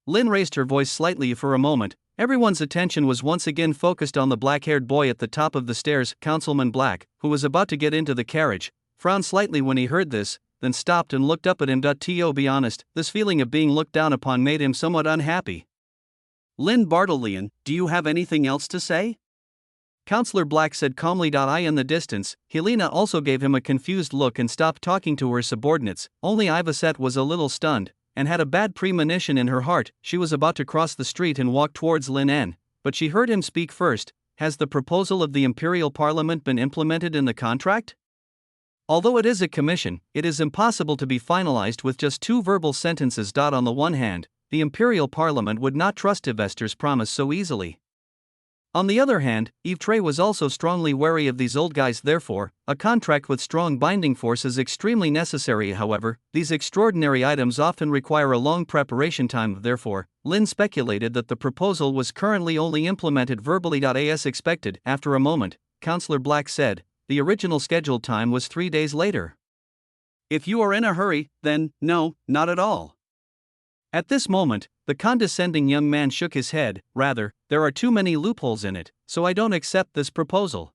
Lin raised her voice slightly for a moment. Everyone's attention was once again focused on the black-haired boy at the top of the stairs. Councilman Black, who was about to get into the carriage, frowned slightly when he heard this, then stopped and looked up at him. To be honest, this feeling of being looked down upon made him somewhat unhappy. Lynn Bartolian, do you have anything else to say? Councillor Black said calmly. I in the distance, Helena also gave him a confused look and stopped talking to her subordinates. Only Ivasette was a little stunned, and had a bad premonition in her heart. She was about to cross the street and walk towards Lin En, but she heard him speak first. Has the proposal of the Imperial Parliament been implemented in the contract? Although it is a commission, it is impossible to be finalized with just two verbal sentences. On the one hand, the Imperial Parliament would not trust Yvester's promise so easily. On the other hand, Yves was also strongly wary of these old guys. Therefore, a contract with strong binding force is extremely necessary. However, these extraordinary items often require a long preparation time. Therefore, Lin speculated that the proposal was currently only implemented verbally. As expected, after a moment, Councillor Black said, the original scheduled time was 3 days later. If you are in a hurry, then, no, not at all. At this moment, the condescending young man shook his head. Rather, there are too many loopholes in it, so I don't accept this proposal.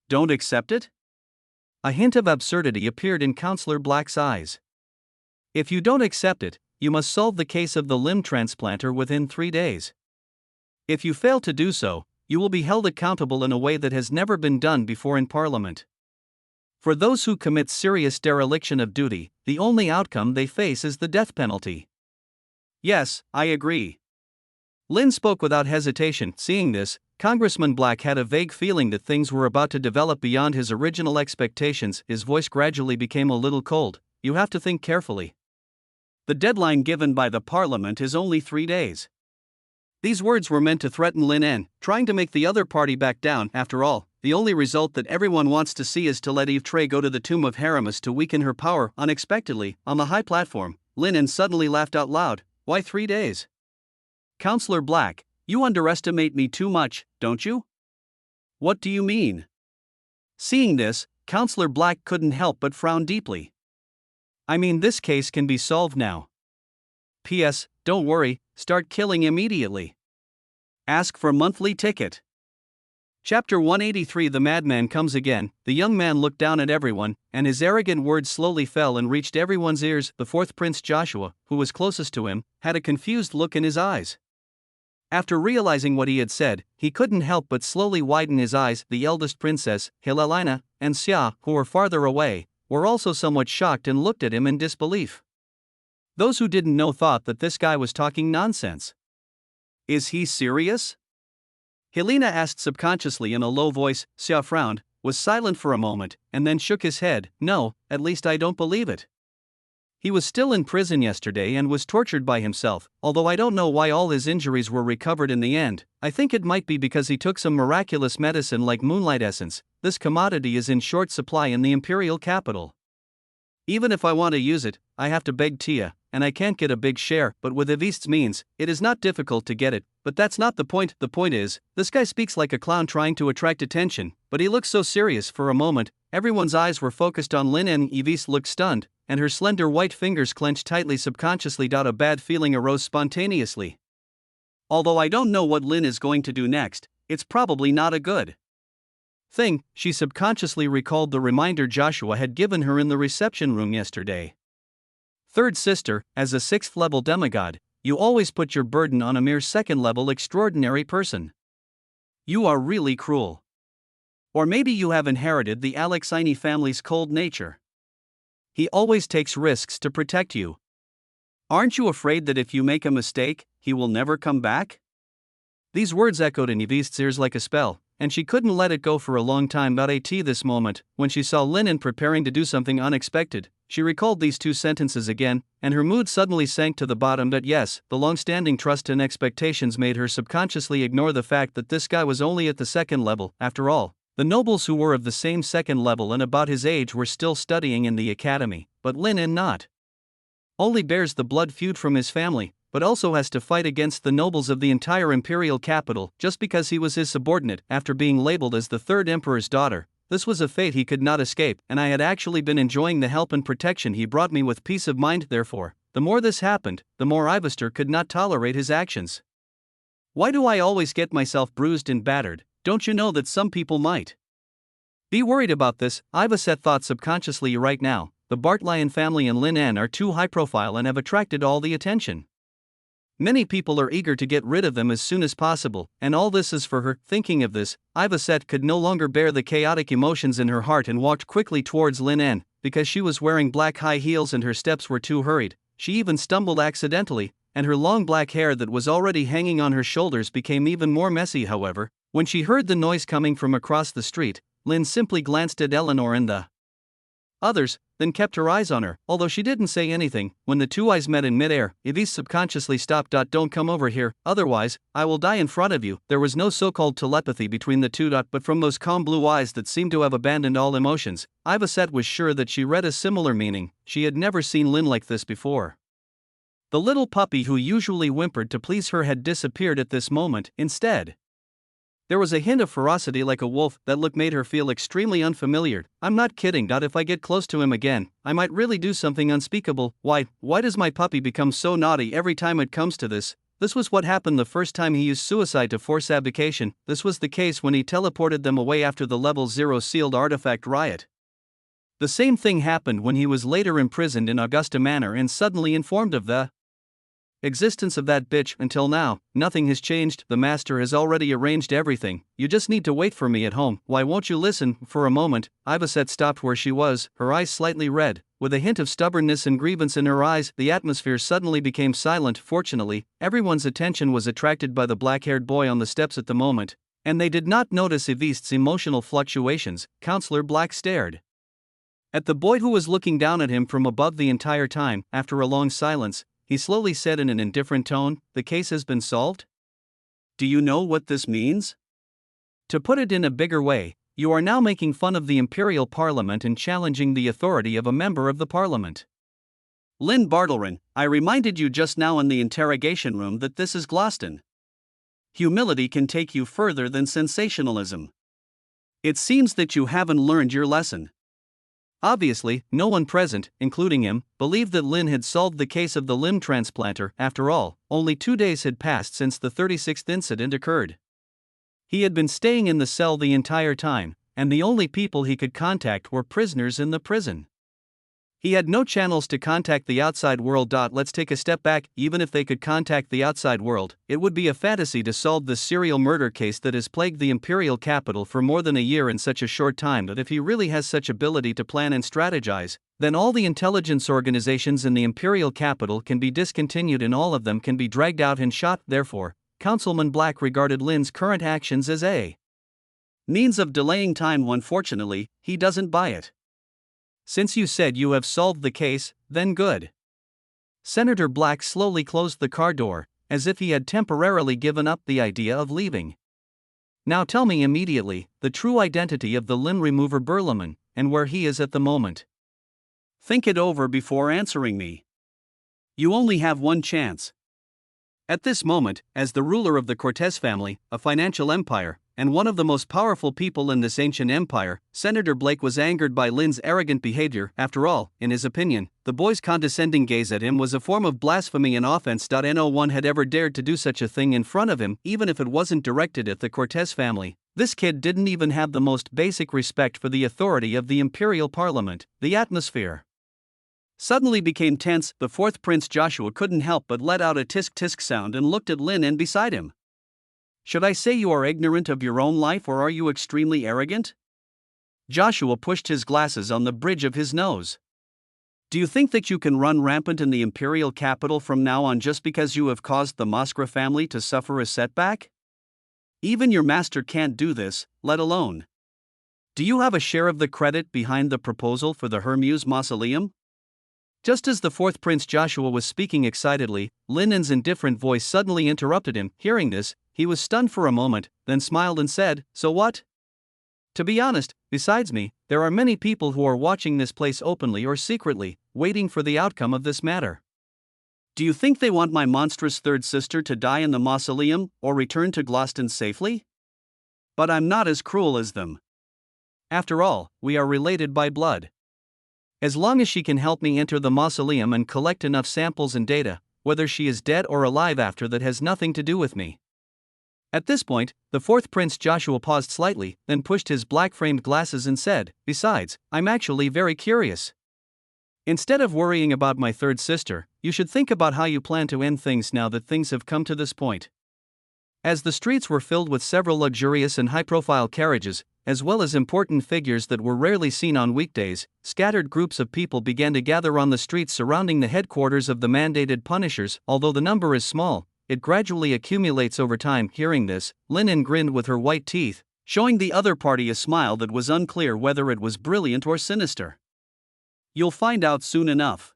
Don't accept it? A hint of absurdity appeared in Councillor Black's eyes. If you don't accept it, you must solve the case of the limb transplanter within 3 days. If you fail to do so, you will be held accountable in a way that has never been done before in Parliament. For those who commit serious dereliction of duty, the only outcome they face is the death penalty. Yes, I agree. Lin spoke without hesitation. Seeing this, Congressman Black had a vague feeling that things were about to develop beyond his original expectations. His voice gradually became a little cold. You have to think carefully. The deadline given by the Parliament is only 3 days. These words were meant to threaten Lin En, trying to make the other party back down. After all, the only result that everyone wants to see is to let Yves go to the tomb of Haramis to weaken her power. Unexpectedly, on the high platform, Lin En suddenly laughed out loud. Why 3 days? Councillor Black, you underestimate me too much, don't you? What do you mean? Seeing this, Councillor Black couldn't help but frown deeply. I mean, this case can be solved now. P.S. Don't worry, start killing immediately. Ask for monthly ticket. Chapter 183. The madman comes again. The young man looked down at everyone, and his arrogant words slowly fell and reached everyone's ears. The fourth Prince Joshua, who was closest to him, had a confused look in his eyes. After realizing what he had said, he couldn't help but slowly widen his eyes. The eldest princess, Helena, and Xia, who were farther away, were also somewhat shocked and looked at him in disbelief. Those who didn't know thought that this guy was talking nonsense. Is he serious? Helena asked subconsciously in a low voice. Xia frowned, was silent for a moment, and then shook his head. No, at least I don't believe it. He was still in prison yesterday and was tortured by himself, although I don't know why all his injuries were recovered in the end. I think it might be because he took some miraculous medicine like moonlight essence. This commodity is in short supply in the imperial capital. Even if I want to use it, I have to beg Tia, and I can't get a big share, but with Yveste's means, it is not difficult to get it. But that's not the point. The point is, this guy speaks like a clown trying to attract attention, but he looks so serious. For a moment, everyone's eyes were focused on Lin En. Yveste looked stunned, and her slender white fingers clenched tightly. Subconsciously, a bad feeling arose spontaneously. Although I don't know what Lin is going to do next, it's probably not a good thing. She subconsciously recalled the reminder Joshua had given her in the reception room yesterday. Third sister, as a 6th level demigod, you always put your burden on a mere 2nd level extraordinary person. You are really cruel. Or maybe you have inherited the Alexini family's cold nature. He always takes risks to protect you. Aren't you afraid that if you make a mistake, he will never come back? These words echoed in Yveste's ears like a spell, and she couldn't let it go for a long time. At this moment, when she saw Lin En preparing to do something unexpected, she recalled these 2 sentences again, and her mood suddenly sank to the bottom. But yes, the long-standing trust and expectations made her subconsciously ignore the fact that this guy was only at the 2nd level. After all, the nobles who were of the same 2nd level and about his age were still studying in the academy, but Lin En not. Only bears the blood feud from his family. but also has to fight against the nobles of the entire imperial capital just because he was his subordinate after being labeled as the third emperor's daughter. This was a fate he could not escape, and I had actually been enjoying the help and protection he brought me with peace of mind. Therefore, the more this happened, the more Ivester could not tolerate his actions. Why do I always get myself bruised and battered? Don't you know that some people might be worried about this? Ivester thought subconsciously. Right now, the Bartlion family and Lin En are too high profile and have attracted all the attention. Many people are eager to get rid of them as soon as possible, and all this is for her. Thinking of this, Ivester could no longer bear the chaotic emotions in her heart and walked quickly towards Lin En. Because she was wearing black high heels and her steps were too hurried, she even stumbled accidentally, and her long black hair that was already hanging on her shoulders became even more messy. However, when she heard the noise coming from across the street, Lin simply glanced at Eleanor and the others, then kept her eyes on her, although she didn't say anything. When the two eyes met in midair, Evie subconsciously stopped. Don't come over here, otherwise, I will die in front of you. There was no so-called telepathy between the two. But from those calm blue eyes that seemed to have abandoned all emotions, Ivester was sure that she read a similar meaning. She had never seen Lin like this before. The little puppy who usually whimpered to please her had disappeared at this moment. Instead, there was a hint of ferocity like a wolf. That look made her feel extremely unfamiliar. I'm not kidding. If I get close to him again, I might really do something unspeakable. Why does my puppy become so naughty every time it comes to this? This was what happened the first time he used suicide to force abdication. This was the case when he teleported them away after the level 0 sealed artifact riot. The same thing happened when he was later imprisoned in Augusta Manor and suddenly informed of the existence of that bitch. Until now, nothing has changed. The master has already arranged everything. You just need to wait for me at home. Why won't you listen? For a moment, Ivester stopped where she was, her eyes slightly red, with a hint of stubbornness and grievance in her eyes. The atmosphere suddenly became silent. Fortunately, everyone's attention was attracted by the black-haired boy on the steps at the moment, and they did not notice Ivest's emotional fluctuations. Counselor Black stared at the boy who was looking down at him from above the entire time. After a long silence, he slowly said in an indifferent tone, "The case has been solved? Do you know what this means? To put it in a bigger way, you are now making fun of the Imperial Parliament and challenging the authority of a member of the Parliament." Lynn Bartlerin, I reminded you just now in the interrogation room that this is Gloston. Humility can take you further than sensationalism. It seems that you haven't learned your lesson. Obviously, no one present, including him, believed that Lin had solved the case of the limb transplanter. After all, only 2 days had passed since the 36th incident occurred. He had been staying in the cell the entire time, and the only people he could contact were prisoners in the prison. He had no channels to contact the outside world. Let's take a step back. Even if they could contact the outside world, it would be a fantasy to solve the serial murder case that has plagued the imperial capital for more than a year in such a short time. But if he really has such ability to plan and strategize, then all the intelligence organizations in the imperial capital can be discontinued and all of them can be dragged out and shot. Therefore, Councilman Black regarded Lin's current actions as a means of delaying time. Unfortunately, he doesn't buy it. Since you said you have solved the case, then good. Senator Black slowly closed the car door, as if he had temporarily given up the idea of leaving. Now tell me immediately the true identity of the limb remover Berliman, and where he is at the moment. Think it over before answering me. You only have one chance. At this moment, as the ruler of the Cortez family, a financial empire, and one of the most powerful people in this ancient empire, Senator Blake was angered by Lin's arrogant behavior. After all, in his opinion, the boy's condescending gaze at him was a form of blasphemy and offense. No one had ever dared to do such a thing in front of him, even if it wasn't directed at the Cortez family. This kid didn't even have the most basic respect for the authority of the imperial parliament. The atmosphere suddenly became tense. The fourth Prince Joshua couldn't help but let out a tisk-tisk sound and looked at Lin and beside him. Should I say you are ignorant of your own life, or are you extremely arrogant? Joshua pushed his glasses on the bridge of his nose. Do you think that you can run rampant in the imperial capital from now on just because you have caused the Moskra family to suffer a setback? Even your master can't do this, let alone. Do you have a share of the credit behind the proposal for the Hermes mausoleum? Just as the fourth Prince Joshua was speaking excitedly, Linen's indifferent voice suddenly interrupted him. Hearing this, he was stunned for a moment, then smiled and said, "So what? To be honest, besides me, there are many people who are watching this place openly or secretly, waiting for the outcome of this matter. Do you think they want my monstrous third sister to die in the mausoleum, or return to Gloucester safely? But I'm not as cruel as them. After all, we are related by blood. As long as she can help me enter the mausoleum and collect enough samples and data, whether she is dead or alive after that has nothing to do with me. At this point, the fourth Prince Joshua paused slightly, then pushed his black-framed glasses and said, "Besides, I'm actually very curious. Instead of worrying about my third sister, you should think about how you plan to end things now that things have come to this point." As the streets were filled with several luxurious and high-profile carriages, as well as important figures that were rarely seen on weekdays, scattered groups of people began to gather on the streets surrounding the headquarters of the mandated punishers. Although the number is small, it gradually accumulates over time. Hearing this, Linen grinned with her white teeth, showing the other party a smile that was unclear whether it was brilliant or sinister. "You'll find out soon enough."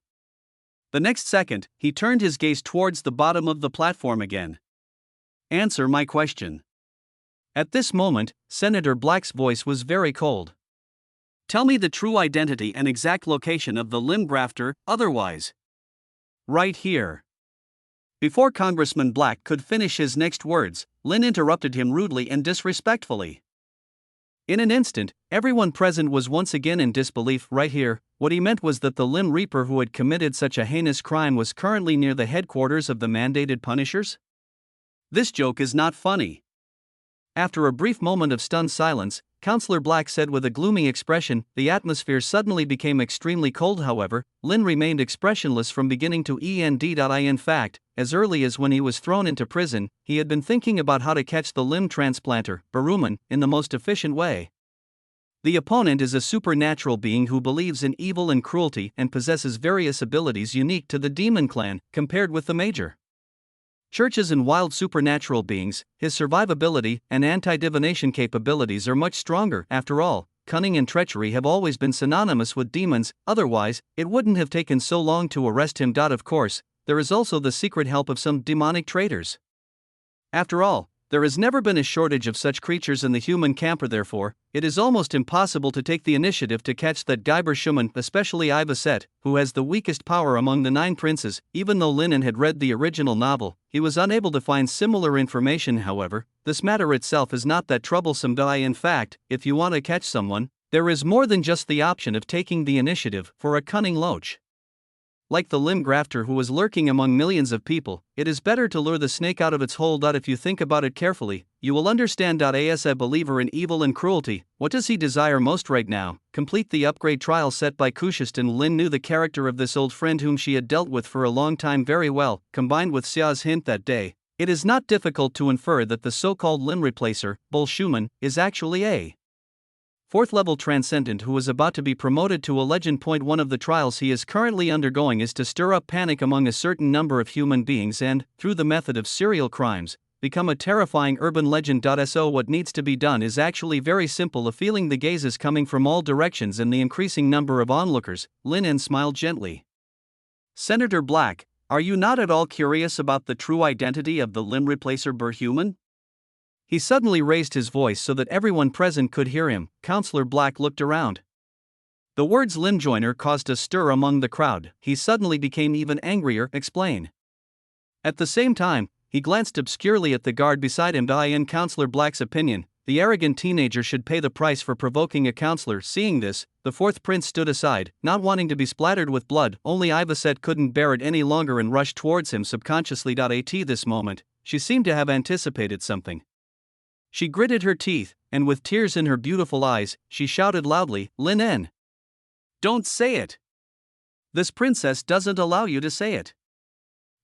The next second, he turned his gaze towards the bottom of the platform again. "Answer my question." At this moment, Senator Black's voice was very cold. "Tell me the true identity and exact location of the limb grafter, otherwise." "Right here." Before Congressman Black could finish his next words, Lynn interrupted him rudely and disrespectfully. In an instant, everyone present was once again in disbelief. Right here, what he meant was that the limb reaper who had committed such a heinous crime was currently near the headquarters of the mandated punishers? This joke is not funny. After a brief moment of stunned silence, Counselor Black said with a gloomy expression. The atmosphere suddenly became extremely cold. However, Lynn remained expressionless from beginning to end. In fact, as early as when he was thrown into prison, he had been thinking about how to catch the limb transplanter, Baruman, in the most efficient way. The opponent is a supernatural being who believes in evil and cruelty and possesses various abilities unique to the demon clan, compared with the major churches and wild supernatural beings. His survivability and anti-divination capabilities are much stronger. After all, cunning and treachery have always been synonymous with demons, otherwise, it wouldn't have taken so long to arrest him. Of course, there is also the secret help of some demonic traitors. After all, there has never been a shortage of such creatures in the human camper. Therefore, it is almost impossible to take the initiative to catch that Geiber Schumann, especially Ivaset, who has the weakest power among the 9 princes. Even though Linen had read the original novel, he was unable to find similar information. However, this matter itself is not that troublesome. In fact, if you want to catch someone, there is more than just the option of taking the initiative. For a cunning loach like the limb grafter who is lurking among millions of people, it is better to lure the snake out of its hole. If you think about it carefully, you will understand. As a believer in evil and cruelty, what does he desire most right now? Complete the upgrade trial set by Kushist. Lin knew the character of this old friend whom she had dealt with for a long time very well. Combined with Xia's hint that day, it is not difficult to infer that the so-called limb replacer, Bull Schumann, is actually a 4th-level transcendent who is about to be promoted to a legend. One of the trials he is currently undergoing is to stir up panic among a certain number of human beings and, through the method of serial crimes, become a terrifying urban legend. So what needs to be done is actually very simple. Feeling the gazes coming from all directions and the increasing number of onlookers, Lin smiled gently. "Senator Black, are you not at all curious about the true identity of the limb replacer Burhuman?" He suddenly raised his voice so that everyone present could hear him. Counselor Black looked around. The words limb joiner caused a stir among the crowd. He suddenly became even angrier. "Explain." At the same time, he glanced obscurely at the guard beside him. In Counselor Black's opinion, the arrogant teenager should pay the price for provoking a counselor. Seeing this, the 4th prince stood aside, not wanting to be splattered with blood. Only Ivaset couldn't bear it any longer and rushed towards him subconsciously. At this moment, she seemed to have anticipated something. She gritted her teeth, and with tears in her beautiful eyes, she shouted loudly, "Linen! Don't say it! This princess doesn't allow you to say it."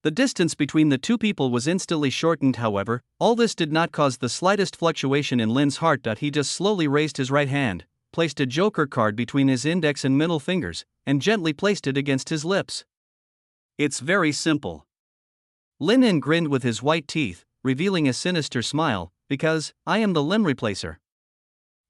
The distance between the two people was instantly shortened. However, all this did not cause the slightest fluctuation in Lin's heart. He just slowly raised his right hand, placed a joker card between his index and middle fingers, and gently placed it against his lips. "It's very simple." Linen grinned with his white teeth, revealing a sinister smile. "Because I am the limb replacer."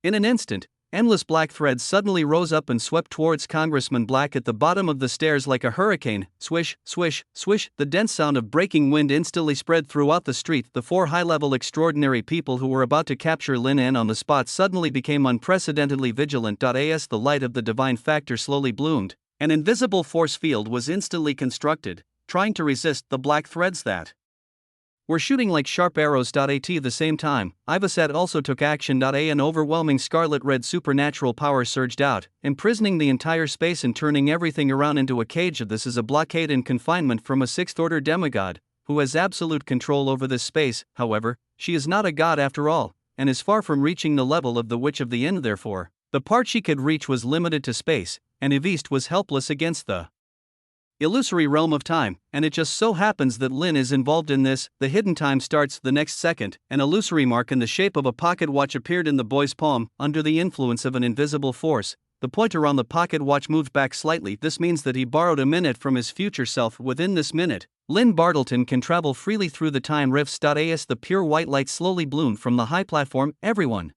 In an instant, endless black threads suddenly rose up and swept towards Congressman Black at the bottom of the stairs like a hurricane. Swish, swish, swish. The dense sound of breaking wind instantly spread throughout the street. The 4 high-level extraordinary people who were about to capture Lin on the spot suddenly became unprecedentedly vigilant. As the light of the divine factor slowly bloomed, an invisible force field was instantly constructed, trying to resist the black threads that were shooting like sharp arrows. At the same time, Ivaset also took action. An overwhelming scarlet-red supernatural power surged out, imprisoning the entire space and turning everything around into a cage. This is a blockade and confinement from a sixth-order demigod, who has absolute control over this space. However, she is not a god after all, and is far from reaching the level of the Witch of the End. Therefore, the part she could reach was limited to space, and Iviste was helpless against the illusory realm of time, and it just so happens that Lin is involved in this. The hidden time starts the next second. An illusory mark in the shape of a pocket watch appeared in the boy's palm. Under the influence of an invisible force, the pointer on the pocket watch moved back slightly. This means that he borrowed a minute from his future self. Within this minute, Lynn Bartleton can travel freely through the time rifts. As the pure white light slowly bloomed from the high platform, everyone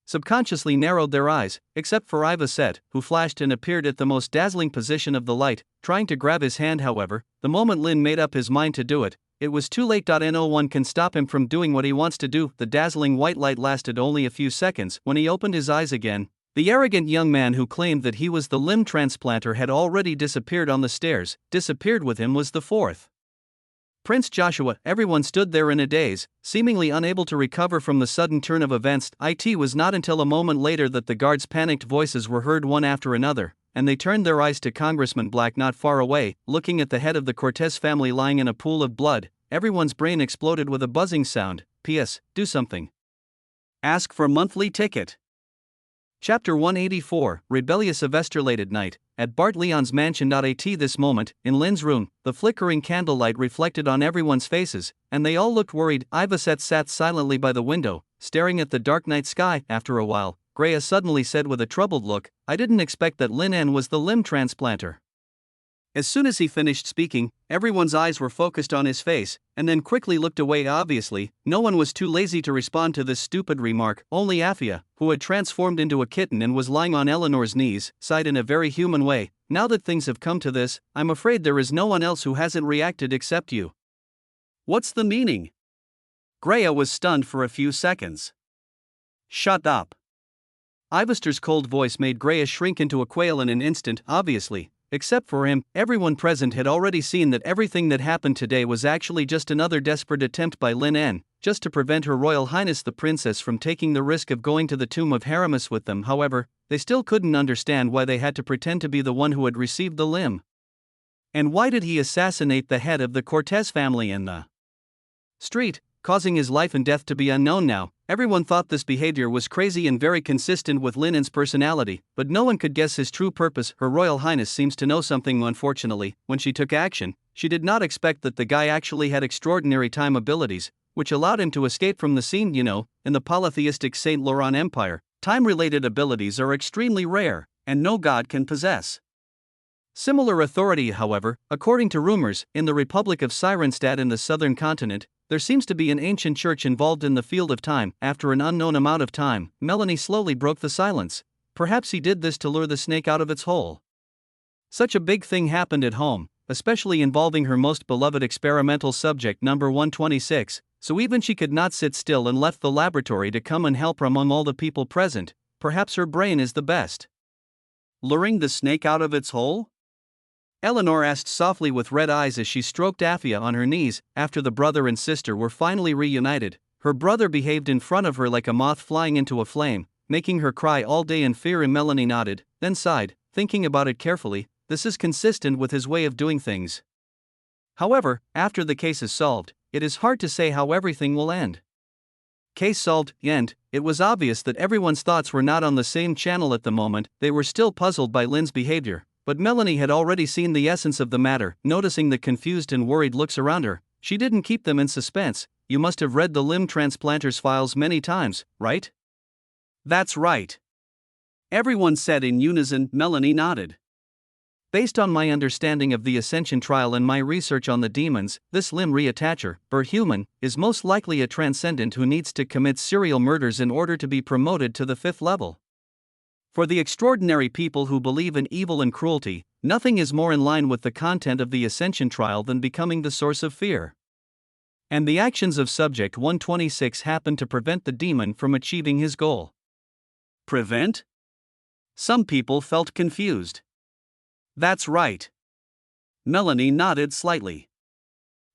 subconsciously narrowed their eyes, except for Ivaset, who flashed and appeared at the most dazzling position of the light, trying to grab his hand. However, the moment Lin made up his mind to do it, it was too late. No one can stop him from doing what he wants to do. The dazzling white light lasted only a few seconds. When he opened his eyes again, the arrogant young man who claimed that he was the limb transplanter had already disappeared on the stairs. Disappeared with him was the fourth Prince Joshua. Everyone stood there in a daze, seemingly unable to recover from the sudden turn of events. It was not until a moment later that the guards' panicked voices were heard one after another, and they turned their eyes to Congressman Black not far away, looking at the head of the Cortez family lying in a pool of blood. Everyone's brain exploded with a buzzing sound. P.S. Do something. Ask for monthly ticket. Chapter 184, Rebellious Evesterlated Night, at Bart Leon's mansion. This moment, in Lynn's room, the flickering candlelight reflected on everyone's faces, and they all looked worried. Ivaset sat silently by the window, staring at the dark night sky. After a while, Greya suddenly said with a troubled look, "I didn't expect that Lin N was the limb transplanter." As soon as he finished speaking, everyone's eyes were focused on his face, and then quickly looked away. Obviously, no one was too lazy to respond to this stupid remark. Only Afia, who had transformed into a kitten and was lying on Eleanor's knees, sighed in a very human way. "Now that things have come to this, I'm afraid there is no one else who hasn't reacted except you." "What's the meaning?" Greya was stunned for a few seconds. "Shut up." Ivaster's cold voice made Greya shrink into a quail in an instant. Obviously, except for him, everyone present had already seen that everything that happened today was actually just another desperate attempt by Lin N, just to prevent Her Royal Highness the Princess from taking the risk of going to the tomb of Haramis with them. However, they still couldn't understand why they had to pretend to be the one who had received the limb. And why did he assassinate the head of the Cortez family in the street, causing his life and death to be unknown now? Everyone thought this behavior was crazy and very consistent with Lin N's personality, but no one could guess his true purpose. Her Royal Highness seems to know something. Unfortunately, when she took action, she did not expect that the guy actually had extraordinary time abilities, which allowed him to escape from the scene. In the polytheistic Saint Laurent Empire, time-related abilities are extremely rare, and no god can possess similar authority. However, according to rumors, in the Republic of Sirenstadt in the southern continent, there seems to be an ancient church involved in the field of time. After an unknown amount of time, Melanie slowly broke the silence. Perhaps he did this to lure the snake out of its hole. Such a big thing happened at home, especially involving her most beloved experimental subject number 126, so even she could not sit still and left the laboratory to come and help her. Among all the people present, perhaps her brain is the best. Luring the snake out of its hole? Eleanor asked softly with red eyes as she stroked Afia on her knees. After the brother and sister were finally reunited, her brother behaved in front of her like a moth flying into a flame, making her cry all day in fear. Melanie nodded, then sighed, thinking about it carefully. This is consistent with his way of doing things. However, after the case is solved, it is hard to say how everything will end. Case solved, end. It was obvious that everyone's thoughts were not on the same channel at the moment. They were still puzzled by Lynn's behavior. But Melanie had already seen the essence of the matter. Noticing the confused and worried looks around her, she didn't keep them in suspense. "You must have read the limb transplanter's files many times, right?" "That's right." Everyone said in unison. Melanie nodded. "Based on my understanding of the Ascension trial and my research on the demons, this limb reattacher, Human, is most likely a transcendent who needs to commit serial murders in order to be promoted to the 5th level. For the extraordinary people who believe in evil and cruelty, nothing is more in line with the content of the Ascension trial than becoming the source of fear. And the actions of Subject 126 happen to prevent the demon from achieving his goal." Prevent? Some people felt confused. "That's right. Melanie nodded slightly.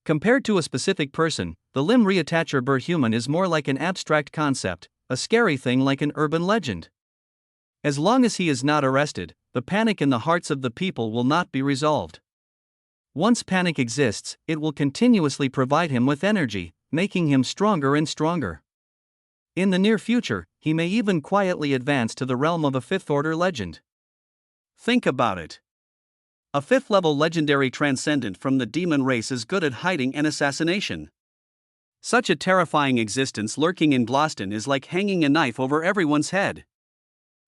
Compared to a specific person, the limb reattacher human is more like an abstract concept, a scary thing like an urban legend. As long as he is not arrested, the panic in the hearts of the people will not be resolved. Once panic exists, it will continuously provide him with energy, making him stronger and stronger. In the near future, he may even quietly advance to the realm of a fifth-order legend. Think about it. A fifth-level legendary transcendent from the demon race is good at hiding and assassination. Such a terrifying existence lurking in Gloston is like hanging a knife over everyone's head.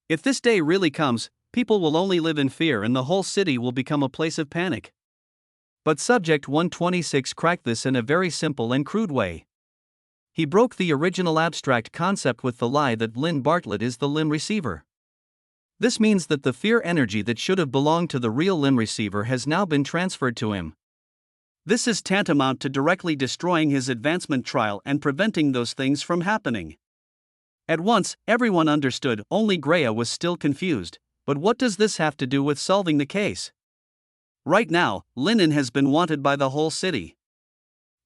If this day really comes, people will only live in fear and the whole city will become a place of panic. But Subject 126 cracked this in a very simple and crude way. He broke the original abstract concept with the lie that Lynn Bartlett is the limb receiver. This means that the fear energy that should have belonged to the real limb receiver has now been transferred to him. This is tantamount to directly destroying his advancement trial and preventing those things from happening. At once, everyone understood, only Greya was still confused. But what does this have to do with solving the case? Right now, Linen has been wanted by the whole city.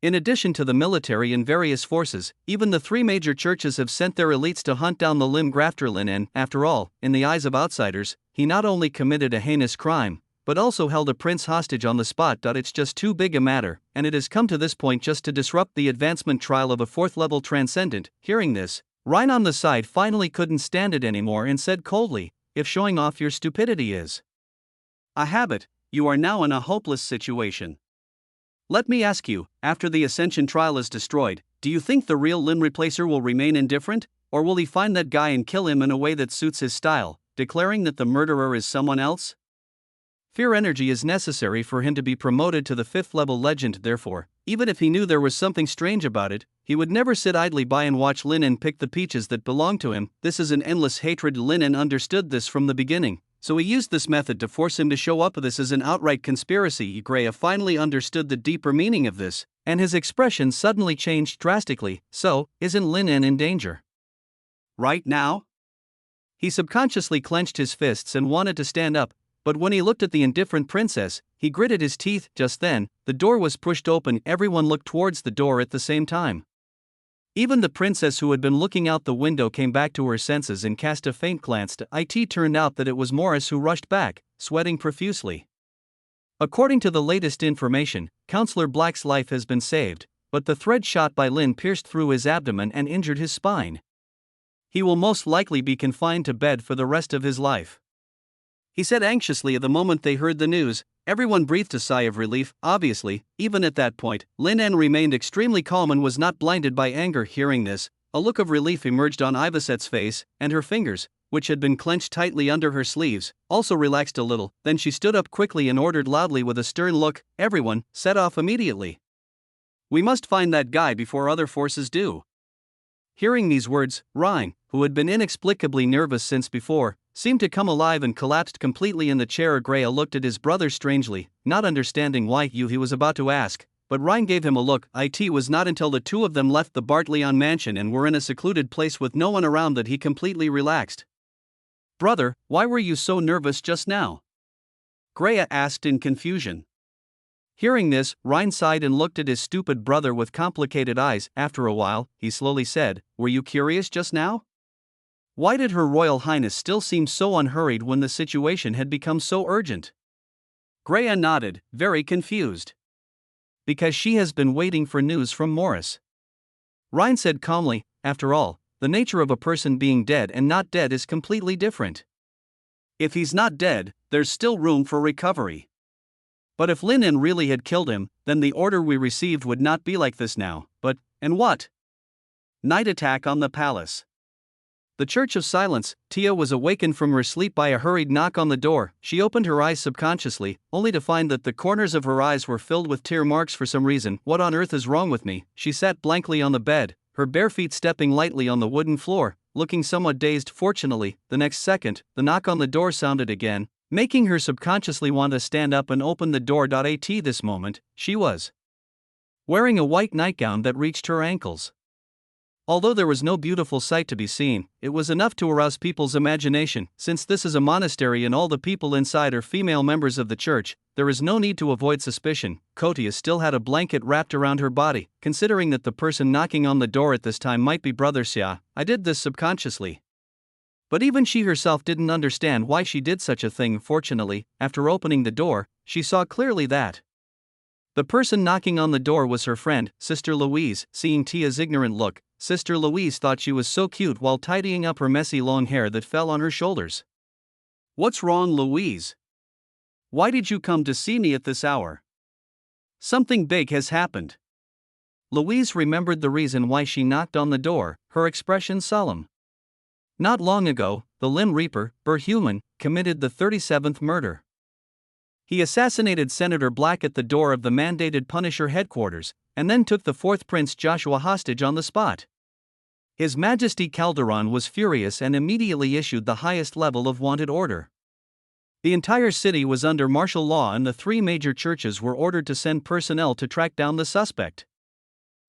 In addition to the military and various forces, even the three major churches have sent their elites to hunt down the limb grafter Linen. After all, in the eyes of outsiders, he not only committed a heinous crime, but also held a prince hostage on the spot. It's just too big a matter, and it has come to this point just to disrupt the advancement trial of a fourth-level transcendent. Hearing this, Ryan on the side finally couldn't stand it anymore and said coldly, "If showing off your stupidity is a habit, you are now in a hopeless situation. Let me ask you, after the Ascension trial is destroyed, do you think the real limb replacer will remain indifferent, or will he find that guy and kill him in a way that suits his style, declaring that the murderer is someone else?" Fear energy is necessary for him to be promoted to the fifth-level legend. Therefore, even if he knew there was something strange about it, he would never sit idly by and watch Linen pick the peaches that belong to him. This is an endless hatred. Linen understood this from the beginning, so he used this method to force him to show up. This is an outright conspiracy. Greya finally understood the deeper meaning of this, and his expression suddenly changed drastically. So, isn't Linen in danger right now? He subconsciously clenched his fists and wanted to stand up, but when he looked at the indifferent princess, he gritted his teeth. Just then, the door was pushed open. Everyone looked towards the door at the same time. Even the princess who had been looking out the window came back to her senses and cast a faint glance to it. Turned out that it was Morris who rushed back, sweating profusely. According to the latest information, Counselor Black's life has been saved, but the thread shot by Lynn pierced through his abdomen and injured his spine. He will most likely be confined to bed for the rest of his life, he said anxiously. The moment they heard the news, everyone breathed a sigh of relief. Obviously, even at that point, Linen remained extremely calm and was not blinded by anger. Hearing this, a look of relief emerged on Ivaset's face, and her fingers, which had been clenched tightly under her sleeves, also relaxed a little. Then she stood up quickly and ordered loudly with a stern look, "Everyone, set off immediately. We must find that guy before other forces do." Hearing these words, Ryan, who had been inexplicably nervous since before, seemed to come alive and collapsed completely in the chair. Greya looked at his brother strangely, not understanding why he was about to ask, but Ryan gave him a look. It was not until the two of them left the Bartleon mansion and were in a secluded place with no one around that he completely relaxed. "Brother, why were you so nervous just now?" Greya asked in confusion. Hearing this, Ryan sighed and looked at his stupid brother with complicated eyes. After a while, he slowly said, "Were you curious just now? Why did Her Royal Highness still seem so unhurried when the situation had become so urgent?" Greya nodded, very confused. "Because she has been waiting for news from Morris." Ryan said calmly, "After all, the nature of a person being dead and not dead is completely different. If he's not dead, there's still room for recovery. But if Linen really had killed him, then the order we received would not be like this now." But, and what? Night attack on the palace. The Church of Silence. Tia was awakened from her sleep by a hurried knock on the door. She opened her eyes subconsciously, only to find that the corners of her eyes were filled with tear marks for some reason. "What on earth is wrong with me?" She sat blankly on the bed, her bare feet stepping lightly on the wooden floor, looking somewhat dazed. Fortunately, the next second, the knock on the door sounded again, making her subconsciously want to stand up and open the door. This moment, she was wearing a white nightgown that reached her ankles. Although there was no beautiful sight to be seen, it was enough to arouse people's imagination. Since this is a monastery and all the people inside are female members of the church, there is no need to avoid suspicion. Kotia still had a blanket wrapped around her body. Considering that the person knocking on the door at this time might be Brother Xia, I did this subconsciously. But even she herself didn't understand why she did such a thing. Fortunately, after opening the door, she saw clearly that the person knocking on the door was her friend, Sister Louise. Seeing Tia's ignorant look, Sister Louise thought she was so cute while tidying up her messy long hair that fell on her shoulders. "What's wrong, Louise? Why did you come to see me at this hour? Something big has happened." Louise remembered the reason why she knocked on the door, her expression solemn. Not long ago, the Limb Reaper, Human, committed the 37th murder. He assassinated Senator Black at the door of the mandated Punisher headquarters, and then took the 4th Prince Joshua hostage on the spot. His Majesty Calderon was furious and immediately issued the highest level of wanted order. The entire city was under martial law and the 3 major churches were ordered to send personnel to track down the suspect.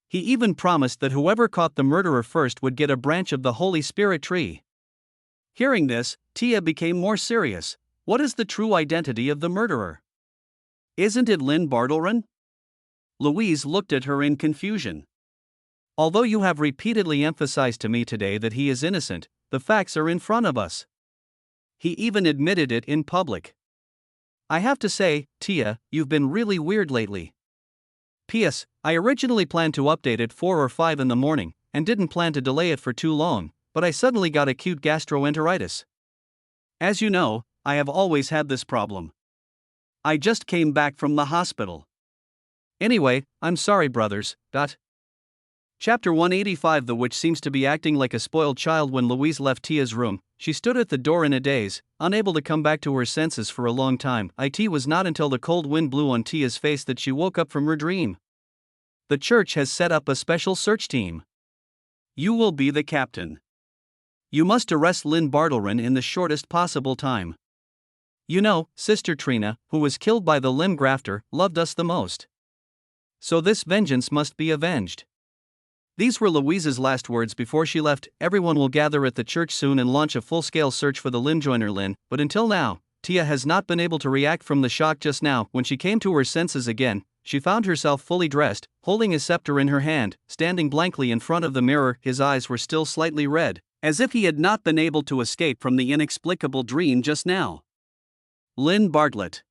He even promised that whoever caught the murderer first would get a branch of the Holy Spirit tree. Hearing this, Tia became more serious. What is the true identity of the murderer? Isn't it Lynn Bartleron? Louise looked at her in confusion. Although you have repeatedly emphasized to me today that he is innocent, the facts are in front of us. He even admitted it in public. I have to say, Tia, you've been really weird lately. P.S. I originally planned to update at 4 or 5 in the morning, and didn't plan to delay it for too long, but I suddenly got acute gastroenteritis. As you know, I have always had this problem. I just came back from the hospital. Anyway, I'm sorry, brothers. Chapter 185. The witch seems to be acting like a spoiled child. When Louise left Tia's room, she stood at the door in a daze, unable to come back to her senses for a long time. It was not until the cold wind blew on Tia's face that she woke up from her dream. The church has set up a special search team. You will be the captain. You must arrest Lynn Bartleron in the shortest possible time. You know, Sister Trina, who was killed by the limb grafter, loved us the most. So this vengeance must be avenged. These were Louise's last words before she left. Everyone will gather at the church soon and launch a full-scale search for the limb joiner Lynn, but until now, Tia has not been able to react from the shock just now. When she came to her senses again, she found herself fully dressed, holding a scepter in her hand, standing blankly in front of the mirror. His eyes were still slightly red, as if he had not been able to escape from the inexplicable dream just now. Lynn Bartlett.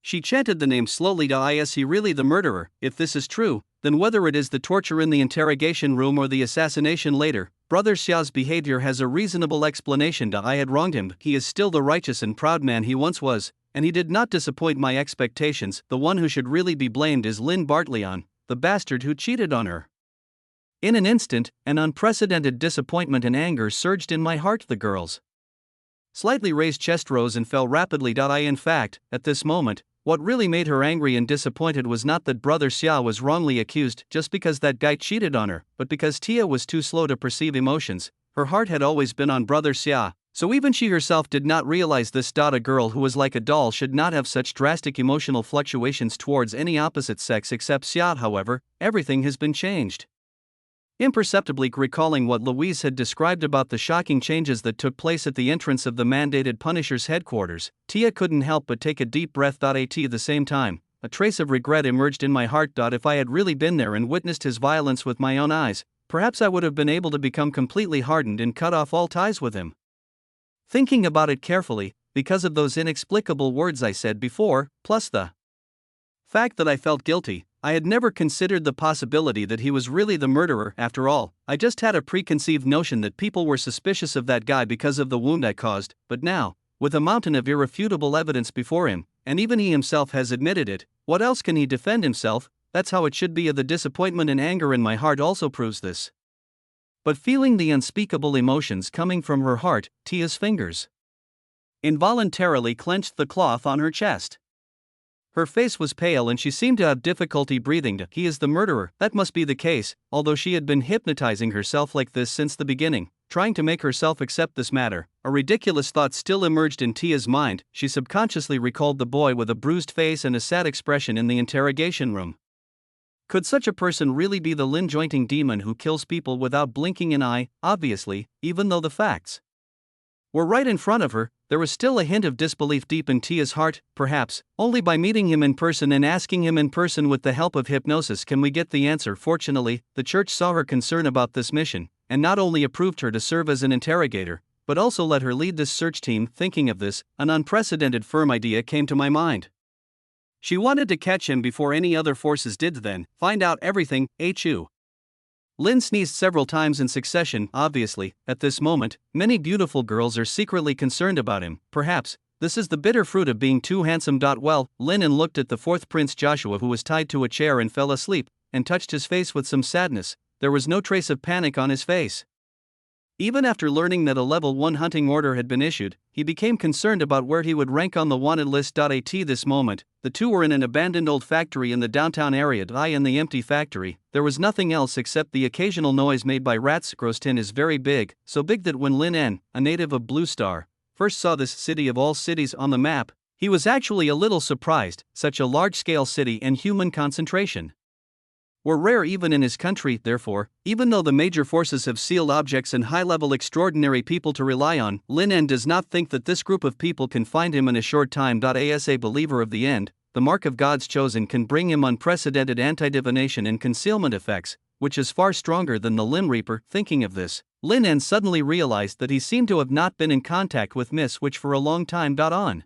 She chanted the name slowly. Is he really the murderer? If this is true, then whether it is the torture in the interrogation room or the assassination later, Brother Xia's behavior has a reasonable explanation. I had wronged him. He is still the righteous and proud man he once was, and he did not disappoint my expectations. The one who should really be blamed is Lynn Bartleon, the bastard who cheated on her. In an instant, an unprecedented disappointment and anger surged in my heart. The girl's slightly raised chest rose and fell rapidly. In fact, at this moment, what really made her angry and disappointed was not that Brother Xia was wrongly accused just because that guy cheated on her, but because Tia was too slow to perceive emotions. Her heart had always been on Brother Xia, so even she herself did not realize this. A girl who was like a doll should not have such drastic emotional fluctuations towards any opposite sex except Xia. However, everything has been changed. Imperceptibly recalling what Louise had described about the shocking changes that took place at the entrance of the mandated Punisher's headquarters, Tia couldn't help but take a deep breath. At the same time, a trace of regret emerged in my heart. If I had really been there and witnessed his violence with my own eyes, perhaps I would have been able to become completely hardened and cut off all ties with him. Thinking about it carefully, because of those inexplicable words I said before, plus the fact that I felt guilty, I had never considered the possibility that he was really the murderer. After all, I just had a preconceived notion that people were suspicious of that guy because of the wound I caused, but now, with a mountain of irrefutable evidence before him, and even he himself has admitted it, what else can he defend himself? That's how it should be. The disappointment and anger in my heart also proves this. But feeling the unspeakable emotions coming from her heart, Tia's fingers involuntarily clenched the cloth on her chest. Her face was pale and she seemed to have difficulty breathing. He is the murderer. That must be the case, although she had been hypnotizing herself like this since the beginning, trying to make herself accept this matter. A ridiculous thought still emerged in Tia's mind. She subconsciously recalled the boy with a bruised face and a sad expression in the interrogation room. Could such a person really be the Lin-jointing demon who kills people without blinking an eye? Obviously, even though the facts were right in front of her, there was still a hint of disbelief deep in Tia's heart. Perhaps, only by meeting him in person and asking him in person with the help of hypnosis can we get the answer. Fortunately, the church saw her concern about this mission, and not only approved her to serve as an interrogator, but also let her lead this search team. Thinking of this, an unprecedented firm idea came to my mind. She wanted to catch him before any other forces did, then find out everything. Lin sneezed several times in succession. Obviously, at this moment, many beautiful girls are secretly concerned about him. Perhaps, this is the bitter fruit of being too handsome. Well, Lin looked at the fourth prince Joshua, who was tied to a chair and fell asleep, and touched his face with some sadness. There was no trace of panic on his face. Even after learning that a level 1 hunting order had been issued, he became concerned about where he would rank on the wanted list. At this moment, the two were in an abandoned old factory in the downtown area. In the empty factory, there was nothing else except the occasional noise made by rats. Grostin is very big, so big that when Lin N, a native of Blue Star, first saw this city of all cities on the map, he was actually a little surprised. Such a large-scale city and human concentration were rare even in his country. Therefore, even though the major forces have sealed objects and high-level extraordinary people to rely on, Lin N does not think that this group of people can find him in a short time. As a believer of the end, the mark of God's chosen can bring him unprecedented anti-divination and concealment effects, which is far stronger than the Lim Reaper. Thinking of this, Lin N suddenly realized that he seemed to have not been in contact with Miss Witch for a long time. On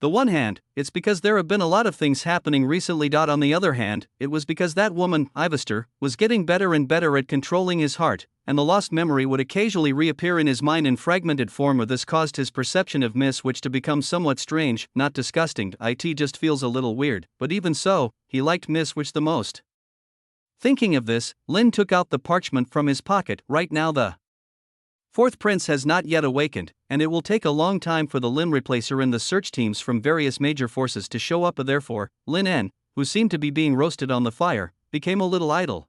the one hand, it's because there have been a lot of things happening recently. On the other hand, it was because that woman, Ivester, was getting better and better at controlling his heart, and the lost memory would occasionally reappear in his mind in fragmented form. This caused his perception of Miss Witch to become somewhat strange, not disgusting. It just feels a little weird, but even so, he liked Miss Witch the most. Thinking of this, Lin took out the parchment from his pocket. Right now the fourth prince has not yet awakened, and it will take a long time for the Lin replacer and the search teams from various major forces to show up. Therefore, Lin N, who seemed to be being roasted on the fire, became a little idle.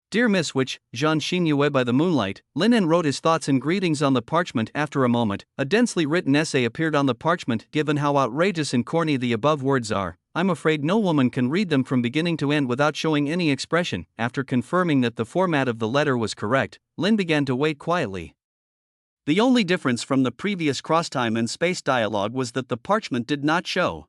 Dear Miss Witch, Jean Xinyue. By the moonlight, Lin N wrote his thoughts and greetings on the parchment. After a moment, a densely written essay appeared on the parchment. Given how outrageous and corny the above words are, I'm afraid no woman can read them from beginning to end without showing any expression. After confirming that the format of the letter was correct, Lin began to wait quietly. The only difference from the previous cross-time and space dialogue was that the parchment did not show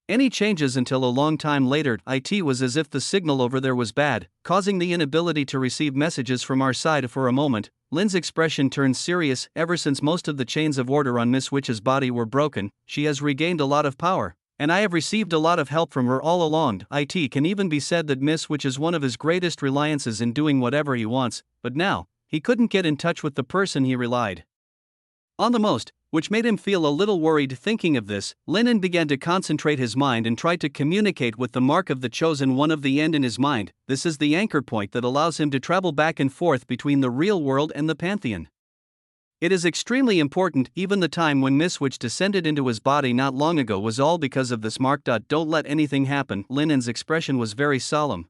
any changes until a long time later. It was as if the signal over there was bad, causing the inability to receive messages from our side. For a moment, Lin's expression turned serious. Ever since most of the chains of order on Miss Witch's body were broken, she has regained a lot of power, and I have received a lot of help from her all along. It can even be said that Miss Witch is one of his greatest reliances in doing whatever he wants, but now, he couldn't get in touch with the person he relied on the most, which made him feel a little worried. Thinking of this, Lin began to concentrate his mind and tried to communicate with the mark of the chosen one of the end in his mind. This is the anchor point that allows him to travel back and forth between the real world and the pantheon. It is extremely important. Even the time when Miss Witch descended into his body not long ago was all because of this mark. Don't let anything happen. Lin's expression was very solemn.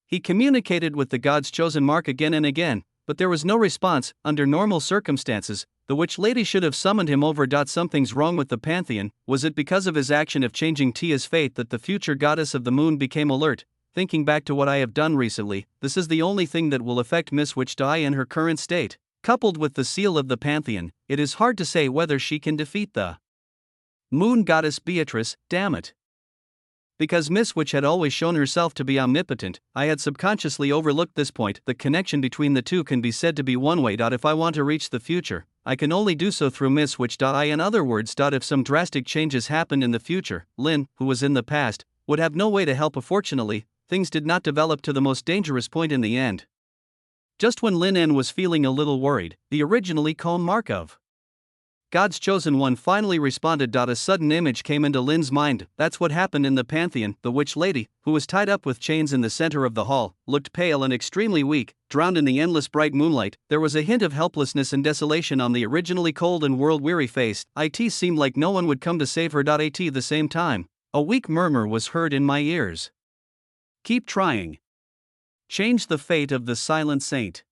He communicated with the God's chosen mark again and again, but there was no response. Under normal circumstances, the witch lady should have summoned him over. Something's wrong with the pantheon. Was it because of his action of changing Tia's fate that the future goddess of the moon became alert? Thinking back to what I have done recently, this is the only thing that will affect Miss Witch in her current state. Coupled with the seal of the pantheon, it is hard to say whether she can defeat the moon goddess Beatrice. Damn it. Because Miss Witch had always shown herself to be omnipotent, I had subconsciously overlooked this point. The connection between the two can be said to be one way. If I want to reach the future, I can only do so through Miss Witch. In other words, if some drastic changes happened in the future, Lin, who was in the past, would have no way to help. Fortunately, things did not develop to the most dangerous point in the end. Just when Lin N was feeling a little worried, the originally calm mark of God's chosen one finally responded. A sudden image came into Lin's mind. That's what happened in the pantheon. The witch lady, who was tied up with chains in the center of the hall, looked pale and extremely weak, drowned in the endless bright moonlight. There was a hint of helplessness and desolation on the originally cold and world-weary face. It seemed like no one would come to save her. At the same time, a weak murmur was heard in my ears. Keep trying. Change the fate of the silent saint.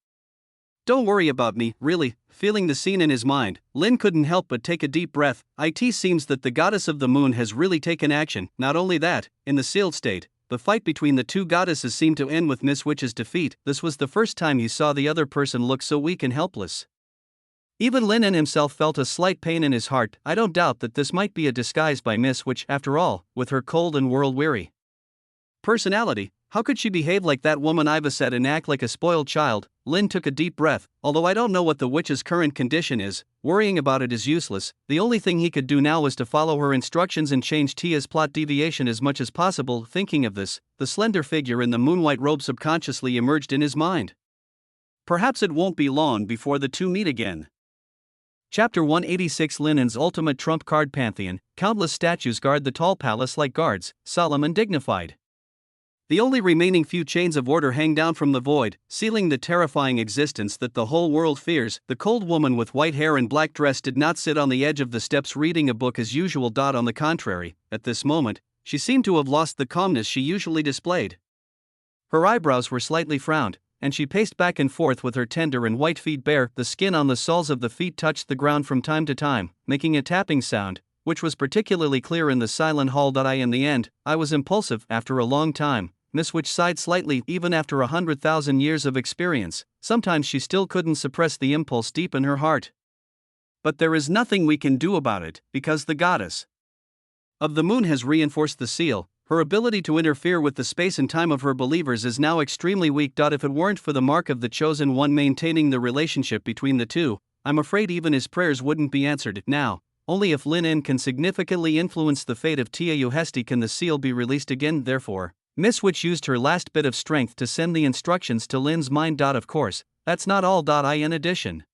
Don't worry about me, really. Feeling the scene in his mind, Lin couldn't help but take a deep breath. It seems that the goddess of the moon has really taken action. Not only that, in the sealed state, the fight between the two goddesses seemed to end with Miss Witch's defeat. This was the first time he saw the other person look so weak and helpless. Even Lin En himself felt a slight pain in his heart. I don't doubt that this might be a disguise by Miss Witch, after all, with her cold and world-weary personality. How could she behave like that woman Iva said and act like a spoiled child? Lin took a deep breath. Although I don't know what the witch's current condition is, worrying about it is useless. The only thing he could do now was to follow her instructions and change Tia's plot deviation as much as possible. Thinking of this, the slender figure in the moonwhite robe subconsciously emerged in his mind. Perhaps it won't be long before the two meet again. Chapter 186. Lin En's ultimate trump card pantheon. Countless statues guard the tall palace like guards, solemn and dignified. The only remaining few chains of order hang down from the void, sealing the terrifying existence that the whole world fears. The cold woman with white hair and black dress did not sit on the edge of the steps reading a book as usual. On the contrary, at this moment, she seemed to have lost the calmness she usually displayed. Her eyebrows were slightly frowned, and she paced back and forth with her tender and white feet bare. The skin on the soles of the feet touched the ground from time to time, making a tapping sound, which was particularly clear in the silent hall. In the end, I was impulsive after a long time. Miss Witch sighed slightly. Even after 100,000 years of experience, sometimes she still couldn't suppress the impulse deep in her heart. But there is nothing we can do about it, because the goddess of the moon has reinforced the seal. Her ability to interfere with the space and time of her believers is now extremely weak. If it weren't for the mark of the chosen one maintaining the relationship between the two, I'm afraid even his prayers wouldn't be answered. Now, only if Lin En can significantly influence the fate of Tia Yuhesti can the seal be released again. Therefore, Miss Witch used her last bit of strength to send the instructions to Lin's mind. Of course, that's not all. In addition,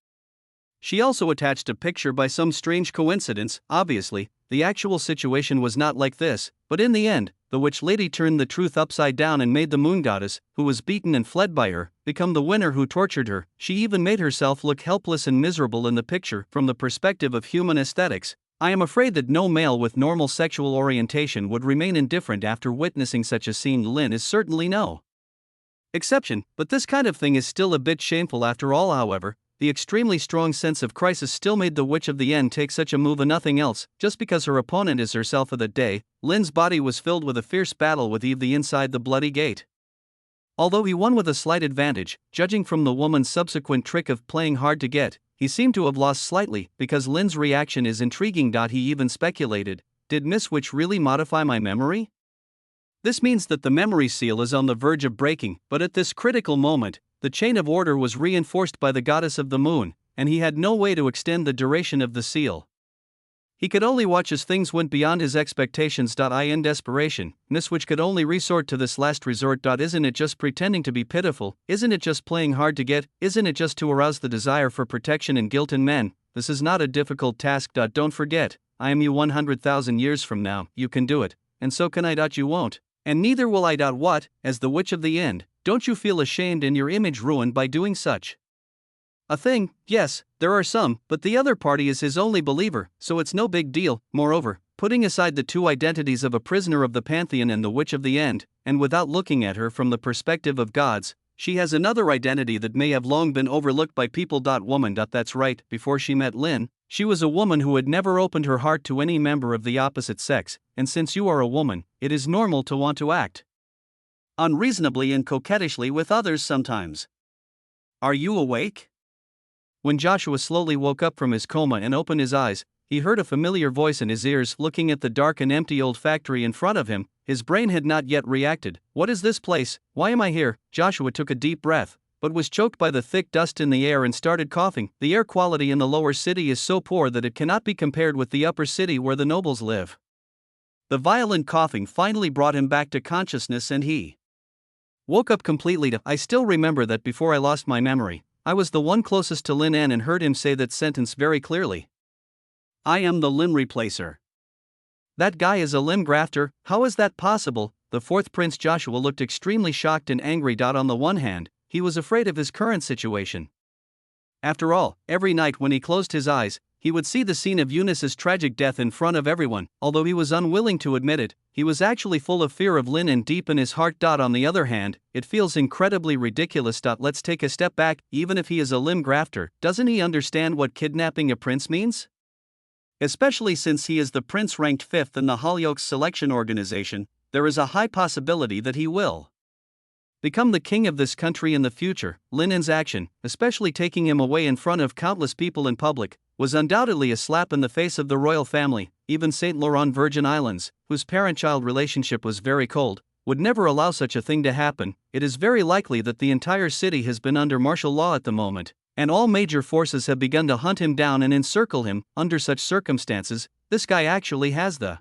she also attached a picture by some strange coincidence. Obviously, the actual situation was not like this, but in the end, the witch lady turned the truth upside down and made the moon goddess, who was beaten and fled by her, become the winner who tortured her. She even made herself look helpless and miserable in the picture. From the perspective of human aesthetics, I am afraid that no male with normal sexual orientation would remain indifferent after witnessing such a scene. Lin is certainly no exception, but this kind of thing is still a bit shameful after all. However, the extremely strong sense of crisis still made the Witch of the End take such a move and nothing else. Just because her opponent is herself of that day, Lin's body was filled with a fierce battle with Eve inside the bloody gate. Although he won with a slight advantage, judging from the woman's subsequent trick of playing hard to get, he seemed to have lost slightly, because Lin's reaction is intriguing. He even speculated, did Miss Witch really modify my memory? This means that the memory seal is on the verge of breaking, but at this critical moment, the chain of order was reinforced by the goddess of the moon, and he had no way to extend the duration of the seal. He could only watch as things went beyond his expectations. In desperation, Miss Witch could only resort to this last resort. Isn't it just pretending to be pitiful? Isn't it just playing hard to get? Isn't it just to arouse the desire for protection and guilt in men? This is not a difficult task. Don't forget, I am you 100,000 years from now. You can do it, and so can I. You won't, and neither will I. What, as the Witch of the End, don't you feel ashamed and your image ruined by doing such a thing? Yes, there are some, but the other party is his only believer, so it's no big deal. Moreover, putting aside the two identities of a prisoner of the Pantheon and the Witch of the End, and without looking at her from the perspective of gods, she has another identity that may have long been overlooked by people. Woman. That's right, before she met Lin, she was a woman who had never opened her heart to any member of the opposite sex, and since you are a woman, it is normal to want to act unreasonably and coquettishly with others sometimes. Are you awake? When Joshua slowly woke up from his coma and opened his eyes, he heard a familiar voice in his ears. Looking at the dark and empty old factory in front of him, his brain had not yet reacted. What is this place? Why am I here? Joshua took a deep breath, but was choked by the thick dust in the air and started coughing. The air quality in the lower city is so poor that it cannot be compared with the upper city where the nobles live. The violent coughing finally brought him back to consciousness and he woke up completely. I still remember that before I lost my memory, I was the one closest to Lin En and heard him say that sentence very clearly. I am the limb replacer. That guy is a limb grafter. How is that possible? The fourth prince. Joshua looked extremely shocked and angry. On the one hand, he was afraid of his current situation. After all, every night when he closed his eyes, he would see the scene of Eunice's tragic death in front of everyone. Although he was unwilling to admit it, he was actually full of fear of Lin En deep in his heart. On the other hand, it feels incredibly ridiculous. Let's take a step back. Even if he is a limb grafter, doesn't he understand what kidnapping a prince means? Especially since he is the prince ranked 5th in the Hollyoaks selection organization. there is a high possibility that he will become the king of this country in the future. Linen's action, especially taking him away in front of countless people in public, was undoubtedly a slap in the face of the royal family. Even Saint Laurent Virgin Islands, whose parent-child relationship was very cold, would never allow such a thing to happen. It is very likely that the entire city has been under martial law at the moment, and all major forces have begun to hunt him down and encircle him. Under such circumstances, this guy actually has the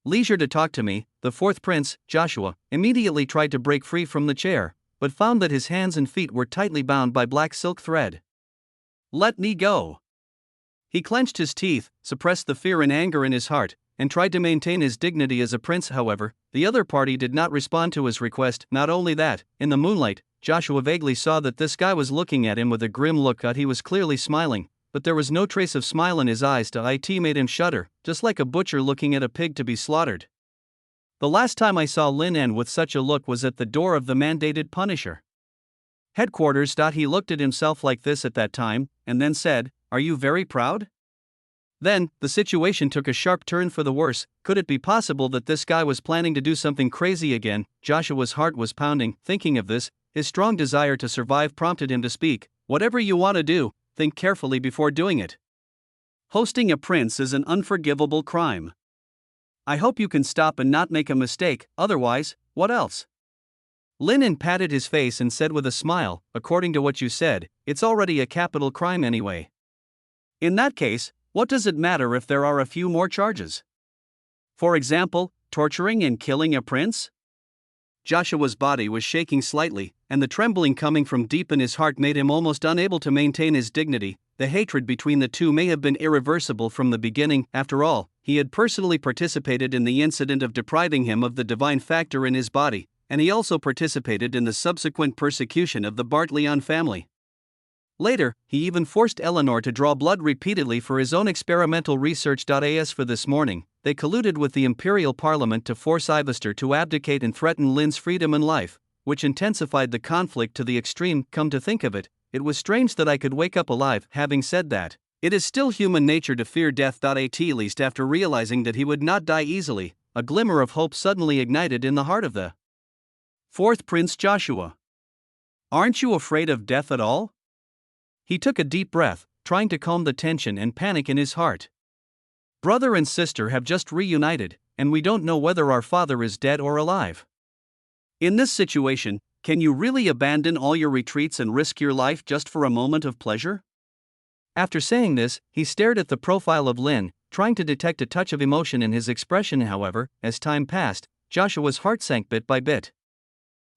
leisure to talk to me. The fourth prince, Joshua, immediately tried to break free from the chair, but found that his hands and feet were tightly bound by black silk thread. "Let me go." He clenched his teeth, suppressed the fear and anger in his heart, and tried to maintain his dignity as a prince. However, the other party did not respond to his request. Not only that, in the moonlight, Joshua vaguely saw that this guy was looking at him with a grim look. He was clearly smiling, but there was no trace of smile in his eyes. It made him shudder, just like a butcher looking at a pig to be slaughtered. The last time I saw Lin with such a look was at the door of the mandated Punisher headquarters. He looked at himself like this at that time, and then said, "Are you very proud?" Then, the situation took a sharp turn for the worse. Could it be possible that this guy was planning to do something crazy again? Joshua's heart was pounding, thinking of this. His strong desire to survive prompted him to speak. "Whatever you want to do, think carefully before doing it. Hosting a prince is an unforgivable crime. I hope you can stop and not make a mistake, otherwise, what else?" Linen patted his face and said with a smile, "According to what you said, it's already a capital crime anyway. In that case, what does it matter if there are a few more charges? For example, torturing and killing a prince?" Joshua's body was shaking slightly, and the trembling coming from deep in his heart made him almost unable to maintain his dignity. The hatred between the two may have been irreversible from the beginning. After all, he had personally participated in the incident of depriving him of the divine factor in his body, and he also participated in the subsequent persecution of the Bartleon family. Later, he even forced Eleanor to draw blood repeatedly for his own experimental research. As for this morning, they colluded with the Imperial Parliament to force Ivester to abdicate and threaten Lin's freedom and life, which intensified the conflict to the extreme. Come to think of it, it was strange that I could wake up alive. Having said that, it is still human nature to fear death. At least after realizing that he would not die easily, a glimmer of hope suddenly ignited in the heart of the fourth Prince Joshua. "Aren't you afraid of death at all?" He took a deep breath, trying to calm the tension and panic in his heart. "Brother and sister have just reunited, and we don't know whether our father is dead or alive. In this situation, can you really abandon all your retreats and risk your life just for a moment of pleasure?" After saying this, he stared at the profile of Lin, trying to detect a touch of emotion in his expression. However, as time passed, Joshua's heart sank bit by bit.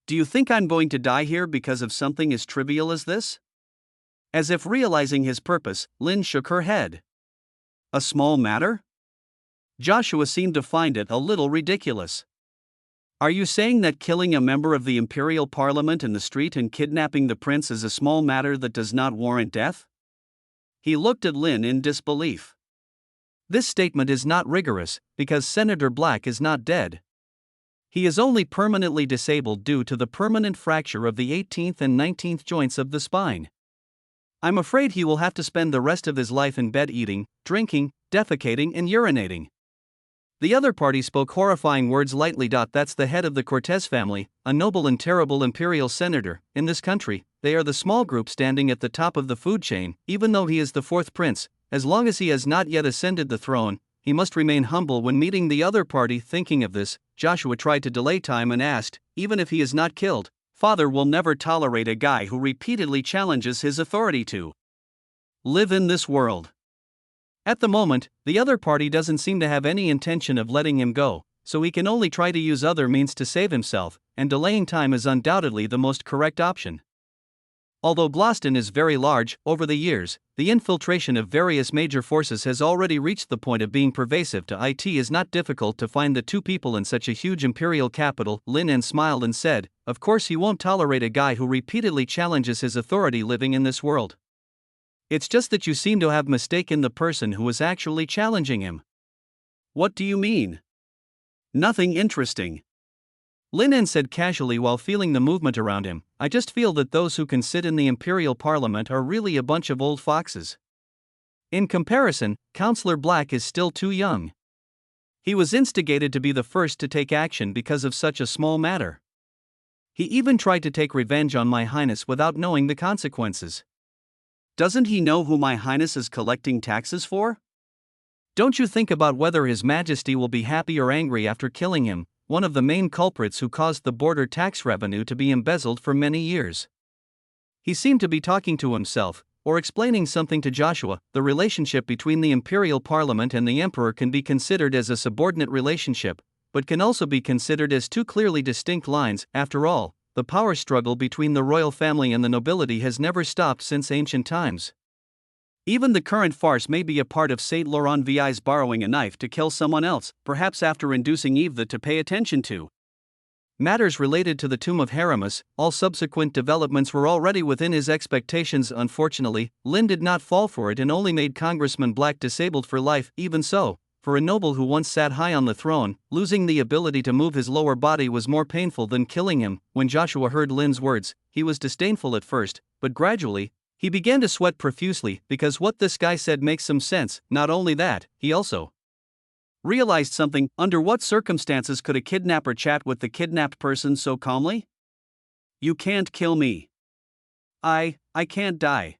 "Do you think I'm going to die here because of something as trivial as this?" As if realizing his purpose, Lin shook her head. "A small matter?" Joshua seemed to find it a little ridiculous. "Are you saying that killing a member of the Imperial Parliament in the street and kidnapping the prince is a small matter that does not warrant death?" He looked at Lin in disbelief. "This statement is not rigorous, because Senator Black is not dead. He is only permanently disabled due to the permanent fracture of the 18th and 19th joints of the spine. I'm afraid he will have to spend the rest of his life in bed eating, drinking, defecating and urinating." The other party spoke horrifying words lightly. "That's the head of the Cortez family, a noble and terrible imperial senator. In this country, they are the small group standing at the top of the food chain. Even though he is the fourth prince, as long as he has not yet ascended the throne, he must remain humble." When meeting the other party, thinking of this, Joshua tried to delay time and asked, "Even if he is not killed, Father will never tolerate a guy who repeatedly challenges his authority to live in this world." At the moment, the other party doesn't seem to have any intention of letting him go, so he can only try to use other means to save himself, and delaying time is undoubtedly the most correct option. Although Boston is very large, over the years, the infiltration of various major forces has already reached the point of being pervasive. It is not difficult to find the two people in such a huge imperial capital. Lin smiled and said, "Of course he won't tolerate a guy who repeatedly challenges his authority living in this world. It's just that you seem to have mistaken the person who is actually challenging him." "What do you mean?" "Nothing interesting," Lin said casually while feeling the movement around him. "I just feel that those who can sit in the Imperial Parliament are really a bunch of old foxes. In comparison, Councillor Black is still too young." He was instigated to be the first to take action because of such a small matter. He even tried to take revenge on my highness without knowing the consequences. Doesn't he know who my highness is collecting taxes for? Don't you think about whether his majesty will be happy or angry after killing him, one of the main culprits who caused the border tax revenue to be embezzled for many years. He seemed to be talking to himself, or explaining something to Joshua. The relationship between the imperial parliament and the emperor can be considered as a subordinate relationship, but can also be considered as two clearly distinct lines. After all, the power struggle between the royal family and the nobility has never stopped since ancient times. Even the current farce may be a part of Saint Laurent VI's borrowing a knife to kill someone else, perhaps after inducing Eve to pay attention to matters related to the tomb of Hieronymus. All subsequent developments were already within his expectations. Unfortunately, Lin did not fall for it and only made Congressman Black disabled for life. Even so, for a noble who once sat high on the throne, losing the ability to move his lower body was more painful than killing him. When Joshua heard Lin's words, he was disdainful at first, but gradually, he began to sweat profusely because what this guy said makes some sense. Not only that, he also realized something. Under what circumstances could a kidnapper chat with the kidnapped person so calmly? You can't kill me. I can't die.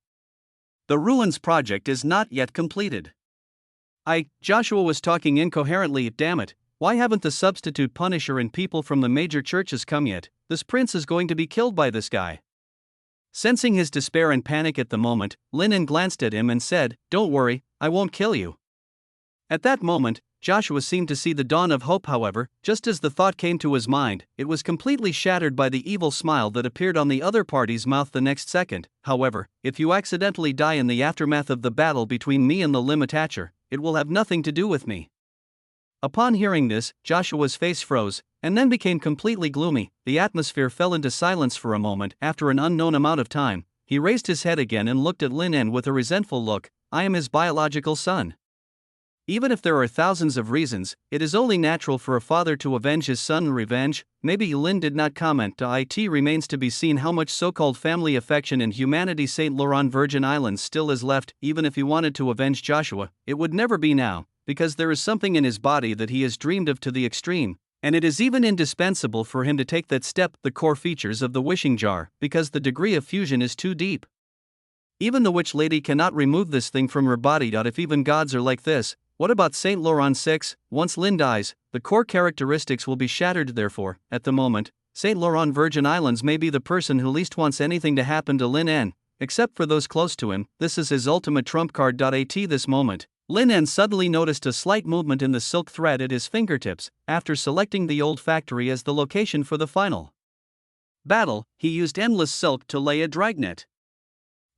The Ruins project is not yet completed. Joshua was talking incoherently. Damn it, why haven't the substitute Punisher and people from the major churches come yet? This prince is going to be killed by this guy. Sensing his despair and panic at the moment, Lin glanced at him and said, "Don't worry, I won't kill you." At that moment, Joshua seemed to see the dawn of hope. However, just as the thought came to his mind, it was completely shattered by the evil smile that appeared on the other party's mouth the next second. "However, if you accidentally die in the aftermath of the battle between me and the Limitacher, it will have nothing to do with me." Upon hearing this, Joshua's face froze, and then became completely gloomy. The atmosphere fell into silence for a moment. After an unknown amount of time, he raised his head again and looked at Lin with a resentful look. "I am his biological son. Even if there are thousands of reasons, it is only natural for a father to avenge his son." Revenge? Maybe. Lin did not comment. It remains to be seen how much so-called family affection and humanity Saint Laurent Virgin Islands still is left. Even if he wanted to avenge Joshua, it would never be now, because there is something in his body that he has dreamed of to the extreme, and it is even indispensable for him to take that step. The core features of the wishing jar, because the degree of fusion is too deep. Even the witch lady cannot remove this thing from her body. If even gods are like this, what about Saint Laurent 6? Once Lin dies, the core characteristics will be shattered. Therefore, at the moment, Saint Laurent Virgin Islands may be the person who least wants anything to happen to Lin, except for those close to him. This is his ultimate trump card. At this moment, Lin suddenly noticed a slight movement in the silk thread at his fingertips. After selecting the old factory as the location for the final battle, he used endless silk to lay a dragnet.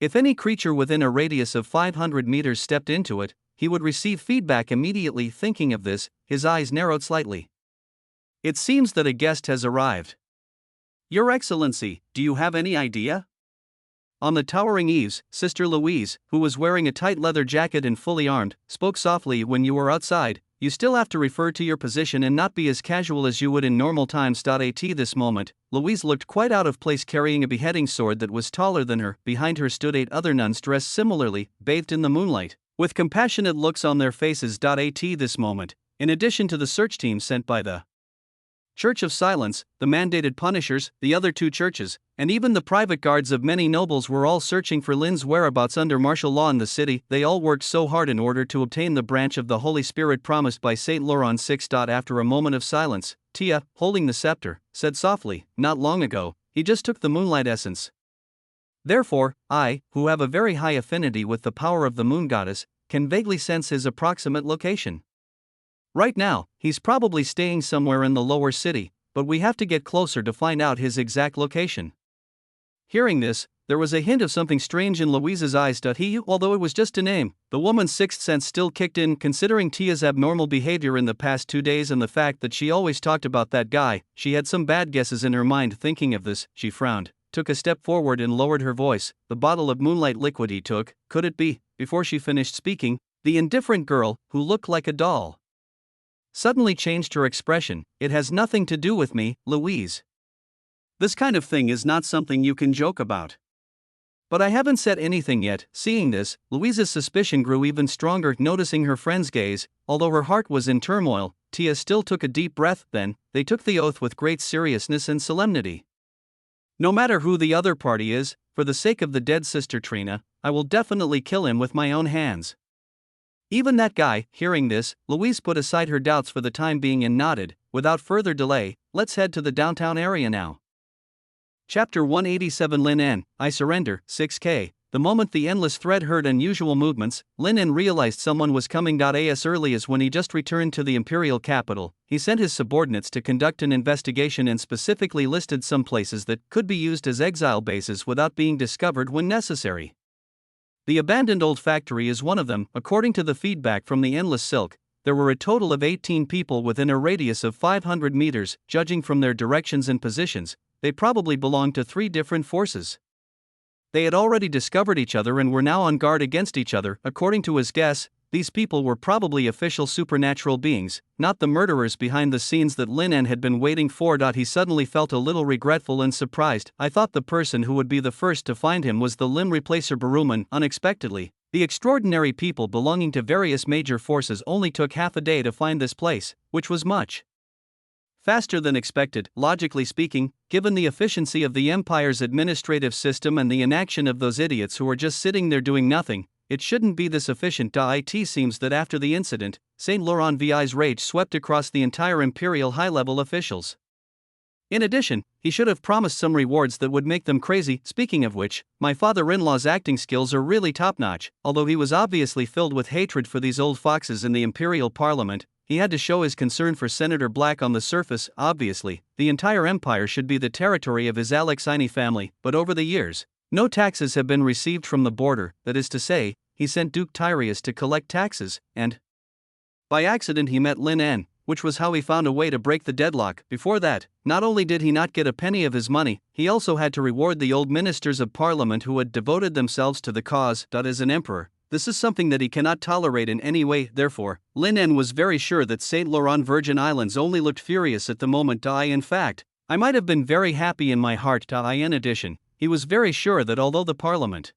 If any creature within a radius of 500 meters stepped into it, he would receive feedback immediately. Thinking of this, his eyes narrowed slightly. "It seems that a guest has arrived. Your Excellency, do you have any idea?" On the towering eaves, Sister Louise, who was wearing a tight leather jacket and fully armed, spoke softly. "When you are outside, you still have to refer to your position and not be as casual as you would in normal times." At this moment, Louise looked quite out of place carrying a beheading sword that was taller than her. Behind her stood 8 other nuns dressed similarly, bathed in the moonlight, with compassionate looks on their faces. At this moment, in addition to the search team sent by the Church of Silence, the mandated Punishers, the other 2 churches, and even the private guards of many nobles were all searching for Lin's whereabouts under martial law in the city. They all worked so hard in order to obtain the branch of the Holy Spirit promised by Saint Laurent 6. After a moment of silence, Tia, holding the scepter, said softly, "Not long ago, he just took the moonlight essence. Therefore, I, who have a very high affinity with the power of the moon goddess, can vaguely sense his approximate location. Right now, he's probably staying somewhere in the lower city, but we have to get closer to find out his exact location." Hearing this, there was a hint of something strange in Louise's eyes. Although it was just a name, the woman's sixth sense still kicked in. Considering Tia's abnormal behavior in the past 2 days and the fact that she always talked about that guy, she had some bad guesses in her mind. Thinking of this, she frowned, took a step forward and lowered her voice. "The bottle of moonlight liquid he took, could it be?" Before she finished speaking, the indifferent girl, who looked like a doll, suddenly changed her expression. "It has nothing to do with me, Louise. This kind of thing is not something you can joke about." "But I haven't said anything yet." Seeing this, Louise's suspicion grew even stronger. Noticing her friend's gaze, although her heart was in turmoil, Tia still took a deep breath, then, they took the oath with great seriousness and solemnity. No matter who the other party is, for the sake of the dead sister Trina, I will definitely kill him with my own hands. Even that guy, hearing this, Louise put aside her doubts for the time being and nodded. Without further delay, let's head to the downtown area now. Chapter 187 Lin N, I Surrender, 6K. The moment the endless thread heard unusual movements, Lin N realized someone was coming. As early as when he just returned to the imperial capital, he sent his subordinates to conduct an investigation and specifically listed some places that could be used as exile bases without being discovered when necessary. The abandoned old factory is one of them. According to the feedback from the Endless Silk, there were a total of 18 people within a radius of 500 meters. Judging from their directions and positions, they probably belonged to 3 different forces. They had already discovered each other and were now on guard against each other. According to his guess, these people were probably official supernatural beings, not the murderers behind the scenes that Lin N had been waiting for. He suddenly felt a little regretful and surprised. I thought the person who would be the first to find him was the limb replacer Baruman. Unexpectedly, the extraordinary people belonging to various major forces only took half a day to find this place, which was much faster than expected. Logically speaking, given the efficiency of the Empire's administrative system and the inaction of those idiots who were just sitting there doing nothing, it shouldn't be this efficient. It seems that after the incident, Saint Laurent VI's rage swept across the entire Imperial high-level officials. In addition, he should have promised some rewards that would make them crazy. Speaking of which, my father-in-law's acting skills are really top-notch. Although he was obviously filled with hatred for these old foxes in the Imperial Parliament, he had to show his concern for Senator Black on the surface. Obviously, the entire empire should be the territory of his Alexini family, but over the years, no taxes have been received from the border. That is to say, he sent Duke Tyrius to collect taxes, and by accident he met Lin N, which was how he found a way to break the deadlock. Before that, not only did he not get a penny of his money, he also had to reward the old ministers of parliament who had devoted themselves to the cause. As an emperor, this is something that he cannot tolerate in any way. Therefore, Lin N was very sure that Saint Laurent Virgin Islands only looked furious at the moment. In fact, I might have been very happy in my heart. In addition, he was very sure that although the parliament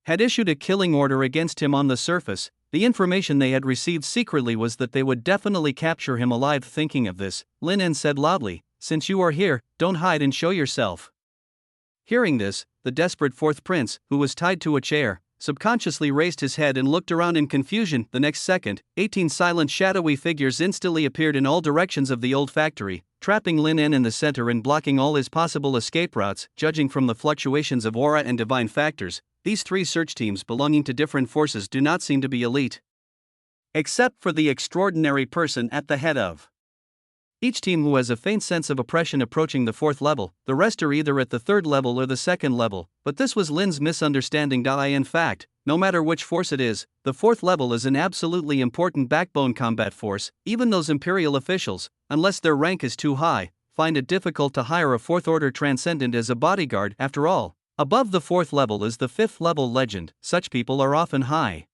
had issued a killing order against him on the surface, the information they had received secretly was that they would definitely capture him alive. Thinking of this, Lin N said loudly, "Since you are here, don't hide and show yourself." Hearing this, the desperate fourth prince, who was tied to a chair, subconsciously raised his head and looked around in confusion. The next second, 18 silent shadowy figures instantly appeared in all directions of the old factory, trapping Lin N in the center and blocking all his possible escape routes. Judging from the fluctuations of aura and divine factors, these 3 search teams belonging to different forces do not seem to be elite. Except for the extraordinary person at the head of each team who has a faint sense of oppression approaching the 4th level. The rest are either at the 3rd level or the 2nd level, but this was Lin's misunderstanding. In fact, no matter which force it is, the 4th level is an absolutely important backbone combat force. Even those Imperial officials, unless their rank is too high, find it difficult to hire a 4th order transcendent as a bodyguard. After all, above the 4th level is the 5th level legend. Such people are often high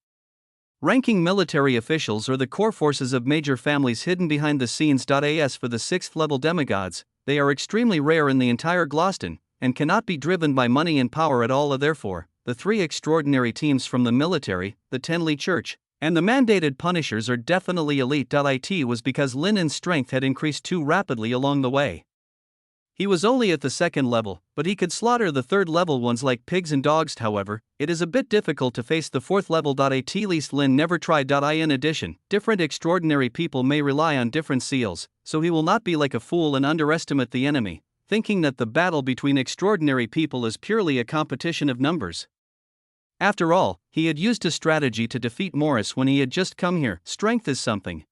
ranking military officials or the core forces of major families hidden behind the scenes. As for the 6th level demigods, they are extremely rare in the entire Gloston, and cannot be driven by money and power at all. Therefore, the 3 extraordinary teams from the military, the Tenley Church, and the mandated Punishers are definitely elite. It was because Lin N's strength had increased too rapidly along the way. He was only at the 2nd level, but he could slaughter the 3rd level ones like pigs and dogs. However, it is a bit difficult to face the 4th level. At least Lin never tried. In addition, different extraordinary people may rely on different seals, so he will not be like a fool and underestimate the enemy, thinking that the battle between extraordinary people is purely a competition of numbers. After all, he had used a strategy to defeat Morris when he had just come here. Strength is something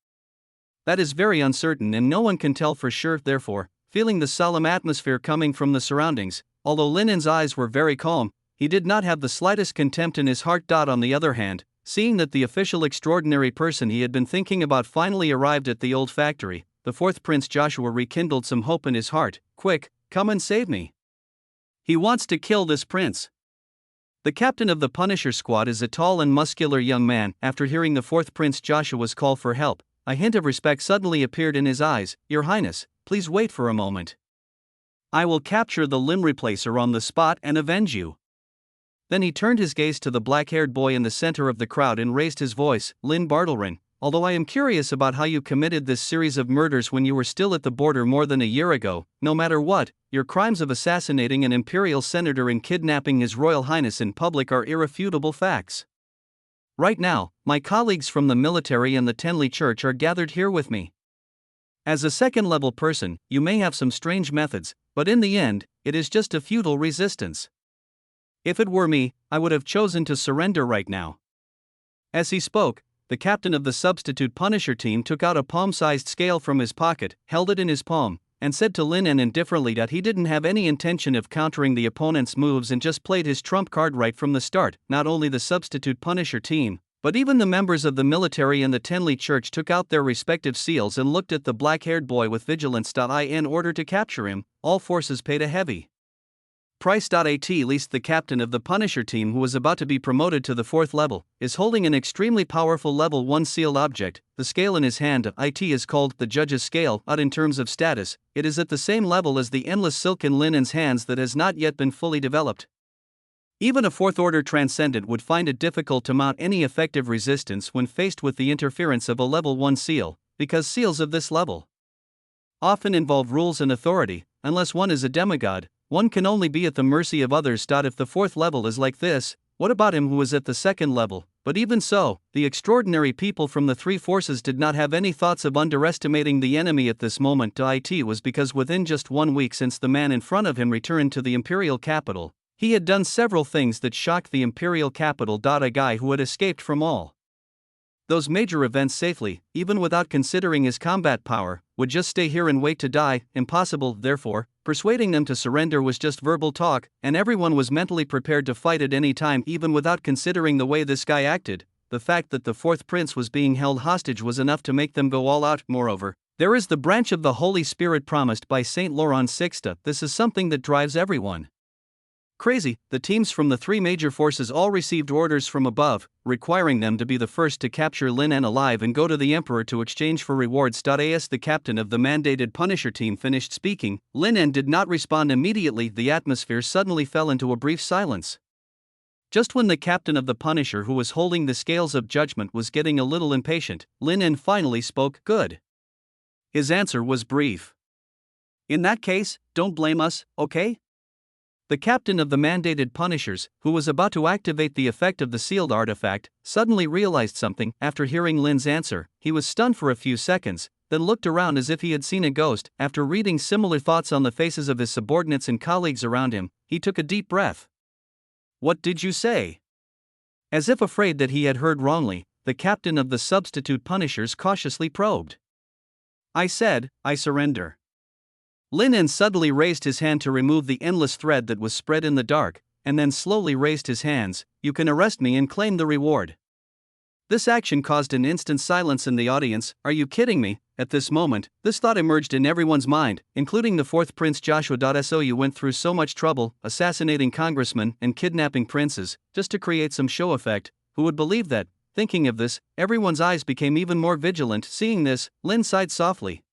that is very uncertain and no one can tell for sure. Therefore, feeling the solemn atmosphere coming from the surroundings, although Lin N's eyes were very calm, he did not have the slightest contempt in his heart. On the other hand, seeing that the official extraordinary person he had been thinking about finally arrived at the old factory, the 4th Prince Joshua rekindled some hope in his heart. "Quick, come and save me. He wants to kill this prince." The captain of the Punisher squad is a tall and muscular young man. After hearing the 4th Prince Joshua's call for help, a hint of respect suddenly appeared in his eyes. "Your Highness, please wait for a moment. I will capture the limb replacer on the spot and avenge you." Then he turned his gaze to the black-haired boy in the center of the crowd and raised his voice. "Lin Bartlerin, although I am curious about how you committed this series of murders when you were still at the border more than a year ago. No matter what, your crimes of assassinating an imperial senator and kidnapping His Royal Highness in public are irrefutable facts. Right now, my colleagues from the military and the Tenley Church are gathered here with me. As a second-level person, you may have some strange methods, but in the end, it is just a futile resistance. If it were me, I would have chosen to surrender right now." As he spoke, the captain of the substitute Punisher team took out a palm-sized scale from his pocket, held it in his palm, and said to Lin indifferently that he didn't have any intention of countering the opponent's moves and just played his trump card right from the start. Not only the substitute Punisher team, but even the members of the military and the Tenley Church took out their respective seals and looked at the black-haired boy with vigilance. In order to capture him, all forces paid a heavy price. At least the captain of the Punisher team, who was about to be promoted to the 4th level, is holding an extremely powerful level 1 sealed object. The scale in his hand, it is called the judge's scale. In terms of status, it is at the same level as the endless silken linen's hands that has not yet been fully developed. Even a 4th-order transcendent would find it difficult to mount any effective resistance when faced with the interference of a level 1 seal, because seals of this level often involve rules and authority. Unless one is a demigod, one can only be at the mercy of others. If the 4th level is like this, what about him who is at the 2nd level? But even so, the extraordinary people from the 3 forces did not have any thoughts of underestimating the enemy at this moment. It was because within just 1 week since the man in front of him returned to the imperial capital, he had done several things that shocked the imperial capital. A guy who had escaped from all those major events safely, even without considering his combat power, would just stay here and wait to die. Impossible. Therefore, persuading them to surrender was just verbal talk, and everyone was mentally prepared to fight at any time. Even without considering the way this guy acted, the fact that the 4th prince was being held hostage was enough to make them go all out. Moreover, there is the branch of the Holy Spirit promised by Saint Laurent Sixte. This is something that drives everyone crazy. The teams from the 3 major forces all received orders from above, requiring them to be the first to capture Lin alive and go to the Emperor to exchange for rewards. As the captain of the mandated Punisher team finished speaking, Lin did not respond immediately. The atmosphere suddenly fell into a brief silence. Just when the captain of the Punisher, who was holding the scales of judgment, was getting a little impatient, Lin finally spoke. "Good." His answer was brief. "In that case, don't blame us, okay?" The captain of the mandated Punishers, who was about to activate the effect of the sealed artifact, suddenly realized something. After hearing Lin's answer, he was stunned for a few seconds, then looked around as if he had seen a ghost. After reading similar thoughts on the faces of his subordinates and colleagues around him, he took a deep breath. "What did you say?" As if afraid that he had heard wrongly, the captain of the substitute Punishers cautiously probed. "I said, I surrender." Lin suddenly raised his hand to remove the endless thread that was spread in the dark, and then slowly raised his hands. "You can arrest me and claim the reward." This action caused an instant silence in the audience. "Are you kidding me?" At this moment, this thought emerged in everyone's mind, including the 4th Prince Joshua. So you went through so much trouble, assassinating congressmen and kidnapping princes, just to create some show effect. Who would believe that? Thinking of this, everyone's eyes became even more vigilant. Seeing this, Lin sighed softly.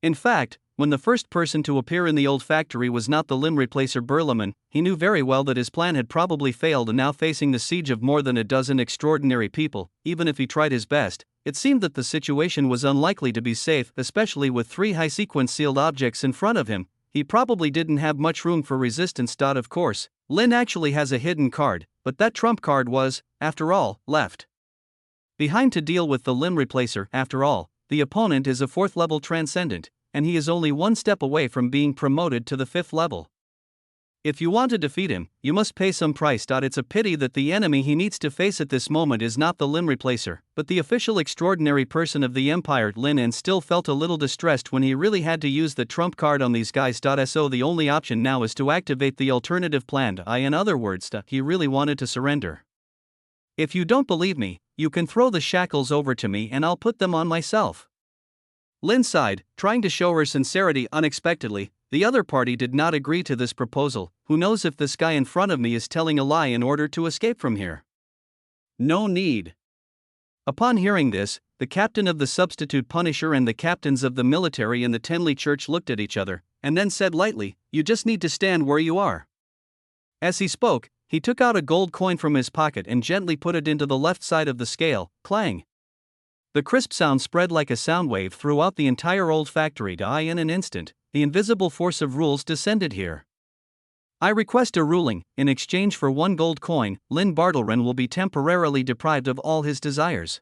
In fact, when the first person to appear in the old factory was not the limb replacer Burleman, he knew very well that his plan had probably failed, and now facing the siege of more than a dozen extraordinary people, even if he tried his best, it seemed that the situation was unlikely to be safe, especially with 3 high-sequence sealed objects in front of him. He probably didn't have much room for resistance. Of course, Lin actually has a hidden card, but that trump card was, after all, left behind to deal with the limb replacer. After all, the opponent is a 4th-level transcendent, and he is only 1 step away from being promoted to the 5th level. If you want to defeat him, you must pay some price. It's a pity that the enemy he needs to face at this moment is not the limb replacer, but the official extraordinary person of the Empire. Lin still felt a little distressed when he really had to use the trump card on these guys. So the only option now is to activate the alternative plan. In other words, he really wanted to surrender. "If you don't believe me, you can throw the shackles over to me and I'll put them on myself." Lin sighed, trying to show her sincerity. Unexpectedly, the other party did not agree to this proposal. "Who knows if this guy in front of me is telling a lie in order to escape from here?" "No need." Upon hearing this, the captain of the substitute Punisher and the captains of the military and the Tenley Church looked at each other, and then said lightly, "You just need to stand where you are." As he spoke, he took out a gold coin from his pocket and gently put it into the left side of the scale. Clang! The crisp sound spread like a sound wave throughout the entire old factory. In an instant, the invisible force of rules descended here. I request a ruling. In exchange for 1 gold coin, Lynn Bartleran will be temporarily deprived of all his desires.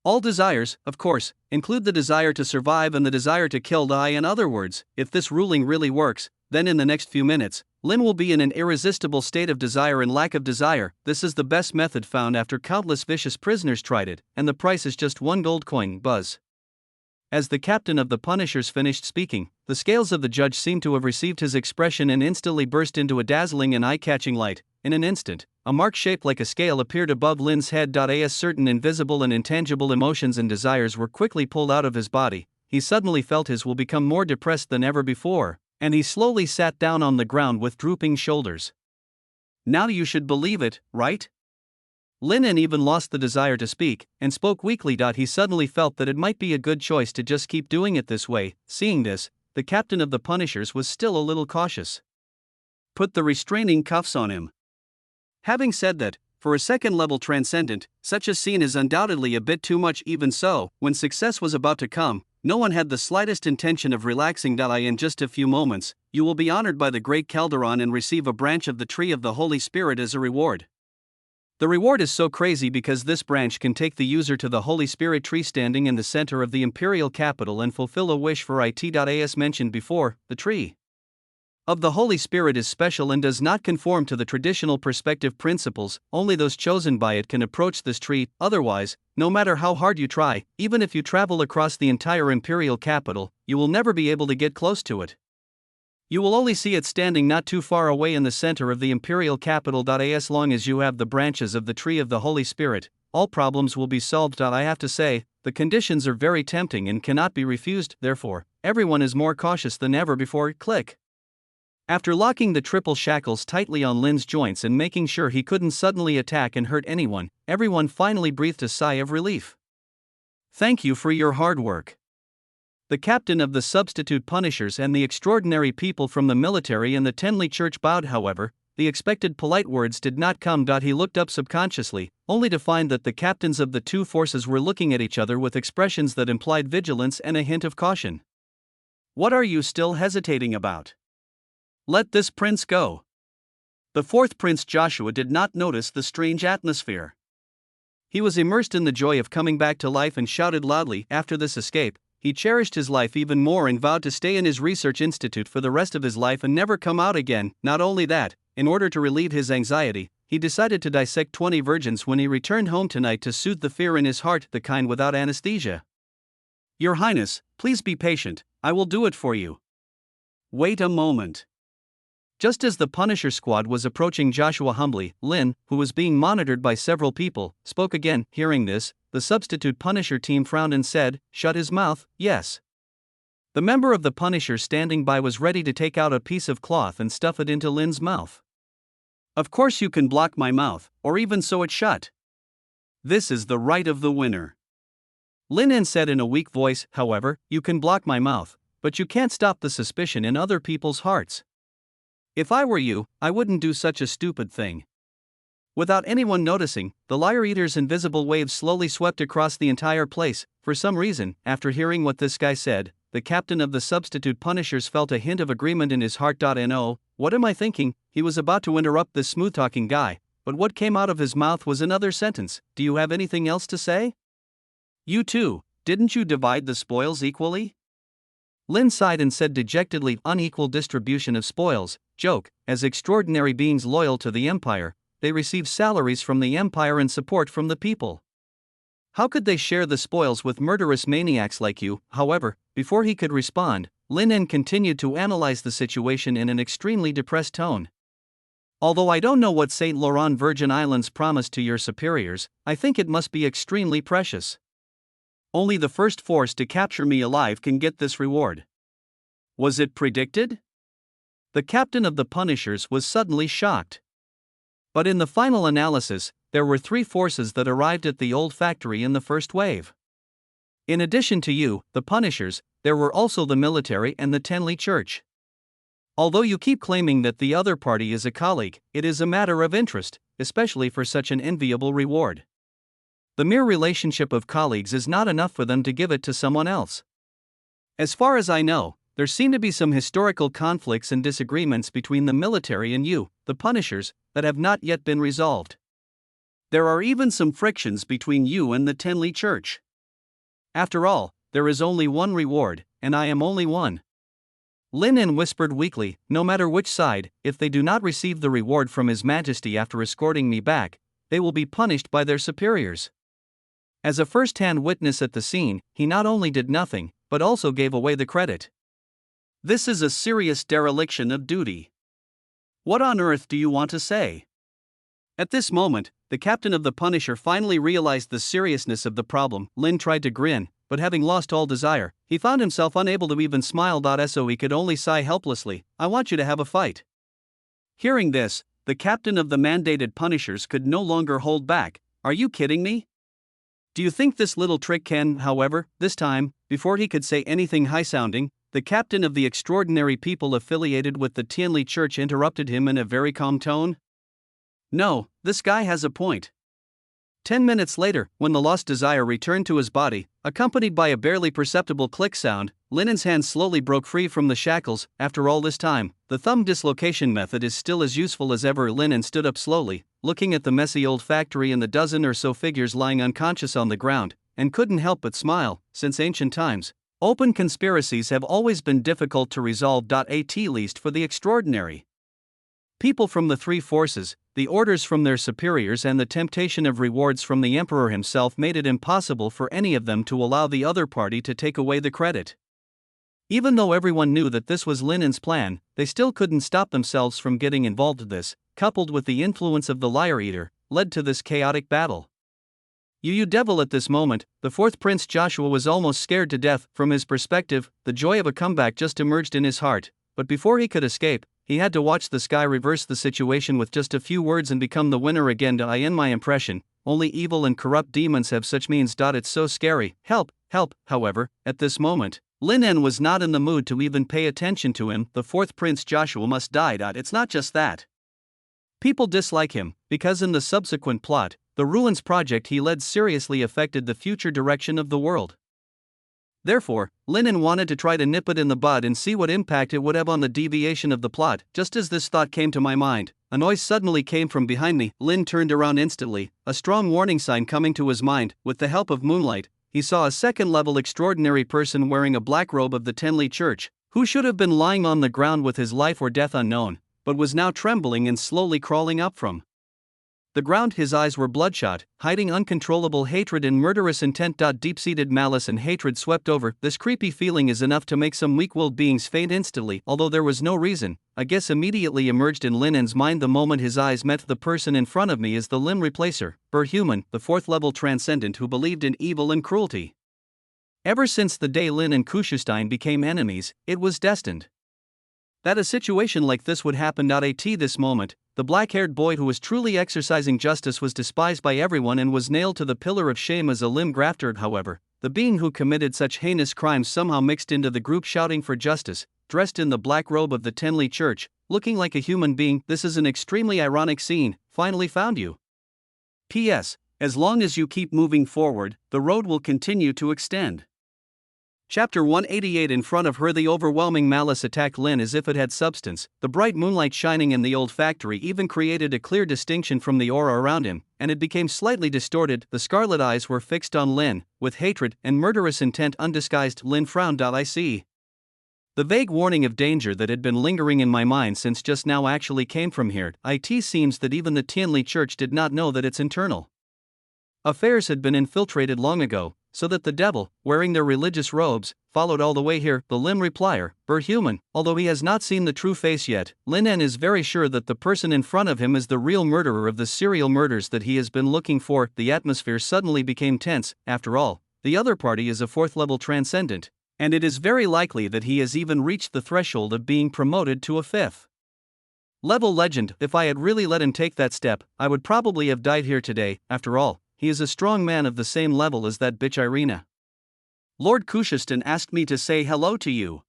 All desires, of course, include the desire to survive and the desire to kill. In other words, if this ruling really works, then in the next few minutes, Lynn will be in an irresistible state of desire and lack of desire. This is the best method found after countless vicious prisoners tried it, and the price is just 1 gold coin. Buzz. As the captain of the Punishers finished speaking, the scales of the judge seemed to have received his expression and instantly burst into a dazzling and eye-catching light. In an instant, a mark shaped like a scale appeared above Lynn's head. As certain invisible and intangible emotions and desires were quickly pulled out of his body, he suddenly felt his will become more depressed than ever before, and he slowly sat down on the ground with drooping shoulders. Now you should believe it, right? Lynn even lost the desire to speak, and spoke weakly. He suddenly felt that it might be a good choice to just keep doing it this way. Seeing this, the captain of the Punishers was still a little cautious. Put the restraining cuffs on him. Having said that, for a second-level transcendent, such a scene is undoubtedly a bit too much. Even so, when success was about to come, no one had the slightest intention of relaxing. In just a few moments, you will be honored by the great Calderon and receive a branch of the tree of the Holy Spirit as a reward. The reward is so crazy because this branch can take the user to the Holy Spirit tree standing in the center of the imperial capital and fulfill a wish for it. As mentioned before, the tree of the Holy Spirit is special and does not conform to the traditional perspective principles. Only those chosen by it can approach this tree. Otherwise, no matter how hard you try, even if you travel across the entire imperial capital, you will never be able to get close to it. You will only see it standing not too far away in the center of the imperial capital. As long as you have the branches of the tree of the Holy Spirit, all problems will be solved. I have to say, the conditions are very tempting and cannot be refused. Therefore, everyone is more cautious than ever before. Click. After locking the triple shackles tightly on Lynn's joints and making sure he couldn't suddenly attack and hurt anyone, everyone finally breathed a sigh of relief. Thank you for your hard work. The captain of the substitute Punishers and the extraordinary people from the military and the Tenley Church bowed. However, the expected polite words did not come. He looked up subconsciously, only to find that the captains of the two forces were looking at each other with expressions that implied vigilance and a hint of caution. What are you still hesitating about? Let this prince go. The fourth Prince Joshua did not notice the strange atmosphere. He was immersed in the joy of coming back to life and shouted loudly. After this escape, he cherished his life even more and vowed to stay in his research institute for the rest of his life and never come out again. Not only that, in order to relieve his anxiety, he decided to dissect 20 virgins when he returned home tonight to soothe the fear in his heart, the kind without anesthesia. Your Highness, please be patient, I will do it for you. Wait a moment. Just as the Punisher squad was approaching Joshua humbly, Lynn, who was being monitored by several people, spoke again. Hearing this, the substitute Punisher team frowned and said, "Shut his mouth." Yes. The member of the Punisher standing by was ready to take out a piece of cloth and stuff it into Lynn's mouth. Of course you can block my mouth, or even sew it shut. This is the right of the winner. Lynn said in a weak voice, however, you can block my mouth, but you can't stop the suspicion in other people's hearts. If I were you, I wouldn't do such a stupid thing. Without anyone noticing, the Liar Eater's invisible waves slowly swept across the entire place. For some reason, after hearing what this guy said, the captain of the substitute Punishers felt a hint of agreement in his heart. No, what am I thinking? He was about to interrupt this smooth-talking guy, but what came out of his mouth was another sentence. Do you have anything else to say? You too, didn't you divide the spoils equally? Lynn sighed and said dejectedly, unequal distribution of spoils, joke, as extraordinary beings loyal to the Empire, they receive salaries from the Empire and support from the people. How could they share the spoils with murderous maniacs like you? However, before he could respond, Lynn continued to analyze the situation in an extremely depressed tone. Although I don't know what St. Laurent Virgin Islands promised to your superiors, I think it must be extremely precious. Only the first force to capture me alive can get this reward. Was it predicted? The captain of the Punishers was suddenly shocked. But in the final analysis, there were 3 forces that arrived at the old factory in the first wave. In addition to you, the Punishers, there were also the military and the Tenley Church. Although you keep claiming that the other party is a colleague, it is a matter of interest, especially for such an enviable reward. The mere relationship of colleagues is not enough for them to give it to someone else. As far as I know, there seem to be some historical conflicts and disagreements between the military and you, the Punishers, that have not yet been resolved. There are even some frictions between you and the Tenley Church. After all, there is only one reward, and I am only one. Lin En whispered weakly, no matter which side, if they do not receive the reward from His Majesty after escorting me back, they will be punished by their superiors. As a first-hand witness at the scene, he not only did nothing, but also gave away the credit. This is a serious dereliction of duty. What on earth do you want to say? At this moment, the captain of the Punisher finally realized the seriousness of the problem. Lin tried to grin, but having lost all desire, he found himself unable to even smile. So he could only sigh helplessly. I want you to have a fight. Hearing this, the captain of the mandated Punishers could no longer hold back. Are you kidding me? Do you think this little trick can, however, this time, before he could say anything high-sounding, the captain of the extraordinary people affiliated with the Tianli Church interrupted him in a very calm tone. No, this guy has a point. 10 minutes later, when the lost desire returned to his body, accompanied by a barely perceptible click sound, Lin En's hand slowly broke free from the shackles. After all this time, the thumb dislocation method is still as useful as ever. Lin En stood up slowly, looking at the messy old factory and the dozen or so figures lying unconscious on the ground, and couldn't help but smile. Since ancient times, open conspiracies have always been difficult to resolve. At least for the extraordinary people from the three forces, the orders from their superiors and the temptation of rewards from the emperor himself made it impossible for any of them to allow the other party to take away the credit. Even though everyone knew that this was Lin En's plan, they still couldn't stop themselves from getting involved. This, coupled with the influence of the Liar Eater, led to this chaotic battle. You devil! At this moment, the fourth Prince Joshua was almost scared to death. From his perspective, the joy of a comeback just emerged in his heart, but before he could escape, he had to watch the sky reverse the situation with just a few words and become the winner again. In my impression, only evil and corrupt demons have such means. It's so scary. Help, help! However, at this moment, Lin En was not in the mood to even pay attention to him. The fourth Prince Joshua must die. It's not just that people dislike him, because in the subsequent plot, the Ruins project he led seriously affected the future direction of the world. Therefore, Lin En wanted to try to nip it in the bud and see what impact it would have on the deviation of the plot. Just as this thought came to my mind, a noise suddenly came from behind me. Lin turned around instantly, a strong warning sign coming to his mind. With the help of moonlight, he saw a second-level extraordinary person wearing a black robe of the Tenley Church, who should have been lying on the ground with his life or death unknown, but was now trembling and slowly crawling up from the ground. His eyes were bloodshot, hiding uncontrollable hatred and murderous intent. Deep-seated malice and hatred swept over. This creepy feeling is enough to make some weak-willed beings faint instantly. Although there was no reason, a guess immediately emerged in Lin En's mind the moment his eyes met. The person in front of me is the limb replacer, Human, the fourth-level transcendent who believed in evil and cruelty. Ever since the day Lin and Kuschestein became enemies, it was destined that a situation like this would happen. At this moment, the black-haired boy who was truly exercising justice was despised by everyone and was nailed to the pillar of shame as a limb grafter. However, the being who committed such heinous crimes somehow mixed into the group shouting for justice, dressed in the black robe of the Tenley Church, looking like a human being. This is an extremely ironic scene. Finally found you. P.S. As long as you keep moving forward, the road will continue to extend. Chapter 188. In front of her, the overwhelming malice attacked Lin as if it had substance. The bright moonlight shining in the old factory even created a clear distinction from the aura around him, and it became slightly distorted. The scarlet eyes were fixed on Lin, with hatred and murderous intent undisguised. Lin frowned. I see. The vague warning of danger that had been lingering in my mind since just now actually came from here. It seems that even the Tianli Church did not know that its internal affairs had been infiltrated long ago, so that the devil, wearing their religious robes, followed all the way here. The limb replier, Human, although he has not seen the true face yet, Lin En is very sure that the person in front of him is the real murderer of the serial murders that he has been looking for. The atmosphere suddenly became tense. After all, the other party is a fourth-level transcendent, and it is very likely that he has even reached the threshold of being promoted to a fifth-level legend. If I had really let him take that step, I would probably have died here today. After all, he is a strong man of the same level as that bitch Irina. Lord Kuschestein asked me to say hello to you.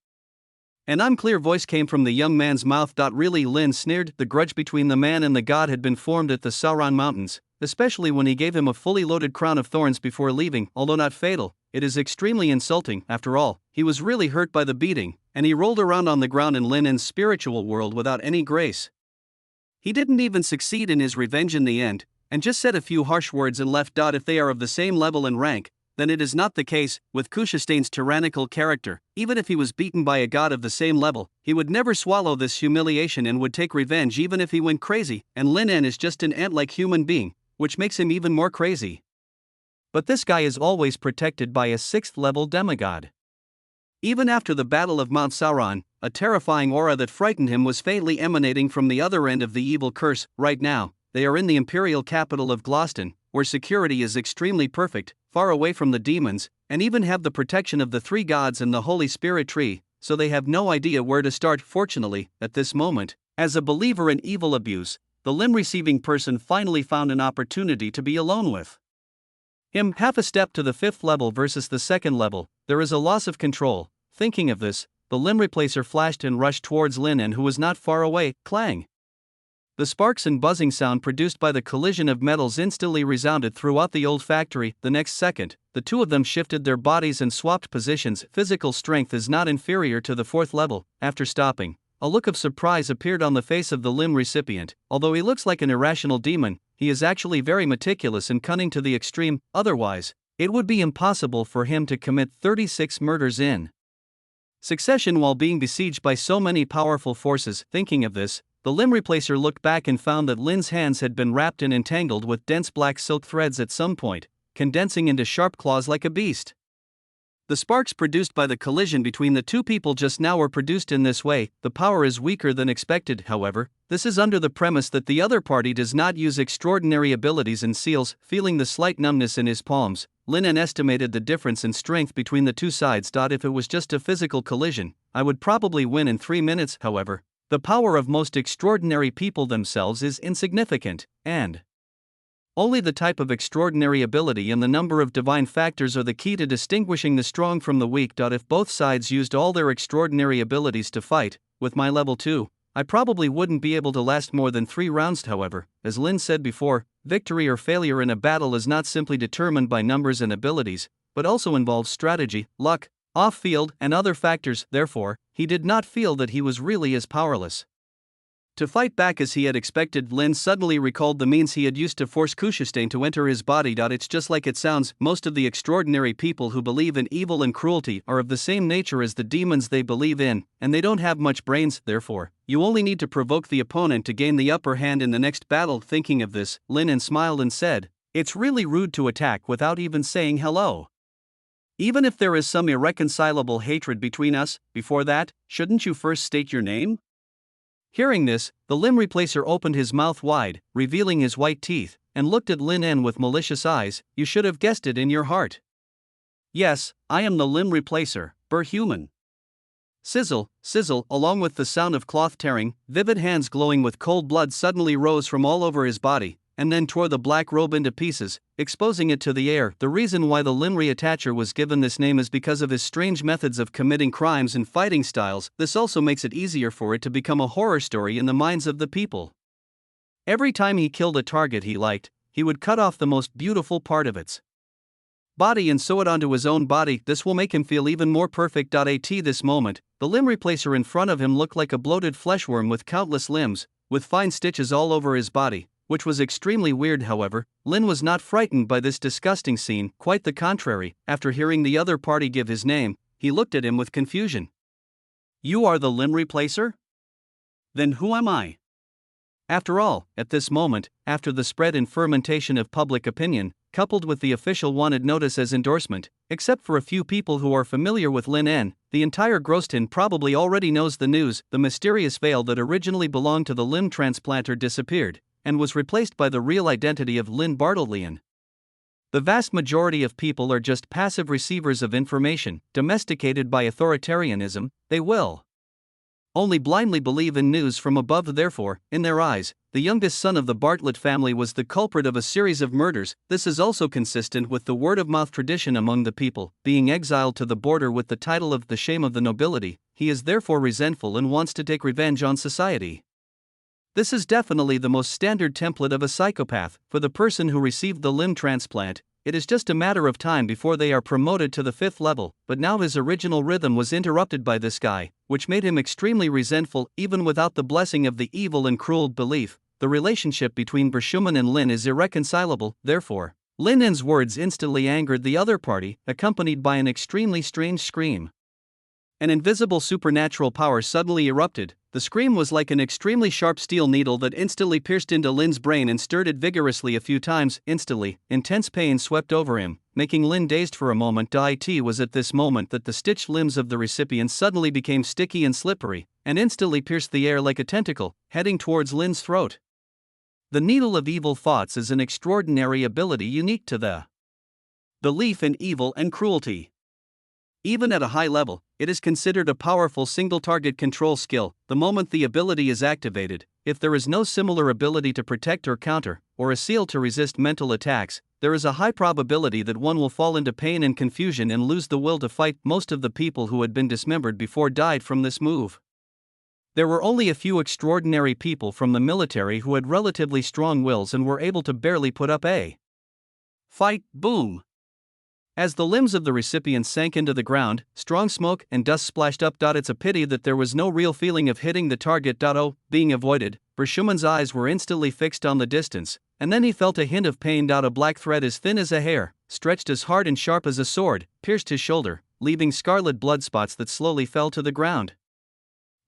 An unclear voice came from the young man's mouth. Really? Lin sneered. The grudge between the man and the god had been formed at the Sauron Mountains, especially when he gave him a fully loaded crown of thorns before leaving. Although not fatal, it is extremely insulting. After all, he was really hurt by the beating, and he rolled around on the ground in Lin En's spiritual world without any grace. He didn't even succeed in his revenge in the end, and just said a few harsh words and left. If they are of the same level and rank, then it is not the case with Kushistein's tyrannical character. Even if he was beaten by a god of the same level, he would never swallow this humiliation and would take revenge even if he went crazy, and Lin En is just an ant-like human being, which makes him even more crazy. But this guy is always protected by a 6th-level demigod. Even after the Battle of Mount Sauron, a terrifying aura that frightened him was faintly emanating from the other end of the evil curse. Right now, they are in the imperial capital of Gloston, where security is extremely perfect, far away from the demons, and even have the protection of the 3 gods and the Holy Spirit tree, so they have no idea where to start. Fortunately, at this moment, as a believer in evil abuse, the limb-receiving person finally found an opportunity to be alone with him. Half a step to the 5th level versus the 2nd level, there is a loss of control. Thinking of this, the limb replacer flashed and rushed towards Lin En, who was not far away. Clang! The sparks and buzzing sound produced by the collision of metals instantly resounded throughout the old factory. The next second, the two of them shifted their bodies and swapped positions. Physical strength is not inferior to the 4th level. After stopping, a look of surprise appeared on the face of the limb recipient. Although he looks like an irrational demon, he is actually very meticulous and cunning to the extreme. Otherwise, it would be impossible for him to commit 36 murders in succession while being besieged by so many powerful forces. Thinking of this, the limb replacer looked back and found that Lin's hands had been wrapped and entangled with dense black silk threads at some point, condensing into sharp claws like a beast. The sparks produced by the collision between the two people just now were produced in this way. The power is weaker than expected, however. This is under the premise that the other party does not use extraordinary abilities and seals. Feeling the slight numbness in his palms, Lin En estimated the difference in strength between the two sides. If it was just a physical collision, I would probably win in 3 minutes. However, the power of most extraordinary people themselves is insignificant, and only the type of extraordinary ability and the number of divine factors are the key to distinguishing the strong from the weak. If both sides used all their extraordinary abilities to fight, with my level 2, I probably wouldn't be able to last more than 3 rounds. However, as Lin said before, victory or failure in a battle is not simply determined by numbers and abilities, but also involves strategy, luck, off-field, and other factors. Therefore, he did not feel that he was really as powerless to fight back as he had expected. Lin suddenly recalled the means he had used to force Kushistein to enter his body. It's just like it sounds. Most of the extraordinary people who believe in evil and cruelty are of the same nature as the demons they believe in, and they don't have much brains. Therefore, you only need to provoke the opponent to gain the upper hand in the next battle. Thinking of this, Lin En smiled and said, "It's really rude to attack without even saying hello. Even if there is some irreconcilable hatred between us, before that, shouldn't you first state your name?" Hearing this, the limb replacer opened his mouth wide, revealing his white teeth, and looked at Lin En with malicious eyes. "You should have guessed it in your heart. Yes, I am the limb replacer, Human." Sizzle, sizzle, along with the sound of cloth tearing, vivid hands glowing with cold blood suddenly rose from all over his body, and then tore the black robe into pieces, exposing it to the air. The reason why the limb reattacher was given this name is because of his strange methods of committing crimes and fighting styles. This also makes it easier for it to become a horror story in the minds of the people. Every time he killed a target he liked, he would cut off the most beautiful part of its body and sew it onto his own body. This will make him feel even more perfect. At this moment, the limb replacer in front of him looked like a bloated fleshworm with countless limbs, with fine stitches all over his body, which was extremely weird. However, Lin was not frightened by this disgusting scene. Quite the contrary. After hearing the other party give his name, he looked at him with confusion. "You are the limb replacer? Then who am I?" After all, at this moment, after the spread and fermentation of public opinion, coupled with the official wanted notice as endorsement, except for a few people who are familiar with Lin En, the entire Groston probably already knows the news. The mysterious veil that originally belonged to the limb transplanter disappeared, and was replaced by the real identity of Lin Bartolian. The vast majority of people are just passive receivers of information, domesticated by authoritarianism. They will only blindly believe in news from above. Therefore, in their eyes, the youngest son of the Bartlett family was the culprit of a series of murders. This is also consistent with the word-of-mouth tradition among the people. Being exiled to the border with the title of the shame of the nobility, he is therefore resentful and wants to take revenge on society. This is definitely the most standard template of a psychopath. For the person who received the limb transplant, it is just a matter of time before they are promoted to the 5th level, but now his original rhythm was interrupted by this guy, which made him extremely resentful. Even without the blessing of the evil and cruel belief, the relationship between Bishuman and Lin is irreconcilable. Therefore, Lin En's words instantly angered the other party, accompanied by an extremely strange scream. An invisible supernatural power suddenly erupted. The scream was like an extremely sharp steel needle that instantly pierced into Lin's brain and stirred it vigorously a few times. Instantly, intense pain swept over him, making Lin dazed for a moment. It was at this moment that the stitched limbs of the recipient suddenly became sticky and slippery, and instantly pierced the air like a tentacle, heading towards Lin's throat. The Needle of Evil Thoughts is an extraordinary ability unique to the belief in evil and cruelty. Even at a high level, it is considered a powerful single-target control skill. The moment the ability is activated, if there is no similar ability to protect or counter, or a seal to resist mental attacks, there is a high probability that one will fall into pain and confusion and lose the will to fight. Most of the people who had been dismembered before died from this move. There were only a few extraordinary people from the military who had relatively strong wills and were able to barely put up a fight. Boom! As the limbs of the recipients sank into the ground, strong smoke and dust splashed up. It's a pity that there was no real feeling of hitting the target. Being avoided, Bishuman's eyes were instantly fixed on the distance, and then he felt a hint of pain. A black thread as thin as a hair, stretched as hard and sharp as a sword, pierced his shoulder, leaving scarlet blood spots that slowly fell to the ground.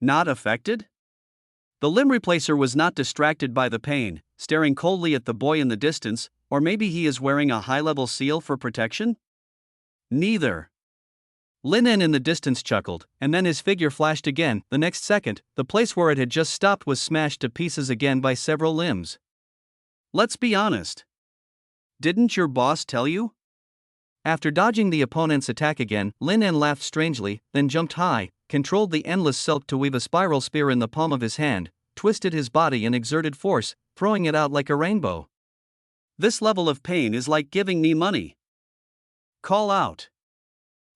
Not affected? The limb replacer was not distracted by the pain, staring coldly at the boy in the distance. Or maybe he is wearing a high-level seal for protection? Neither. Lin En in the distance chuckled, and then his figure flashed again. The next second, the place where it had just stopped was smashed to pieces again by several limbs. Let's be honest. Didn't your boss tell you? After dodging the opponent's attack again, Lin En laughed strangely, then jumped high, controlled the endless silk to weave a spiral spear in the palm of his hand, twisted his body and exerted force, throwing it out like a rainbow. This level of pain is like giving me money. Call out.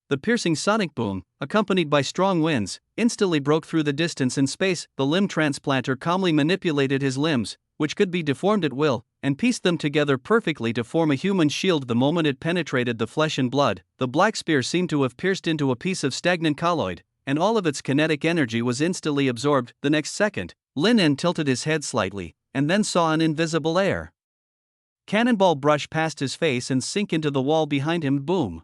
The piercing sonic boom, accompanied by strong winds, instantly broke through the distance and space. The limb transplanter calmly manipulated his limbs, which could be deformed at will, and pieced them together perfectly to form a human shield. The moment it penetrated the flesh and blood, the black spear seemed to have pierced into a piece of stagnant colloid, and all of its kinetic energy was instantly absorbed. The next second, Lin En tilted his head slightly, and then saw an invisible air cannonball brush past his face and sink into the wall behind him. Boom!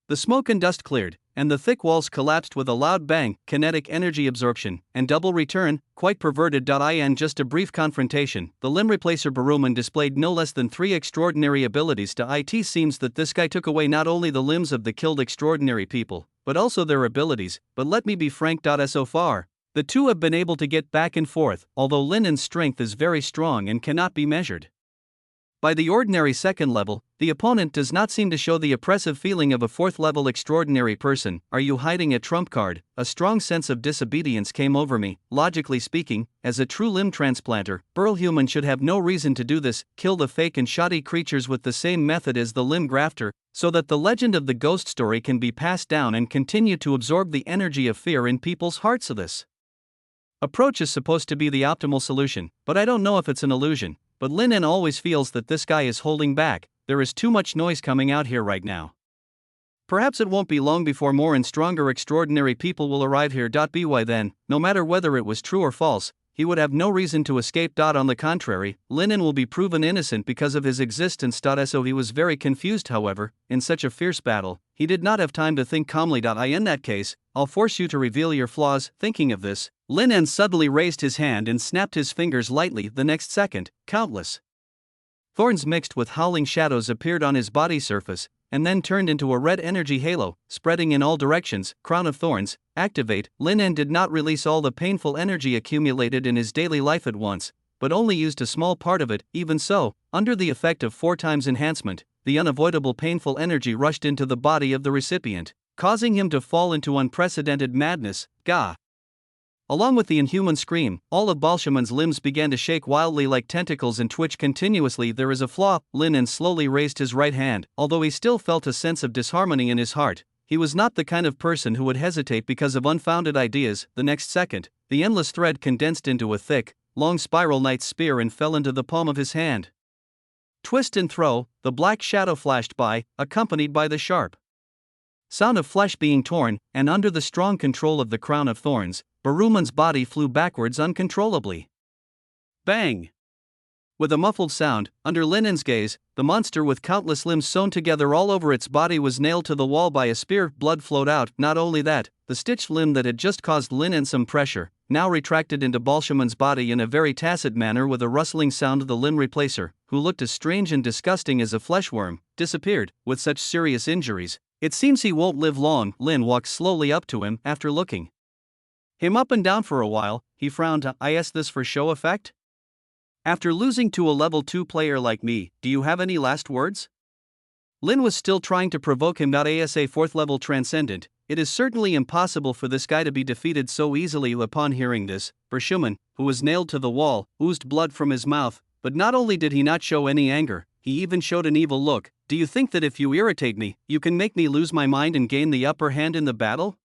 The smoke and dust cleared, and the thick walls collapsed with a loud bang. Kinetic energy absorption and double return, quite perverted. In just a brief confrontation, the limb replacer Baruman displayed no less than 3 extraordinary abilities. It seems that this guy took away not only the limbs of the killed extraordinary people, but also their abilities. But let me be frank. So far, the two have been able to get back and forth, although Lin En's strength is very strong and cannot be measured by the ordinary 2nd level. The opponent does not seem to show the oppressive feeling of a 4th level extraordinary person. Are you hiding a trump card? A strong sense of disobedience came over me. Logically speaking, as a true limb transplanter, Burl Human should have no reason to do this, kill the fake and shoddy creatures with the same method as the limb grafter, so that the legend of the ghost story can be passed down and continue to absorb the energy of fear in people's hearts. This approach is supposed to be the optimal solution, but I don't know if it's an illusion. But Lin En always feels that this guy is holding back. There is too much noise coming out here right now. Perhaps it won't be long before more and stronger extraordinary people will arrive here. By then, no matter whether it was true or false, he would have no reason to escape. On the contrary, Lin En will be proven innocent because of his existence. So he was very confused. However, in such a fierce battle, he did not have time to think calmly. In that case, I'll force you to reveal your flaws. Thinking of this, Lin En suddenly raised his hand and snapped his fingers lightly. The next second, countless thorns mixed with howling shadows appeared on his body surface, and then turned into a red energy halo, spreading in all directions. Crown of Thorns, activate. Lin En did not release all the painful energy accumulated in his daily life at once, but only used a small part of it. Even so, under the effect of 4 times enhancement, the unavoidable painful energy rushed into the body of the recipient, causing him to fall into unprecedented madness. Gah! Along with the inhuman scream, all of Balshaman's limbs began to shake wildly like tentacles and twitch continuously. There is a flaw. Lin En slowly raised his right hand. Although he still felt a sense of disharmony in his heart, he was not the kind of person who would hesitate because of unfounded ideas. The next second, the endless thread condensed into a thick, long spiral knight's spear and fell into the palm of his hand. Twist and throw, the black shadow flashed by, accompanied by the sharp sound of flesh being torn, and under the strong control of the crown of thorns, Baruman's body flew backwards uncontrollably. Bang! With a muffled sound, under Linen's gaze, the monster with countless limbs sewn together all over its body was nailed to the wall by a spear. Blood flowed out. Not only that, the stitched limb that had just caused Linen some pressure, now retracted into Balshaman's body in a very tacit manner with a rustling sound. The limb replacer, who looked as strange and disgusting as a fleshworm, disappeared. With such serious injuries, it seems he won't live long. Lin walked slowly up to him. After looking him up and down for a while, he frowned. I asked this for show effect? After losing to a level 2 player like me, do you have any last words? Lin was still trying to provoke him. As a 4th level transcendent, it is certainly impossible for this guy to be defeated so easily. Upon hearing this, Barshuman, who was nailed to the wall, oozed blood from his mouth, but not only did he not show any anger, he even showed an evil look. Do you think that if you irritate me, you can make me lose my mind and gain the upper hand in the battle?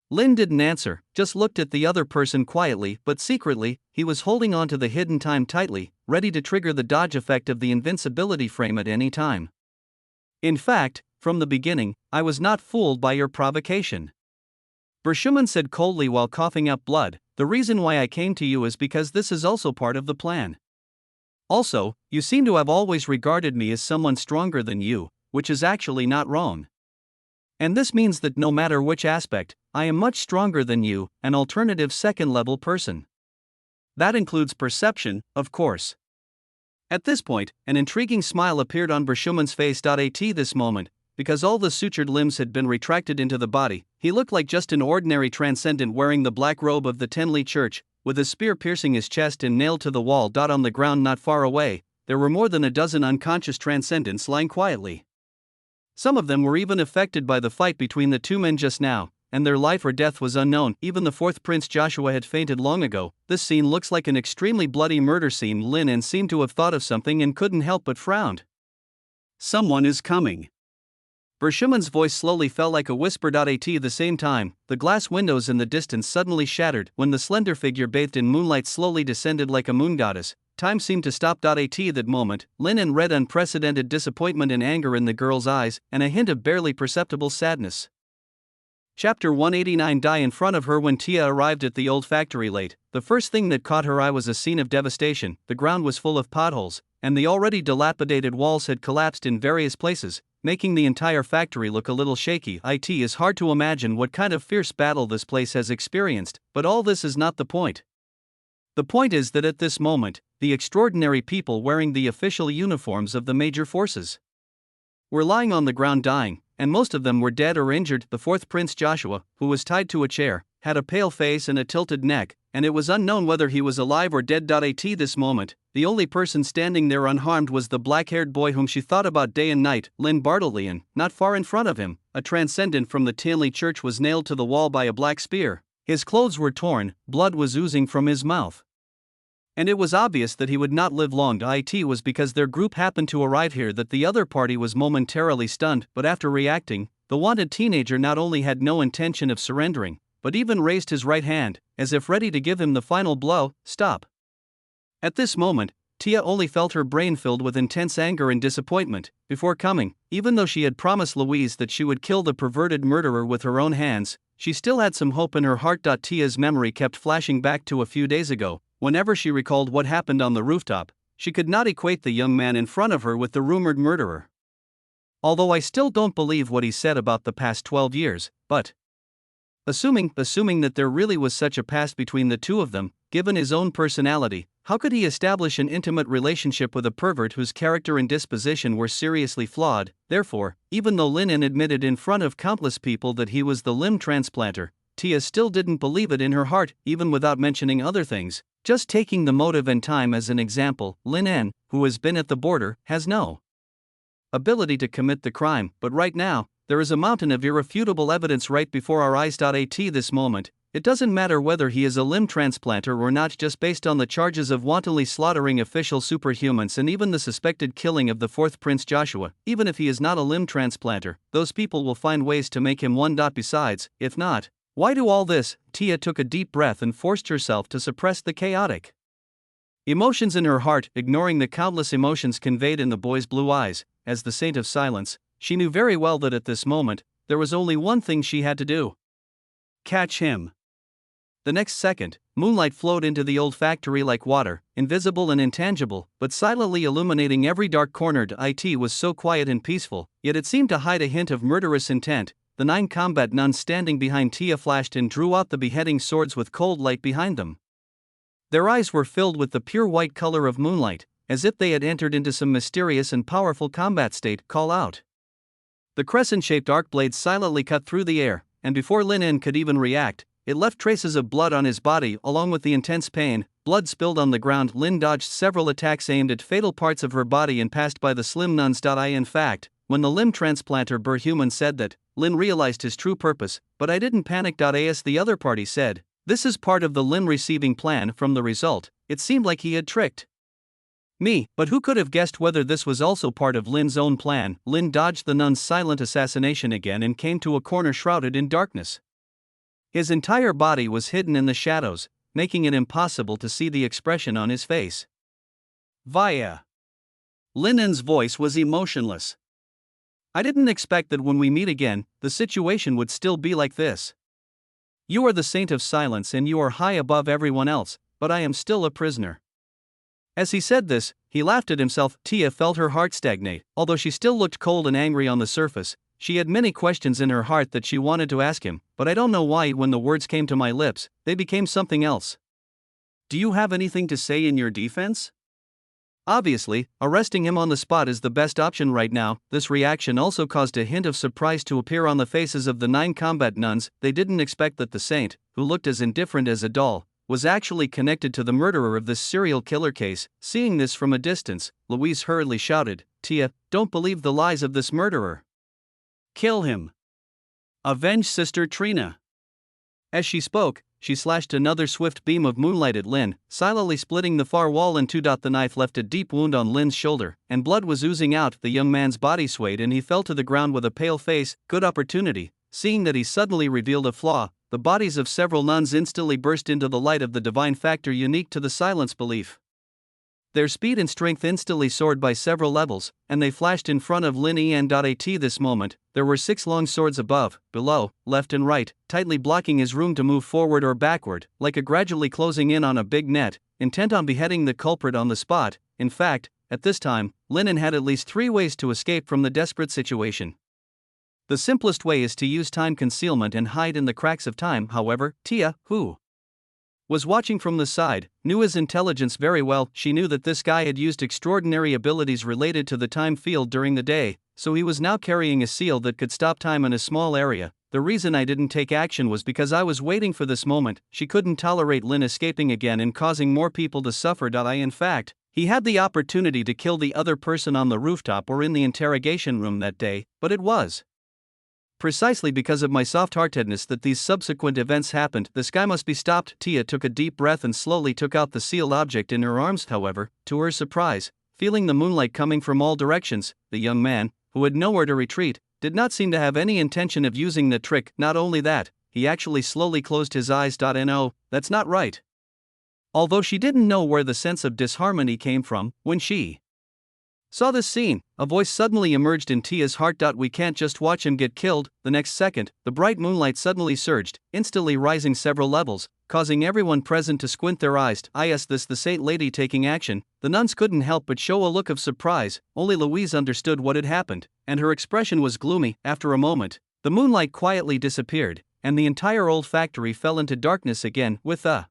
Lin didn't answer, just looked at the other person quietly, but secretly, he was holding on to the hidden time tightly, ready to trigger the dodge effect of the invincibility frame at any time. In fact, from the beginning, I was not fooled by your provocation. Barshuman said coldly while coughing up blood. The reason why I came to you is because this is also part of the plan. Also, you seem to have always regarded me as someone stronger than you, which is actually not wrong. And this means that no matter which aspect, I am much stronger than you, an alternative 2nd level person. That includes perception, of course. At this point, an intriguing smile appeared on Barshuman's face. At this moment, because all the sutured limbs had been retracted into the body, he looked like just an ordinary transcendent wearing the black robe of the Tenli Church, with a spear piercing his chest and nailed to the wall. On the ground not far away, there were more than a dozen unconscious transcendents lying quietly. Some of them were even affected by the fight between the two men just now, and their life or death was unknown. Even the 4th Prince Joshua had fainted long ago. This scene looks like an extremely bloody murder scene. Lin seemed to have thought of something and couldn't help but frowned. Someone is coming. Barshuman's voice slowly fell like a whisper. At the same time, the glass windows in the distance suddenly shattered when the slender figure bathed in moonlight slowly descended like a moon goddess. Time seemed to stop. At that moment, Lin read unprecedented disappointment and anger in the girl's eyes, and a hint of barely perceptible sadness. Chapter 189. Die in front of her. When Tia arrived at the old factory late, the first thing that caught her eye was a scene of devastation. The ground was full of potholes, and the already dilapidated walls had collapsed in various places, making the entire factory look a little shaky. It is hard to imagine what kind of fierce battle this place has experienced, but all this is not the point. The point is that at this moment, the extraordinary people wearing the official uniforms of the major forces were lying on the ground dying, and most of them were dead or injured. The 4th Prince Joshua, who was tied to a chair, had a pale face and a tilted neck, and it was unknown whether he was alive or dead. At this moment, the only person standing there unharmed was the black-haired boy whom she thought about day and night, Lin Bartolian. Not far in front of him, a transcendent from the Tenli Church was nailed to the wall by a black spear. His clothes were torn, blood was oozing from his mouth. And it was obvious that he would not live long. It was because their group happened to arrive here that the other party was momentarily stunned, but after reacting, the wanted teenager not only had no intention of surrendering, but even raised his right hand, as if ready to give him the final blow. Stop. At this moment, Tia only felt her brain filled with intense anger and disappointment. Before coming, even though she had promised Louise that she would kill the perverted murderer with her own hands, she still had some hope in her heart. Tia's memory kept flashing back to a few days ago. Whenever she recalled what happened on the rooftop, she could not equate the young man in front of her with the rumored murderer. Although I still don't believe what he said about the past 12 years, but assuming that there really was such a past between the two of them, given his own personality, how could he establish an intimate relationship with a pervert whose character and disposition were seriously flawed? Therefore, even though Lin admitted in front of countless people that he was the limb transplanter, Tia still didn't believe it in her heart, even without mentioning other things. Just taking the motive and time as an example, Lin, who has been at the border, has no ability to commit the crime, but right now, there is a mountain of irrefutable evidence right before our eyes. At this moment, it doesn't matter whether he is a limb transplanter or not, just based on the charges of wantonly slaughtering official superhumans and even the suspected killing of the 4th Prince Joshua. Even if he is not a limb transplanter, those people will find ways to make him one. Besides, if not, why do all this? Tia took a deep breath and forced herself to suppress the chaotic Emotions in her heart, ignoring the countless emotions conveyed in the boy's blue eyes, as the saint of silence, she knew very well that at this moment, there was only one thing she had to do. Catch him. The next second, moonlight flowed into the old factory like water, invisible and intangible, but silently illuminating every dark corner. It was so quiet and peaceful, yet it seemed to hide a hint of murderous intent. The 9 combat nuns standing behind Tia flashed and drew out the beheading swords with cold light behind them. Their eyes were filled with the pure white color of moonlight, as if they had entered into some mysterious and powerful combat state. Call out. The crescent-shaped arc blades silently cut through the air, and before Lin En could even react, it left traces of blood on his body along with the intense pain. Blood spilled on the ground. Lin dodged several attacks aimed at fatal parts of her body and passed by the slim nuns. In fact, when the limb transplanter Human said that, Lin realized his true purpose, but I didn't panic. As the other party said, this is part of the limb receiving plan. From the result, it seemed like he had tricked me, but who could have guessed whether this was also part of Lin's own plan? Lin dodged the nun's silent assassination again and came to a corner shrouded in darkness. His entire body was hidden in the shadows, making it impossible to see the expression on his face. Via. Lin En's voice was emotionless. I didn't expect that when we meet again, the situation would still be like this. You are the saint of silence and you are high above everyone else, but I am still a prisoner. As he said this, he laughed at himself. Tia felt her heart stagnate. Although she still looked cold and angry on the surface, she had many questions in her heart that she wanted to ask him, but I don't know why when the words came to my lips, they became something else. Do you have anything to say in your defense? Obviously, arresting him on the spot is the best option right now. This reaction also caused a hint of surprise to appear on the faces of the 9 combat nuns. They didn't expect that the saint, who looked as indifferent as a doll, was actually connected to the murderer of this serial killer case. Seeing this from a distance, Louise hurriedly shouted, Tia, don't believe the lies of this murderer. Kill him. Avenge Sister Trina. As she spoke, she slashed another swift beam of moonlight at Lin, silently splitting the far wall in two. The knife left a deep wound on Lin's shoulder, and blood was oozing out. The young man's body swayed and he fell to the ground with a pale face. Good opportunity. Seeing that he suddenly revealed a flaw, the bodies of several nuns instantly burst into the light of the divine factor unique to the silence belief. Their speed and strength instantly soared by several levels, and they flashed in front of Lin En. At this moment, there were 6 long swords above, below, left and right, tightly blocking his room to move forward or backward, like a gradually closing in on a big net, intent on beheading the culprit on the spot. In fact, at this time, Lin En had at least 3 ways to escape from the desperate situation. The simplest way is to use time concealment and hide in the cracks of time. However, Tia, who was watching from the side, knew his intelligence very well. She knew that this guy had used extraordinary abilities related to the time field during the day, so he was now carrying a seal that could stop time in a small area. The reason I didn't take action was because I was waiting for this moment. She couldn't tolerate Lin escaping again and causing more people to suffer. In fact, he had the opportunity to kill the other person on the rooftop or in the interrogation room that day, but it was precisely because of my soft-heartedness that these subsequent events happened. This guy must be stopped. Tia took a deep breath and slowly took out the sealed object in her arms. However, to her surprise, feeling the moonlight coming from all directions, the young man, who had nowhere to retreat, did not seem to have any intention of using the trick. Not only that, he actually slowly closed his eyes. No, that's not right. Although she didn't know where the sense of disharmony came from, when she saw this scene, a voice suddenly emerged in Tia's heart. We can't just watch him get killed. The next second, the bright moonlight suddenly surged, instantly rising several levels, causing everyone present to squint their eyes. This the saint lady taking action. The nuns couldn't help but show a look of surprise. Only Louise understood what had happened, and her expression was gloomy. After a moment, the moonlight quietly disappeared, and the entire old factory fell into darkness again. With a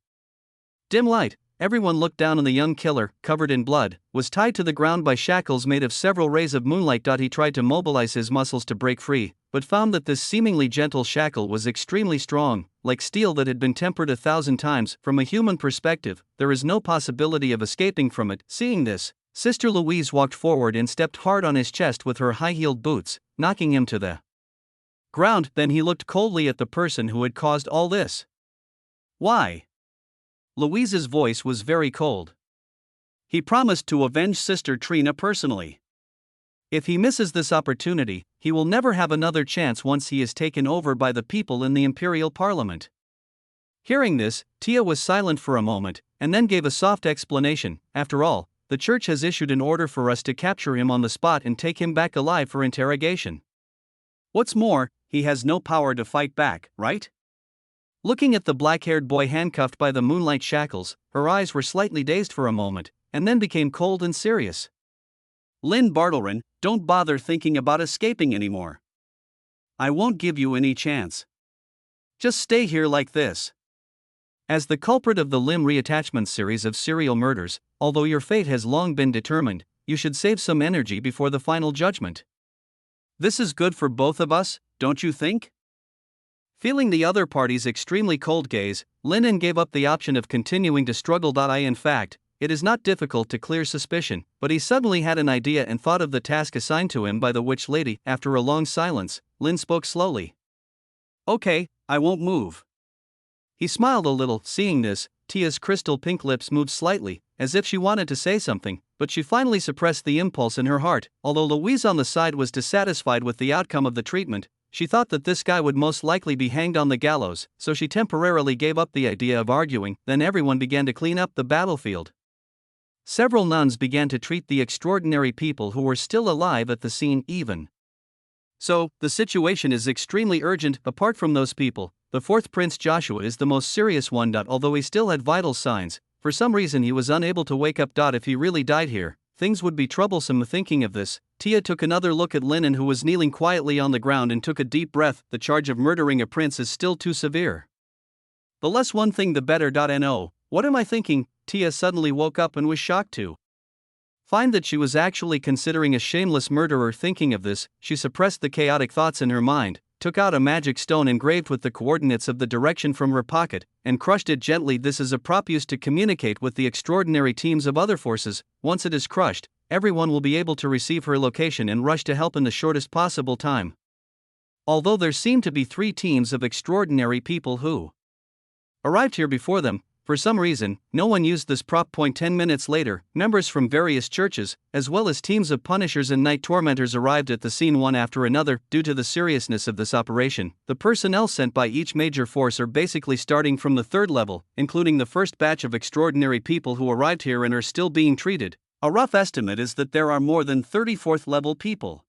dim light, everyone looked down on the young killer, covered in blood, was tied to the ground by shackles made of several rays of moonlight. He tried to mobilize his muscles to break free, but found that this seemingly gentle shackle was extremely strong, like steel that had been tempered 1,000 times. From a human perspective, there is no possibility of escaping from it. Seeing this, Sister Louise walked forward and stepped hard on his chest with her high-heeled boots, knocking him to the ground. Then he looked coldly at the person who had caused all this. Why? Louise's voice was very cold. He promised to avenge Sister Trina personally. If he misses this opportunity, he will never have another chance once he is taken over by the people in the Imperial Parliament. Hearing this, Tia was silent for a moment, and then gave a soft explanation. After all, the church has issued an order for us to capture him on the spot and take him back alive for interrogation. What's more, he has no power to fight back, right? Looking at the black-haired boy handcuffed by the moonlight shackles, her eyes were slightly dazed for a moment, and then became cold and serious. Lynn Bartlerin, don't bother thinking about escaping anymore. I won't give you any chance. Just stay here like this. As the culprit of the limb reattachment series of serial murders, although your fate has long been determined, you should save some energy before the final judgment. This is good for both of us, don't you think? Feeling the other party's extremely cold gaze, Lennon gave up the option of continuing to struggle. In fact, it is not difficult to clear suspicion, but he suddenly had an idea and thought of the task assigned to him by the witch lady. After a long silence, Lynn spoke slowly. Okay, I won't move. He smiled a little. Seeing this, Tia's crystal pink lips moved slightly, as if she wanted to say something, but she finally suppressed the impulse in her heart. Although Louise on the side was dissatisfied with the outcome of the treatment, she thought that this guy would most likely be hanged on the gallows, so she temporarily gave up the idea of arguing. Then everyone began to clean up the battlefield. Several nuns began to treat the extraordinary people who were still alive at the scene even. So, the situation is extremely urgent. Apart from those people, the fourth Prince Joshua is the most serious one. Although he still had vital signs, for some reason he was unable to wake up. If he really died here, things would be troublesome. Thinking of this, Tia took another look at Lennon, who was kneeling quietly on the ground, and took a deep breath. The charge of murdering a prince is still too severe. The less one thing the better. No, what am I thinking? Tia suddenly woke up and was shocked to find that she was actually considering a shameless murderer. Thinking of this, she suppressed the chaotic thoughts in her mind, took out a magic stone engraved with the coordinates of the direction from her pocket, and crushed it gently. This is a prop used to communicate with the extraordinary teams of other forces. Once it is crushed, everyone will be able to receive her location and rush to help in the shortest possible time. Although there seemed to be 3 teams of extraordinary people who arrived here before them, for some reason, no one used this prop. 10 minutes later, members from various churches, as well as teams of punishers and night tormentors, arrived at the scene one after another. Due to the seriousness of this operation, the personnel sent by each major force are basically starting from the 3rd level, including the first batch of extraordinary people who arrived here and are still being treated. A rough estimate is that there are more than 34th level people.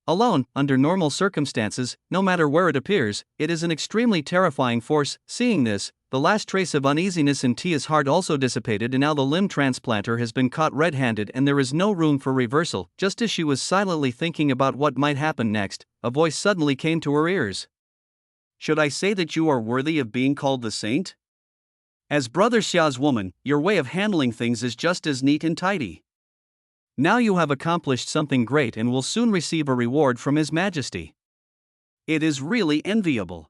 Alone, under normal circumstances, no matter where it appears, it is an extremely terrifying force. Seeing this, the last trace of uneasiness in Tia's heart also dissipated, and now the limb transplanter has been caught red-handed and there is no room for reversal. Just as she was silently thinking about what might happen next, a voice suddenly came to her ears. Should I say that you are worthy of being called the saint? As Brother Xia's woman, your way of handling things is just as neat and tidy. Now you have accomplished something great and will soon receive a reward from His Majesty. It is really enviable.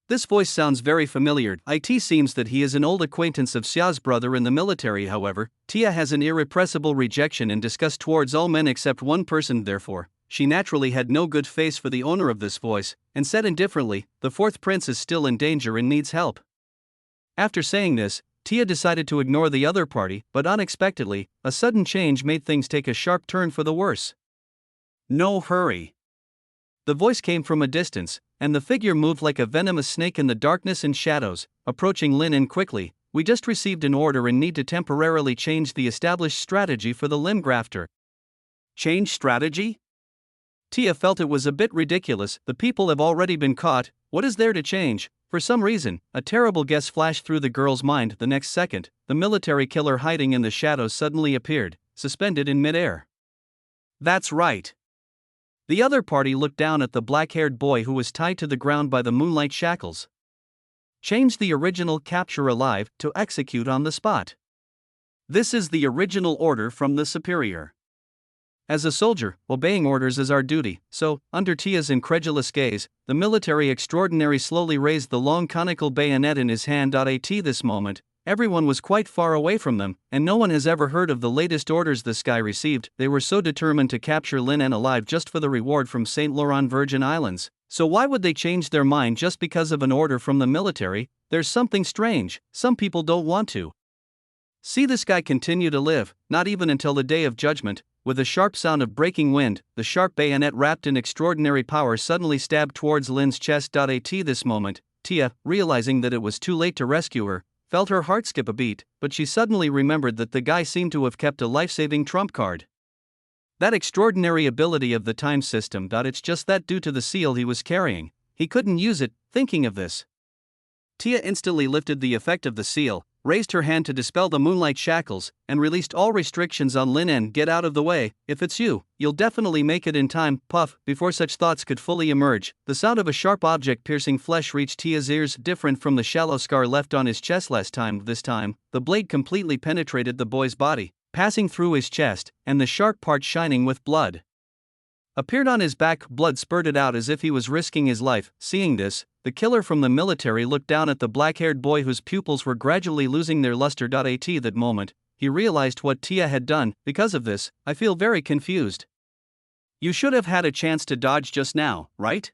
This voice sounds very familiar. It seems that he is an old acquaintance of Xia's brother in the military. However, Tia has an irrepressible rejection and disgust towards all men except one person. Therefore, she naturally had no good face for the owner of this voice, and said indifferently, the 4th prince is still in danger and needs help. After saying this, Tia decided to ignore the other party, but unexpectedly, a sudden change made things take a sharp turn for the worse. No hurry. The voice came from a distance, and the figure moved like a venomous snake in the darkness and shadows, approaching Lennon quickly. We just received an order and need to temporarily change the established strategy for the limb grafter. Change strategy? Tia felt it was a bit ridiculous. The people have already been caught. What is there to change? For some reason, a terrible guess flashed through the girl's mind. The next second, the military killer hiding in the shadows suddenly appeared, suspended in midair. That's right. The other party looked down at the black-haired boy who was tied to the ground by the moonlight shackles. Change the original capture alive to execute on the spot. This is the original order from the superior. As a soldier, obeying orders is our duty, so, under Tia's incredulous gaze, the military extraordinary slowly raised the long conical bayonet in his hand. At this moment, everyone was quite far away from them, and no one has ever heard of the latest orders this guy received. They were so determined to capture Lennon alive just for the reward from St. Laurent Virgin Islands. So why would they change their mind just because of an order from the military? There's something strange. Some people don't want to see this guy continue to live, not even until the day of judgment. With a sharp sound of breaking wind, the sharp bayonet wrapped in extraordinary power suddenly stabbed towards Lynn's chest. At this moment, Tia, realizing that it was too late to rescue her, felt her heart skip a beat, but she suddenly remembered that the guy seemed to have kept a life-saving trump card. That extraordinary ability of the time system. It's just that due to the seal he was carrying, he couldn't use it. Thinking of this, Tia instantly lifted the effect of the seal, raised her hand to dispel the moonlight shackles, and released all restrictions on Lin En. Get out of the way, if it's you, you'll definitely make it in time. Puff. Before such thoughts could fully emerge, the sound of a sharp object piercing flesh reached Tia's ears. Different from the shallow scar left on his chest last time, this time, the blade completely penetrated the boy's body, passing through his chest, and the sharp part shining with blood appeared on his back. Blood spurted out as if he was risking his life. Seeing this, the killer from the military looked down at the black-haired boy whose pupils were gradually losing their luster. At that moment, he realized what Tia had done. Because of this, I feel very confused. You should have had a chance to dodge just now, right?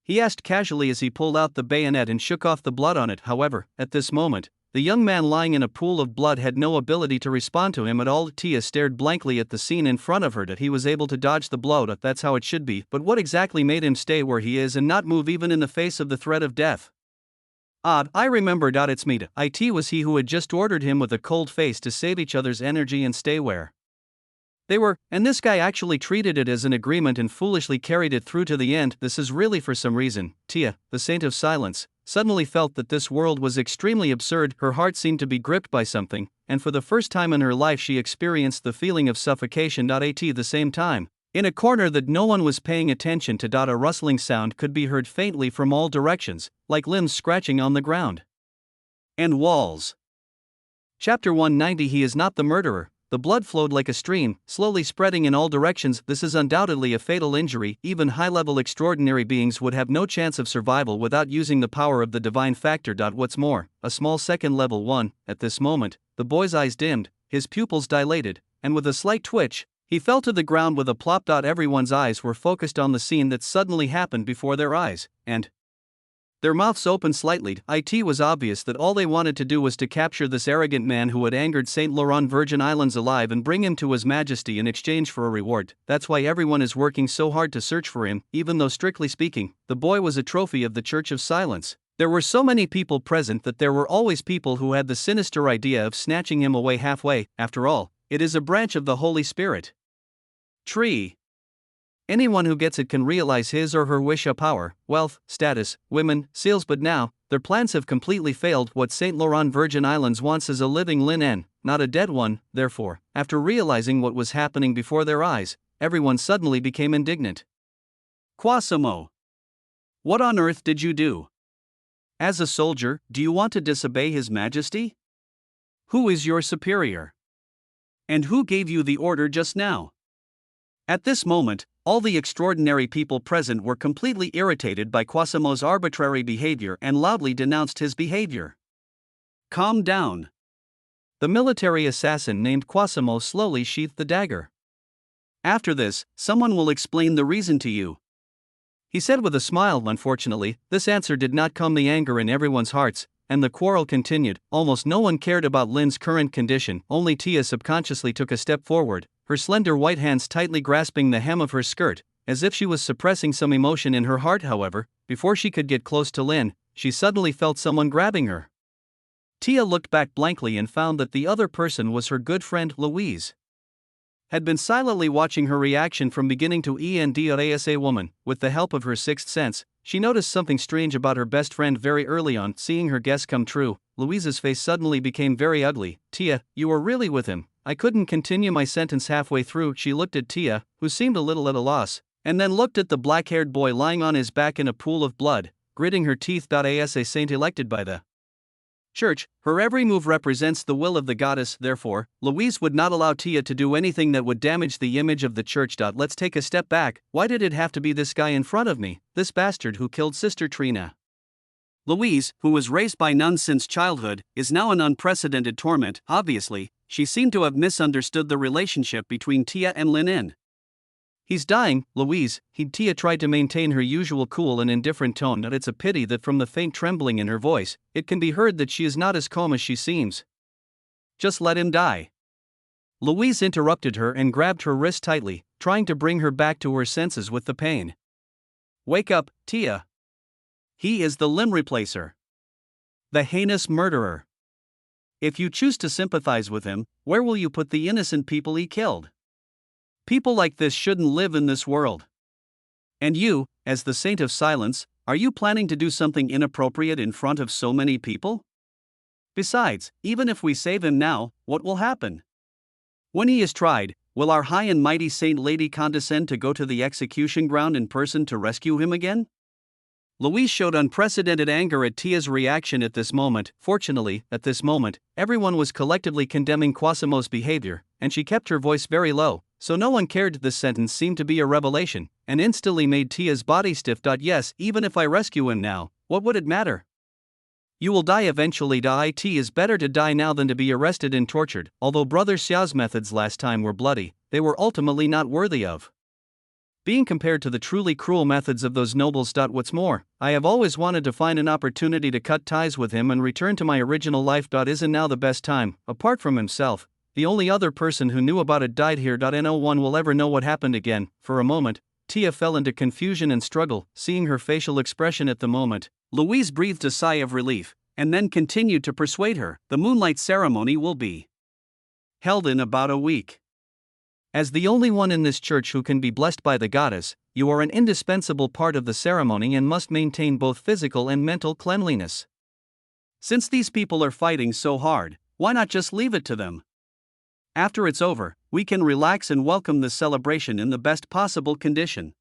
He asked casually as he pulled out the bayonet and shook off the blood on it. However, at this moment, the young man lying in a pool of blood had no ability to respond to him at all. Tia stared blankly at the scene in front of her. That he was able to dodge the blow. That's how it should be. But what exactly made him stay where he is and not move even in the face of the threat of death? Odd, I remember. It's me. It was he who had just ordered him with a cold face to save each other's energy and stay where they were, and this guy actually treated it as an agreement and foolishly carried it through to the end. This is really for some reason. Tia, the saint of silence, suddenly felt that this world was extremely absurd. Her heart seemed to be gripped by something, and for the first time in her life she experienced the feeling of suffocation. At the same time, in a corner that no one was paying attention to, a rustling sound could be heard faintly from all directions, like limbs scratching on the ground and walls. Chapter 190. He is not the murderer. The blood flowed like a stream, slowly spreading in all directions. This is undoubtedly a fatal injury. Even high-level extraordinary beings would have no chance of survival without using the power of the divine factor. What's more, a small second level one. At this moment, the boy's eyes dimmed, his pupils dilated, and with a slight twitch, he fell to the ground with a plop. Everyone's eyes were focused on the scene that suddenly happened before their eyes, and their mouths opened slightly. It was obvious that all they wanted to do was to capture this arrogant man who had angered St. Laurent Virgin Islands alive and bring him to His Majesty in exchange for a reward. That's why everyone is working so hard to search for him, even though strictly speaking, the boy was a trophy of the Church of Silence. There were so many people present that there were always people who had the sinister idea of snatching him away halfway. After all, it is a branch of the Holy Spirit tree. Anyone who gets it can realize his or her wish of power, wealth, status, women, seals. But now, their plans have completely failed. What St. Laurent Virgin Islands wants is a living Lin En, not a dead one. Therefore, after realizing what was happening before their eyes, everyone suddenly became indignant. Quasimo, what on earth did you do? As a soldier, do you want to disobey His Majesty? Who is your superior? And who gave you the order just now? At this moment, all the extraordinary people present were completely irritated by Quasimo's arbitrary behavior and loudly denounced his behavior. Calm down. The military assassin named Quasimo slowly sheathed the dagger. After this, someone will explain the reason to you, he said with a smile. Unfortunately, this answer did not calm the anger in everyone's hearts, and the quarrel continued. Almost no one cared about Lin's current condition. Only Tia subconsciously took a step forward, her slender white hands tightly grasping the hem of her skirt, as if she was suppressing some emotion in her heart. However, before she could get close to Lin, she suddenly felt someone grabbing her. Tia looked back blankly and found that the other person was her good friend Louise. Had been silently watching her reaction from beginning to end. As a woman, with the help of her sixth sense, she noticed something strange about her best friend very early on. Seeing her guess come true, Louise's face suddenly became very ugly. Tia, you were really with him? I couldn't continue my sentence halfway through. She looked at Tia, who seemed a little at a loss, and then looked at the black-haired boy lying on his back in a pool of blood, gritting her teeth. As a saint elected by the Church, her every move represents the will of the goddess. Therefore, Louise would not allow Tia to do anything that would damage the image of the Church. Let's take a step back. Why did it have to be this guy in front of me, this bastard who killed Sister Trina? Louise, who was raised by nuns since childhood, is now in unprecedented torment. Obviously, she seemed to have misunderstood the relationship between Tia and Lin En. He's dying, Louise. Tia tried to maintain her usual cool and indifferent tone. It's a pity that from the faint trembling in her voice, it can be heard that she is not as calm as she seems. Just let him die. Louise interrupted her and grabbed her wrist tightly, trying to bring her back to her senses with the pain. Wake up, Tia. He is the limb replacer. The heinous murderer. If you choose to sympathize with him, where will you put the innocent people he killed? People like this shouldn't live in this world. And you, as the saint of silence, are you planning to do something inappropriate in front of so many people? Besides, even if we save him now, what will happen? When he is tried, will our high and mighty saint lady condescend to go to the execution ground in person to rescue him again? Louise showed unprecedented anger at Tia's reaction at this moment. Fortunately, at this moment, everyone was collectively condemning Quasimo's behavior, and she kept her voice very low, so no one cared. This sentence seemed to be a revelation, and instantly made Tia's body stiff. Yes, even if I rescue him now, what would it matter? You will die eventually. It is better to die now than to be arrested and tortured. Although Brother Xiao's methods last time were bloody, they were ultimately not worthy of being compared to the truly cruel methods of those nobles. What's more, I have always wanted to find an opportunity to cut ties with him and return to my original life. Isn't now the best time? Apart from himself, the only other person who knew about it died here. No one will ever know what happened again. For a moment, Tia fell into confusion and struggle. Seeing her facial expression at the moment, Louise breathed a sigh of relief, and then continued to persuade her. The moonlight ceremony will be held in about a week. As the only one in this church who can be blessed by the goddess, you are an indispensable part of the ceremony and must maintain both physical and mental cleanliness. Since these people are fighting so hard, why not just leave it to them? After it's over, we can relax and welcome the celebration in the best possible condition.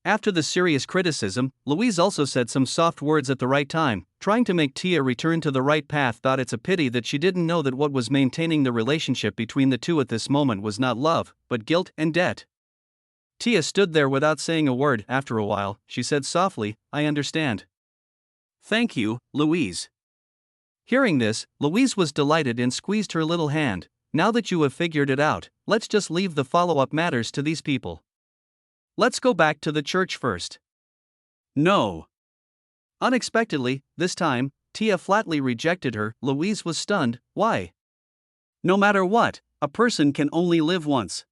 After the serious criticism, Louise also said some soft words at the right time, trying to make Tia return to the right path. It's a pity that she didn't know that what was maintaining the relationship between the two at this moment was not love, but guilt and debt. Tia stood there without saying a word. After a while, she said softly, I understand. Thank you, Louise. Hearing this, Louise was delighted and squeezed her little hand. Now that you have figured it out, let's just leave the follow-up matters to these people. Let's go back to the church first. No. Unexpectedly, this time, Tia flatly rejected her. Louise was stunned. Why? No matter what, a person can only live once.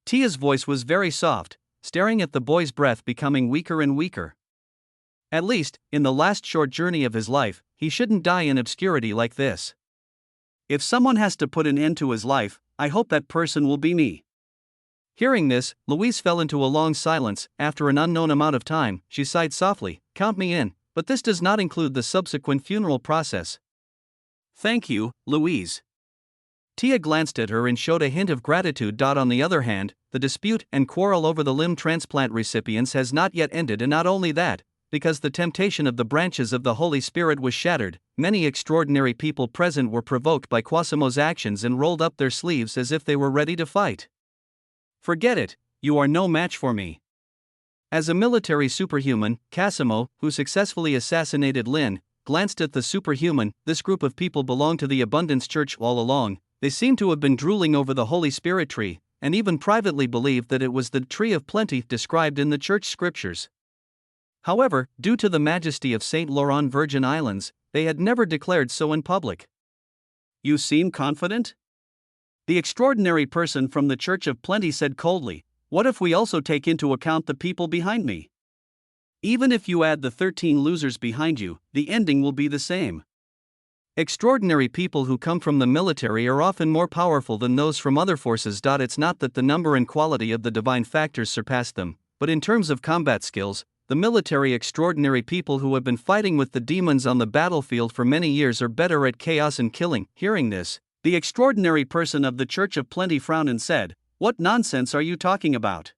Tia's voice was very soft, staring at the boy's breath becoming weaker and weaker. At least, in the last short journey of his life, he shouldn't die in obscurity like this. If someone has to put an end to his life, I hope that person will be me. Hearing this, Louise fell into a long silence. After an unknown amount of time, she sighed softly, count me in, but this does not include the subsequent funeral process. Thank you, Louise. Tia glanced at her and showed a hint of gratitude. On the other hand, the dispute and quarrel over the limb transplant recipients has not yet ended, and not only that, because the temptation of the branches of the Holy Spirit was shattered, many extraordinary people present were provoked by Quasimo's actions and rolled up their sleeves as if they were ready to fight. Forget it, you are no match for me. As a military superhuman, Quasimo, who successfully assassinated Lin, glanced at the superhuman. This group of people belonged to the Abundance Church all along. They seemed to have been drooling over the Holy Spirit tree, and even privately believed that it was the tree of plenty described in the church scriptures. However, due to the majesty of Saint Laurent Virgin Islands, they had never declared so in public. You seem confident? The extraordinary person from the Church of Plenty said coldly, what if we also take into account the people behind me? Even if you add the 13 losers behind you, the ending will be the same. Extraordinary people who come from the military are often more powerful than those from other forces. It's not that the number and quality of the divine factors surpass them, but in terms of combat skills, the military extraordinary people who have been fighting with the demons on the battlefield for many years are better at chaos and killing. Hearing this, the extraordinary person of the Church of Plenty frowned and said, what nonsense are you talking about?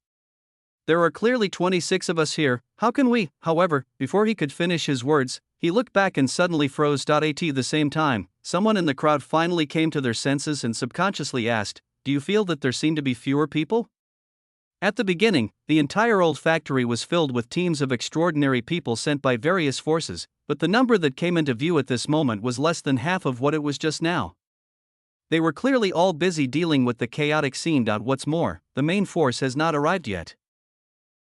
There are clearly 26 of us here, how can we? However, before he could finish his words, he looked back and suddenly froze. At the same time, someone in the crowd finally came to their senses and subconsciously asked, do you feel that there seem to be fewer people? At the beginning, the entire old factory was filled with teams of extraordinary people sent by various forces, but the number that came into view at this moment was less than half of what it was just now. They were clearly all busy dealing with the chaotic scene. What's more, the main force has not arrived yet.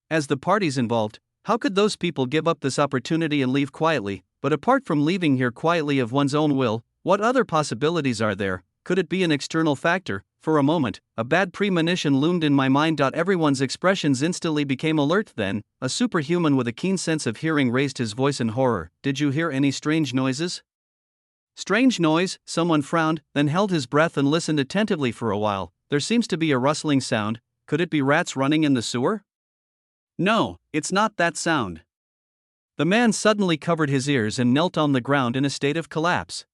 As the parties involved, how could those people give up this opportunity and leave quietly? But apart from leaving here quietly of one's own will, what other possibilities are there? Could it be an external factor? For a moment, a bad premonition loomed in my mind. Everyone's expressions instantly became alert. Then, a superhuman with a keen sense of hearing raised his voice in horror. Did you hear any strange noises? Strange noise, someone frowned, then held his breath and listened attentively for a while. There seems to be a rustling sound. Could it be rats running in the sewer? No, it's not that sound. The man suddenly covered his ears and knelt on the ground in a state of collapse.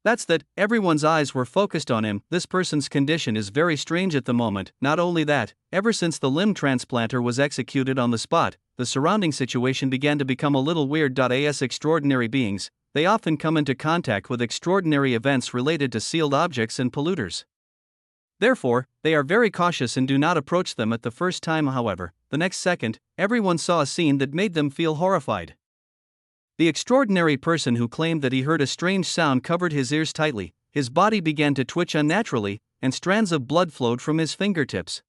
That's that, everyone's eyes were focused on him. This person's condition is very strange at the moment. Not only that, ever since the limb transplanter was executed on the spot, the surrounding situation began to become a little weird. As extraordinary beings, they often come into contact with extraordinary events related to sealed objects and polluters. Therefore, they are very cautious and do not approach them at the first time. However, the next second, everyone saw a scene that made them feel horrified. The extraordinary person who claimed that he heard a strange sound covered his ears tightly, his body began to twitch unnaturally, and strands of blood flowed from his fingertips.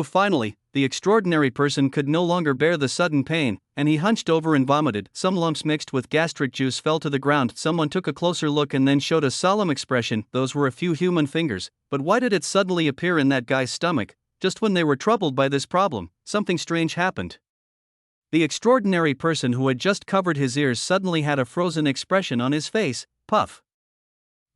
Finally, the extraordinary person could no longer bear the sudden pain, and he hunched over and vomited. Some lumps mixed with gastric juice fell to the ground. Someone took a closer look and then showed a solemn expression. Those were a few human fingers, but why did it suddenly appear in that guy's stomach? Just when they were troubled by this problem, something strange happened. The extraordinary person who had just covered his ears suddenly had a frozen expression on his face. Puff.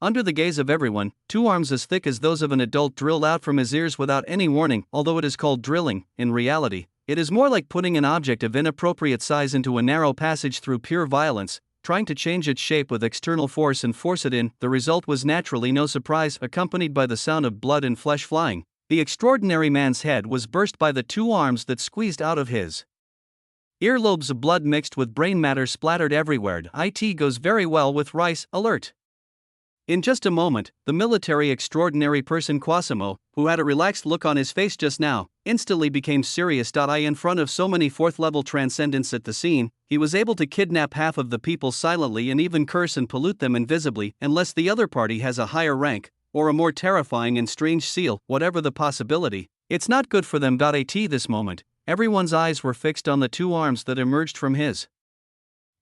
Under the gaze of everyone, two arms as thick as those of an adult drilled out from his ears without any warning. Although it is called drilling, in reality, it is more like putting an object of inappropriate size into a narrow passage through pure violence, trying to change its shape with external force and force it in. The result was naturally no surprise, accompanied by the sound of blood and flesh flying. The extraordinary man's head was burst by the two arms that squeezed out of his earlobes. Of blood mixed with brain matter splattered everywhere. It goes very well with rice. Alert. In just a moment, the military extraordinary person Quasimo, who had a relaxed look on his face just now, instantly became serious. In front of so many fourth-level transcendents at the scene, he was able to kidnap half of the people silently and even curse and pollute them invisibly, unless the other party has a higher rank, or a more terrifying and strange seal. Whatever the possibility, it's not good for them. At this moment, everyone's eyes were fixed on the two arms that emerged from his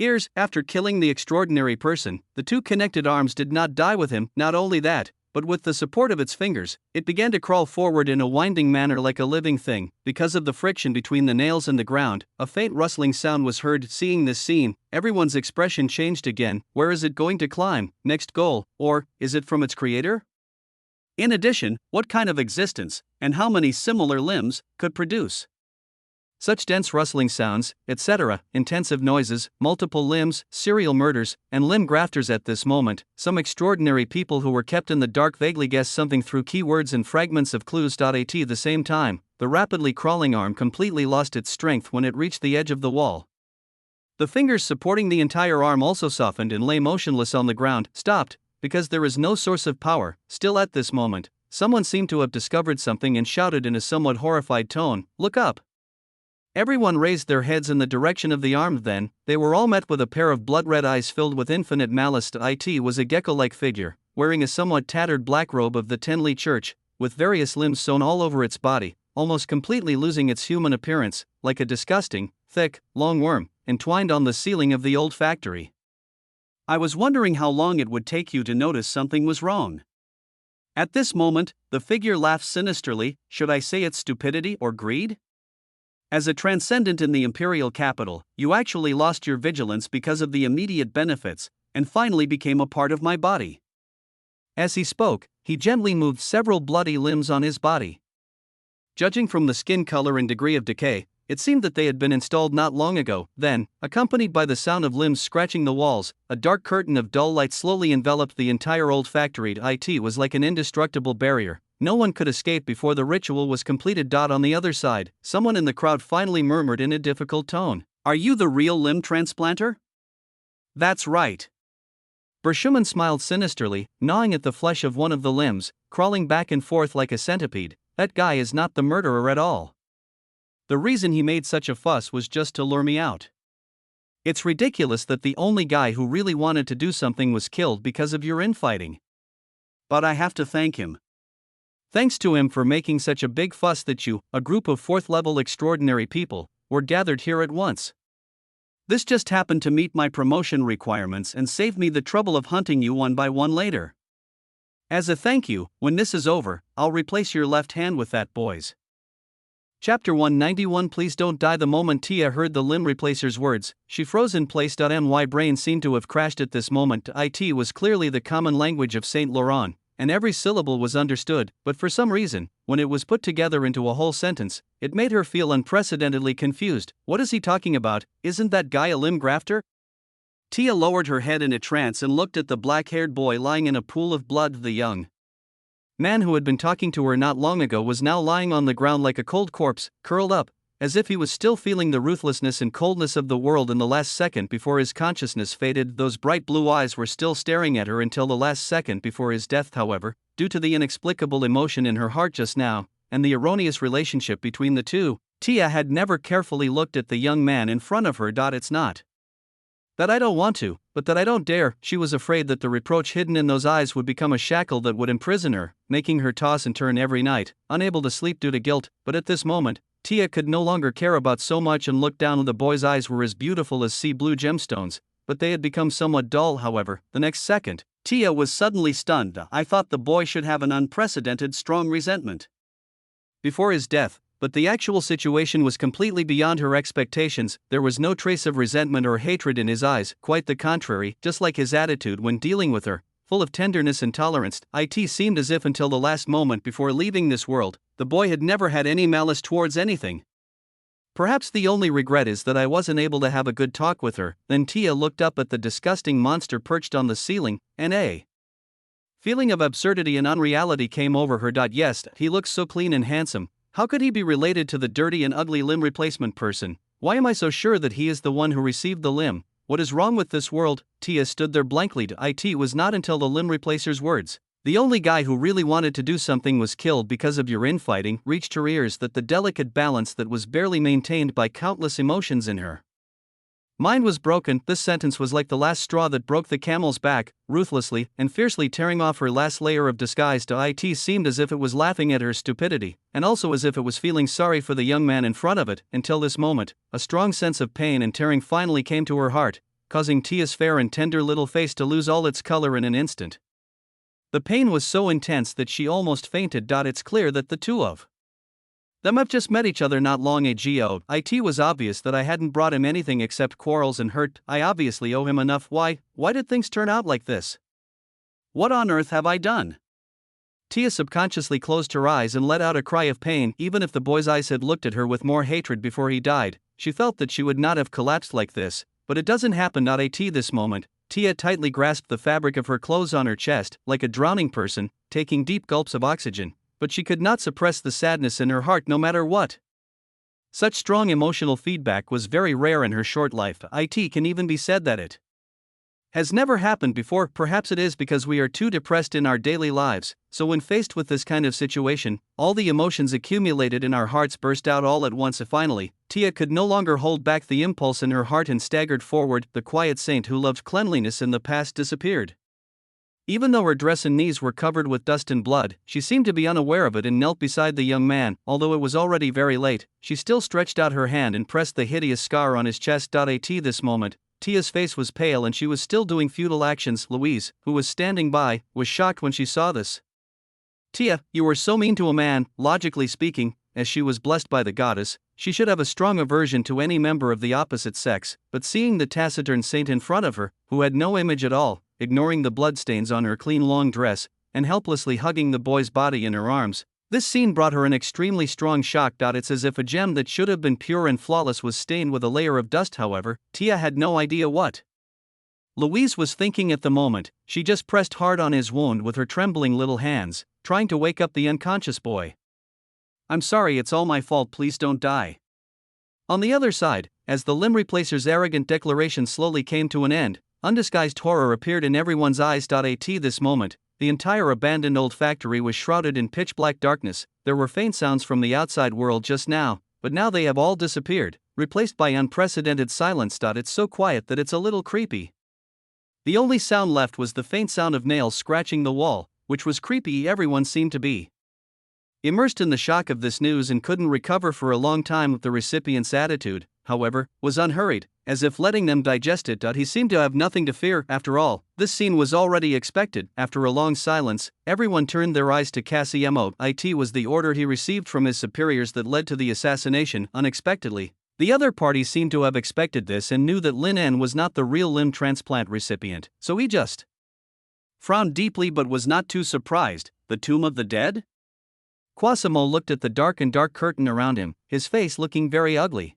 ears. After killing the extraordinary person, the two connected arms did not die with him. Not only that, but with the support of its fingers, it began to crawl forward in a winding manner like a living thing. Because of the friction between the nails and the ground, a faint rustling sound was heard. Seeing this scene, everyone's expression changed again. Where is it going to climb? Next goal, or is it from its creator? In addition, what kind of existence, and how many similar limbs, could produce such dense rustling sounds, etc., intensive noises, multiple limbs, serial murders, and limb grafters? At this moment, some extraordinary people who were kept in the dark vaguely guessed something through keywords and fragments of clues. At the same time, the rapidly crawling arm completely lost its strength when it reached the edge of the wall. The fingers supporting the entire arm also softened and lay motionless on the ground. Stopped, because there is no source of power. Still at this moment, someone seemed to have discovered something and shouted in a somewhat horrified tone, "Look up!" Everyone raised their heads in the direction of the arm. Then, they were all met with a pair of blood-red eyes filled with infinite malice. It was a gecko-like figure, wearing a somewhat tattered black robe of the Tenley Church, with various limbs sewn all over its body, almost completely losing its human appearance, like a disgusting, thick, long worm, entwined on the ceiling of the old factory. I was wondering how long it would take you to notice something was wrong. At this moment, the figure laughed sinisterly. Should I say it's stupidity or greed? As a transcendent in the imperial capital, you actually lost your vigilance because of the immediate benefits, and finally became a part of my body. As he spoke, he gently moved several bloody limbs on his body. Judging from the skin color and degree of decay, it seemed that they had been installed not long ago. Then, accompanied by the sound of limbs scratching the walls, a dark curtain of dull light slowly enveloped the entire old factory. It was like an indestructible barrier. No one could escape before the ritual was completed. On the other side, someone in the crowd finally murmured in a difficult tone, "Are you the real limb transplanter?" "That's right." Bershuman smiled sinisterly, gnawing at the flesh of one of the limbs, crawling back and forth like a centipede. "That guy is not the murderer at all. The reason he made such a fuss was just to lure me out. It's ridiculous that the only guy who really wanted to do something was killed because of your infighting. But I have to thank him. Thanks to him for making such a big fuss that you, a group of fourth-level extraordinary people, were gathered here at once. This just happened to meet my promotion requirements and saved me the trouble of hunting you one by one later." As a thank you, when this is over, I'll replace your left hand with that boy's. Chapter 191. Please don't die. The moment Tia heard the limb replacer's words, she froze in place. My brain seemed to have crashed at this moment. It was clearly the common language of Saint Laurent, and every syllable was understood, but for some reason, when it was put together into a whole sentence, it made her feel unprecedentedly confused. What is he talking about? Isn't that guy a limb grafter? Tia lowered her head in a trance and looked at the black-haired boy lying in a pool of blood. The young man who had been talking to her not long ago was now lying on the ground like a cold corpse, curled up, as if he was still feeling the ruthlessness and coldness of the world in the last second before his consciousness faded. Those bright blue eyes were still staring at her until the last second before his death. However, due to the inexplicable emotion in her heart just now, and the erroneous relationship between the two, Tia had never carefully looked at the young man in front of her. It's not that I don't want to, but that I don't dare. She was afraid that the reproach hidden in those eyes would become a shackle that would imprison her, making her toss and turn every night, unable to sleep due to guilt. But at this moment, Tia could no longer care about so much and looked down. The boy's eyes were as beautiful as sea blue gemstones, but they had become somewhat dull. However, the next second, Tia was suddenly stunned. I thought the boy should have an unprecedented strong resentment before his death, but the actual situation was completely beyond her expectations. There was no trace of resentment or hatred in his eyes, quite the contrary, just like his attitude when dealing with her, full of tenderness and tolerance. It seemed as if until the last moment before leaving this world, the boy had never had any malice towards anything. Perhaps the only regret is that I wasn't able to have a good talk with her. Then Tia looked up at the disgusting monster perched on the ceiling, and a feeling of absurdity and unreality came over her. Yes, he looks so clean and handsome. How could he be related to the dirty and ugly limb replacement person? Why am I so sure that he is the one who received the limb? What is wrong with this world? Tia stood there blankly. It was not until the limb replacer's words, "The only guy who really wanted to do something was killed because of your infighting," reached her ears, that the delicate balance that was barely maintained by countless emotions in her mind was broken. This sentence was like the last straw that broke the camel's back, ruthlessly and fiercely tearing off her last layer of disguise. It seemed as if it was laughing at her stupidity, and also as if it was feeling sorry for the young man in front of it. Until this moment, a strong sense of pain and tearing finally came to her heart, causing Tia's fair and tender little face to lose all its color in an instant. The pain was so intense that she almost fainted. It's clear that the two of them have just met each other not long ago. It was obvious that I hadn't brought him anything except quarrels and hurt. I obviously owe him enough. Why did things turn out like this? What on earth have I done? Tia subconsciously closed her eyes and let out a cry of pain. Even if the boy's eyes had looked at her with more hatred before he died, she felt that she would not have collapsed like this. But it doesn't happen. This moment, Tia tightly grasped the fabric of her clothes on her chest, like a drowning person, taking deep gulps of oxygen. But she could not suppress the sadness in her heart no matter what. Such strong emotional feedback was very rare in her short life. It can even be said that it has never happened before. Perhaps it is because we are too depressed in our daily lives, so when faced with this kind of situation, all the emotions accumulated in our hearts burst out all at once. Finally, Tia could no longer hold back the impulse in her heart and staggered forward. The quiet saint who loved cleanliness in the past disappeared. Even though her dress and knees were covered with dust and blood, she seemed to be unaware of it and knelt beside the young man. Although it was already very late, she still stretched out her hand and pressed the hideous scar on his chest. This moment, Tia's face was pale and she was still doing futile actions. Louise, who was standing by, was shocked when she saw this. "Tia, you were so mean to a man." Logically speaking, as she was blessed by the goddess, she should have a strong aversion to any member of the opposite sex, but seeing the taciturn saint in front of her, who had no image at all, ignoring the bloodstains on her clean long dress, and helplessly hugging the boy's body in her arms, this scene brought her an extremely strong shock. It's as if a gem that should have been pure and flawless was stained with a layer of dust. However, Tia had no idea what Louise was thinking at the moment. She just pressed hard on his wound with her trembling little hands, trying to wake up the unconscious boy. "I'm sorry, it's all my fault, please don't die." On the other side, as the limb replacer's arrogant declaration slowly came to an end, undisguised horror appeared in everyone's eyes. This moment, the entire abandoned old factory was shrouded in pitch-black darkness. There were faint sounds from the outside world just now, but now they have all disappeared, replaced by unprecedented silence. It's so quiet that it's a little creepy. The only sound left was the faint sound of nails scratching the wall, which was creepy. Everyone seemed to be immersed in the shock of this news and couldn't recover for a long time. The recipient's attitude, however, was unhurried, as if letting them digest it. He seemed to have nothing to fear. After all, this scene was already expected. After a long silence, everyone turned their eyes to Cassimo. It was the order he received from his superiors that led to the assassination, unexpectedly. The other party seemed to have expected this and knew that Lin En was not the real limb transplant recipient, so he just frowned deeply but was not too surprised. The tomb of the dead? Quasimo looked at the dark curtain around him, his face looking very ugly.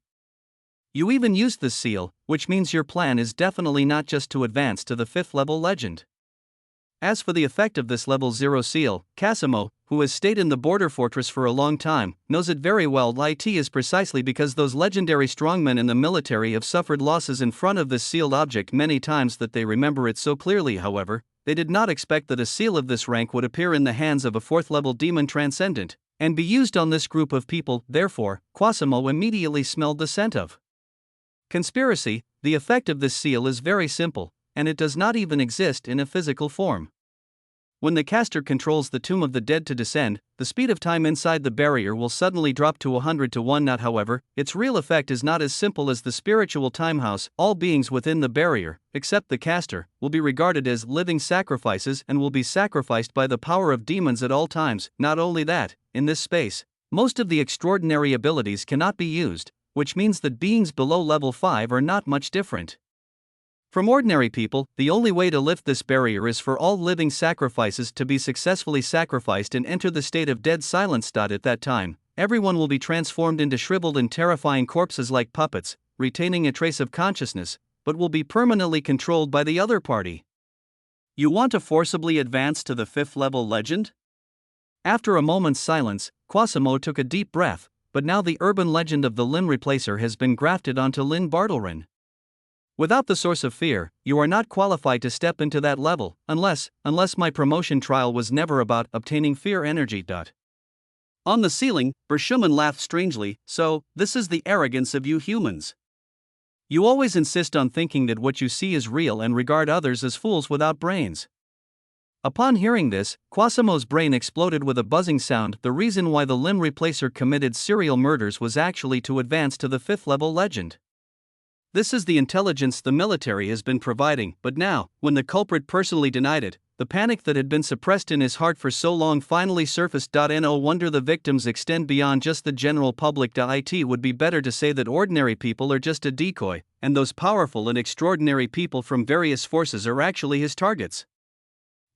You even used this seal, which means your plan is definitely not just to advance to the 5th level legend. As for the effect of this level 0 seal, Cassimo, who has stayed in the border fortress for a long time, knows it very well. It is precisely because those legendary strongmen in the military have suffered losses in front of this sealed object many times that they remember it so clearly. However, they did not expect that a seal of this rank would appear in the hands of a 4th level demon transcendent, and be used on this group of people. Therefore, Quasimo immediately smelled the scent of conspiracy. The effect of this seal is very simple, and it does not even exist in a physical form. When the caster controls the tomb of the dead to descend, the speed of time inside the barrier will suddenly drop to 100 to 1 knot. However, its real effect is not as simple as the spiritual timehouse. All beings within the barrier, except the caster, will be regarded as living sacrifices and will be sacrificed by the power of demons at all times. Not only that, in this space, most of the extraordinary abilities cannot be used, which means that beings below level 5 are not much different from ordinary people. The only way to lift this barrier is for all living sacrifices to be successfully sacrificed and enter the state of dead silence. At that time, everyone will be transformed into shriveled and terrifying corpses like puppets, retaining a trace of consciousness, but will be permanently controlled by the other party. You want to forcibly advance to the 5th level legend? After a moment's silence, Quasimo took a deep breath, but now the urban legend of the limb replacer has been grafted onto Lynn Bartlerin. Without the source of fear, you are not qualified to step into that level, unless my promotion trial was never about obtaining fear energy. On the ceiling, Bershuman laughed strangely. So, this is the arrogance of you humans. You always insist on thinking that what you see is real and regard others as fools without brains. Upon hearing this, Quasimo's brain exploded with a buzzing sound. The reason why the limb replacer committed serial murders was actually to advance to the 5th level legend. This is the intelligence the military has been providing, but now, when the culprit personally denied it, the panic that had been suppressed in his heart for so long finally surfaced. No wonder the victims extend beyond just the general public. It would be better to say that ordinary people are just a decoy, and those powerful and extraordinary people from various forces are actually his targets.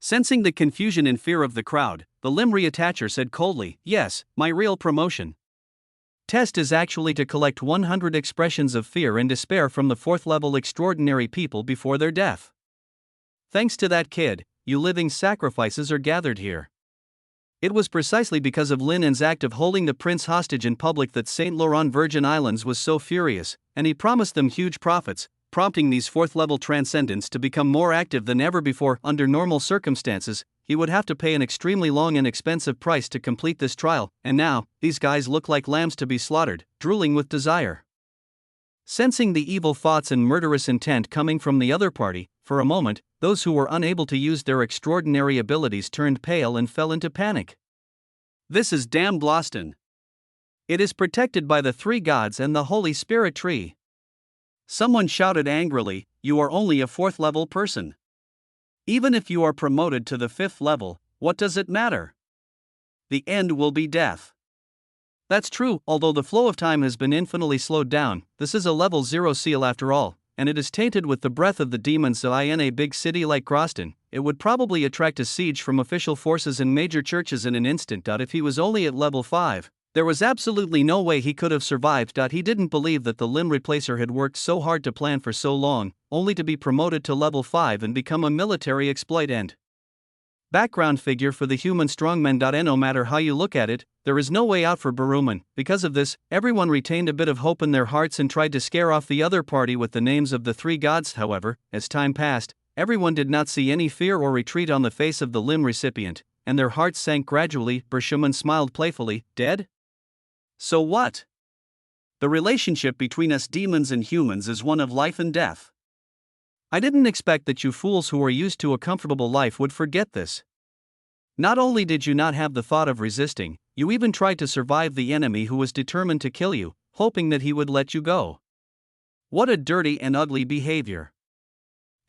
Sensing the confusion and fear of the crowd, the limb reattacher said coldly, "Yes, my real promotion test is actually to collect 100 expressions of fear and despair from the 4th level extraordinary people before their death. Thanks to that kid, you living sacrifices are gathered here." It was precisely because of Lin En's act of holding the prince hostage in public that Saint Laurent Virgin Islands was so furious, and he promised them huge profits, prompting these 4th level transcendents to become more active than ever before. Under normal circumstances, he would have to pay an extremely long and expensive price to complete this trial, and now, these guys look like lambs to be slaughtered, drooling with desire. Sensing the evil thoughts and murderous intent coming from the other party, for a moment, those who were unable to use their extraordinary abilities turned pale and fell into panic. This is damned Loston. It is protected by the 3 gods and the Holy Spirit tree. Someone shouted angrily, "You are only a 4th level person. Even if you are promoted to the 5th level, what does it matter? The end will be death." That's true. Although the flow of time has been infinitely slowed down, this is a level 0 seal after all, and it is tainted with the breath of the demons. So in a big city like Groston, it would probably attract a siege from official forces and major churches in an instant. If he was only at level 5, there was absolutely no way he could have survived. He didn't believe that the limb replacer had worked so hard to plan for so long, only to be promoted to level 5 and become a military exploit and background figure for the human strongmen. No matter how you look at it, there is no way out for Baruman. Because of this, everyone retained a bit of hope in their hearts and tried to scare off the other party with the names of the 3 gods. However, as time passed, everyone did not see any fear or retreat on the face of the limb recipient, and their hearts sank gradually. Bershuman smiled playfully. "Dead? So what? The relationship between us demons and humans is one of life and death. I didn't expect that you fools who are used to a comfortable life would forget this. Not only did you not have the thought of resisting, you even tried to survive the enemy who was determined to kill you, hoping that he would let you go. What a dirty and ugly behavior.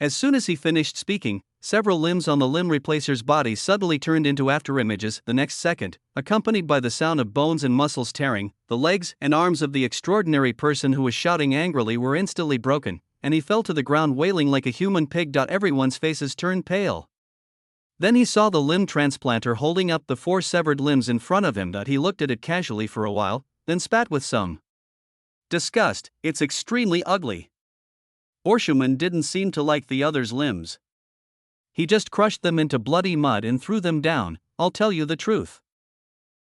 As soon as he finished speaking, several limbs on the limb replacer's body suddenly turned into afterimages the next second, accompanied by the sound of bones and muscles tearing. The legs and arms of the extraordinary person who was shouting angrily were instantly broken, and he fell to the ground wailing like a human pig. Everyone's faces turned pale. Then he saw the limb transplanter holding up the 4 severed limbs in front of him. He looked at it casually for a while, then spat with some disgust. It's extremely ugly. Borschumann didn't seem to like the other's limbs. He just crushed them into bloody mud and threw them down. I'll tell you the truth.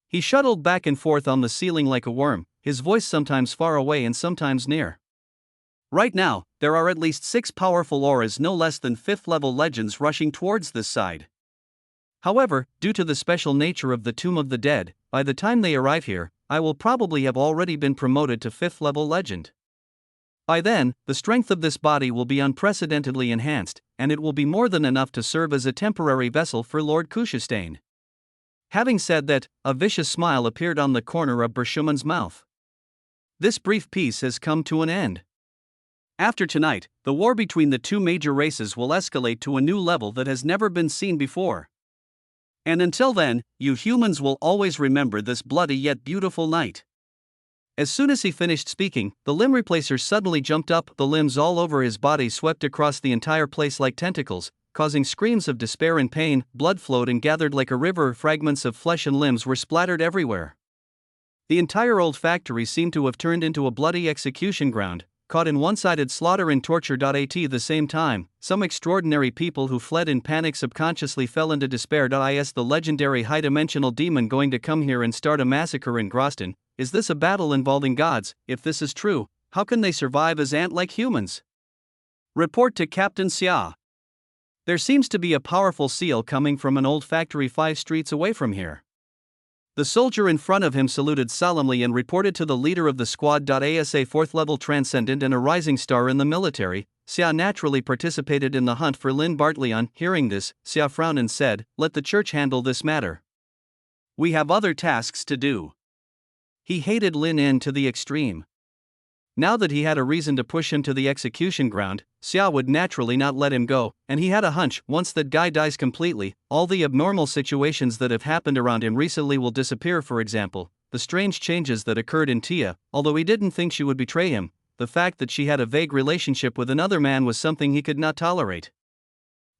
He shuttled back and forth on the ceiling like a worm, his voice sometimes far away and sometimes near. Right now, there are at least 6 powerful auras, no less than 5th-level legends, rushing towards this side. However, due to the special nature of the Tomb of the Dead, by the time they arrive here, I will probably have already been promoted to 5th-level legend. By then, the strength of this body will be unprecedentedly enhanced, and it will be more than enough to serve as a temporary vessel for Lord Kuschestein. Having said that, a vicious smile appeared on the corner of Borschumann's mouth. This brief peace has come to an end. After tonight, the war between the 2 major races will escalate to a new level that has never been seen before. And until then, you humans will always remember this bloody yet beautiful night. As soon as he finished speaking, the limb replacer suddenly jumped up. The limbs all over his body swept across the entire place like tentacles, causing screams of despair and pain. Blood flowed and gathered like a river. Fragments of flesh and limbs were splattered everywhere. The entire old factory seemed to have turned into a bloody execution ground, caught in one-sided slaughter and torture. At the same time, some extraordinary people who fled in panic subconsciously fell into despair. Is the legendary high-dimensional demon going to come here and start a massacre in Groston? Is this a battle involving gods? If this is true, how can they survive as ant-like humans? Report to Captain Xia. There seems to be a powerful seal coming from an old factory 5 streets away from here. The soldier in front of him saluted solemnly and reported to the leader of the squad. As a 4th-level transcendent and a rising star in the military, Xia naturally participated in the hunt for Lin Bartleon. Hearing this, Xia frowned and said, "Let the church handle this matter. We have other tasks to do." He hated Lin Yin to the extreme. Now that he had a reason to push him to the execution ground, Xia would naturally not let him go, and he had a hunch, once that guy dies completely, all the abnormal situations that have happened around him recently will disappear. For example, the strange changes that occurred in Tia. Although he didn't think she would betray him, the fact that she had a vague relationship with another man was something he could not tolerate.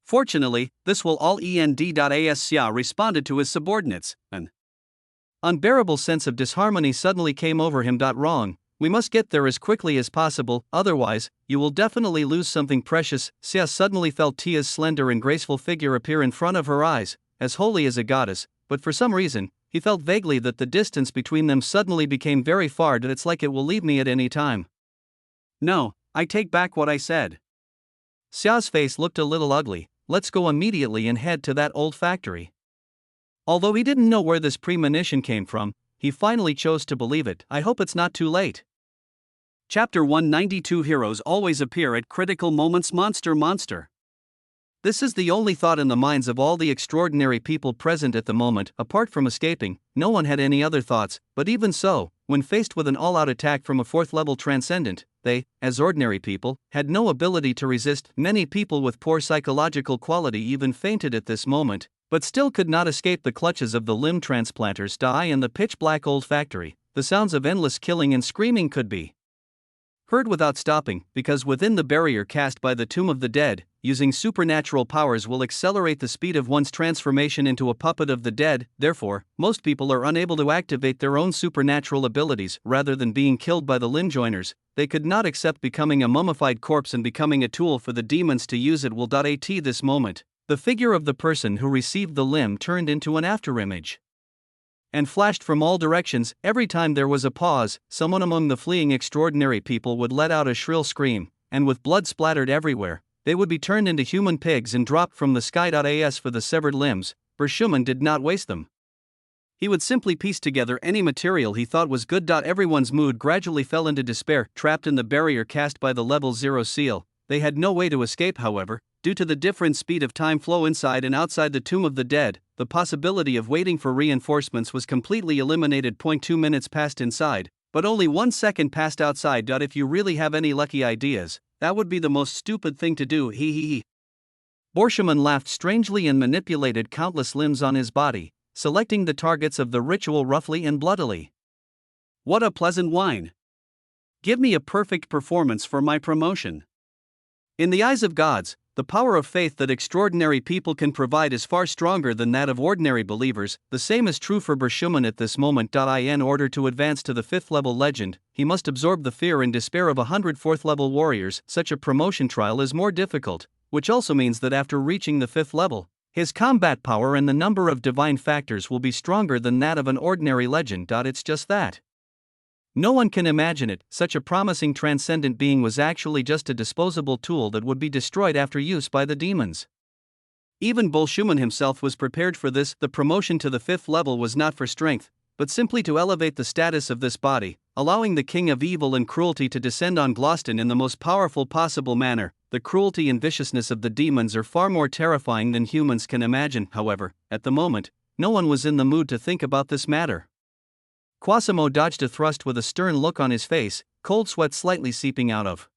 Fortunately, this will all end. As Xia responded to his subordinates, an unbearable sense of disharmony suddenly came over him. Wrong. We must get there as quickly as possible, otherwise, you will definitely lose something precious. Xia suddenly felt Tia's slender and graceful figure appear in front of her eyes, as holy as a goddess, but for some reason, he felt vaguely that the distance between them suddenly became very far. It's like it will leave me at any time. No, I take back what I said. Xia's face looked a little ugly. Let's go immediately and head to that old factory. Although he didn't know where this premonition came from, he finally chose to believe it. I hope it's not too late. Chapter 192. Heroes always appear at critical moments. Monster. This is the only thought in the minds of all the extraordinary people present at the moment. Apart from escaping, no one had any other thoughts, but even so, when faced with an all-out attack from a 4th-level transcendent, they, as ordinary people, had no ability to resist. Many people with poor psychological quality even fainted at this moment, but still could not escape the clutches of the limb transplanters. In the pitch-black old factory, the sounds of endless killing and screaming could be heard without stopping, because within the barrier cast by the Tomb of the Dead, using supernatural powers will accelerate the speed of one's transformation into a puppet of the dead. Therefore, most people are unable to activate their own supernatural abilities. Rather than being killed by the limb joiners, they could not accept becoming a mummified corpse and becoming a tool for the demons to use it. At this moment, the figure of the person who received the limb turned into an afterimage and flashed from all directions. Every time there was a pause, someone among the fleeing extraordinary people would let out a shrill scream, and with blood splattered everywhere, they would be turned into human pigs and dropped from the sky. As for the severed limbs, Borschumann did not waste them. He would simply piece together any material he thought was good. Everyone's mood gradually fell into despair. Trapped in the barrier cast by the level 0 seal, they had no way to escape. However, due to the different speed of time flow inside and outside the Tomb of the Dead, the possibility of waiting for reinforcements was completely eliminated. 2 minutes passed inside, But only 1 second passed outside. If you really have any lucky ideas, that would be the most stupid thing to do, he he he. Borsheman laughed strangely and manipulated countless limbs on his body, selecting the targets of the ritual roughly and bloodily. What a pleasant wine! Give me a perfect performance for my promotion. In the eyes of gods, the power of faith that extraordinary people can provide is far stronger than that of ordinary believers. The same is true for Borsheman at this moment. In order to advance to the 5th level legend, he must absorb the fear and despair of 100 4th level warriors. Such a promotion trial is more difficult, which also means that after reaching the 5th level, his combat power and the number of divine factors will be stronger than that of an ordinary legend. It's just that. No one can imagine it, such a promising transcendent being was actually just a disposable tool that would be destroyed after use by the demons. Even Borsheman himself was prepared for this. The promotion to the 5th level was not for strength, but simply to elevate the status of this body, allowing the king of evil and cruelty to descend on Gloston in the most powerful possible manner. The cruelty and viciousness of the demons are far more terrifying than humans can imagine. However, at the moment, no one was in the mood to think about this matter. Quasimo dodged a thrust with a stern look on his face, cold sweat slightly seeping out of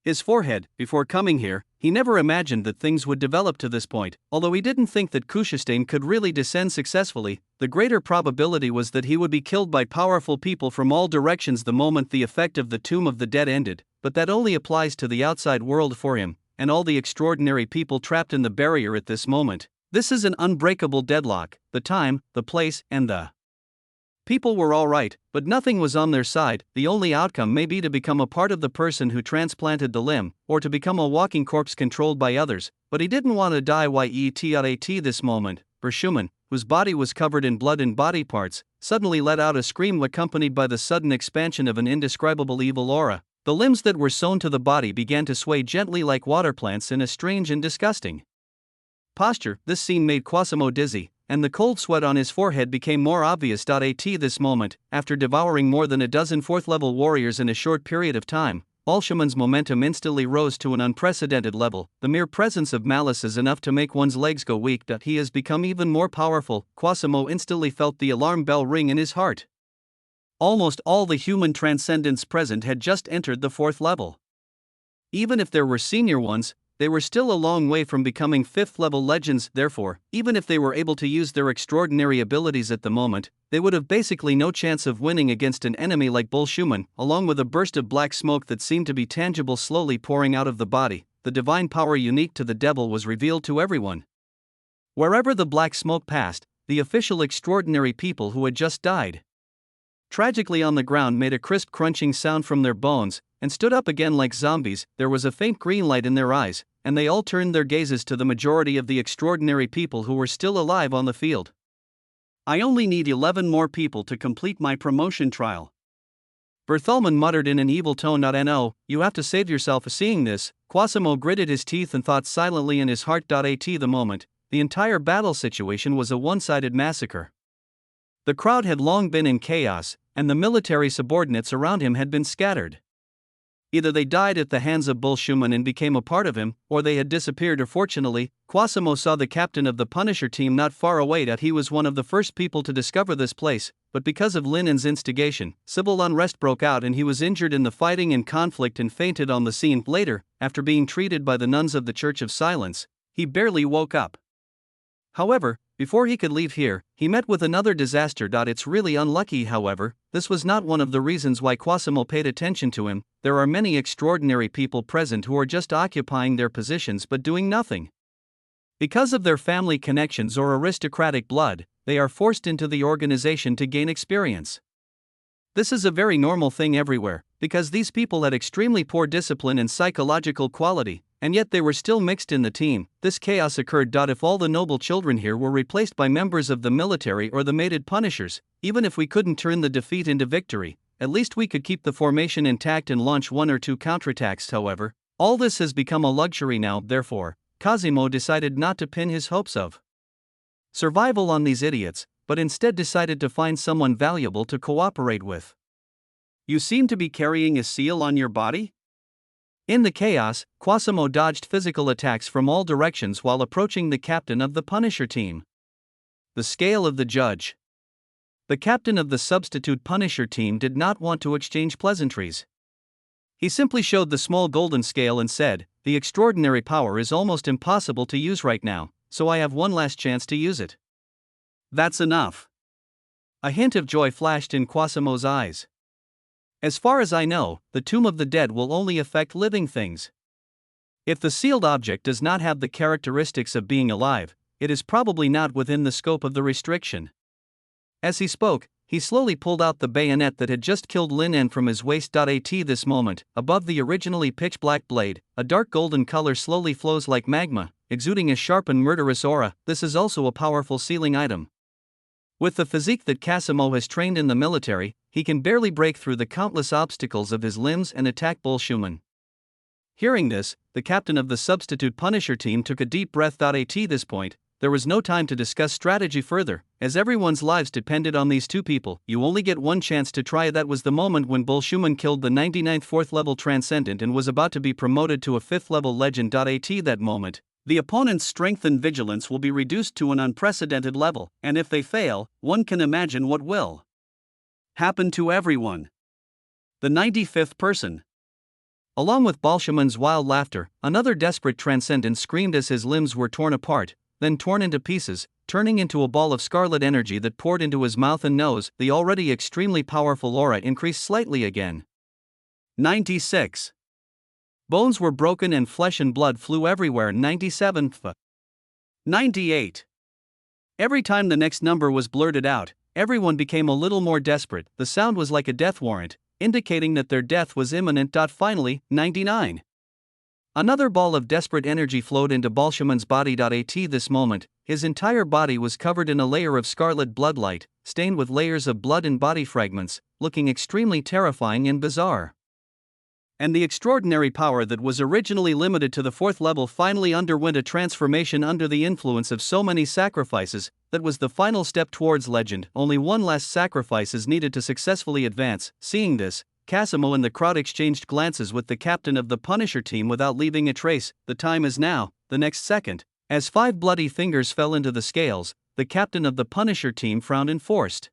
his forehead. Before coming here, he never imagined that things would develop to this point. Although he didn't think that Kushestein could really descend successfully, the greater probability was that he would be killed by powerful people from all directions the moment the effect of the Tomb of the Dead ended. But that only applies to the outside world for him, and all the extraordinary people trapped in the barrier at this moment. This is an unbreakable deadlock. The time, the place, and the people were all right, but nothing was on their side. The only outcome may be to become a part of the person who transplanted the limb, or to become a walking corpse controlled by others. But he didn't want to die yet this moment. Borsheman, whose body was covered in blood and body parts, suddenly let out a scream accompanied by the sudden expansion of an indescribable evil aura. The limbs that were sewn to the body began to sway gently like water plants in a strange and disgusting posture. This scene made Quasimo dizzy, and the cold sweat on his forehead became more obvious. This moment, after devouring more than a dozen 4th level warriors in a short period of time, Borsheman's momentum instantly rose to an unprecedented level. The mere presence of malice is enough to make one's legs go weak. He has become even more powerful. Quasimo instantly felt the alarm bell ring in his heart. Almost all the human transcendents present had just entered the 4th level. Even if there were senior ones, they were still a long way from becoming 5th level legends. Therefore, even if they were able to use their extraordinary abilities at the moment, they would have basically no chance of winning against an enemy like Borsheman. Along with a burst of black smoke that seemed to be tangible slowly pouring out of the body, the divine power unique to the devil was revealed to everyone. Wherever the black smoke passed, the official extraordinary people who had just died tragically on the ground made a crisp crunching sound from their bones, and stood up again like zombies. There was a faint green light in their eyes, and they all turned their gazes to the majority of the extraordinary people who were still alive on the field. I only need 11 more people to complete my promotion trial. Berthelman muttered in an evil tone. No, you have to save yourself. Seeing this, Quasimo gritted his teeth and thought silently in his heart. At the moment, the entire battle situation was a one-sided massacre. The crowd had long been in chaos, and the military subordinates around him had been scattered. Either they died at the hands of Borsheman and became a part of him, or they had disappeared. Fortunately, Quasimo saw the captain of the Punisher team not far away. He was one of the first people to discover this place, but because of Linen's instigation, civil unrest broke out and he was injured in the fighting and conflict and fainted on the scene. Later, after being treated by the nuns of the Church of Silence, he barely woke up. However, before he could leave here, he met with another disaster. It's really unlucky. However, this was not one of the reasons why Quasimo paid attention to him. There are many extraordinary people present who are just occupying their positions but doing nothing. Because of their family connections or aristocratic blood, they are forced into the organization to gain experience. This is a very normal thing everywhere, because these people had extremely poor discipline and psychological quality, and yet they were still mixed in the team. This chaos occurred. If all the noble children here were replaced by members of the military or the mated Punishers, even if we couldn't turn the defeat into victory, at least we could keep the formation intact and launch 1 or 2 counterattacks. However, all this has become a luxury now. Therefore, Quasimo decided not to pin his hopes of survival on these idiots, but instead decided to find someone valuable to cooperate with. You seem to be carrying a seal on your body? In the chaos, Quasimo dodged physical attacks from all directions while approaching the captain of the Punisher team. The scale of the judge. The captain of the substitute Punisher team did not want to exchange pleasantries. He simply showed the small golden scale and said, "The extraordinary power is almost impossible to use right now, so I have one last chance to use it." "That's enough." A hint of joy flashed in Quasimo's eyes. "As far as I know, the Tomb of the Dead will only affect living things. If the sealed object does not have the characteristics of being alive, it is probably not within the scope of the restriction." As he spoke, he slowly pulled out the bayonet that had just killed Lin En from his waist. At this moment, above the originally pitch-black blade, a dark golden color slowly flows like magma, exuding a sharp and murderous aura. This is also a powerful sealing item. With the physique that Quasimo has trained in the military, he can barely break through the countless obstacles of his limbs and attack Bolshuman. Hearing this, the captain of the substitute Punisher team took a deep breath. At this point, there was no time to discuss strategy further, as everyone's lives depended on these two people. You only get one chance to try. That was the moment when Bolshuman killed the 99th 4th level Transcendent and was about to be promoted to a 5th level Legend. At that moment, the opponent's strength and vigilance will be reduced to an unprecedented level, and if they fail, one can imagine what will happen to everyone. The 95th person. Along with Bolshuman's wild laughter, another desperate Transcendent screamed as his limbs were torn apart, then torn into pieces, turning into a ball of scarlet energy that poured into his mouth and nose. The already extremely powerful aura increased slightly again. 96. Bones were broken and flesh and blood flew everywhere. 97. 98. Every time the next number was blurted out, everyone became a little more desperate. The sound was like a death warrant, indicating that their death was imminent. Finally, 99. Another ball of desperate energy flowed into Bolshuman's body. At this moment, his entire body was covered in a layer of scarlet bloodlight, stained with layers of blood and body fragments, looking extremely terrifying and bizarre. And the extraordinary power that was originally limited to the 4th level finally underwent a transformation under the influence of so many sacrifices. That was the final step towards legend. Only one last sacrifice is needed to successfully advance. Seeing this, Quasimo and the crowd exchanged glances with the captain of the Punisher team without leaving a trace. The time is now, the next second. As 5 bloody fingers fell into the scales, the captain of the Punisher team frowned and forced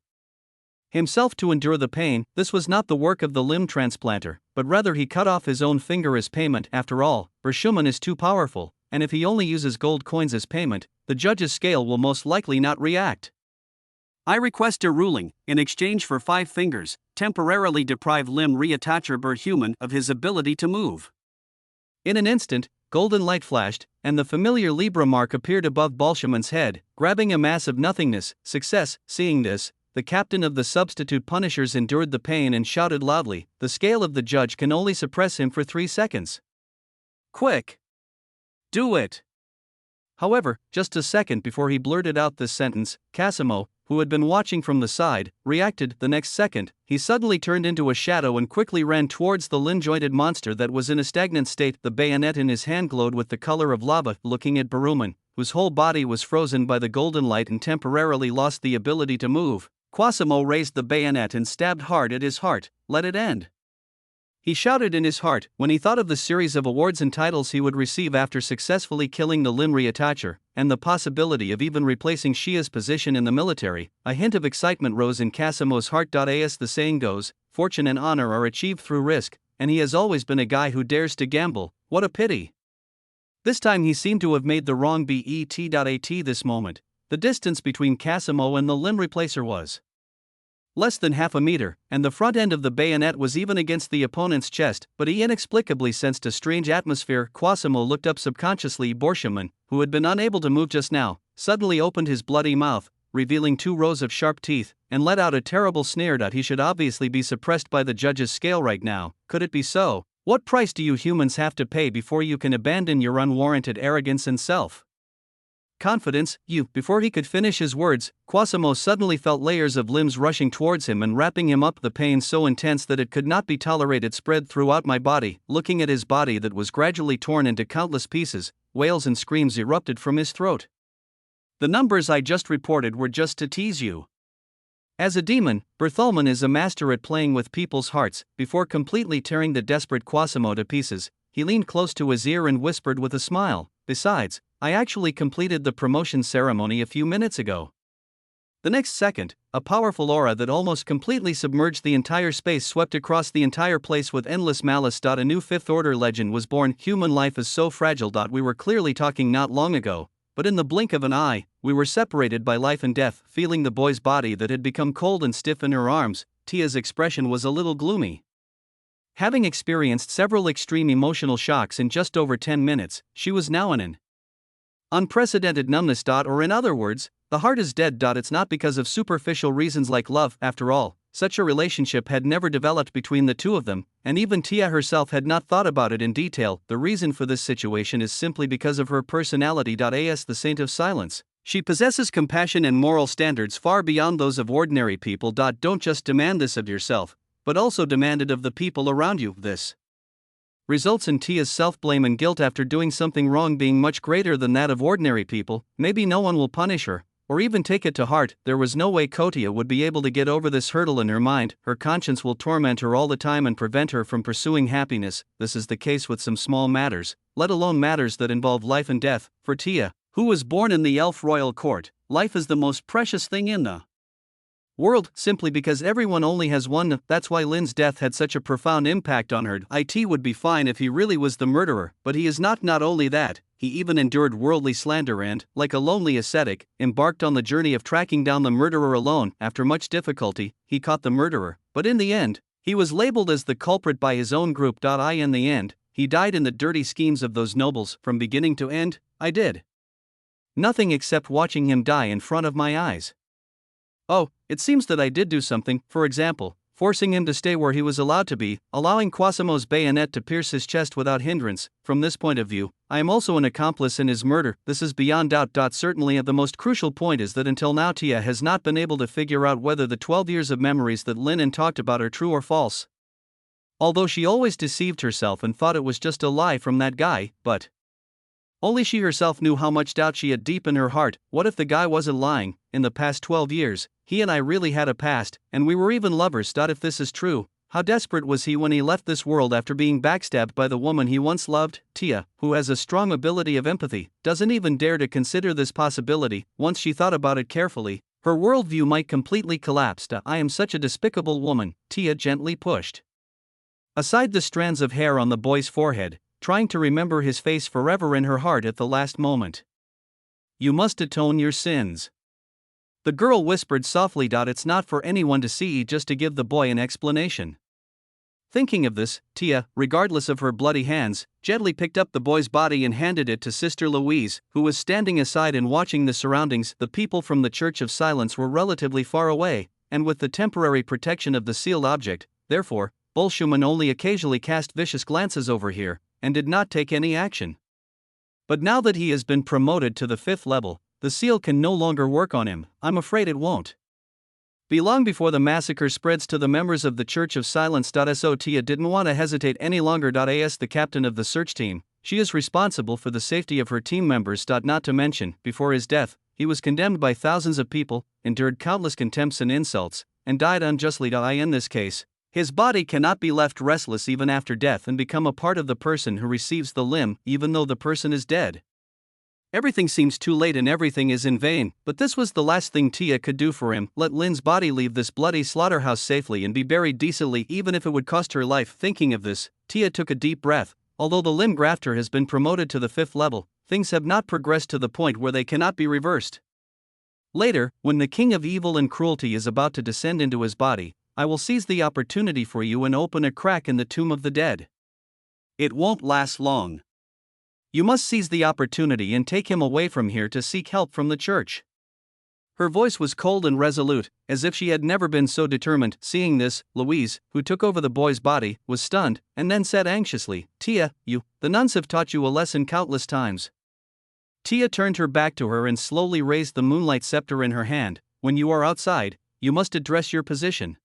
himself to endure the pain. This was not the work of the limb transplanter, but rather he cut off his own finger as payment. After all, Bolshuman is too powerful, and if he only uses gold coins as payment, the judge's scale will most likely not react. "I request a ruling, in exchange for 5 fingers, temporarily deprive limb reattacher Bolshuman of his ability to move." In an instant, golden light flashed, and the familiar Libra mark appeared above Bolshuman's head, grabbing a mass of nothingness. Success. Seeing this, the captain of the substitute Punishers endured the pain and shouted loudly, "The scale of the judge can only suppress him for 3 seconds. Quick! Do it!" However, just a second before he blurted out this sentence, Quasimo, who had been watching from the side, reacted. The next second, he suddenly turned into a shadow and quickly ran towards the limb-jointed monster that was in a stagnant state. The bayonet in his hand glowed with the color of lava. Looking at Bolshuman, whose whole body was frozen by the golden light and temporarily lost the ability to move, Quasimo raised the bayonet and stabbed hard at his heart. "Let it end!" he shouted in his heart, when he thought of the series of awards and titles he would receive after successfully killing the limb reattacher, and the possibility of even replacing Shia's position in the military. A hint of excitement rose in Quasimo's heart. As the saying goes, fortune and honor are achieved through risk, and he has always been a guy who dares to gamble. What a pity! This time he seemed to have made the wrong bet. At this moment, the distance between Quasimo and the limb replacer was less than half a meter, and the front end of the bayonet was even against the opponent's chest, but he inexplicably sensed a strange atmosphere. Quasimo looked up subconsciously. Bolshuman, who had been unable to move just now, suddenly opened his bloody mouth, revealing 2 rows of sharp teeth, and let out a terrible sneer. He should obviously be suppressed by the judge's scale right now. Could it be so? What price do you humans have to pay before you can abandon your unwarranted arrogance and self confidence? Before he could finish his words, Quasimo suddenly felt layers of limbs rushing towards him and wrapping him up. The pain so intense that it could not be tolerated spread throughout my body. Looking at his body that was gradually torn into countless pieces, wails and screams erupted from his throat. "The numbers I just reported were just to tease you. As a demon, Bolshuman is a master at playing with people's hearts." Before completely tearing the desperate Quasimo to pieces, he leaned close to his ear and whispered with a smile, "Besides, I actually completed the promotion ceremony a few minutes ago." The next second, a powerful aura that almost completely submerged the entire space swept across the entire place with endless malice. A new Fifth Order legend was born. Human life is so fragile. We were clearly talking not long ago, but in the blink of an eye, we were separated by life and death. Feeling the boy's body that had become cold and stiff in her arms, Tia's expression was a little gloomy. Having experienced several extreme emotional shocks in just over 10 minutes, she was now in an unprecedented numbness. Or in other words, the heart is dead. It's not because of superficial reasons like love. After all, such a relationship had never developed between the two of them, and even Tia herself had not thought about it in detail. The reason for this situation is simply because of her personality. As the Saint of Silence, she possesses compassion and moral standards far beyond those of ordinary people. Don't just demand this of yourself, but also demand it of the people around you. This results in Tia's self-blame and guilt after doing something wrong being much greater than that of ordinary people. Maybe no one will punish her, or even take it to heart. There was no way Kotia would be able to get over this hurdle in her mind. Her conscience will torment her all the time and prevent her from pursuing happiness. This is the case with some small matters, let alone matters that involve life and death. For Tia, who was born in the elf royal court, life is the most precious thing in the world, simply because everyone only has one. That's why Lin's death had such a profound impact on her. It would be fine if he really was the murderer, but he is not. Not only that, he even endured worldly slander and, like a lonely ascetic, embarked on the journey of tracking down the murderer alone. After much difficulty, he caught the murderer, but in the end, he was labeled as the culprit by his own group. In the end, he died in the dirty schemes of those nobles. From beginning to end, I did nothing except watching him die in front of my eyes. Oh, it seems that I did do something, for example, forcing him to stay where he was allowed to be, allowing Quasimo's bayonet to pierce his chest without hindrance. From this point of view, I am also an accomplice in his murder. This is beyond doubt. Certainly, the most crucial point is that until now Tia has not been able to figure out whether the 12 years of memories that Lin talked about are true or false. Although she always deceived herself and thought it was just a lie from that guy, but only she herself knew how much doubt she had deep in her heart. What if the guy wasn't lying? In the past 12 years, he and I really had a past, and we were even lovers. If this is true, how desperate was he when he left this world after being backstabbed by the woman he once loved? Tia, who has a strong ability of empathy, doesn't even dare to consider this possibility. Once she thought about it carefully, her worldview might completely collapse. I am such a despicable woman. Tia gently pushed aside the strands of hair on the boy's forehead, trying to remember his face forever in her heart at the last moment. You must atone your sins, the girl whispered softly. It's not for anyone to see, just to give the boy an explanation. Thinking of this, Tia, regardless of her bloody hands, gently picked up the boy's body and handed it to Sister Louise, who was standing aside and watching the surroundings. The people from the Church of Silence were relatively far away, and with the temporary protection of the sealed object, therefore, Bolshuman only occasionally cast vicious glances over here, and did not take any action. But now that he has been promoted to the 5th level, the seal can no longer work on him. I'm afraid it won't be long before the massacre spreads to the members of the Church of Silence. So Tia didn't want to hesitate any longer. As the captain of the search team, she is responsible for the safety of her team members. Not to mention, before his death, he was condemned by thousands of people, endured countless contempts and insults, and died unjustly. In this case, his body cannot be left restless even after death and become a part of the person who receives the limb, even though the person is dead. Everything seems too late and everything is in vain, but this was the last thing Tia could do for him. Let Lin's body leave this bloody slaughterhouse safely and be buried decently, even if it would cost her life. Thinking of this, Tia took a deep breath. Although the limb grafter has been promoted to the 5th level, things have not progressed to the point where they cannot be reversed. Later, when the king of evil and cruelty is about to descend into his body, I will seize the opportunity for you and open a crack in the tomb of the dead. It won't last long. You must seize the opportunity and take him away from here to seek help from the church. Her voice was cold and resolute, as if she had never been so determined. Seeing this, Louise, who took over the boy's body, was stunned, and then said anxiously, Tia, the nuns have taught you a lesson countless times. Tia turned her back to her and slowly raised the moonlight scepter in her hand. When you are outside, you must address your position.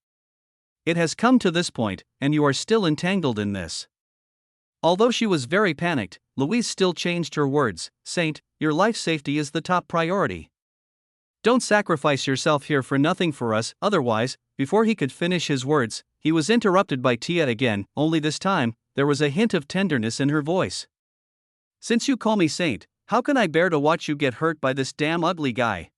It has come to this point, and you are still entangled in this. Although she was very panicked, Louise still changed her words. Saint, your life safety is the top priority. Don't sacrifice yourself here for nothing for us, otherwise. Before he could finish his words, he was interrupted by Tia again, only this time, there was a hint of tenderness in her voice. Since you call me Saint, how can I bear to watch you get hurt by this damn ugly guy?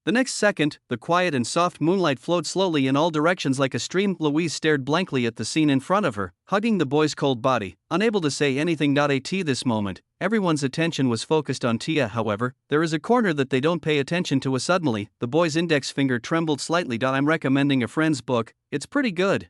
The next second, the quiet and soft moonlight flowed slowly in all directions like a stream. Louise stared blankly at the scene in front of her, hugging the boy's cold body, unable to say anything. At this moment, everyone's attention was focused on Tia. However, there is a corner that they don't pay attention to. Suddenly, the boy's index finger trembled slightly. I'm recommending a friend's book, it's pretty good.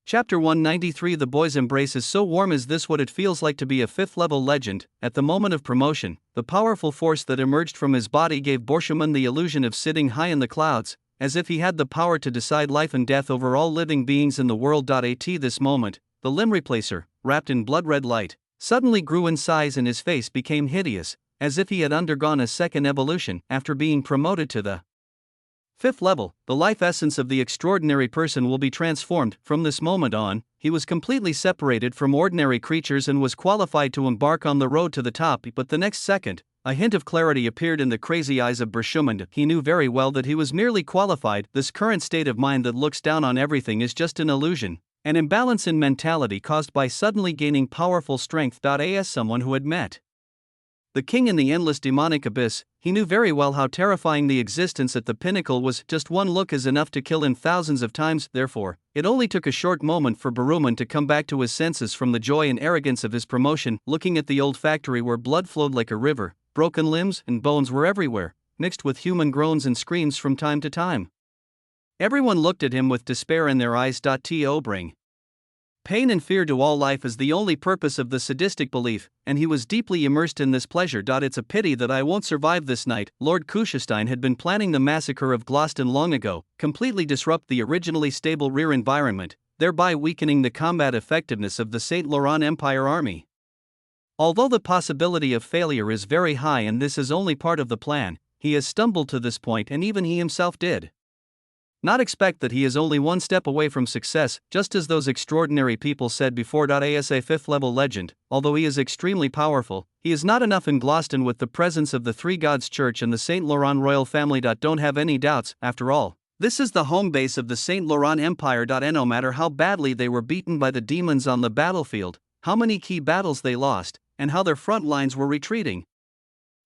Chapter 193. The boy's embrace is so warm. Is this what it feels like to be a 5th level legend? At the moment of promotion, the powerful force that emerged from his body gave Borschumann the illusion of sitting high in the clouds, as if he had the power to decide life and death over all living beings in the world. At this moment, the limb replacer, wrapped in blood-red light, suddenly grew in size and his face became hideous, as if he had undergone a second evolution after being promoted to the 5th level. The life essence of the extraordinary person will be transformed. From this moment on, he was completely separated from ordinary creatures and was qualified to embark on the road to the top. But the next second, a hint of clarity appeared in the crazy eyes of Borschumann. He knew very well that he was merely qualified. This current state of mind that looks down on everything is just an illusion, an imbalance in mentality caused by suddenly gaining powerful strength. As someone who had met the king in the endless demonic abyss, he knew very well how terrifying the existence at the pinnacle was. Just one look is enough to kill him thousands of times. Therefore, it only took a short moment for Borschumann to come back to his senses from the joy and arrogance of his promotion. Looking at the old factory where blood flowed like a river, broken limbs and bones were everywhere, mixed with human groans and screams from time to time. Everyone looked at him with despair in their eyes. To bring pain and fear to all life is the only purpose of the sadistic belief, and he was deeply immersed in this pleasure. It's a pity that I won't survive this night. Lord Kuschestein had been planning the massacre of Gloucester long ago, completely disrupt the originally stable rear environment, thereby weakening the combat effectiveness of the Saint Laurent Empire army. Although the possibility of failure is very high and this is only part of the plan, he has stumbled to this point, and even he himself did not expect that he is only one step away from success, just as those extraordinary people said before. As a 5th level legend, although he is extremely powerful, he is not enough in Gloucester with the presence of the Three Gods Church and the Saint Laurent royal family. Don't have any doubts, after all, this is the home base of the Saint Laurent Empire. And no matter how badly they were beaten by the demons on the battlefield, how many key battles they lost, and how their front lines were retreating,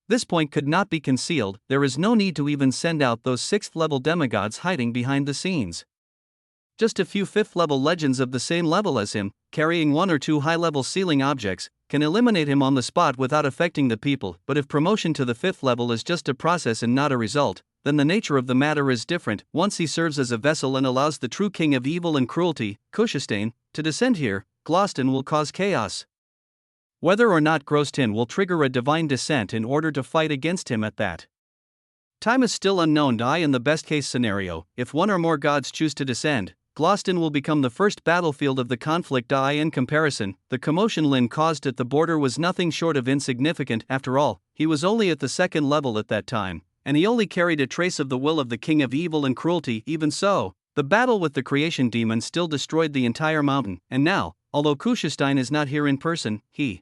this point could not be concealed. There is no need to even send out those 6th level demigods hiding behind the scenes. Just a few 5th level legends of the same level as him, carrying 1 or 2 high level ceiling objects, can eliminate him on the spot without affecting the people. But if promotion to the 5th level is just a process and not a result, then the nature of the matter is different. Once he serves as a vessel and allows the true king of evil and cruelty, Kuschestein, to descend here, Gloucester will cause chaos. Whether or not Grostin will trigger a divine descent in order to fight against him at that time is still unknown. In the best case scenario, if 1 or more gods choose to descend, Gloucester will become the first battlefield of the conflict. In comparison, the commotion Lin caused at the border was nothing short of insignificant. After all, he was only at the 2nd level at that time, and he only carried a trace of the will of the king of evil and cruelty. Even so, the battle with the creation demon still destroyed the entire mountain, and now, although Kuschestein is not here in person, he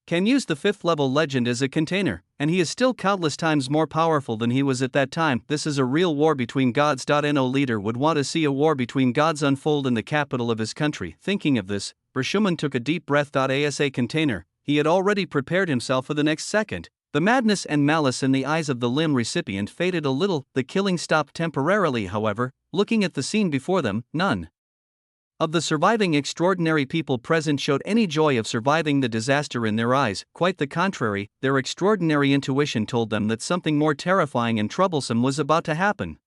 can use the 5th level legend as a container, and he is still countless times more powerful than he was at that time. This is a real war between gods. No leader would want to see a war between gods unfold in the capital of his country. Thinking of this, Borschumann took a deep breath. As a container, he had already prepared himself for the next second. The madness and malice in the eyes of the limb recipient faded a little. The killing stopped temporarily. However, looking at the scene before them, none of the surviving extraordinary people present showed any joy of surviving the disaster in their eyes. Quite the contrary, their extraordinary intuition told them that something more terrifying and troublesome was about to happen.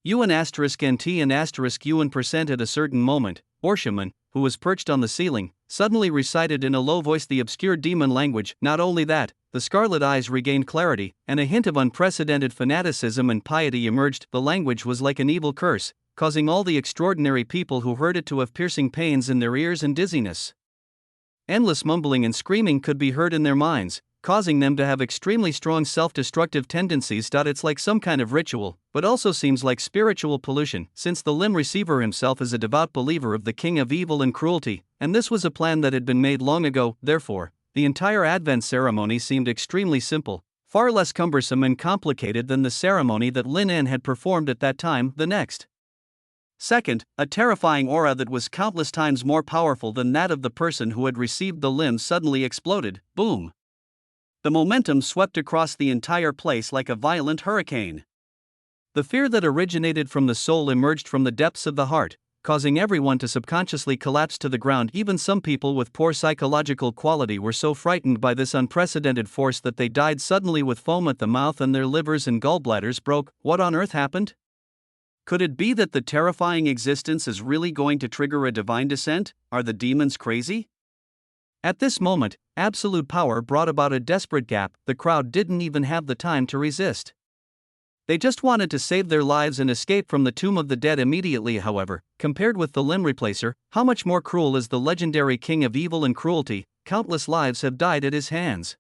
UN**NT and %UN% at a certain moment, Borschumann, who was perched on the ceiling, suddenly recited in a low voice the obscure demon language. Not only that, the scarlet eyes regained clarity, and a hint of unprecedented fanaticism and piety emerged. The language was like an evil curse, causing all the extraordinary people who heard it to have piercing pains in their ears and dizziness. Endless mumbling and screaming could be heard in their minds, causing them to have extremely strong self-destructive tendencies. It's like some kind of ritual, but also seems like spiritual pollution, since the limb receiver himself is a devout believer of the king of evil and cruelty, and this was a plan that had been made long ago. Therefore, the entire Advent ceremony seemed extremely simple, far less cumbersome and complicated than the ceremony that Lin En had performed at that time. The next second, a terrifying aura that was countless times more powerful than that of the person who had received the limb suddenly exploded. Boom! The momentum swept across the entire place like a violent hurricane. The fear that originated from the soul emerged from the depths of the heart, causing everyone to subconsciously collapse to the ground. Even some people with poor psychological quality were so frightened by this unprecedented force that they died suddenly with foam at the mouth and their livers and gallbladders broke. What on earth happened? Could it be that the terrifying existence is really going to trigger a divine descent? Are the demons crazy? At this moment, absolute power brought about a desperate gap. The crowd didn't even have the time to resist. They just wanted to save their lives and escape from the tomb of the dead immediately. However, compared with the limb replacer, how much more cruel is the legendary king of evil and cruelty? Countless lives have died at his hands.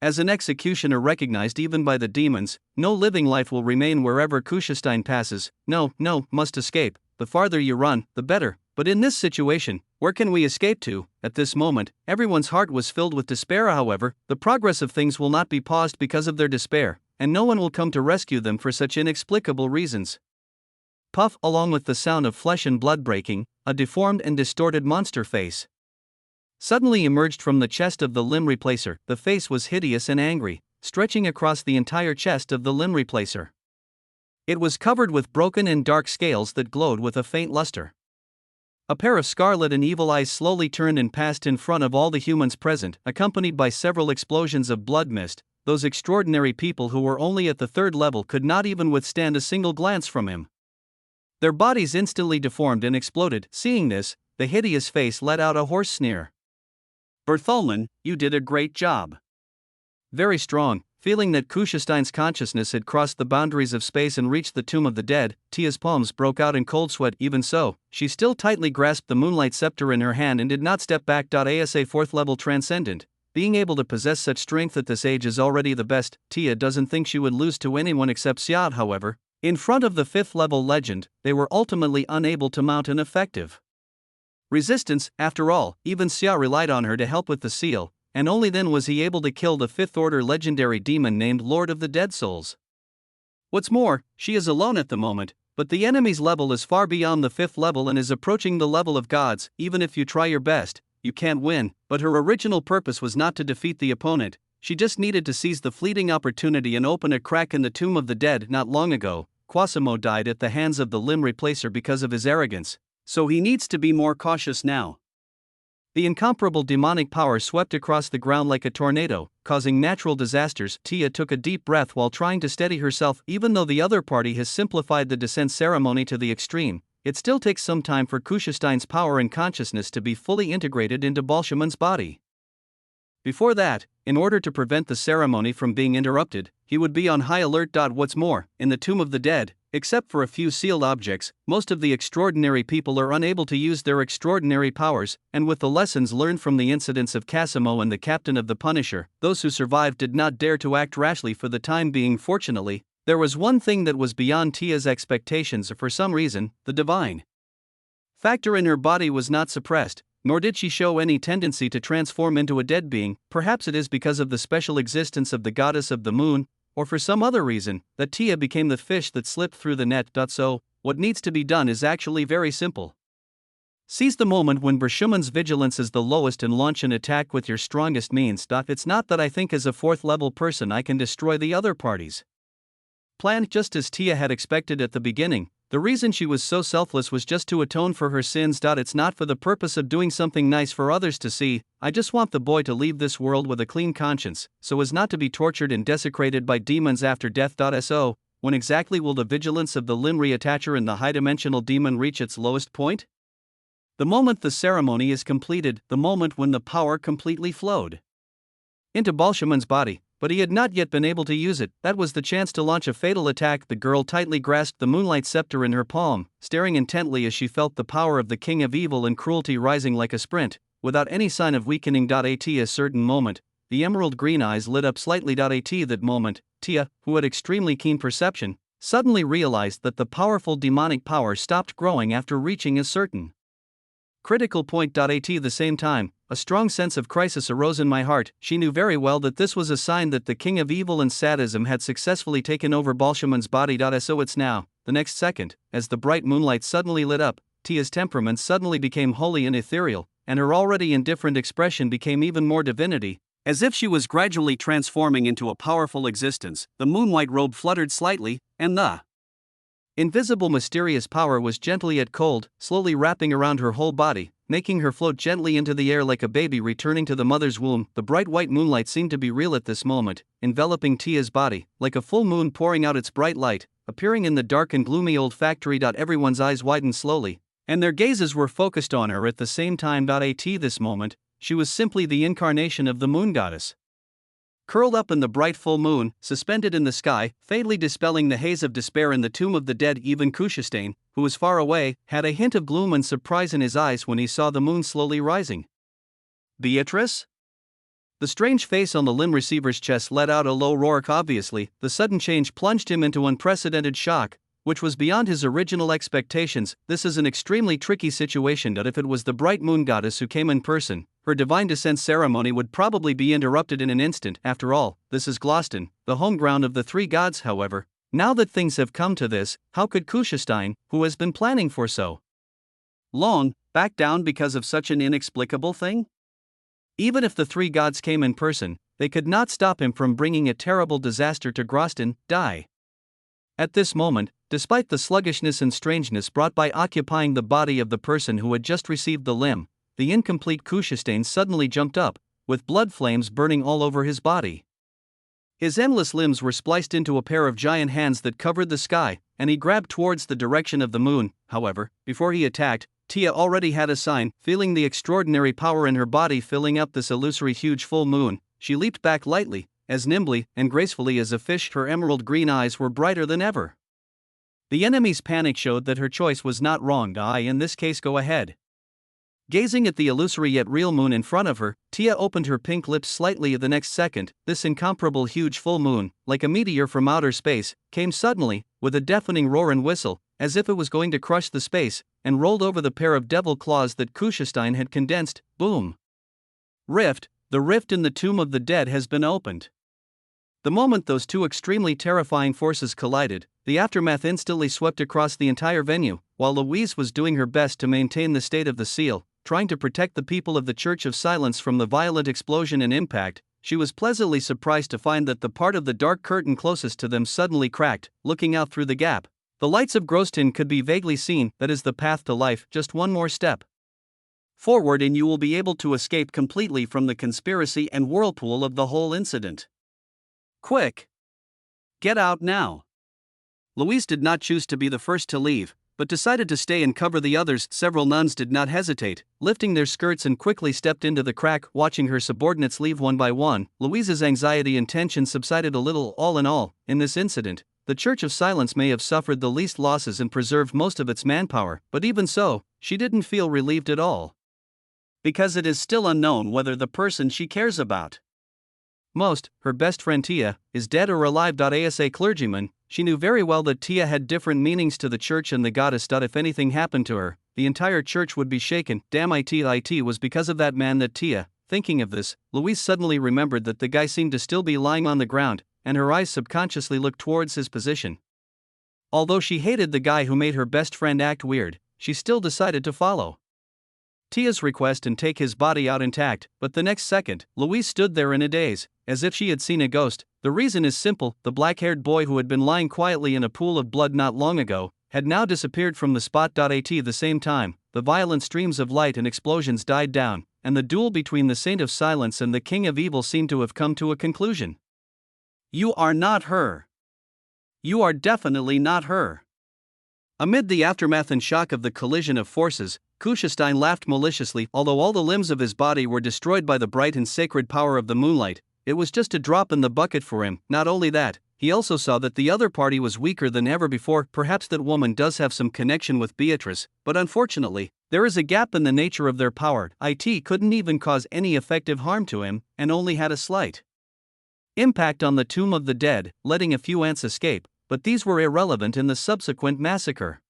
As an executioner recognized even by the demons, no living life will remain wherever Kuschestein passes. No, must escape. The farther you run, the better. But in this situation, where can we escape to? At this moment, everyone's heart was filled with despair. However, the progress of things will not be paused because of their despair, and no one will come to rescue them for such inexplicable reasons. Puff, along with the sound of flesh and blood breaking, a deformed and distorted monster face suddenly emerged from the chest of the limb replacer. The face was hideous and angry, stretching across the entire chest of the limb replacer. It was covered with broken and dark scales that glowed with a faint luster. A pair of scarlet and evil eyes slowly turned and passed in front of all the humans present, accompanied by several explosions of blood mist. Those extraordinary people who were only at the third level could not even withstand a single glance from him. Their bodies instantly deformed and exploded. Seeing this, the hideous face let out a hoarse sneer. Bertholman, you did a great job. Very strong, feeling that Kuschestein's consciousness had crossed the boundaries of space and reached the tomb of the dead, Tia's palms broke out in cold sweat. Even so, she still tightly grasped the moonlight scepter in her hand and did not step back. As a fourth level transcendent, being able to possess such strength at this age is already the best. Tia doesn't think she would lose to anyone except Xiao. However, in front of the fifth level legend, they were ultimately unable to mount an effective resistance. After all, even Xiao relied on her to help with the seal, and only then was he able to kill the fifth order legendary demon named Lord of the Dead Souls. What's more, she is alone at the moment, but the enemy's level is far beyond the fifth level and is approaching the level of gods. Even if you try your best, you can't win. But her original purpose was not to defeat the opponent, she just needed to seize the fleeting opportunity and open a crack in the tomb of the dead. Not long ago, Quasimo died at the hands of the limb replacer because of his arrogance, so he needs to be more cautious now. The incomparable demonic power swept across the ground like a tornado, causing natural disasters. Tia took a deep breath while trying to steady herself. Even though the other party has simplified the descent ceremony to the extreme, it still takes some time for Kuschestein's power and consciousness to be fully integrated into Bolsheman's body. Before that, in order to prevent the ceremony from being interrupted, he would be on high alert. What's more, in the tomb of the dead, except for a few sealed objects, most of the extraordinary people are unable to use their extraordinary powers, and with the lessons learned from the incidents of Casimo and the captain of the Punisher, those who survived did not dare to act rashly for the time being. Fortunately, there was one thing that was beyond Tia's expectations. For some reason, the divine factor in her body was not suppressed, nor did she show any tendency to transform into a dead being. Perhaps it is because of the special existence of the goddess of the moon, or for some other reason, that Tia became the fish that slipped through the net. So, what needs to be done is actually very simple. Seize the moment when Bershuman's vigilance is the lowest and launch an attack with your strongest means. It's not that I think as a fourth level person I can destroy the other parties plan. Just as Tia had expected at the beginning, the reason she was so selfless was just to atone for her sins. It's not for the purpose of doing something nice for others to see. I just want the boy to leave this world with a clean conscience, so as not to be tortured and desecrated by demons after death. So, when exactly will the vigilance of the limb reattacher and the high-dimensional demon reach its lowest point? The moment the ceremony is completed, the moment when the power completely flowed into Bolsheman's body, but he had not yet been able to use it. That was the chance to launch a fatal attack. The girl tightly grasped the moonlight scepter in her palm, staring intently as she felt the power of the king of evil and cruelty rising like a sprint, without any sign of weakening. At a certain moment, the emerald green eyes lit up slightly. At that moment, Tia, who had extremely keen perception, suddenly realized that the powerful demonic power stopped growing after reaching a certain critical point. At the same time, a strong sense of crisis arose in my heart. She knew very well that this was a sign that the king of evil and sadism had successfully taken over Bolsheman's body. So it's now, the next second, as the bright moonlight suddenly lit up, Tia's temperament suddenly became holy and ethereal, and her already indifferent expression became even more divinity, as if she was gradually transforming into a powerful existence. The moonwhite robe fluttered slightly, and the Invisible mysterious power was gently yet cold, slowly wrapping around her whole body, making her float gently into the air like a baby returning to the mother's womb. The bright white moonlight seemed to be real at this moment, enveloping Tia's body, like a full moon pouring out its bright light, appearing in the dark and gloomy old factory. Everyone's eyes widened slowly, and their gazes were focused on her at the same time. At this moment, she was simply the incarnation of the moon goddess. Curled up in the bright full moon, suspended in the sky, fatally dispelling the haze of despair in the tomb of the dead. Even Kushestein, who was far away, had a hint of gloom and surprise in his eyes when he saw the moon slowly rising. Beatrice? The strange face on the limb receiver's chest let out a low roar. Obviously, the sudden change plunged him into unprecedented shock, which was beyond his original expectations. This is an extremely tricky situation. If it was the bright moon goddess who came in person, her divine descent ceremony would probably be interrupted in an instant. After all, this is Gloucester, the home ground of the three gods. However, now that things have come to this, how could Kushestein, who has been planning for so long, back down because of such an inexplicable thing? Even if the three gods came in person, they could not stop him from bringing a terrible disaster to Gloucester. At this moment, despite the sluggishness and strangeness brought by occupying the body of the person who had just received the limb, the incomplete Kushestein suddenly jumped up, with blood flames burning all over his body. His endless limbs were spliced into a pair of giant hands that covered the sky, and he grabbed towards the direction of the moon. However, before he attacked, Tia already had a sign. Feeling the extraordinary power in her body filling up this illusory huge full moon, she leaped back lightly, as nimbly and gracefully as a fish. Her emerald green eyes were brighter than ever. The enemy's panic showed that her choice was not wrong. In this case, go ahead. Gazing at the illusory yet real moon in front of her, Tia opened her pink lips slightly. The next second, this incomparable huge full moon, like a meteor from outer space, came suddenly, with a deafening roar and whistle, as if it was going to crush the space, and rolled over the pair of devil claws that Kushestein had condensed. Boom! Rift, the rift in the tomb of the dead has been opened. The moment those two extremely terrifying forces collided, the aftermath instantly swept across the entire venue. While Louise was doing her best to maintain the state of the seal, trying to protect the people of the Church of Silence from the violent explosion and impact, she was pleasantly surprised to find that the part of the dark curtain closest to them suddenly cracked. Looking out through the gap, the lights of Gloucester could be vaguely seen. That is the path to life. Just one more step forward and you will be able to escape completely from the conspiracy and whirlpool of the whole incident. Quick! Get out now! Louise did not choose to be the first to leave, but decided to stay and cover the others. Several nuns did not hesitate, lifting their skirts and quickly stepped into the crack. Watching her subordinates leave one by one, Louise's anxiety and tension subsided a little. All in all, in this incident, the Church of Silence may have suffered the least losses and preserved most of its manpower, but even so, she didn't feel relieved at all. Because it is still unknown whether the person she cares about most, her best friend Tia, is dead or alive. As a clergyman, she knew very well that Tia had different meanings to the church and the goddess. If anything happened to her, the entire church would be shaken. It was because of that man that Tia. Thinking of this, Louise suddenly remembered that the guy seemed to still be lying on the ground, and her eyes subconsciously looked towards his position. Although she hated the guy who made her best friend act weird, she still decided to follow Tia's request and take his body out intact. But the next second, Louise stood there in a daze, as if she had seen a ghost. The reason is simple: the black-haired boy who had been lying quietly in a pool of blood not long ago had now disappeared from the spot. At the same time, the violent streams of light and explosions died down, and the duel between the Saint of Silence and the King of Evil seemed to have come to a conclusion. You are not her. You are definitely not her. Amid the aftermath and shock of the collision of forces, Kushestein laughed maliciously. Although all the limbs of his body were destroyed by the bright and sacred power of the moonlight, it was just a drop in the bucket for him. Not only that, he also saw that the other party was weaker than ever before. Perhaps that woman does have some connection with Beatrice, but unfortunately, there is a gap in the nature of their power. It couldn't even cause any effective harm to him, and only had a slight impact on the tomb of the dead, letting a few ants escape, but these were irrelevant in the subsequent massacre.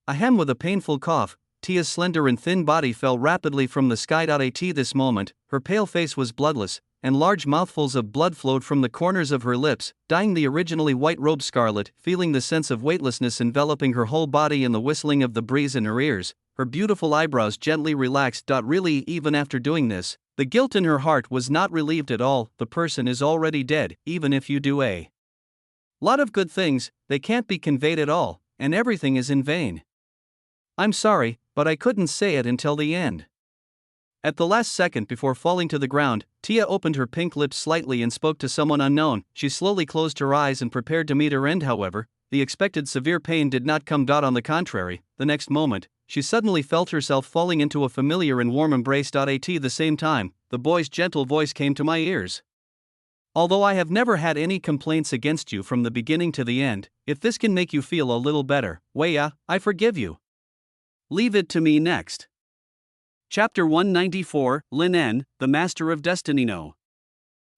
Ahem! With a painful cough, Tia's slender and thin body fell rapidly from the sky. At this moment, her pale face was bloodless, and large mouthfuls of blood flowed from the corners of her lips, dyeing the originally white robe scarlet. Feeling the sense of weightlessness enveloping her whole body and the whistling of the breeze in her ears, her beautiful eyebrows gently relaxed. Really, even after doing this, the guilt in her heart was not relieved at all. The person is already dead. Even if you do a lot of good things, they can't be conveyed at all. and everything is in vain. I'm sorry, but I couldn't say it until the end. At the last second before falling to the ground, Tia opened her pink lips slightly and spoke to someone unknown. She slowly closed her eyes and prepared to meet her end. However, the expected severe pain did not come. On the contrary, the next moment, she suddenly felt herself falling into a familiar and warm embrace. At the same time, the boy's gentle voice came to my ears. Although I have never had any complaints against you from the beginning to the end, if this can make you feel a little better, well, I forgive you. Leave it to me next. Chapter 194, Lin N, the Master of Destiny. No.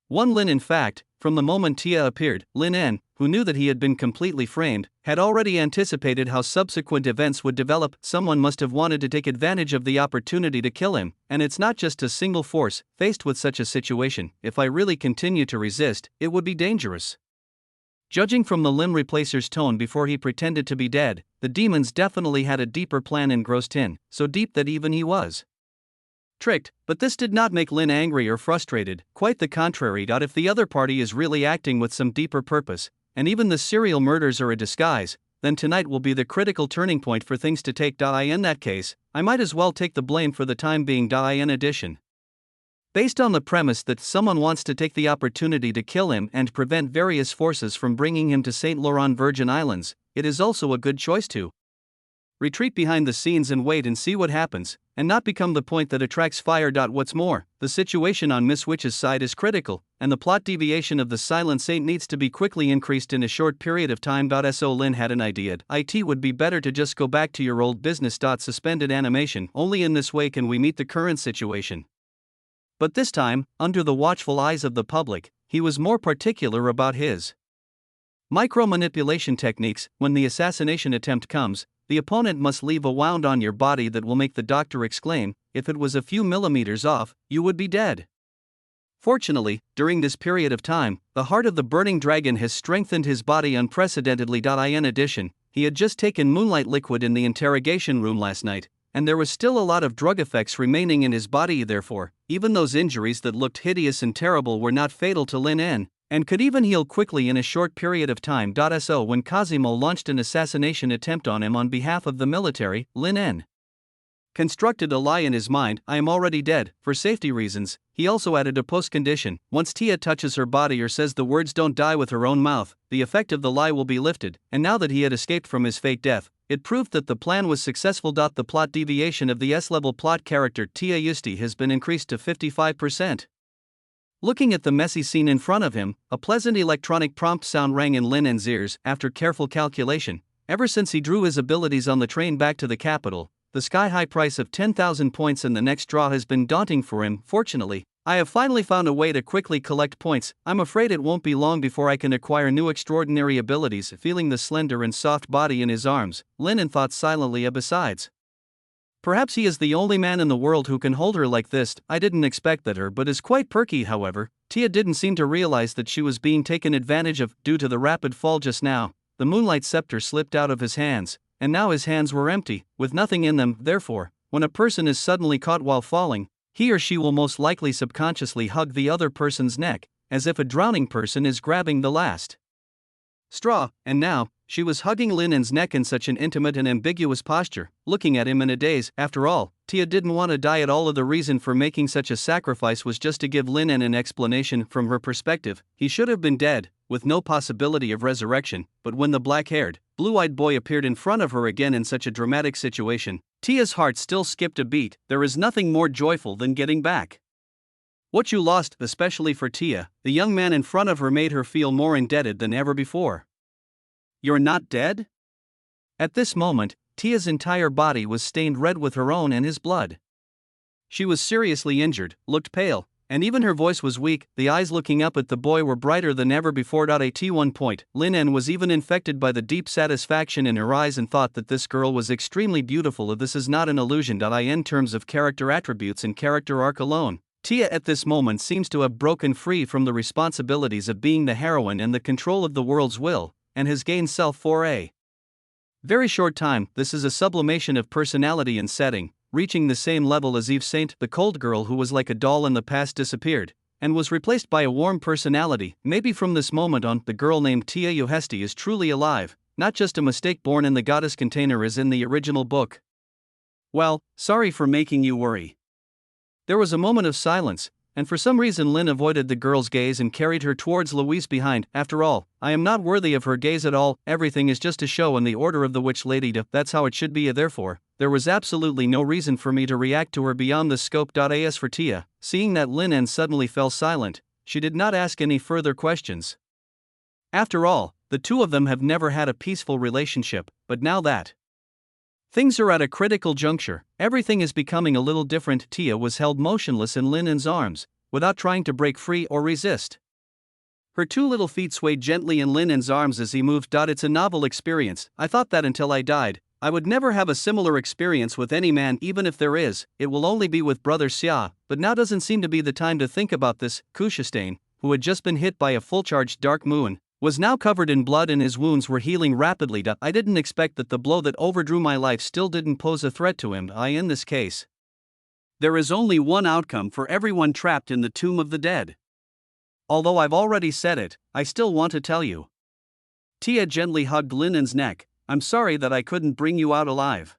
1 Lin. In fact, from the moment Tia appeared, Lin N, who knew that he had been completely framed, had already anticipated how subsequent events would develop. Someone must have wanted to take advantage of the opportunity to kill him, and it's not just a single force. Faced with such a situation, if I really continue to resist, it would be dangerous. Judging from the limb replacer's tone before he pretended to be dead, the demons definitely had a deeper plan engrossed in, so deep that even he was tricked. But this did not make Lin angry or frustrated, quite the contrary. If the other party is really acting with some deeper purpose, and even the serial murders are a disguise, then tonight will be the critical turning point for things to take. In that case, I might as well take the blame for the time being. In addition, based on the premise that someone wants to take the opportunity to kill him and prevent various forces from bringing him to St. Laurent Virgin Islands, it is also a good choice to retreat behind the scenes and wait and see what happens, and not become the point that attracts fire. What's more, the situation on Miss Witch's side is critical, and the plot deviation of the Silent Saint needs to be quickly increased in a short period of time. So Lin had an idea. It would be better to just go back to your old business. Suspended animation. Only in this way can we meet the current situation. But this time, under the watchful eyes of the public, he was more particular about his micro-manipulation techniques. When the assassination attempt comes, the opponent must leave a wound on your body that will make the doctor exclaim, if it was a few millimeters off, you would be dead. Fortunately, during this period of time, the heart of the burning dragon has strengthened his body unprecedentedly. In addition, he had just taken moonlight liquid in the interrogation room last night, and there was still a lot of drug effects remaining in his body. Therefore, even those injuries that looked hideous and terrible were not fatal to Lin N, and could even heal quickly in a short period of time. So when Cosimo launched an assassination attempt on him on behalf of the military, Lin N constructed a lie in his mind. I am already dead. For safety reasons, he also added a post-condition. Once Tia touches her body or says the words "don't die" with her own mouth, the effect of the lie will be lifted. And now that he had escaped from his fake death, it proved that the plan was successful. The plot deviation of the S-level plot character Tia Yusti has been increased to 55%. Looking at the messy scene in front of him, a pleasant electronic prompt sound rang in Lin N's ears. After careful calculation, ever since he drew his abilities on the train back to the capital, the sky-high price of 10,000 points in the next draw has been daunting for him. Fortunately, I have finally found a way to quickly collect points. I'm afraid it won't be long before I can acquire new extraordinary abilities. Feeling the slender and soft body in his arms, Lin N thought silently. Besides, perhaps he is the only man in the world who can hold her like this. I didn't expect that her but is quite perky. However, Tia didn't seem to realize that she was being taken advantage of. Due to the rapid fall just now, the moonlight scepter slipped out of his hands, and now his hands were empty, with nothing in them. Therefore, when a person is suddenly caught while falling, he or she will most likely subconsciously hug the other person's neck, as if a drowning person is grabbing the last straw, and now, she was hugging Lin N's neck in such an intimate and ambiguous posture, looking at him in a daze. After all, Tia didn't want to die at all. The reason for making such a sacrifice was just to give Lin N an explanation. From her perspective, he should have been dead, with no possibility of resurrection. But when the black-haired, blue-eyed boy appeared in front of her again in such a dramatic situation, Tia's heart still skipped a beat. There is nothing more joyful than getting back what you lost. Especially for Tia, the young man in front of her made her feel more indebted than ever before. You're not dead? At this moment, Tia's entire body was stained red with her own and his blood. She was seriously injured, looked pale, and even her voice was weak. The eyes looking up at the boy were brighter than ever before. At one point, Lin N was even infected by the deep satisfaction in her eyes and thought that this girl was extremely beautiful. This is not an illusion. In terms of character attributes and character arc alone, Tia at this moment seems to have broken free from the responsibilities of being the heroine and the control of the world's will, and has gained self for a very short time. This is a sublimation of personality and setting, reaching the same level as Eve Saint. The cold girl who was like a doll in the past disappeared, and was replaced by a warm personality. Maybe from this moment on, the girl named Tia Yuhesti is truly alive, not just a mistake born in the goddess container as in the original book. Well, sorry for making you worry. There was a moment of silence, and for some reason Lynn avoided the girl's gaze and carried her towards Louise behind. After all, I am not worthy of her gaze at all, everything is just a show in the order of the witch lady, that's how it should be. Therefore, there was absolutely no reason for me to react to her beyond the scope. As for Tia, seeing that Lynn suddenly fell silent, she did not ask any further questions. After all, the two of them have never had a peaceful relationship, but now that things are at a critical juncture, everything is becoming a little different. Tia was held motionless in Lynn's arms, without trying to break free or resist. Her two little feet swayed gently in Lynn's arms as he moved. It's a novel experience. I thought that until I died, I would never have a similar experience with any man. Even if there is, it will only be with Brother Xia, but now doesn't seem to be the time to think about this. Kushastain, who had just been hit by a full-charged dark moon, was now covered in blood and his wounds were healing rapidly. I didn't expect that the blow that overdrew my life still didn't pose a threat to him. In this case, there is only one outcome for everyone trapped in the tomb of the dead. Although I've already said it, I still want to tell you. Tia gently hugged Lynn's neck. I'm sorry that I couldn't bring you out alive.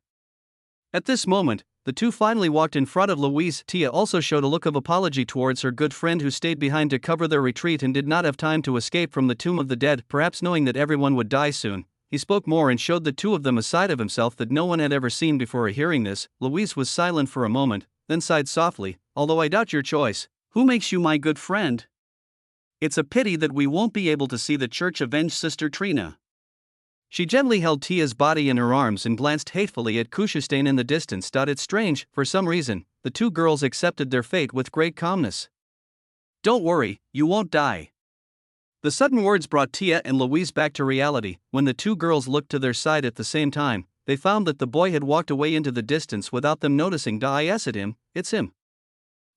At this moment, the two finally walked in front of Louise. Tia also showed a look of apology towards her good friend who stayed behind to cover their retreat and did not have time to escape from the tomb of the dead. Perhaps knowing that everyone would die soon, he spoke more and showed the two of them a side of himself that no one had ever seen before. Hearing this, Louise was silent for a moment, then sighed softly. Although I doubt your choice, who makes you my good friend? It's a pity that we won't be able to see the church avenge Sister Trina. She gently held Tia's body in her arms and glanced hatefully at Kushastain in the distance. It's strange, for some reason, the two girls accepted their fate with great calmness. Don't worry, you won't die. The sudden words brought Tia and Louise back to reality. When the two girls looked to their side at the same time, they found that the boy had walked away into the distance without them noticing. Is it him? It's him.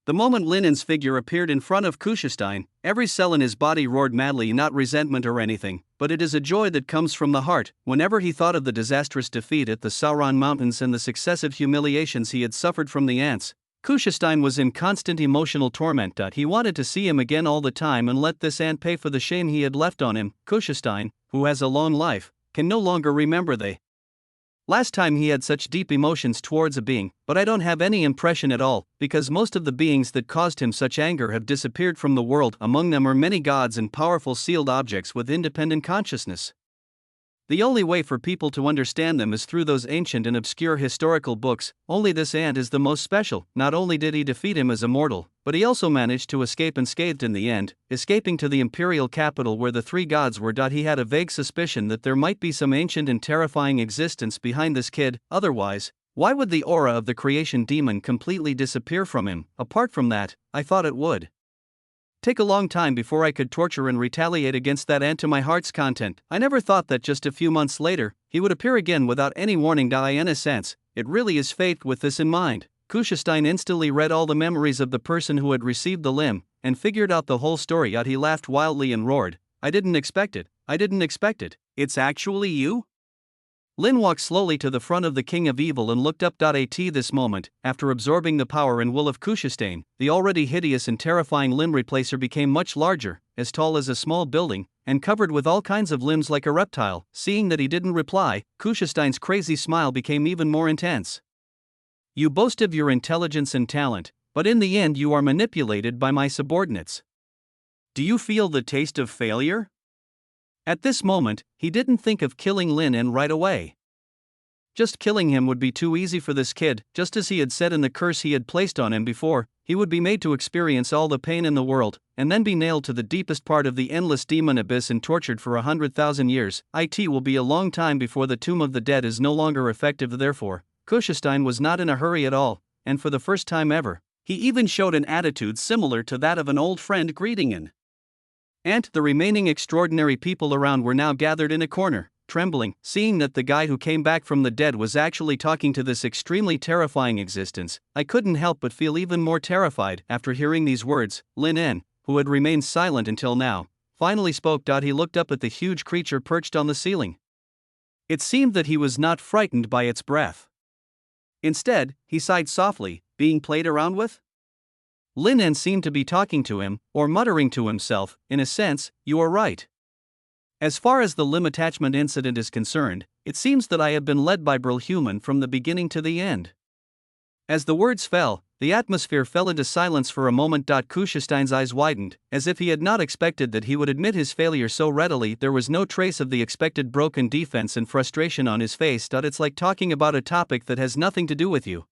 The moment Lynn's figure appeared in front of Kushastain, every cell in his body roared madly, not resentment or anything, but it is a joy that comes from the heart. Whenever he thought of the disastrous defeat at the Sauron Mountains and the successive humiliations he had suffered from the ants, Kushastain was in constant emotional torment. He wanted to see him again all the time and let this ant pay for the shame he had left on him. Kushastain, who has a long life, can no longer remember the last time he had such deep emotions towards a being, but I don't have any impression at all, because most of the beings that caused him such anger have disappeared from the world. Among them are many gods and powerful sealed objects with independent consciousness. The only way for people to understand them is through those ancient and obscure historical books. Only this ant is the most special. Not only did he defeat him as a mortal, but he also managed to escape unscathed in the end, escaping to the imperial capital where the three gods were. He had a vague suspicion that there might be some ancient and terrifying existence behind this kid. Otherwise, why would the aura of the creation demon completely disappear from him? Apart from that, I thought it would take a long time before I could torture and retaliate against that ant to my heart's content. I never thought that just a few months later, he would appear again without any warning. In a sense, it really is fate. With this in mind, Kushastain instantly read all the memories of the person who had received the limb, and figured out the whole story. He laughed wildly and roared, I didn't expect it. It's actually you? Lynn walked slowly to the front of the King of Evil and looked up. At this moment, after absorbing the power and will of Kushastain, the already hideous and terrifying limb replacer became much larger, as tall as a small building, and covered with all kinds of limbs like a reptile. Seeing that he didn't reply, Kushastain's crazy smile became even more intense. You boast of your intelligence and talent, but in the end you are manipulated by my subordinates. Do you feel the taste of failure? At this moment, he didn't think of killing Lin right away. Just killing him would be too easy for this kid. Just as he had said in the curse he had placed on him before, he would be made to experience all the pain in the world, and then be nailed to the deepest part of the endless demon abyss and tortured for 100,000 years. It will be a long time before the Tomb of the Dead is no longer effective. Therefore, Kushastain was not in a hurry at all, and for the first time ever, he even showed an attitude similar to that of an old friend greeting an ant. The remaining extraordinary people around were now gathered in a corner, trembling, seeing that the guy who came back from the dead was actually talking to this extremely terrifying existence. I couldn't help but feel even more terrified. After hearing these words, Lin, who had remained silent until now, finally spoke. He looked up at the huge creature perched on the ceiling. It seemed that he was not frightened by its breath. Instead, he sighed softly, being played around with? Lin seemed to be talking to him, or muttering to himself. In a sense, you are right. As far as the limb attachment incident is concerned, it seems that I have been led by Brilhuman from the beginning to the end. As the words fell, the atmosphere fell into silence for a moment. Kuschestein's eyes widened, as if he had not expected that he would admit his failure so readily. There was no trace of the expected broken defense and frustration on his face. It's like talking about a topic that has nothing to do with you.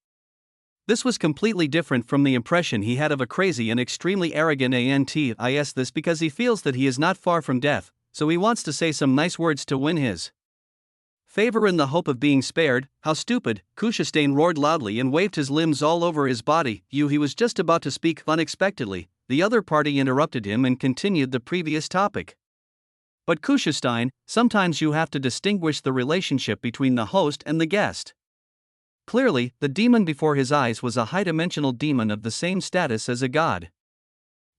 This was completely different from the impression he had of a crazy and extremely arrogant antis this because he feels that he is not far from death, so he wants to say some nice words to win his favor in the hope of being spared. How stupid! Kuschestein roared loudly and waved his limbs all over his body. He was just about to speak. Unexpectedly, the other party interrupted him and continued the previous topic. But Kuschestein, sometimes you have to distinguish the relationship between the host and the guest. Clearly, the demon before his eyes was a high-dimensional demon of the same status as a god.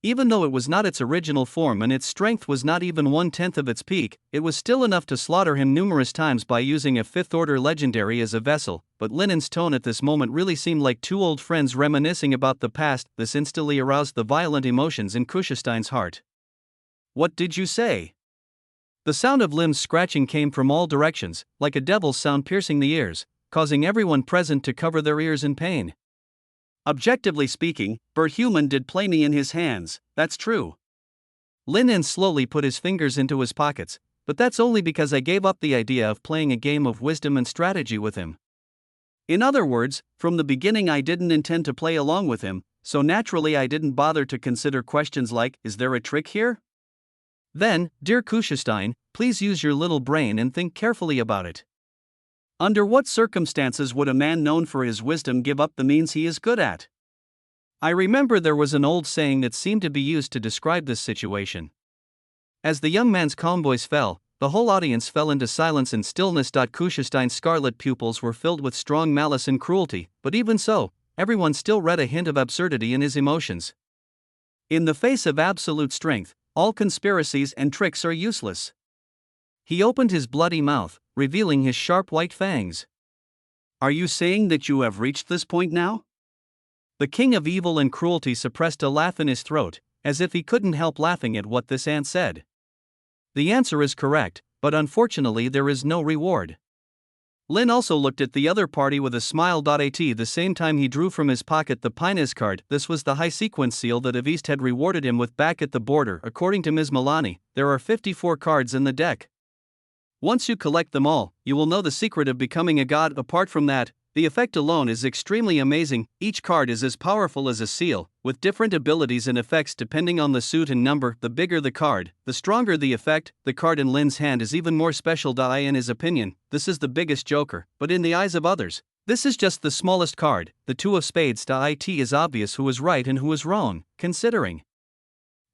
Even though it was not its original form and its strength was not even 1/10 of its peak, it was still enough to slaughter him numerous times by using a 5th-order legendary as a vessel. But Linen's tone at this moment really seemed like two old friends reminiscing about the past. This instantly aroused the violent emotions in Kuschestein's heart. "What did you say?" The sound of limbs scratching came from all directions, like a devil's sound piercing the ears, causing everyone present to cover their ears in pain. Objectively speaking, Brilhuman did play me in his hands, that's true. Linen slowly put his fingers into his pockets, but that's only because I gave up the idea of playing a game of wisdom and strategy with him. In other words, from the beginning I didn't intend to play along with him, so naturally I didn't bother to consider questions like, is there a trick here? Then, dear Kuschestein, please use your little brain and think carefully about it. Under what circumstances would a man known for his wisdom give up the means he is good at? I remember there was an old saying that seemed to be used to describe this situation. As the young man's calm voice fell, the whole audience fell into silence and stillness. Kuschestein's scarlet pupils were filled with strong malice and cruelty, but even so, everyone still read a hint of absurdity in his emotions. In the face of absolute strength, all conspiracies and tricks are useless. He opened his bloody mouth, revealing his sharp white fangs. Are you saying that you have reached this point now? The king of evil and cruelty suppressed a laugh in his throat, as if he couldn't help laughing at what this ant said. The answer is correct, but unfortunately there is no reward. Lin also looked at the other party with a smile. At the same time he drew from his pocket the Pinez card. This was the high sequence seal that Avist had rewarded him with back at the border. According to Ms. Milani, there are 54 cards in the deck. Once you collect them all, you will know the secret of becoming a god. Apart from that, the effect alone is extremely amazing. Each card is as powerful as a seal, with different abilities and effects depending on the suit and number. The bigger the card, the stronger the effect. The card in Lin's hand is even more special. In his opinion, this is the biggest joker, but in the eyes of others, this is just the smallest card. The 2 of spades. It is obvious who is right and who is wrong, considering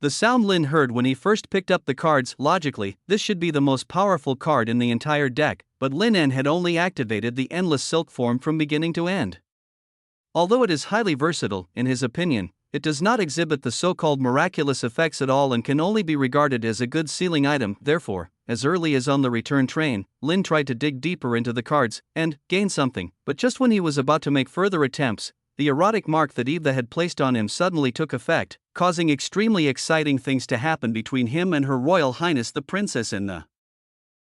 the sound Lin heard when he first picked up the cards. Logically, this should be the most powerful card in the entire deck, but Lin N had only activated the Endless Silk form from beginning to end. Although it is highly versatile, in his opinion, it does not exhibit the so-called miraculous effects at all and can only be regarded as a good sealing item. Therefore, as early as on the return train, Lin tried to dig deeper into the cards and gain something, but just when he was about to make further attempts, the erotic mark that Eva had placed on him suddenly took effect, causing extremely exciting things to happen between him and Her Royal Highness the Princess in the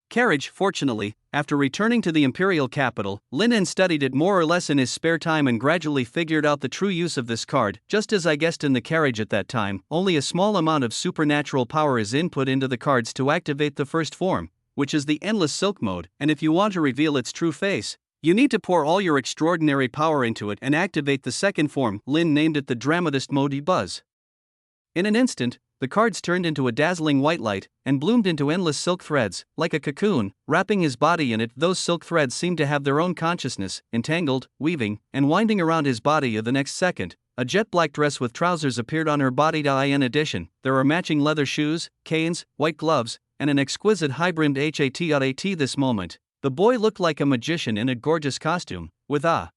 carriage. Fortunately, after returning to the imperial capital, Lin N studied it more or less in his spare time and gradually figured out the true use of this card. Just as I guessed in the carriage at that time, only a small amount of supernatural power is input into the cards to activate the first form, which is the Endless Silk mode, and if you want to reveal its true face, you need to pour all your extraordinary power into it and activate the second form. Lin named it the Dramatist mode. Buzz. In an instant, the cards turned into a dazzling white light and bloomed into endless silk threads, like a cocoon, wrapping his body in it. Those silk threads seemed to have their own consciousness, entangled, weaving, and winding around his body. The next second, a jet-black dress with trousers appeared on her body. In addition, there are matching leather shoes, canes, white gloves, and an exquisite high-brimmed hat. At this moment, the boy looked like a magician in a gorgeous costume, with a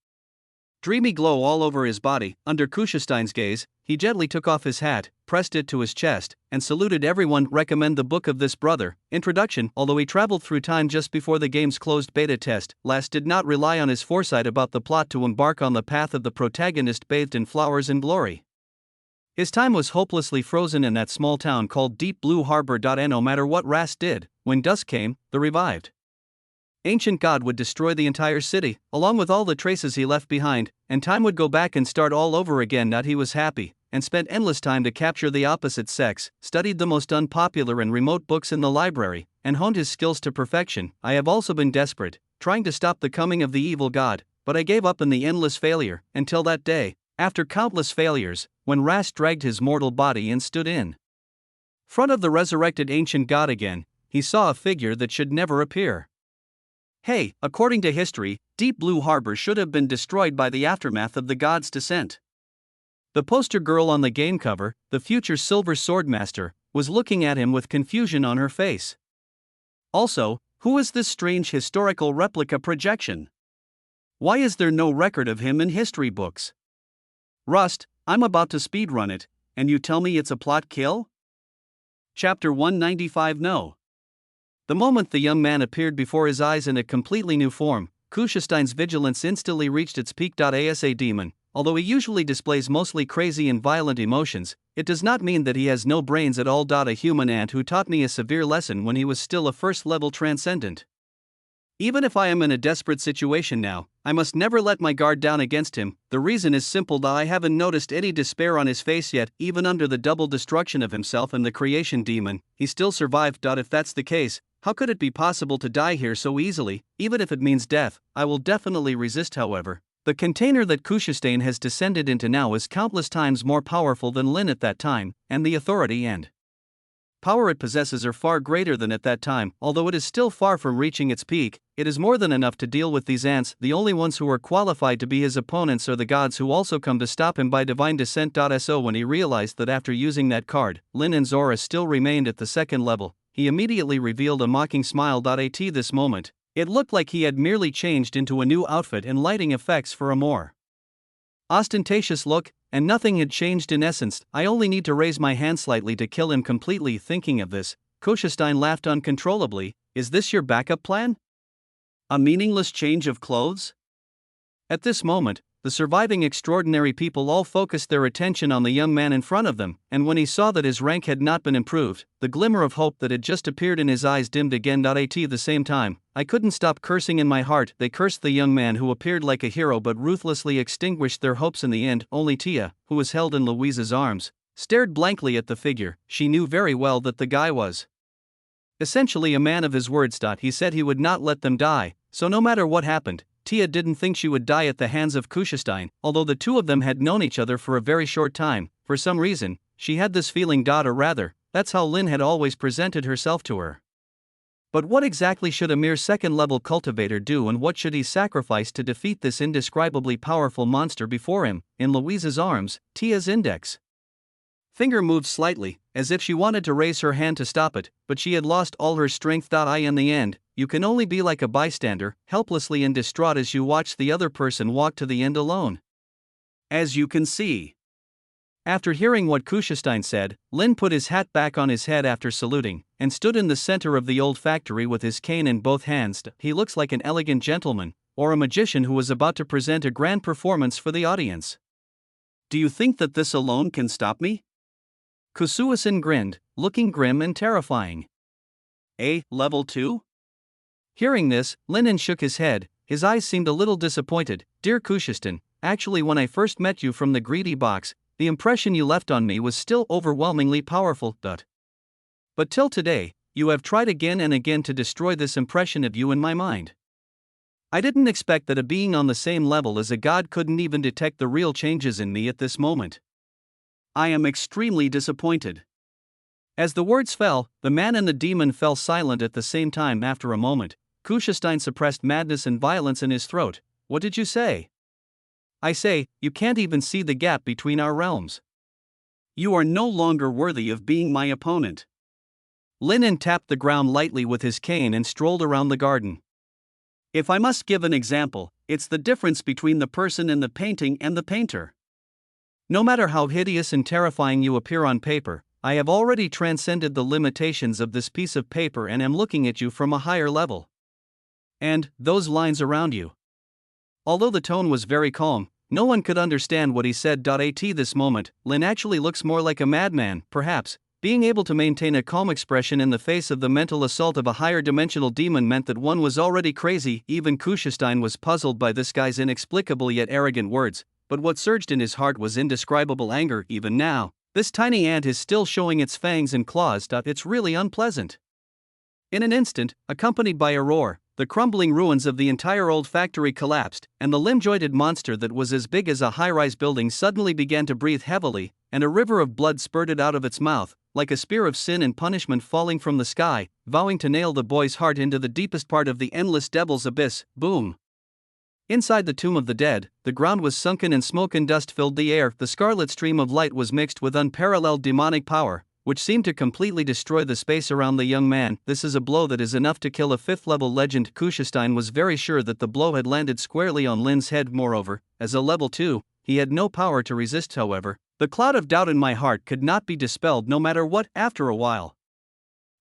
dreamy glow all over his body. Under Kuschestein's gaze, he gently took off his hat, pressed it to his chest, and saluted everyone. Recommend the book of this brother. Introduction. Although he traveled through time just before the game's closed beta test, Last did not rely on his foresight about the plot to embark on the path of the protagonist bathed in flowers and glory. His time was hopelessly frozen in that small town called Deep Blue Harbor. And no matter what Rast did, when dusk came, the revived ancient god would destroy the entire city, along with all the traces he left behind, and time would go back and start all over again. He was happy, and spent endless time to capture the opposite sex, studied the most unpopular and remote books in the library, and honed his skills to perfection. I have also been desperate, trying to stop the coming of the evil god, but I gave up in the endless failure, until that day, after countless failures, when Rast dragged his mortal body and stood in front of the resurrected ancient god again. He saw a figure that should never appear. Hey, according to history, Deep Blue Harbor should have been destroyed by the aftermath of the god's descent. The poster girl on the game cover, the future Silver Swordmaster, was looking at him with confusion on her face. Also, who is this strange historical replica projection? Why is there no record of him in history books? Rust, I'm about to speedrun it, and you tell me it's a plot kill? Chapter 195. No. The moment the young man appeared before his eyes in a completely new form, Kuschestein's vigilance instantly reached its peak. As a demon, although he usually displays mostly crazy and violent emotions, it does not mean that he has no brains at all. A human ant who taught me a severe lesson when he was still a first-level transcendent. Even if I am in a desperate situation now, I must never let my guard down against him. The reason is simple. I haven't noticed any despair on his face yet. Even under the double destruction of himself and the creation demon, he still survived. If that's the case, how could it be possible to die here so easily? Even if it means death, I will definitely resist. However, the container that Kuschestein has descended into now is countless times more powerful than Lin at that time, and the authority and power it possesses are far greater than at that time. Although it is still far from reaching its peak, it is more than enough to deal with these ants. The only ones who are qualified to be his opponents are the gods who also come to stop him by divine descent. So when he realized that after using that card, Lin and Zora still remained at the second level, he immediately revealed a mocking smile. At this moment, it looked like he had merely changed into a new outfit and lighting effects for a more ostentatious look, and nothing had changed in essence. I only need to raise my hand slightly to kill him completely. Thinking of this, Kuschestein laughed uncontrollably. Is this your backup plan? A meaningless change of clothes? At this moment, the surviving extraordinary people all focused their attention on the young man in front of them, and when he saw that his rank had not been improved, the glimmer of hope that had just appeared in his eyes dimmed again. At the same time, I couldn't stop cursing in my heart. They cursed the young man who appeared like a hero but ruthlessly extinguished their hopes in the end. Only Tia, who was held in Louise's arms, stared blankly at the figure. She knew very well that the guy was essentially a man of his words. He said he would not let them die, so no matter what happened, Tia didn't think she would die at the hands of Kuschestein. Although the two of them had known each other for a very short time, for some reason, she had this feeling. Or rather, that's how Lin had always presented herself to her. But what exactly should a mere second-level cultivator do, and what should he sacrifice to defeat this indescribably powerful monster before him? In Louise's arms, Tia's index finger moved slightly, as if she wanted to raise her hand to stop it, but she had lost all her strength. In the end, you can only be like a bystander, helplessly and distraught as you watch the other person walk to the end alone. As you can see. After hearing what Kuschestein said, Lin put his hat back on his head after saluting, and stood in the center of the old factory with his cane in both hands. He looks like an elegant gentleman, or a magician who was about to present a grand performance for the audience. Do you think that this alone can stop me? Kusuisin grinned, looking grim and terrifying. Level 2? Hearing this, Linen shook his head. His eyes seemed a little disappointed. Dear Kuschestein, actually when I first met you from the greedy box, the impression you left on me was still overwhelmingly powerful. But till today, you have tried again and again to destroy this impression of you in my mind. I didn't expect that a being on the same level as a god couldn't even detect the real changes in me at this moment. I am extremely disappointed. As the words fell, the man and the demon fell silent at the same time. After a moment, Kuschestein suppressed madness and violence in his throat. What did you say? I say, you can't even see the gap between our realms. You are no longer worthy of being my opponent. Linen tapped the ground lightly with his cane and strolled around the garden. If I must give an example, it's the difference between the person in the painting and the painter. No matter how hideous and terrifying you appear on paper, I have already transcended the limitations of this piece of paper and am looking at you from a higher level. And those lines around you. Although the tone was very calm, No one could understand what he said. At this moment, Lin actually looks more like a madman, perhaps. Being able to maintain a calm expression in the face of the mental assault of a higher dimensional demon meant that one was already crazy. Even Kuschestein was puzzled by this guy's inexplicable yet arrogant words, but what surged in his heart was indescribable anger. Even now, this tiny ant is still showing its fangs and claws. It's really unpleasant. In an instant, accompanied by a roar, the crumbling ruins of the entire old factory collapsed, and the limb-jointed monster that was as big as a high-rise building suddenly began to breathe heavily, and a river of blood spurted out of its mouth, like a spear of sin and punishment falling from the sky, vowing to nail the boy's heart into the deepest part of the endless devil's abyss. Boom! Inside the tomb of the dead, the ground was sunken and smoke and dust filled the air. The scarlet stream of light was mixed with unparalleled demonic power, which seemed to completely destroy the space around the young man. This is a blow that is enough to kill a 5th-level legend. Kuschestein was very sure that the blow had landed squarely on Lin's head. Moreover, as a level 2, he had no power to resist. However, the cloud of doubt in my heart could not be dispelled no matter what. After a while,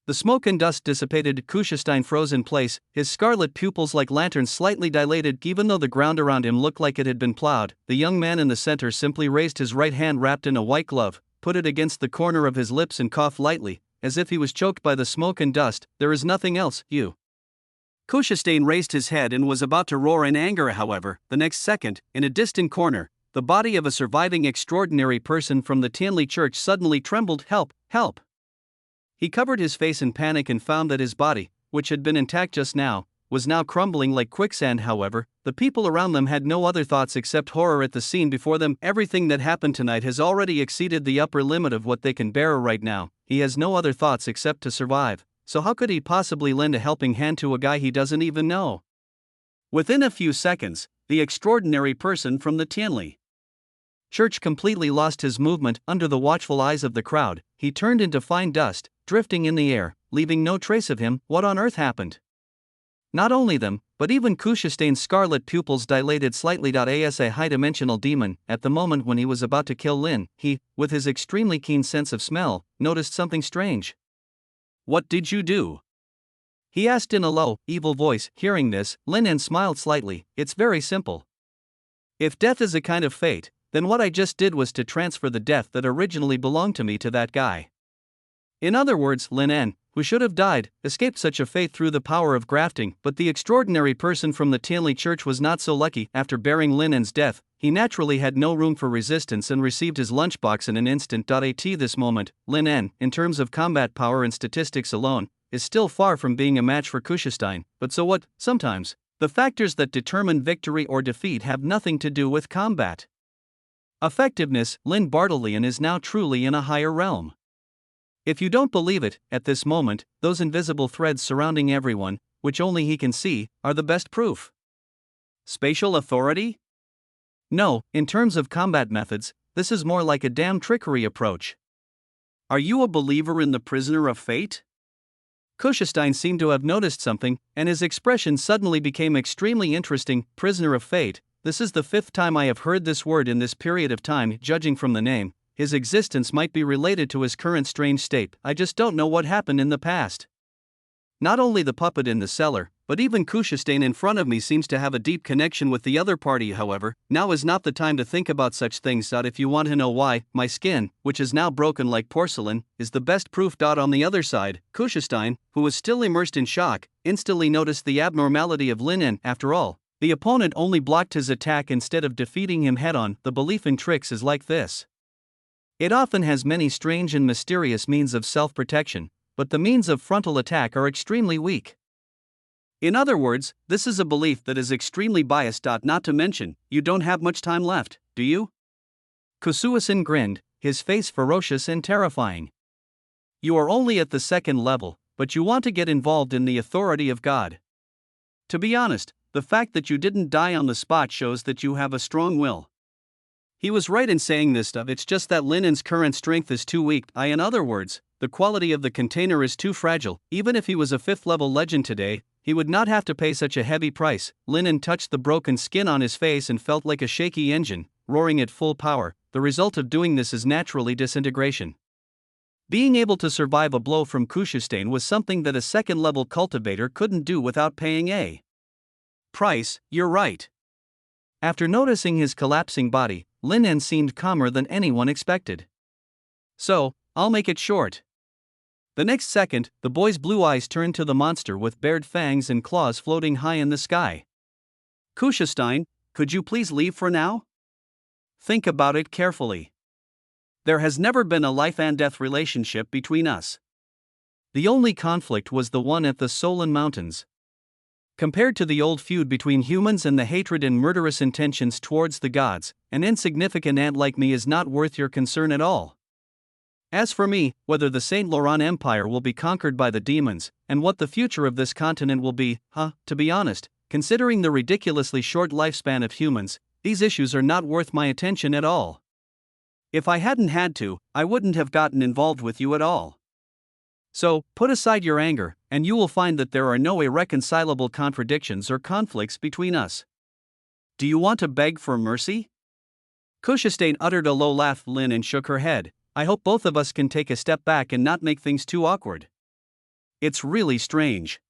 the smoke and dust dissipated. Kuschestein froze in place, his scarlet pupils like lanterns slightly dilated. Even though the ground around him looked like it had been plowed, the young man in the center simply raised his right hand wrapped in a white glove, put it against the corner of his lips and coughed lightly, as if he was choked by the smoke and dust. There is nothing else, you. Kuschestein raised his head and was about to roar in anger. However, the next second, in a distant corner, the body of a surviving extraordinary person from the Tianli church suddenly trembled. Help! Help! He covered his face in panic and found that his body, which had been intact just now, was now crumbling like quicksand. However, the people around them had no other thoughts except horror at the scene before them. Everything that happened tonight has already exceeded the upper limit of what they can bear right now. He has no other thoughts except to survive. So how could he possibly lend a helping hand to a guy he doesn't even know? Within a few seconds, the extraordinary person from the Tianli church completely lost his movement under the watchful eyes of the crowd. He turned into fine dust, drifting in the air, leaving no trace of him. What on earth happened? Not only them, but even Kuschestein's scarlet pupils dilated slightly. As a high-dimensional demon, at the moment when he was about to kill Lin, he, with his extremely keen sense of smell, noticed something strange. What did you do? He asked in a low, evil voice. Hearing this, Lin smiled slightly. It's very simple. If death is a kind of fate, then what I just did was to transfer the death that originally belonged to me to that guy. In other words, Lin, who should have died, escaped such a fate through the power of grafting. But the extraordinary person from the Tianli church was not so lucky. After bearing Lin's death, he naturally had no room for resistance and received his lunchbox in an instant. At this moment, Lin, in terms of combat power and statistics alone, is still far from being a match for Kuschestein. But so what? Sometimes, the factors that determine victory or defeat have nothing to do with combat effectiveness. Lin Bartolian is now truly in a higher realm. If you don't believe it, at this moment, those invisible threads surrounding everyone, which only he can see, are the best proof. Spatial authority? No, in terms of combat methods, this is more like a damn trickery approach. Are you a believer in the prisoner of fate? Kuschestein seemed to have noticed something, and his expression suddenly became extremely interesting. Prisoner of fate. This is the 5th time I have heard this word in this period of time. Judging from the name, his existence might be related to his current strange state. I just don't know what happened in the past. Not only the puppet in the cellar, but even Kuschestein in front of me seems to have a deep connection with the other party. However, now is not the time to think about such things. If you want to know why, my skin, which is now broken like porcelain, is the best proof. On the other side, Kuschestein, who was still immersed in shock, instantly noticed the abnormality of Lin. After all, the opponent only blocked his attack instead of defeating him head-on. The belief in tricks is like this. It often has many strange and mysterious means of self-protection, but the means of frontal attack are extremely weak. In other words, this is a belief that is extremely biased. Not to mention, you don't have much time left, do you? Kusuasin grinned, his face ferocious and terrifying. You are only at the 2nd level, but you want to get involved in the authority of God. To be honest, the fact that you didn't die on the spot shows that you have a strong will. He was right in saying this stuff. It's just that Lin's current strength is too weak. In other words, the quality of the container is too fragile. Even if he was a 5th level legend today, he would not have to pay such a heavy price. Lin touched the broken skin on his face and felt like a shaky engine, roaring at full power. The result of doing this is naturally disintegration. Being able to survive a blow from Kuschestein was something that a 2nd level cultivator couldn't do without paying a price. You're right. After noticing his collapsing body, Lin seemed calmer than anyone expected. So, I'll make it short. The next second, the boy's blue eyes turned to the monster with bared fangs and claws floating high in the sky. Kuschestein, could you please leave for now? Think about it carefully. There has never been a life and death relationship between us. The only conflict was the one at the Solon Mountains. Compared to the old feud between humans and the hatred and murderous intentions towards the gods, an insignificant ant like me is not worth your concern at all. As for me, whether the Saint Laurent Empire will be conquered by the demons, and what the future of this continent will be, to be honest, considering the ridiculously short lifespan of humans, these issues are not worth my attention at all. If I hadn't had to, I wouldn't have gotten involved with you at all. So, put aside your anger, and you will find that there are no irreconcilable contradictions or conflicts between us. Do you want to beg for mercy? Kuschestein uttered a low laugh. Lin and shook her head. I hope both of us can take a step back and not make things too awkward. It's really strange.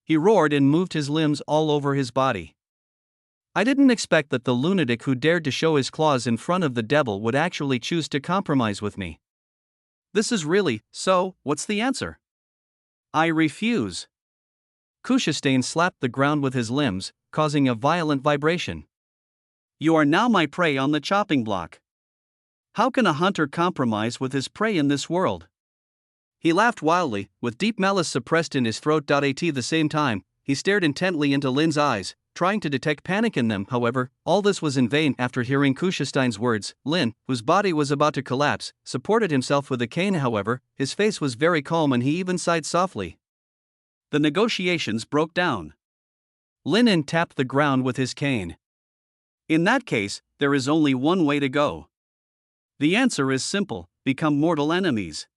He roared and moved his limbs all over his body. I didn't expect that the lunatic who dared to show his claws in front of the devil would actually choose to compromise with me. This is really, so, what's the answer? I refuse. Kuschestein slapped the ground with his limbs, causing a violent vibration. You are now my prey on the chopping block. How can a hunter compromise with his prey in this world? He laughed wildly, with deep malice suppressed in his throat. At the same time, he stared intently into Lin's eyes, trying to detect panic in them. However, all this was in vain. After hearing Kuschestein's words, Lin, whose body was about to collapse, supported himself with a cane. However, his face was very calm and he even sighed softly. The negotiations broke down. Lin tapped the ground with his cane. In that case, there is only one way to go. The answer is simple: become mortal enemies.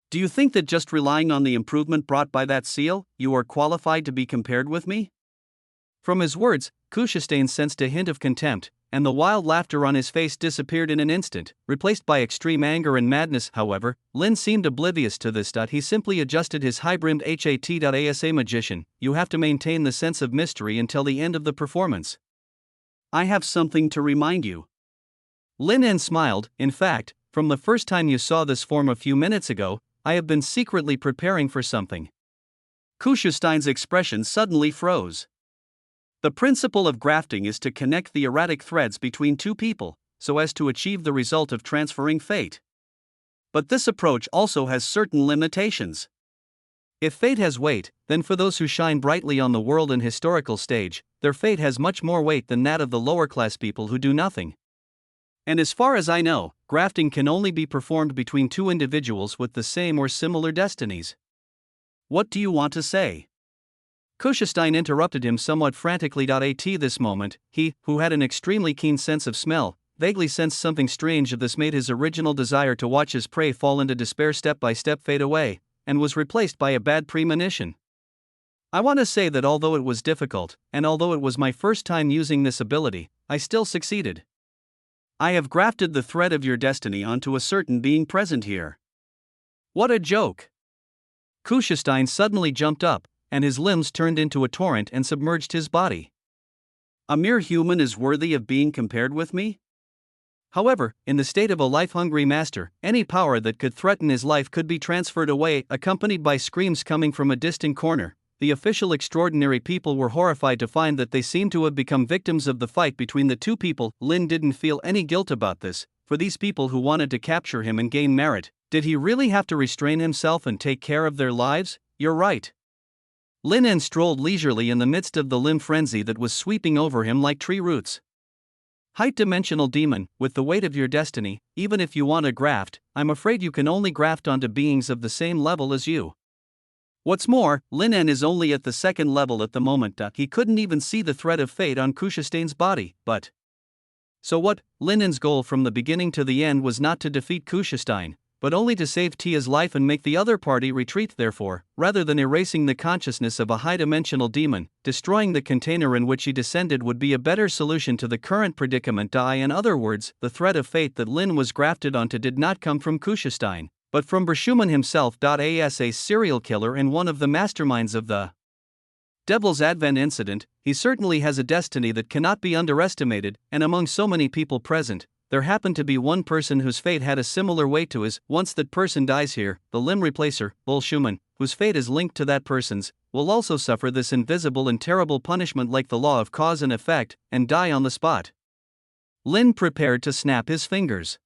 Do you think that just relying on the improvement brought by that seal, you are qualified to be compared with me? From his words, Kuschestein sensed a hint of contempt, and the wild laughter on his face disappeared in an instant, replaced by extreme anger and madness. However, Lin seemed oblivious to this. He simply adjusted his high-brimmed hat. As a magician, you have to maintain the sense of mystery until the end of the performance. I have something to remind you. Lin smiled. In fact, from the first time you saw this form a few minutes ago, I have been secretly preparing for something. Kuschestein's expression suddenly froze. The principle of grafting is to connect the erratic threads between two people, so as to achieve the result of transferring fate. But this approach also has certain limitations. If fate has weight, then for those who shine brightly on the world and historical stage, their fate has much more weight than that of the lower-class people who do nothing. And as far as I know, grafting can only be performed between two individuals with the same or similar destinies. What do you want to say? Kuschestein interrupted him somewhat frantically. At this moment, he, who had an extremely keen sense of smell, vaguely sensed something strange. This made his original desire to watch his prey fall into despair step by step fade away, and was replaced by a bad premonition. I want to say that although it was difficult, and although it was my first time using this ability, I still succeeded. I have grafted the thread of your destiny onto a certain being present here. What a joke! Kuschestein suddenly jumped up, and his limbs turned into a torrent and submerged his body. A mere human is worthy of being compared with me? However, in the state of a life-hungry master, any power that could threaten his life could be transferred away, accompanied by screams coming from a distant corner. The official extraordinary people were horrified to find that they seemed to have become victims of the fight between the two people. Lin didn't feel any guilt about this. For these people who wanted to capture him and gain merit, did he really have to restrain himself and take care of their lives? You're right. Lin strolled leisurely in the midst of the limb frenzy that was sweeping over him like tree roots. Height-dimensional demon, with the weight of your destiny, even if you want to graft, I'm afraid you can only graft onto beings of the same level as you. What's more, Lin is only at the second level at the moment. He couldn't even see the thread of fate on Kuschestein's body, but... So what? Lin's goal from the beginning to the end was not to defeat Kuschestein, but only to save Tia's life and make the other party retreat. Therefore, rather than erasing the consciousness of a high-dimensional demon, destroying the container in which he descended would be a better solution to the current predicament. In other words, the thread of fate that Lin was grafted onto did not come from Kuschestein, but from Brashuman himself. As a serial killer and one of the masterminds of the Devil's Advent incident, he certainly has a destiny that cannot be underestimated, and among so many people present, there happened to be one person whose fate had a similar weight to his. Once that person dies here, the limb replacer, Bull Schumann, whose fate is linked to that person's, will also suffer this invisible and terrible punishment like the law of cause and effect, and die on the spot. Lin prepared to snap his fingers.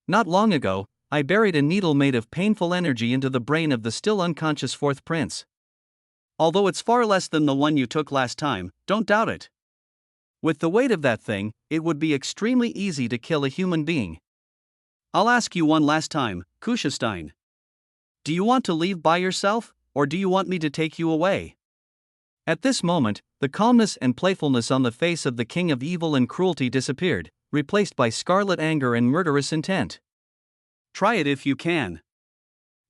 Not long ago, I buried a needle made of painful energy into the brain of the still unconscious fourth prince. Although it's far less than the one you took last time, don't doubt it. With the weight of that thing, it would be extremely easy to kill a human being. I'll ask you one last time, Kuschestein. Do you want to leave by yourself, or do you want me to take you away? At this moment, the calmness and playfulness on the face of the king of evil and cruelty disappeared, replaced by scarlet anger and murderous intent. Try it if you can.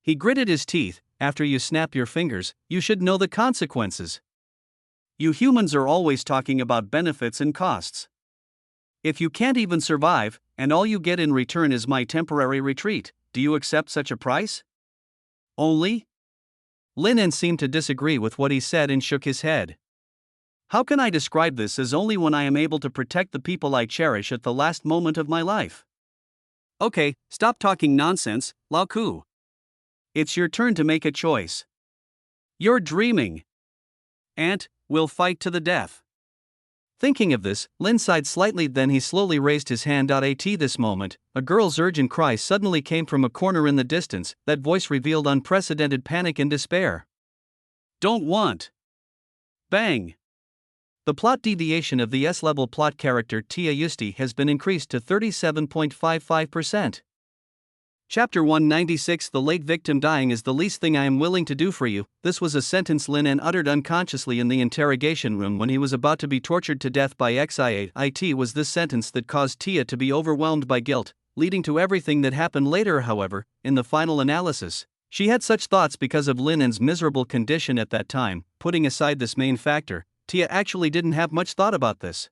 He gritted his teeth. After you snap your fingers, you should know the consequences. You humans are always talking about benefits and costs. If you can't even survive, and all you get in return is my temporary retreat, do you accept such a price? Only? Lin seemed to disagree with what he said and shook his head. How can I describe this as only when I am able to protect the people I cherish at the last moment of my life? Okay, stop talking nonsense, Lao Ku. It's your turn to make a choice. You're dreaming. Ant, we'll fight to the death. Thinking of this, Lin sighed slightly, then he slowly raised his hand. At this moment, a girl's urgent cry suddenly came from a corner in the distance. That voice revealed unprecedented panic and despair. Don't want. Bang. The plot deviation of the S-level plot character Tia Yusti has been increased to 37.55%. Chapter 196. The late victim dying is the least thing I am willing to do for you. This was a sentence Lin uttered unconsciously in the interrogation room when he was about to be tortured to death by XI8. It was this sentence that caused Tia to be overwhelmed by guilt, leading to everything that happened later. However, in the final analysis, she had such thoughts because of Lin's miserable condition at that time. Putting aside this main factor, Tia actually didn't have much thought about this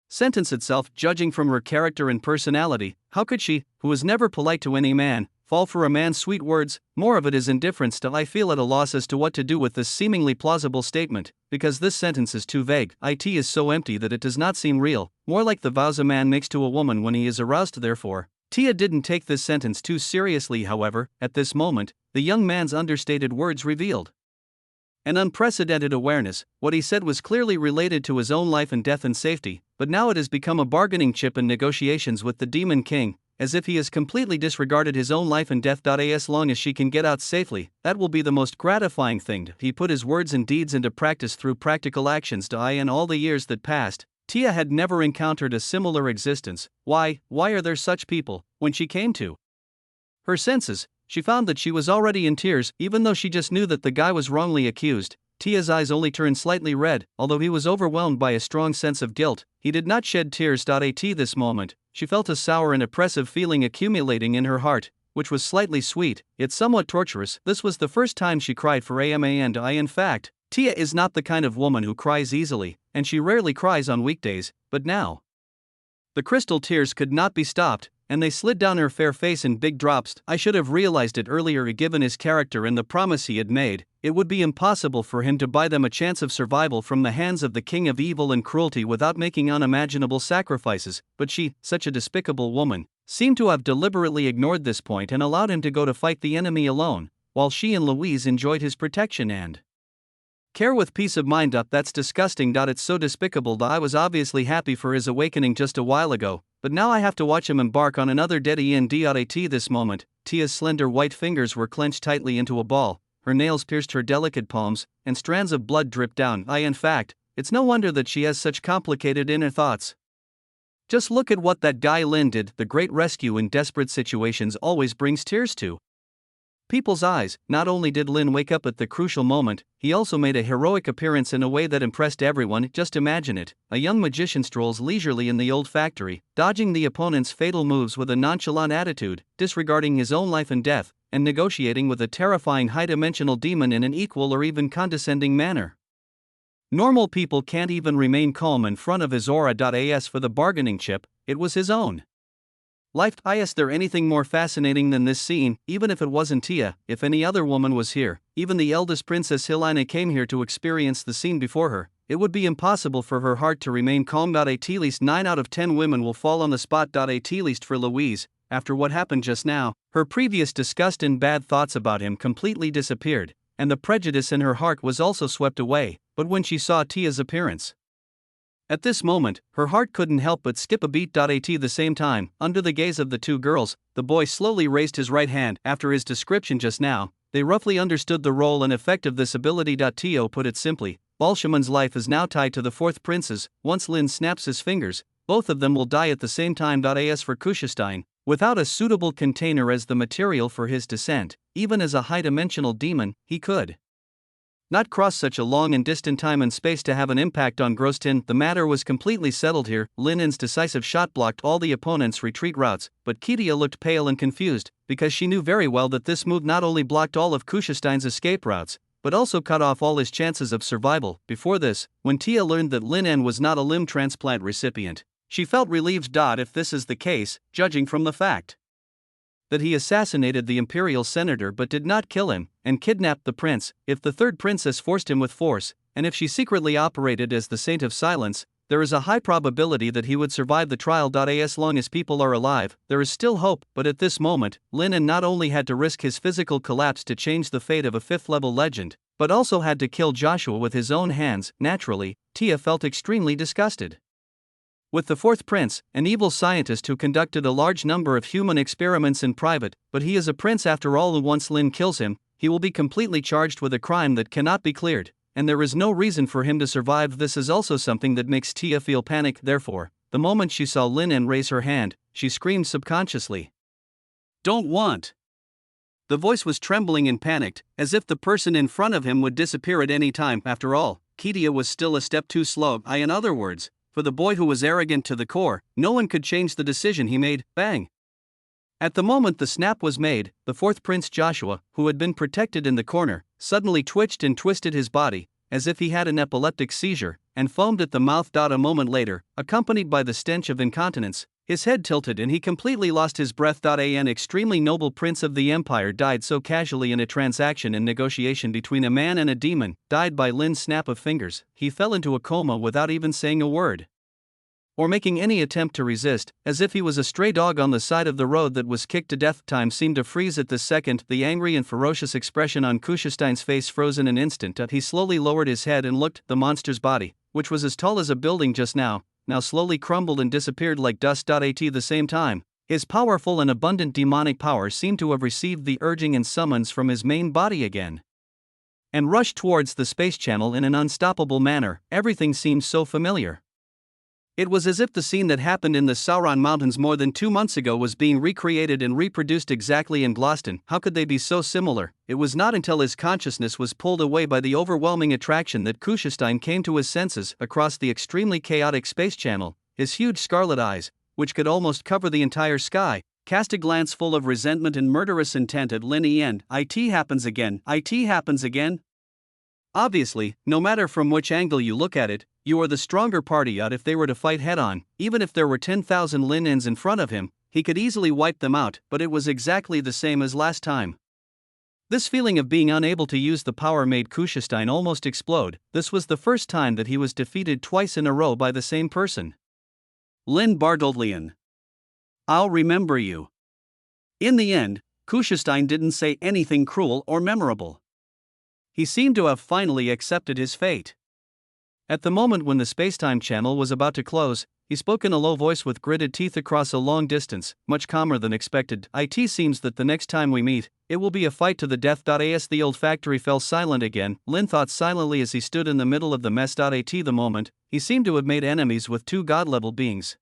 sentence itself. Judging from her character and personality, how could she, who was never polite to any man, fall for a man's sweet words? More of it is indifference to. I feel at a loss as to what to do with this seemingly plausible statement, because this sentence is too vague. It is so empty that it does not seem real, more like the vows a man makes to a woman when he is aroused. Therefore, Tia didn't take this sentence too seriously. However, at this moment, the young man's understated words revealed an unprecedented awareness. What he said was clearly related to his own life and death and safety, but now it has become a bargaining chip in negotiations with the Demon King, as if he has completely disregarded his own life and death. As long as she can get out safely, that will be the most gratifying thing. He put his words and deeds into practice through practical actions. In all the years that passed, Tia had never encountered a similar existence. Why are there such people? When she came to her senses, she found that she was already in tears. Even though she just knew that the guy was wrongly accused, Tia's eyes only turned slightly red. Although he was overwhelmed by a strong sense of guilt, he did not shed tears. At this moment, she felt a sour and oppressive feeling accumulating in her heart, which was slightly sweet, yet somewhat torturous. This was the first time she cried for AMA and I. In fact, Tia is not the kind of woman who cries easily, and she rarely cries on weekdays, but now the crystal tears could not be stopped, and they slid down her fair face in big drops. I should have realized it earlier. Given his character and the promise he had made, it would be impossible for him to buy them a chance of survival from the hands of the king of evil and cruelty without making unimaginable sacrifices. But she, such a despicable woman, seemed to have deliberately ignored this point and allowed him to go to fight the enemy alone, while she and Louise enjoyed his protection and care with peace of mind. That's disgusting. It's so despicable. I was obviously happy for his awakening just a while ago, but now I have to watch him embark on another dead end. At this moment, Tia's slender white fingers were clenched tightly into a ball, her nails pierced her delicate palms, and strands of blood dripped down. In fact, it's no wonder that she has such complicated inner thoughts. Just look at what that guy Lin did. The great rescue in desperate situations always brings tears to people's eyes. Not only did Lin wake up at the crucial moment, he also made a heroic appearance in a way that impressed everyone. Just imagine it: a young magician strolls leisurely in the old factory, dodging the opponent's fatal moves with a nonchalant attitude, disregarding his own life and death, and negotiating with a terrifying high-dimensional demon in an equal or even condescending manner. Normal people can't even remain calm in front of his aura. As for the bargaining chip, it was his own. Life, is there anything more fascinating than this scene? Even if it wasn't Tia, if any other woman was here, even the eldest Princess Helena came here to experience the scene before her, it would be impossible for her heart to remain calm. At least 9 out of 10 women will fall on the spot. At least for Louise, after what happened just now, her previous disgust and bad thoughts about him completely disappeared, and the prejudice in her heart was also swept away. But when she saw Tia's appearance, at this moment, her heart couldn't help but skip a beat. At the same time, under the gaze of the two girls, the boy slowly raised his right hand. After his description just now, they roughly understood the role and effect of this ability. Tio put it simply, Balshaman's life is now tied to the fourth prince's. Once Lin snaps his fingers, both of them will die at the same time. As for Kushestein, without a suitable container as the material for his descent, even as a high-dimensional demon, he could not cross such a long and distant time and space to have an impact on Grostin. The matter was completely settled here. Linen's decisive shot blocked all the opponent's retreat routes, but Kidia looked pale and confused, because she knew very well that this move not only blocked all of Kushestein's escape routes, but also cut off all his chances of survival. Before this, when Tia learned that Linen was not a limb transplant recipient, she felt relieved. If this is the case, judging from the fact that he assassinated the imperial senator but did not kill him, and kidnapped the prince, if the third princess forced him with force, and if she secretly operated as the Saint of Silence, there is a high probability that he would survive the trial. As long as people are alive, there is still hope. But at this moment, Linen not only had to risk his physical collapse to change the fate of a fifth-level legend, but also had to kill Joshua with his own hands. Naturally, Tia felt extremely disgusted with the fourth prince, an evil scientist who conducted a large number of human experiments in private, but he is a prince after all, and once Lin kills him, he will be completely charged with a crime that cannot be cleared, and there is no reason for him to survive. This is also something that makes Tia feel panic. Therefore, the moment she saw Lin raise her hand, she screamed subconsciously, "Don't want!" The voice was trembling and panicked, as if the person in front of him would disappear at any time. After all, Kidia was still a step too slow. In other words, for the boy who was arrogant to the core, no one could change the decision he made. Bang! At the moment the snap was made, the fourth prince Joshua, who had been protected in the corner, suddenly twitched and twisted his body, as if he had an epileptic seizure, and foamed at the mouth. A moment later, accompanied by the stench of incontinence, his head tilted and he completely lost his breath. An extremely noble prince of the empire died so casually in a transaction and negotiation between a man and a demon, died by Lin's snap of fingers. He fell into a coma without even saying a word or making any attempt to resist, as if he was a stray dog on the side of the road that was kicked to death. Time seemed to freeze at this second, the angry and ferocious expression on Kushestein's face froze in an instant. He slowly lowered his head and looked. The monster's body, which was as tall as a building just now slowly crumbled and disappeared like dust. At the same time, his powerful and abundant demonic power seemed to have received the urging and summons from his main body again, and rushed towards the space channel in an unstoppable manner. Everything seemed so familiar. It was as if the scene that happened in the Sauron Mountains more than 2 months ago was being recreated and reproduced exactly in Gloston. How could they be so similar? It was not until his consciousness was pulled away by the overwhelming attraction that Kushestein came to his senses. Across the extremely chaotic space channel, his huge scarlet eyes, which could almost cover the entire sky, cast a glance full of resentment and murderous intent at Lin Yen. It happens again. It happens again. Obviously, no matter from which angle you look at it, you are the stronger party. If they were to fight head-on, even if there were 10,000 Linens in front of him, he could easily wipe them out, but it was exactly the same as last time. This feeling of being unable to use the power made Kushestein almost explode. This was the first time that he was defeated twice in a row by the same person. Lin Bardoldlian. I'll remember you. In the end, Kushestein didn't say anything cruel or memorable. He seemed to have finally accepted his fate. At the moment when the spacetime channel was about to close, he spoke in a low voice with gritted teeth across a long distance, much calmer than expected. It seems that the next time we meet, it will be a fight to the death. As the old factory fell silent again, Lin thought silently as he stood in the middle of the mess. At the moment, he seemed to have made enemies with 2 god-level beings,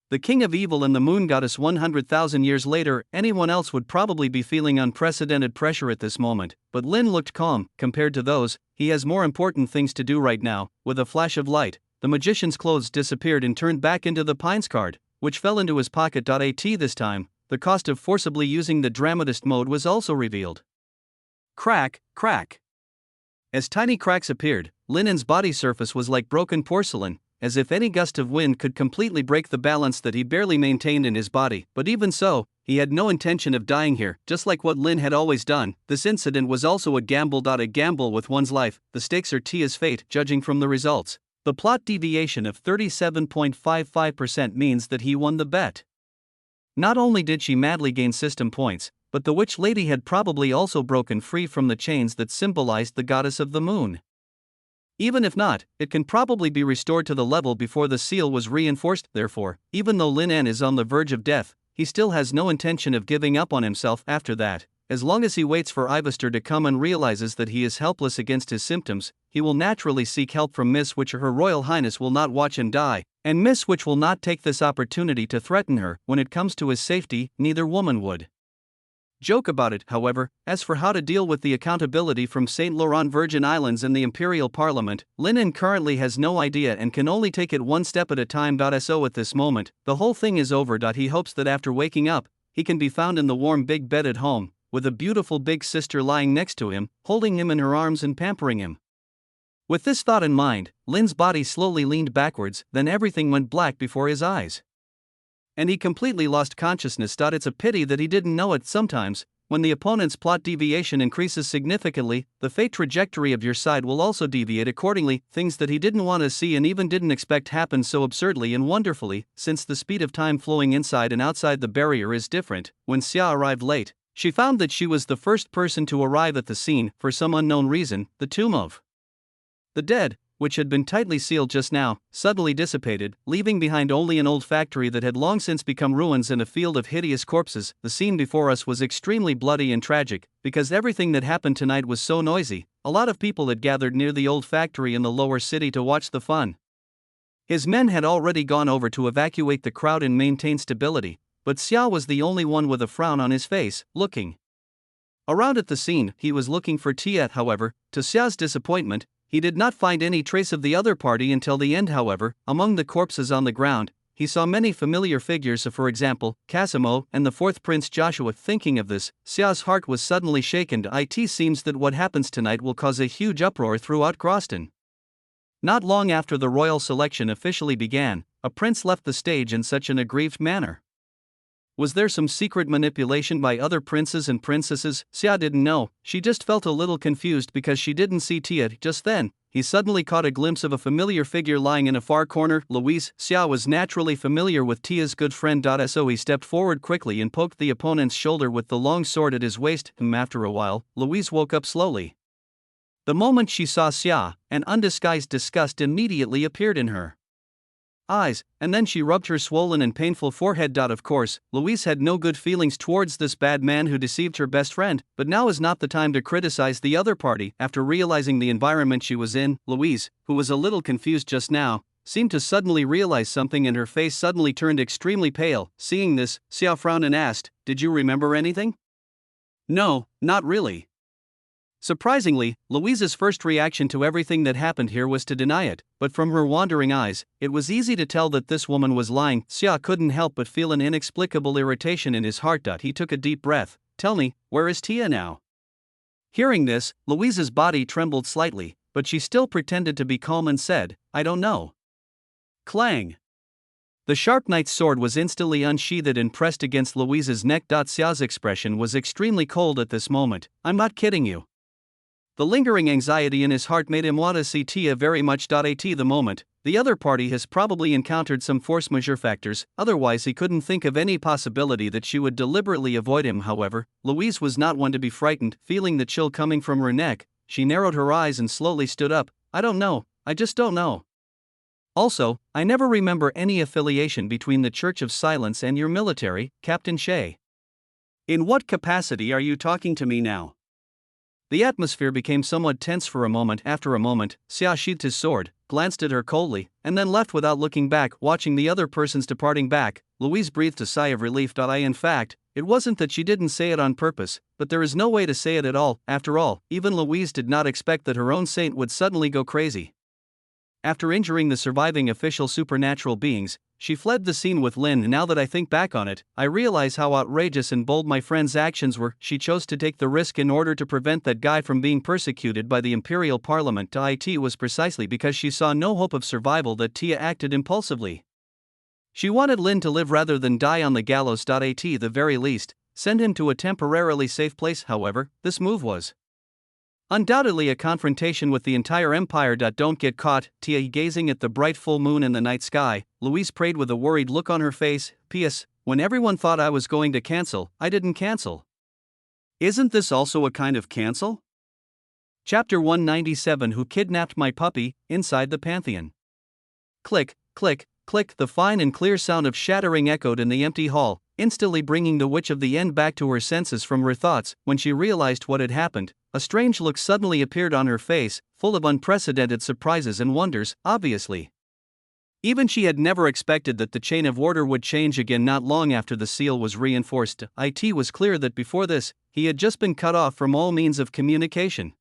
the King of Evil and the Moon Goddess. 100,000 years later, anyone else would probably be feeling unprecedented pressure at this moment, but Lin looked calm. Compared to those, he has more important things to do right now. With a flash of light, the magician's clothes disappeared and turned back into the Pines card, which fell into his pocket. This time, the cost of forcibly using the dramatist mode was also revealed. Crack, crack. As tiny cracks appeared, Linen's body surface was like broken porcelain, as if any gust of wind could completely break the balance that he barely maintained in his body. But even so, he had no intention of dying here, just like what Lin had always done. This incident was also a gamble. A gamble with one's life. The stakes are Tia's fate, judging from the results. The plot deviation of 37.55% means that he won the bet. Not only did she madly gain system points, but the witch lady had probably also broken free from the chains that symbolized the goddess of the moon. Even if not, it can probably be restored to the level before the seal was reinforced. Therefore, even though Lin En is on the verge of death, he still has no intention of giving up on himself after that. As long as he waits for Ivester to come and realizes that he is helpless against his symptoms, he will naturally seek help from Miss Witch. Her Royal Highness will not watch him die, and Miss Witch will not take this opportunity to threaten her. When it comes to his safety, neither woman would joke about it. However, as for how to deal with the accountability from St. Laurent Virgin Islands and the Imperial Parliament, Lin En currently has no idea and can only take it one step at a time. So at this moment, the whole thing is over. He hopes that after waking up, he can be found in the warm big bed at home, with a beautiful big sister lying next to him, holding him in her arms and pampering him. With this thought in mind, Lin's body slowly leaned backwards, then everything went black before his eyes. And he completely lost consciousness. It's a pity that he didn't know it. Sometimes, when the opponent's plot deviation increases significantly, the fate trajectory of your side will also deviate accordingly. Things that he didn't want to see and even didn't expect happen so absurdly and wonderfully, since the speed of time flowing inside and outside the barrier is different. When Xia arrived late, she found that she was the first person to arrive at the scene. For some unknown reason, the tomb of the dead, which had been tightly sealed just now, suddenly dissipated, leaving behind only an old factory that had long since become ruins and a field of hideous corpses. The scene before us was extremely bloody and tragic, because everything that happened tonight was so noisy. A lot of people had gathered near the old factory in the lower city to watch the fun. His men had already gone over to evacuate the crowd and maintain stability, but Xia was the only one with a frown on his face, looking around at the scene. He was looking for Tia. However, to Xia's disappointment, he did not find any trace of the other party until the end. However, among the corpses on the ground, he saw many familiar figures, for example, Casimo and the fourth Prince Joshua. Thinking of this, Xia's heart was suddenly shaken. It seems that what happens tonight will cause a huge uproar throughout Groston. Not long after the royal selection officially began, a prince left the stage in such an aggrieved manner. Was there some secret manipulation by other princes and princesses? Xia didn't know. She just felt a little confused because she didn't see Tia. Just then, he suddenly caught a glimpse of a familiar figure lying in a far corner. Louise. Xia was naturally familiar with Tia's good friend. So he stepped forward quickly and poked the opponent's shoulder with the long sword at his waist. After a while, Louise woke up slowly. The moment she saw Xia, an undisguised disgust immediately appeared in her eyes, and then she rubbed her swollen and painful forehead. Of course, Louise had no good feelings towards this bad man who deceived her best friend, but now is not the time to criticize the other party. After realizing the environment she was in, Louise, who was a little confused just now, seemed to suddenly realize something and her face suddenly turned extremely pale. Seeing this, Xia frowned and asked, "Did you remember anything?" "No, not really." Surprisingly, Louise's first reaction to everything that happened here was to deny it, but from her wandering eyes, it was easy to tell that this woman was lying. Xia couldn't help but feel an inexplicable irritation in his heart. He took a deep breath. "Tell me, where is Tia now?" Hearing this, Louise's body trembled slightly, but she still pretended to be calm and said, "I don't know." Clang! The sharp knight's sword was instantly unsheathed and pressed against Louise's neck. Xia's expression was extremely cold at this moment. "I'm not kidding you." The lingering anxiety in his heart made him want to see Tia very much. At the moment, the other party has probably encountered some force majeure factors, otherwise he couldn't think of any possibility that she would deliberately avoid him. However, Louise was not one to be frightened. Feeling the chill coming from her neck, she narrowed her eyes and slowly stood up. "I don't know, I just don't know. Also, I never remember any affiliation between the Church of Silence and your military, Captain Shay." "In what capacity are you talking to me now?" The atmosphere became somewhat tense for a moment. After a moment, Xia sheathed his sword, glanced at her coldly, and then left without looking back. Watching the other persons departing back, Louise breathed a sigh of relief. In fact, it wasn't that she didn't say it on purpose, but there is no way to say it at all. After all, even Louise did not expect that her own saint would suddenly go crazy. After injuring the surviving official supernatural beings, she fled the scene with Lin. Now that I think back on it, I realize how outrageous and bold my friend's actions were. She chose to take the risk in order to prevent that guy from being persecuted by the Imperial Parliament. It was precisely because she saw no hope of survival that Tia acted impulsively. She wanted Lin to live rather than die on the gallows. At the very least, send him to a temporarily safe place. However, this move was undoubtedly a confrontation with the entire empire. Don't get caught, Tia. Gazing at the bright full moon in the night sky, Louise prayed with a worried look on her face. P.S. When everyone thought I was going to cancel, I didn't cancel. Isn't this also a kind of cancel? Chapter 197. Who kidnapped my puppy? Inside the Pantheon. Click, click, click. The fine and clear sound of shattering echoed in the empty hall, instantly bringing the Witch of the End back to her senses from her thoughts. When she realized what had happened, a strange look suddenly appeared on her face, full of unprecedented surprises and wonders. Obviously, even she had never expected that the chain of order would change again not long after the seal was reinforced. It was clear that before this, he had just been cut off from all means of communication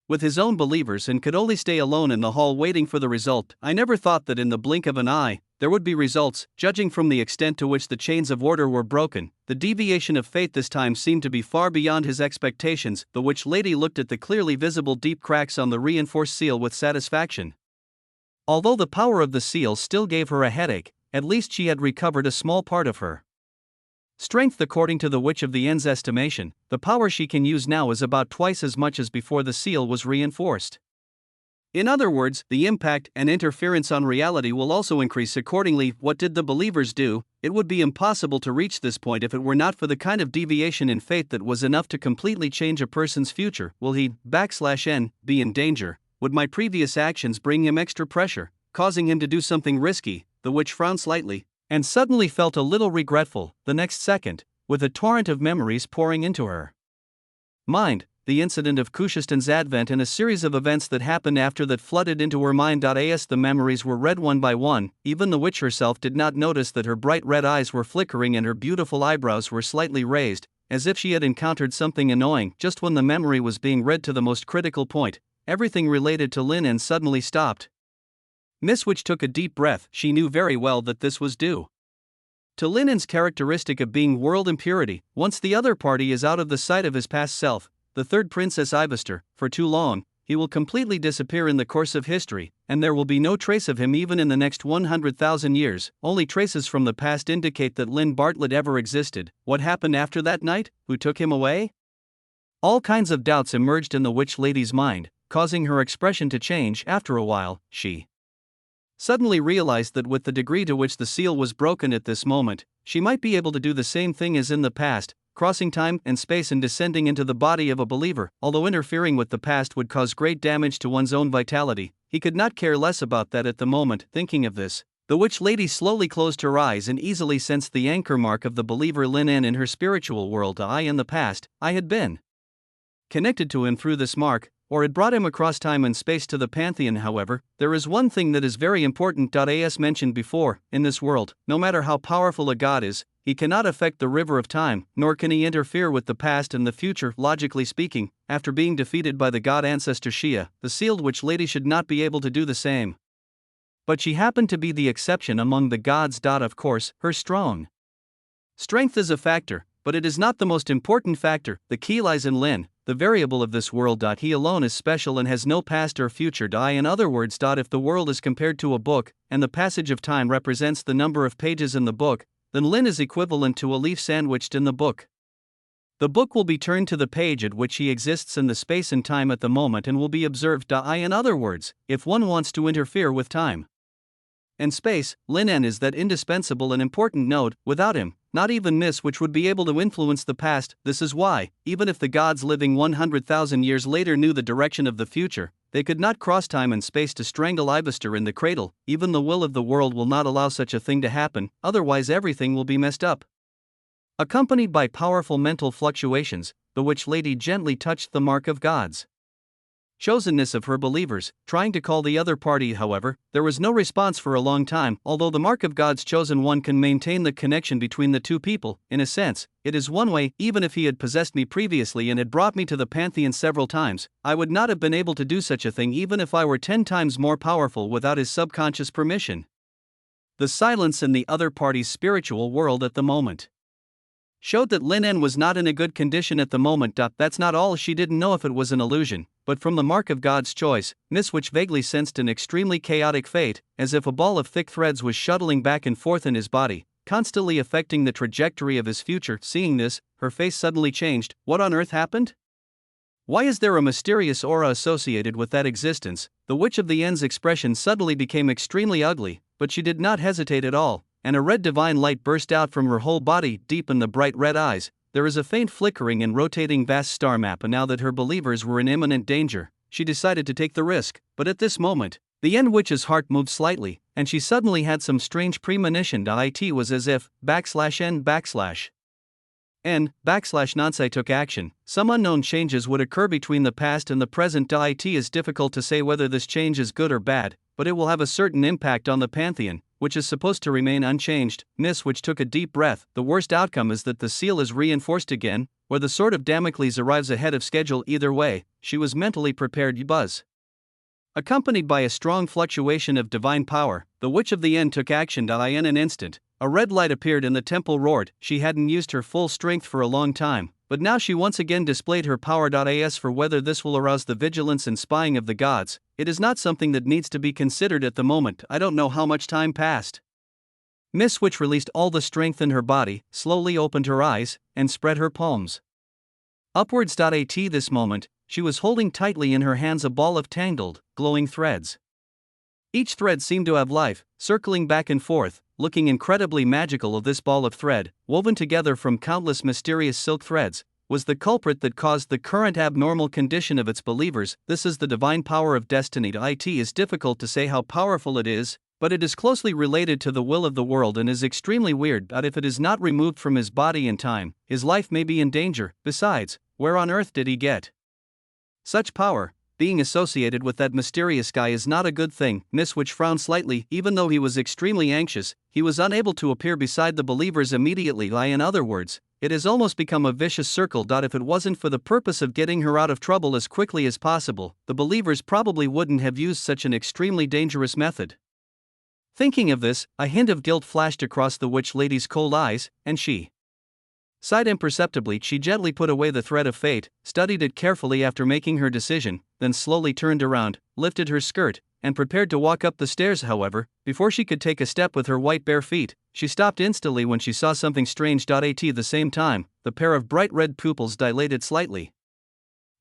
with his own believers and could only stay alone in the hall waiting for the result. I never thought that in the blink of an eye, there would be results. Judging from the extent to which the chains of order were broken, the deviation of fate this time seemed to be far beyond his expectations. The Witch Lady looked at the clearly visible deep cracks on the reinforced seal with satisfaction. Although the power of the seal still gave her a headache, at least she had recovered a small part of her strength. According to the Witch of the End's estimation, the power she can use now is about twice as much as before the seal was reinforced. In other words, the impact and interference on reality will also increase accordingly. What did the believers do? It would be impossible to reach this point if it were not for the kind of deviation in fate that was enough to completely change a person's future. Will he, /n, be in danger? Would my previous actions bring him extra pressure, causing him to do something risky? The witch frowned slightly, and suddenly felt a little regretful. The next second, with a torrent of memories pouring into her mind, the incident of Kushistan's advent and a series of events that happened after that flooded into her mind. The memories were read one by one. Even the witch herself did not notice that her bright red eyes were flickering and her beautiful eyebrows were slightly raised, as if she had encountered something annoying. Just when the memory was being read to the most critical point, everything related to Lin and suddenly stopped. Miss Witch took a deep breath. She knew very well that this was due to Linen's characteristic of being world impurity. Once the other party is out of the sight of his past self, the third Princess Ivester, for too long, he will completely disappear in the course of history, and there will be no trace of him even in the next 100,000 years. Only traces from the past indicate that Lin Bartlett ever existed. What happened after that night? Who took him away? All kinds of doubts emerged in the Witch Lady's mind, causing her expression to change. After a while, she suddenly realized that with the degree to which the seal was broken at this moment, she might be able to do the same thing as in the past, crossing time and space and descending into the body of a believer. Although interfering with the past would cause great damage to one's own vitality, he could not care less about that at the moment. Thinking of this, the Witch Lady slowly closed her eyes and easily sensed the anchor mark of the believer Lin in her spiritual world. In the past, I had been connected to him through this mark, or had brought him across time and space to the Pantheon. However, there is one thing that is very important. As mentioned before, in this world, no matter how powerful a god is, he cannot affect the river of time, nor can he interfere with the past and the future. Logically speaking, after being defeated by the god ancestor Shia, the sealed Witch Lady should not be able to do the same. But she happened to be the exception among the gods. Of course, her strength is a factor, but it is not the most important factor. The key lies in Lin, the variable of this world. He alone is special and has no past or future. In other words, if the world is compared to a book, and the passage of time represents the number of pages in the book, then Lin is equivalent to a leaf sandwiched in the book. The book will be turned to the page at which he exists in the space and time at the moment and will be observed. In other words, if one wants to interfere with time and space, Lin is that indispensable and important node. Without him, not even Miss Witch would be able to influence the past. This is why, even if the gods living 100,000 years later knew the direction of the future, they could not cross time and space to strangle Ivester in the cradle. Even the will of the world will not allow such a thing to happen, otherwise everything will be messed up. Accompanied by powerful mental fluctuations, the Witch Lady gently touched the mark of gods chosenness of her believers, trying to call the other party. However, there was no response for a long time. Although the mark of God's chosen one can maintain the connection between the two people, in a sense, it is one way. Even if he had possessed me previously and had brought me to the pantheon several times, I would not have been able to do such a thing even if I were 10 times more powerful without his subconscious permission. The silence in the other party's spiritual world at the moment showed that Lin En was not in a good condition at the moment. That's not all. She didn't know if it was an illusion, but from the mark of God's choice, Miss Witch vaguely sensed an extremely chaotic fate, as if a ball of thick threads was shuttling back and forth in his body, constantly affecting the trajectory of his future. Seeing this, her face suddenly changed. What on earth happened? Why is there a mysterious aura associated with that existence? The Witch of the End's expression suddenly became extremely ugly, but she did not hesitate at all, and a red divine light burst out from her whole body. Deep in the bright red eyes, there is a faint flickering and rotating vast star map. And now that her believers were in imminent danger, she decided to take the risk. But at this moment, the End Witch's heart moved slightly, and she suddenly had some strange premonition. It was as if /N/Nansai took action. Some unknown changes would occur between the past and the present. It is difficult to say whether this change is good or bad, but it will have a certain impact on the pantheon, which is supposed to remain unchanged. Miss Witch took a deep breath. The worst outcome is that the seal is reinforced again, or the sword of Damocles arrives ahead of schedule. Either way, she was mentally prepared. Buzz. Accompanied by a strong fluctuation of divine power, the Witch of the End took action. In an instant, a red light appeared and the temple roared. She hadn't used her full strength for a long time, but now she once again displayed her power. As for whether this will arouse the vigilance and spying of the gods, it is not something that needs to be considered at the moment. I don't know how much time passed. Miss Witch released all the strength in her body, slowly opened her eyes, and spread her palms upwards. At this moment, she was holding tightly in her hands a ball of tangled, glowing threads. Each thread seemed to have life, circling back and forth, looking incredibly magical. This ball of thread, woven together from countless mysterious silk threads, was the culprit that caused the current abnormal condition of its believers. This is the divine power of destiny. It is difficult to say how powerful it is, but it is closely related to the will of the world and is extremely weird. But if it is not removed from his body in time, his life may be in danger. Besides, where on earth did he get such power? Being associated with that mysterious guy is not a good thing. Miss Witch frowned slightly. Even though he was extremely anxious, he was unable to appear beside the believers immediately. In other words, it has almost become a vicious circle. If it wasn't for the purpose of getting her out of trouble as quickly as possible, the believers probably wouldn't have used such an extremely dangerous method. Thinking of this, a hint of guilt flashed across the witch lady's cold eyes, and she sighed imperceptibly. She gently put away the thread of fate, studied it carefully after making her decision, then slowly turned around, lifted her skirt, and prepared to walk up the stairs. However, before she could take a step with her white bare feet, she stopped instantly when she saw something strange. At the same time, the pair of bright red pupils dilated slightly.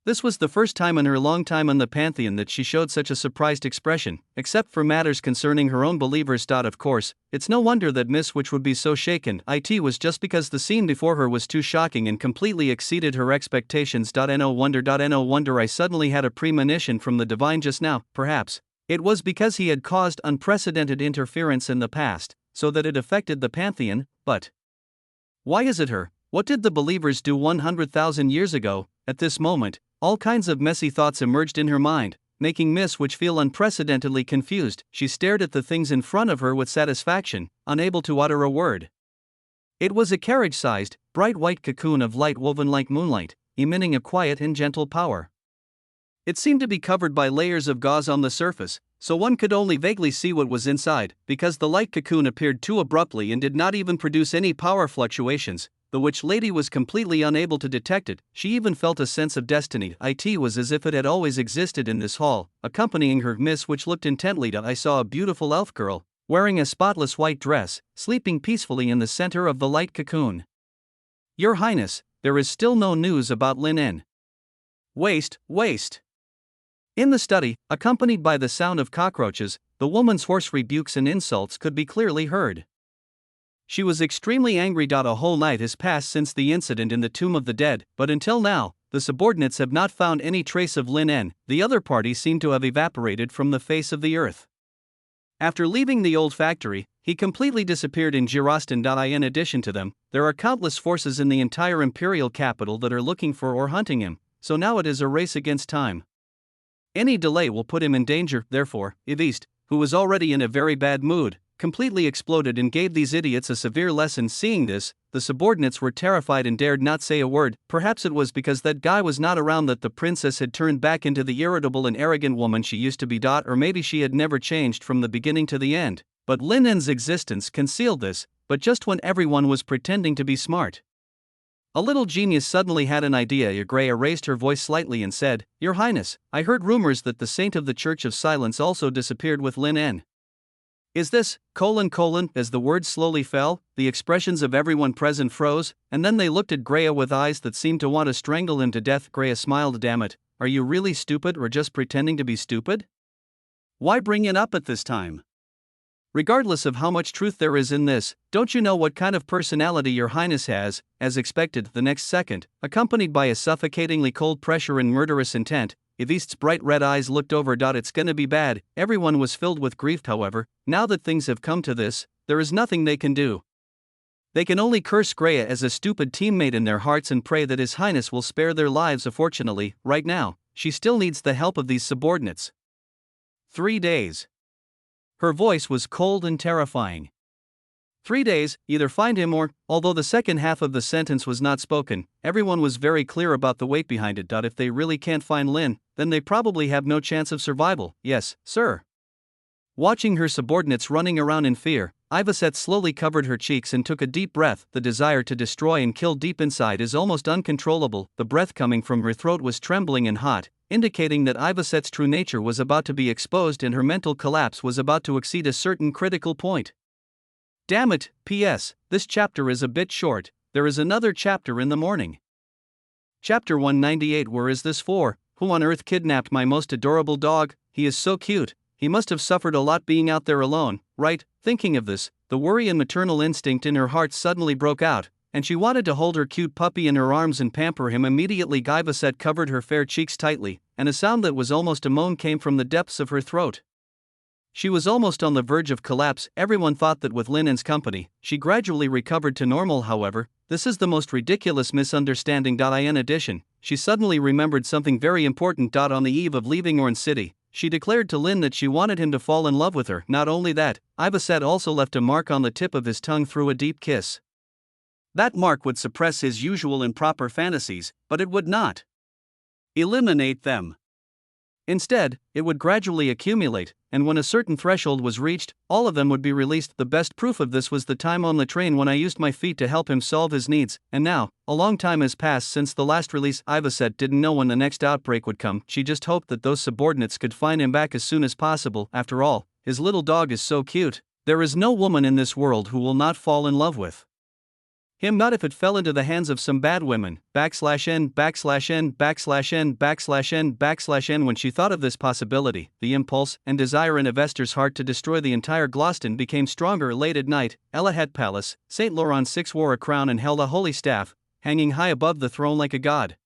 This was the first time in her long time on the pantheon that she showed such a surprised expression, except for matters concerning her own believers. Of course, it's no wonder that Miss Witch would be so shaken. It was just because the scene before her was too shocking and completely exceeded her expectations. No wonder I suddenly had a premonition from the divine just now. Perhaps it was because he had caused unprecedented interference in the past, so that it affected the pantheon. But why is it her? What did the believers do 100,000 years ago? At this moment, all kinds of messy thoughts emerged in her mind, making Miss Witch feel unprecedentedly confused. She stared at the things in front of her with satisfaction, unable to utter a word. It was a carriage-sized, bright white cocoon of light woven like moonlight, emitting a quiet and gentle power. It seemed to be covered by layers of gauze on the surface, so one could only vaguely see what was inside. Because the light cocoon appeared too abruptly and did not even produce any power fluctuations, the witch lady was completely unable to detect it. She even felt a sense of destiny. It was as if it had always existed in this hall. Accompanying her, Miss Witch looked intently. I saw a beautiful elf girl, wearing a spotless white dress, sleeping peacefully in the center of the light cocoon. Your Highness, there is still no news about Lin En. Waste. In the study, accompanied by the sound of cockroaches, the woman's hoarse rebukes and insults could be clearly heard. She was extremely angry. A whole night has passed since the incident in the Tomb of the Dead, but until now, the subordinates have not found any trace of Lin En. The other party seemed to have evaporated from the face of the earth. After leaving the old factory, he completely disappeared in Girastan. In addition to them, there are countless forces in the entire imperial capital that are looking for or hunting him, so now it is a race against time. Any delay will put him in danger, therefore, East, who was already in a very bad mood, completely exploded and gave these idiots a severe lesson. Seeing this, the subordinates were terrified and dared not say a word. Perhaps it was because that guy was not around that the princess had turned back into the irritable and arrogant woman she used to be. Or maybe she had never changed from the beginning to the end. But Lin En's existence concealed this, but just when everyone was pretending to be smart. A little genius suddenly had an idea. Greya raised her voice slightly and said, "Your Highness, I heard rumors that the saint of the Church of Silence also disappeared with Lin En. Is this, as the words slowly fell, the expressions of everyone present froze, and then they looked at Greya with eyes that seemed to want to strangle him to death." Greya smiled. "Damn it, are you really stupid or just pretending to be stupid? Why bring it up at this time? Regardless of how much truth there is in this, don't you know what kind of personality your Highness has?" As expected, the next second, accompanied by a suffocatingly cold pressure and murderous intent, East's bright red eyes looked over. "It's gonna be bad." Everyone was filled with grief, however. Now that things have come to this, there is nothing they can do. They can only curse Greya as a stupid teammate in their hearts and pray that His Highness will spare their lives. Unfortunately, right now, she still needs the help of these subordinates. 3 days. Her voice was cold and terrifying. 3 days, either find him or, although the second half of the sentence was not spoken, everyone was very clear about the weight behind it. If they really can't find Lin, then they probably have no chance of survival. "Yes, sir." Watching her subordinates running around in fear, Ivaset slowly covered her cheeks and took a deep breath. The desire to destroy and kill deep inside is almost uncontrollable. The breath coming from her throat was trembling and hot, indicating that Ivaset's true nature was about to be exposed and her mental collapse was about to exceed a certain critical point. Damn it, P.S. This chapter is a bit short. There is another chapter in the morning. Chapter 198. Where is this for? Who on earth kidnapped my most adorable dog? He is so cute. He must have suffered a lot being out there alone, right? Thinking of this, the worry and maternal instinct in her heart suddenly broke out, and she wanted to hold her cute puppy in her arms and pamper him. Immediately Ivaset covered her fair cheeks tightly, and a sound that was almost a moan came from the depths of her throat. She was almost on the verge of collapse. Everyone thought that with Lin En's company, she gradually recovered to normal. However, this is the most ridiculous misunderstanding. In addition, she suddenly remembered something very important. On the eve of leaving Orange City, she declared to Lin that she wanted him to fall in love with her. Not only that, Ivaset also left a mark on the tip of his tongue through a deep kiss. That mark would suppress his usual improper fantasies, but it would not eliminate them. Instead, it would gradually accumulate, and when a certain threshold was reached, all of them would be released. The best proof of this was the time on the train when I used my feet to help him solve his needs, and now, a long time has passed since the last release. Ivaset didn't know when the next outbreak would come. She just hoped that those subordinates could find him back as soon as possible. After all, his little dog is so cute. There is no woman in this world who will not fall in love with him, not if it fell into the hands of some bad women. /n /n /n /n. When she thought of this possibility, the impulse and desire in Avestor's heart to destroy the entire Gloston became stronger. Late at night, Elahat Palace, Saint Laurent VI wore a crown and held a holy staff, hanging high above the throne like a god.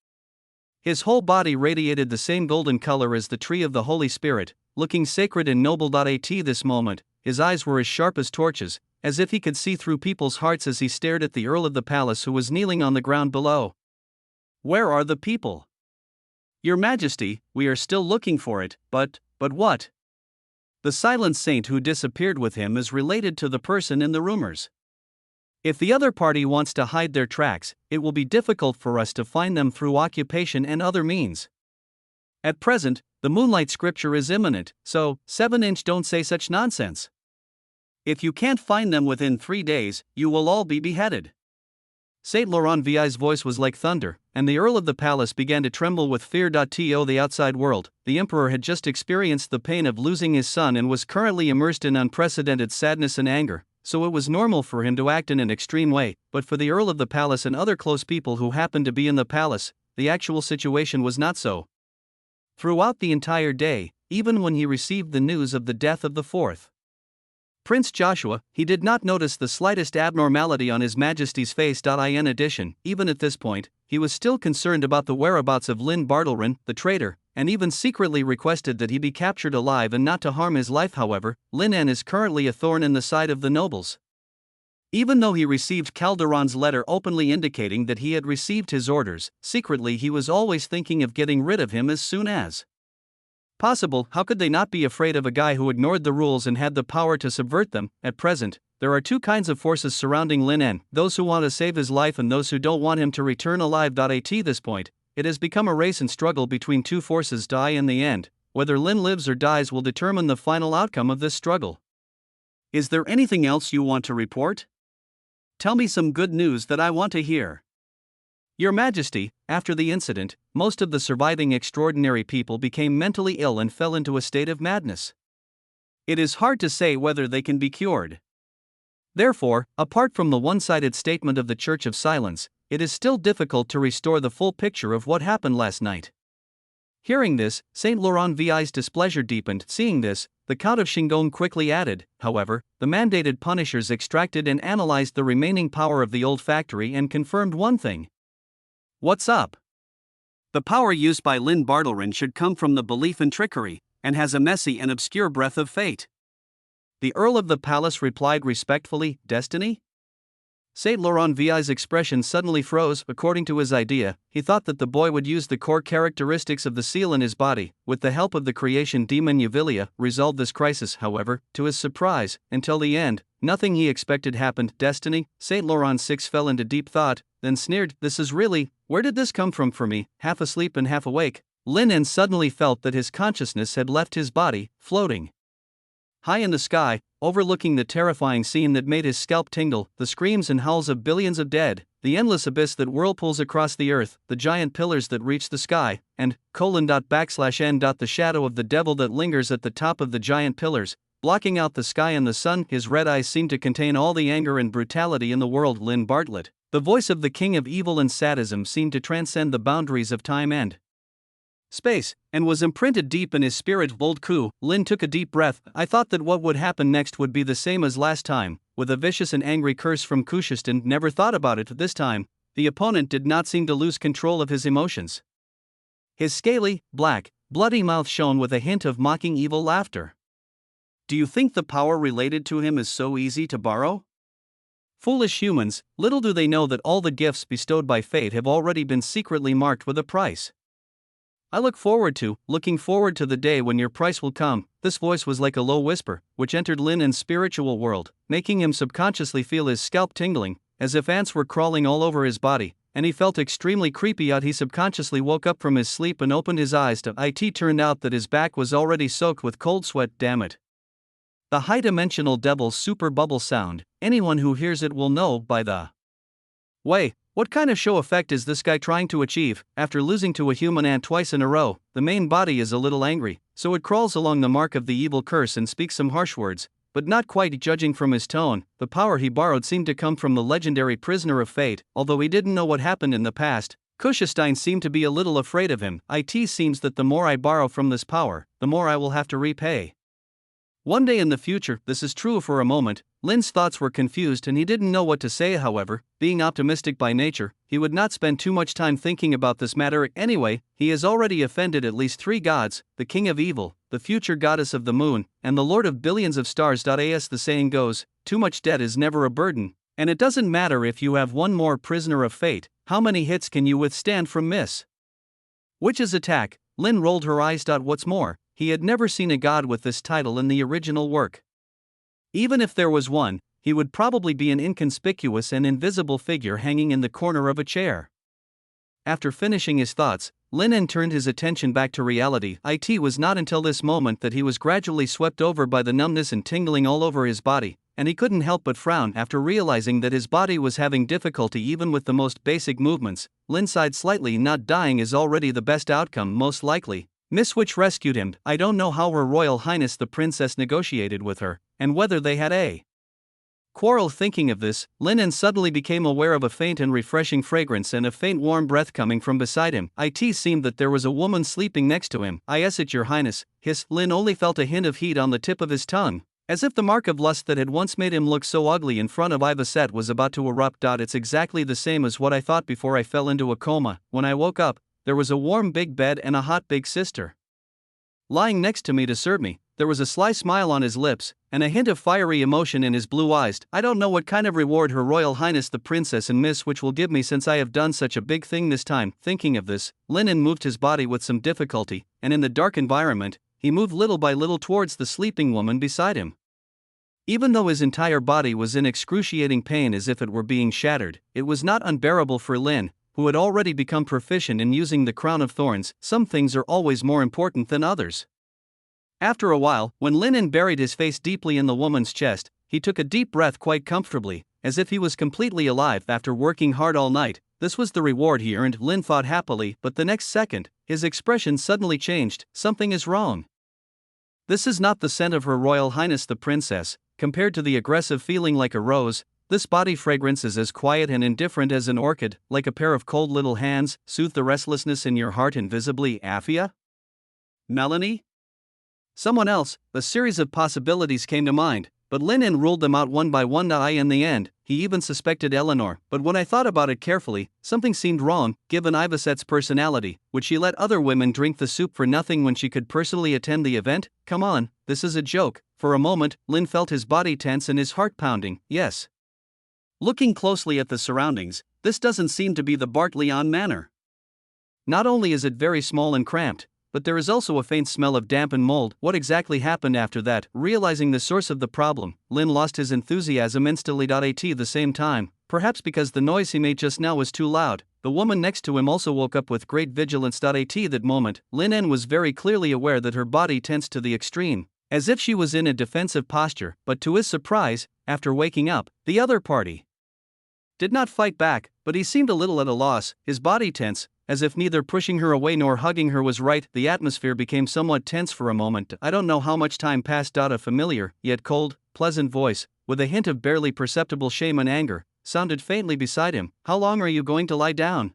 His whole body radiated the same golden color as the tree of the Holy Spirit, looking sacred and noble. At this moment, his eyes were as sharp as torches, as if he could see through people's hearts as he stared at the Earl of the Palace who was kneeling on the ground below. "Where are the people? Your Majesty, we are still looking for it, but what?" The silent saint who disappeared with him is related to the person in the rumors. If the other party wants to hide their tracks, it will be difficult for us to find them through occupation and other means. At present, the moonlight scripture is imminent, so 7-inch don't say such nonsense. If you can't find them within 3 days, you will all be beheaded. Saint Laurent VI's voice was like thunder, and the Earl of the Palace began to tremble with fear. To the outside world, the Emperor had just experienced the pain of losing his son and was currently immersed in unprecedented sadness and anger, so it was normal for him to act in an extreme way. But for the Earl of the Palace and other close people who happened to be in the palace, the actual situation was not so. Throughout the entire day, even when he received the news of the death of the fourth Prince Joshua, he did not notice the slightest abnormality on His Majesty's face. In addition, even at this point, he was still concerned about the whereabouts of Lynn Bartlerin, the traitor, and even secretly requested that he be captured alive and not to harm his life. However, Lin En is currently a thorn in the side of the nobles. Even though he received Calderon's letter openly indicating that he had received his orders, secretly he was always thinking of getting rid of him as soon as Possible, how could they not be afraid of a guy who ignored the rules and had the power to subvert them? At present, there are two kinds of forces surrounding Lin En, those who want to save his life and those who don't want him to return alive. At this point, it has become a race and struggle between two forces. In the end, whether Lin lives or dies will determine the final outcome of this struggle. Is there anything else you want to report? Tell me some good news that I want to hear. Your Majesty, after the incident, most of the surviving extraordinary people became mentally ill and fell into a state of madness. It is hard to say whether they can be cured. Therefore, apart from the one-sided statement of the Church of Silence, it is still difficult to restore the full picture of what happened last night. Hearing this, Saint Laurent VI's displeasure deepened. Seeing this, the Count of Shingon quickly added, however, the mandated punishers extracted and analyzed the remaining power of the old factory and confirmed one thing. What's up? The power used by Lin Bartlerin should come from the belief in trickery, and has a messy and obscure breath of fate. The Earl of the Palace replied respectfully, destiny? Saint Laurent VI's expression suddenly froze. According to his idea, he thought that the boy would use the core characteristics of the seal in his body, with the help of the creation demon Euvilia, resolve this crisis. However, to his surprise, until the end, nothing he expected happened. Destiny? Saint Laurent VI fell into deep thought, then sneered, this is really, where did this come from for me, half asleep and half awake? Lin En suddenly felt that his consciousness had left his body, floating high in the sky, overlooking the terrifying scene that made his scalp tingle, the screams and howls of billions of dead, the endless abyss that whirlpools across the earth, the giant pillars that reach the sky, and, :n. The shadow of the devil that lingers at the top of the giant pillars, blocking out the sky and the sun. His red eyes seemed to contain all the anger and brutality in the world. Lin Bartlett, the voice of the king of evil and sadism, seemed to transcend the boundaries of time and space, and was imprinted deep in his spirit. Bold coup. Lin took a deep breath. I thought that what would happen next would be the same as last time, with a vicious and angry curse from Kushistan. Never thought about it. This time, the opponent did not seem to lose control of his emotions. His scaly, black, bloody mouth shone with a hint of mocking evil laughter. Do you think the power related to him is so easy to borrow? Foolish humans, little do they know that all the gifts bestowed by fate have already been secretly marked with a price. Looking forward to the day when your price will come. This voice was like a low whisper, which entered Lin En's spiritual world, making him subconsciously feel his scalp tingling, as if ants were crawling all over his body, and he felt extremely creepy out. He subconsciously woke up from his sleep and opened his eyes to it. Turned out that his back was already soaked with cold sweat. Damn it. The high-dimensional devil's super bubble sound, anyone who hears it will know by the way. What kind of show effect is this guy trying to achieve? After losing to a human ant twice in a row, the main body is a little angry, so it crawls along the mark of the evil curse and speaks some harsh words, but not quite. Judging from his tone, the power he borrowed seemed to come from the legendary prisoner of fate. Although he didn't know what happened in the past, Kushistan seemed to be a little afraid of him. It seems that the more I borrow from this power, the more I will have to repay. One day in the future. This is true. For a moment, Lin's thoughts were confused and he didn't know what to say. However, being optimistic by nature, he would not spend too much time thinking about this matter. Anyway, he has already offended at least 3 gods, the king of evil, the future goddess of the moon, and the lord of billions of stars. As the saying goes, too much debt is never a burden, and it doesn't matter if you have one more prisoner of fate. How many hits can you withstand from Miss Witch's attack? Lin rolled her eyes. What's more, he had never seen a god with this title in the original work. Even if there was one, he would probably be an inconspicuous and invisible figure hanging in the corner of a chair. After finishing his thoughts, Lin En turned his attention back to reality. It was not until this moment that he was gradually swept over by the numbness and tingling all over his body, and he couldn't help but frown after realizing that his body was having difficulty even with the most basic movements. Lin sighed slightly. Not dying is already the best outcome, most likely. Miss Witch rescued him. I don't know how Her Royal Highness the Princess negotiated with her, and whether they had a quarrel. Thinking of this, Lin En suddenly became aware of a faint and refreshing fragrance and a faint warm breath coming from beside him. It seemed that there was a woman sleeping next to him. Yes, it, your highness. Hissed. Lin only felt a hint of heat on the tip of his tongue, as if the mark of lust that had once made him look so ugly in front of Ivaset was about to erupt. It's exactly the same as what I thought before I fell into a coma. When I woke up, there was a warm big bed and a hot big sister lying next to me to serve me. There was a sly smile on his lips, and a hint of fiery emotion in his blue eyes. I don't know what kind of reward Her Royal Highness the Princess and Miss Witch will give me since I have done such a big thing this time. Thinking of this, Lin En moved his body with some difficulty, and in the dark environment, he moved little by little towards the sleeping woman beside him. Even though his entire body was in excruciating pain as if it were being shattered, it was not unbearable for Lin, who had already become proficient in using the crown of thorns. Some things are always more important than others. After a while, when Lin buried his face deeply in the woman's chest, he took a deep breath quite comfortably, as if he was completely alive after working hard all night. This was the reward he earned, Lin thought happily, but the next second, his expression suddenly changed. Something is wrong. This is not the scent of Her Royal Highness the Princess. Compared to the aggressive feeling like a rose, this body fragrance is as quiet and indifferent as an orchid, like a pair of cold little hands. Soothe the restlessness in your heart invisibly. Afia? Melanie? Someone else. A series of possibilities came to mind, but Lin ruled them out one by one. In the end, he even suspected Eleanor, but when I thought about it carefully, something seemed wrong. Given Ivaset's personality, would she let other women drink the soup for nothing when she could personally attend the event? Come on, this is a joke. For a moment, Lin felt his body tense and his heart pounding. Yes. Looking closely at the surroundings, this doesn't seem to be the Bartleon Manor. Not only is it very small and cramped, but there is also a faint smell of damp and mold. What exactly happened after that? Realizing the source of the problem, Lin lost his enthusiasm instantly. At the same time, perhaps because the noise he made just now was too loud, the woman next to him also woke up with great vigilance. At that moment, Lin was very clearly aware that her body tensed to the extreme, as if she was in a defensive posture, but to his surprise, after waking up, the other party did not fight back, but he seemed a little at a loss, his body tense, as if neither pushing her away nor hugging her was right. The atmosphere became somewhat tense for a moment. I don't know how much time passed. A familiar, yet cold, pleasant voice, with a hint of barely perceptible shame and anger, sounded faintly beside him. How long are you going to lie down?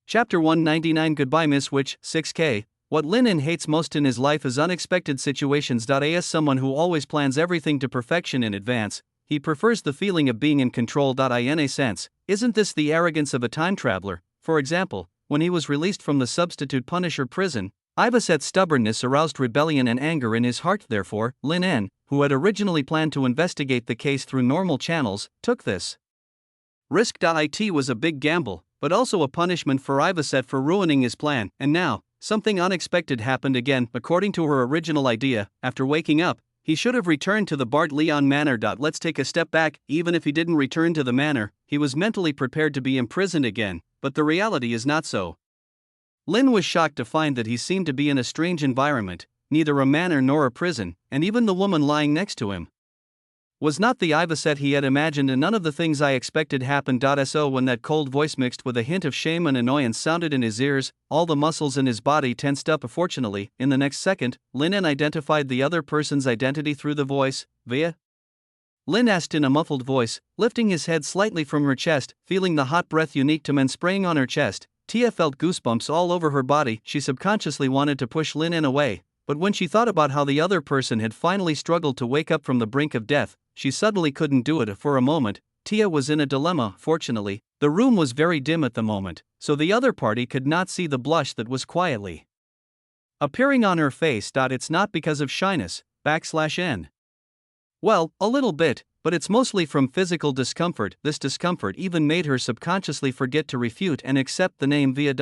Chapter 199. Goodbye Miss Witch. 6K. What Lin hates most in his life is unexpected situations. As someone who always plans everything to perfection in advance, he prefers the feeling of being in control. In a sense, isn't this the arrogance of a time traveler? For example, when he was released from the substitute Punisher prison, Ivaset's stubbornness aroused rebellion and anger in his heart. Therefore, Lin, who had originally planned to investigate the case through normal channels, took this risk. It was a big gamble, but also a punishment for Ivaset for ruining his plan, and now, something unexpected happened again. According to her original idea, after waking up, he should have returned to the Bartleon Manor. Let's take a step back. Even if he didn't return to the manor, he was mentally prepared to be imprisoned again, but the reality is not so. Lin was shocked to find that he seemed to be in a strange environment, neither a manor nor a prison, and even the woman lying next to him was not the Ivaset he had imagined, and none of the things I expected happened. So when that cold voice mixed with a hint of shame and annoyance sounded in his ears, all the muscles in his body tensed up. Fortunately, in the next second, Lin identified the other person's identity through the voice. Via? Lin asked in a muffled voice, lifting his head slightly from her chest, feeling the hot breath unique to men spraying on her chest. Tia felt goosebumps all over her body. She subconsciously wanted to push Lin away, but when she thought about how the other person had finally struggled to wake up from the brink of death, she suddenly couldn't do it. For a moment, Tia was in a dilemma. Fortunately, the room was very dim at the moment, so the other party could not see the blush that was quietly appearing on her face. It's not because of shyness, /n. Well, a little bit, but it's mostly from physical discomfort. This discomfort even made her subconsciously forget to refute and accept the name Via.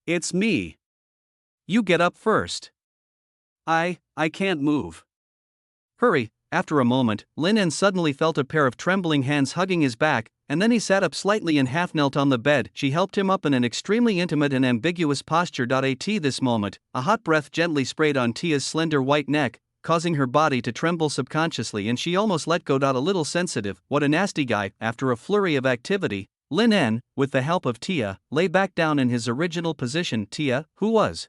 It's me. You get up first. I can't move. Hurry. After a moment, Lin suddenly felt a pair of trembling hands hugging his back, and then he sat up slightly and half knelt on the bed. She helped him up in an extremely intimate and ambiguous posture. At this moment, a hot breath gently sprayed on Tia's slender white neck, causing her body to tremble subconsciously, and she almost let go. A little sensitive. What a nasty guy. After a flurry of activity, Lin, with the help of Tia, lay back down in his original position. Tia, who was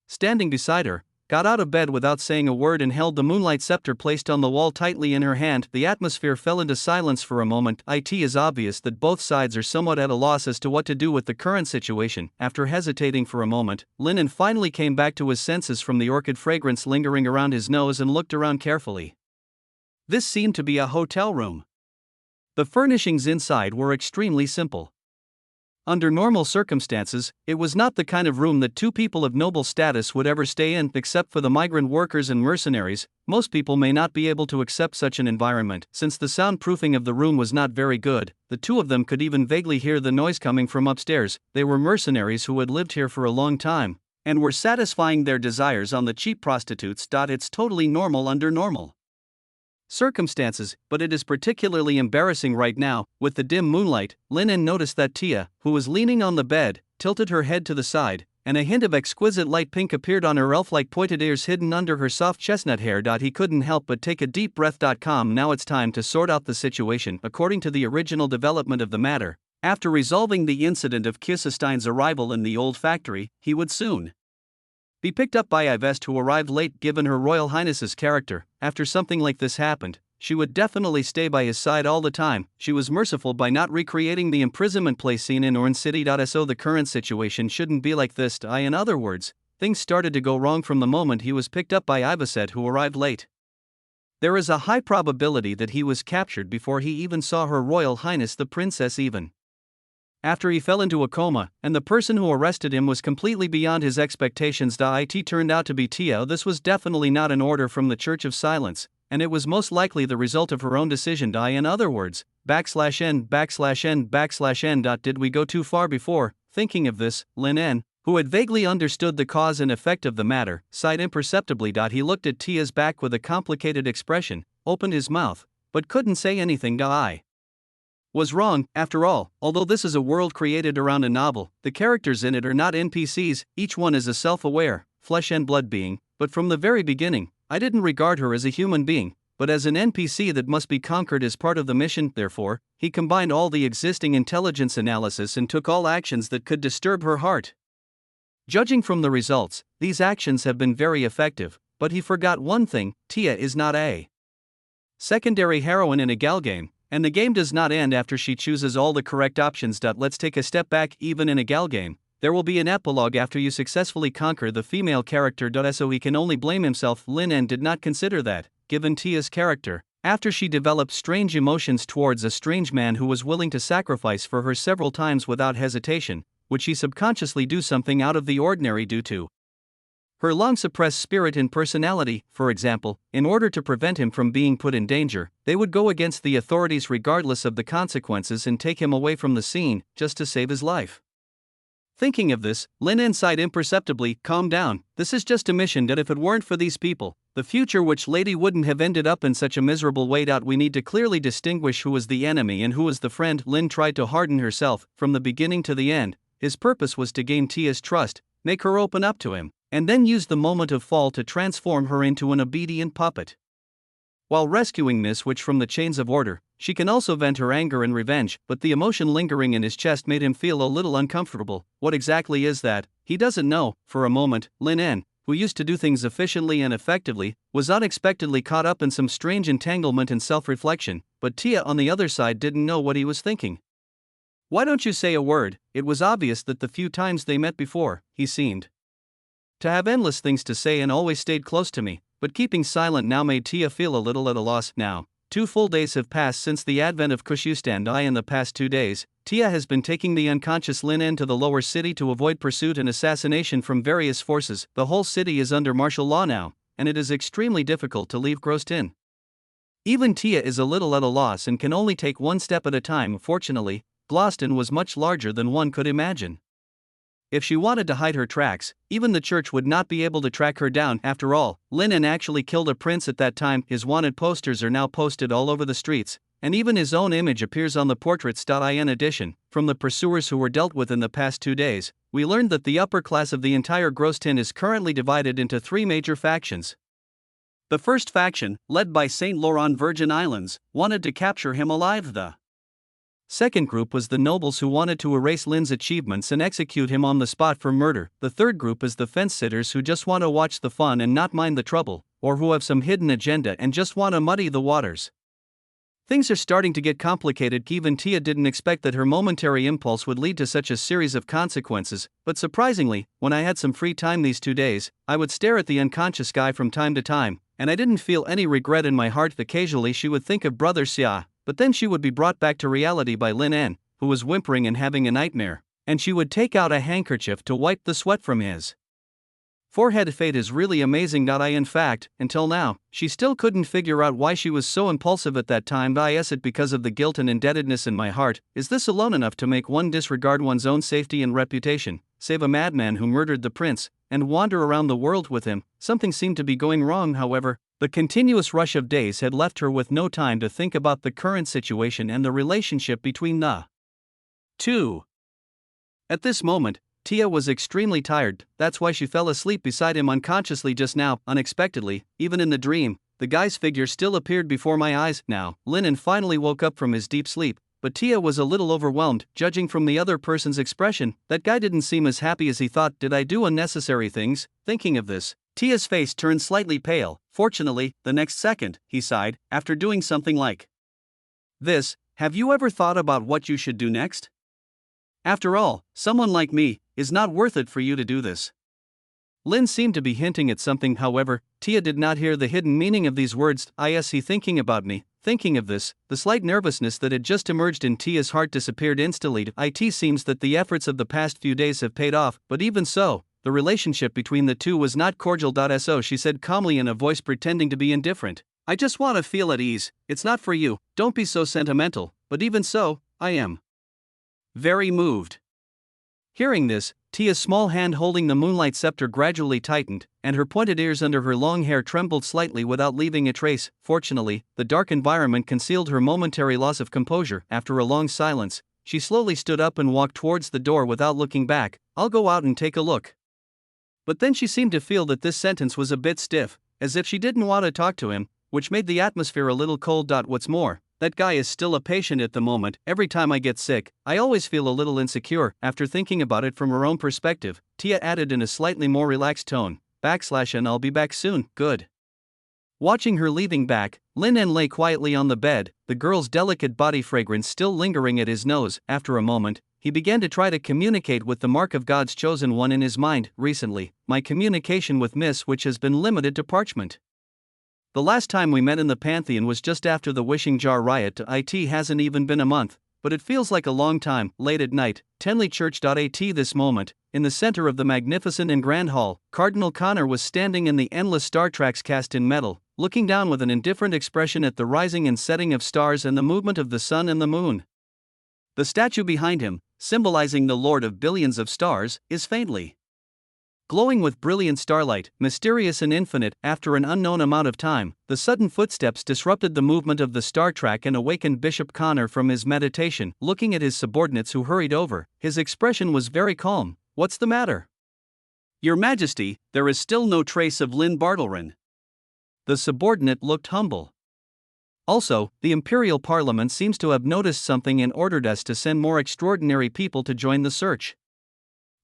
standing beside her, got out of bed without saying a word and held the moonlight scepter placed on the wall tightly in her hand. The atmosphere fell into silence for a moment. It is obvious that both sides are somewhat at a loss as to what to do with the current situation. After hesitating for a moment, Lin finally came back to his senses from the orchid fragrance lingering around his nose and looked around carefully. This seemed to be a hotel room. The furnishings inside were extremely simple. Under normal circumstances, it was not the kind of room that two people of noble status would ever stay in. Except for the migrant workers and mercenaries, most people may not be able to accept such an environment. Since the soundproofing of the room was not very good, the two of them could even vaguely hear the noise coming from upstairs. They were mercenaries who had lived here for a long time, and were satisfying their desires on the cheap prostitutes. It's totally normal under normal circumstances, but it is particularly embarrassing right now. With the dim moonlight, Lin noticed that Tia, who was leaning on the bed, tilted her head to the side, and a hint of exquisite light pink appeared on her elf-like pointed ears hidden under her soft chestnut hair. He couldn't help but take a deep breath. Now it's time to sort out the situation according to the original development of the matter. After resolving the incident of Kissestein's arrival in the old factory, he would soon be picked up by Ivest, who arrived late. Given Her Royal Highness's character, after something like this happened, she would definitely stay by his side all the time. She was merciful by not recreating the imprisonment play scene in Orange City. So the current situation shouldn't be like this. In other words, things started to go wrong from the moment he was picked up by Ivest, who arrived late. There is a high probability that he was captured before he even saw Her Royal Highness the Princess even. After he fell into a coma, and the person who arrested him was completely beyond his expectations. It turned out to be Tia. This was definitely not an order from the Church of Silence, and it was most likely the result of her own decision. In other words, /n/n/n/n. Did we go too far before thinking of this? Lin, who had vaguely understood the cause and effect of the matter, sighed imperceptibly. He looked at Tia's back with a complicated expression, opened his mouth, but couldn't say anything. I was wrong. After all, although this is a world created around a novel, the characters in it are not NPCs, each one is a self-aware, flesh and blood being, but from the very beginning, I didn't regard her as a human being, but as an NPC that must be conquered as part of the mission. Therefore, he combined all the existing intelligence analysis and took all actions that could disturb her heart. Judging from the results, these actions have been very effective, but he forgot one thing: Tia is not a secondary heroine in a gal game, and the game does not end after she chooses all the correct options. Let's take a step back. Even in a gal game, there will be an epilogue after you successfully conquer the female character. So he can only blame himself. Lin did not consider that, given Tia's character, after she developed strange emotions towards a strange man who was willing to sacrifice for her several times without hesitation, would she subconsciously do something out of the ordinary due to her long-suppressed spirit and personality? For example, in order to prevent him from being put in danger, they would go against the authorities regardless of the consequences and take him away from the scene, just to save his life. Thinking of this, Lin sighed imperceptibly. Calm down, this is just a mission. If it weren't for these people, the future witch lady wouldn't have ended up in such a miserable way. We need to clearly distinguish who was the enemy and who was the friend. Lin tried to harden herself, from the beginning to the end. His purpose was to gain Tia's trust, make her open up to him, and then use the moment of fall to transform her into an obedient puppet. While rescuing Miss Witch from the chains of order, she can also vent her anger and revenge, but the emotion lingering in his chest made him feel a little uncomfortable. What exactly is that? He doesn't know. For a moment, Lin, who used to do things efficiently and effectively, was unexpectedly caught up in some strange entanglement and self-reflection, but Tia on the other side didn't know what he was thinking. Why don't you say a word? It was obvious that the few times they met before, he seemed to have endless things to say and always stayed close to me, but keeping silent now made Tia feel a little at a loss. Now, 2 full days have passed since the advent of Kushustan. In the past 2 days, Tia has been taking the unconscious Lin to the lower city to avoid pursuit and assassination from various forces. The whole city is under martial law now, and it is extremely difficult to leave Grostin. Even Tia is a little at a loss and can only take one step at a time. Fortunately, Gloston was much larger than one could imagine. If she wanted to hide her tracks, even the church would not be able to track her down. After all, Lin actually killed a prince at that time. His wanted posters are now posted all over the streets, and even his own image appears on the portraits. In addition, from the pursuers who were dealt with in the past 2 days, we learned that the upper class of the entire Grostin is currently divided into 3 major factions. The first faction, led by Saint Laurent Virgin Islands, wanted to capture him alive. The second group was the nobles who wanted to erase Lin's achievements and execute him on the spot for murder. The third group is the fence-sitters who just want to watch the fun and not mind the trouble, or who have some hidden agenda and just want to muddy the waters. Things are starting to get complicated. Even Tia didn't expect that her momentary impulse would lead to such a series of consequences, but surprisingly, when I had some free time these 2 days, I would stare at the unconscious guy from time to time, and I didn't feel any regret in my heart. Occasionally she would think of Brother Xia, but then she would be brought back to reality by Lin, who was whimpering and having a nightmare, and she would take out a handkerchief to wipe the sweat from his Forehead fate is really amazing. In fact, until now, she still couldn't figure out why she was so impulsive at that time. Is it because of the guilt and indebtedness in my heart? Is this alone enough to make one disregard one's own safety and reputation, save a madman who murdered the prince, and wander around the world with him? Something seemed to be going wrong, however. The continuous rush of days had left her with no time to think about the current situation and the relationship between the two. At this moment, Tia was extremely tired. That's why she fell asleep beside him unconsciously just now. Unexpectedly, even in the dream, the guy's figure still appeared before my eyes. Now, Lennon finally woke up from his deep sleep, but Tia was a little overwhelmed. Judging from the other person's expression, that guy didn't seem as happy as he thought. Did I do unnecessary things? Thinking of this, Tia's face turned slightly pale. Fortunately, the next second, he sighed, after doing something like this. Have you ever thought about what you should do next? After all, someone like me is not worth it for you to do this. Lynn seemed to be hinting at something. However, Tia did not hear the hidden meaning of these words. Is he thinking about me? Thinking of this, the slight nervousness that had just emerged in Tia's heart disappeared instantly. It seems that the efforts of the past few days have paid off, but even so, the relationship between the two was not cordial. So she said calmly in a voice pretending to be indifferent, I just want to feel at ease. It's not for you, don't be so sentimental, but even so, I am very moved. Hearing this, Tia's small hand holding the moonlight scepter gradually tightened, and her pointed ears under her long hair trembled slightly without leaving a trace. Fortunately, the dark environment concealed her momentary loss of composure. After a long silence, she slowly stood up and walked towards the door without looking back. I'll go out and take a look. But then she seemed to feel that this sentence was a bit stiff, as if she didn't want to talk to him, which made the atmosphere a little cold. What's more, that guy is still a patient at the moment. Every time I get sick, I always feel a little insecure. After thinking about it from her own perspective, Tia added in a slightly more relaxed tone, and I'll be back soon. Good. Watching her leaving back, Lin lay quietly on the bed, the girl's delicate body fragrance still lingering at his nose. After a moment, he began to try to communicate with the mark of God's chosen one in his mind. Recently, my communication with Miss Witch has been limited to parchment. The last time we met in the Pantheon was just after the Wishing Jar riot. It hasn't even been a month, but it feels like a long time. Late at night, Tenley Church. This moment, in the center of the magnificent and grand hall, Cardinal Connor was standing in the endless star tracks cast in metal, looking down with an indifferent expression at the rising and setting of stars and the movement of the sun and the moon. The statue behind him, symbolizing the Lord of billions of stars, is faintly glowing with brilliant starlight, mysterious and infinite. After an unknown amount of time, the sudden footsteps disrupted the movement of the star track and awakened Bishop Connor from his meditation. Looking at his subordinates who hurried over, his expression was very calm. What's the matter? Your Majesty, there is still no trace of Lynn Bartlerin. The subordinate looked humble. Also, the Imperial Parliament seems to have noticed something and ordered us to send more extraordinary people to join the search.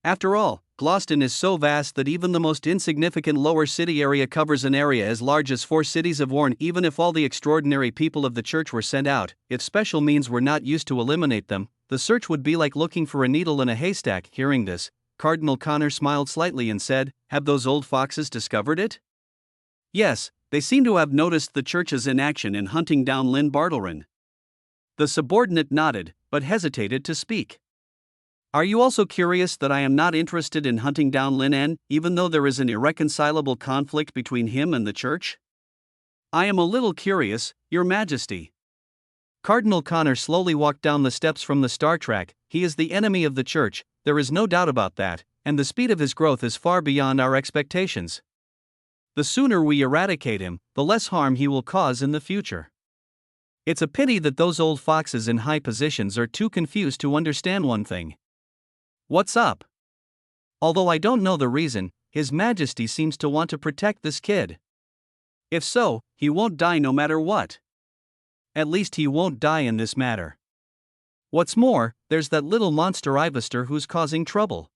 After all, Gloucester is so vast that even the most insignificant lower city area covers an area as large as 4 cities of Warren. Even if all the extraordinary people of the church were sent out, if special means were not used to eliminate them, the search would be like looking for a needle in a haystack. Hearing this, Cardinal Connor smiled slightly and said, Have those old foxes discovered it? Yes, they seem to have noticed the church's inaction in hunting down Lynn Bartlerin. The subordinate nodded, but hesitated to speak. Are you also curious that I am not interested in hunting down Lin N, even though there is an irreconcilable conflict between him and the church? I am a little curious, Your Majesty. Cardinal Connor slowly walked down the steps from the Star Track. He is the enemy of the church, there is no doubt about that, and the speed of his growth is far beyond our expectations. The sooner we eradicate him, the less harm he will cause in the future. It's a pity that those old foxes in high positions are too confused to understand one thing. What's up? Although I don't know the reason, His Majesty seems to want to protect this kid. If so, he won't die no matter what. At least he won't die in this matter. What's more, there's that little monster Ivester who's causing trouble.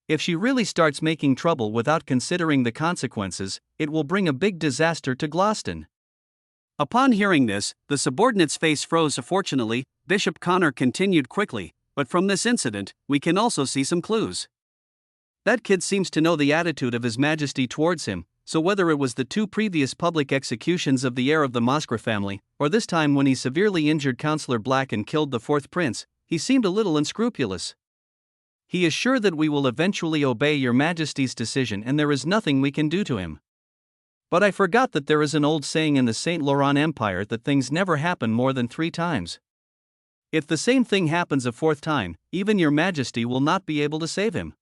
If she really starts making trouble without considering the consequences, it will bring a big disaster to Gloucester. Upon hearing this, the subordinate's face froze. Fortunately, Bishop Connor continued quickly, but from this incident, we can also see some clues. That kid seems to know the attitude of His Majesty towards him, so whether it was the 2 previous public executions of the heir of the Moscra family, or this time when he severely injured Councillor Black and killed the 4th prince, he seemed a little unscrupulous. He is sure that we will eventually obey your majesty's decision and there is nothing we can do to him. But I forgot that there is an old saying in the Saint Laurent Empire that things never happen more than 3 times. If the same thing happens a 4th time, even your majesty will not be able to save him."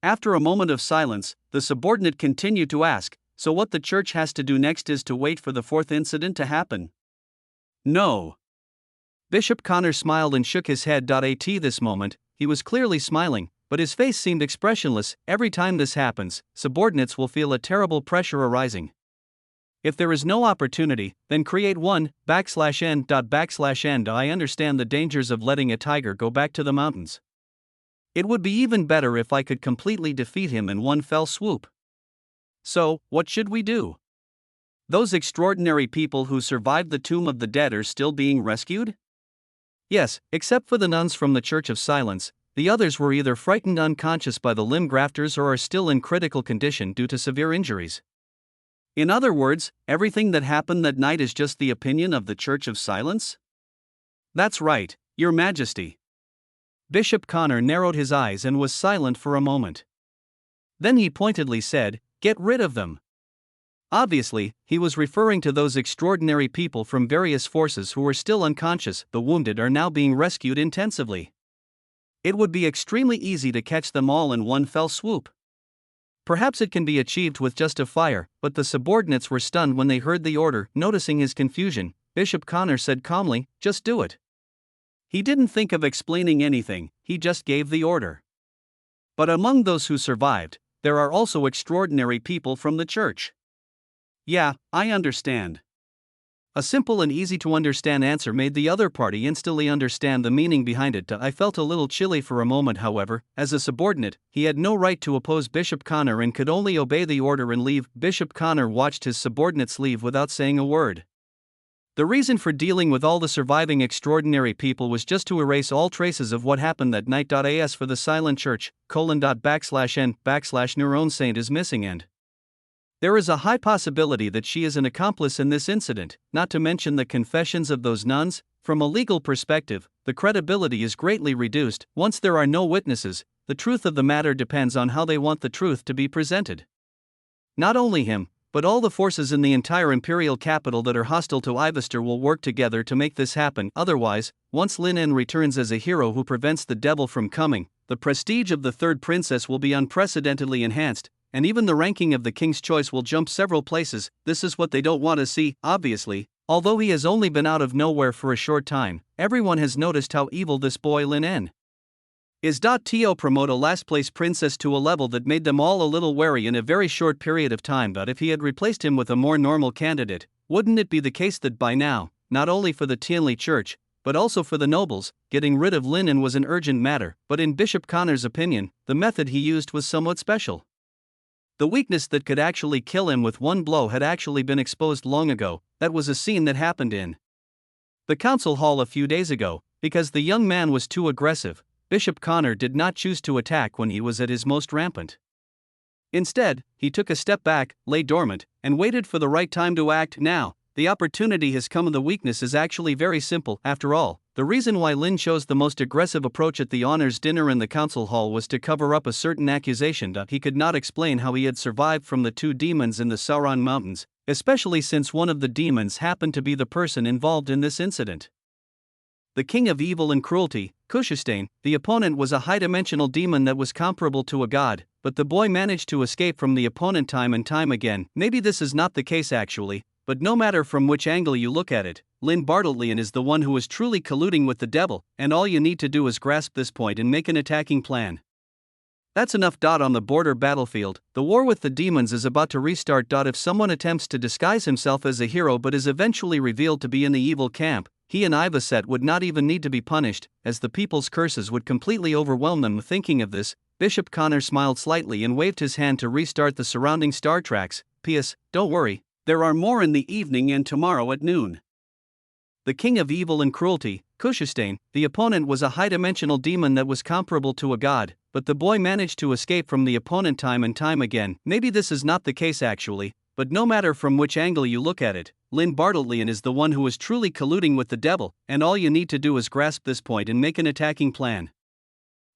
After a moment of silence, the subordinate continued to ask, "So what the church has to do next is to wait for the 4th incident to happen?" "No." Bishop Connor smiled and shook his head. At this moment, he was clearly smiling, but his face seemed expressionless. "Every time this happens, subordinates will feel a terrible pressure arising. If there is no opportunity, then create one, /n. I understand the dangers of letting a tiger go back to the mountains. It would be even better if I could completely defeat him in one fell swoop. So, what should we do? Those extraordinary people who survived the Tomb of the Dead are still being rescued?" "Yes, except for the nuns from the Church of Silence. The others were either frightened unconscious by the limb grafters or are still in critical condition due to severe injuries." "In other words, everything that happened that night is just the opinion of the Church of Silence?" "That's right, Your Majesty." Bishop Connor narrowed his eyes and was silent for a moment. Then he pointedly said, "Get rid of them." Obviously, he was referring to those extraordinary people from various forces who were still unconscious. The wounded are now being rescued intensively. It would be extremely easy to catch them all in one fell swoop. Perhaps it can be achieved with just a fire, but the subordinates were stunned when they heard the order. Noticing his confusion, Bishop Connor said calmly, "Just do it." He didn't think of explaining anything, he just gave the order. "But among those who survived, there are also extraordinary people from the church." "Yeah, I understand." A simple and easy to understand answer made the other party instantly understand the meaning behind it. I felt a little chilly for a moment, however. As a subordinate, he had no right to oppose Bishop Connor and could only obey the order and leave. Bishop Connor watched his subordinates leave without saying a word. The reason for dealing with all the surviving extraordinary people was just to erase all traces of what happened that night. As for the silent church, :n/Neuron Saint is missing and there is a high possibility that she is an accomplice in this incident, not to mention the confessions of those nuns. From a legal perspective, the credibility is greatly reduced. Once there are no witnesses, the truth of the matter depends on how they want the truth to be presented. Not only him, but all the forces in the entire imperial capital that are hostile to Ivester will work together to make this happen. Otherwise, once Lin En returns as a hero who prevents the devil from coming, the prestige of the third princess will be unprecedentedly enhanced, and even the ranking of the king's choice will jump several places. This is what they don't want to see. Obviously, although he has only been out of nowhere for a short time, everyone has noticed how evil this boy Lin En is. To promote a last place princess to a level that made them all a little wary in a very short period of time. But if he had replaced him with a more normal candidate, wouldn't it be the case that by now, not only for the Tianli Church, but also for the nobles, getting rid of Lin En was an urgent matter? But in Bishop Connor's opinion, the method he used was somewhat special. The weakness that could actually kill him with one blow had actually been exposed long ago. That was a scene that happened in the council hall a few days ago. Because the young man was too aggressive, Bishop Connor did not choose to attack when he was at his most rampant. Instead, he took a step back, lay dormant, and waited for the right time to act. Now, the opportunity has come. The weakness is actually very simple. After all, the reason why Lin chose the most aggressive approach at the honors dinner in the council hall was to cover up a certain accusation that he could not explain how he had survived from the 2 demons in the Sauron Mountains, especially since one of the demons happened to be the person involved in this incident. The king of evil and cruelty, Kushestein, the opponent was a high-dimensional demon that was comparable to a god, but the boy managed to escape from the opponent time and time again. Maybe this is not the case actually, but no matter from which angle you look at it, Lin Bartletian is the one who is truly colluding with the devil, and all you need to do is grasp this point and make an attacking plan. That's enough. On the border battlefield, the war with the demons is about to restart. If someone attempts to disguise himself as a hero but is eventually revealed to be in the evil camp, he and Ivaset would not even need to be punished, as the people's curses would completely overwhelm them. Thinking of this, Bishop Connor smiled slightly and waved his hand to restart the surrounding star tracks. P.S. Don't worry, there are more in the evening and tomorrow at noon. The king of evil and cruelty, Kushestein, the opponent was a high-dimensional demon that was comparable to a god, but the boy managed to escape from the opponent time and time again. Maybe this is not the case actually, but no matter from which angle you look at it, Lin Bartletian is the one who is truly colluding with the devil, and all you need to do is grasp this point and make an attacking plan.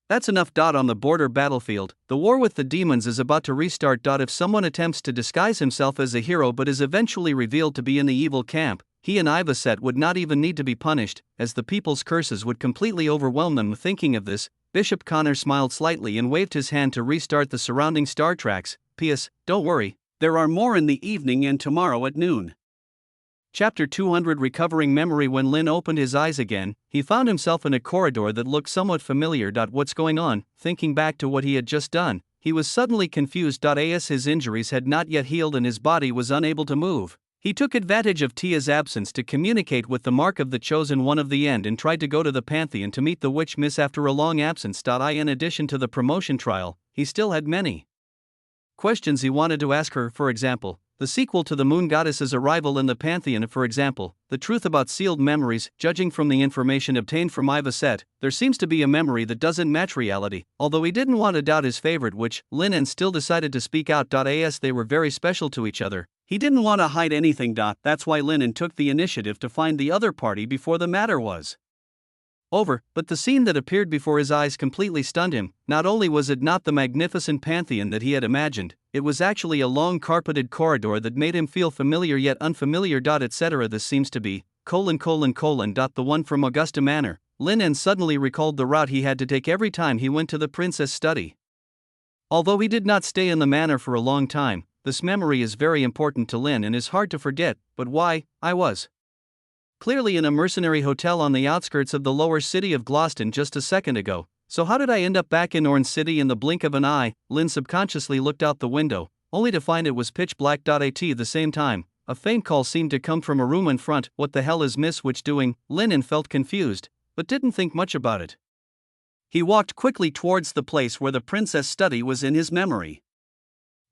That's enough. On the border battlefield, the war with the demons is about to restart. If someone attempts to disguise himself as a hero but is eventually revealed to be in the evil camp, he and Ivaset would not even need to be punished, as the people's curses would completely overwhelm them. Thinking of this, Bishop Connor smiled slightly and waved his hand to restart the surrounding star tracks. P.S. Don't worry, there are more in the evening and tomorrow at noon. Chapter 200. Recovering memory. When Lin opened his eyes again, he found himself in a corridor that looked somewhat familiar. What's going on? Thinking back to what he had just done, he was suddenly confused. As his injuries had not yet healed and his body was unable to move, he took advantage of Tia's absence to communicate with the Mark of the Chosen One of the End and tried to go to the Pantheon to meet the Witch Miss after a long absence. In addition to the promotion trial, he still had many questions he wanted to ask her. For example, the sequel to the Moon Goddess's arrival in the Pantheon. For example, the truth about sealed memories. Judging from the information obtained from Ivaset, there seems to be a memory that doesn't match reality. Although he didn't want to doubt his favorite witch, Lin and still decided to speak out. As they were very special to each other, he didn't want to hide anything. That's why Lin took the initiative to find the other party before the matter was over. But the scene that appeared before his eyes completely stunned him. Not only was it not the magnificent pantheon that he had imagined, it was actually a long carpeted corridor that made him feel familiar yet unfamiliar. Etc. This seems to be the one from Augusta Manor. Lin suddenly recalled the route he had to take every time he went to the princess study. Although he did not stay in the manor for a long time, this memory is very important to Lin and is hard to forget. But why? I was clearly in a mercenary hotel on the outskirts of the lower city of Gloucester just a second ago. So how did I end up back in Orange City in the blink of an eye? Lin subconsciously looked out the window, only to find it was pitch black. At the same time, a faint call seemed to come from a room in front. What the hell is Miss Witch doing? Lin felt confused, but didn't think much about it. He walked quickly towards the place where the princess study was in his memory.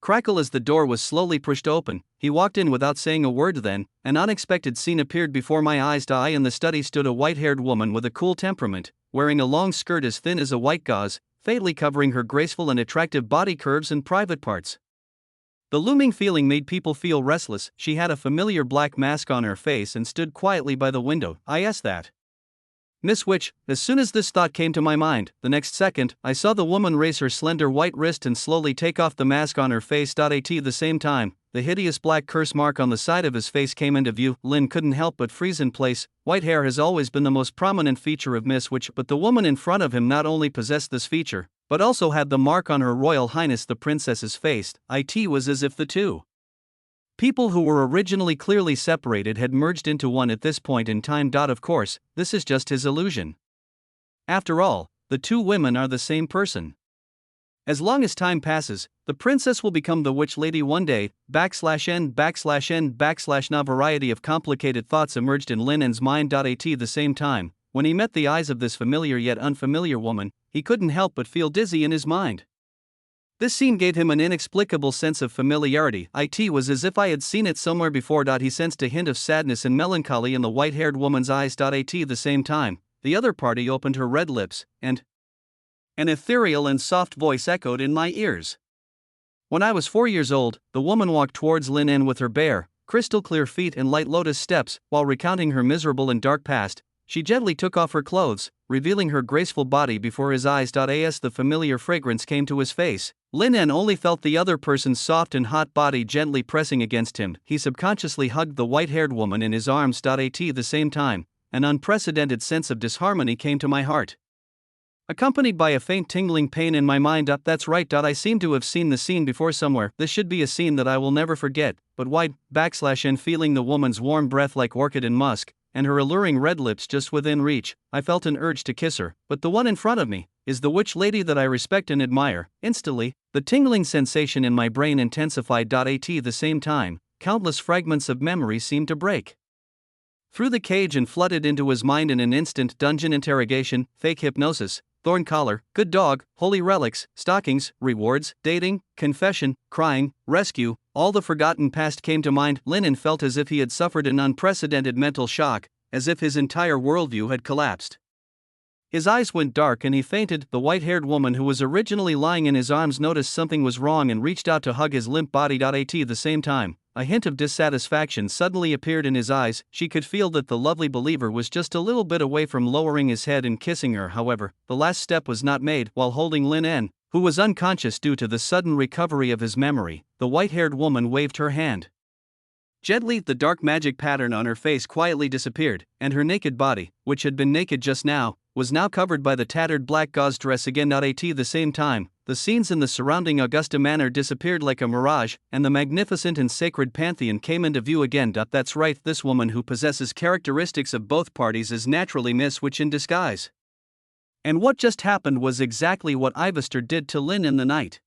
Crackle as the door was slowly pushed open, he walked in without saying a word. Then, an unexpected scene appeared before my eyes. In the study stood a white-haired woman with a cool temperament, wearing a long skirt as thin as a white gauze, faintly covering her graceful and attractive body curves and private parts. The looming feeling made people feel restless. She had a familiar black mask on her face and stood quietly by the window. I asked that Miss Witch. As soon as this thought came to my mind, the next second, I saw the woman raise her slender white wrist and slowly take off the mask on her face. At the same time, the hideous black curse mark on the side of his face came into view. Lin couldn't help but freeze in place. White hair has always been the most prominent feature of Miss Witch, but the woman in front of him not only possessed this feature, but also had the mark on Her Royal Highness the Princess's face. It was as if the two people who were originally clearly separated had merged into one at this point in time. Of course, this is just his illusion. After all, the two women are the same person. As long as time passes, the princess will become the witch lady one day. /n/n/na. Variety of complicated thoughts emerged in Lin's mind. At the same time, when he met the eyes of this familiar yet unfamiliar woman, he couldn't help but feel dizzy in his mind. This scene gave him an inexplicable sense of familiarity. It was as if I had seen it somewhere before. He sensed a hint of sadness and melancholy in the white-haired woman's eyes. At the same time, the other party opened her red lips, and an ethereal and soft voice echoed in my ears. When I was 4 years old, the woman walked towards Lin with her bare, crystal-clear feet and light lotus steps. While recounting her miserable and dark past, she gently took off her clothes, revealing her graceful body before his eyes. As the familiar fragrance came to his face, Lin only felt the other person's soft and hot body gently pressing against him. He subconsciously hugged the white-haired woman in his arms. At the same time, an unprecedented sense of disharmony came to my heart, accompanied by a faint tingling pain in my mind. That's right. I seem to have seen the scene before somewhere. This should be a scene that I will never forget. But why? /n feeling the woman's warm breath like orchid and musk, and her alluring red lips just within reach, I felt an urge to kiss her. But the one in front of me is the witch lady that I respect and admire. Instantly, the tingling sensation in my brain intensified. At the same time, countless fragments of memory seemed to break through the cage and flooded into his mind in an instant. Dungeon interrogation, fake hypnosis, thorn collar, good dog, holy relics, stockings, rewards, dating, confession, crying, rescue. All the forgotten past came to mind. Lin felt as if he had suffered an unprecedented mental shock, as if his entire worldview had collapsed. His eyes went dark and he fainted. The white-haired woman who was originally lying in his arms noticed something was wrong and reached out to hug his limp body. At the same time, a hint of dissatisfaction suddenly appeared in his eyes. She could feel that the lovely believer was just a little bit away from lowering his head and kissing her. However, the last step was not made. While holding Lin En, who was unconscious due to the sudden recovery of his memory, the white-haired woman waved her hand. Gently, the dark magic pattern on her face quietly disappeared, and her naked body, which had been naked just now, was now covered by the tattered black gauze dress again. At the same time, the scenes in the surrounding Augusta Manor disappeared like a mirage, and the magnificent and sacred pantheon came into view again. That's right, this woman who possesses characteristics of both parties is naturally Miss Witch in disguise. And what just happened was exactly what Ivester did to Lin in the night.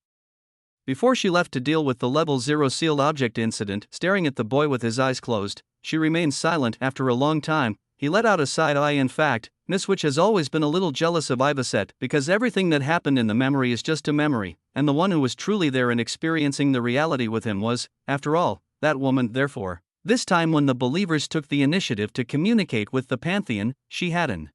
Before she left to deal with the Level 0 sealed object incident, staring at the boy with his eyes closed, she remained silent. After a long time, he let out a side eye. In fact, Miss Witch has always been a little jealous of Ivaset because everything that happened in the memory is just a memory, and the one who was truly there and experiencing the reality with him was, after all, that woman. Therefore, this time when the believers took the initiative to communicate with the pantheon, she had an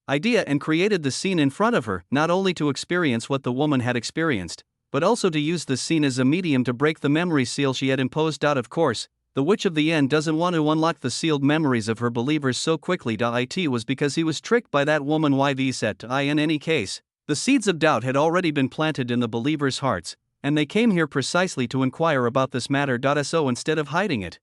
idea and created the scene in front of her, not only to experience what the woman had experienced, but also to use the scene as a medium to break the memory seal she had imposed. Of course, the Witch of the End doesn't want to unlock the sealed memories of her believers so quickly. It was because he was tricked by that woman YV set. In any case, the seeds of doubt had already been planted in the believers' hearts, and they came here precisely to inquire about this matter. So instead of hiding it,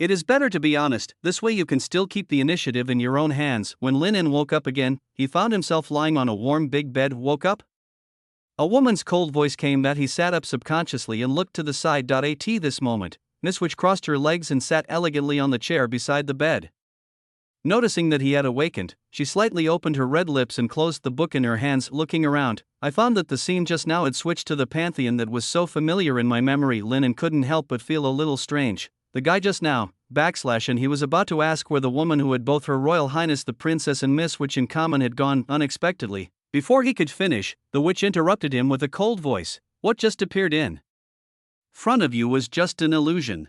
it is better to be honest. This way you can still keep the initiative in your own hands. When Lin En woke up again, he found himself lying on a warm big bed. Woke up? A woman's cold voice came that he sat up subconsciously and looked to the side. This moment, Miss Witch crossed her legs and sat elegantly on the chair beside the bed. Noticing that he had awakened, she slightly opened her red lips and closed the book in her hands. Looking around, I found that the scene just now had switched to the pantheon that was so familiar in my memory. Lin En couldn't help but feel a little strange. The guy just now, and he was about to ask where the woman who had both Her Royal Highness the Princess and Miss Witch in common had gone. Unexpectedly, before he could finish, the witch interrupted him with a cold voice. What just appeared in front of you was just an illusion.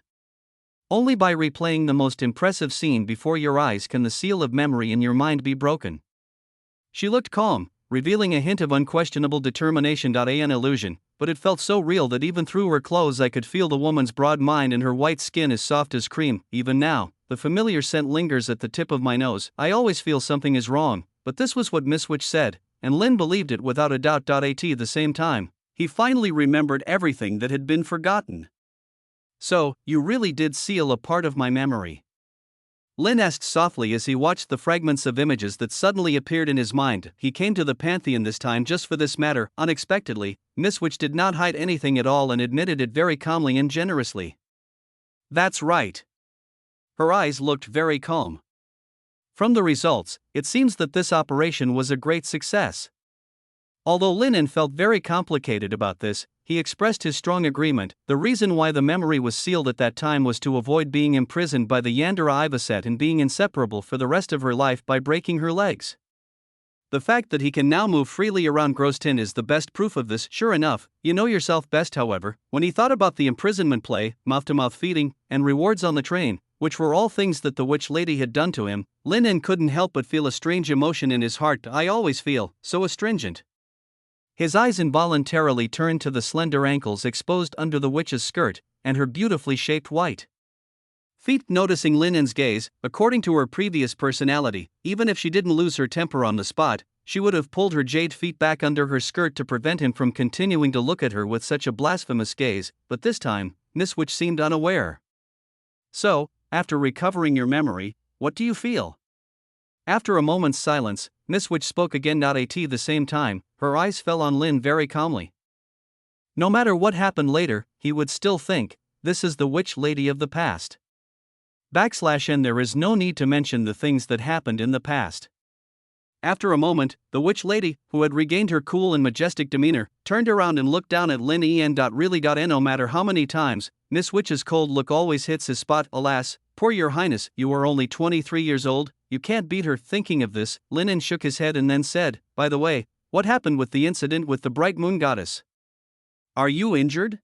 Only by replaying the most impressive scene before your eyes can the seal of memory in your mind be broken. She looked calm, revealing a hint of unquestionable determination. An illusion, but it felt so real that even through her clothes I could feel the woman's broad mind and her white skin as soft as cream. Even now, the familiar scent lingers at the tip of my nose. I always feel something is wrong, but this was what Miss Witch said, and Lin believed it without a doubt. At the same time, he finally remembered everything that had been forgotten. So, you really did seal a part of my memory? Lin asked softly as he watched the fragments of images that suddenly appeared in his mind. He came to the pantheon this time just for this matter. Unexpectedly, Miss Witch did not hide anything at all and admitted it very calmly and generously. That's right. Her eyes looked very calm. From the results, it seems that this operation was a great success. Although Lin En felt very complicated about this, he expressed his strong agreement. The reason why the memory was sealed at that time was to avoid being imprisoned by the Yandere Ivaset and being inseparable for the rest of her life by breaking her legs. The fact that he can now move freely around Grostin is the best proof of this. Sure enough, you know yourself best. However, when he thought about the imprisonment play, mouth-to-mouth feeding, and rewards on the train, which were all things that the witch lady had done to him, Lin En couldn't help but feel a strange emotion in his heart. I always feel so astringent. His eyes involuntarily turned to the slender ankles exposed under the witch's skirt, and her beautifully shaped white feet. Noticing Lin En's gaze, according to her previous personality, even if she didn't lose her temper on the spot, she would have pulled her jade feet back under her skirt to prevent him from continuing to look at her with such a blasphemous gaze, but this time, Miss Witch seemed unaware. So, after recovering your memory, what do you feel? After a moment's silence, Miss Witch spoke again. At the same time, her eyes fell on Lin very calmly. No matter what happened later, he would still think, this is the witch lady of the past. And there is no need to mention the things that happened in the past. After a moment, the witch lady, who had regained her cool and majestic demeanor, turned around and looked down at Lin En. Really? No matter how many times, Miss Witch's cold look always hits his spot. Alas, poor your highness, you are only 23 years old, you can't beat her. Thinking of this, Lin En shook his head and then said, by the way, what happened with the incident with the bright moon goddess? Are you injured?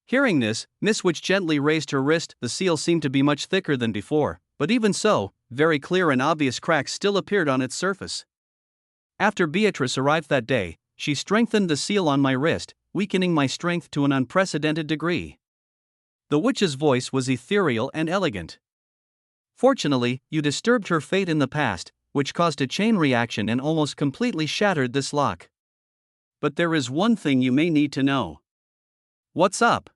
Hearing this, Miss Witch gently raised her wrist. The seal seemed to be much thicker than before, but even so, very clear and obvious cracks still appeared on its surface. After Beatrice arrived that day, she strengthened the seal on my wrist, weakening my strength to an unprecedented degree. The witch's voice was ethereal and elegant. Fortunately, you disturbed her fate in the past, which caused a chain reaction and almost completely shattered this lock. But there is one thing you may need to know. What's up?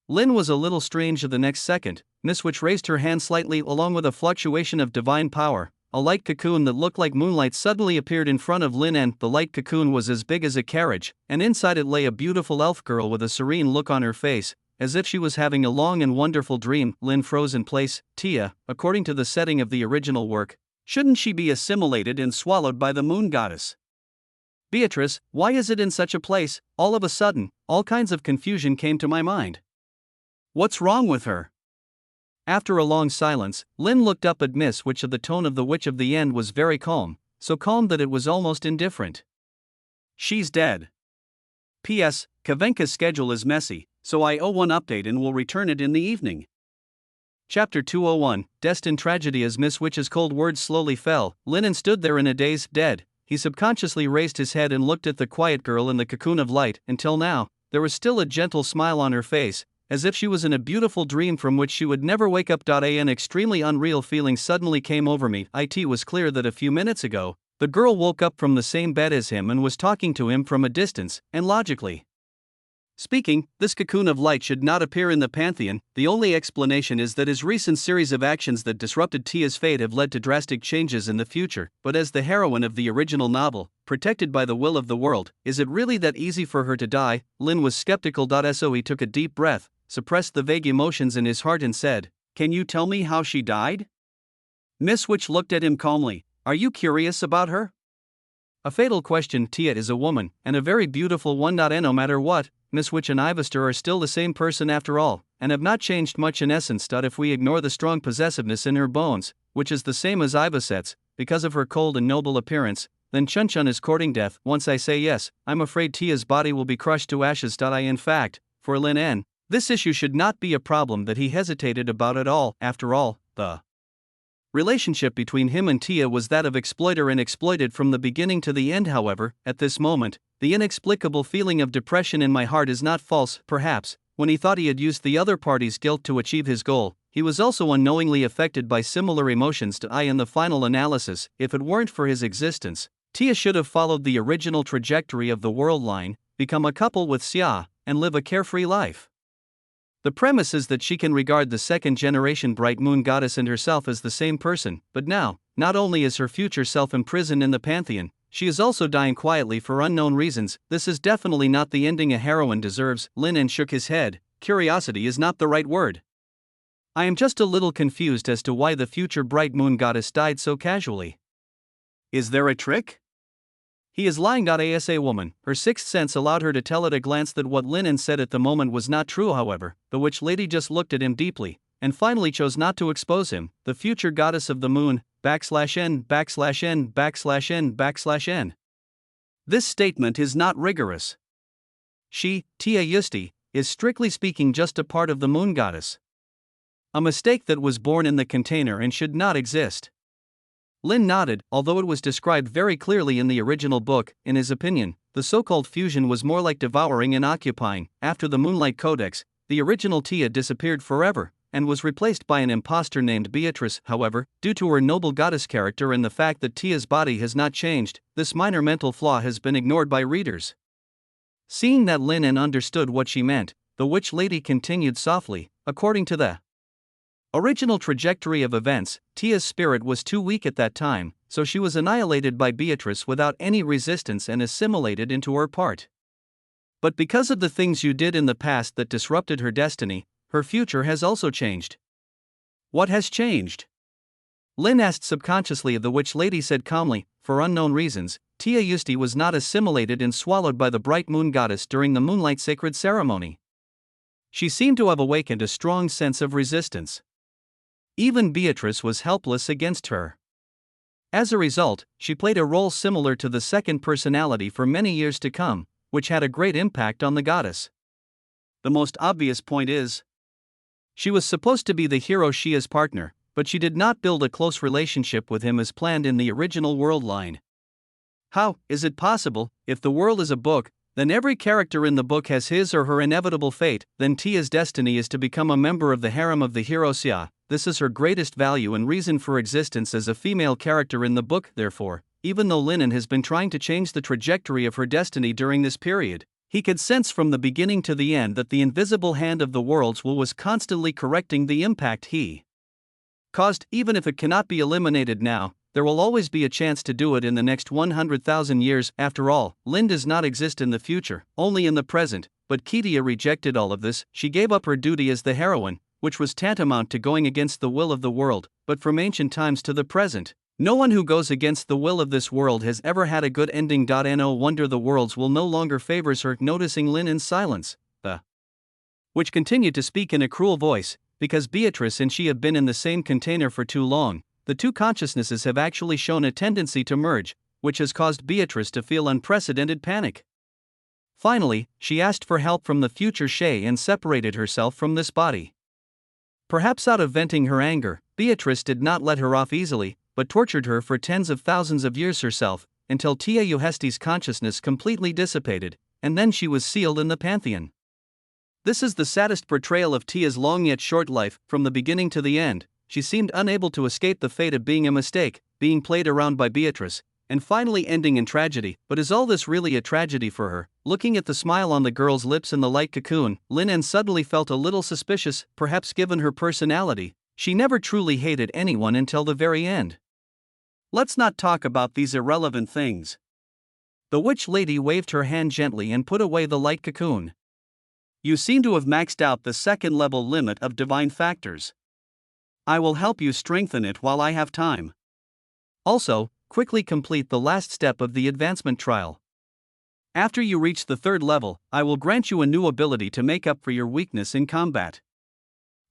Lynn was a little strange the next second. Miss Witch raised her hand slightly along with a fluctuation of divine power. A light cocoon that looked like moonlight suddenly appeared in front of Lynn, and the light cocoon was as big as a carriage, and inside it lay a beautiful elf girl with a serene look on her face, as if she was having a long and wonderful dream. Lynn froze in place. Tia, according to the setting of the original work, shouldn't she be assimilated and swallowed by the moon goddess? Beatrice, why is it in such a place? All of a sudden, all kinds of confusion came to my mind. What's wrong with her? After a long silence, Lynn looked up at Miss Witch. The tone of the witch of the end was very calm, so calm that it was almost indifferent. She's dead. P.S. Kavenka's schedule is messy, so I owe one update and will return it in the evening. Chapter 201, Destined Tragedy. As Miss Witch's cold words slowly fell, Lynn stood there in a daze, dead. He subconsciously raised his head and looked at the quiet girl in the cocoon of light. Until now, there was still a gentle smile on her face, as if she was in a beautiful dream from which she would never wake up. An extremely unreal feeling suddenly came over me. It was clear that a few minutes ago, the girl woke up from the same bed as him and was talking to him from a distance, and logically speaking, this cocoon of light should not appear in the pantheon. The only explanation is that his recent series of actions that disrupted Tia's fate have led to drastic changes in the future. But as the heroine of the original novel, protected by the will of the world, is it really that easy for her to die? Lynn was skeptical. So he took a deep breath, suppressed the vague emotions in his heart and said, "Can you tell me how she died?" Miss Witch looked at him calmly. "Are you curious about her?" A fatal question. Tia is a woman, and a very beautiful one. No matter what, Miss Witch and Ivester are still the same person after all, and have not changed much in essence. If we ignore the strong possessiveness in her bones, which is the same as Ivaset's, because of her cold and noble appearance, then Chun Chun is courting death. Once I say yes, I'm afraid Tia's body will be crushed to ashes. In fact, for Lin N, this issue should not be a problem that he hesitated about at all. After all, the relationship between him and Tia was that of exploiter and exploited from the beginning to the end. However, at this moment, the inexplicable feeling of depression in my heart is not false. Perhaps, when he thought he had used the other party's guilt to achieve his goal, he was also unknowingly affected by similar emotions to I. In the final analysis, if it weren't for his existence, Tia should have followed the original trajectory of the world line, become a couple with Xia, and live a carefree life. The premise is that she can regard the second-generation Bright Moon Goddess and herself as the same person, but now, not only is her future self imprisoned in the pantheon, she is also dying quietly for unknown reasons. This is definitely not the ending a heroine deserves. Lin En shook his head. Curiosity is not the right word. I am just a little confused as to why the future Bright Moon Goddess died so casually. Is there a trick? He is lying. As a woman, her sixth sense allowed her to tell at a glance that what Lin En said at the moment was not true. However, the witch lady just looked at him deeply, and finally chose not to expose him. The future goddess of the moon, \n\n\n\n. This statement is not rigorous. She, Tia Yusti, is strictly speaking just a part of the moon goddess. A mistake that was born in the container and should not exist. Lin nodded. Although it was described very clearly in the original book, in his opinion, the so-called fusion was more like devouring and occupying. After the Moonlight Codex, the original Tia disappeared forever, and was replaced by an imposter named Beatrice. However, due to her noble goddess character and the fact that Tia's body has not changed, this minor mental flaw has been ignored by readers. Seeing that Lin En understood what she meant, the witch lady continued softly, according to the original trajectory of events, Tia's spirit was too weak at that time, so she was annihilated by Beatrice without any resistance and assimilated into her part. But because of the things you did in the past that disrupted her destiny, her future has also changed. What has changed? Lin asked subconsciously. The witch lady said calmly, for unknown reasons, Tia Yusti was not assimilated and swallowed by the Bright Moon Goddess during the Moonlight Sacred Ceremony. She seemed to have awakened a strong sense of resistance. Even Beatrice was helpless against her. As a result, she played a role similar to the second personality for many years to come, which had a great impact on the goddess. The most obvious point is, she was supposed to be the hero Xia's partner, but she did not build a close relationship with him as planned in the original world line. How is it possible? If the world is a book, then every character in the book has his or her inevitable fate. Then Tia's destiny is to become a member of the harem of the hero Xia. This is her greatest value and reason for existence as a female character in the book. Therefore, even though Linen has been trying to change the trajectory of her destiny during this period, he could sense from the beginning to the end that the invisible hand of the world's will was constantly correcting the impact he caused. Even if it cannot be eliminated now, there will always be a chance to do it in the next 100,000 years. After all, Lin does not exist in the future, only in the present. But Ketia rejected all of this. She gave up her duty as the heroine, which was tantamount to going against the will of the world. But from ancient times to the present, no one who goes against the will of this world has ever had a good ending. No wonder the world's will no longer favors her. Noticing Lin in silence, which continued to speak in a cruel voice, because Beatrice and she have been in the same container for too long. The two consciousnesses have actually shown a tendency to merge, which has caused Beatrice to feel unprecedented panic. Finally, she asked for help from the future Shay and separated herself from this body. Perhaps out of venting her anger, Beatrice did not let her off easily, but tortured her for tens of thousands of years herself, until Tia Uhesti's consciousness completely dissipated, and then she was sealed in the Pantheon. This is the saddest portrayal of Tia's long yet short life. From the beginning to the end, she seemed unable to escape the fate of being a mistake, being played around by Beatrice, and finally ending in tragedy. But is all this really a tragedy for her? Looking at the smile on the girl's lips in the light cocoon, Lin suddenly felt a little suspicious. Perhaps given her personality, she never truly hated anyone until the very end. Let's not talk about these irrelevant things. The witch lady waved her hand gently and put away the light cocoon. You seem to have maxed out the second level limit of divine factors. I will help you strengthen it while I have time. Also, quickly complete the last step of the advancement trial. After you reach the third level, I will grant you a new ability to make up for your weakness in combat.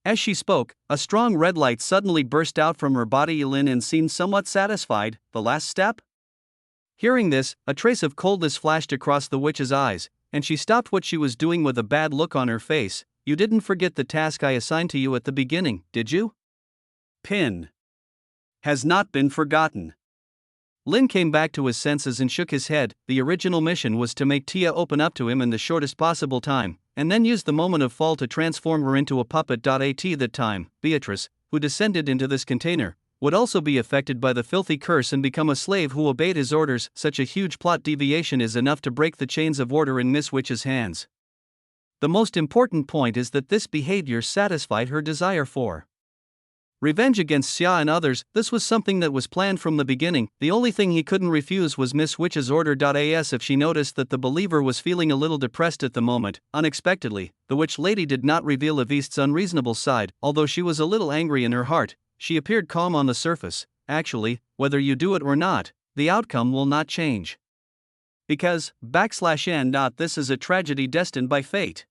As she spoke, a strong red light suddenly burst out from her body. Lin seemed somewhat satisfied. The last step? Hearing this, a trace of coldness flashed across the witch's eyes, and she stopped what she was doing with a bad look on her face. You didn't forget the task I assigned to you at the beginning, did you? Pin. Has not been forgotten. Lin came back to his senses and shook his head. The original mission was to make Tia open up to him in the shortest possible time, and then use the moment of fall to transform her into a puppet. At that time, Beatrice, who descended into this container, would also be affected by the filthy curse and become a slave who obeyed his orders. Such a huge plot deviation is enough to break the chains of order in Miss Witch's hands. The most important point is that this behavior satisfied her desire for revenge against Xia and others. This was something that was planned from the beginning. The only thing he couldn't refuse was Miss Witch's order. As if she noticed that the believer was feeling a little depressed at the moment, unexpectedly, the witch lady did not reveal Avist's unreasonable side. Although she was a little angry in her heart, she appeared calm on the surface. Actually, whether you do it or not, the outcome will not change. Because, /n. This is a tragedy destined by fate.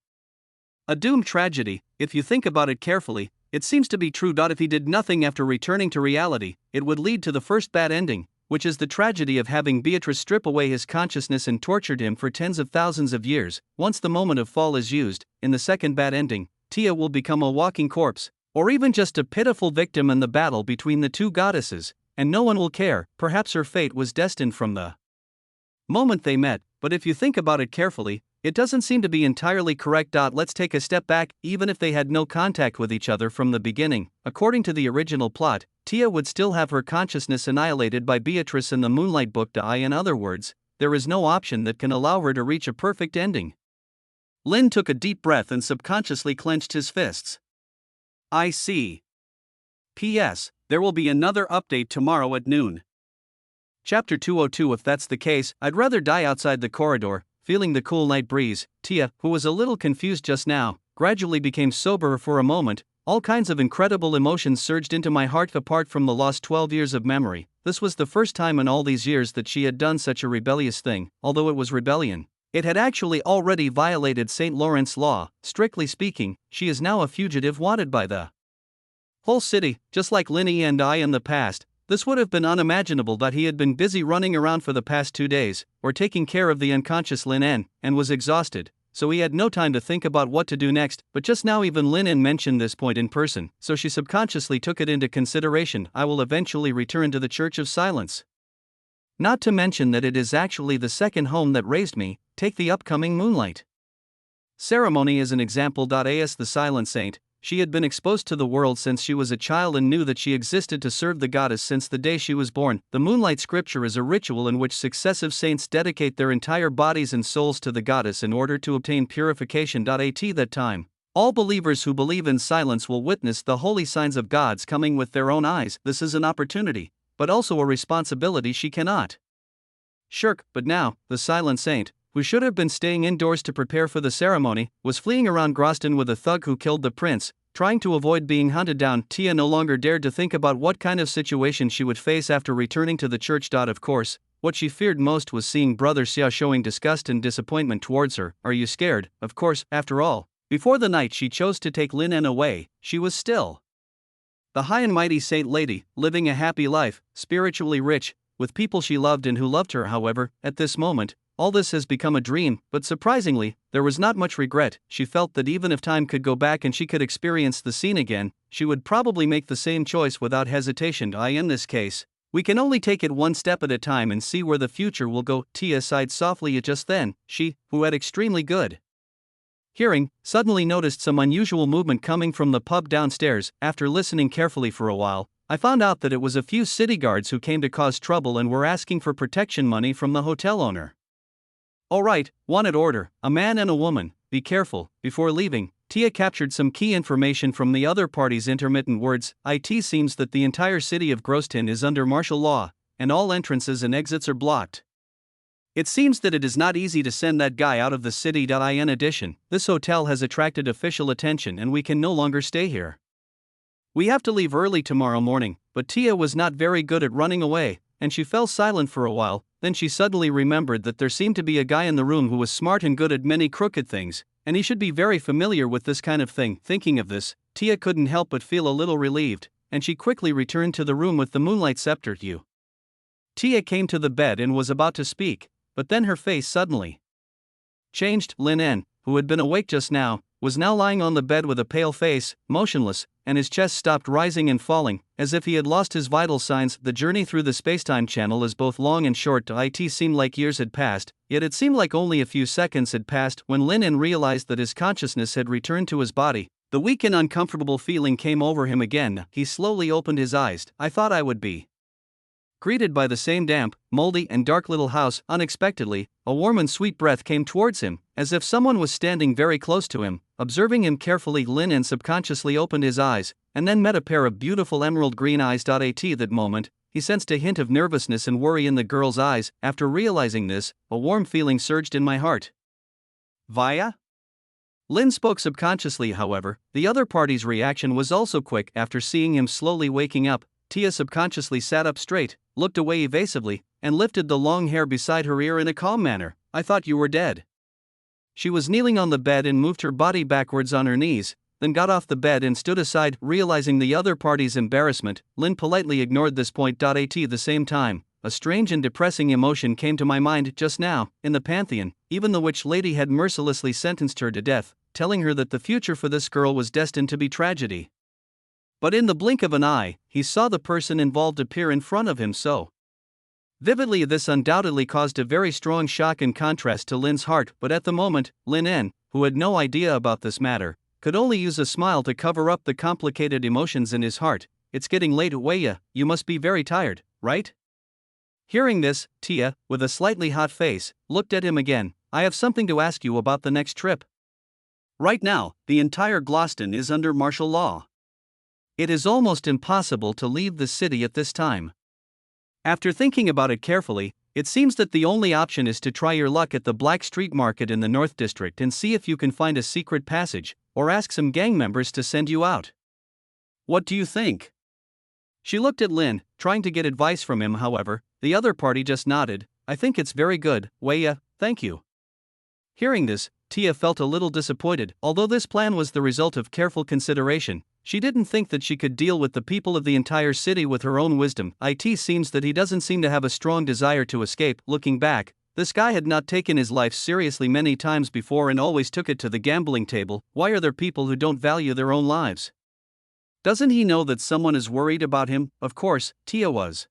A doomed tragedy. If you think about it carefully, it seems to be true. If he did nothing after returning to reality, it would lead to the first bad ending, which is the tragedy of having Beatrice strip away his consciousness and tortured him for tens of thousands of years. Once the moment of fall is used, in the second bad ending, Tia will become a walking corpse, or even just a pitiful victim in the battle between the two goddesses, and no one will care. Perhaps her fate was destined from the moment they met, but if you think about it carefully, it doesn't seem to be entirely correct. Let's take a step back. Even if they had no contact with each other from the beginning, according to the original plot, Tia would still have her consciousness annihilated by Beatrice in the Moonlight Book. In other words, there is no option that can allow her to reach a perfect ending. Lin took a deep breath and subconsciously clenched his fists. I see. P.S. There will be another update tomorrow at noon. Chapter 202. If that's the case, I'd rather die outside the corridor. Feeling the cool night breeze, Tia, who was a little confused just now, gradually became sober for a moment. All kinds of incredible emotions surged into my heart. Apart from the lost 12 years of memory, this was the first time in all these years that she had done such a rebellious thing. Although it was rebellion, it had actually already violated St. Lawrence law. Strictly speaking, she is now a fugitive wanted by the whole city. Just like Linny and I in the past, this would have been unimaginable. That he had been busy running around for the past 2 days, or taking care of the unconscious Lin and was exhausted, so he had no time to think about what to do next. But just now even Lin mentioned this point in person, so she subconsciously took it into consideration. I will eventually return to the Church of Silence. Not to mention that it is actually the second home that raised me. Take the upcoming moonlight ceremony as an example. As the silent saint, she had been exposed to the world since she was a child and knew that she existed to serve the goddess since the day she was born. The moonlight scripture is a ritual in which successive saints dedicate their entire bodies and souls to the goddess in order to obtain purification. At that time, all believers who believe in silence will witness the holy signs of God's coming with their own eyes. This is an opportunity, but also a responsibility she cannot shirk. But now, the silent saint, who should have been staying indoors to prepare for the ceremony, was fleeing around Groston with a thug who killed the prince, trying to avoid being hunted down. Tia no longer dared to think about what kind of situation she would face after returning to the church. Of course, what she feared most was seeing Brother Xia showing disgust and disappointment towards her. Are you scared? Of course, after all, before the night she chose to take Lin En away, she was still the high and mighty saint lady, living a happy life, spiritually rich, with people she loved and who loved her. However, at this moment, all this has become a dream, but surprisingly, there was not much regret. She felt that even if time could go back and she could experience the scene again, she would probably make the same choice without hesitation. In this case, we can only take it one step at a time and see where the future will go. Tia sighed softly. Just then, she, who had extremely good hearing, suddenly noticed some unusual movement coming from the pub downstairs. After listening carefully for a while, I found out that it was a few city guards who came to cause trouble and were asking for protection money from the hotel owner. Alright, wanted order, a man and a woman, be careful. Before leaving, Tia captured some key information from the other party's intermittent words. It seems that the entire city of Groston is under martial law, and all entrances and exits are blocked. It seems that it is not easy to send that guy out of the city. In addition, this hotel has attracted official attention and we can no longer stay here. We have to leave early tomorrow morning. But Tia was not very good at running away, and she fell silent for a while. Then she suddenly remembered that there seemed to be a guy in the room who was smart and good at many crooked things, and he should be very familiar with this kind of thing. Thinking of this, Tia couldn't help but feel a little relieved, and she quickly returned to the room with the moonlight scepter. Tia came to the bed and was about to speak, but then her face suddenly changed. Lin En, who had been awake just now, was now lying on the bed with a pale face, motionless, and his chest stopped rising and falling, as if he had lost his vital signs. The journey through the spacetime channel is both long and short. It seemed like years had passed, yet it seemed like only a few seconds had passed. When Lin En realized that his consciousness had returned to his body, the weak and uncomfortable feeling came over him again. He slowly opened his eyes. I thought I would be greeted by the same damp, moldy and dark little house. Unexpectedly, a warm and sweet breath came towards him, as if someone was standing very close to him. Observing him carefully, Lin En subconsciously opened his eyes, and then met a pair of beautiful emerald green eyes. At that moment, he sensed a hint of nervousness and worry in the girl's eyes. After realizing this, a warm feeling surged in my heart. Via? Lin spoke subconsciously. However, the other party's reaction was also quick. After seeing him slowly waking up, Tia subconsciously sat up straight, looked away evasively, and lifted the long hair beside her ear in a calm manner. I thought you were dead. She was kneeling on the bed and moved her body backwards on her knees, then got off the bed and stood aside. Realizing the other party's embarrassment, Lin politely ignored this point. At the same time, a strange and depressing emotion came to my mind just now. In the Pantheon, even the witch lady had mercilessly sentenced her to death, telling her that the future for this girl was destined to be tragedy. But in the blink of an eye, he saw the person involved appear in front of him so vividly. This undoubtedly caused a very strong shock and contrast to Lin's heart. But at the moment, Lin En, who had no idea about this matter, could only use a smile to cover up the complicated emotions in his heart. It's getting late, Weya, you must be very tired, right? Hearing this, Tia, with a slightly hot face, looked at him again. I have something to ask you about the next trip. Right now, the entire Gloston is under martial law. It is almost impossible to leave the city at this time. After thinking about it carefully, it seems that the only option is to try your luck at the Black Street Market in the North District and see if you can find a secret passage, or ask some gang members to send you out. What do you think? She looked at Lin, trying to get advice from him. However, the other party just nodded. I think it's very good, Weya, thank you. Hearing this, Tia felt a little disappointed. Although this plan was the result of careful consideration, she didn't think that she could deal with the people of the entire city with her own wisdom. It seems that he doesn't seem to have a strong desire to escape. Looking back, this guy had not taken his life seriously many times before and always took it to the gambling table. Why are there people who don't value their own lives? Doesn't he know that someone is worried about him? Of course, Tia was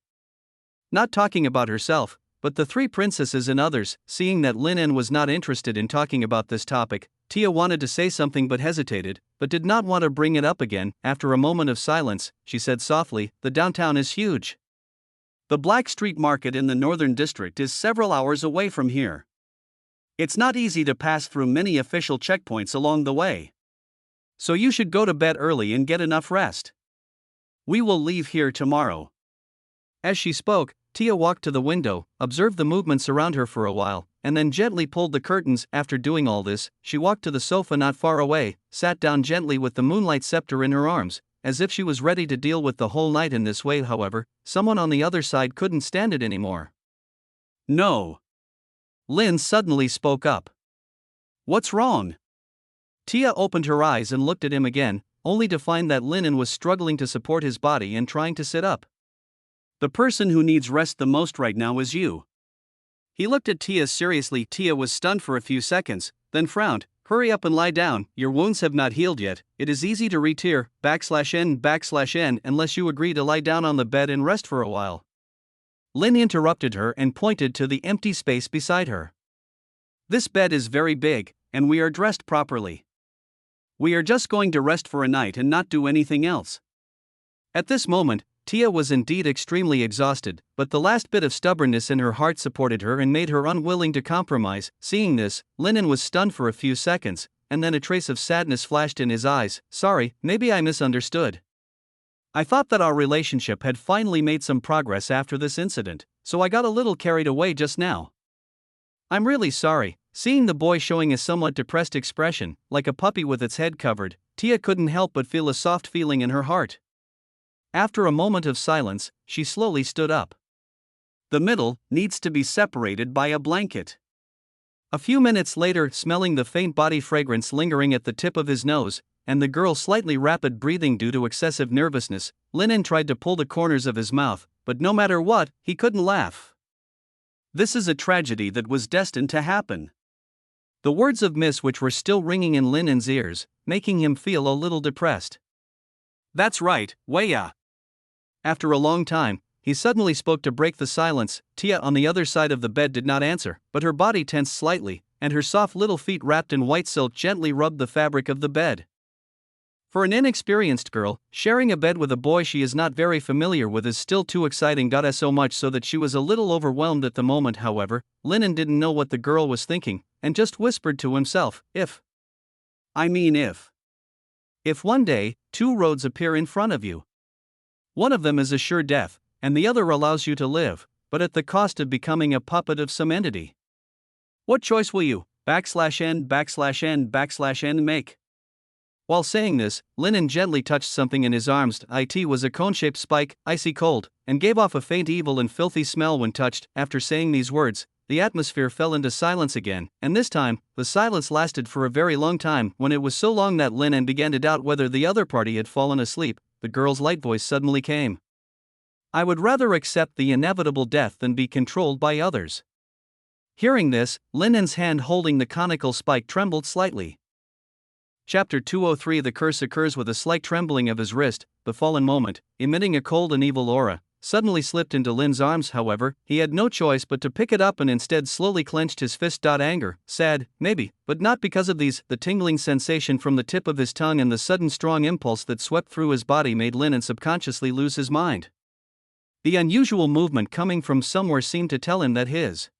not talking about herself, but the three princesses and others. Seeing that Lin En was not interested in talking about this topic, Tia wanted to say something but hesitated, but did not want to bring it up again. After a moment of silence, she said softly, "The downtown is huge. The Black Street Market in the Northern District is several hours away from here. It's not easy to pass through many official checkpoints along the way. So you should go to bed early and get enough rest. We will leave here tomorrow." As she spoke, Tia walked to the window, observed the movements around her for a while, and then gently pulled the curtains. After doing all this, she walked to the sofa not far away, sat down gently with the moonlight scepter in her arms, as if she was ready to deal with the whole night in this way. However, someone on the other side couldn't stand it anymore. "No." Lin suddenly spoke up. "What's wrong?" Tia opened her eyes and looked at him again, only to find that Linen was struggling to support his body and trying to sit up. "The person who needs rest the most right now is you." He looked at Tia seriously. Tia was stunned for a few seconds, then frowned. "Hurry up and lie down, your wounds have not healed yet. It is easy to re-tear, /n/n unless you agree to lie down on the bed and rest for a while." Lin interrupted her and pointed to the empty space beside her. "This bed is very big, and we are dressed properly. We are just going to rest for a night and not do anything else." At this moment, Tia was indeed extremely exhausted, but the last bit of stubbornness in her heart supported her and made her unwilling to compromise. Seeing this, Linen was stunned for a few seconds, and then a trace of sadness flashed in his eyes. "Sorry, maybe I misunderstood. I thought that our relationship had finally made some progress after this incident, so I got a little carried away just now. I'm really sorry." Seeing the boy showing a somewhat depressed expression, like a puppy with its head covered, Tia couldn't help but feel a soft feeling in her heart. After a moment of silence, she slowly stood up. "The middle needs to be separated by a blanket." A few minutes later, smelling the faint body fragrance lingering at the tip of his nose, and the girl's slightly rapid breathing due to excessive nervousness, Linen tried to pull the corners of his mouth, but no matter what, he couldn't laugh. This is a tragedy that was destined to happen. The words of Miss which were still ringing in Linen's ears, making him feel a little depressed. "That's right, Weya." After a long time, he suddenly spoke to break the silence. Tia on the other side of the bed did not answer, but her body tensed slightly, and her soft little feet wrapped in white silk gently rubbed the fabric of the bed. For an inexperienced girl, sharing a bed with a boy she is not very familiar with is still too exciting. Got so much so that she was a little overwhelmed at the moment. However, Linen didn't know what the girl was thinking, and just whispered to himself, if one day, two roads appear in front of you. One of them is a sure death, and the other allows you to live, but at the cost of becoming a puppet of some entity. What choice will you, /n/n/n make?" While saying this, Linen gently touched something in his arms. It was a cone-shaped spike, icy cold, and gave off a faint evil and filthy smell when touched. After saying these words, the atmosphere fell into silence again, and this time, the silence lasted for a very long time. When it was so long that Linen began to doubt whether the other party had fallen asleep, the girl's light voice suddenly came. "I would rather accept the inevitable death than be controlled by others." Hearing this, Linen's hand holding the conical spike trembled slightly. Chapter 203. The curse occurs with a slight trembling of his wrist. The fallen moment, emitting a cold and evil aura, suddenly slipped into Lin's arms. However, he had no choice but to pick it up and instead slowly clenched his fist. Anger, sad, maybe, but not because of these. The tingling sensation from the tip of his tongue and the sudden strong impulse that swept through his body made Linen subconsciously lose his mind. The unusual movement coming from somewhere seemed to tell him that his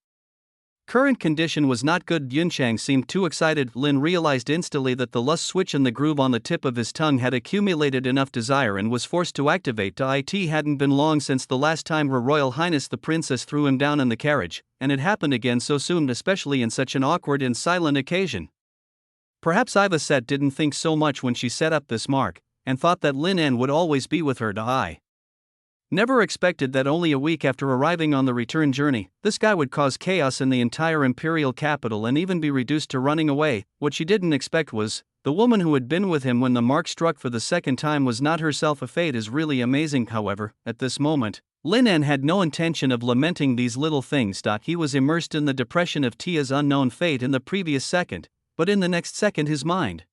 current condition was not good. Yunchang seemed too excited. Lin realized instantly that the lust switch in the groove on the tip of his tongue had accumulated enough desire and was forced to activate. It hadn't been long since the last time Her Royal Highness the Princess threw him down in the carriage, and it happened again so soon, especially in such an awkward and silent occasion. Perhaps Ivaset didn't think so much when she set up this mark, and thought that Lin En would always be with her. I never expected that only a week after arriving on the return journey, this guy would cause chaos in the entire imperial capital and even be reduced to running away. What she didn't expect was, the woman who had been with him when the mark struck for the second time was not herself. A fate is really amazing. However, at this moment, Lin En had no intention of lamenting these little things. He was immersed in the depression of Tia's unknown fate in the previous second, but in the next second his mind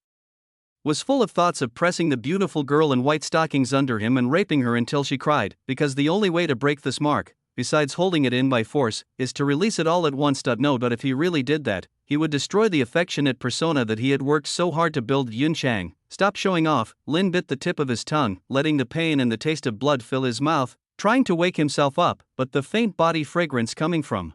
was full of thoughts of pressing the beautiful girl in white stockings under him and raping her until she cried, because the only way to break this mark besides holding it in by force, is to release it all at once. No, but if he really did that, he would destroy the affectionate persona that he had worked so hard to build. Yun Chang, stop showing off. Lin bit the tip of his tongue, letting the pain and the taste of blood fill his mouth, trying to wake himself up, but the faint body fragrance coming from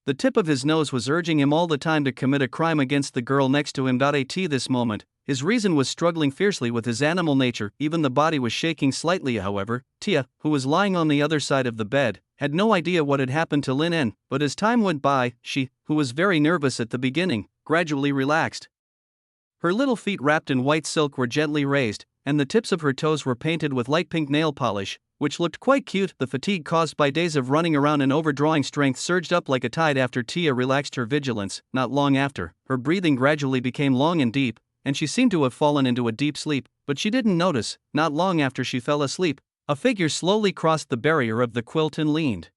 the tip of his nose was urging him all the time to commit a crime against the girl next to him. At this moment, his reason was struggling fiercely with his animal nature, even the body was shaking slightly. However, Tia, who was lying on the other side of the bed, had no idea what had happened to Lin En, but as time went by, she, who was very nervous at the beginning, gradually relaxed. Her little feet wrapped in white silk were gently raised, and the tips of her toes were painted with light pink nail polish, which looked quite cute. The fatigue caused by days of running around and overdrawing strength surged up like a tide after Tia relaxed her vigilance. Not long after, her breathing gradually became long and deep, and she seemed to have fallen into a deep sleep, but she didn't notice. Not long after she fell asleep, a figure slowly crossed the barrier of the quilt and leaned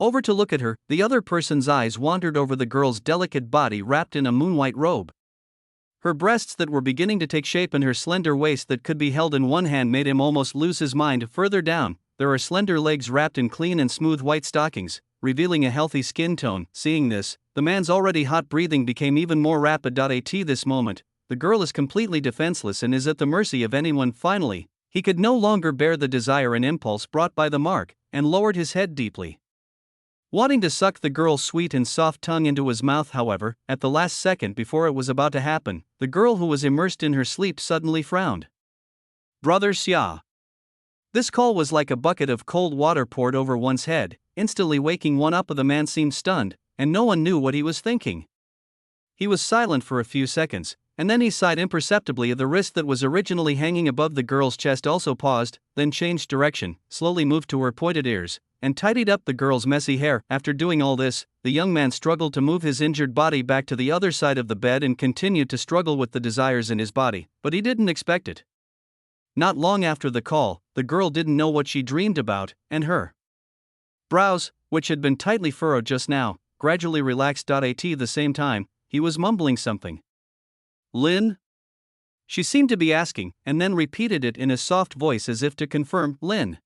over to look at her. The other person's eyes wandered over the girl's delicate body wrapped in a moon-white robe. Her breasts that were beginning to take shape and her slender waist that could be held in one hand made him almost lose his mind. Further down, there are slender legs wrapped in clean and smooth white stockings, revealing a healthy skin tone. Seeing this, the man's already hot breathing became even more rapid. At this moment, the girl is completely defenseless and is at the mercy of anyone. Finally, he could no longer bear the desire and impulse brought by the mark, and lowered his head deeply, wanting to suck the girl's sweet and soft tongue into his mouth. However, at the last second before it was about to happen, the girl who was immersed in her sleep suddenly frowned. Brother Xia. This call was like a bucket of cold water poured over one's head, instantly waking one up. The man seemed stunned, and no one knew what he was thinking. He was silent for a few seconds, and then he sighed imperceptibly. The wrist that was originally hanging above the girl's chest also paused, then changed direction, slowly moved to her pointed ears, and tidied up the girl's messy hair. After doing all this, the young man struggled to move his injured body back to the other side of the bed and continued to struggle with the desires in his body, but he didn't expect it. Not long after the call, the girl didn't know what she dreamed about, and her brows, which had been tightly furrowed just now, gradually relaxed. At the same time, he was mumbling something. Lin? She seemed to be asking, and then repeated it in a soft voice as if to confirm, Lin.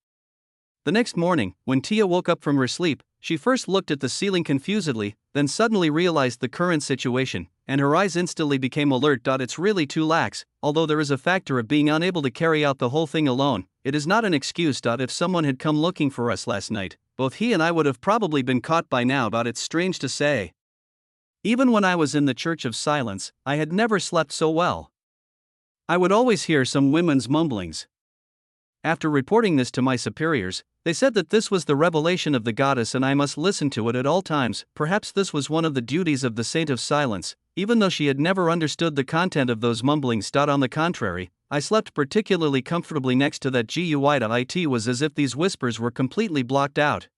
The next morning, when Tia woke up from her sleep, she first looked at the ceiling confusedly, then suddenly realized the current situation, and her eyes instantly became alert. It's really too lax. Although there is a factor of being unable to carry out the whole thing alone, it is not an excuse. If someone had come looking for us last night, both he and I would have probably been caught by now. It's strange to say. Even when I was in the Church of Silence, I had never slept so well. I would always hear some women's mumblings. After reporting this to my superiors, they said that this was the revelation of the goddess and I must listen to it at all times. Perhaps this was one of the duties of the Saint of Silence, even though she had never understood the content of those mumblings. On the contrary, I slept particularly comfortably next to that GUI. It was as if these whispers were completely blocked out.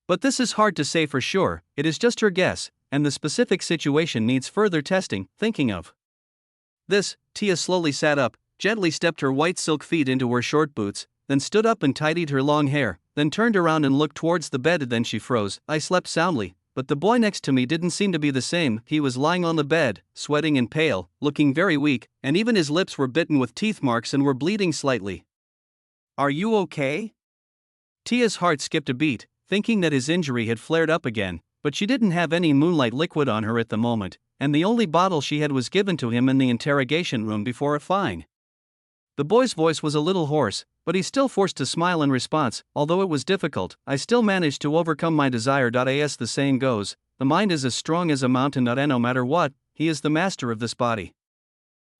But this is hard to say for sure, it is just her guess, and the specific situation needs further testing. Thinking of this, Tia slowly sat up, gently stepped her white silk feet into her short boots, then stood up and tidied her long hair, then turned around and looked towards the bed. Then she froze. I slept soundly, but the boy next to me didn't seem to be the same. He was lying on the bed, sweating and pale, looking very weak, and even his lips were bitten with teeth marks and were bleeding slightly. Are you okay? Tia's heart skipped a beat, thinking that his injury had flared up again, but she didn't have any moonlight liquid on her at the moment, and the only bottle she had was given to him in the interrogation room before a fine. The boy's voice was a little hoarse, but he still forced a smile in response. Although it was difficult, I still managed to overcome my desire. As the saying goes, the mind is as strong as a mountain. And no matter what, he is the master of this body.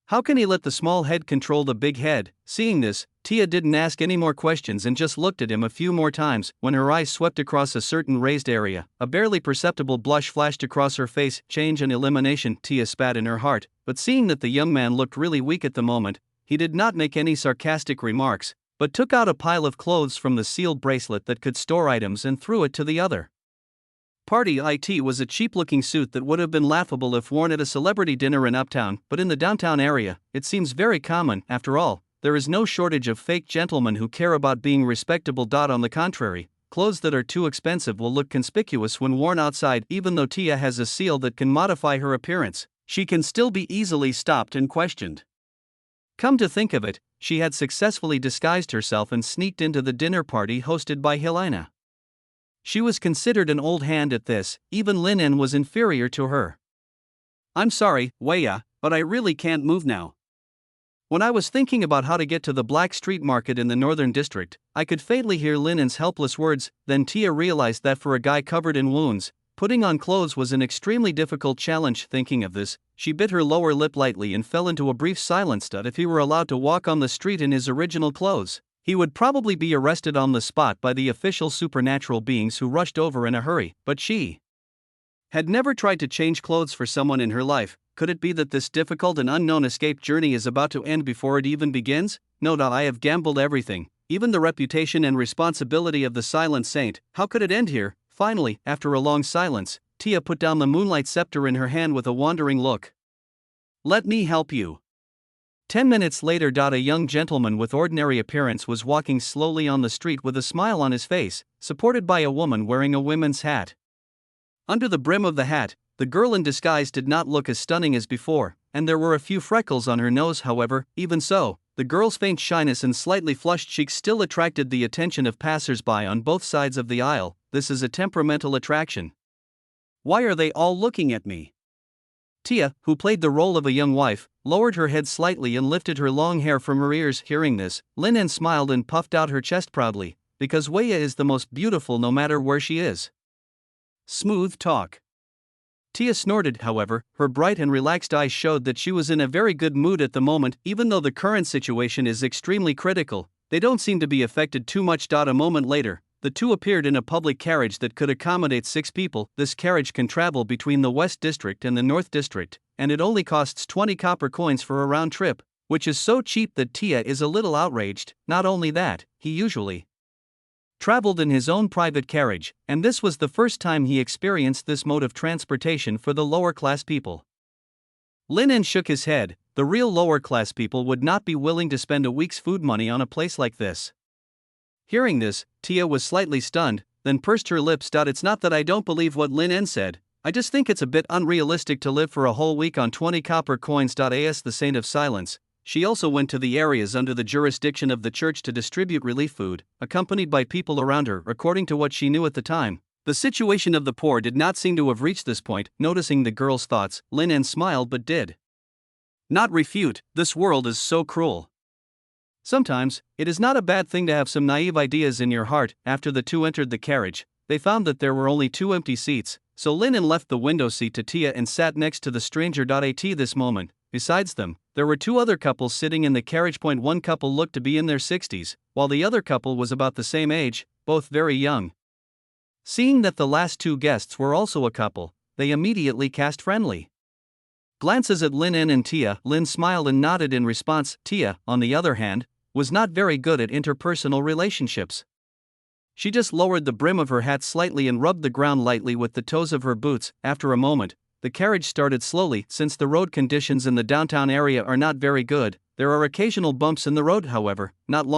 How can he let the small head control the big head? Seeing this, Tia didn't ask any more questions and just looked at him a few more times. When her eyes swept across a certain raised area, a barely perceptible blush flashed across her face. Change and elimination, Tia spat in her heart, but seeing that the young man looked really weak at the moment, he did not make any sarcastic remarks, but took out a pile of clothes from the sealed bracelet that could store items and threw it to the other party. It was a cheap-looking suit that would have been laughable if worn at a celebrity dinner in Uptown, but in the downtown area, it seems very common. After all, there is no shortage of fake gentlemen who care about being respectable. On the contrary, clothes that are too expensive will look conspicuous when worn outside. Even though Tia has a seal that can modify her appearance, she can still be easily stopped and questioned. Come to think of it, she had successfully disguised herself and sneaked into the dinner party hosted by Helena. She was considered an old hand at this, even Linen was inferior to her. I'm sorry, Weya, but I really can't move now. When I was thinking about how to get to the Black Street Market in the Northern District, I could faintly hear Linen's helpless words. Then Tia realized that for a guy covered in wounds, putting on clothes was an extremely difficult challenge. Thinking of this, she bit her lower lip lightly and fell into a brief silence. If he were allowed to walk on the street in his original clothes, he would probably be arrested on the spot by the official supernatural beings who rushed over in a hurry. But she had never tried to change clothes for someone in her life. Could it be that this difficult and unknown escape journey is about to end before it even begins? No, I have gambled everything, even the reputation and responsibility of the Silent Saint. How could it end here? Finally, after a long silence, Tia put down the moonlight scepter in her hand with a wandering look. Let me help you. 10 minutes later, a young gentleman with ordinary appearance was walking slowly on the street with a smile on his face, supported by a woman wearing a women's hat. Under the brim of the hat, the girl in disguise did not look as stunning as before, and there were a few freckles on her nose. However, even so, the girl's faint shyness and slightly flushed cheeks still attracted the attention of passers-by on both sides of the aisle. This is a temperamental attraction. Why are they all looking at me? Tia, who played the role of a young wife, lowered her head slightly and lifted her long hair from her ears. Hearing this, Linen smiled and puffed out her chest proudly, because Weya is the most beautiful no matter where she is. Smooth talk. Tia snorted. However, her bright and relaxed eyes showed that she was in a very good mood at the moment. Even though the current situation is extremely critical, they don't seem to be affected too much. A moment later, the two appeared in a public carriage that could accommodate 6 people. This carriage can travel between the West District and the North District, and it only costs 20 copper coins for a round trip, which is so cheap that Tia is a little outraged. Not only that, he usually traveled in his own private carriage, and this was the first time he experienced this mode of transportation for the lower-class people. Linen shook his head. The real lower-class people would not be willing to spend a week's food money on a place like this. Hearing this, Tia was slightly stunned, then pursed her lips. It's not that I don't believe what Linen said, I just think it's a bit unrealistic to live for a whole week on 20 copper coins. As the Saint of Silence, she also went to the areas under the jurisdiction of the church to distribute relief food, accompanied by people around her. According to what she knew at the time, the situation of the poor did not seem to have reached this point. Noticing the girl's thoughts, Linen smiled but did not refute. This world is so cruel. Sometimes, it is not a bad thing to have some naive ideas in your heart. After the two entered the carriage, they found that there were only 2 empty seats, so Linen left the window seat to Tia and sat next to the stranger. At this moment, besides them, there were 2 other couples sitting in the carriage. One couple looked to be in their 60s, while the other couple was about the same age, both very young. Seeing that the last 2 guests were also a couple, they immediately cast friendly glances at Linen and Tia. Lin smiled and nodded in response. Tia, on the other hand, was not very good at interpersonal relationships. She just lowered the brim of her hat slightly and rubbed the ground lightly with the toes of her boots. After a moment, the carriage started slowly. Since the road conditions in the downtown area are not very good, there are occasional bumps in the road. However, not long